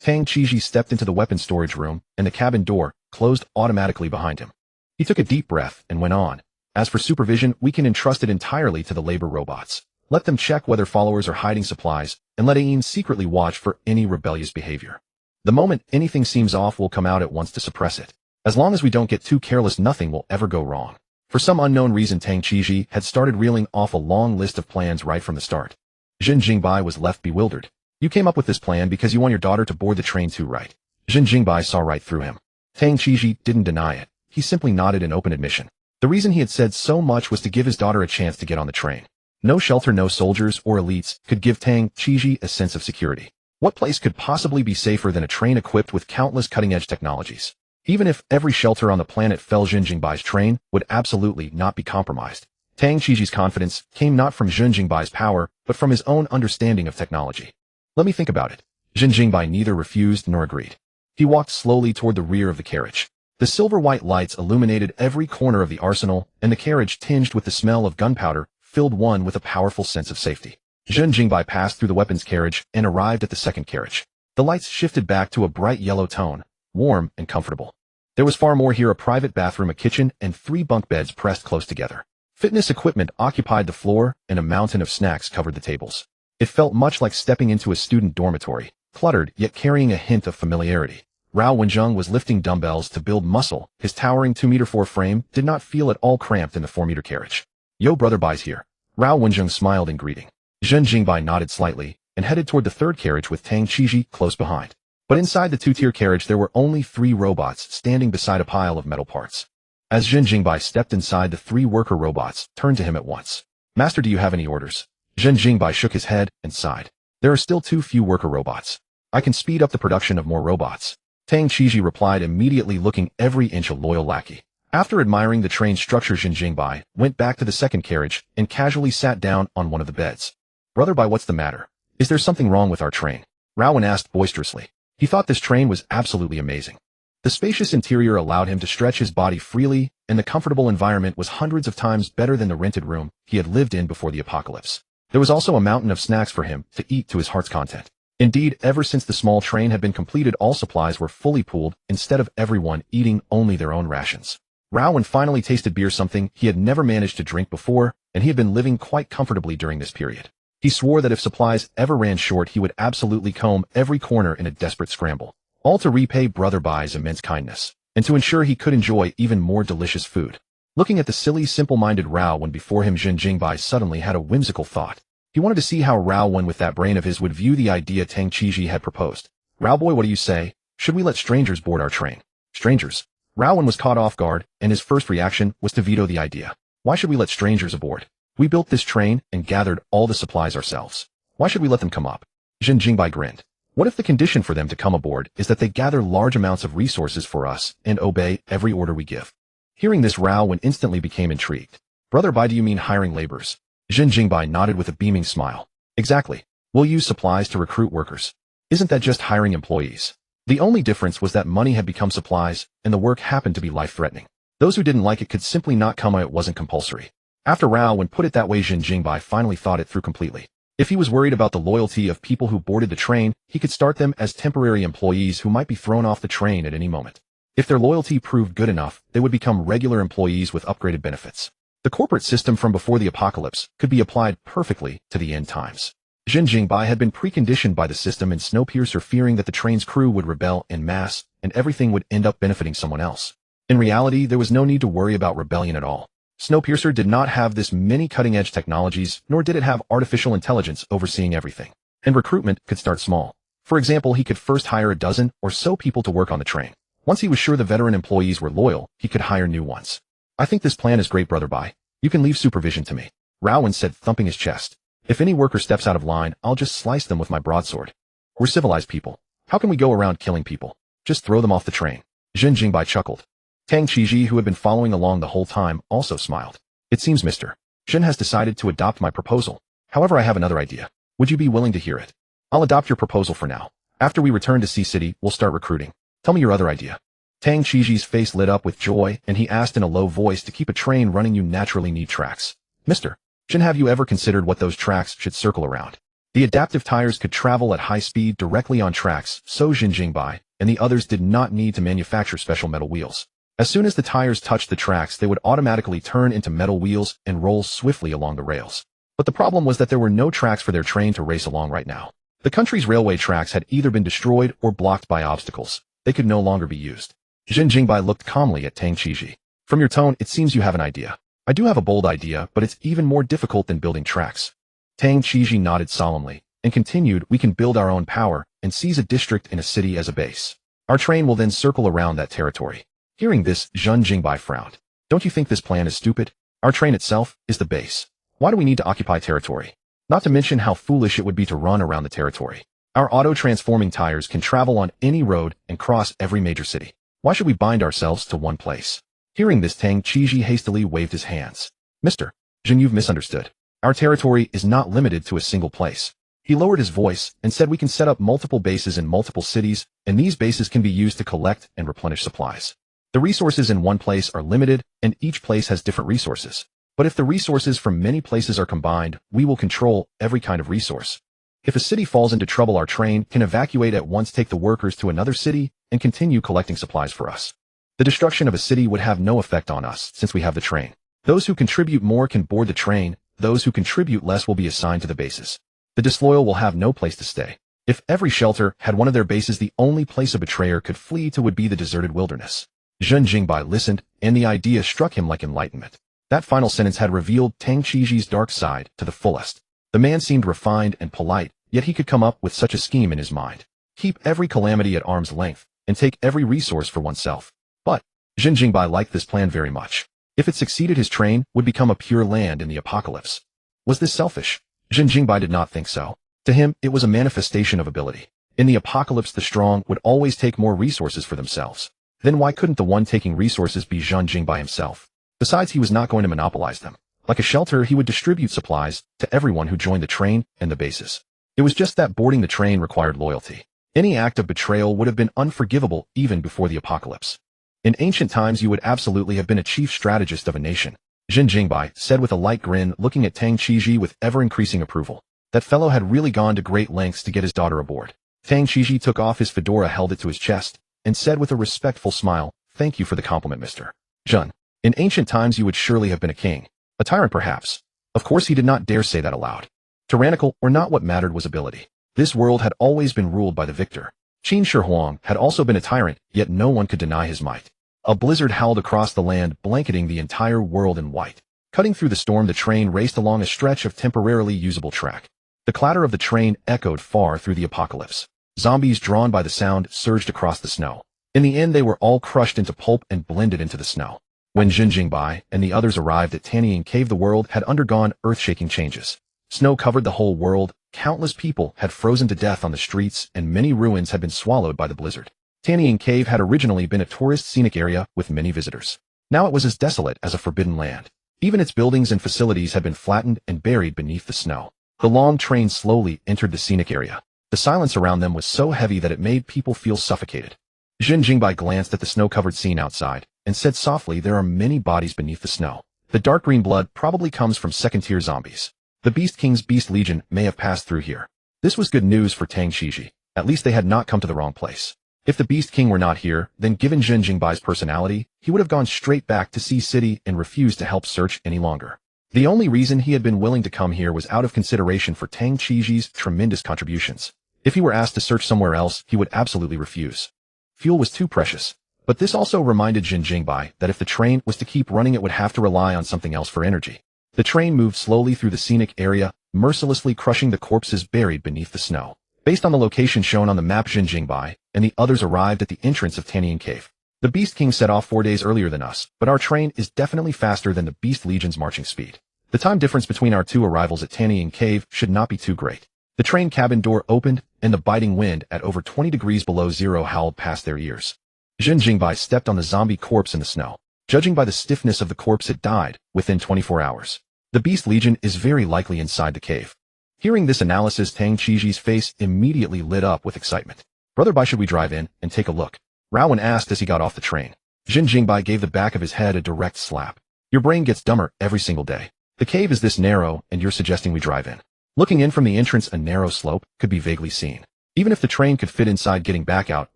Tang Qiji stepped into the weapons storage room, and the cabin door closed automatically behind him. He took a deep breath and went on. As for supervision, we can entrust it entirely to the labor robots. Let them check whether followers are hiding supplies, and let Ayin secretly watch for any rebellious behavior. The moment anything seems off, we'll come out at once to suppress it. As long as we don't get too careless, nothing will ever go wrong. For some unknown reason, Tang Qiji had started reeling off a long list of plans right from the start. Zhen Jingbai was left bewildered. You came up with this plan because you want your daughter to board the train too, right? Zhen Jingbai saw right through him. Tang Qiji didn't deny it. He simply nodded in open admission. The reason he had said so much was to give his daughter a chance to get on the train. No shelter, no soldiers or elites could give Tang Qiji a sense of security. What place could possibly be safer than a train equipped with countless cutting-edge technologies? Even if every shelter on the planet fell, Zhen Jingbai's train would absolutely not be compromised. Tang Qiji's confidence came not from Zhen Jingbai's power, but from his own understanding of technology. Let me think about it. Zhen Jingbai neither refused nor agreed. He walked slowly toward the rear of the carriage. The silver-white lights illuminated every corner of the arsenal, and the carriage, tinged with the smell of gunpowder, filled one with a powerful sense of safety. Zhen Jingbai passed through the weapons carriage and arrived at the second carriage. The lights shifted back to a bright yellow tone, warm and comfortable. There was far more here: a private bathroom, a kitchen, and 3 bunk beds pressed close together. Fitness equipment occupied the floor, and a mountain of snacks covered the tables. It felt much like stepping into a student dormitory, cluttered yet carrying a hint of familiarity. Rao Wenjung was lifting dumbbells to build muscle. His towering 2-meter-4 frame did not feel at all cramped in the 4-meter carriage. Yo, brother Bai's here. Rao Wenjung smiled in greeting. Zhen Jingbai nodded slightly and headed toward the third carriage with Tang Qiji close behind. But inside the 2-tier carriage there were only 3 robots standing beside a pile of metal parts. As Zhen Jingbai stepped inside, the 3 worker robots turned to him at once. Master, do you have any orders? Zhen Jingbai shook his head and sighed. There are still too few worker robots. I can speed up the production of more robots. Tang Qiji replied, immediately looking every inch a loyal lackey. After admiring the train structure, Zhen Jingbai went back to the second carriage and casually sat down on one of the beds. Brother Bai, what's the matter? Is there something wrong with our train? Rowan asked boisterously. He thought this train was absolutely amazing. The spacious interior allowed him to stretch his body freely, and the comfortable environment was hundreds of times better than the rented room he had lived in before the apocalypse. There was also a mountain of snacks for him to eat to his heart's content. Indeed, ever since the small train had been completed, all supplies were fully pooled instead of everyone eating only their own rations. Rowan finally tasted beer, something he had never managed to drink before, and he had been living quite comfortably during this period. He swore that if supplies ever ran short, he would absolutely comb every corner in a desperate scramble, all to repay Brother Bai's immense kindness, and to ensure he could enjoy even more delicious food. Looking at the silly, simple-minded Rowan before him, Zhen Jingbai suddenly had a whimsical thought. He wanted to see how Rowan with that brain of his would view the idea Tang Qiji had proposed. "Boy, what do you say? Should we let strangers board our train?" Strangers? Rowan was caught off guard, and his first reaction was to veto the idea. Why should we let strangers aboard? We built this train and gathered all the supplies ourselves. Why should we let them come up? Zhen Jingbai grinned. What if the condition for them to come aboard is that they gather large amounts of resources for us and obey every order we give? Hearing this, Rowan instantly became intrigued. "Brother Bai, do you mean hiring laborers?" Zhen Jingbai nodded with a beaming smile. "Exactly. We'll use supplies to recruit workers. Isn't that just hiring employees?" The only difference was that money had become supplies, and the work happened to be life-threatening. Those who didn't like it could simply not come. It wasn't compulsory. After Rowan put it that way, Zhen Jingbai finally thought it through completely. If he was worried about the loyalty of people who boarded the train, he could start them as temporary employees who might be thrown off the train at any moment. If their loyalty proved good enough, they would become regular employees with upgraded benefits. The corporate system from before the apocalypse could be applied perfectly to the end times. Zhen Jingbai had been preconditioned by the system and Snowpiercer, fearing that the train's crew would rebel en masse and everything would end up benefiting someone else. In reality, there was no need to worry about rebellion at all. Snowpiercer did not have this many cutting-edge technologies, nor did it have artificial intelligence overseeing everything. And recruitment could start small. For example, he could first hire a dozen or so people to work on the train. Once he was sure the veteran employees were loyal, he could hire new ones. "I think this plan is great, Brother Bai. You can leave supervision to me," Rowan said, thumping his chest. "If any worker steps out of line, I'll just slice them with my broadsword. We're civilized people. How can we go around killing people? Just throw them off the train." Zhen Jingbai chuckled. Tang Qiji, who had been following along the whole time, also smiled. "It seems Mr. Zhen has decided to adopt my proposal. However, I have another idea. Would you be willing to hear it?" "I'll adopt your proposal for now. After we return to Sea City, we'll start recruiting. Tell me your other idea." Tang Qiji's face lit up with joy, and he asked in a low voice, "To keep a train running, you naturally need tracks. Mr. Zhen, have you ever considered what those tracks should circle around? The adaptive tires could travel at high speed directly on tracks, so Zhen Jingbai and the others did not need to manufacture special metal wheels. As soon as the tires touched the tracks, they would automatically turn into metal wheels and roll swiftly along the rails. But the problem was that there were no tracks for their train to race along right now. The country's railway tracks had either been destroyed or blocked by obstacles. They could no longer be used. Zhen Jingbai looked calmly at Tang Qiji. "From your tone, it seems you have an idea." "I do have a bold idea, but it's even more difficult than building tracks." Tang Qiji nodded solemnly and continued, "We can build our own power and seize a district in a city as a base. Our train will then circle around that territory." Hearing this, Zhen Jingbai frowned. "Don't you think this plan is stupid? Our train itself is the base. Why do we need to occupy territory? Not to mention how foolish it would be to run around the territory. Our auto-transforming tires can travel on any road and cross every major city. Why should we bind ourselves to one place?" Hearing this, Tang Qiji hastily waved his hands. "Mr. Zhen, you've misunderstood. Our territory is not limited to a single place." He lowered his voice and said, "We can set up multiple bases in multiple cities, and these bases can be used to collect and replenish supplies. The resources in one place are limited, and each place has different resources. But if the resources from many places are combined, we will control every kind of resource. If a city falls into trouble, our train can evacuate at once, take the workers to another city, and continue collecting supplies for us. The destruction of a city would have no effect on us, since we have the train. Those who contribute more can board the train, those who contribute less will be assigned to the bases. The disloyal will have no place to stay. If every shelter had one of their bases, the only place a betrayer could flee to would be the deserted wilderness." Zhen Jingbai listened, and the idea struck him like enlightenment. That final sentence had revealed Tang Qiji's dark side to the fullest. The man seemed refined and polite, yet he could come up with such a scheme in his mind. Keep every calamity at arm's length, and take every resource for oneself. But Zhen Jingbai liked this plan very much. If it succeeded, his train would become a pure land in the apocalypse. Was this selfish? Zhen Jingbai did not think so. To him, it was a manifestation of ability. In the apocalypse, the strong would always take more resources for themselves. Then why couldn't the one taking resources be Zhen Jingbai himself? Besides, he was not going to monopolize them. Like a shelter, he would distribute supplies to everyone who joined the train and the bases. It was just that boarding the train required loyalty. Any act of betrayal would have been unforgivable even before the apocalypse. In ancient times you would absolutely have been a chief strategist of a nation, Zhen Jingbai said with a light grin, looking at Tang Qiji with ever-increasing approval. That fellow had really gone to great lengths to get his daughter aboard. Tang Qiji took off his fedora, held it to his chest, and said with a respectful smile, "Thank you for the compliment, Mr. Zhen. In ancient times you would surely have been a king. A tyrant perhaps." Of course he did not dare say that aloud. Tyrannical or not, what mattered was ability. This world had always been ruled by the victor. Qin Shi Huang had also been a tyrant, yet no one could deny his might. A blizzard howled across the land, blanketing the entire world in white. Cutting through the storm, the train raced along a stretch of temporarily usable track. The clatter of the train echoed far through the apocalypse. Zombies drawn by the sound surged across the snow. In the end, they were all crushed into pulp and blended into the snow. When Zhen Jingbai and the others arrived at Tanying Cave, the world had undergone earth-shaking changes. Snow covered the whole world, countless people had frozen to death on the streets, and many ruins had been swallowed by the blizzard. Tanying Cave had originally been a tourist scenic area with many visitors. Now it was as desolate as a forbidden land. Even its buildings and facilities had been flattened and buried beneath the snow. The long train slowly entered the scenic area. The silence around them was so heavy that it made people feel suffocated. Zhen Jingbai glanced at the snow-covered scene outside and said softly, "There are many bodies beneath the snow. The dark green blood probably comes from second-tier zombies. The Beast King's Beast Legion may have passed through here." This was good news for Tang Qiji. At least they had not come to the wrong place. If the Beast King were not here, then given Zhen Jingbai's personality, he would have gone straight back to Sea City and refused to help search any longer. The only reason he had been willing to come here was out of consideration for Tang Qiji's tremendous contributions. If he were asked to search somewhere else, he would absolutely refuse. Fuel was too precious. But this also reminded Zhen Jingbai that if the train was to keep running, it would have to rely on something else for energy. The train moved slowly through the scenic area, mercilessly crushing the corpses buried beneath the snow. Based on the location shown on the map, Zhen Jingbai and the others arrived at the entrance of Tanying Cave. The Beast King set off 4 days earlier than us, but our train is definitely faster than the Beast Legion's marching speed. The time difference between our two arrivals at Tanying Cave should not be too great. The train cabin door opened, and the biting wind at over 20 degrees below zero howled past their ears. Zhen Jingbai stepped on the zombie corpse in the snow. Judging by the stiffness of the corpse, it died within 24 hours. The Beast Legion is very likely inside the cave. Hearing this analysis, Tang Qiji's face immediately lit up with excitement. "Brother Bai, should we drive in and take a look?" Rowan asked as he got off the train. Zhen Jingbai gave the back of his head a direct slap. "Your brain gets dumber every single day. The cave is this narrow, and you're suggesting we drive in?" Looking in from the entrance, a narrow slope could be vaguely seen. Even if the train could fit inside, getting back out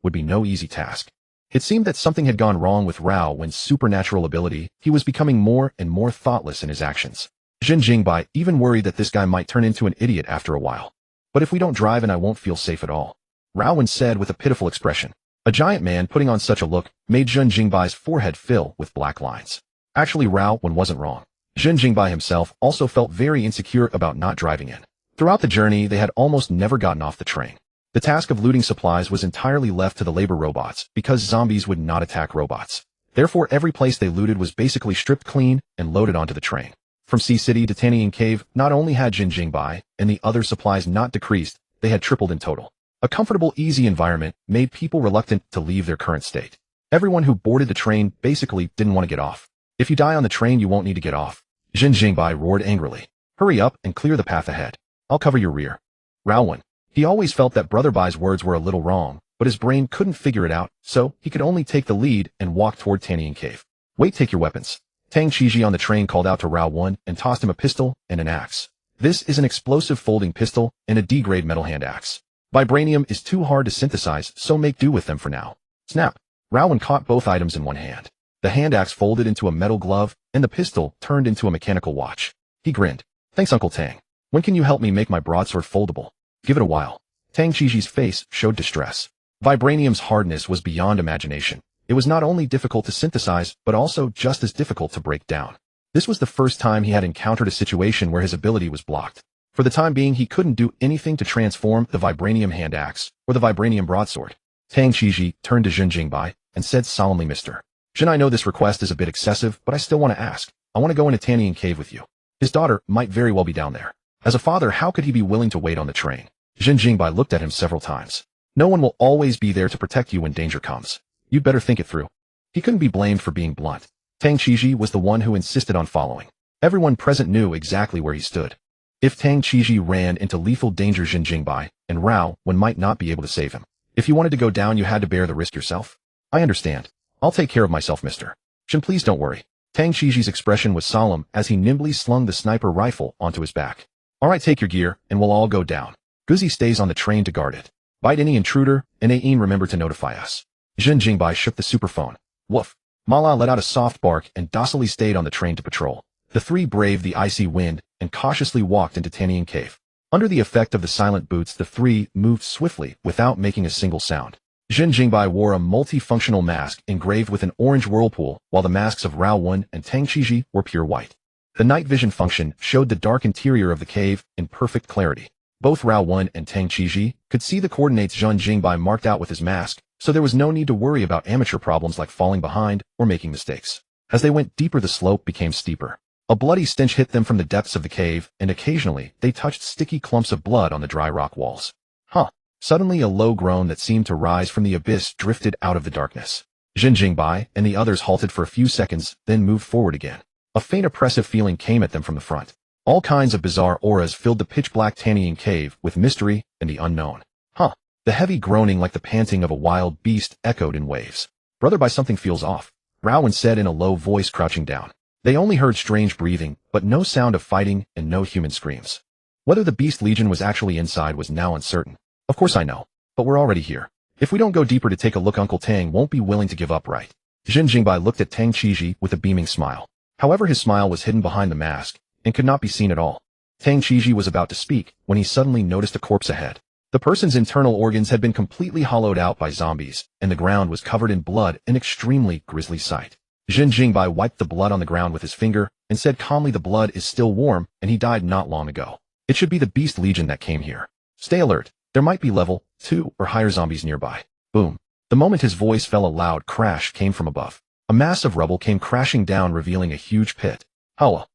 would be no easy task. It seemed that something had gone wrong with Rao. When supernatural ability, he was becoming more and more thoughtless in his actions. Zhen Jingbai even worried that this guy might turn into an idiot after a while. "But if we don't drive in, I won't feel safe at all," Rowan said with a pitiful expression. A giant man putting on such a look made Zhen Jingbai's forehead fill with black lines. Actually, Rowan wasn't wrong. Zhen Jingbai himself also felt very insecure about not driving in. Throughout the journey, they had almost never gotten off the train. The task of looting supplies was entirely left to the labor robots because zombies would not attack robots. Therefore, every place they looted was basically stripped clean and loaded onto the train. From Sea City to Tanying Cave, not only had Zhen Jingbai and the other supplies not decreased, they had tripled in total. A comfortable, easy environment made people reluctant to leave their current state. Everyone who boarded the train basically didn't want to get off. "If you die on the train, you won't need to get off," Zhen Jingbai roared angrily. "Hurry up and clear the path ahead. I'll cover your rear." Rowan. He always felt that Brother Bai's words were a little wrong, but his brain couldn't figure it out, so he could only take the lead and walk toward Tanying Cave. "Wait, take your weapons." Tang Qiji on the train called out to Rowan and tossed him a pistol and an axe. This is an explosive folding pistol and a D-grade metal hand axe. Vibranium is too hard to synthesize, so make do with them for now. Snap! Rowan caught both items in one hand. The hand axe folded into a metal glove, and the pistol turned into a mechanical watch. He grinned. "Thanks, Uncle Tang. When can you help me make my broadsword foldable?" "Give it a while." Tang Qiji's face showed distress. Vibranium's hardness was beyond imagination. It was not only difficult to synthesize, but also just as difficult to break down. This was the first time he had encountered a situation where his ability was blocked. For the time being, he couldn't do anything to transform the vibranium hand axe or the vibranium broadsword. Tang Qiji turned to Zhen Jingbai and said solemnly, "Mr. Zhen, I know this request is a bit excessive, but I still want to ask. I want to go into Tanying Cave with you. His daughter might very well be down there. As a father, how could he be willing to wait on the train?" Zhen Jingbai looked at him several times. "No one will always be there to protect you when danger comes. You'd better think it through." He couldn't be blamed for being blunt. Tang Qiji was the one who insisted on following. Everyone present knew exactly where he stood. If Tang Qiji ran into lethal danger, Zhen Jingbai and Rao Wen might not be able to save him. If you wanted to go down, you had to bear the risk yourself. I understand. I'll take care of myself, mister. Zhen, please don't worry. Tang Qiji's expression was solemn as he nimbly slung the sniper rifle onto his back. All right, take your gear, and we'll all go down. Guzi stays on the train to guard it. Bite any intruder, and Ain remember to notify us. Zhen Jingbai shook the superphone. Woof. Mala let out a soft bark and docilely stayed on the train to patrol. The three braved the icy wind and cautiously walked into Tanian Cave. Under the effect of the silent boots, the three moved swiftly without making a single sound. Zhen Jingbai wore a multifunctional mask engraved with an orange whirlpool, while the masks of Rao Wen and Tang Qiji were pure white. The night vision function showed the dark interior of the cave in perfect clarity. Both Rao Wen and Tang Qiji could see the coordinates Zhen Jingbai marked out with his mask, so there was no need to worry about amateur problems like falling behind or making mistakes. As they went deeper, the slope became steeper. A bloody stench hit them from the depths of the cave, and occasionally they touched sticky clumps of blood on the dry rock walls. Huh. Suddenly a low groan that seemed to rise from the abyss drifted out of the darkness. Zhen Jingbai and the others halted for a few seconds, then moved forward again. A faint oppressive feeling came at them from the front. All kinds of bizarre auras filled the pitch-black Tanian Cave with mystery and the unknown. Huh. The heavy groaning like the panting of a wild beast echoed in waves. Brother, by something feels off, Rao Wen said in a low voice, crouching down. They only heard strange breathing, but no sound of fighting and no human screams. Whether the Beast Legion was actually inside was now uncertain. Of course I know, but we're already here. If we don't go deeper to take a look, Uncle Tang won't be willing to give up, right? Zhen Jingbai looked at Tang Qiji with a beaming smile. However, his smile was hidden behind the mask and could not be seen at all. Tang Qiji was about to speak when he suddenly noticed a corpse ahead. The person's internal organs had been completely hollowed out by zombies, and the ground was covered in blood, an extremely grisly sight. Zhen Jingbai wiped the blood on the ground with his finger and said calmly, the blood is still warm and he died not long ago. It should be the Beast Legion that came here. Stay alert. There might be level 2 or higher zombies nearby. Boom. The moment his voice fell, a loud crash came from above. A mass of rubble came crashing down, revealing a huge pit. Holla.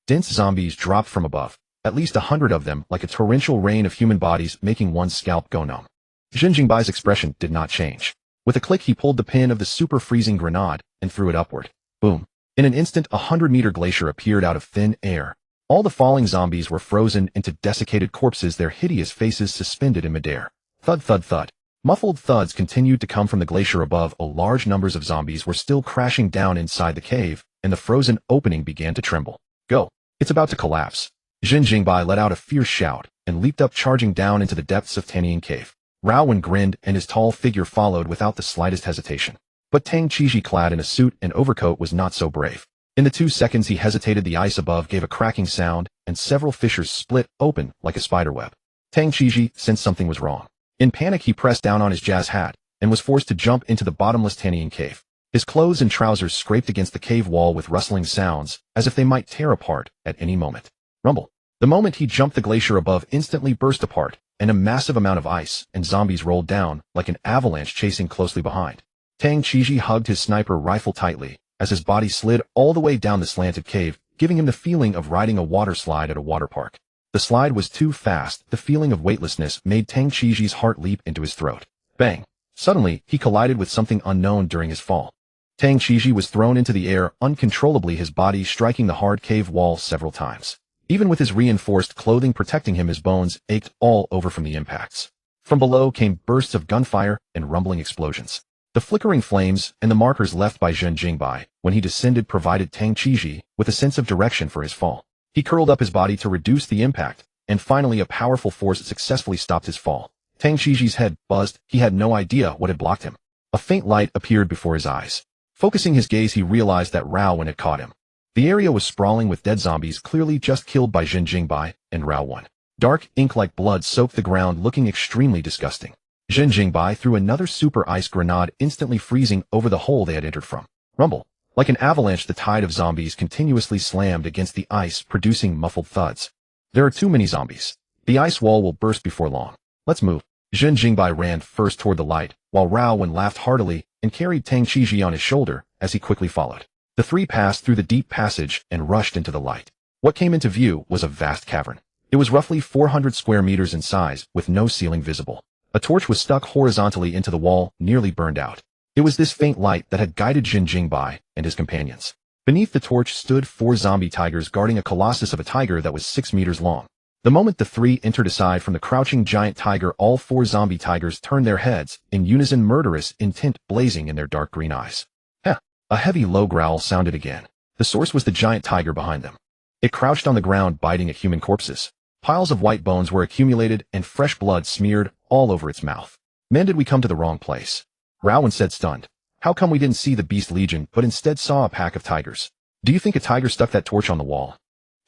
Dense zombies dropped from above, at least 100 of them, like a torrential rain of human bodies, making one's scalp go numb. Zhen Jingbai's expression did not change. With a click, he pulled the pin of the super freezing grenade and threw it upward. Boom. In an instant, a 100-meter glacier appeared out of thin air. All the falling zombies were frozen into desiccated corpses, their hideous faces suspended in midair. Thud, thud, thud. Muffled thuds continued to come from the glacier above. Large numbers of zombies were still crashing down inside the cave, and the frozen opening began to tremble. Go. It's about to collapse. Zhen Jingbai let out a fierce shout and leaped up, charging down into the depths of Tanian Cave. Rao Wen grinned, and his tall figure followed without the slightest hesitation. But Tang Qiji, clad in a suit and overcoat, was not so brave. In the 2 seconds he hesitated, the ice above gave a cracking sound, and several fissures split open like a spiderweb. Tang Qiji sensed something was wrong. In panic, he pressed down on his jazz hat and was forced to jump into the bottomless Tanian Cave. His clothes and trousers scraped against the cave wall with rustling sounds, as if they might tear apart at any moment. Rumble. The moment he jumped, the glacier above instantly burst apart, and a massive amount of ice and zombies rolled down like an avalanche, chasing closely behind. Tang Qiji hugged his sniper rifle tightly as his body slid all the way down the slanted cave, giving him the feeling of riding a water slide at a water park. The slide was too fast. The feeling of weightlessness made Tang Qiji's heart leap into his throat. Bang! Suddenly, he collided with something unknown during his fall. Tang Qiji was thrown into the air uncontrollably, his body striking the hard cave wall several times. Even with his reinforced clothing protecting him, his bones ached all over from the impacts. From below came bursts of gunfire and rumbling explosions. The flickering flames and the markers left by Zhen Jingbai when he descended provided Tang Qiji with a sense of direction for his fall. He curled up his body to reduce the impact, and finally a powerful force successfully stopped his fall. Tang Qiji's head buzzed. He had no idea what had blocked him. A faint light appeared before his eyes. Focusing his gaze, he realized that Rao Wen had caught him. The area was sprawling with dead zombies, clearly just killed by Zhen Jingbai and Rao Wen. Dark ink-like blood soaked the ground, looking extremely disgusting. Zhen Jingbai threw another super ice grenade, instantly freezing over the hole they had entered from. Rumble. Like an avalanche, the tide of zombies continuously slammed against the ice, producing muffled thuds. There are too many zombies. The ice wall will burst before long. Let's move. Zhen Jingbai ran first toward the light, while Rao Wen laughed heartily and carried Tang Qiji on his shoulder as he quickly followed. The three passed through the deep passage and rushed into the light. What came into view was a vast cavern. It was roughly 400 square meters in size, with no ceiling visible. A torch was stuck horizontally into the wall, nearly burned out. It was this faint light that had guided Zhen Jingbai and his companions. Beneath the torch stood 4 zombie tigers guarding a colossus of a tiger that was 6 meters long. The moment the three entered aside from the crouching giant tiger, all four zombie tigers turned their heads, in unison, murderous intent blazing in their dark green eyes. Heh! A heavy low growl sounded again. The source was the giant tiger behind them. It crouched on the ground, biting at human corpses. Piles of white bones were accumulated, and fresh blood smeared all over its mouth. Man, did we come to the wrong place? Rowan said, stunned. How come we didn't see the beast legion, but instead saw a pack of tigers? Do you think a tiger stuck that torch on the wall?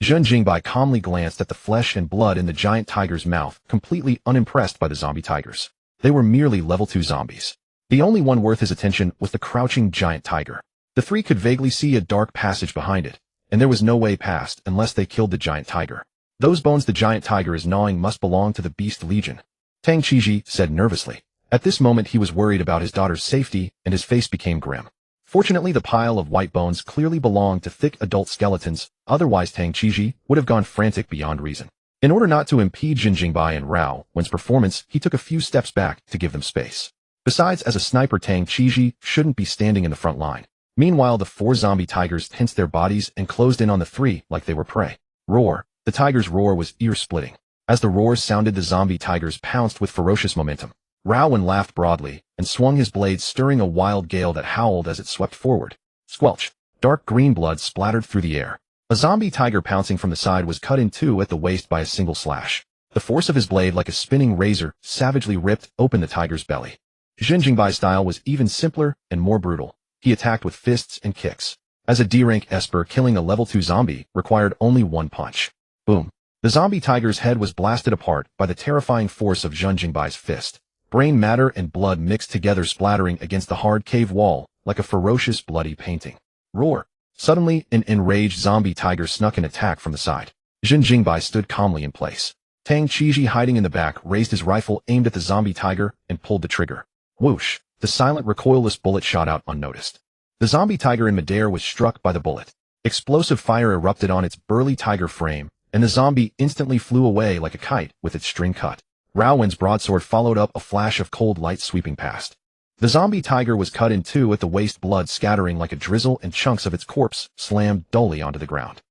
Zhen Jingbai calmly glanced at the flesh and blood in the giant tiger's mouth, completely unimpressed by the zombie tigers. They were merely level 2 zombies. The only one worth his attention was the crouching giant tiger. The three could vaguely see a dark passage behind it, and there was no way past unless they killed the giant tiger. Those bones the giant tiger is gnawing must belong to the beast legion, Tang Qiji said nervously. At this moment he was worried about his daughter's safety, and his face became grim. Fortunately, the pile of white bones clearly belonged to thick adult skeletons, otherwise Tang Qiji would have gone frantic beyond reason. In order not to impede Zhen Jingbai and Rao Wen's performance, he took a few steps back to give them space. Besides, as a sniper, Tang Qiji shouldn't be standing in the front line. Meanwhile, the four zombie tigers tensed their bodies and closed in on the three like they were prey. Roar! The tiger's roar was ear-splitting. As the roars sounded, the zombie tigers pounced with ferocious momentum. Rao Wen laughed broadly and swung his blade, stirring a wild gale that howled as it swept forward. Squelch! Dark green blood splattered through the air. A zombie tiger pouncing from the side was cut in two at the waist by a single slash. The force of his blade, like a spinning razor, savagely ripped open the tiger's belly. Zhen Jingbai's style was even simpler and more brutal. He attacked with fists and kicks. As a D-rank Esper, killing a level 2 zombie required only one punch. Boom! The zombie tiger's head was blasted apart by the terrifying force of Zhen Jingbai's fist. Brain matter and blood mixed together, splattering against the hard cave wall like a ferocious, bloody painting. Roar! Suddenly, an enraged zombie tiger snuck an attack from the side. Zhen Jingbai stood calmly in place. Tang Qiji, hiding in the back, raised his rifle, aimed at the zombie tiger, and pulled the trigger. Whoosh! The silent, recoilless bullet shot out unnoticed. The zombie tiger in midair was struck by the bullet. Explosive fire erupted on its burly tiger frame, and the zombie instantly flew away like a kite with its string cut. Rao Wen's broadsword followed up, a flash of cold light sweeping past. The zombie tiger was cut in two at the waist, blood scattering like a drizzle, and chunks of its corpse slammed dully onto the ground.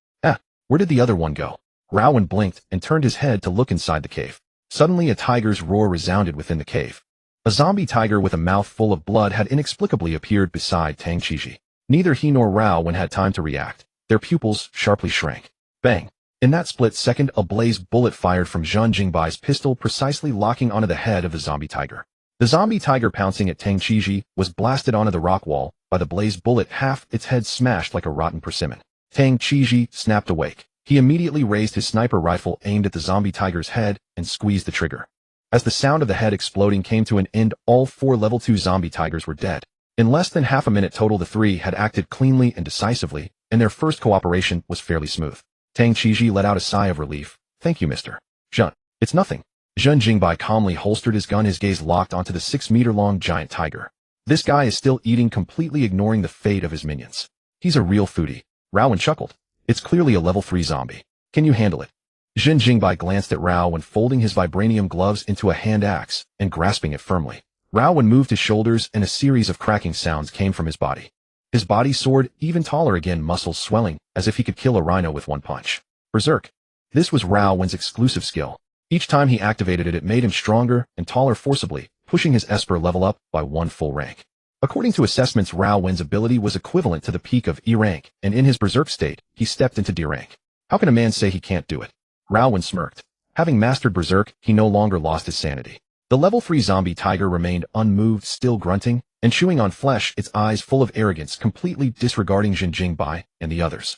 Where did the other one go? Rao Wen blinked and turned his head to look inside the cave. Suddenly a tiger's roar resounded within the cave. A zombie tiger with a mouth full of blood had inexplicably appeared beside Tang Qiji. Neither he nor Rao Wen had time to react. Their pupils sharply shrank. Bang! In that split second, a blaze bullet fired from Zhen Jingbai's pistol, precisely locking onto the head of the zombie tiger. The zombie tiger, pouncing at Tang Qiji, was blasted onto the rock wall by the blaze bullet, half its head smashed like a rotten persimmon. Tang Qiji snapped awake. He immediately raised his sniper rifle, aimed at the zombie tiger's head, and squeezed the trigger. As the sound of the head exploding came to an end, all four level 2 zombie tigers were dead. In less than half a minute total, the three had acted cleanly and decisively, and their first cooperation was fairly smooth. Tang Qiji let out a sigh of relief. Thank you, Mr. Zhen. It's nothing. Zhen Jingbai calmly holstered his gun, his gaze locked onto the 6-meter-long giant tiger. This guy is still eating, completely ignoring the fate of his minions. He's a real foodie. Rao Wen chuckled. It's clearly a level 3 zombie. Can you handle it? Zhen Jingbai glanced at Rao Wen, folding his vibranium gloves into a hand axe and grasping it firmly. Rao Wen moved his shoulders, and a series of cracking sounds came from his body. His body soared even taller again, muscles swelling as if he could kill a rhino with one punch. Berserk. This was Rao Wen's exclusive skill. Each time he activated it, it made him stronger and taller forcibly, pushing his Esper level up by 1 full rank. According to assessments, Rao Wen's ability was equivalent to the peak of E rank, and in his Berserk state, he stepped into D rank. How can a man say he can't do it? Rao Wen smirked. Having mastered Berserk, he no longer lost his sanity. The level 3 zombie tiger remained unmoved, still grunting and chewing on flesh, its eyes full of arrogance, completely disregarding Zhen Jingbai and the others.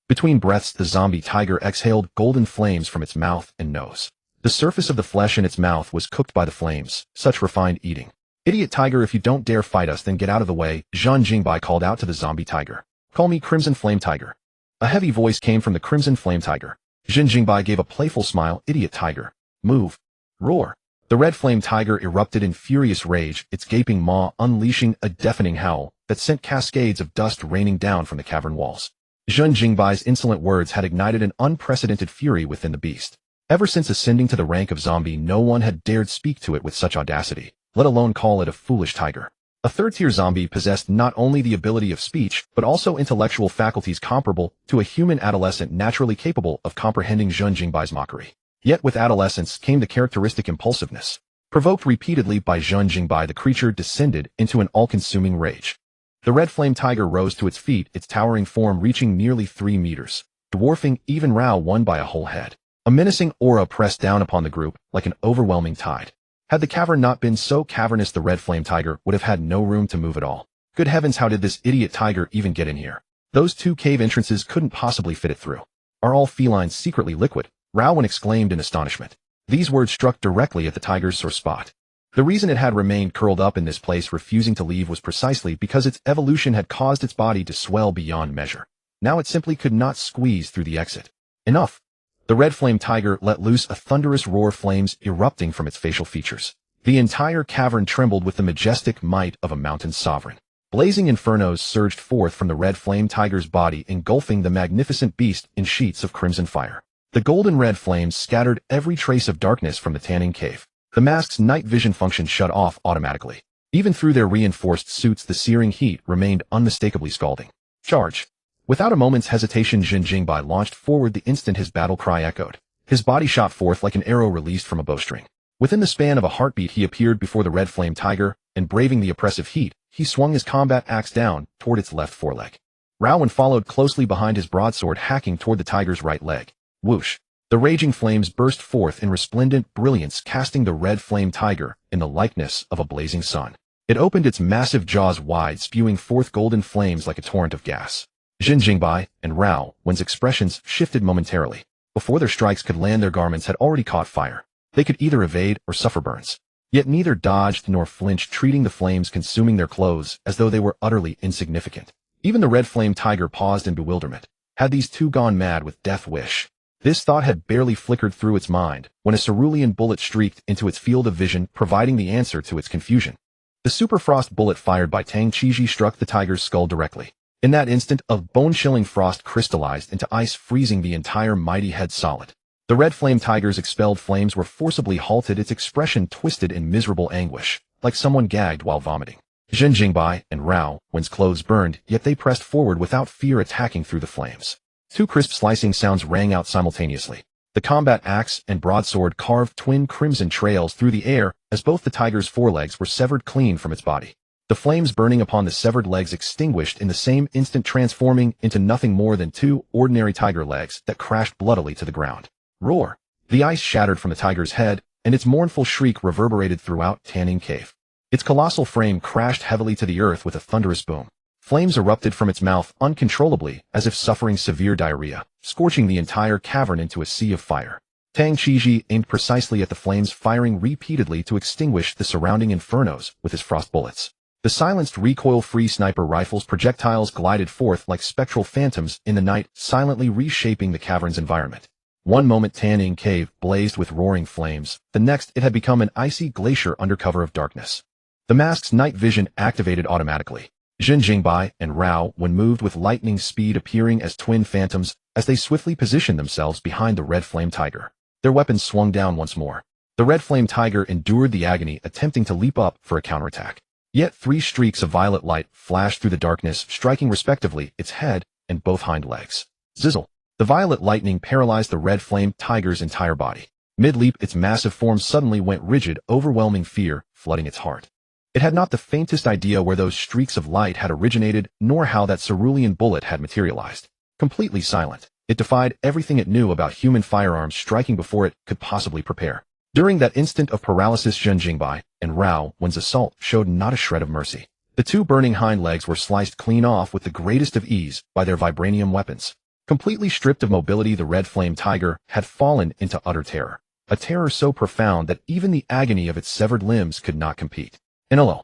Between breaths, the zombie tiger exhaled golden flames from its mouth and nose. The surface of the flesh in its mouth was cooked by the flames. Such refined eating. Idiot tiger, if you don't dare fight us, then get out of the way, Zhen Jingbai called out to the zombie tiger. Call me Crimson Flame Tiger. A heavy voice came from the Crimson Flame Tiger. Zhen Jingbai gave a playful smile. Idiot tiger. Move. Roar. The red flame tiger erupted in furious rage, its gaping maw unleashing a deafening howl that sent cascades of dust raining down from the cavern walls. Zhen Jingbai's insolent words had ignited an unprecedented fury within the beast. Ever since ascending to the rank of zombie, no one had dared speak to it with such audacity, let alone call it a foolish tiger. A third-tier zombie possessed not only the ability of speech, but also intellectual faculties comparable to a human adolescent, naturally capable of comprehending Zhen Jingbai's mockery. Yet with adolescence came the characteristic impulsiveness. Provoked repeatedly by Zhen Jingbai, the creature descended into an all-consuming rage. The red flame tiger rose to its feet, its towering form reaching nearly 3 meters, dwarfing even Rao one by a whole head. A menacing aura pressed down upon the group like an overwhelming tide. Had the cavern not been so cavernous, the red flame tiger would have had no room to move at all. Good heavens, how did this idiot tiger even get in here? Those 2 cave entrances couldn't possibly fit it through. Are all felines secretly liquid? Rowan exclaimed in astonishment. These words struck directly at the tiger's sore spot. The reason it had remained curled up in this place, refusing to leave, was precisely because its evolution had caused its body to swell beyond measure. Now it simply could not squeeze through the exit. Enough! The red flame tiger let loose a thunderous roar, flames erupting from its facial features. The entire cavern trembled with the majestic might of a mountain sovereign. Blazing infernos surged forth from the red flame tiger's body, engulfing the magnificent beast in sheets of crimson fire. The golden red flames scattered every trace of darkness from the tanning cave. The mask's night vision function shut off automatically. Even through their reinforced suits, the searing heat remained unmistakably scalding. Charge! Without a moment's hesitation, Zhen Jingbai launched forward the instant his battle cry echoed. His body shot forth like an arrow released from a bowstring. Within the span of a heartbeat, he appeared before the red flame tiger, and braving the oppressive heat, he swung his combat axe down toward its left foreleg. Rowan followed closely behind, his broadsword hacking toward the tiger's right leg. Whoosh! The raging flames burst forth in resplendent brilliance, casting the red flame tiger in the likeness of a blazing sun. It opened its massive jaws wide, spewing forth golden flames like a torrent of gas. Zhen Jingbai and Rao Wen's expressions shifted momentarily. Before their strikes could land, their garments had already caught fire. They could either evade or suffer burns. Yet neither dodged nor flinched, treating the flames consuming their clothes as though they were utterly insignificant. Even the red flame tiger paused in bewilderment. Had these 2 gone mad with death wish? This thought had barely flickered through its mind when a cerulean bullet streaked into its field of vision, providing the answer to its confusion. The superfrost bullet fired by Tang Qiji struck the tiger's skull directly. In that instant, a bone-chilling frost crystallized into ice, freezing the entire mighty head solid. The red flame tiger's expelled flames were forcibly halted, its expression twisted in miserable anguish, like someone gagged while vomiting. Zhen Jingbai and Rao Wen's clothes burned, yet they pressed forward without fear, attacking through the flames. 2 crisp slicing sounds rang out simultaneously. The combat axe and broadsword carved twin crimson trails through the air as both the tiger's forelegs were severed clean from its body. The flames burning upon the severed legs extinguished in the same instant, transforming into nothing more than 2 ordinary tiger legs that crashed bloodily to the ground. Roar! The ice shattered from the tiger's head, and its mournful shriek reverberated throughout Tanning Cave. Its colossal frame crashed heavily to the earth with a thunderous boom. Flames erupted from its mouth uncontrollably, as if suffering severe diarrhea, scorching the entire cavern into a sea of fire. Tang Qiji aimed precisely at the flames, firing repeatedly to extinguish the surrounding infernos with his frost bullets. The silenced recoil-free sniper rifle's projectiles glided forth like spectral phantoms in the night, silently reshaping the cavern's environment. One moment Tanning Cave blazed with roaring flames, the next it had become an icy glacier under cover of darkness. The mask's night vision activated automatically. Zhen Jingbai and Rao Wen moved with lightning speed, appearing as twin phantoms as they swiftly positioned themselves behind the red flame tiger. Their weapons swung down once more. The red flame tiger endured the agony, attempting to leap up for a counterattack. Yet 3 streaks of violet light flashed through the darkness, striking respectively its head and both hind legs. Zizzle! The violet lightning paralyzed the red flame tiger's entire body. Mid-leap, its massive form suddenly went rigid, overwhelming fear flooding its heart. It had not the faintest idea where those streaks of light had originated, nor how that cerulean bullet had materialized. Completely silent, it defied everything it knew about human firearms striking before it could possibly prepare. During that instant of paralysis, Zhen Jingbai and Rao Wen's assault showed not a shred of mercy. The 2 burning hind legs were sliced clean off with the greatest of ease by their vibranium weapons. Completely stripped of mobility, the red flame tiger had fallen into utter terror. A terror so profound that even the agony of its severed limbs could not compete. NLL.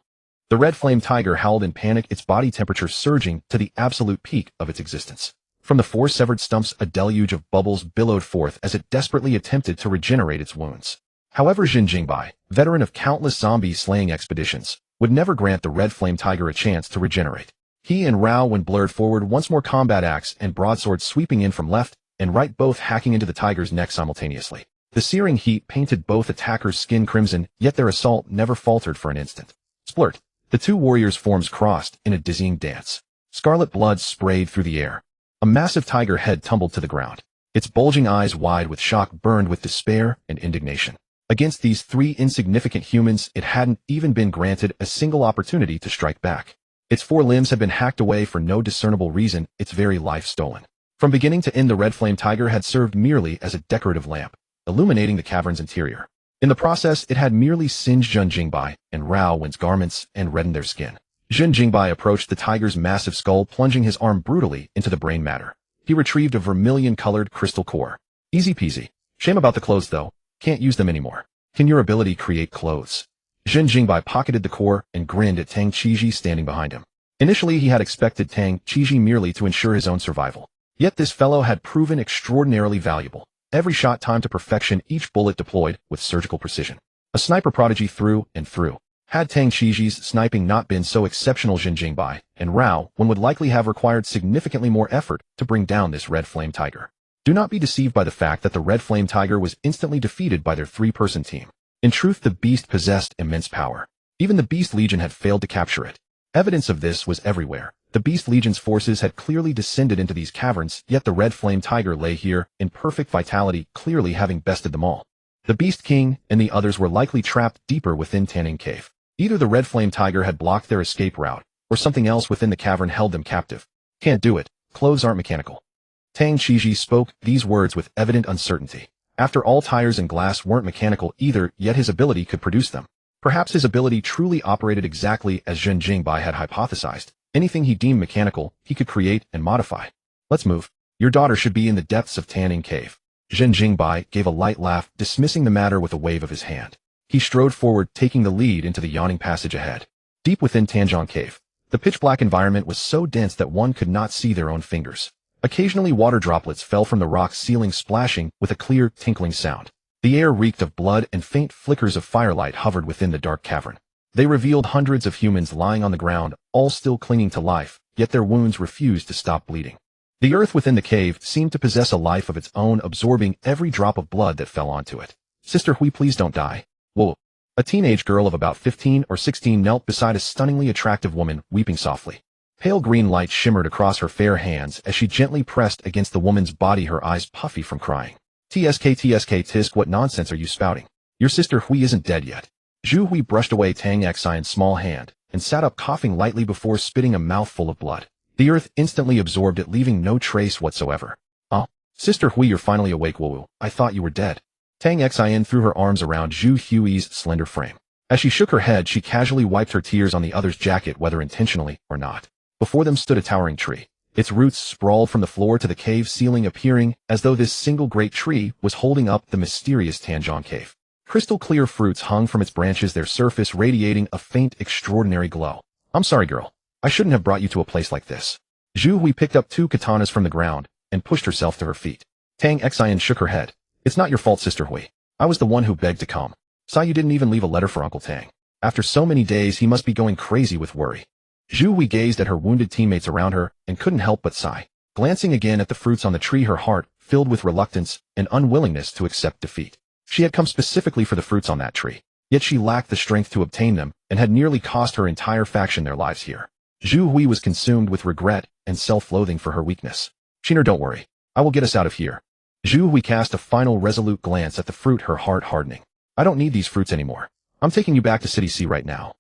The red flame tiger howled in panic, its body temperature surging to the absolute peak of its existence. From the 4 severed stumps, a deluge of bubbles billowed forth as it desperately attempted to regenerate its wounds. However, Zhen Jingbai, veteran of countless zombie-slaying expeditions, would never grant the red flame tiger a chance to regenerate. He and Rao Wen blurred forward, once more, combat axe and broadsword sweeping in from left and right, both hacking into the tiger's neck simultaneously. The searing heat painted both attackers' skin crimson, yet their assault never faltered for an instant. Splurt! The 2 warriors' forms crossed in a dizzying dance. Scarlet blood sprayed through the air. A massive tiger head tumbled to the ground. its bulging eyes wide with shock burned with despair and indignation. Against these three insignificant humans, it hadn't even been granted a single opportunity to strike back. Its four limbs had been hacked away for no discernible reason, its very life stolen. From beginning to end, the red flame tiger had served merely as a decorative lamp, illuminating the cavern's interior. In the process, it had merely singed Zhen Jingbai and Rao Wen's garments and reddened their skin. Zhen Jingbai approached the tiger's massive skull, plunging his arm brutally into the brain matter. He retrieved a vermilion-colored crystal core. Easy peasy. Shame about the clothes, though. Can't use them anymore. Can your ability create clothes? Zhen Jingbai pocketed the core and grinned at Tang Qiji standing behind him. Initially, he had expected Tang Qiji merely to ensure his own survival. Yet this fellow had proven extraordinarily valuable. Every shot timed to perfection, each bullet deployed with surgical precision. A sniper prodigy through and through. Had Tang Qiji's sniping not been so exceptional, Zhen Jingbai and Rao Wen would likely have required significantly more effort to bring down this red flame tiger. Do not be deceived by the fact that the red flame tiger was instantly defeated by their three-person team. In truth, the beast possessed immense power. Even the Beast Legion had failed to capture it. Evidence of this was everywhere. The Beast Legion's forces had clearly descended into these caverns, yet the red flame tiger lay here, in perfect vitality, clearly having bested them all. The Beast King and the others were likely trapped deeper within Tanning Cave. Either the red flame tiger had blocked their escape route, or something else within the cavern held them captive. Can't do it. Clothes aren't mechanical. Tang Qiji spoke these words with evident uncertainty. After all, tires and glass weren't mechanical either, yet his ability could produce them. Perhaps his ability truly operated exactly as Zhen Jingbai had hypothesized. Anything he deemed mechanical, he could create and modify. Let's move. Your daughter should be in the depths of Tanning Cave. Zhen Jingbai gave a light laugh, dismissing the matter with a wave of his hand. He strode forward, taking the lead into the yawning passage ahead. Deep within Tanjong Cave, the pitch-black environment was so dense that one could not see their own fingers. Occasionally, water droplets fell from the rock's ceiling, splashing with a clear, tinkling sound. The air reeked of blood, and faint flickers of firelight hovered within the dark cavern. They revealed hundreds of humans lying on the ground, all still clinging to life, yet their wounds refused to stop bleeding. The earth within the cave seemed to possess a life of its own, absorbing every drop of blood that fell onto it. Sister Hui, please don't die. Whoa. A teenage girl of about 15 or 16 knelt beside a stunningly attractive woman, weeping softly. Pale green light shimmered across her fair hands as she gently pressed against the woman's body, her eyes puffy from crying. Tisk, what nonsense are you spouting? Your sister Hui isn't dead yet. Zhu Hui brushed away Tang Xian's small hand and sat up, coughing lightly before spitting a mouthful of blood. The earth instantly absorbed it, leaving no trace whatsoever. Oh, Sister Hui, you're finally awake, Wu. I thought you were dead. Tang Xian threw her arms around Zhu Hui's slender frame. As she shook her head, she casually wiped her tears on the other's jacket, whether intentionally or not. Before them stood a towering tree. Its roots sprawled from the floor to the cave ceiling, appearing as though this single great tree was holding up the mysterious Tanjong Cave. Crystal clear fruits hung from its branches, their surface radiating a faint, extraordinary glow. I'm sorry, girl. I shouldn't have brought you to a place like this. Zhu Hui picked up two katanas from the ground and pushed herself to her feet. Tang Xian shook her head. It's not your fault, Sister Hui. I was the one who begged to come. Saw you didn't even leave a letter for Uncle Tang. After so many days, he must be going crazy with worry. Zhu Hui gazed at her wounded teammates around her and couldn't help but sigh. Glancing again at the fruits on the tree, her heart filled with reluctance and unwillingness to accept defeat. She had come specifically for the fruits on that tree, yet she lacked the strength to obtain them and had nearly cost her entire faction their lives here. Zhu Hui was consumed with regret and self-loathing for her weakness. Shiner, don't worry. I will get us out of here. Zhu Hui cast a final resolute glance at the fruit, her heart hardening. I don't need these fruits anymore. I'm taking you back to City C right now.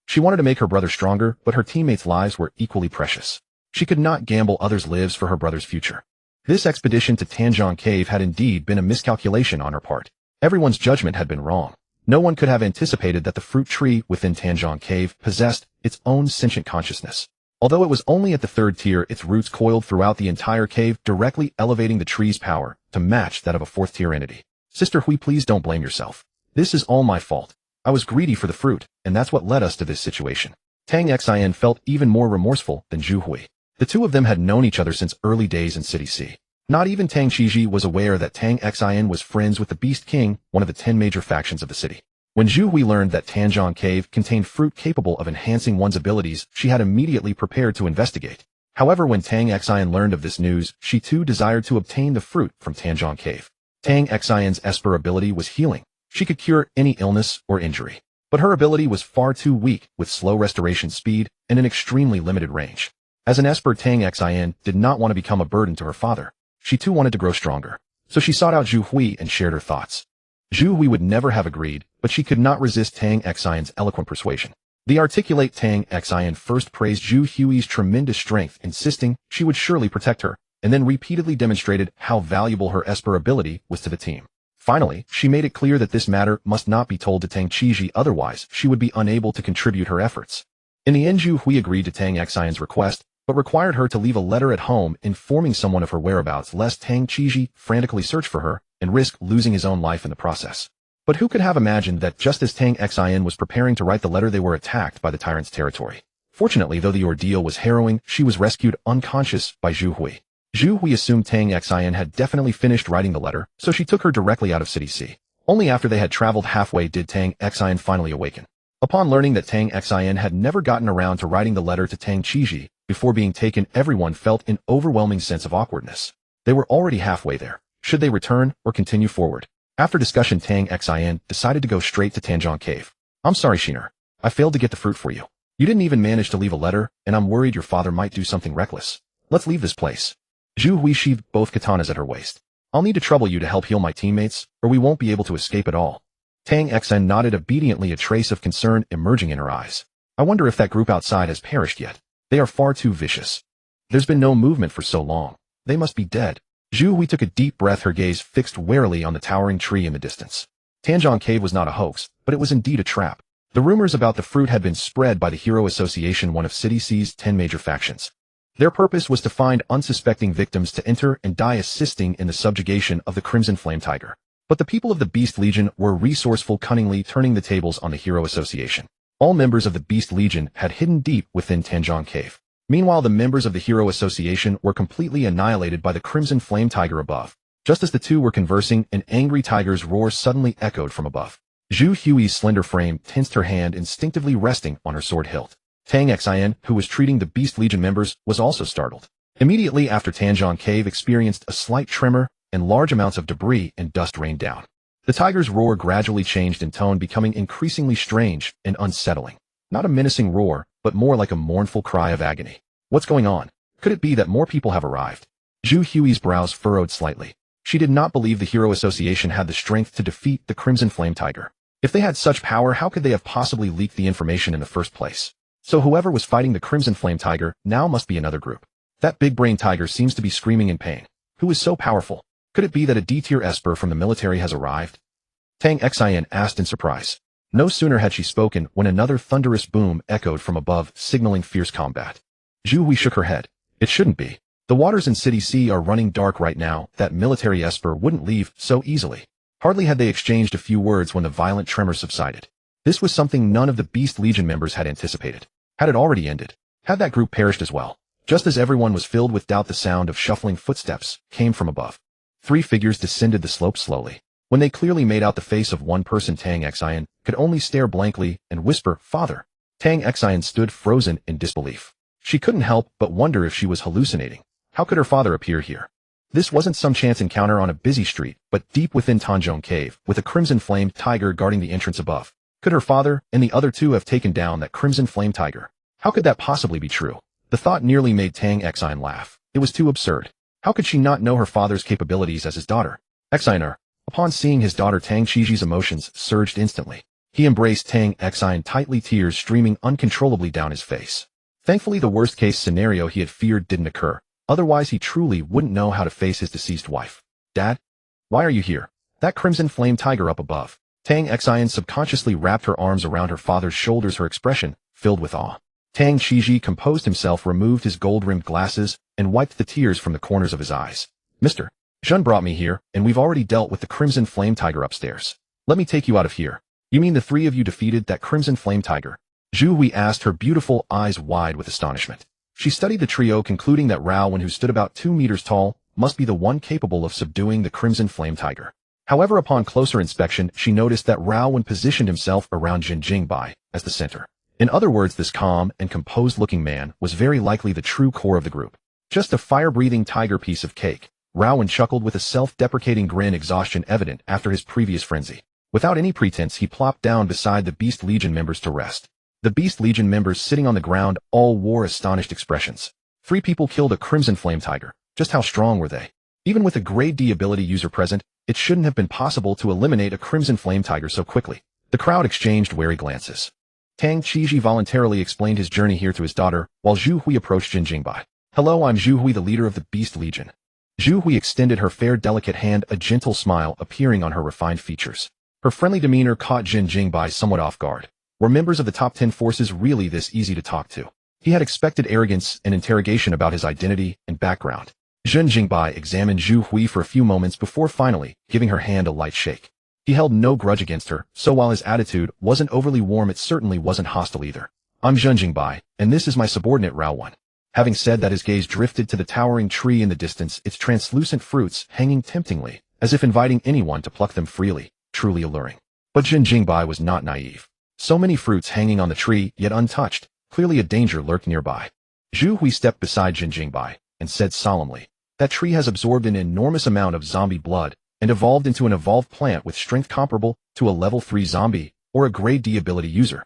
She wanted to make her brother stronger, but her teammates' lives were equally precious. She could not gamble others' lives for her brother's future. This expedition to Tanjong Cave had indeed been a miscalculation on her part. Everyone's judgment had been wrong. No one could have anticipated that the fruit tree within Tanjong Cave possessed its own sentient consciousness. Although it was only at the third tier, its roots coiled throughout the entire cave, directly elevating the tree's power to match that of a fourth-tier entity. Sister Hui, please don't blame yourself. This is all my fault. I was greedy for the fruit, and that's what led us to this situation. Tang Xian felt even more remorseful than Zhu Hui. The two of them had known each other since early days in City C. Not even Tang Qiji was aware that Tang Xian was friends with the Beast King, one of the 10 major factions of the city. When Zhu Hui learned that Tanjong Cave contained fruit capable of enhancing one's abilities, she had immediately prepared to investigate. However, when Tang Xian learned of this news, she too desired to obtain the fruit from Tanjong Cave. Tang Xian's Esper ability was healing. She could cure any illness or injury. But her ability was far too weak, with slow restoration speed and an extremely limited range. As an Esper, Tang Xian did not want to become a burden to her father. She too wanted to grow stronger. So she sought out Zhu Hui and shared her thoughts. Zhu Hui would never have agreed, but she could not resist Tang Xian's eloquent persuasion. The articulate Tang Xian first praised Zhu Hui's tremendous strength, insisting she would surely protect her, and then repeatedly demonstrated how valuable her esper ability was to the team. Finally, she made it clear that this matter must not be told to Tang Qiji, otherwise she would be unable to contribute her efforts. In the end, Zhu Hui agreed to Tang Xian's request, but required her to leave a letter at home informing someone of her whereabouts lest Tang Qiji frantically search for her and risk losing his own life in the process. But who could have imagined that just as Tang Xian was preparing to write the letter, they were attacked by the tyrant's territory. Fortunately, though the ordeal was harrowing, she was rescued unconscious by Zhu Hui. Zhu Hui assumed Tang Xian had definitely finished writing the letter, so she took her directly out of City C. Only after they had traveled halfway did Tang Xian finally awaken. Upon learning that Tang Xian had never gotten around to writing the letter to Tang Qiji before being taken, everyone felt an overwhelming sense of awkwardness. They were already halfway there. Should they return or continue forward? After discussion, Tang Xian decided to go straight to Tanjong Cave. I'm sorry, Shiner. I failed to get the fruit for you. You didn't even manage to leave a letter, and I'm worried your father might do something reckless. Let's leave this place. Zhu Hui sheathed both katanas at her waist. I'll need to trouble you to help heal my teammates, or we won't be able to escape at all. Tang Xian nodded obediently, a trace of concern emerging in her eyes. I wonder if that group outside has perished yet. They are far too vicious. There's been no movement for so long. They must be dead. Zhu Hui took a deep breath, her gaze fixed warily on the towering tree in the distance. Tanjong Cave was not a hoax, but it was indeed a trap. The rumors about the fruit had been spread by the Hero Association, one of City C's 10 major factions. Their purpose was to find unsuspecting victims to enter and die, assisting in the subjugation of the Crimson Flame Tiger. But the people of the Beast Legion were resourceful, cunningly turning the tables on the Hero Association. All members of the Beast Legion had hidden deep within Tanjong Cave. Meanwhile, the members of the Hero Association were completely annihilated by the Crimson Flame Tiger above. Just as the two were conversing, an angry tiger's roar suddenly echoed from above. Zhu Hui's slender frame tensed, her hand instinctively resting on her sword hilt. Tang Xian, who was treating the Beast Legion members, was also startled. Immediately after, Tanjong Cave experienced a slight tremor, and large amounts of debris and dust rained down. The tiger's roar gradually changed in tone, becoming increasingly strange and unsettling. Not a menacing roar, but more like a mournful cry of agony. What's going on? Could it be that more people have arrived? Zhu Hui's brows furrowed slightly. She did not believe the Hero Association had the strength to defeat the Crimson Flame Tiger. If they had such power, how could they have possibly leaked the information in the first place? So whoever was fighting the Crimson Flame Tiger now must be another group. That big-brain tiger seems to be screaming in pain. Who is so powerful? Could it be that a D-tier esper from the military has arrived? Tang Xian asked in surprise. No sooner had she spoken when another thunderous boom echoed from above, signaling fierce combat. Zhu Hui shook her head. It shouldn't be. The waters in City C are running dark right now. That military esper wouldn't leave so easily. Hardly had they exchanged a few words when the violent tremor subsided. This was something none of the Beast Legion members had anticipated. Had it already ended? Had that group perished as well? Just as everyone was filled with doubt, the sound of shuffling footsteps came from above. 3 figures descended the slope slowly. When they clearly made out the face of one person, Tang Xian could only stare blankly and whisper, "Father." Tang Xian stood frozen in disbelief. She couldn't help but wonder if she was hallucinating. How could her father appear here? This wasn't some chance encounter on a busy street, but deep within Tanjong Cave, with a Crimson Flame Tiger guarding the entrance above. Could her father and the other two have taken down that Crimson Flame Tiger? How could that possibly be true? The thought nearly made Tang Xian laugh. It was too absurd. How could she not know her father's capabilities as his daughter? Xianer. Upon seeing his daughter, Tang Qiji's emotions surged instantly. He embraced Tang Xian tightly, tears streaming uncontrollably down his face. Thankfully, the worst-case scenario he had feared didn't occur. Otherwise, he truly wouldn't know how to face his deceased wife. Dad? Why are you here? That Crimson Flame Tiger up above. Tang Xian subconsciously wrapped her arms around her father's shoulders, her expression filled with awe. Tang Qiji composed himself, removed his gold-rimmed glasses, and wiped the tears from the corners of his eyes. Mr. Zhen brought me here, and we've already dealt with the Crimson Flame Tiger upstairs. Let me take you out of here. You mean the 3 of you defeated that Crimson Flame Tiger? Zhu Hui asked, her beautiful eyes wide with astonishment. She studied the trio, concluding that Rao Wen, who stood about 2 meters tall, must be the one capable of subduing the Crimson Flame Tiger. However, upon closer inspection, she noticed that Rao Wen positioned himself around Zhen Jingbai as the center. In other words, this calm and composed-looking man was very likely the true core of the group. Just a fire-breathing tiger piece of cake. Rao Wen chuckled with a self-deprecating grin, exhaustion evident after his previous frenzy. Without any pretense, he plopped down beside the Beast Legion members to rest. The Beast Legion members sitting on the ground all wore astonished expressions. 3 people killed a Crimson Flame Tiger. Just how strong were they? Even with a grade D ability user present, it shouldn't have been possible to eliminate a crimson flame tiger so quickly. The crowd exchanged wary glances. Tang Qiji voluntarily explained his journey here to his daughter, while Zhu Hui approached Zhen Jingbai. Hello, I'm Zhu Hui, the leader of the Beast Legion. Zhu Hui extended her fair, delicate hand, a gentle smile appearing on her refined features. Her friendly demeanor caught Zhen Jingbai somewhat off guard. Were members of the top 10 forces really this easy to talk to? He had expected arrogance and interrogation about his identity and background. Zhen Jingbai examined Zhu Hui for a few moments before finally giving her hand a light shake. He held no grudge against her, so while his attitude wasn't overly warm, it certainly wasn't hostile either. I'm Zhen Jingbai, and this is my subordinate Rao One. Having said that, his gaze drifted to the towering tree in the distance, its translucent fruits hanging temptingly, as if inviting anyone to pluck them freely, truly alluring. But Zhen Jingbai was not naive. So many fruits hanging on the tree, yet untouched, clearly a danger lurked nearby. Zhu Hui stepped beside Zhen Jingbai and said solemnly, that tree has absorbed an enormous amount of zombie blood and evolved into an evolved plant with strength comparable to a level 3 zombie or a grade D ability user.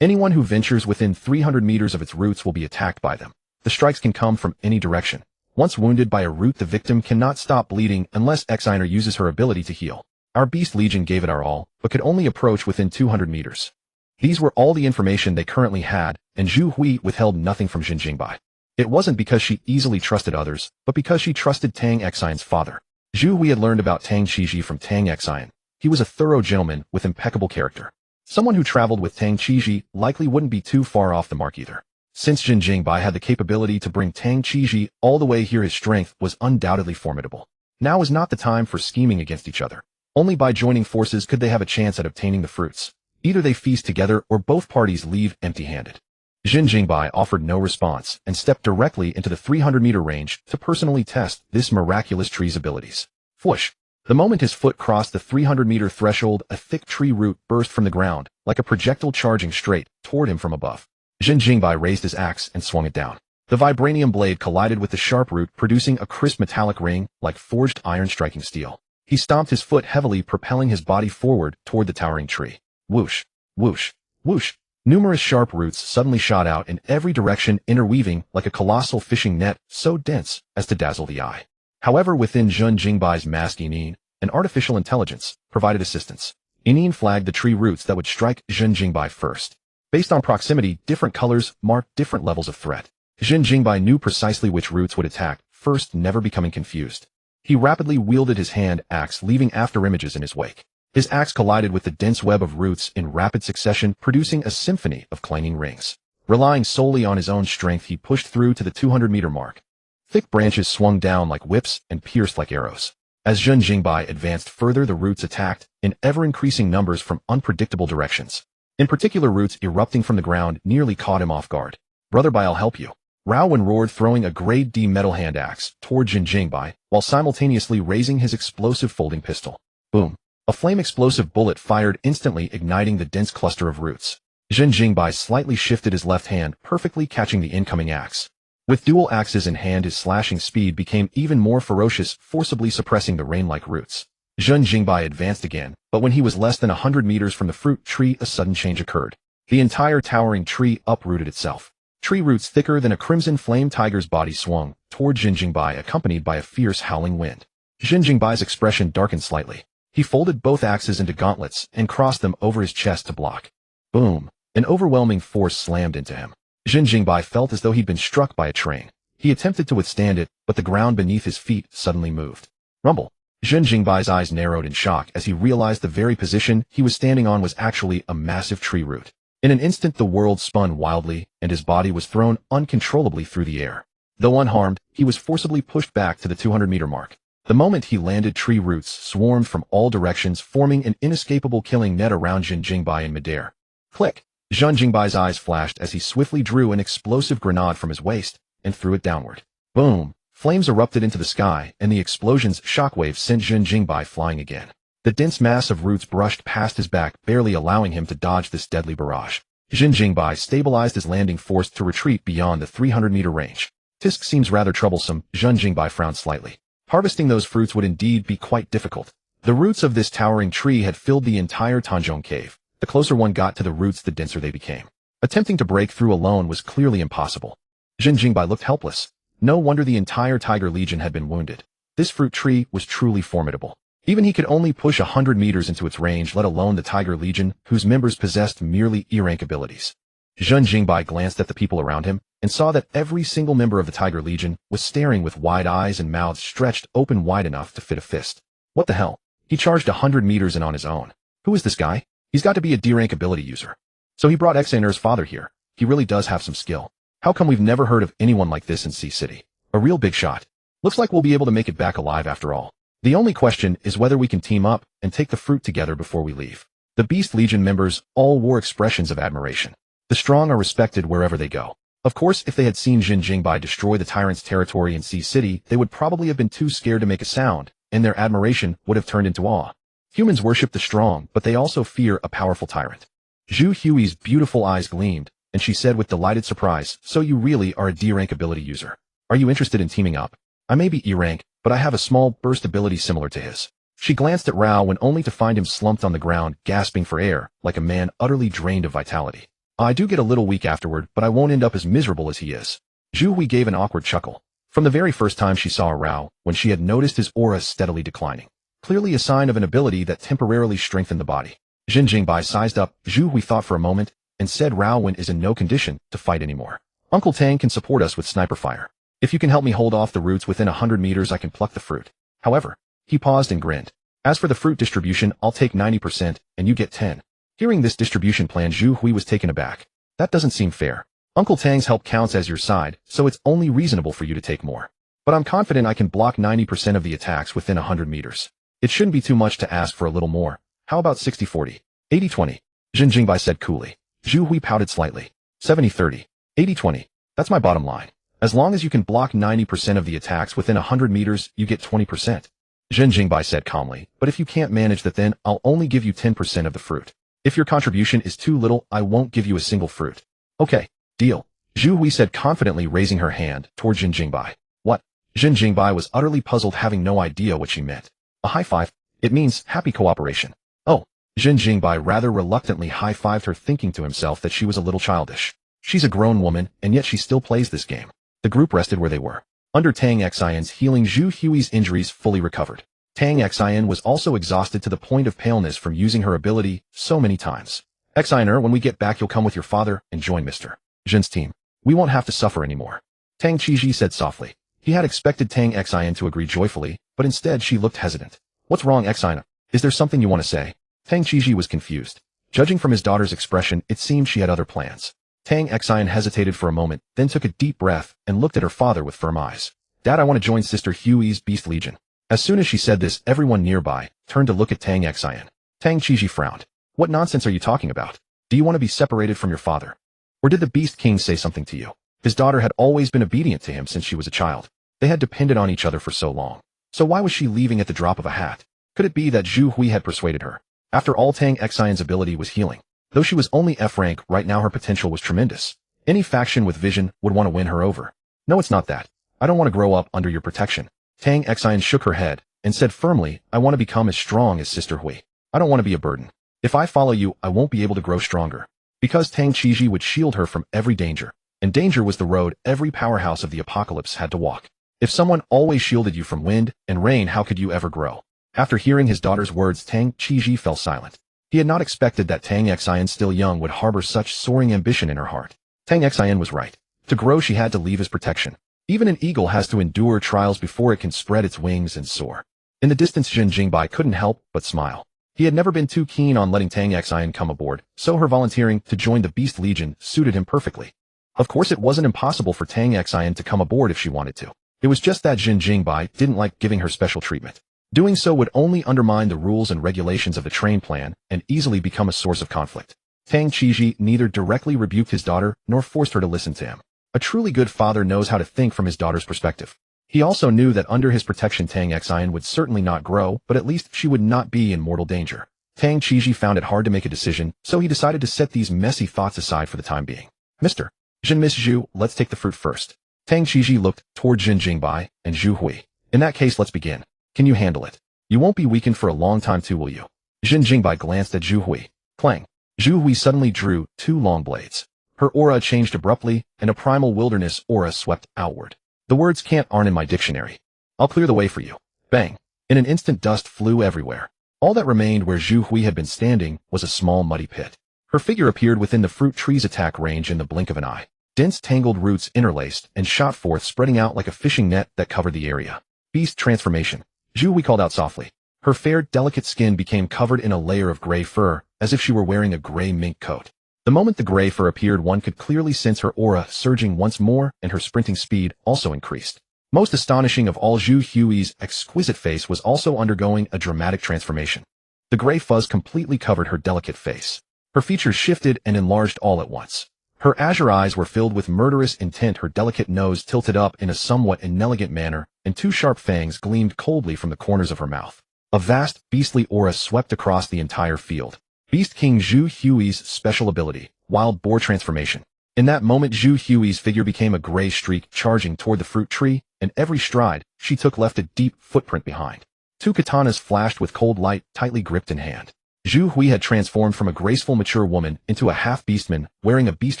Anyone who ventures within 300 meters of its roots will be attacked by them. The strikes can come from any direction. Once wounded by a root, the victim cannot stop bleeding unless Exiner uses her ability to heal. Our Beast Legion gave it our all, but could only approach within 200 meters. These were all the information they currently had, and Zhu Hui withheld nothing from Zhen Jingbai. It wasn't because she easily trusted others, but because she trusted Tang Xian's father. Zhu Hui had learned about Tang Qiji from Tang Xian. He was a thorough gentleman with impeccable character. Someone who traveled with Tang Qiji likely wouldn't be too far off the mark either. Since Zhen Jingbai had the capability to bring Tang Qiji all the way here, his strength was undoubtedly formidable. Now was not the time for scheming against each other. Only by joining forces could they have a chance at obtaining the fruits. Either they feast together or both parties leave empty-handed. Zhen Jingbai offered no response and stepped directly into the 300-meter range to personally test this miraculous tree's abilities. Whoosh! The moment his foot crossed the 300-meter threshold, a thick tree root burst from the ground, like a projectile charging straight toward him from above. Zhen Jingbai raised his axe and swung it down. The vibranium blade collided with the sharp root, producing a crisp metallic ring like forged iron striking steel. He stomped his foot heavily, propelling his body forward toward the towering tree. Whoosh! Whoosh! Whoosh! Numerous sharp roots suddenly shot out in every direction, interweaving like a colossal fishing net, so dense as to dazzle the eye. However, within Zhen Jingbai's mask, Inin, an artificial intelligence, provided assistance. Inin flagged the tree roots that would strike Zhen Jingbai first. Based on proximity, different colors marked different levels of threat. Zhen Jingbai knew precisely which roots would attack first, never becoming confused. He rapidly wielded his hand axe, leaving afterimages in his wake. His axe collided with the dense web of roots in rapid succession, producing a symphony of clanging rings. Relying solely on his own strength, he pushed through to the 200-meter mark. Thick branches swung down like whips and pierced like arrows. As Zhen Jingbai advanced further, the roots attacked in ever-increasing numbers from unpredictable directions. In particular, roots erupting from the ground nearly caught him off guard. Brother Bai, I'll help you. Rao Wen roared, throwing a grade D metal hand axe toward Zhen Jingbai, while simultaneously raising his explosive folding pistol. Boom. A flame-explosive bullet fired instantly, igniting the dense cluster of roots. Zhen Jingbai slightly shifted his left hand, perfectly catching the incoming axe. With dual axes in hand, his slashing speed became even more ferocious, forcibly suppressing the rain-like roots. Zhen Jingbai advanced again, but when he was less than 100 meters from the fruit tree, a sudden change occurred. The entire towering tree uprooted itself. Tree roots thicker than a crimson flame tiger's body swung toward Zhen Jingbai, accompanied by a fierce howling wind. Zhen Jingbai's expression darkened slightly. He folded both axes into gauntlets and crossed them over his chest to block. Boom! An overwhelming force slammed into him. Zhen Jingbai felt as though he'd been struck by a train. He attempted to withstand it, but the ground beneath his feet suddenly moved. Rumble! Zhen Jingbai's eyes narrowed in shock as he realized the very position he was standing on was actually a massive tree root. In an instant, the world spun wildly, and his body was thrown uncontrollably through the air. Though unharmed, he was forcibly pushed back to the 200-meter mark. The moment he landed, tree roots swarmed from all directions, forming an inescapable killing net around Zhen Jingbai in midair. Click! Zhen Jingbai's eyes flashed as he swiftly drew an explosive grenade from his waist and threw it downward. Boom! Flames erupted into the sky, and the explosion's shockwave sent Zhen Jingbai flying again. The dense mass of roots brushed past his back, barely allowing him to dodge this deadly barrage. Zhen Jingbai stabilized his landing, forced to retreat beyond the 300-meter range. This seems rather troublesome. Zhen Jingbai frowned slightly. Harvesting those fruits would indeed be quite difficult. The roots of this towering tree had filled the entire Tanzhong cave. The closer one got to the roots, the denser they became. Attempting to break through alone was clearly impossible. Zhen Jingbai looked helpless. No wonder the entire Tiger Legion had been wounded. This fruit tree was truly formidable. Even he could only push 100 meters into its range, let alone the Tiger Legion, whose members possessed merely E-rank abilities. Zhen Jingbai glanced at the people around him and saw that every single member of the Tiger Legion was staring with wide eyes and mouths stretched open wide enough to fit a fist. What the hell? He charged 100 meters in on his own. Who is this guy? He's got to be a D-rank ability user. So he brought Xaner's father here. He really does have some skill. How come we've never heard of anyone like this in Sea City? A real big shot. Looks like we'll be able to make it back alive after all. The only question is whether we can team up and take the fruit together before we leave. The Beast Legion members all wore expressions of admiration. The strong are respected wherever they go. Of course, if they had seen Zhen Jingbai destroy the tyrant's territory in Sea City, they would probably have been too scared to make a sound, and their admiration would have turned into awe. Humans worship the strong, but they also fear a powerful tyrant. Zhu Hui's beautiful eyes gleamed, and she said with delighted surprise, "So you really are a D-rank ability user. Are you interested in teaming up? I may be E-rank, but I have a small burst ability similar to his." She glanced at Rao when only to find him slumped on the ground, gasping for air, like a man utterly drained of vitality. "I do get a little weak afterward, but I won't end up as miserable as he is." Zhu Hui gave an awkward chuckle. From the very first time she saw Rao, when she had noticed his aura steadily declining. Clearly a sign of an ability that temporarily strengthened the body. Zhen Jingbai sized up. Zhu Hui thought for a moment and said Raowen is in no condition to fight anymore. "Uncle Tang can support us with sniper fire. If you can help me hold off the roots within 100 meters, I can pluck the fruit. However," he paused and grinned. "As for the fruit distribution, I'll take 90% and you get 10. Hearing this distribution plan, Zhu Hui was taken aback. "That doesn't seem fair. Uncle Tang's help counts as your side, so it's only reasonable for you to take more. But I'm confident I can block 90% of the attacks within 100 meters. It shouldn't be too much to ask for a little more. How about 60-40? 80-20? Zhen Jingbai said coolly. Zhu Hui pouted slightly. 70-30. 80-20. That's my bottom line. As long as you can block 90% of the attacks within 100 meters, you get 20%. Zhen Jingbai said calmly, "But if you can't manage that, then I'll only give you 10% of the fruit. If your contribution is too little, I won't give you a single fruit." "Okay, deal," Zhu Hui said confidently, raising her hand toward Zhen Jingbai. "What?" Zhen Jingbai was utterly puzzled, having no idea what she meant. "A high five? It means happy cooperation." "Oh." Zhen Jingbai rather reluctantly high-fived her, thinking to himself that she was a little childish. She's a grown woman, and yet she still plays this game. The group rested where they were. Under Tang Xian's healing, Zhu Hui's injuries fully recovered. Tang Xian was also exhausted to the point of paleness from using her ability so many times. "Xianer, when we get back, you'll come with your father and join Mr. Zhen's team. We won't have to suffer anymore," Tang Qiji said softly. He had expected Tang Xian to agree joyfully, but instead she looked hesitant. "What's wrong, Xianer? Is there something you want to say?" Tang Qiji was confused. Judging from his daughter's expression, it seemed she had other plans. Tang Xian hesitated for a moment, then took a deep breath and looked at her father with firm eyes. "Dad, I want to join Sister Hui's Beast Legion." As soon as she said this, everyone nearby turned to look at Tang Xian. Tang Qiji frowned. "What nonsense are you talking about? Do you want to be separated from your father? Or did the Beast King say something to you?" His daughter had always been obedient to him since she was a child. They had depended on each other for so long. So why was she leaving at the drop of a hat? Could it be that Zhu Hui had persuaded her? After all, Tang Xian's ability was healing. Though she was only F rank, right now her potential was tremendous. Any faction with vision would want to win her over. "No, it's not that. I don't want to grow up under your protection." Tang Xian shook her head and said firmly, "I want to become as strong as Sister Hui. I don't want to be a burden. If I follow you, I won't be able to grow stronger." Because Tang Qiji would shield her from every danger, and danger was the road every powerhouse of the apocalypse had to walk. If someone always shielded you from wind and rain, how could you ever grow? After hearing his daughter's words, Tang Qiji fell silent. He had not expected that Tang Xian, still young, would harbor such soaring ambition in her heart. Tang Xian was right. To grow, she had to leave his protection. Even an eagle has to endure trials before it can spread its wings and soar. In the distance, Zhen Jingbai couldn't help but smile. He had never been too keen on letting Tang Xian come aboard, so her volunteering to join the Beast Legion suited him perfectly. Of course, it wasn't impossible for Tang Xian to come aboard if she wanted to. It was just that Zhen Jingbai didn't like giving her special treatment. Doing so would only undermine the rules and regulations of the train plan and easily become a source of conflict. Tang Qiji neither directly rebuked his daughter nor forced her to listen to him. A truly good father knows how to think from his daughter's perspective. He also knew that under his protection Tang Xian would certainly not grow, but at least she would not be in mortal danger. Tang Qiji found it hard to make a decision, so he decided to set these messy thoughts aside for the time being. "Mr. Zhen, Miss Zhu, let's take the fruit first." Tang Qiji looked toward Zhen Jingbai and Zhu Hui. "In that case, let's begin. Can you handle it? You won't be weakened for a long time too, will you?" Zhen Jingbai glanced at Zhu Hui. Clang. Zhu Hui suddenly drew 2 long blades. Her aura changed abruptly, and a primal wilderness aura swept outward. "The words can't aren't in my dictionary. I'll clear the way for you." Bang! In an instant, dust flew everywhere. All that remained where Zhu Hui had been standing was a small muddy pit. Her figure appeared within the fruit tree's attack range in the blink of an eye. Dense tangled roots interlaced and shot forth, spreading out like a fishing net that covered the area. Beast transformation. Zhu Hui called out softly. Her fair, delicate skin became covered in a layer of gray fur, as if she were wearing a gray mink coat. The moment the gray fur appeared, one could clearly sense her aura surging once more, and her sprinting speed also increased. Most astonishing of all, Zhu Hui's exquisite face was also undergoing a dramatic transformation. The gray fuzz completely covered her delicate face. Her features shifted and enlarged all at once. Her azure eyes were filled with murderous intent, her delicate nose tilted up in a somewhat inelegant manner, and two sharp fangs gleamed coldly from the corners of her mouth. A vast, beastly aura swept across the entire field. Beast King Zhu Hui's special ability, Wild Boar Transformation. In that moment, Zhu Hui's figure became a gray streak charging toward the fruit tree, and every stride she took left a deep footprint behind. Two katanas flashed with cold light, tightly gripped in hand. Zhu Hui had transformed from a graceful, mature woman into a half-beastman, wearing a beast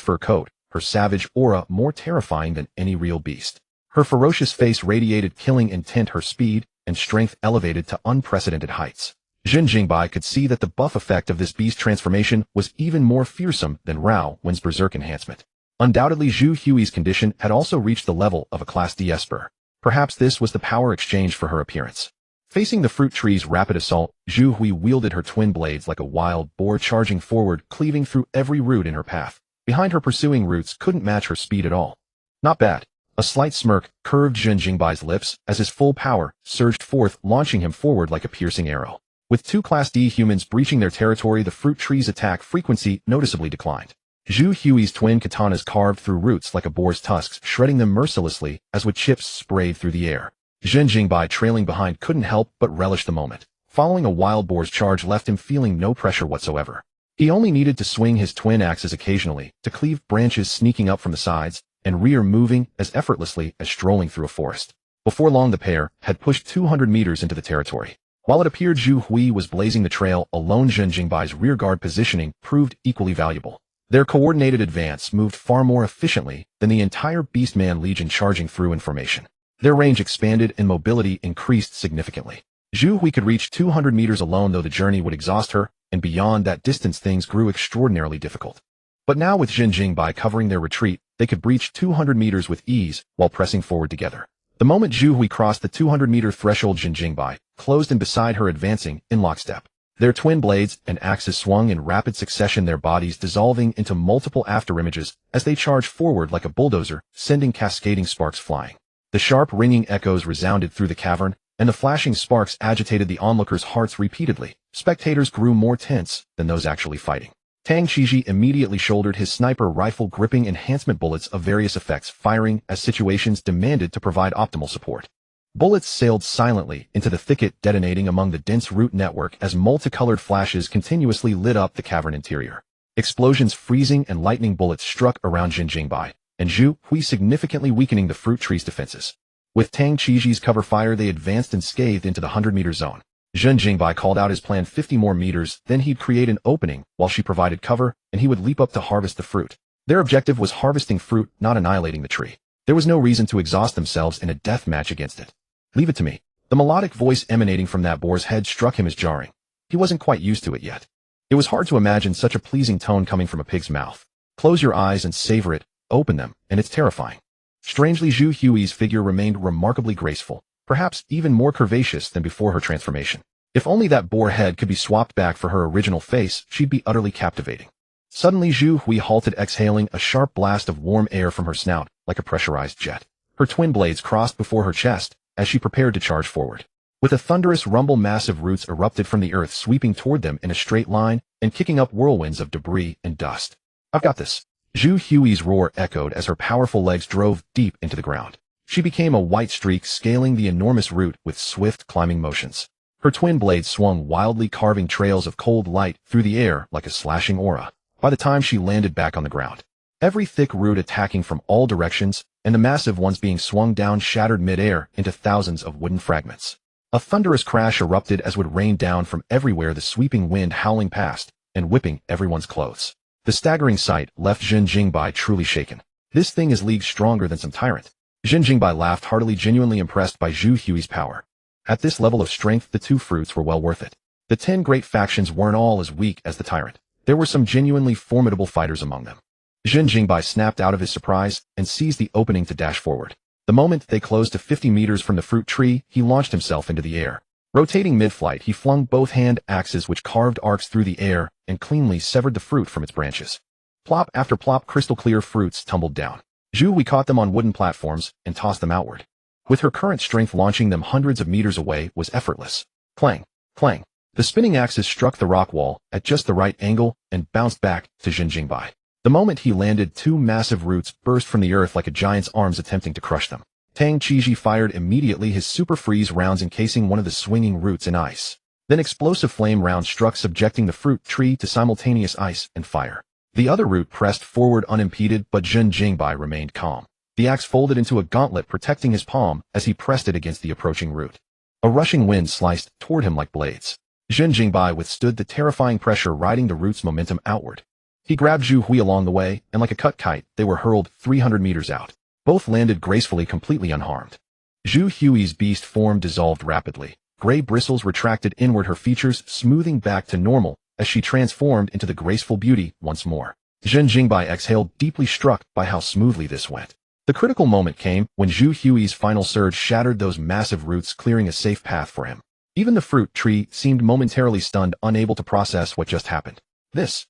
fur coat, her savage aura more terrifying than any real beast. Her ferocious face radiated killing intent, her speed and strength elevated to unprecedented heights. Zhen Jingbai could see that the buff effect of this beast transformation was even more fearsome than Rao Wen's berserk enhancement. Undoubtedly, Zhu Hui's condition had also reached the level of a Class D Esper. Perhaps this was the power exchanged for her appearance. Facing the fruit tree's rapid assault, Zhu Hui wielded her twin blades like a wild boar, charging forward, cleaving through every root in her path. Behind her, pursuing roots couldn't match her speed at all. Not bad. A slight smirk curved Zhen Jingbai's lips as his full power surged forth, launching him forward like a piercing arrow. With two Class D humans breaching their territory, the fruit tree's attack frequency noticeably declined. Zhu Hui's twin katanas carved through roots like a boar's tusks, shredding them mercilessly as wood chips sprayed through the air. Zhen Jingbai, trailing behind, couldn't help but relish the moment. Following a wild boar's charge left him feeling no pressure whatsoever. He only needed to swing his twin axes occasionally to cleave branches sneaking up from the sides and rear, moving as effortlessly as strolling through a forest. Before long, the pair had pushed 200 meters into the territory. While it appeared Zhu Hui was blazing the trail alone, Zhen Jingbai's rearguard positioning proved equally valuable. Their coordinated advance moved far more efficiently than the entire Beastman Legion charging through in formation. Their range expanded and mobility increased significantly. Zhu Hui could reach 200 meters alone, though the journey would exhaust her, and beyond that distance things grew extraordinarily difficult. But now, with Zhen Jingbai covering their retreat, they could breach 200 meters with ease while pressing forward together. The moment Zhu Hui crossed the 200-meter threshold, Zhen Jingbai closed in beside her, advancing in lockstep. Their twin blades and axes swung in rapid succession, their bodies dissolving into multiple afterimages as they charged forward like a bulldozer, sending cascading sparks flying. The sharp, ringing echoes resounded through the cavern, and the flashing sparks agitated the onlookers' hearts repeatedly. Spectators grew more tense than those actually fighting. Tang Qiji immediately shouldered his sniper rifle, gripping enhancement bullets of various effects, firing as situations demanded to provide optimal support. Bullets sailed silently into the thicket, detonating among the dense root network as multicolored flashes continuously lit up the cavern interior. Explosions, freezing and lightning bullets struck around Zhen Jingbai and Zhu Hui, significantly weakening the fruit tree's defenses. With Tang Qiji's cover fire, they advanced unscathed into the 100-meter zone. Zhen Jingbai called out his plan: 50 more meters, then he'd create an opening while she provided cover, and he would leap up to harvest the fruit. Their objective was harvesting fruit, not annihilating the tree. There was no reason to exhaust themselves in a death match against it. Leave it to me. The melodic voice emanating from that boar's head struck him as jarring. He wasn't quite used to it yet. It was hard to imagine such a pleasing tone coming from a pig's mouth. Close your eyes and savor it, open them, and it's terrifying. Strangely, Zhu Hui's figure remained remarkably graceful, perhaps even more curvaceous than before her transformation. If only that boar head could be swapped back for her original face, she'd be utterly captivating. Suddenly, Zhu Hui halted, exhaling a sharp blast of warm air from her snout like a pressurized jet. Her twin blades crossed before her chest as she prepared to charge forward. With a thunderous rumble, massive roots erupted from the earth, sweeping toward them in a straight line and kicking up whirlwinds of debris and dust. "I've got this." Zhu Hui's roar echoed as her powerful legs drove deep into the ground. She became a white streak, scaling the enormous root with swift climbing motions. Her twin blades swung wildly, carving trails of cold light through the air like a slashing aura. By the time she landed back on the ground, every thick root attacking from all directions, and the massive ones being swung down, shattered mid-air into thousands of wooden fragments. A thunderous crash erupted as would rain down from everywhere, the sweeping wind howling past and whipping everyone's clothes. The staggering sight left Zhen Jingbai truly shaken. This thing is leagues stronger than some tyrant. Zhen Jingbai laughed heartily, genuinely impressed by Zhu Hui's power. At this level of strength, the two fruits were well worth it. The 10 great factions weren't all as weak as the tyrant. There were some genuinely formidable fighters among them. Zhen Jingbai snapped out of his surprise and seized the opening to dash forward. The moment they closed to 50 meters from the fruit tree, he launched himself into the air. Rotating mid-flight, he flung both hand axes which carved arcs through the air and cleanly severed the fruit from its branches. Plop after plop, crystal-clear fruits tumbled down. Zhu Hui caught them on wooden platforms and tossed them outward. With her current strength, launching them hundreds of meters away was effortless. Clang, clang. The spinning axes struck the rock wall at just the right angle and bounced back to Zhen Jingbai. The moment he landed, two massive roots burst from the earth like a giant's arms attempting to crush them. Tang Qiji fired immediately his super freeze rounds, encasing one of the swinging roots in ice. Then explosive flame rounds struck, subjecting the fruit tree to simultaneous ice and fire. The other root pressed forward unimpeded, but Zhen Jingbai remained calm. The axe folded into a gauntlet, protecting his palm as he pressed it against the approaching root. A rushing wind sliced toward him like blades. Zhen Jingbai withstood the terrifying pressure, riding the root's momentum outward. He grabbed Zhu Hui along the way, and like a cut kite, they were hurled 300 meters out. Both landed gracefully, completely unharmed. Zhu Hui's beast form dissolved rapidly. Gray bristles retracted inward, her features smoothing back to normal as she transformed into the graceful beauty once more. Zhen Jingbai exhaled, deeply struck by how smoothly this went. The critical moment came when Zhu Hui's final surge shattered those massive roots, clearing a safe path for him. Even the fruit tree seemed momentarily stunned, unable to process what just happened. Is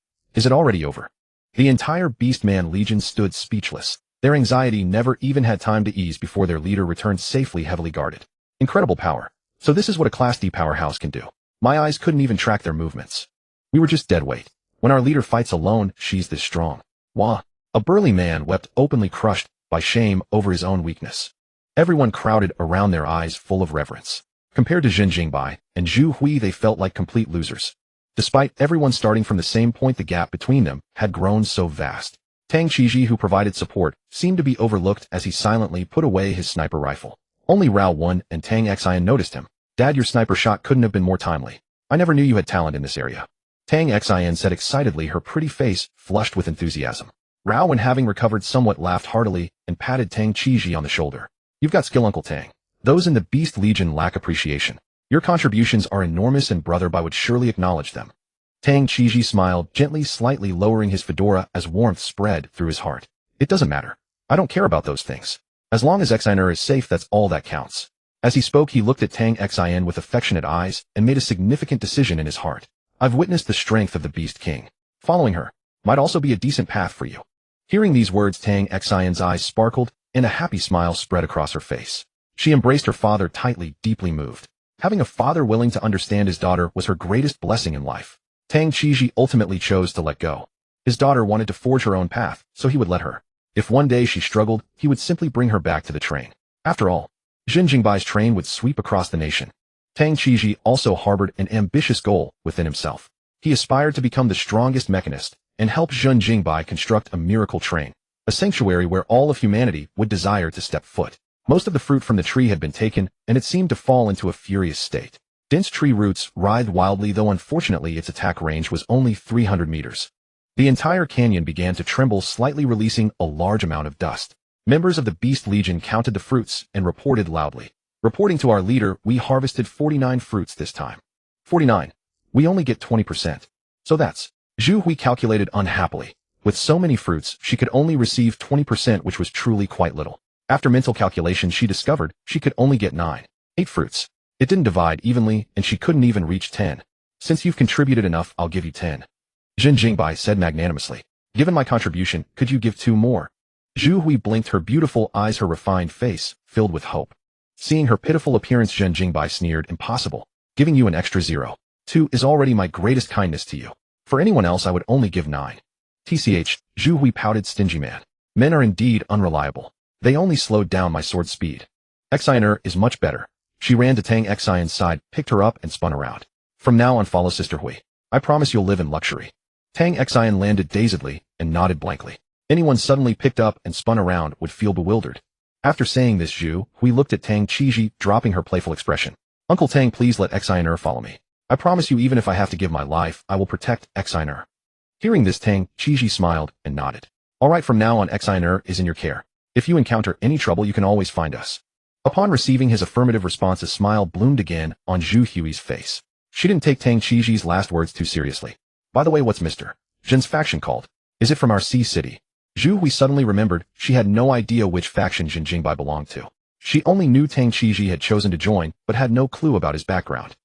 it already over? The entire Beastman Legion stood speechless. Their anxiety never even had time to ease before their leader returned safely, heavily guarded. Incredible power. So this is what a Class D powerhouse can do. My eyes couldn't even track their movements. We were just dead weight. When our leader fights alone, she's this strong. Wah! A burly man wept, openly crushed by shame over his own weakness. Everyone crowded around, their eyes full of reverence. Compared to Zhen Jingbai and Zhu Hui, they felt like complete losers. Despite everyone starting from the same point, the gap between them had grown so vast. Tang Qiji, who provided support, seemed to be overlooked as he silently put away his sniper rifle. Only Rao 1 and Tang Xian noticed him. Dad, your sniper shot couldn't have been more timely. I never knew you had talent in this area. Tang Xian said excitedly, her pretty face flushed with enthusiasm. Rao, when having recovered somewhat, laughed heartily and patted Tang Qiji on the shoulder. You've got skill, Uncle Tang. Those in the Beast Legion lack appreciation. Your contributions are enormous, and Brother Bai would surely acknowledge them. Tang Qiji smiled, gently, slightly lowering his fedora as warmth spread through his heart. It doesn't matter. I don't care about those things. As long as Xian is safe, that's all that counts. As he spoke, he looked at Tang Xian with affectionate eyes and made a significant decision in his heart. I've witnessed the strength of the Beast King. Following her might also be a decent path for you. Hearing these words, Tang Xian's eyes sparkled, and a happy smile spread across her face. She embraced her father tightly, deeply moved. Having a father willing to understand his daughter was her greatest blessing in life. Tang Qiji ultimately chose to let go. His daughter wanted to forge her own path, so he would let her. If one day she struggled, he would simply bring her back to the train. After all, Zhen Jingbai's train would sweep across the nation. Tang Qiji also harbored an ambitious goal within himself. He aspired to become the strongest mechanist and help Zhen Jingbai construct a miracle train, a sanctuary where all of humanity would desire to step foot. Most of the fruit from the tree had been taken, and it seemed to fall into a furious state. Dense tree roots writhed wildly, though unfortunately its attack range was only 300 meters. The entire canyon began to tremble, slightly releasing a large amount of dust. Members of the Beast Legion counted the fruits and reported loudly. Reporting to our leader, we harvested 49 fruits this time. 49. We only get 20%. So that's... Zhu Hui calculated unhappily. With so many fruits, she could only receive 20%, which was truly quite little. After mental calculation, she discovered she could only get 8 fruits. It didn't divide evenly, and she couldn't even reach 10. Since you've contributed enough, I'll give you 10. Zhen Jingbai said magnanimously. Given my contribution, could you give 2 more? Zhu Hui blinked, her beautiful eyes, her refined face filled with hope. Seeing her pitiful appearance, Zhen Jingbai sneered. Impossible. Giving you an extra 0. 2 is already my greatest kindness to you. For anyone else, I would only give 9. TCH, Zhu Hui pouted, stingy man. Men are indeed unreliable. They only slowed down my sword speed. Xian is much better. She ran to Tang Xian's side, picked her up, and spun around. From now on, follow Sister Hui. I promise you'll live in luxury. Tang Xian landed dazedly and nodded blankly. Anyone suddenly picked up and spun around would feel bewildered. After saying this, Zhu Hui looked at Tang Qiji, dropping her playful expression. Uncle Tang, please let Xian follow me. I promise you, even if I have to give my life, I will protect Xian. Hearing this, Tang Qiji smiled and nodded. All right, from now on, Xian is in your care. If you encounter any trouble, you can always find us. Upon receiving his affirmative response, a smile bloomed again on Zhu Hui's face. She didn't take Tang Qiji's last words too seriously. By the way, what's Mr. Zhen's faction called? Is it from our sea city? Zhu Hui suddenly remembered she had no idea which faction Zhen Jingbai belonged to. She only knew Tang Qiji had chosen to join, but had no clue about his background.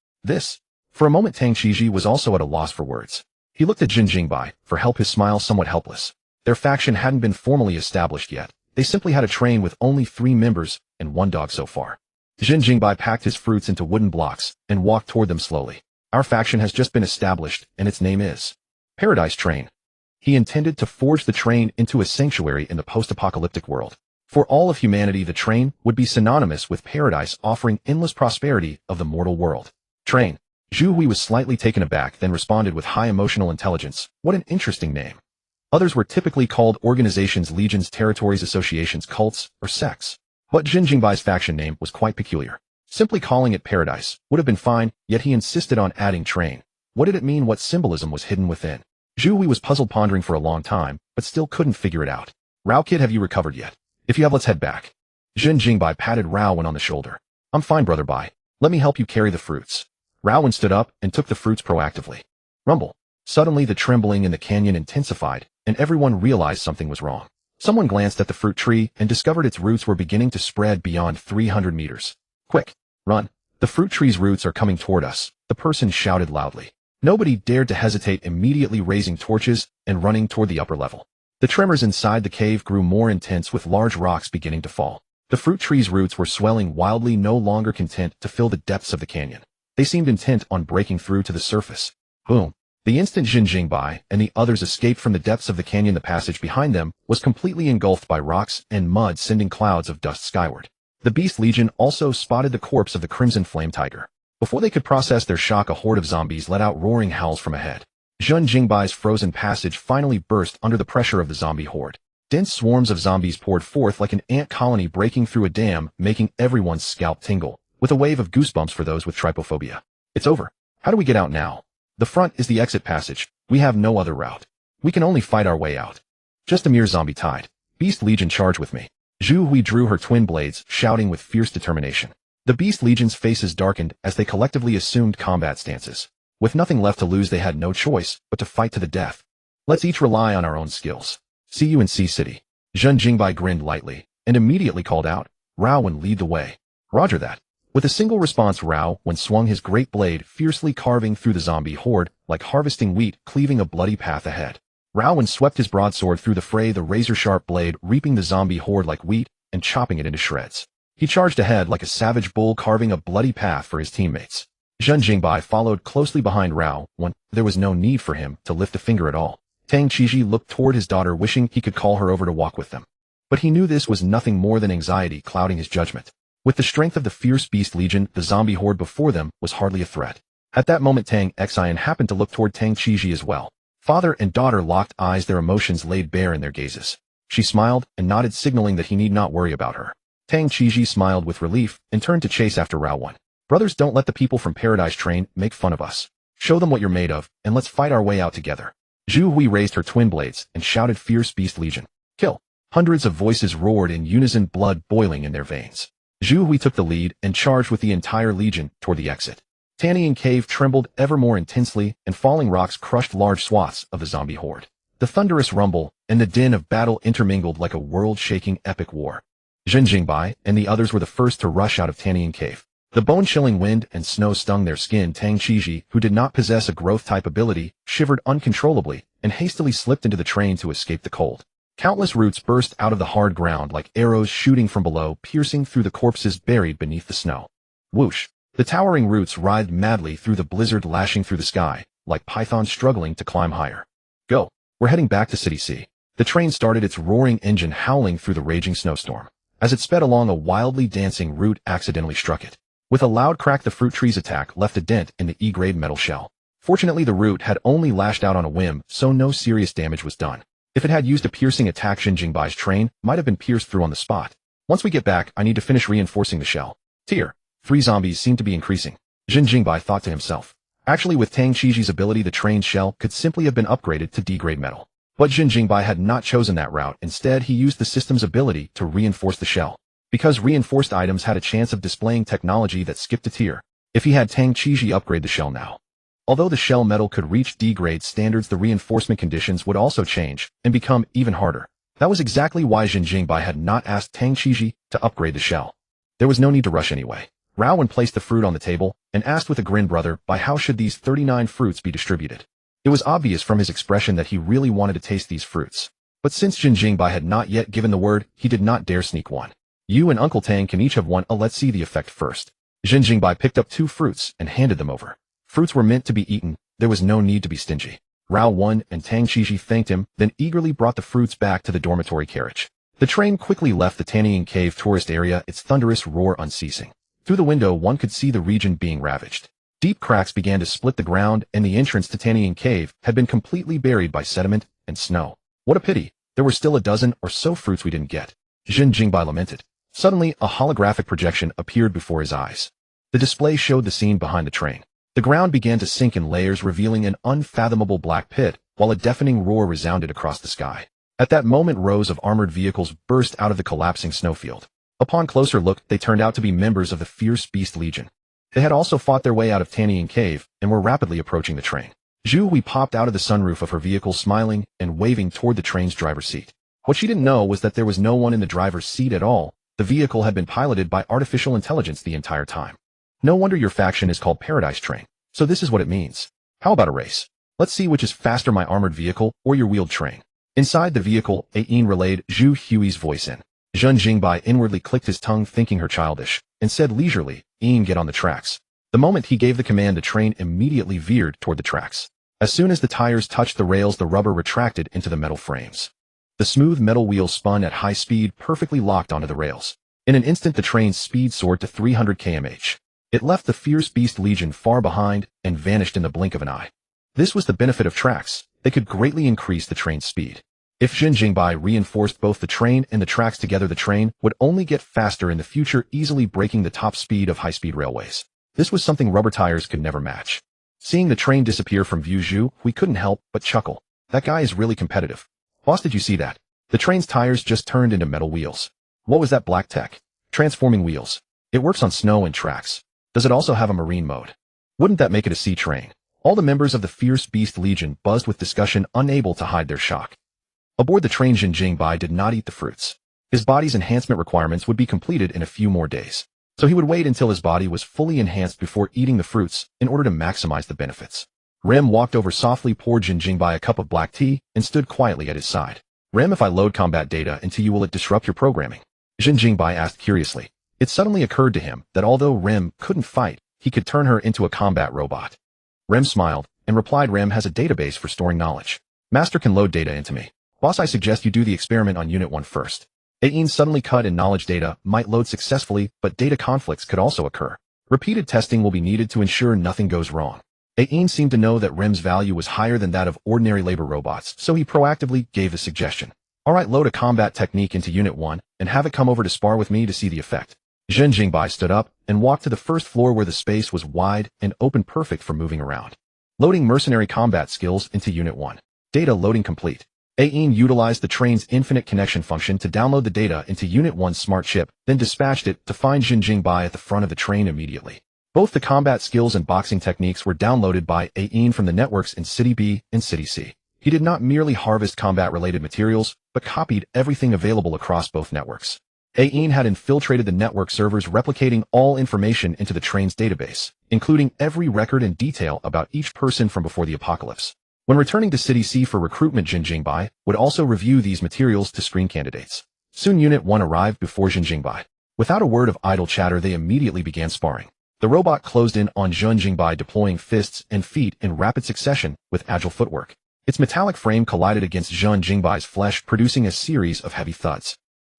For a moment Tang Qiji was also at a loss for words. He looked at Zhen Jingbai for help, his smile somewhat helpless. Their faction hadn't been formally established yet. They simply had a train with only 3 members and 1 dog so far. Zhen Jingbai packed his fruits into wooden blocks and walked toward them slowly. Our faction has just been established, and its name is Paradise Train. He intended to forge the train into a sanctuary in the post-apocalyptic world. For all of humanity, the train would be synonymous with paradise, offering endless prosperity of the mortal world. Train. Zhu Hui was slightly taken aback, then responded with high emotional intelligence. What an interesting name. Others were typically called organizations, legions, territories, associations, cults, or sects. But Zhen Jingbai's faction name was quite peculiar. Simply calling it Paradise would have been fine, yet he insisted on adding train. What did it mean? What symbolism was hidden within? Zhu Hui was puzzled, pondering for a long time, but still couldn't figure it out. Rao kid, have you recovered yet? If you have, let's head back. Zhen Jingbai patted Raowen on the shoulder. I'm fine, brother Bai. Let me help you carry the fruits. Raowen stood up and took the fruits proactively. Rumble. Suddenly the trembling in the canyon intensified, and everyone realized something was wrong. Someone glanced at the fruit tree and discovered its roots were beginning to spread beyond 300 meters. Quick, run. The fruit tree's roots are coming toward us, the person shouted loudly. Nobody dared to hesitate, immediately raising torches and running toward the upper level. The tremors inside the cave grew more intense, with large rocks beginning to fall. The fruit tree's roots were swelling wildly, no longer content to fill the depths of the canyon. They seemed intent on breaking through to the surface. Boom. The instant Zhen Jingbai and the others escaped from the depths of the canyon, the passage behind them was completely engulfed by rocks and mud, sending clouds of dust skyward. The Beast Legion also spotted the corpse of the Crimson Flame Tiger. Before they could process their shock, a horde of zombies let out roaring howls from ahead. Zhen Jingbai's frozen passage finally burst under the pressure of the zombie horde. Dense swarms of zombies poured forth like an ant colony breaking through a dam, making everyone's scalp tingle, with a wave of goosebumps for those with trypophobia. It's over. How do we get out now? The front is the exit passage. We have no other route. We can only fight our way out. Just a mere zombie tide. Beast Legion, charge with me. Zhu Hui drew her twin blades, shouting with fierce determination. The Beast Legion's faces darkened as they collectively assumed combat stances. With nothing left to lose, they had no choice but to fight to the death. Let's each rely on our own skills. See you in Sea City. Zhen Jingbai grinned lightly and immediately called out, Raowen, lead the way. Roger that. With a single response, Raowen swung his great blade, fiercely carving through the zombie horde like harvesting wheat, cleaving a bloody path ahead. Raowen swept his broadsword through the fray, the razor-sharp blade reaping the zombie horde like wheat and chopping it into shreds. He charged ahead like a savage bull, carving a bloody path for his teammates. Zhen Jingbai followed closely behind Raowen. There was no need for him to lift a finger at all. Tang Qiji looked toward his daughter, wishing he could call her over to walk with them. But he knew this was nothing more than anxiety clouding his judgment. With the strength of the fierce Beast Legion, the zombie horde before them was hardly a threat. At that moment, Tang Xian happened to look toward Tang Qiji as well. Father and daughter locked eyes, their emotions laid bare in their gazes. She smiled and nodded, signaling that he need not worry about her. Tang Qiji smiled with relief and turned to chase after Raowen. Brothers, don't let the people from Paradise Train make fun of us. Show them what you're made of, and let's fight our way out together. Zhu Hui raised her twin blades and shouted, Fierce Beast Legion. Kill. Hundreds of voices roared in unison, blood boiling in their veins. Zhu Hui took the lead and charged with the entire legion toward the exit. Tanyan Cave trembled ever more intensely, and falling rocks crushed large swaths of the zombie horde. The thunderous rumble and the din of battle intermingled like a world-shaking epic war. Zhen Jingbai and the others were the first to rush out of Tanyan Cave. The bone-chilling wind and snow stung their skin. Tang Qiji, who did not possess a growth-type ability, shivered uncontrollably and hastily slipped into the train to escape the cold. Countless roots burst out of the hard ground like arrows shooting from below, piercing through the corpses buried beneath the snow. Whoosh! The towering roots writhed madly through the blizzard, lashing through the sky, like pythons struggling to climb higher. Go! We're heading back to City C. The train started, its roaring engine howling through the raging snowstorm. As it sped along, a wildly dancing root accidentally struck it. With a loud crack, the fruit tree's attack left a dent in the E-grade metal shell. Fortunately, the root had only lashed out on a whim, so no serious damage was done. If it had used a piercing attack, Zhen Jingbai's train might have been pierced through on the spot. Once we get back, I need to finish reinforcing the shell. Tier 3 zombies seem to be increasing. Zhen Jingbai thought to himself. Actually, with Tang Qiji's ability, the train's shell could simply have been upgraded to D-grade metal. But Zhen Jingbai had not chosen that route. Instead, he used the system's ability to reinforce the shell. because reinforced items had a chance of displaying technology that skipped a tier. If he had Tang Qiji upgrade the shell now. Although the shell metal could reach D-grade standards, the reinforcement conditions would also change and become even harder. That was exactly why Zhen Jingbai had not asked Tang Qiji to upgrade the shell. There was no need to rush anyway. Raowen placed the fruit on the table and asked with a grin, "Brother, by how should these 39 fruits be distributed?" It was obvious from his expression that he really wanted to taste these fruits. But since Zhen Jingbai had not yet given the word, he did not dare sneak one. "You and Uncle Tang can each have one. Let's see the effect first." Zhen Jingbai picked up 2 fruits and handed them over. Fruits were meant to be eaten. There was no need to be stingy. Raowen and Tang Qiji thanked him, then eagerly brought the fruits back to the dormitory carriage. The train quickly left the Tanying Cave tourist area, its thunderous roar unceasing. Through the window one could see the region being ravaged. Deep cracks began to split the ground, and the entrance to Tanying Cave had been completely buried by sediment and snow. What a pity. There were still a dozen or so fruits we didn't get. Zhen Jingbai lamented. Suddenly, a holographic projection appeared before his eyes. The display showed the scene behind the train. The ground began to sink in layers, revealing an unfathomable black pit, while a deafening roar resounded across the sky. At that moment, rows of armored vehicles burst out of the collapsing snowfield. Upon closer look, they turned out to be members of the Fierce Beast Legion. They had also fought their way out of Tanying Cave and were rapidly approaching the train. Zhu Hui popped out of the sunroof of her vehicle, smiling and waving toward the train's driver's seat. What she didn't know was that there was no one in the driver's seat at all. The vehicle had been piloted by artificial intelligence the entire time. No wonder your faction is called Paradise Train. So this is what it means. How about a race? Let's see which is faster, my armored vehicle or your wheeled train. Inside the vehicle, Ain relayed Zhu Hui's voice in. Zhen Jingbai inwardly clicked his tongue, thinking her childish, and said leisurely, "Ain, get on the tracks." The moment he gave the command, the train immediately veered toward the tracks. As soon as the tires touched the rails, the rubber retracted into the metal frames. The smooth metal wheels spun at high speed, perfectly locked onto the rails. In an instant, the train's speed soared to 300 km/h. It left the Fierce Beast Legion far behind and vanished in the blink of an eye. This was the benefit of tracks. They could greatly increase the train's speed. If Zhen Jingbai reinforced both the train and the tracks together, the train would only get faster in the future, easily breaking the top speed of high-speed railways. This was something rubber tires could never match. Seeing the train disappear from view, Zhu Hui couldn't help but chuckle. That guy is really competitive. Boss, did you see that? The train's tires just turned into metal wheels. What was that black tech? Transforming wheels. It works on snow and tracks. Does it also have a marine mode? Wouldn't that make it a sea train? All the members of the Fierce Beast Legion buzzed with discussion, unable to hide their shock. Aboard the train, Zhen Jingbai did not eat the fruits. His body's enhancement requirements would be completed in a few more days. So he would wait until his body was fully enhanced before eating the fruits in order to maximize the benefits. Rem walked over softly, poured Zhen Jingbai a cup of black tea, and stood quietly at his side. "Rem, if I load combat data into you, will it disrupt your programming?" Zhen Jingbai asked curiously. It suddenly occurred to him that although Rem couldn't fight, he could turn her into a combat robot. Rem smiled and replied, "Rem has a database for storing knowledge. Master can load data into me. Boss, I suggest you do the experiment on Unit 1 first." Ain suddenly cut in. Knowledge data might load successfully, but data conflicts could also occur. Repeated testing will be needed to ensure nothing goes wrong. Ain seemed to know that Rem's value was higher than that of ordinary labor robots, so he proactively gave the suggestion. "Alright, load a combat technique into Unit 1 and have it come over to spar with me to see the effect." Zhen Jingbai stood up and walked to the first floor, where the space was wide and open, perfect for moving around. Loading mercenary combat skills into Unit 1. Data loading complete. Ain utilized the train's infinite connection function to download the data into Unit 1's smart chip, then dispatched it to find Zhen Jingbai at the front of the train immediately. Both the combat skills and boxing techniques were downloaded by Ain from the networks in City B and City C. He did not merely harvest combat-related materials, but copied everything available across both networks. Ain had infiltrated the network servers, replicating all information into the train's database, including every record and detail about each person from before the apocalypse. When returning to City C for recruitment, Zhen Jingbai would also review these materials to screen candidates. Soon Unit 1 arrived before Zhen Jingbai. Without a word of idle chatter, they immediately began sparring. The robot closed in on Zhen Jingbai, deploying fists and feet in rapid succession with agile footwork. Its metallic frame collided against Zhen Jingbai's flesh, producing a series of heavy thuds.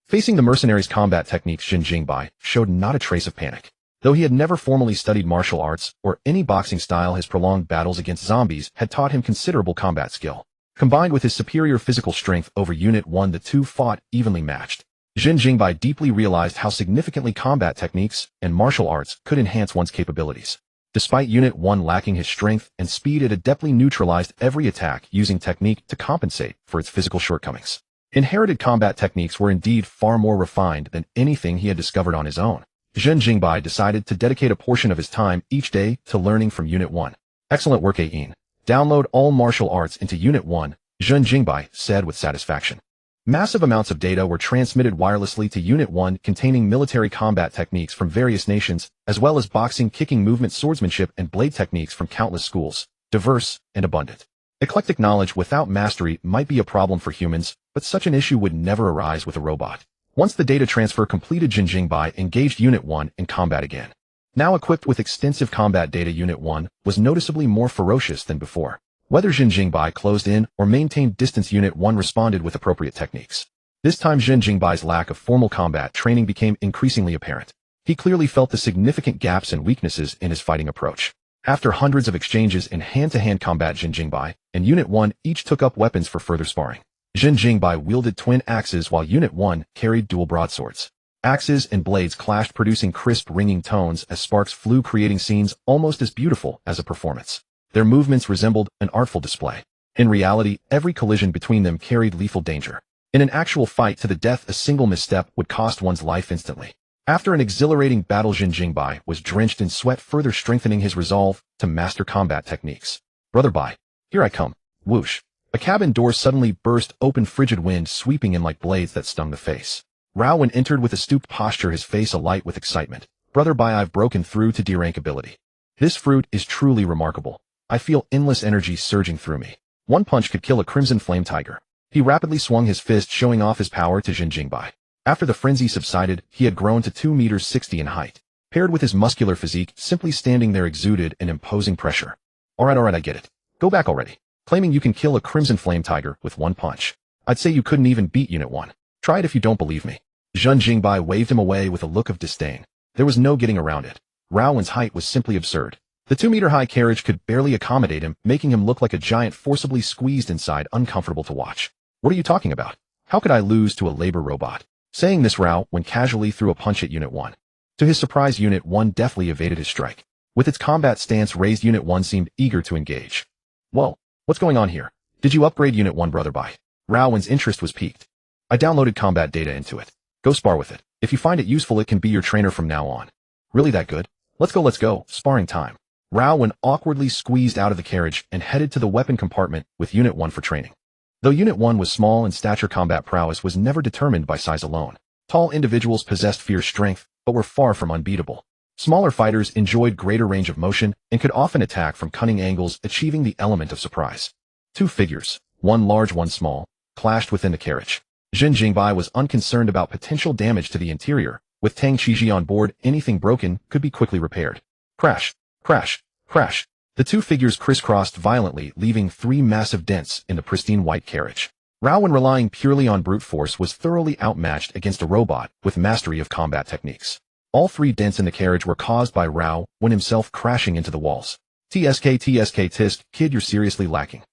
Facing the mercenaries' combat techniques, Zhen Jingbai showed not a trace of panic. Though he had never formally studied martial arts or any boxing style, his prolonged battles against zombies had taught him considerable combat skill. Combined with his superior physical strength over Unit 1, the two fought evenly matched. Zhen Jingbai deeply realized how significantly combat techniques and martial arts could enhance one's capabilities. Despite Unit 1 lacking his strength and speed, it adeptly neutralized every attack, using technique to compensate for its physical shortcomings. Inherited combat techniques were indeed far more refined than anything he had discovered on his own. Zhen Jingbai decided to dedicate a portion of his time each day to learning from Unit 1. Excellent work, Ain. Download all martial arts into Unit 1, Zhen Jingbai said with satisfaction. Massive amounts of data were transmitted wirelessly to Unit 1 containing military combat techniques from various nations, as well as boxing, kicking, movement, swordsmanship, and blade techniques from countless schools, diverse and abundant. Eclectic knowledge without mastery might be a problem for humans, but such an issue would never arise with a robot. Once the data transfer completed, Zhen Jingbai engaged Unit 1 in combat again. Now equipped with extensive combat data, Unit 1 was noticeably more ferocious than before. Whether Zhen Jingbai closed in or maintained distance, Unit 1 responded with appropriate techniques. This time Zhen Jingbai's lack of formal combat training became increasingly apparent. He clearly felt the significant gaps and weaknesses in his fighting approach. After hundreds of exchanges in hand-to-hand combat, Zhen Jingbai and Unit 1 each took up weapons for further sparring. Zhen Jingbai wielded twin axes while Unit 1 carried dual broadswords. Axes and blades clashed, producing crisp, ringing tones as sparks flew, creating scenes almost as beautiful as a performance. Their movements resembled an artful display. In reality, every collision between them carried lethal danger. In an actual fight to the death, a single misstep would cost one's life instantly. After an exhilarating battle, Zhen Jingbai was drenched in sweat, further strengthening his resolve to master combat techniques. Brother Bai, here I come. Whoosh. A cabin door suddenly burst open, frigid wind sweeping in like blades that stung the face. Raowen entered with a stooped posture, his face alight with excitement. Brother Bai, I've broken through to D-rank ability. This fruit is truly remarkable. I feel endless energy surging through me. One punch could kill a crimson flame tiger. He rapidly swung his fist, showing off his power to Zhen Jingbai. After the frenzy subsided, he had grown to 2 meters 60 in height. Paired with his muscular physique, simply standing there exuded an imposing pressure. Alright, I get it. Go back already. Claiming you can kill a crimson flame tiger with one punch. I'd say you couldn't even beat Unit 1. Try it if you don't believe me. Zhen Jingbai waved him away with a look of disdain. There was no getting around it. Raowen's height was simply absurd. The 2-meter-high carriage could barely accommodate him, making him look like a giant forcibly squeezed inside, uncomfortable to watch. What are you talking about? How could I lose to a labor robot? Saying this, Raowen casually threw a punch at Unit 1. To his surprise, Unit 1 deftly evaded his strike. With its combat stance raised, Unit 1 seemed eager to engage. Whoa, what's going on here? Did you upgrade Unit 1, Brother Bai? Raowen's interest was piqued. I downloaded combat data into it. Go spar with it. If you find it useful, it can be your trainer from now on. Really that good? Let's go, sparring time. Raowen awkwardly squeezed out of the carriage and headed to the weapon compartment with Unit 1 for training. Though Unit 1 was small in stature, combat prowess was never determined by size alone. Tall individuals possessed fierce strength, but were far from unbeatable. Smaller fighters enjoyed greater range of motion and could often attack from cunning angles, achieving the element of surprise. Two figures, one large, one small, clashed within the carriage. Zhen Jingbai was unconcerned about potential damage to the interior. With Tang Qiji on board, anything broken could be quickly repaired. Crash. Crash, crash. The two figures crisscrossed violently, leaving 3 massive dents in the pristine white carriage. Raowen, relying purely on brute force, was thoroughly outmatched against a robot with mastery of combat techniques. All 3 dents in the carriage were caused by Raowen himself crashing into the walls. TSK tisk, kid, you're seriously lacking.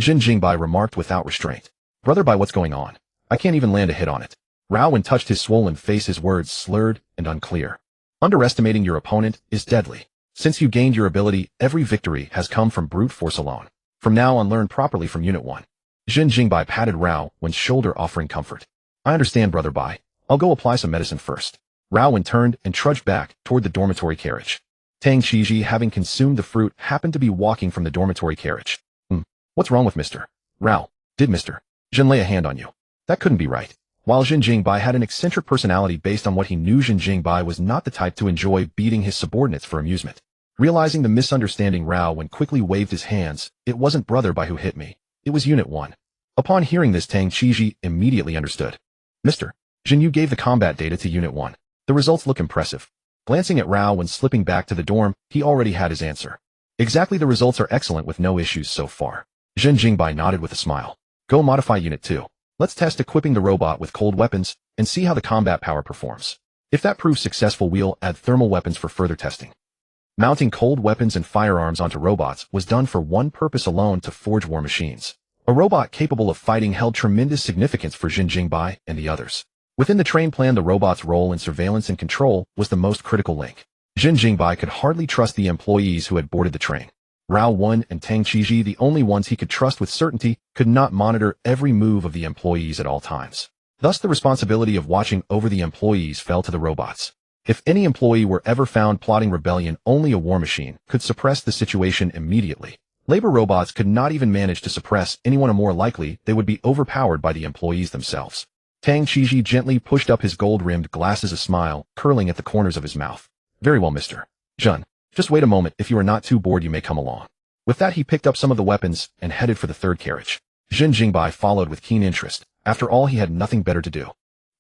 Zhen Jingbai remarked without restraint. Brother Bai, what's going on? I can't even land a hit on it. Raowen touched his swollen face, his words slurred and unclear. Underestimating your opponent is deadly. Since you gained your ability, every victory has come from brute force alone. From now on, learn properly from Unit 1. Zhen Jingbai patted Raowen's shoulder, offering comfort. I understand, Brother Bai. I'll go apply some medicine first. Raowen turned and trudged back toward the dormitory carriage. Tang Qiji, having consumed the fruit, happened to be walking from the dormitory carriage. What's wrong with Mr. Rao? Did Mr. Zhen lay a hand on you? That couldn't be right. While Zhen Jingbai had an eccentric personality based on what he knew, Zhen Jingbai was not the type to enjoy beating his subordinates for amusement. Realizing the misunderstanding, Raowen quickly waved his hands. It wasn't Brother Bai who hit me. It was Unit 1. Upon hearing this, Tang Qiji immediately understood. Mr. Zhen, you gave the combat data to Unit 1. The results look impressive. Glancing at Raowen slipping back to the dorm, he already had his answer. Exactly, the results are excellent with no issues so far. Zhen Jingbai nodded with a smile. Go modify Unit 2. Let's test equipping the robot with cold weapons and see how the combat power performs. If that proves successful, we'll add thermal weapons for further testing. Mounting cold weapons and firearms onto robots was done for one purpose alone: to forge war machines. A robot capable of fighting held tremendous significance for Zhen Jingbai and the others. Within the train plan, the robot's role in surveillance and control was the most critical link. Zhen Jingbai could hardly trust the employees who had boarded the train. Rao 1 and Tang Qiji, the only ones he could trust with certainty, could not monitor every move of the employees at all times. Thus the responsibility of watching over the employees fell to the robots. If any employee were ever found plotting rebellion, only a war machine could suppress the situation immediately. Labor robots could not even manage to suppress anyone, or more likely, they would be overpowered by the employees themselves. Tang Qiji gently pushed up his gold-rimmed glasses, a smile curling at the corners of his mouth. Very well, Mr. Zhen. Just wait a moment. If you are not too bored, you may come along. With that, he picked up some of the weapons and headed for the third carriage. Zhen Jingbai followed with keen interest. After all, he had nothing better to do.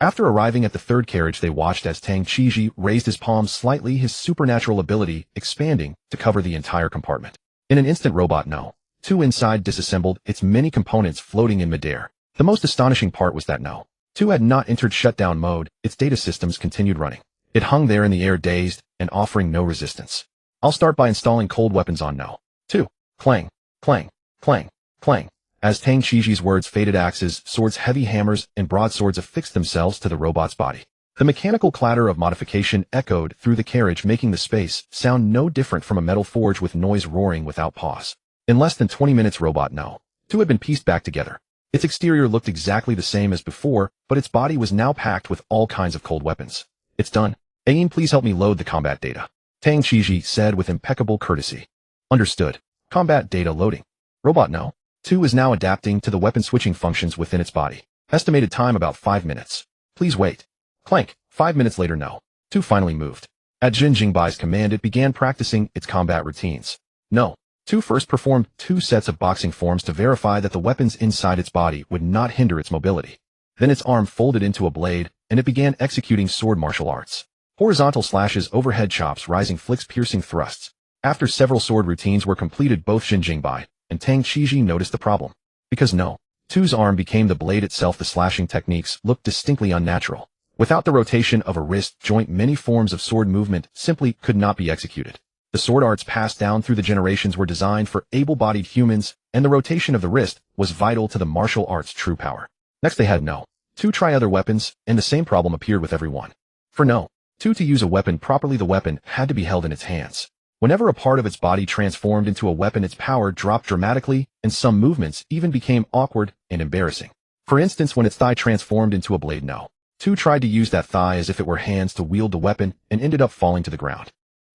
After arriving at the third carriage, they watched as Tang Qiji raised his palms slightly, his supernatural ability expanding to cover the entire compartment. In an instant, Robot No. 2 inside disassembled, its many components floating in midair. The most astonishing part was that No. 2 had not entered shutdown mode, its data systems continued running. It hung there in the air, dazed and offering no resistance. I'll start by installing cold weapons on No. 2. Clang, clang, clang, clang. As Tang Qiji's words faded, axes, swords, heavy hammers, and broadswords affixed themselves to the robot's body. The mechanical clatter of modification echoed through the carriage, making the space sound no different from a metal forge with noise roaring without pause. In less than 20 minutes, Robot No. 2 had been pieced back together. Its exterior looked exactly the same as before, but its body was now packed with all kinds of cold weapons. It's done. Ain, please help me load the combat data. Tang Qiji said with impeccable courtesy. Understood. Combat data loading. Robot No. 2 is now adapting to the weapon switching functions within its body. Estimated time about 5 minutes. Please wait. Clank. 5 minutes later, No. 2 finally moved. At Zhen Jingbai's command, it began practicing its combat routines. No. 2 first performed 2 sets of boxing forms to verify that the weapons inside its body would not hinder its mobility. Then its arm folded into a blade, and it began executing sword martial arts. Horizontal slashes, overhead chops, rising flicks, piercing thrusts. After several sword routines were completed, both Zhen Jingbai and Tang Qiji noticed the problem. Because No. 2's arm became the blade itself, the slashing techniques looked distinctly unnatural. Without the rotation of a wrist joint, many forms of sword movement simply could not be executed. The sword arts passed down through the generations were designed for able-bodied humans, and the rotation of the wrist was vital to the martial arts' true power. Next, they had No. 2 try other weapons, and the same problem appeared with everyone. For No. 2 to use a weapon properly, the weapon had to be held in its hands. Whenever a part of its body transformed into a weapon, its power dropped dramatically, and some movements even became awkward and embarrassing. For instance, when its thigh transformed into a blade, No. 2 tried to use that thigh as if it were hands to wield the weapon and ended up falling to the ground.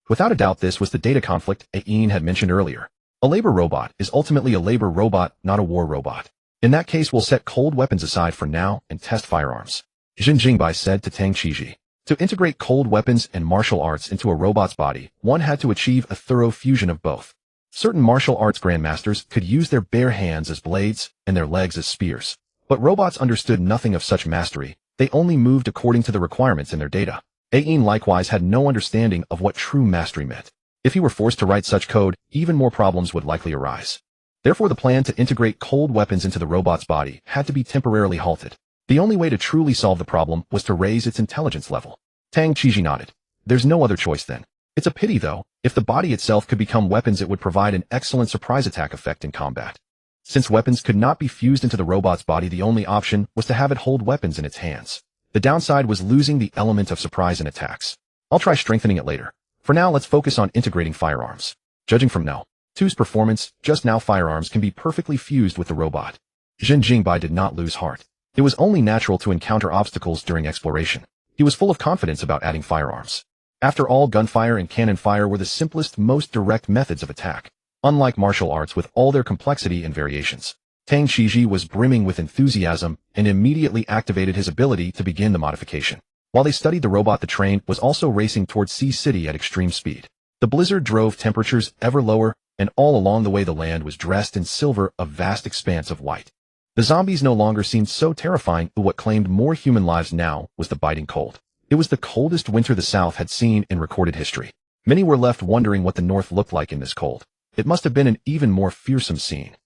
Without a doubt, this was the data conflict Ain had mentioned earlier. A labor robot is ultimately a labor robot, not a war robot. In that case, we'll set cold weapons aside for now and test firearms. Zhen Jingbai said to Tang Qiji. To integrate cold weapons and martial arts into a robot's body, one had to achieve a thorough fusion of both. Certain martial arts grandmasters could use their bare hands as blades and their legs as spears. But robots understood nothing of such mastery. They only moved according to the requirements in their data. Ain likewise had no understanding of what true mastery meant. If he were forced to write such code, even more problems would likely arise. Therefore, the plan to integrate cold weapons into the robot's body had to be temporarily halted. The only way to truly solve the problem was to raise its intelligence level. Tang Qiji nodded. There's no other choice then. It's a pity, though. If the body itself could become weapons, it would provide an excellent surprise attack effect in combat. Since weapons could not be fused into the robot's body, the only option was to have it hold weapons in its hands. The downside was losing the element of surprise in attacks. I'll try strengthening it later. For now, let's focus on integrating firearms. Judging from No. 2's performance, just now firearms can be perfectly fused with the robot. Zhen Jingbai did not lose heart. It was only natural to encounter obstacles during exploration. He was full of confidence about adding firearms. After all, gunfire and cannon fire were the simplest, most direct methods of attack. Unlike martial arts with all their complexity and variations. Tang Qiji was brimming with enthusiasm and immediately activated his ability to begin the modification. While they studied the robot, the train was also racing towards Sea City at extreme speed. The blizzard drove temperatures ever lower, and all along the way the land was dressed in silver, a vast expanse of white. The zombies no longer seemed so terrifying, but what claimed more human lives now was the biting cold. It was the coldest winter the South had seen in recorded history. Many were left wondering what the North looked like in this cold. It must have been an even more fearsome scene.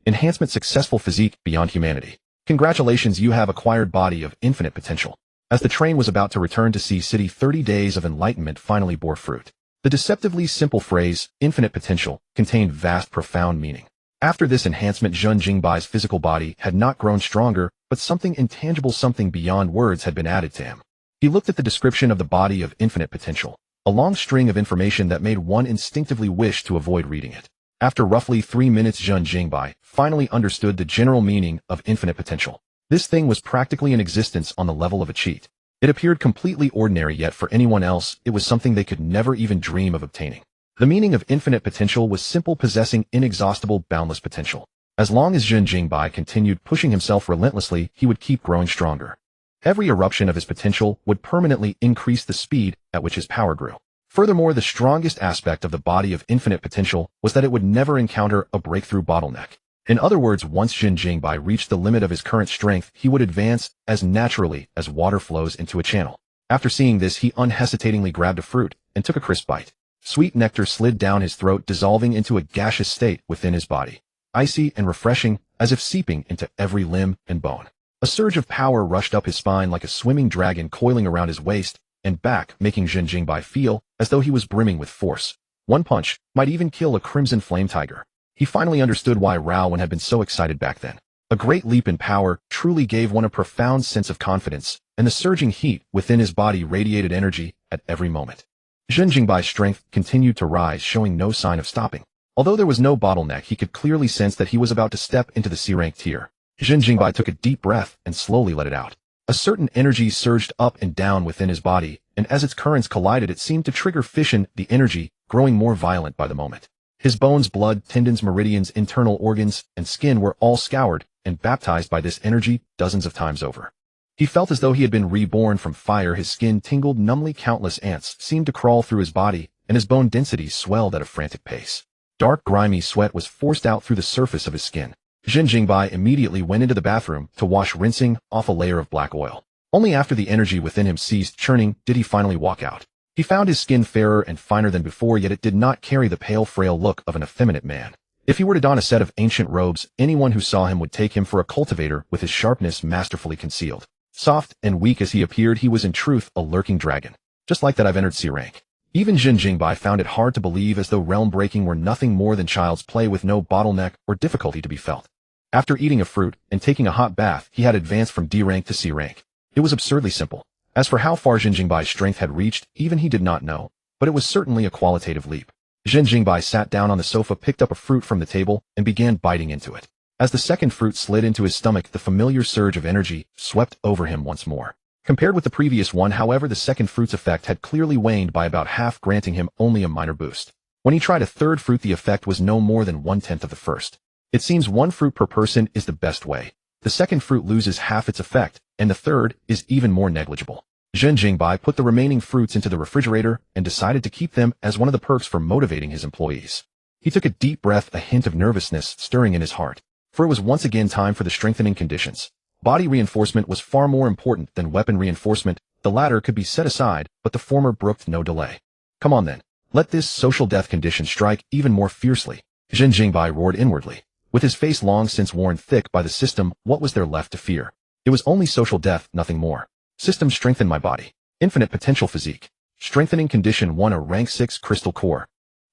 Enhancement, successful physique beyond humanity. Congratulations, you have acquired body of infinite potential. As the train was about to return to Sea City, 30 days of enlightenment finally bore fruit. The deceptively simple phrase, infinite potential, contained vast, profound meaning. After this enhancement, Zhen Jingbai's physical body had not grown stronger, but something intangible, something beyond words had been added to him. He looked at the description of the body of infinite potential, a long string of information that made one instinctively wish to avoid reading it. After roughly 3 minutes, Zhen Jingbai finally understood the general meaning of infinite potential. This thing was practically in existence on the level of a cheat. It appeared completely ordinary, yet for anyone else, it was something they could never even dream of obtaining. The meaning of infinite potential was simple: possessing inexhaustible, boundless potential. As long as Zhen Jingbai continued pushing himself relentlessly, he would keep growing stronger. Every eruption of his potential would permanently increase the speed at which his power grew. Furthermore, the strongest aspect of the body of infinite potential was that it would never encounter a breakthrough bottleneck. In other words, once Zhen Jingbai reached the limit of his current strength, he would advance as naturally as water flows into a channel. After seeing this, he unhesitatingly grabbed a fruit and took a crisp bite. Sweet nectar slid down his throat, dissolving into a gaseous state within his body. Icy and refreshing, as if seeping into every limb and bone. A surge of power rushed up his spine like a swimming dragon, coiling around his waist and back, making Zhen Jingbai feel as though he was brimming with force. One punch might even kill a crimson flame tiger. He finally understood why Raowen had been so excited back then. A great leap in power truly gave one a profound sense of confidence, and the surging heat within his body radiated energy at every moment. Zhen Jingbai's strength continued to rise, showing no sign of stopping. Although there was no bottleneck, he could clearly sense that he was about to step into the C-rank tier. Zhen Jingbai took a deep breath and slowly let it out. A certain energy surged up and down within his body, and as its currents collided, it seemed to trigger fission, the energy growing more violent by the moment. His bones, blood, tendons, meridians, internal organs, and skin were all scoured and baptized by this energy dozens of times over. He felt as though he had been reborn from fire. His skin tingled numbly. Countless ants seemed to crawl through his body, and his bone density swelled at a frantic pace. Dark, grimy sweat was forced out through the surface of his skin. Zhen Jingbai immediately went into the bathroom to wash, rinsing off a layer of black oil. Only after the energy within him ceased churning did he finally walk out. He found his skin fairer and finer than before, yet it did not carry the pale, frail look of an effeminate man. If he were to don a set of ancient robes, anyone who saw him would take him for a cultivator with his sharpness masterfully concealed. Soft and weak as he appeared, he was in truth a lurking dragon. Just like that, I've entered C-rank. Even Zhen Jingbai found it hard to believe, as though realm breaking were nothing more than child's play with no bottleneck or difficulty to be felt. After eating a fruit and taking a hot bath, he had advanced from D rank to C rank. It was absurdly simple. As for how far Zhen Jingbai's strength had reached, even he did not know, but it was certainly a qualitative leap. Zhen Jingbai sat down on the sofa, picked up a fruit from the table, and began biting into it. As the second fruit slid into his stomach, the familiar surge of energy swept over him once more. Compared with the previous one, however, the second fruit's effect had clearly waned by about half, granting him only a minor boost. When he tried a third fruit, the effect was no more than 1/10 of the first. It seems one fruit per person is the best way. The second fruit loses half its effect, and the third is even more negligible. Zhen Jingbai put the remaining fruits into the refrigerator and decided to keep them as one of the perks for motivating his employees. He took a deep breath, a hint of nervousness stirring in his heart, for it was once again time for the strengthening conditions. Body reinforcement was far more important than weapon reinforcement. The latter could be set aside, but the former brooked no delay. Come on then, let this social death condition strike even more fiercely. Zhen Jingbai roared inwardly. With his face long since worn thick by the system, what was there left to fear? It was only social death, nothing more. System, strengthen my body. Infinite potential physique. Strengthening condition 1, a rank 6 crystal core.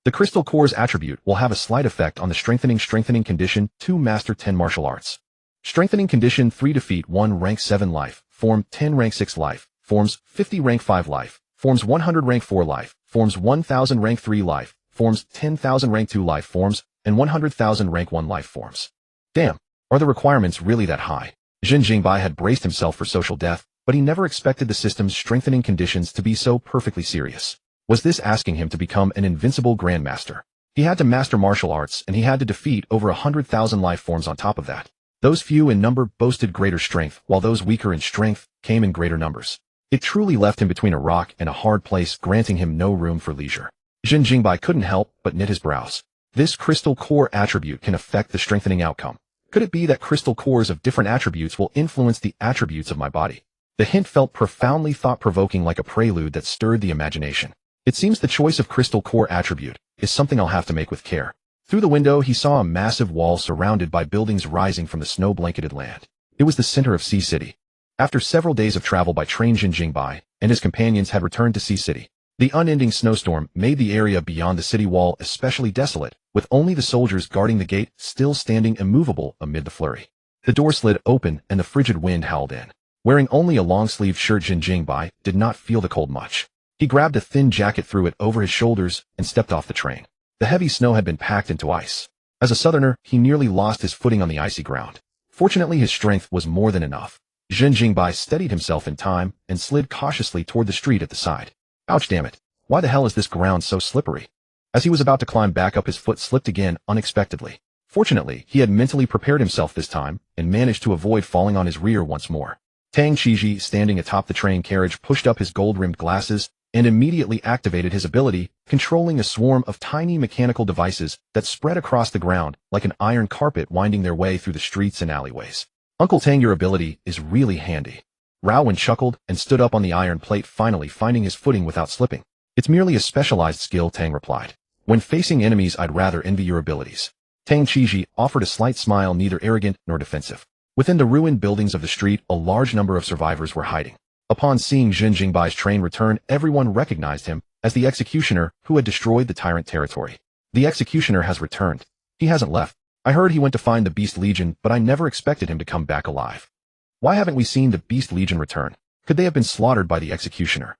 The crystal core's attribute will have a slight effect on the strengthening condition 2, master 10 martial arts. Strengthening condition 3, defeat 1 rank 7 life, form 10 rank 6 life, forms 50 rank 5 life, forms 100 rank 4 life, forms 1000 rank 3 life, forms 10,000 rank 2 life forms, and 100,000 rank 1 life forms. Damn, are the requirements really that high? Zhen Jingbai had braced himself for social death, but he never expected the system's strengthening conditions to be so perfectly serious. Was this asking him to become an invincible grandmaster? He had to master martial arts, and he had to defeat over 100,000 life forms on top of that. Those few in number boasted greater strength, while those weaker in strength came in greater numbers. It truly left him between a rock and a hard place, granting him no room for leisure. Zhen Jingbai couldn't help but knit his brows. This crystal core attribute can affect the strengthening outcome. Could it be that crystal cores of different attributes will influence the attributes of my body? The hint felt profoundly thought-provoking, like a prelude that stirred the imagination. It seems the choice of crystal core attribute is something I'll have to make with care. Through the window, he saw a massive wall surrounded by buildings rising from the snow-blanketed land. It was the center of Sea City. After several days of travel by train, Zhen Jingbai and his companions had returned to Sea City. The unending snowstorm made the area beyond the city wall especially desolate, with only the soldiers guarding the gate still standing immovable amid the flurry. The door slid open and the frigid wind howled in. Wearing only a long-sleeved shirt, Zhen Jingbai did not feel the cold much. He grabbed a thin jacket, threw it over his shoulders, and stepped off the train. The heavy snow had been packed into ice. As a southerner, he nearly lost his footing on the icy ground. Fortunately, his strength was more than enough. Zhen Jingbai steadied himself in time and slid cautiously toward the street at the side. Ouch, damn it. Why the hell is this ground so slippery? As he was about to climb back up, his foot slipped again unexpectedly. Fortunately, he had mentally prepared himself this time and managed to avoid falling on his rear once more. Tang Qiji, standing atop the train carriage, pushed up his gold-rimmed glasses and immediately activated his ability, controlling a swarm of tiny mechanical devices that spread across the ground like an iron carpet winding their way through the streets and alleyways. Uncle Tang, your ability is really handy. Raowen chuckled and stood up on the iron plate, finally finding his footing without slipping. It's merely a specialized skill, Tang replied. When facing enemies, I'd rather envy your abilities. Tang Qiji offered a slight smile, neither arrogant nor defensive. Within the ruined buildings of the street, a large number of survivors were hiding. Upon seeing Zhen Jingbai's train return, everyone recognized him as the executioner who had destroyed the tyrant territory. The executioner has returned. He hasn't left. I heard he went to find the Beast Legion, but I never expected him to come back alive. Why haven't we seen the Beast Legion return? Could they have been slaughtered by the executioner?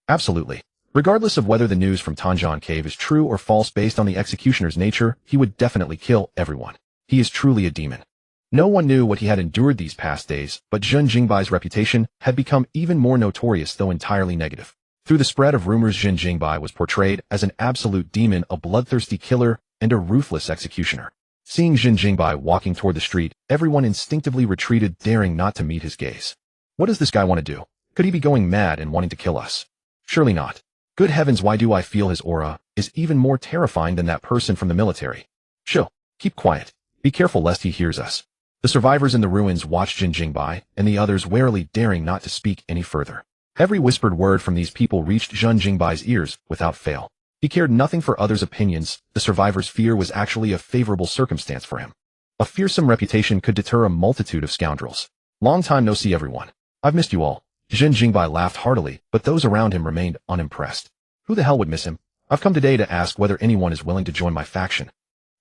Absolutely. Regardless of whether the news from Tanjian Cave is true or false, based on the executioner's nature, he would definitely kill everyone. He is truly a demon. No one knew what he had endured these past days, but Zhen Jingbai's reputation had become even more notorious, though entirely negative. Through the spread of rumors, Zhen Jingbai was portrayed as an absolute demon, a bloodthirsty killer, and a ruthless executioner. Seeing Zhen Jingbai walking toward the street, everyone instinctively retreated, daring not to meet his gaze. What does this guy want to do? Could he be going mad and wanting to kill us? Surely not. Good heavens, why do I feel his aura is even more terrifying than that person from the military? Chill. Keep quiet. Be careful lest he hears us. The survivors in the ruins watched Zhen Jingbai and the others warily, daring not to speak any further. Every whispered word from these people reached Zhen Jingbai's ears without fail. He cared nothing for others' opinions. The survivors' fear was actually a favorable circumstance for him. A fearsome reputation could deter a multitude of scoundrels. Long time no see, everyone. I've missed you all. Zhen Jingbai laughed heartily, but those around him remained unimpressed. Who the hell would miss him? I've come today to ask whether anyone is willing to join my faction.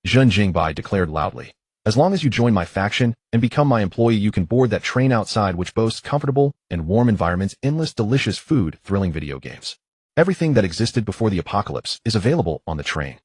Zhen Jingbai declared loudly. As long as you join my faction and become my employee, you can board that train outside, which boasts comfortable and warm environments, endless delicious food, thrilling video games. Everything that existed before the apocalypse is available on the train.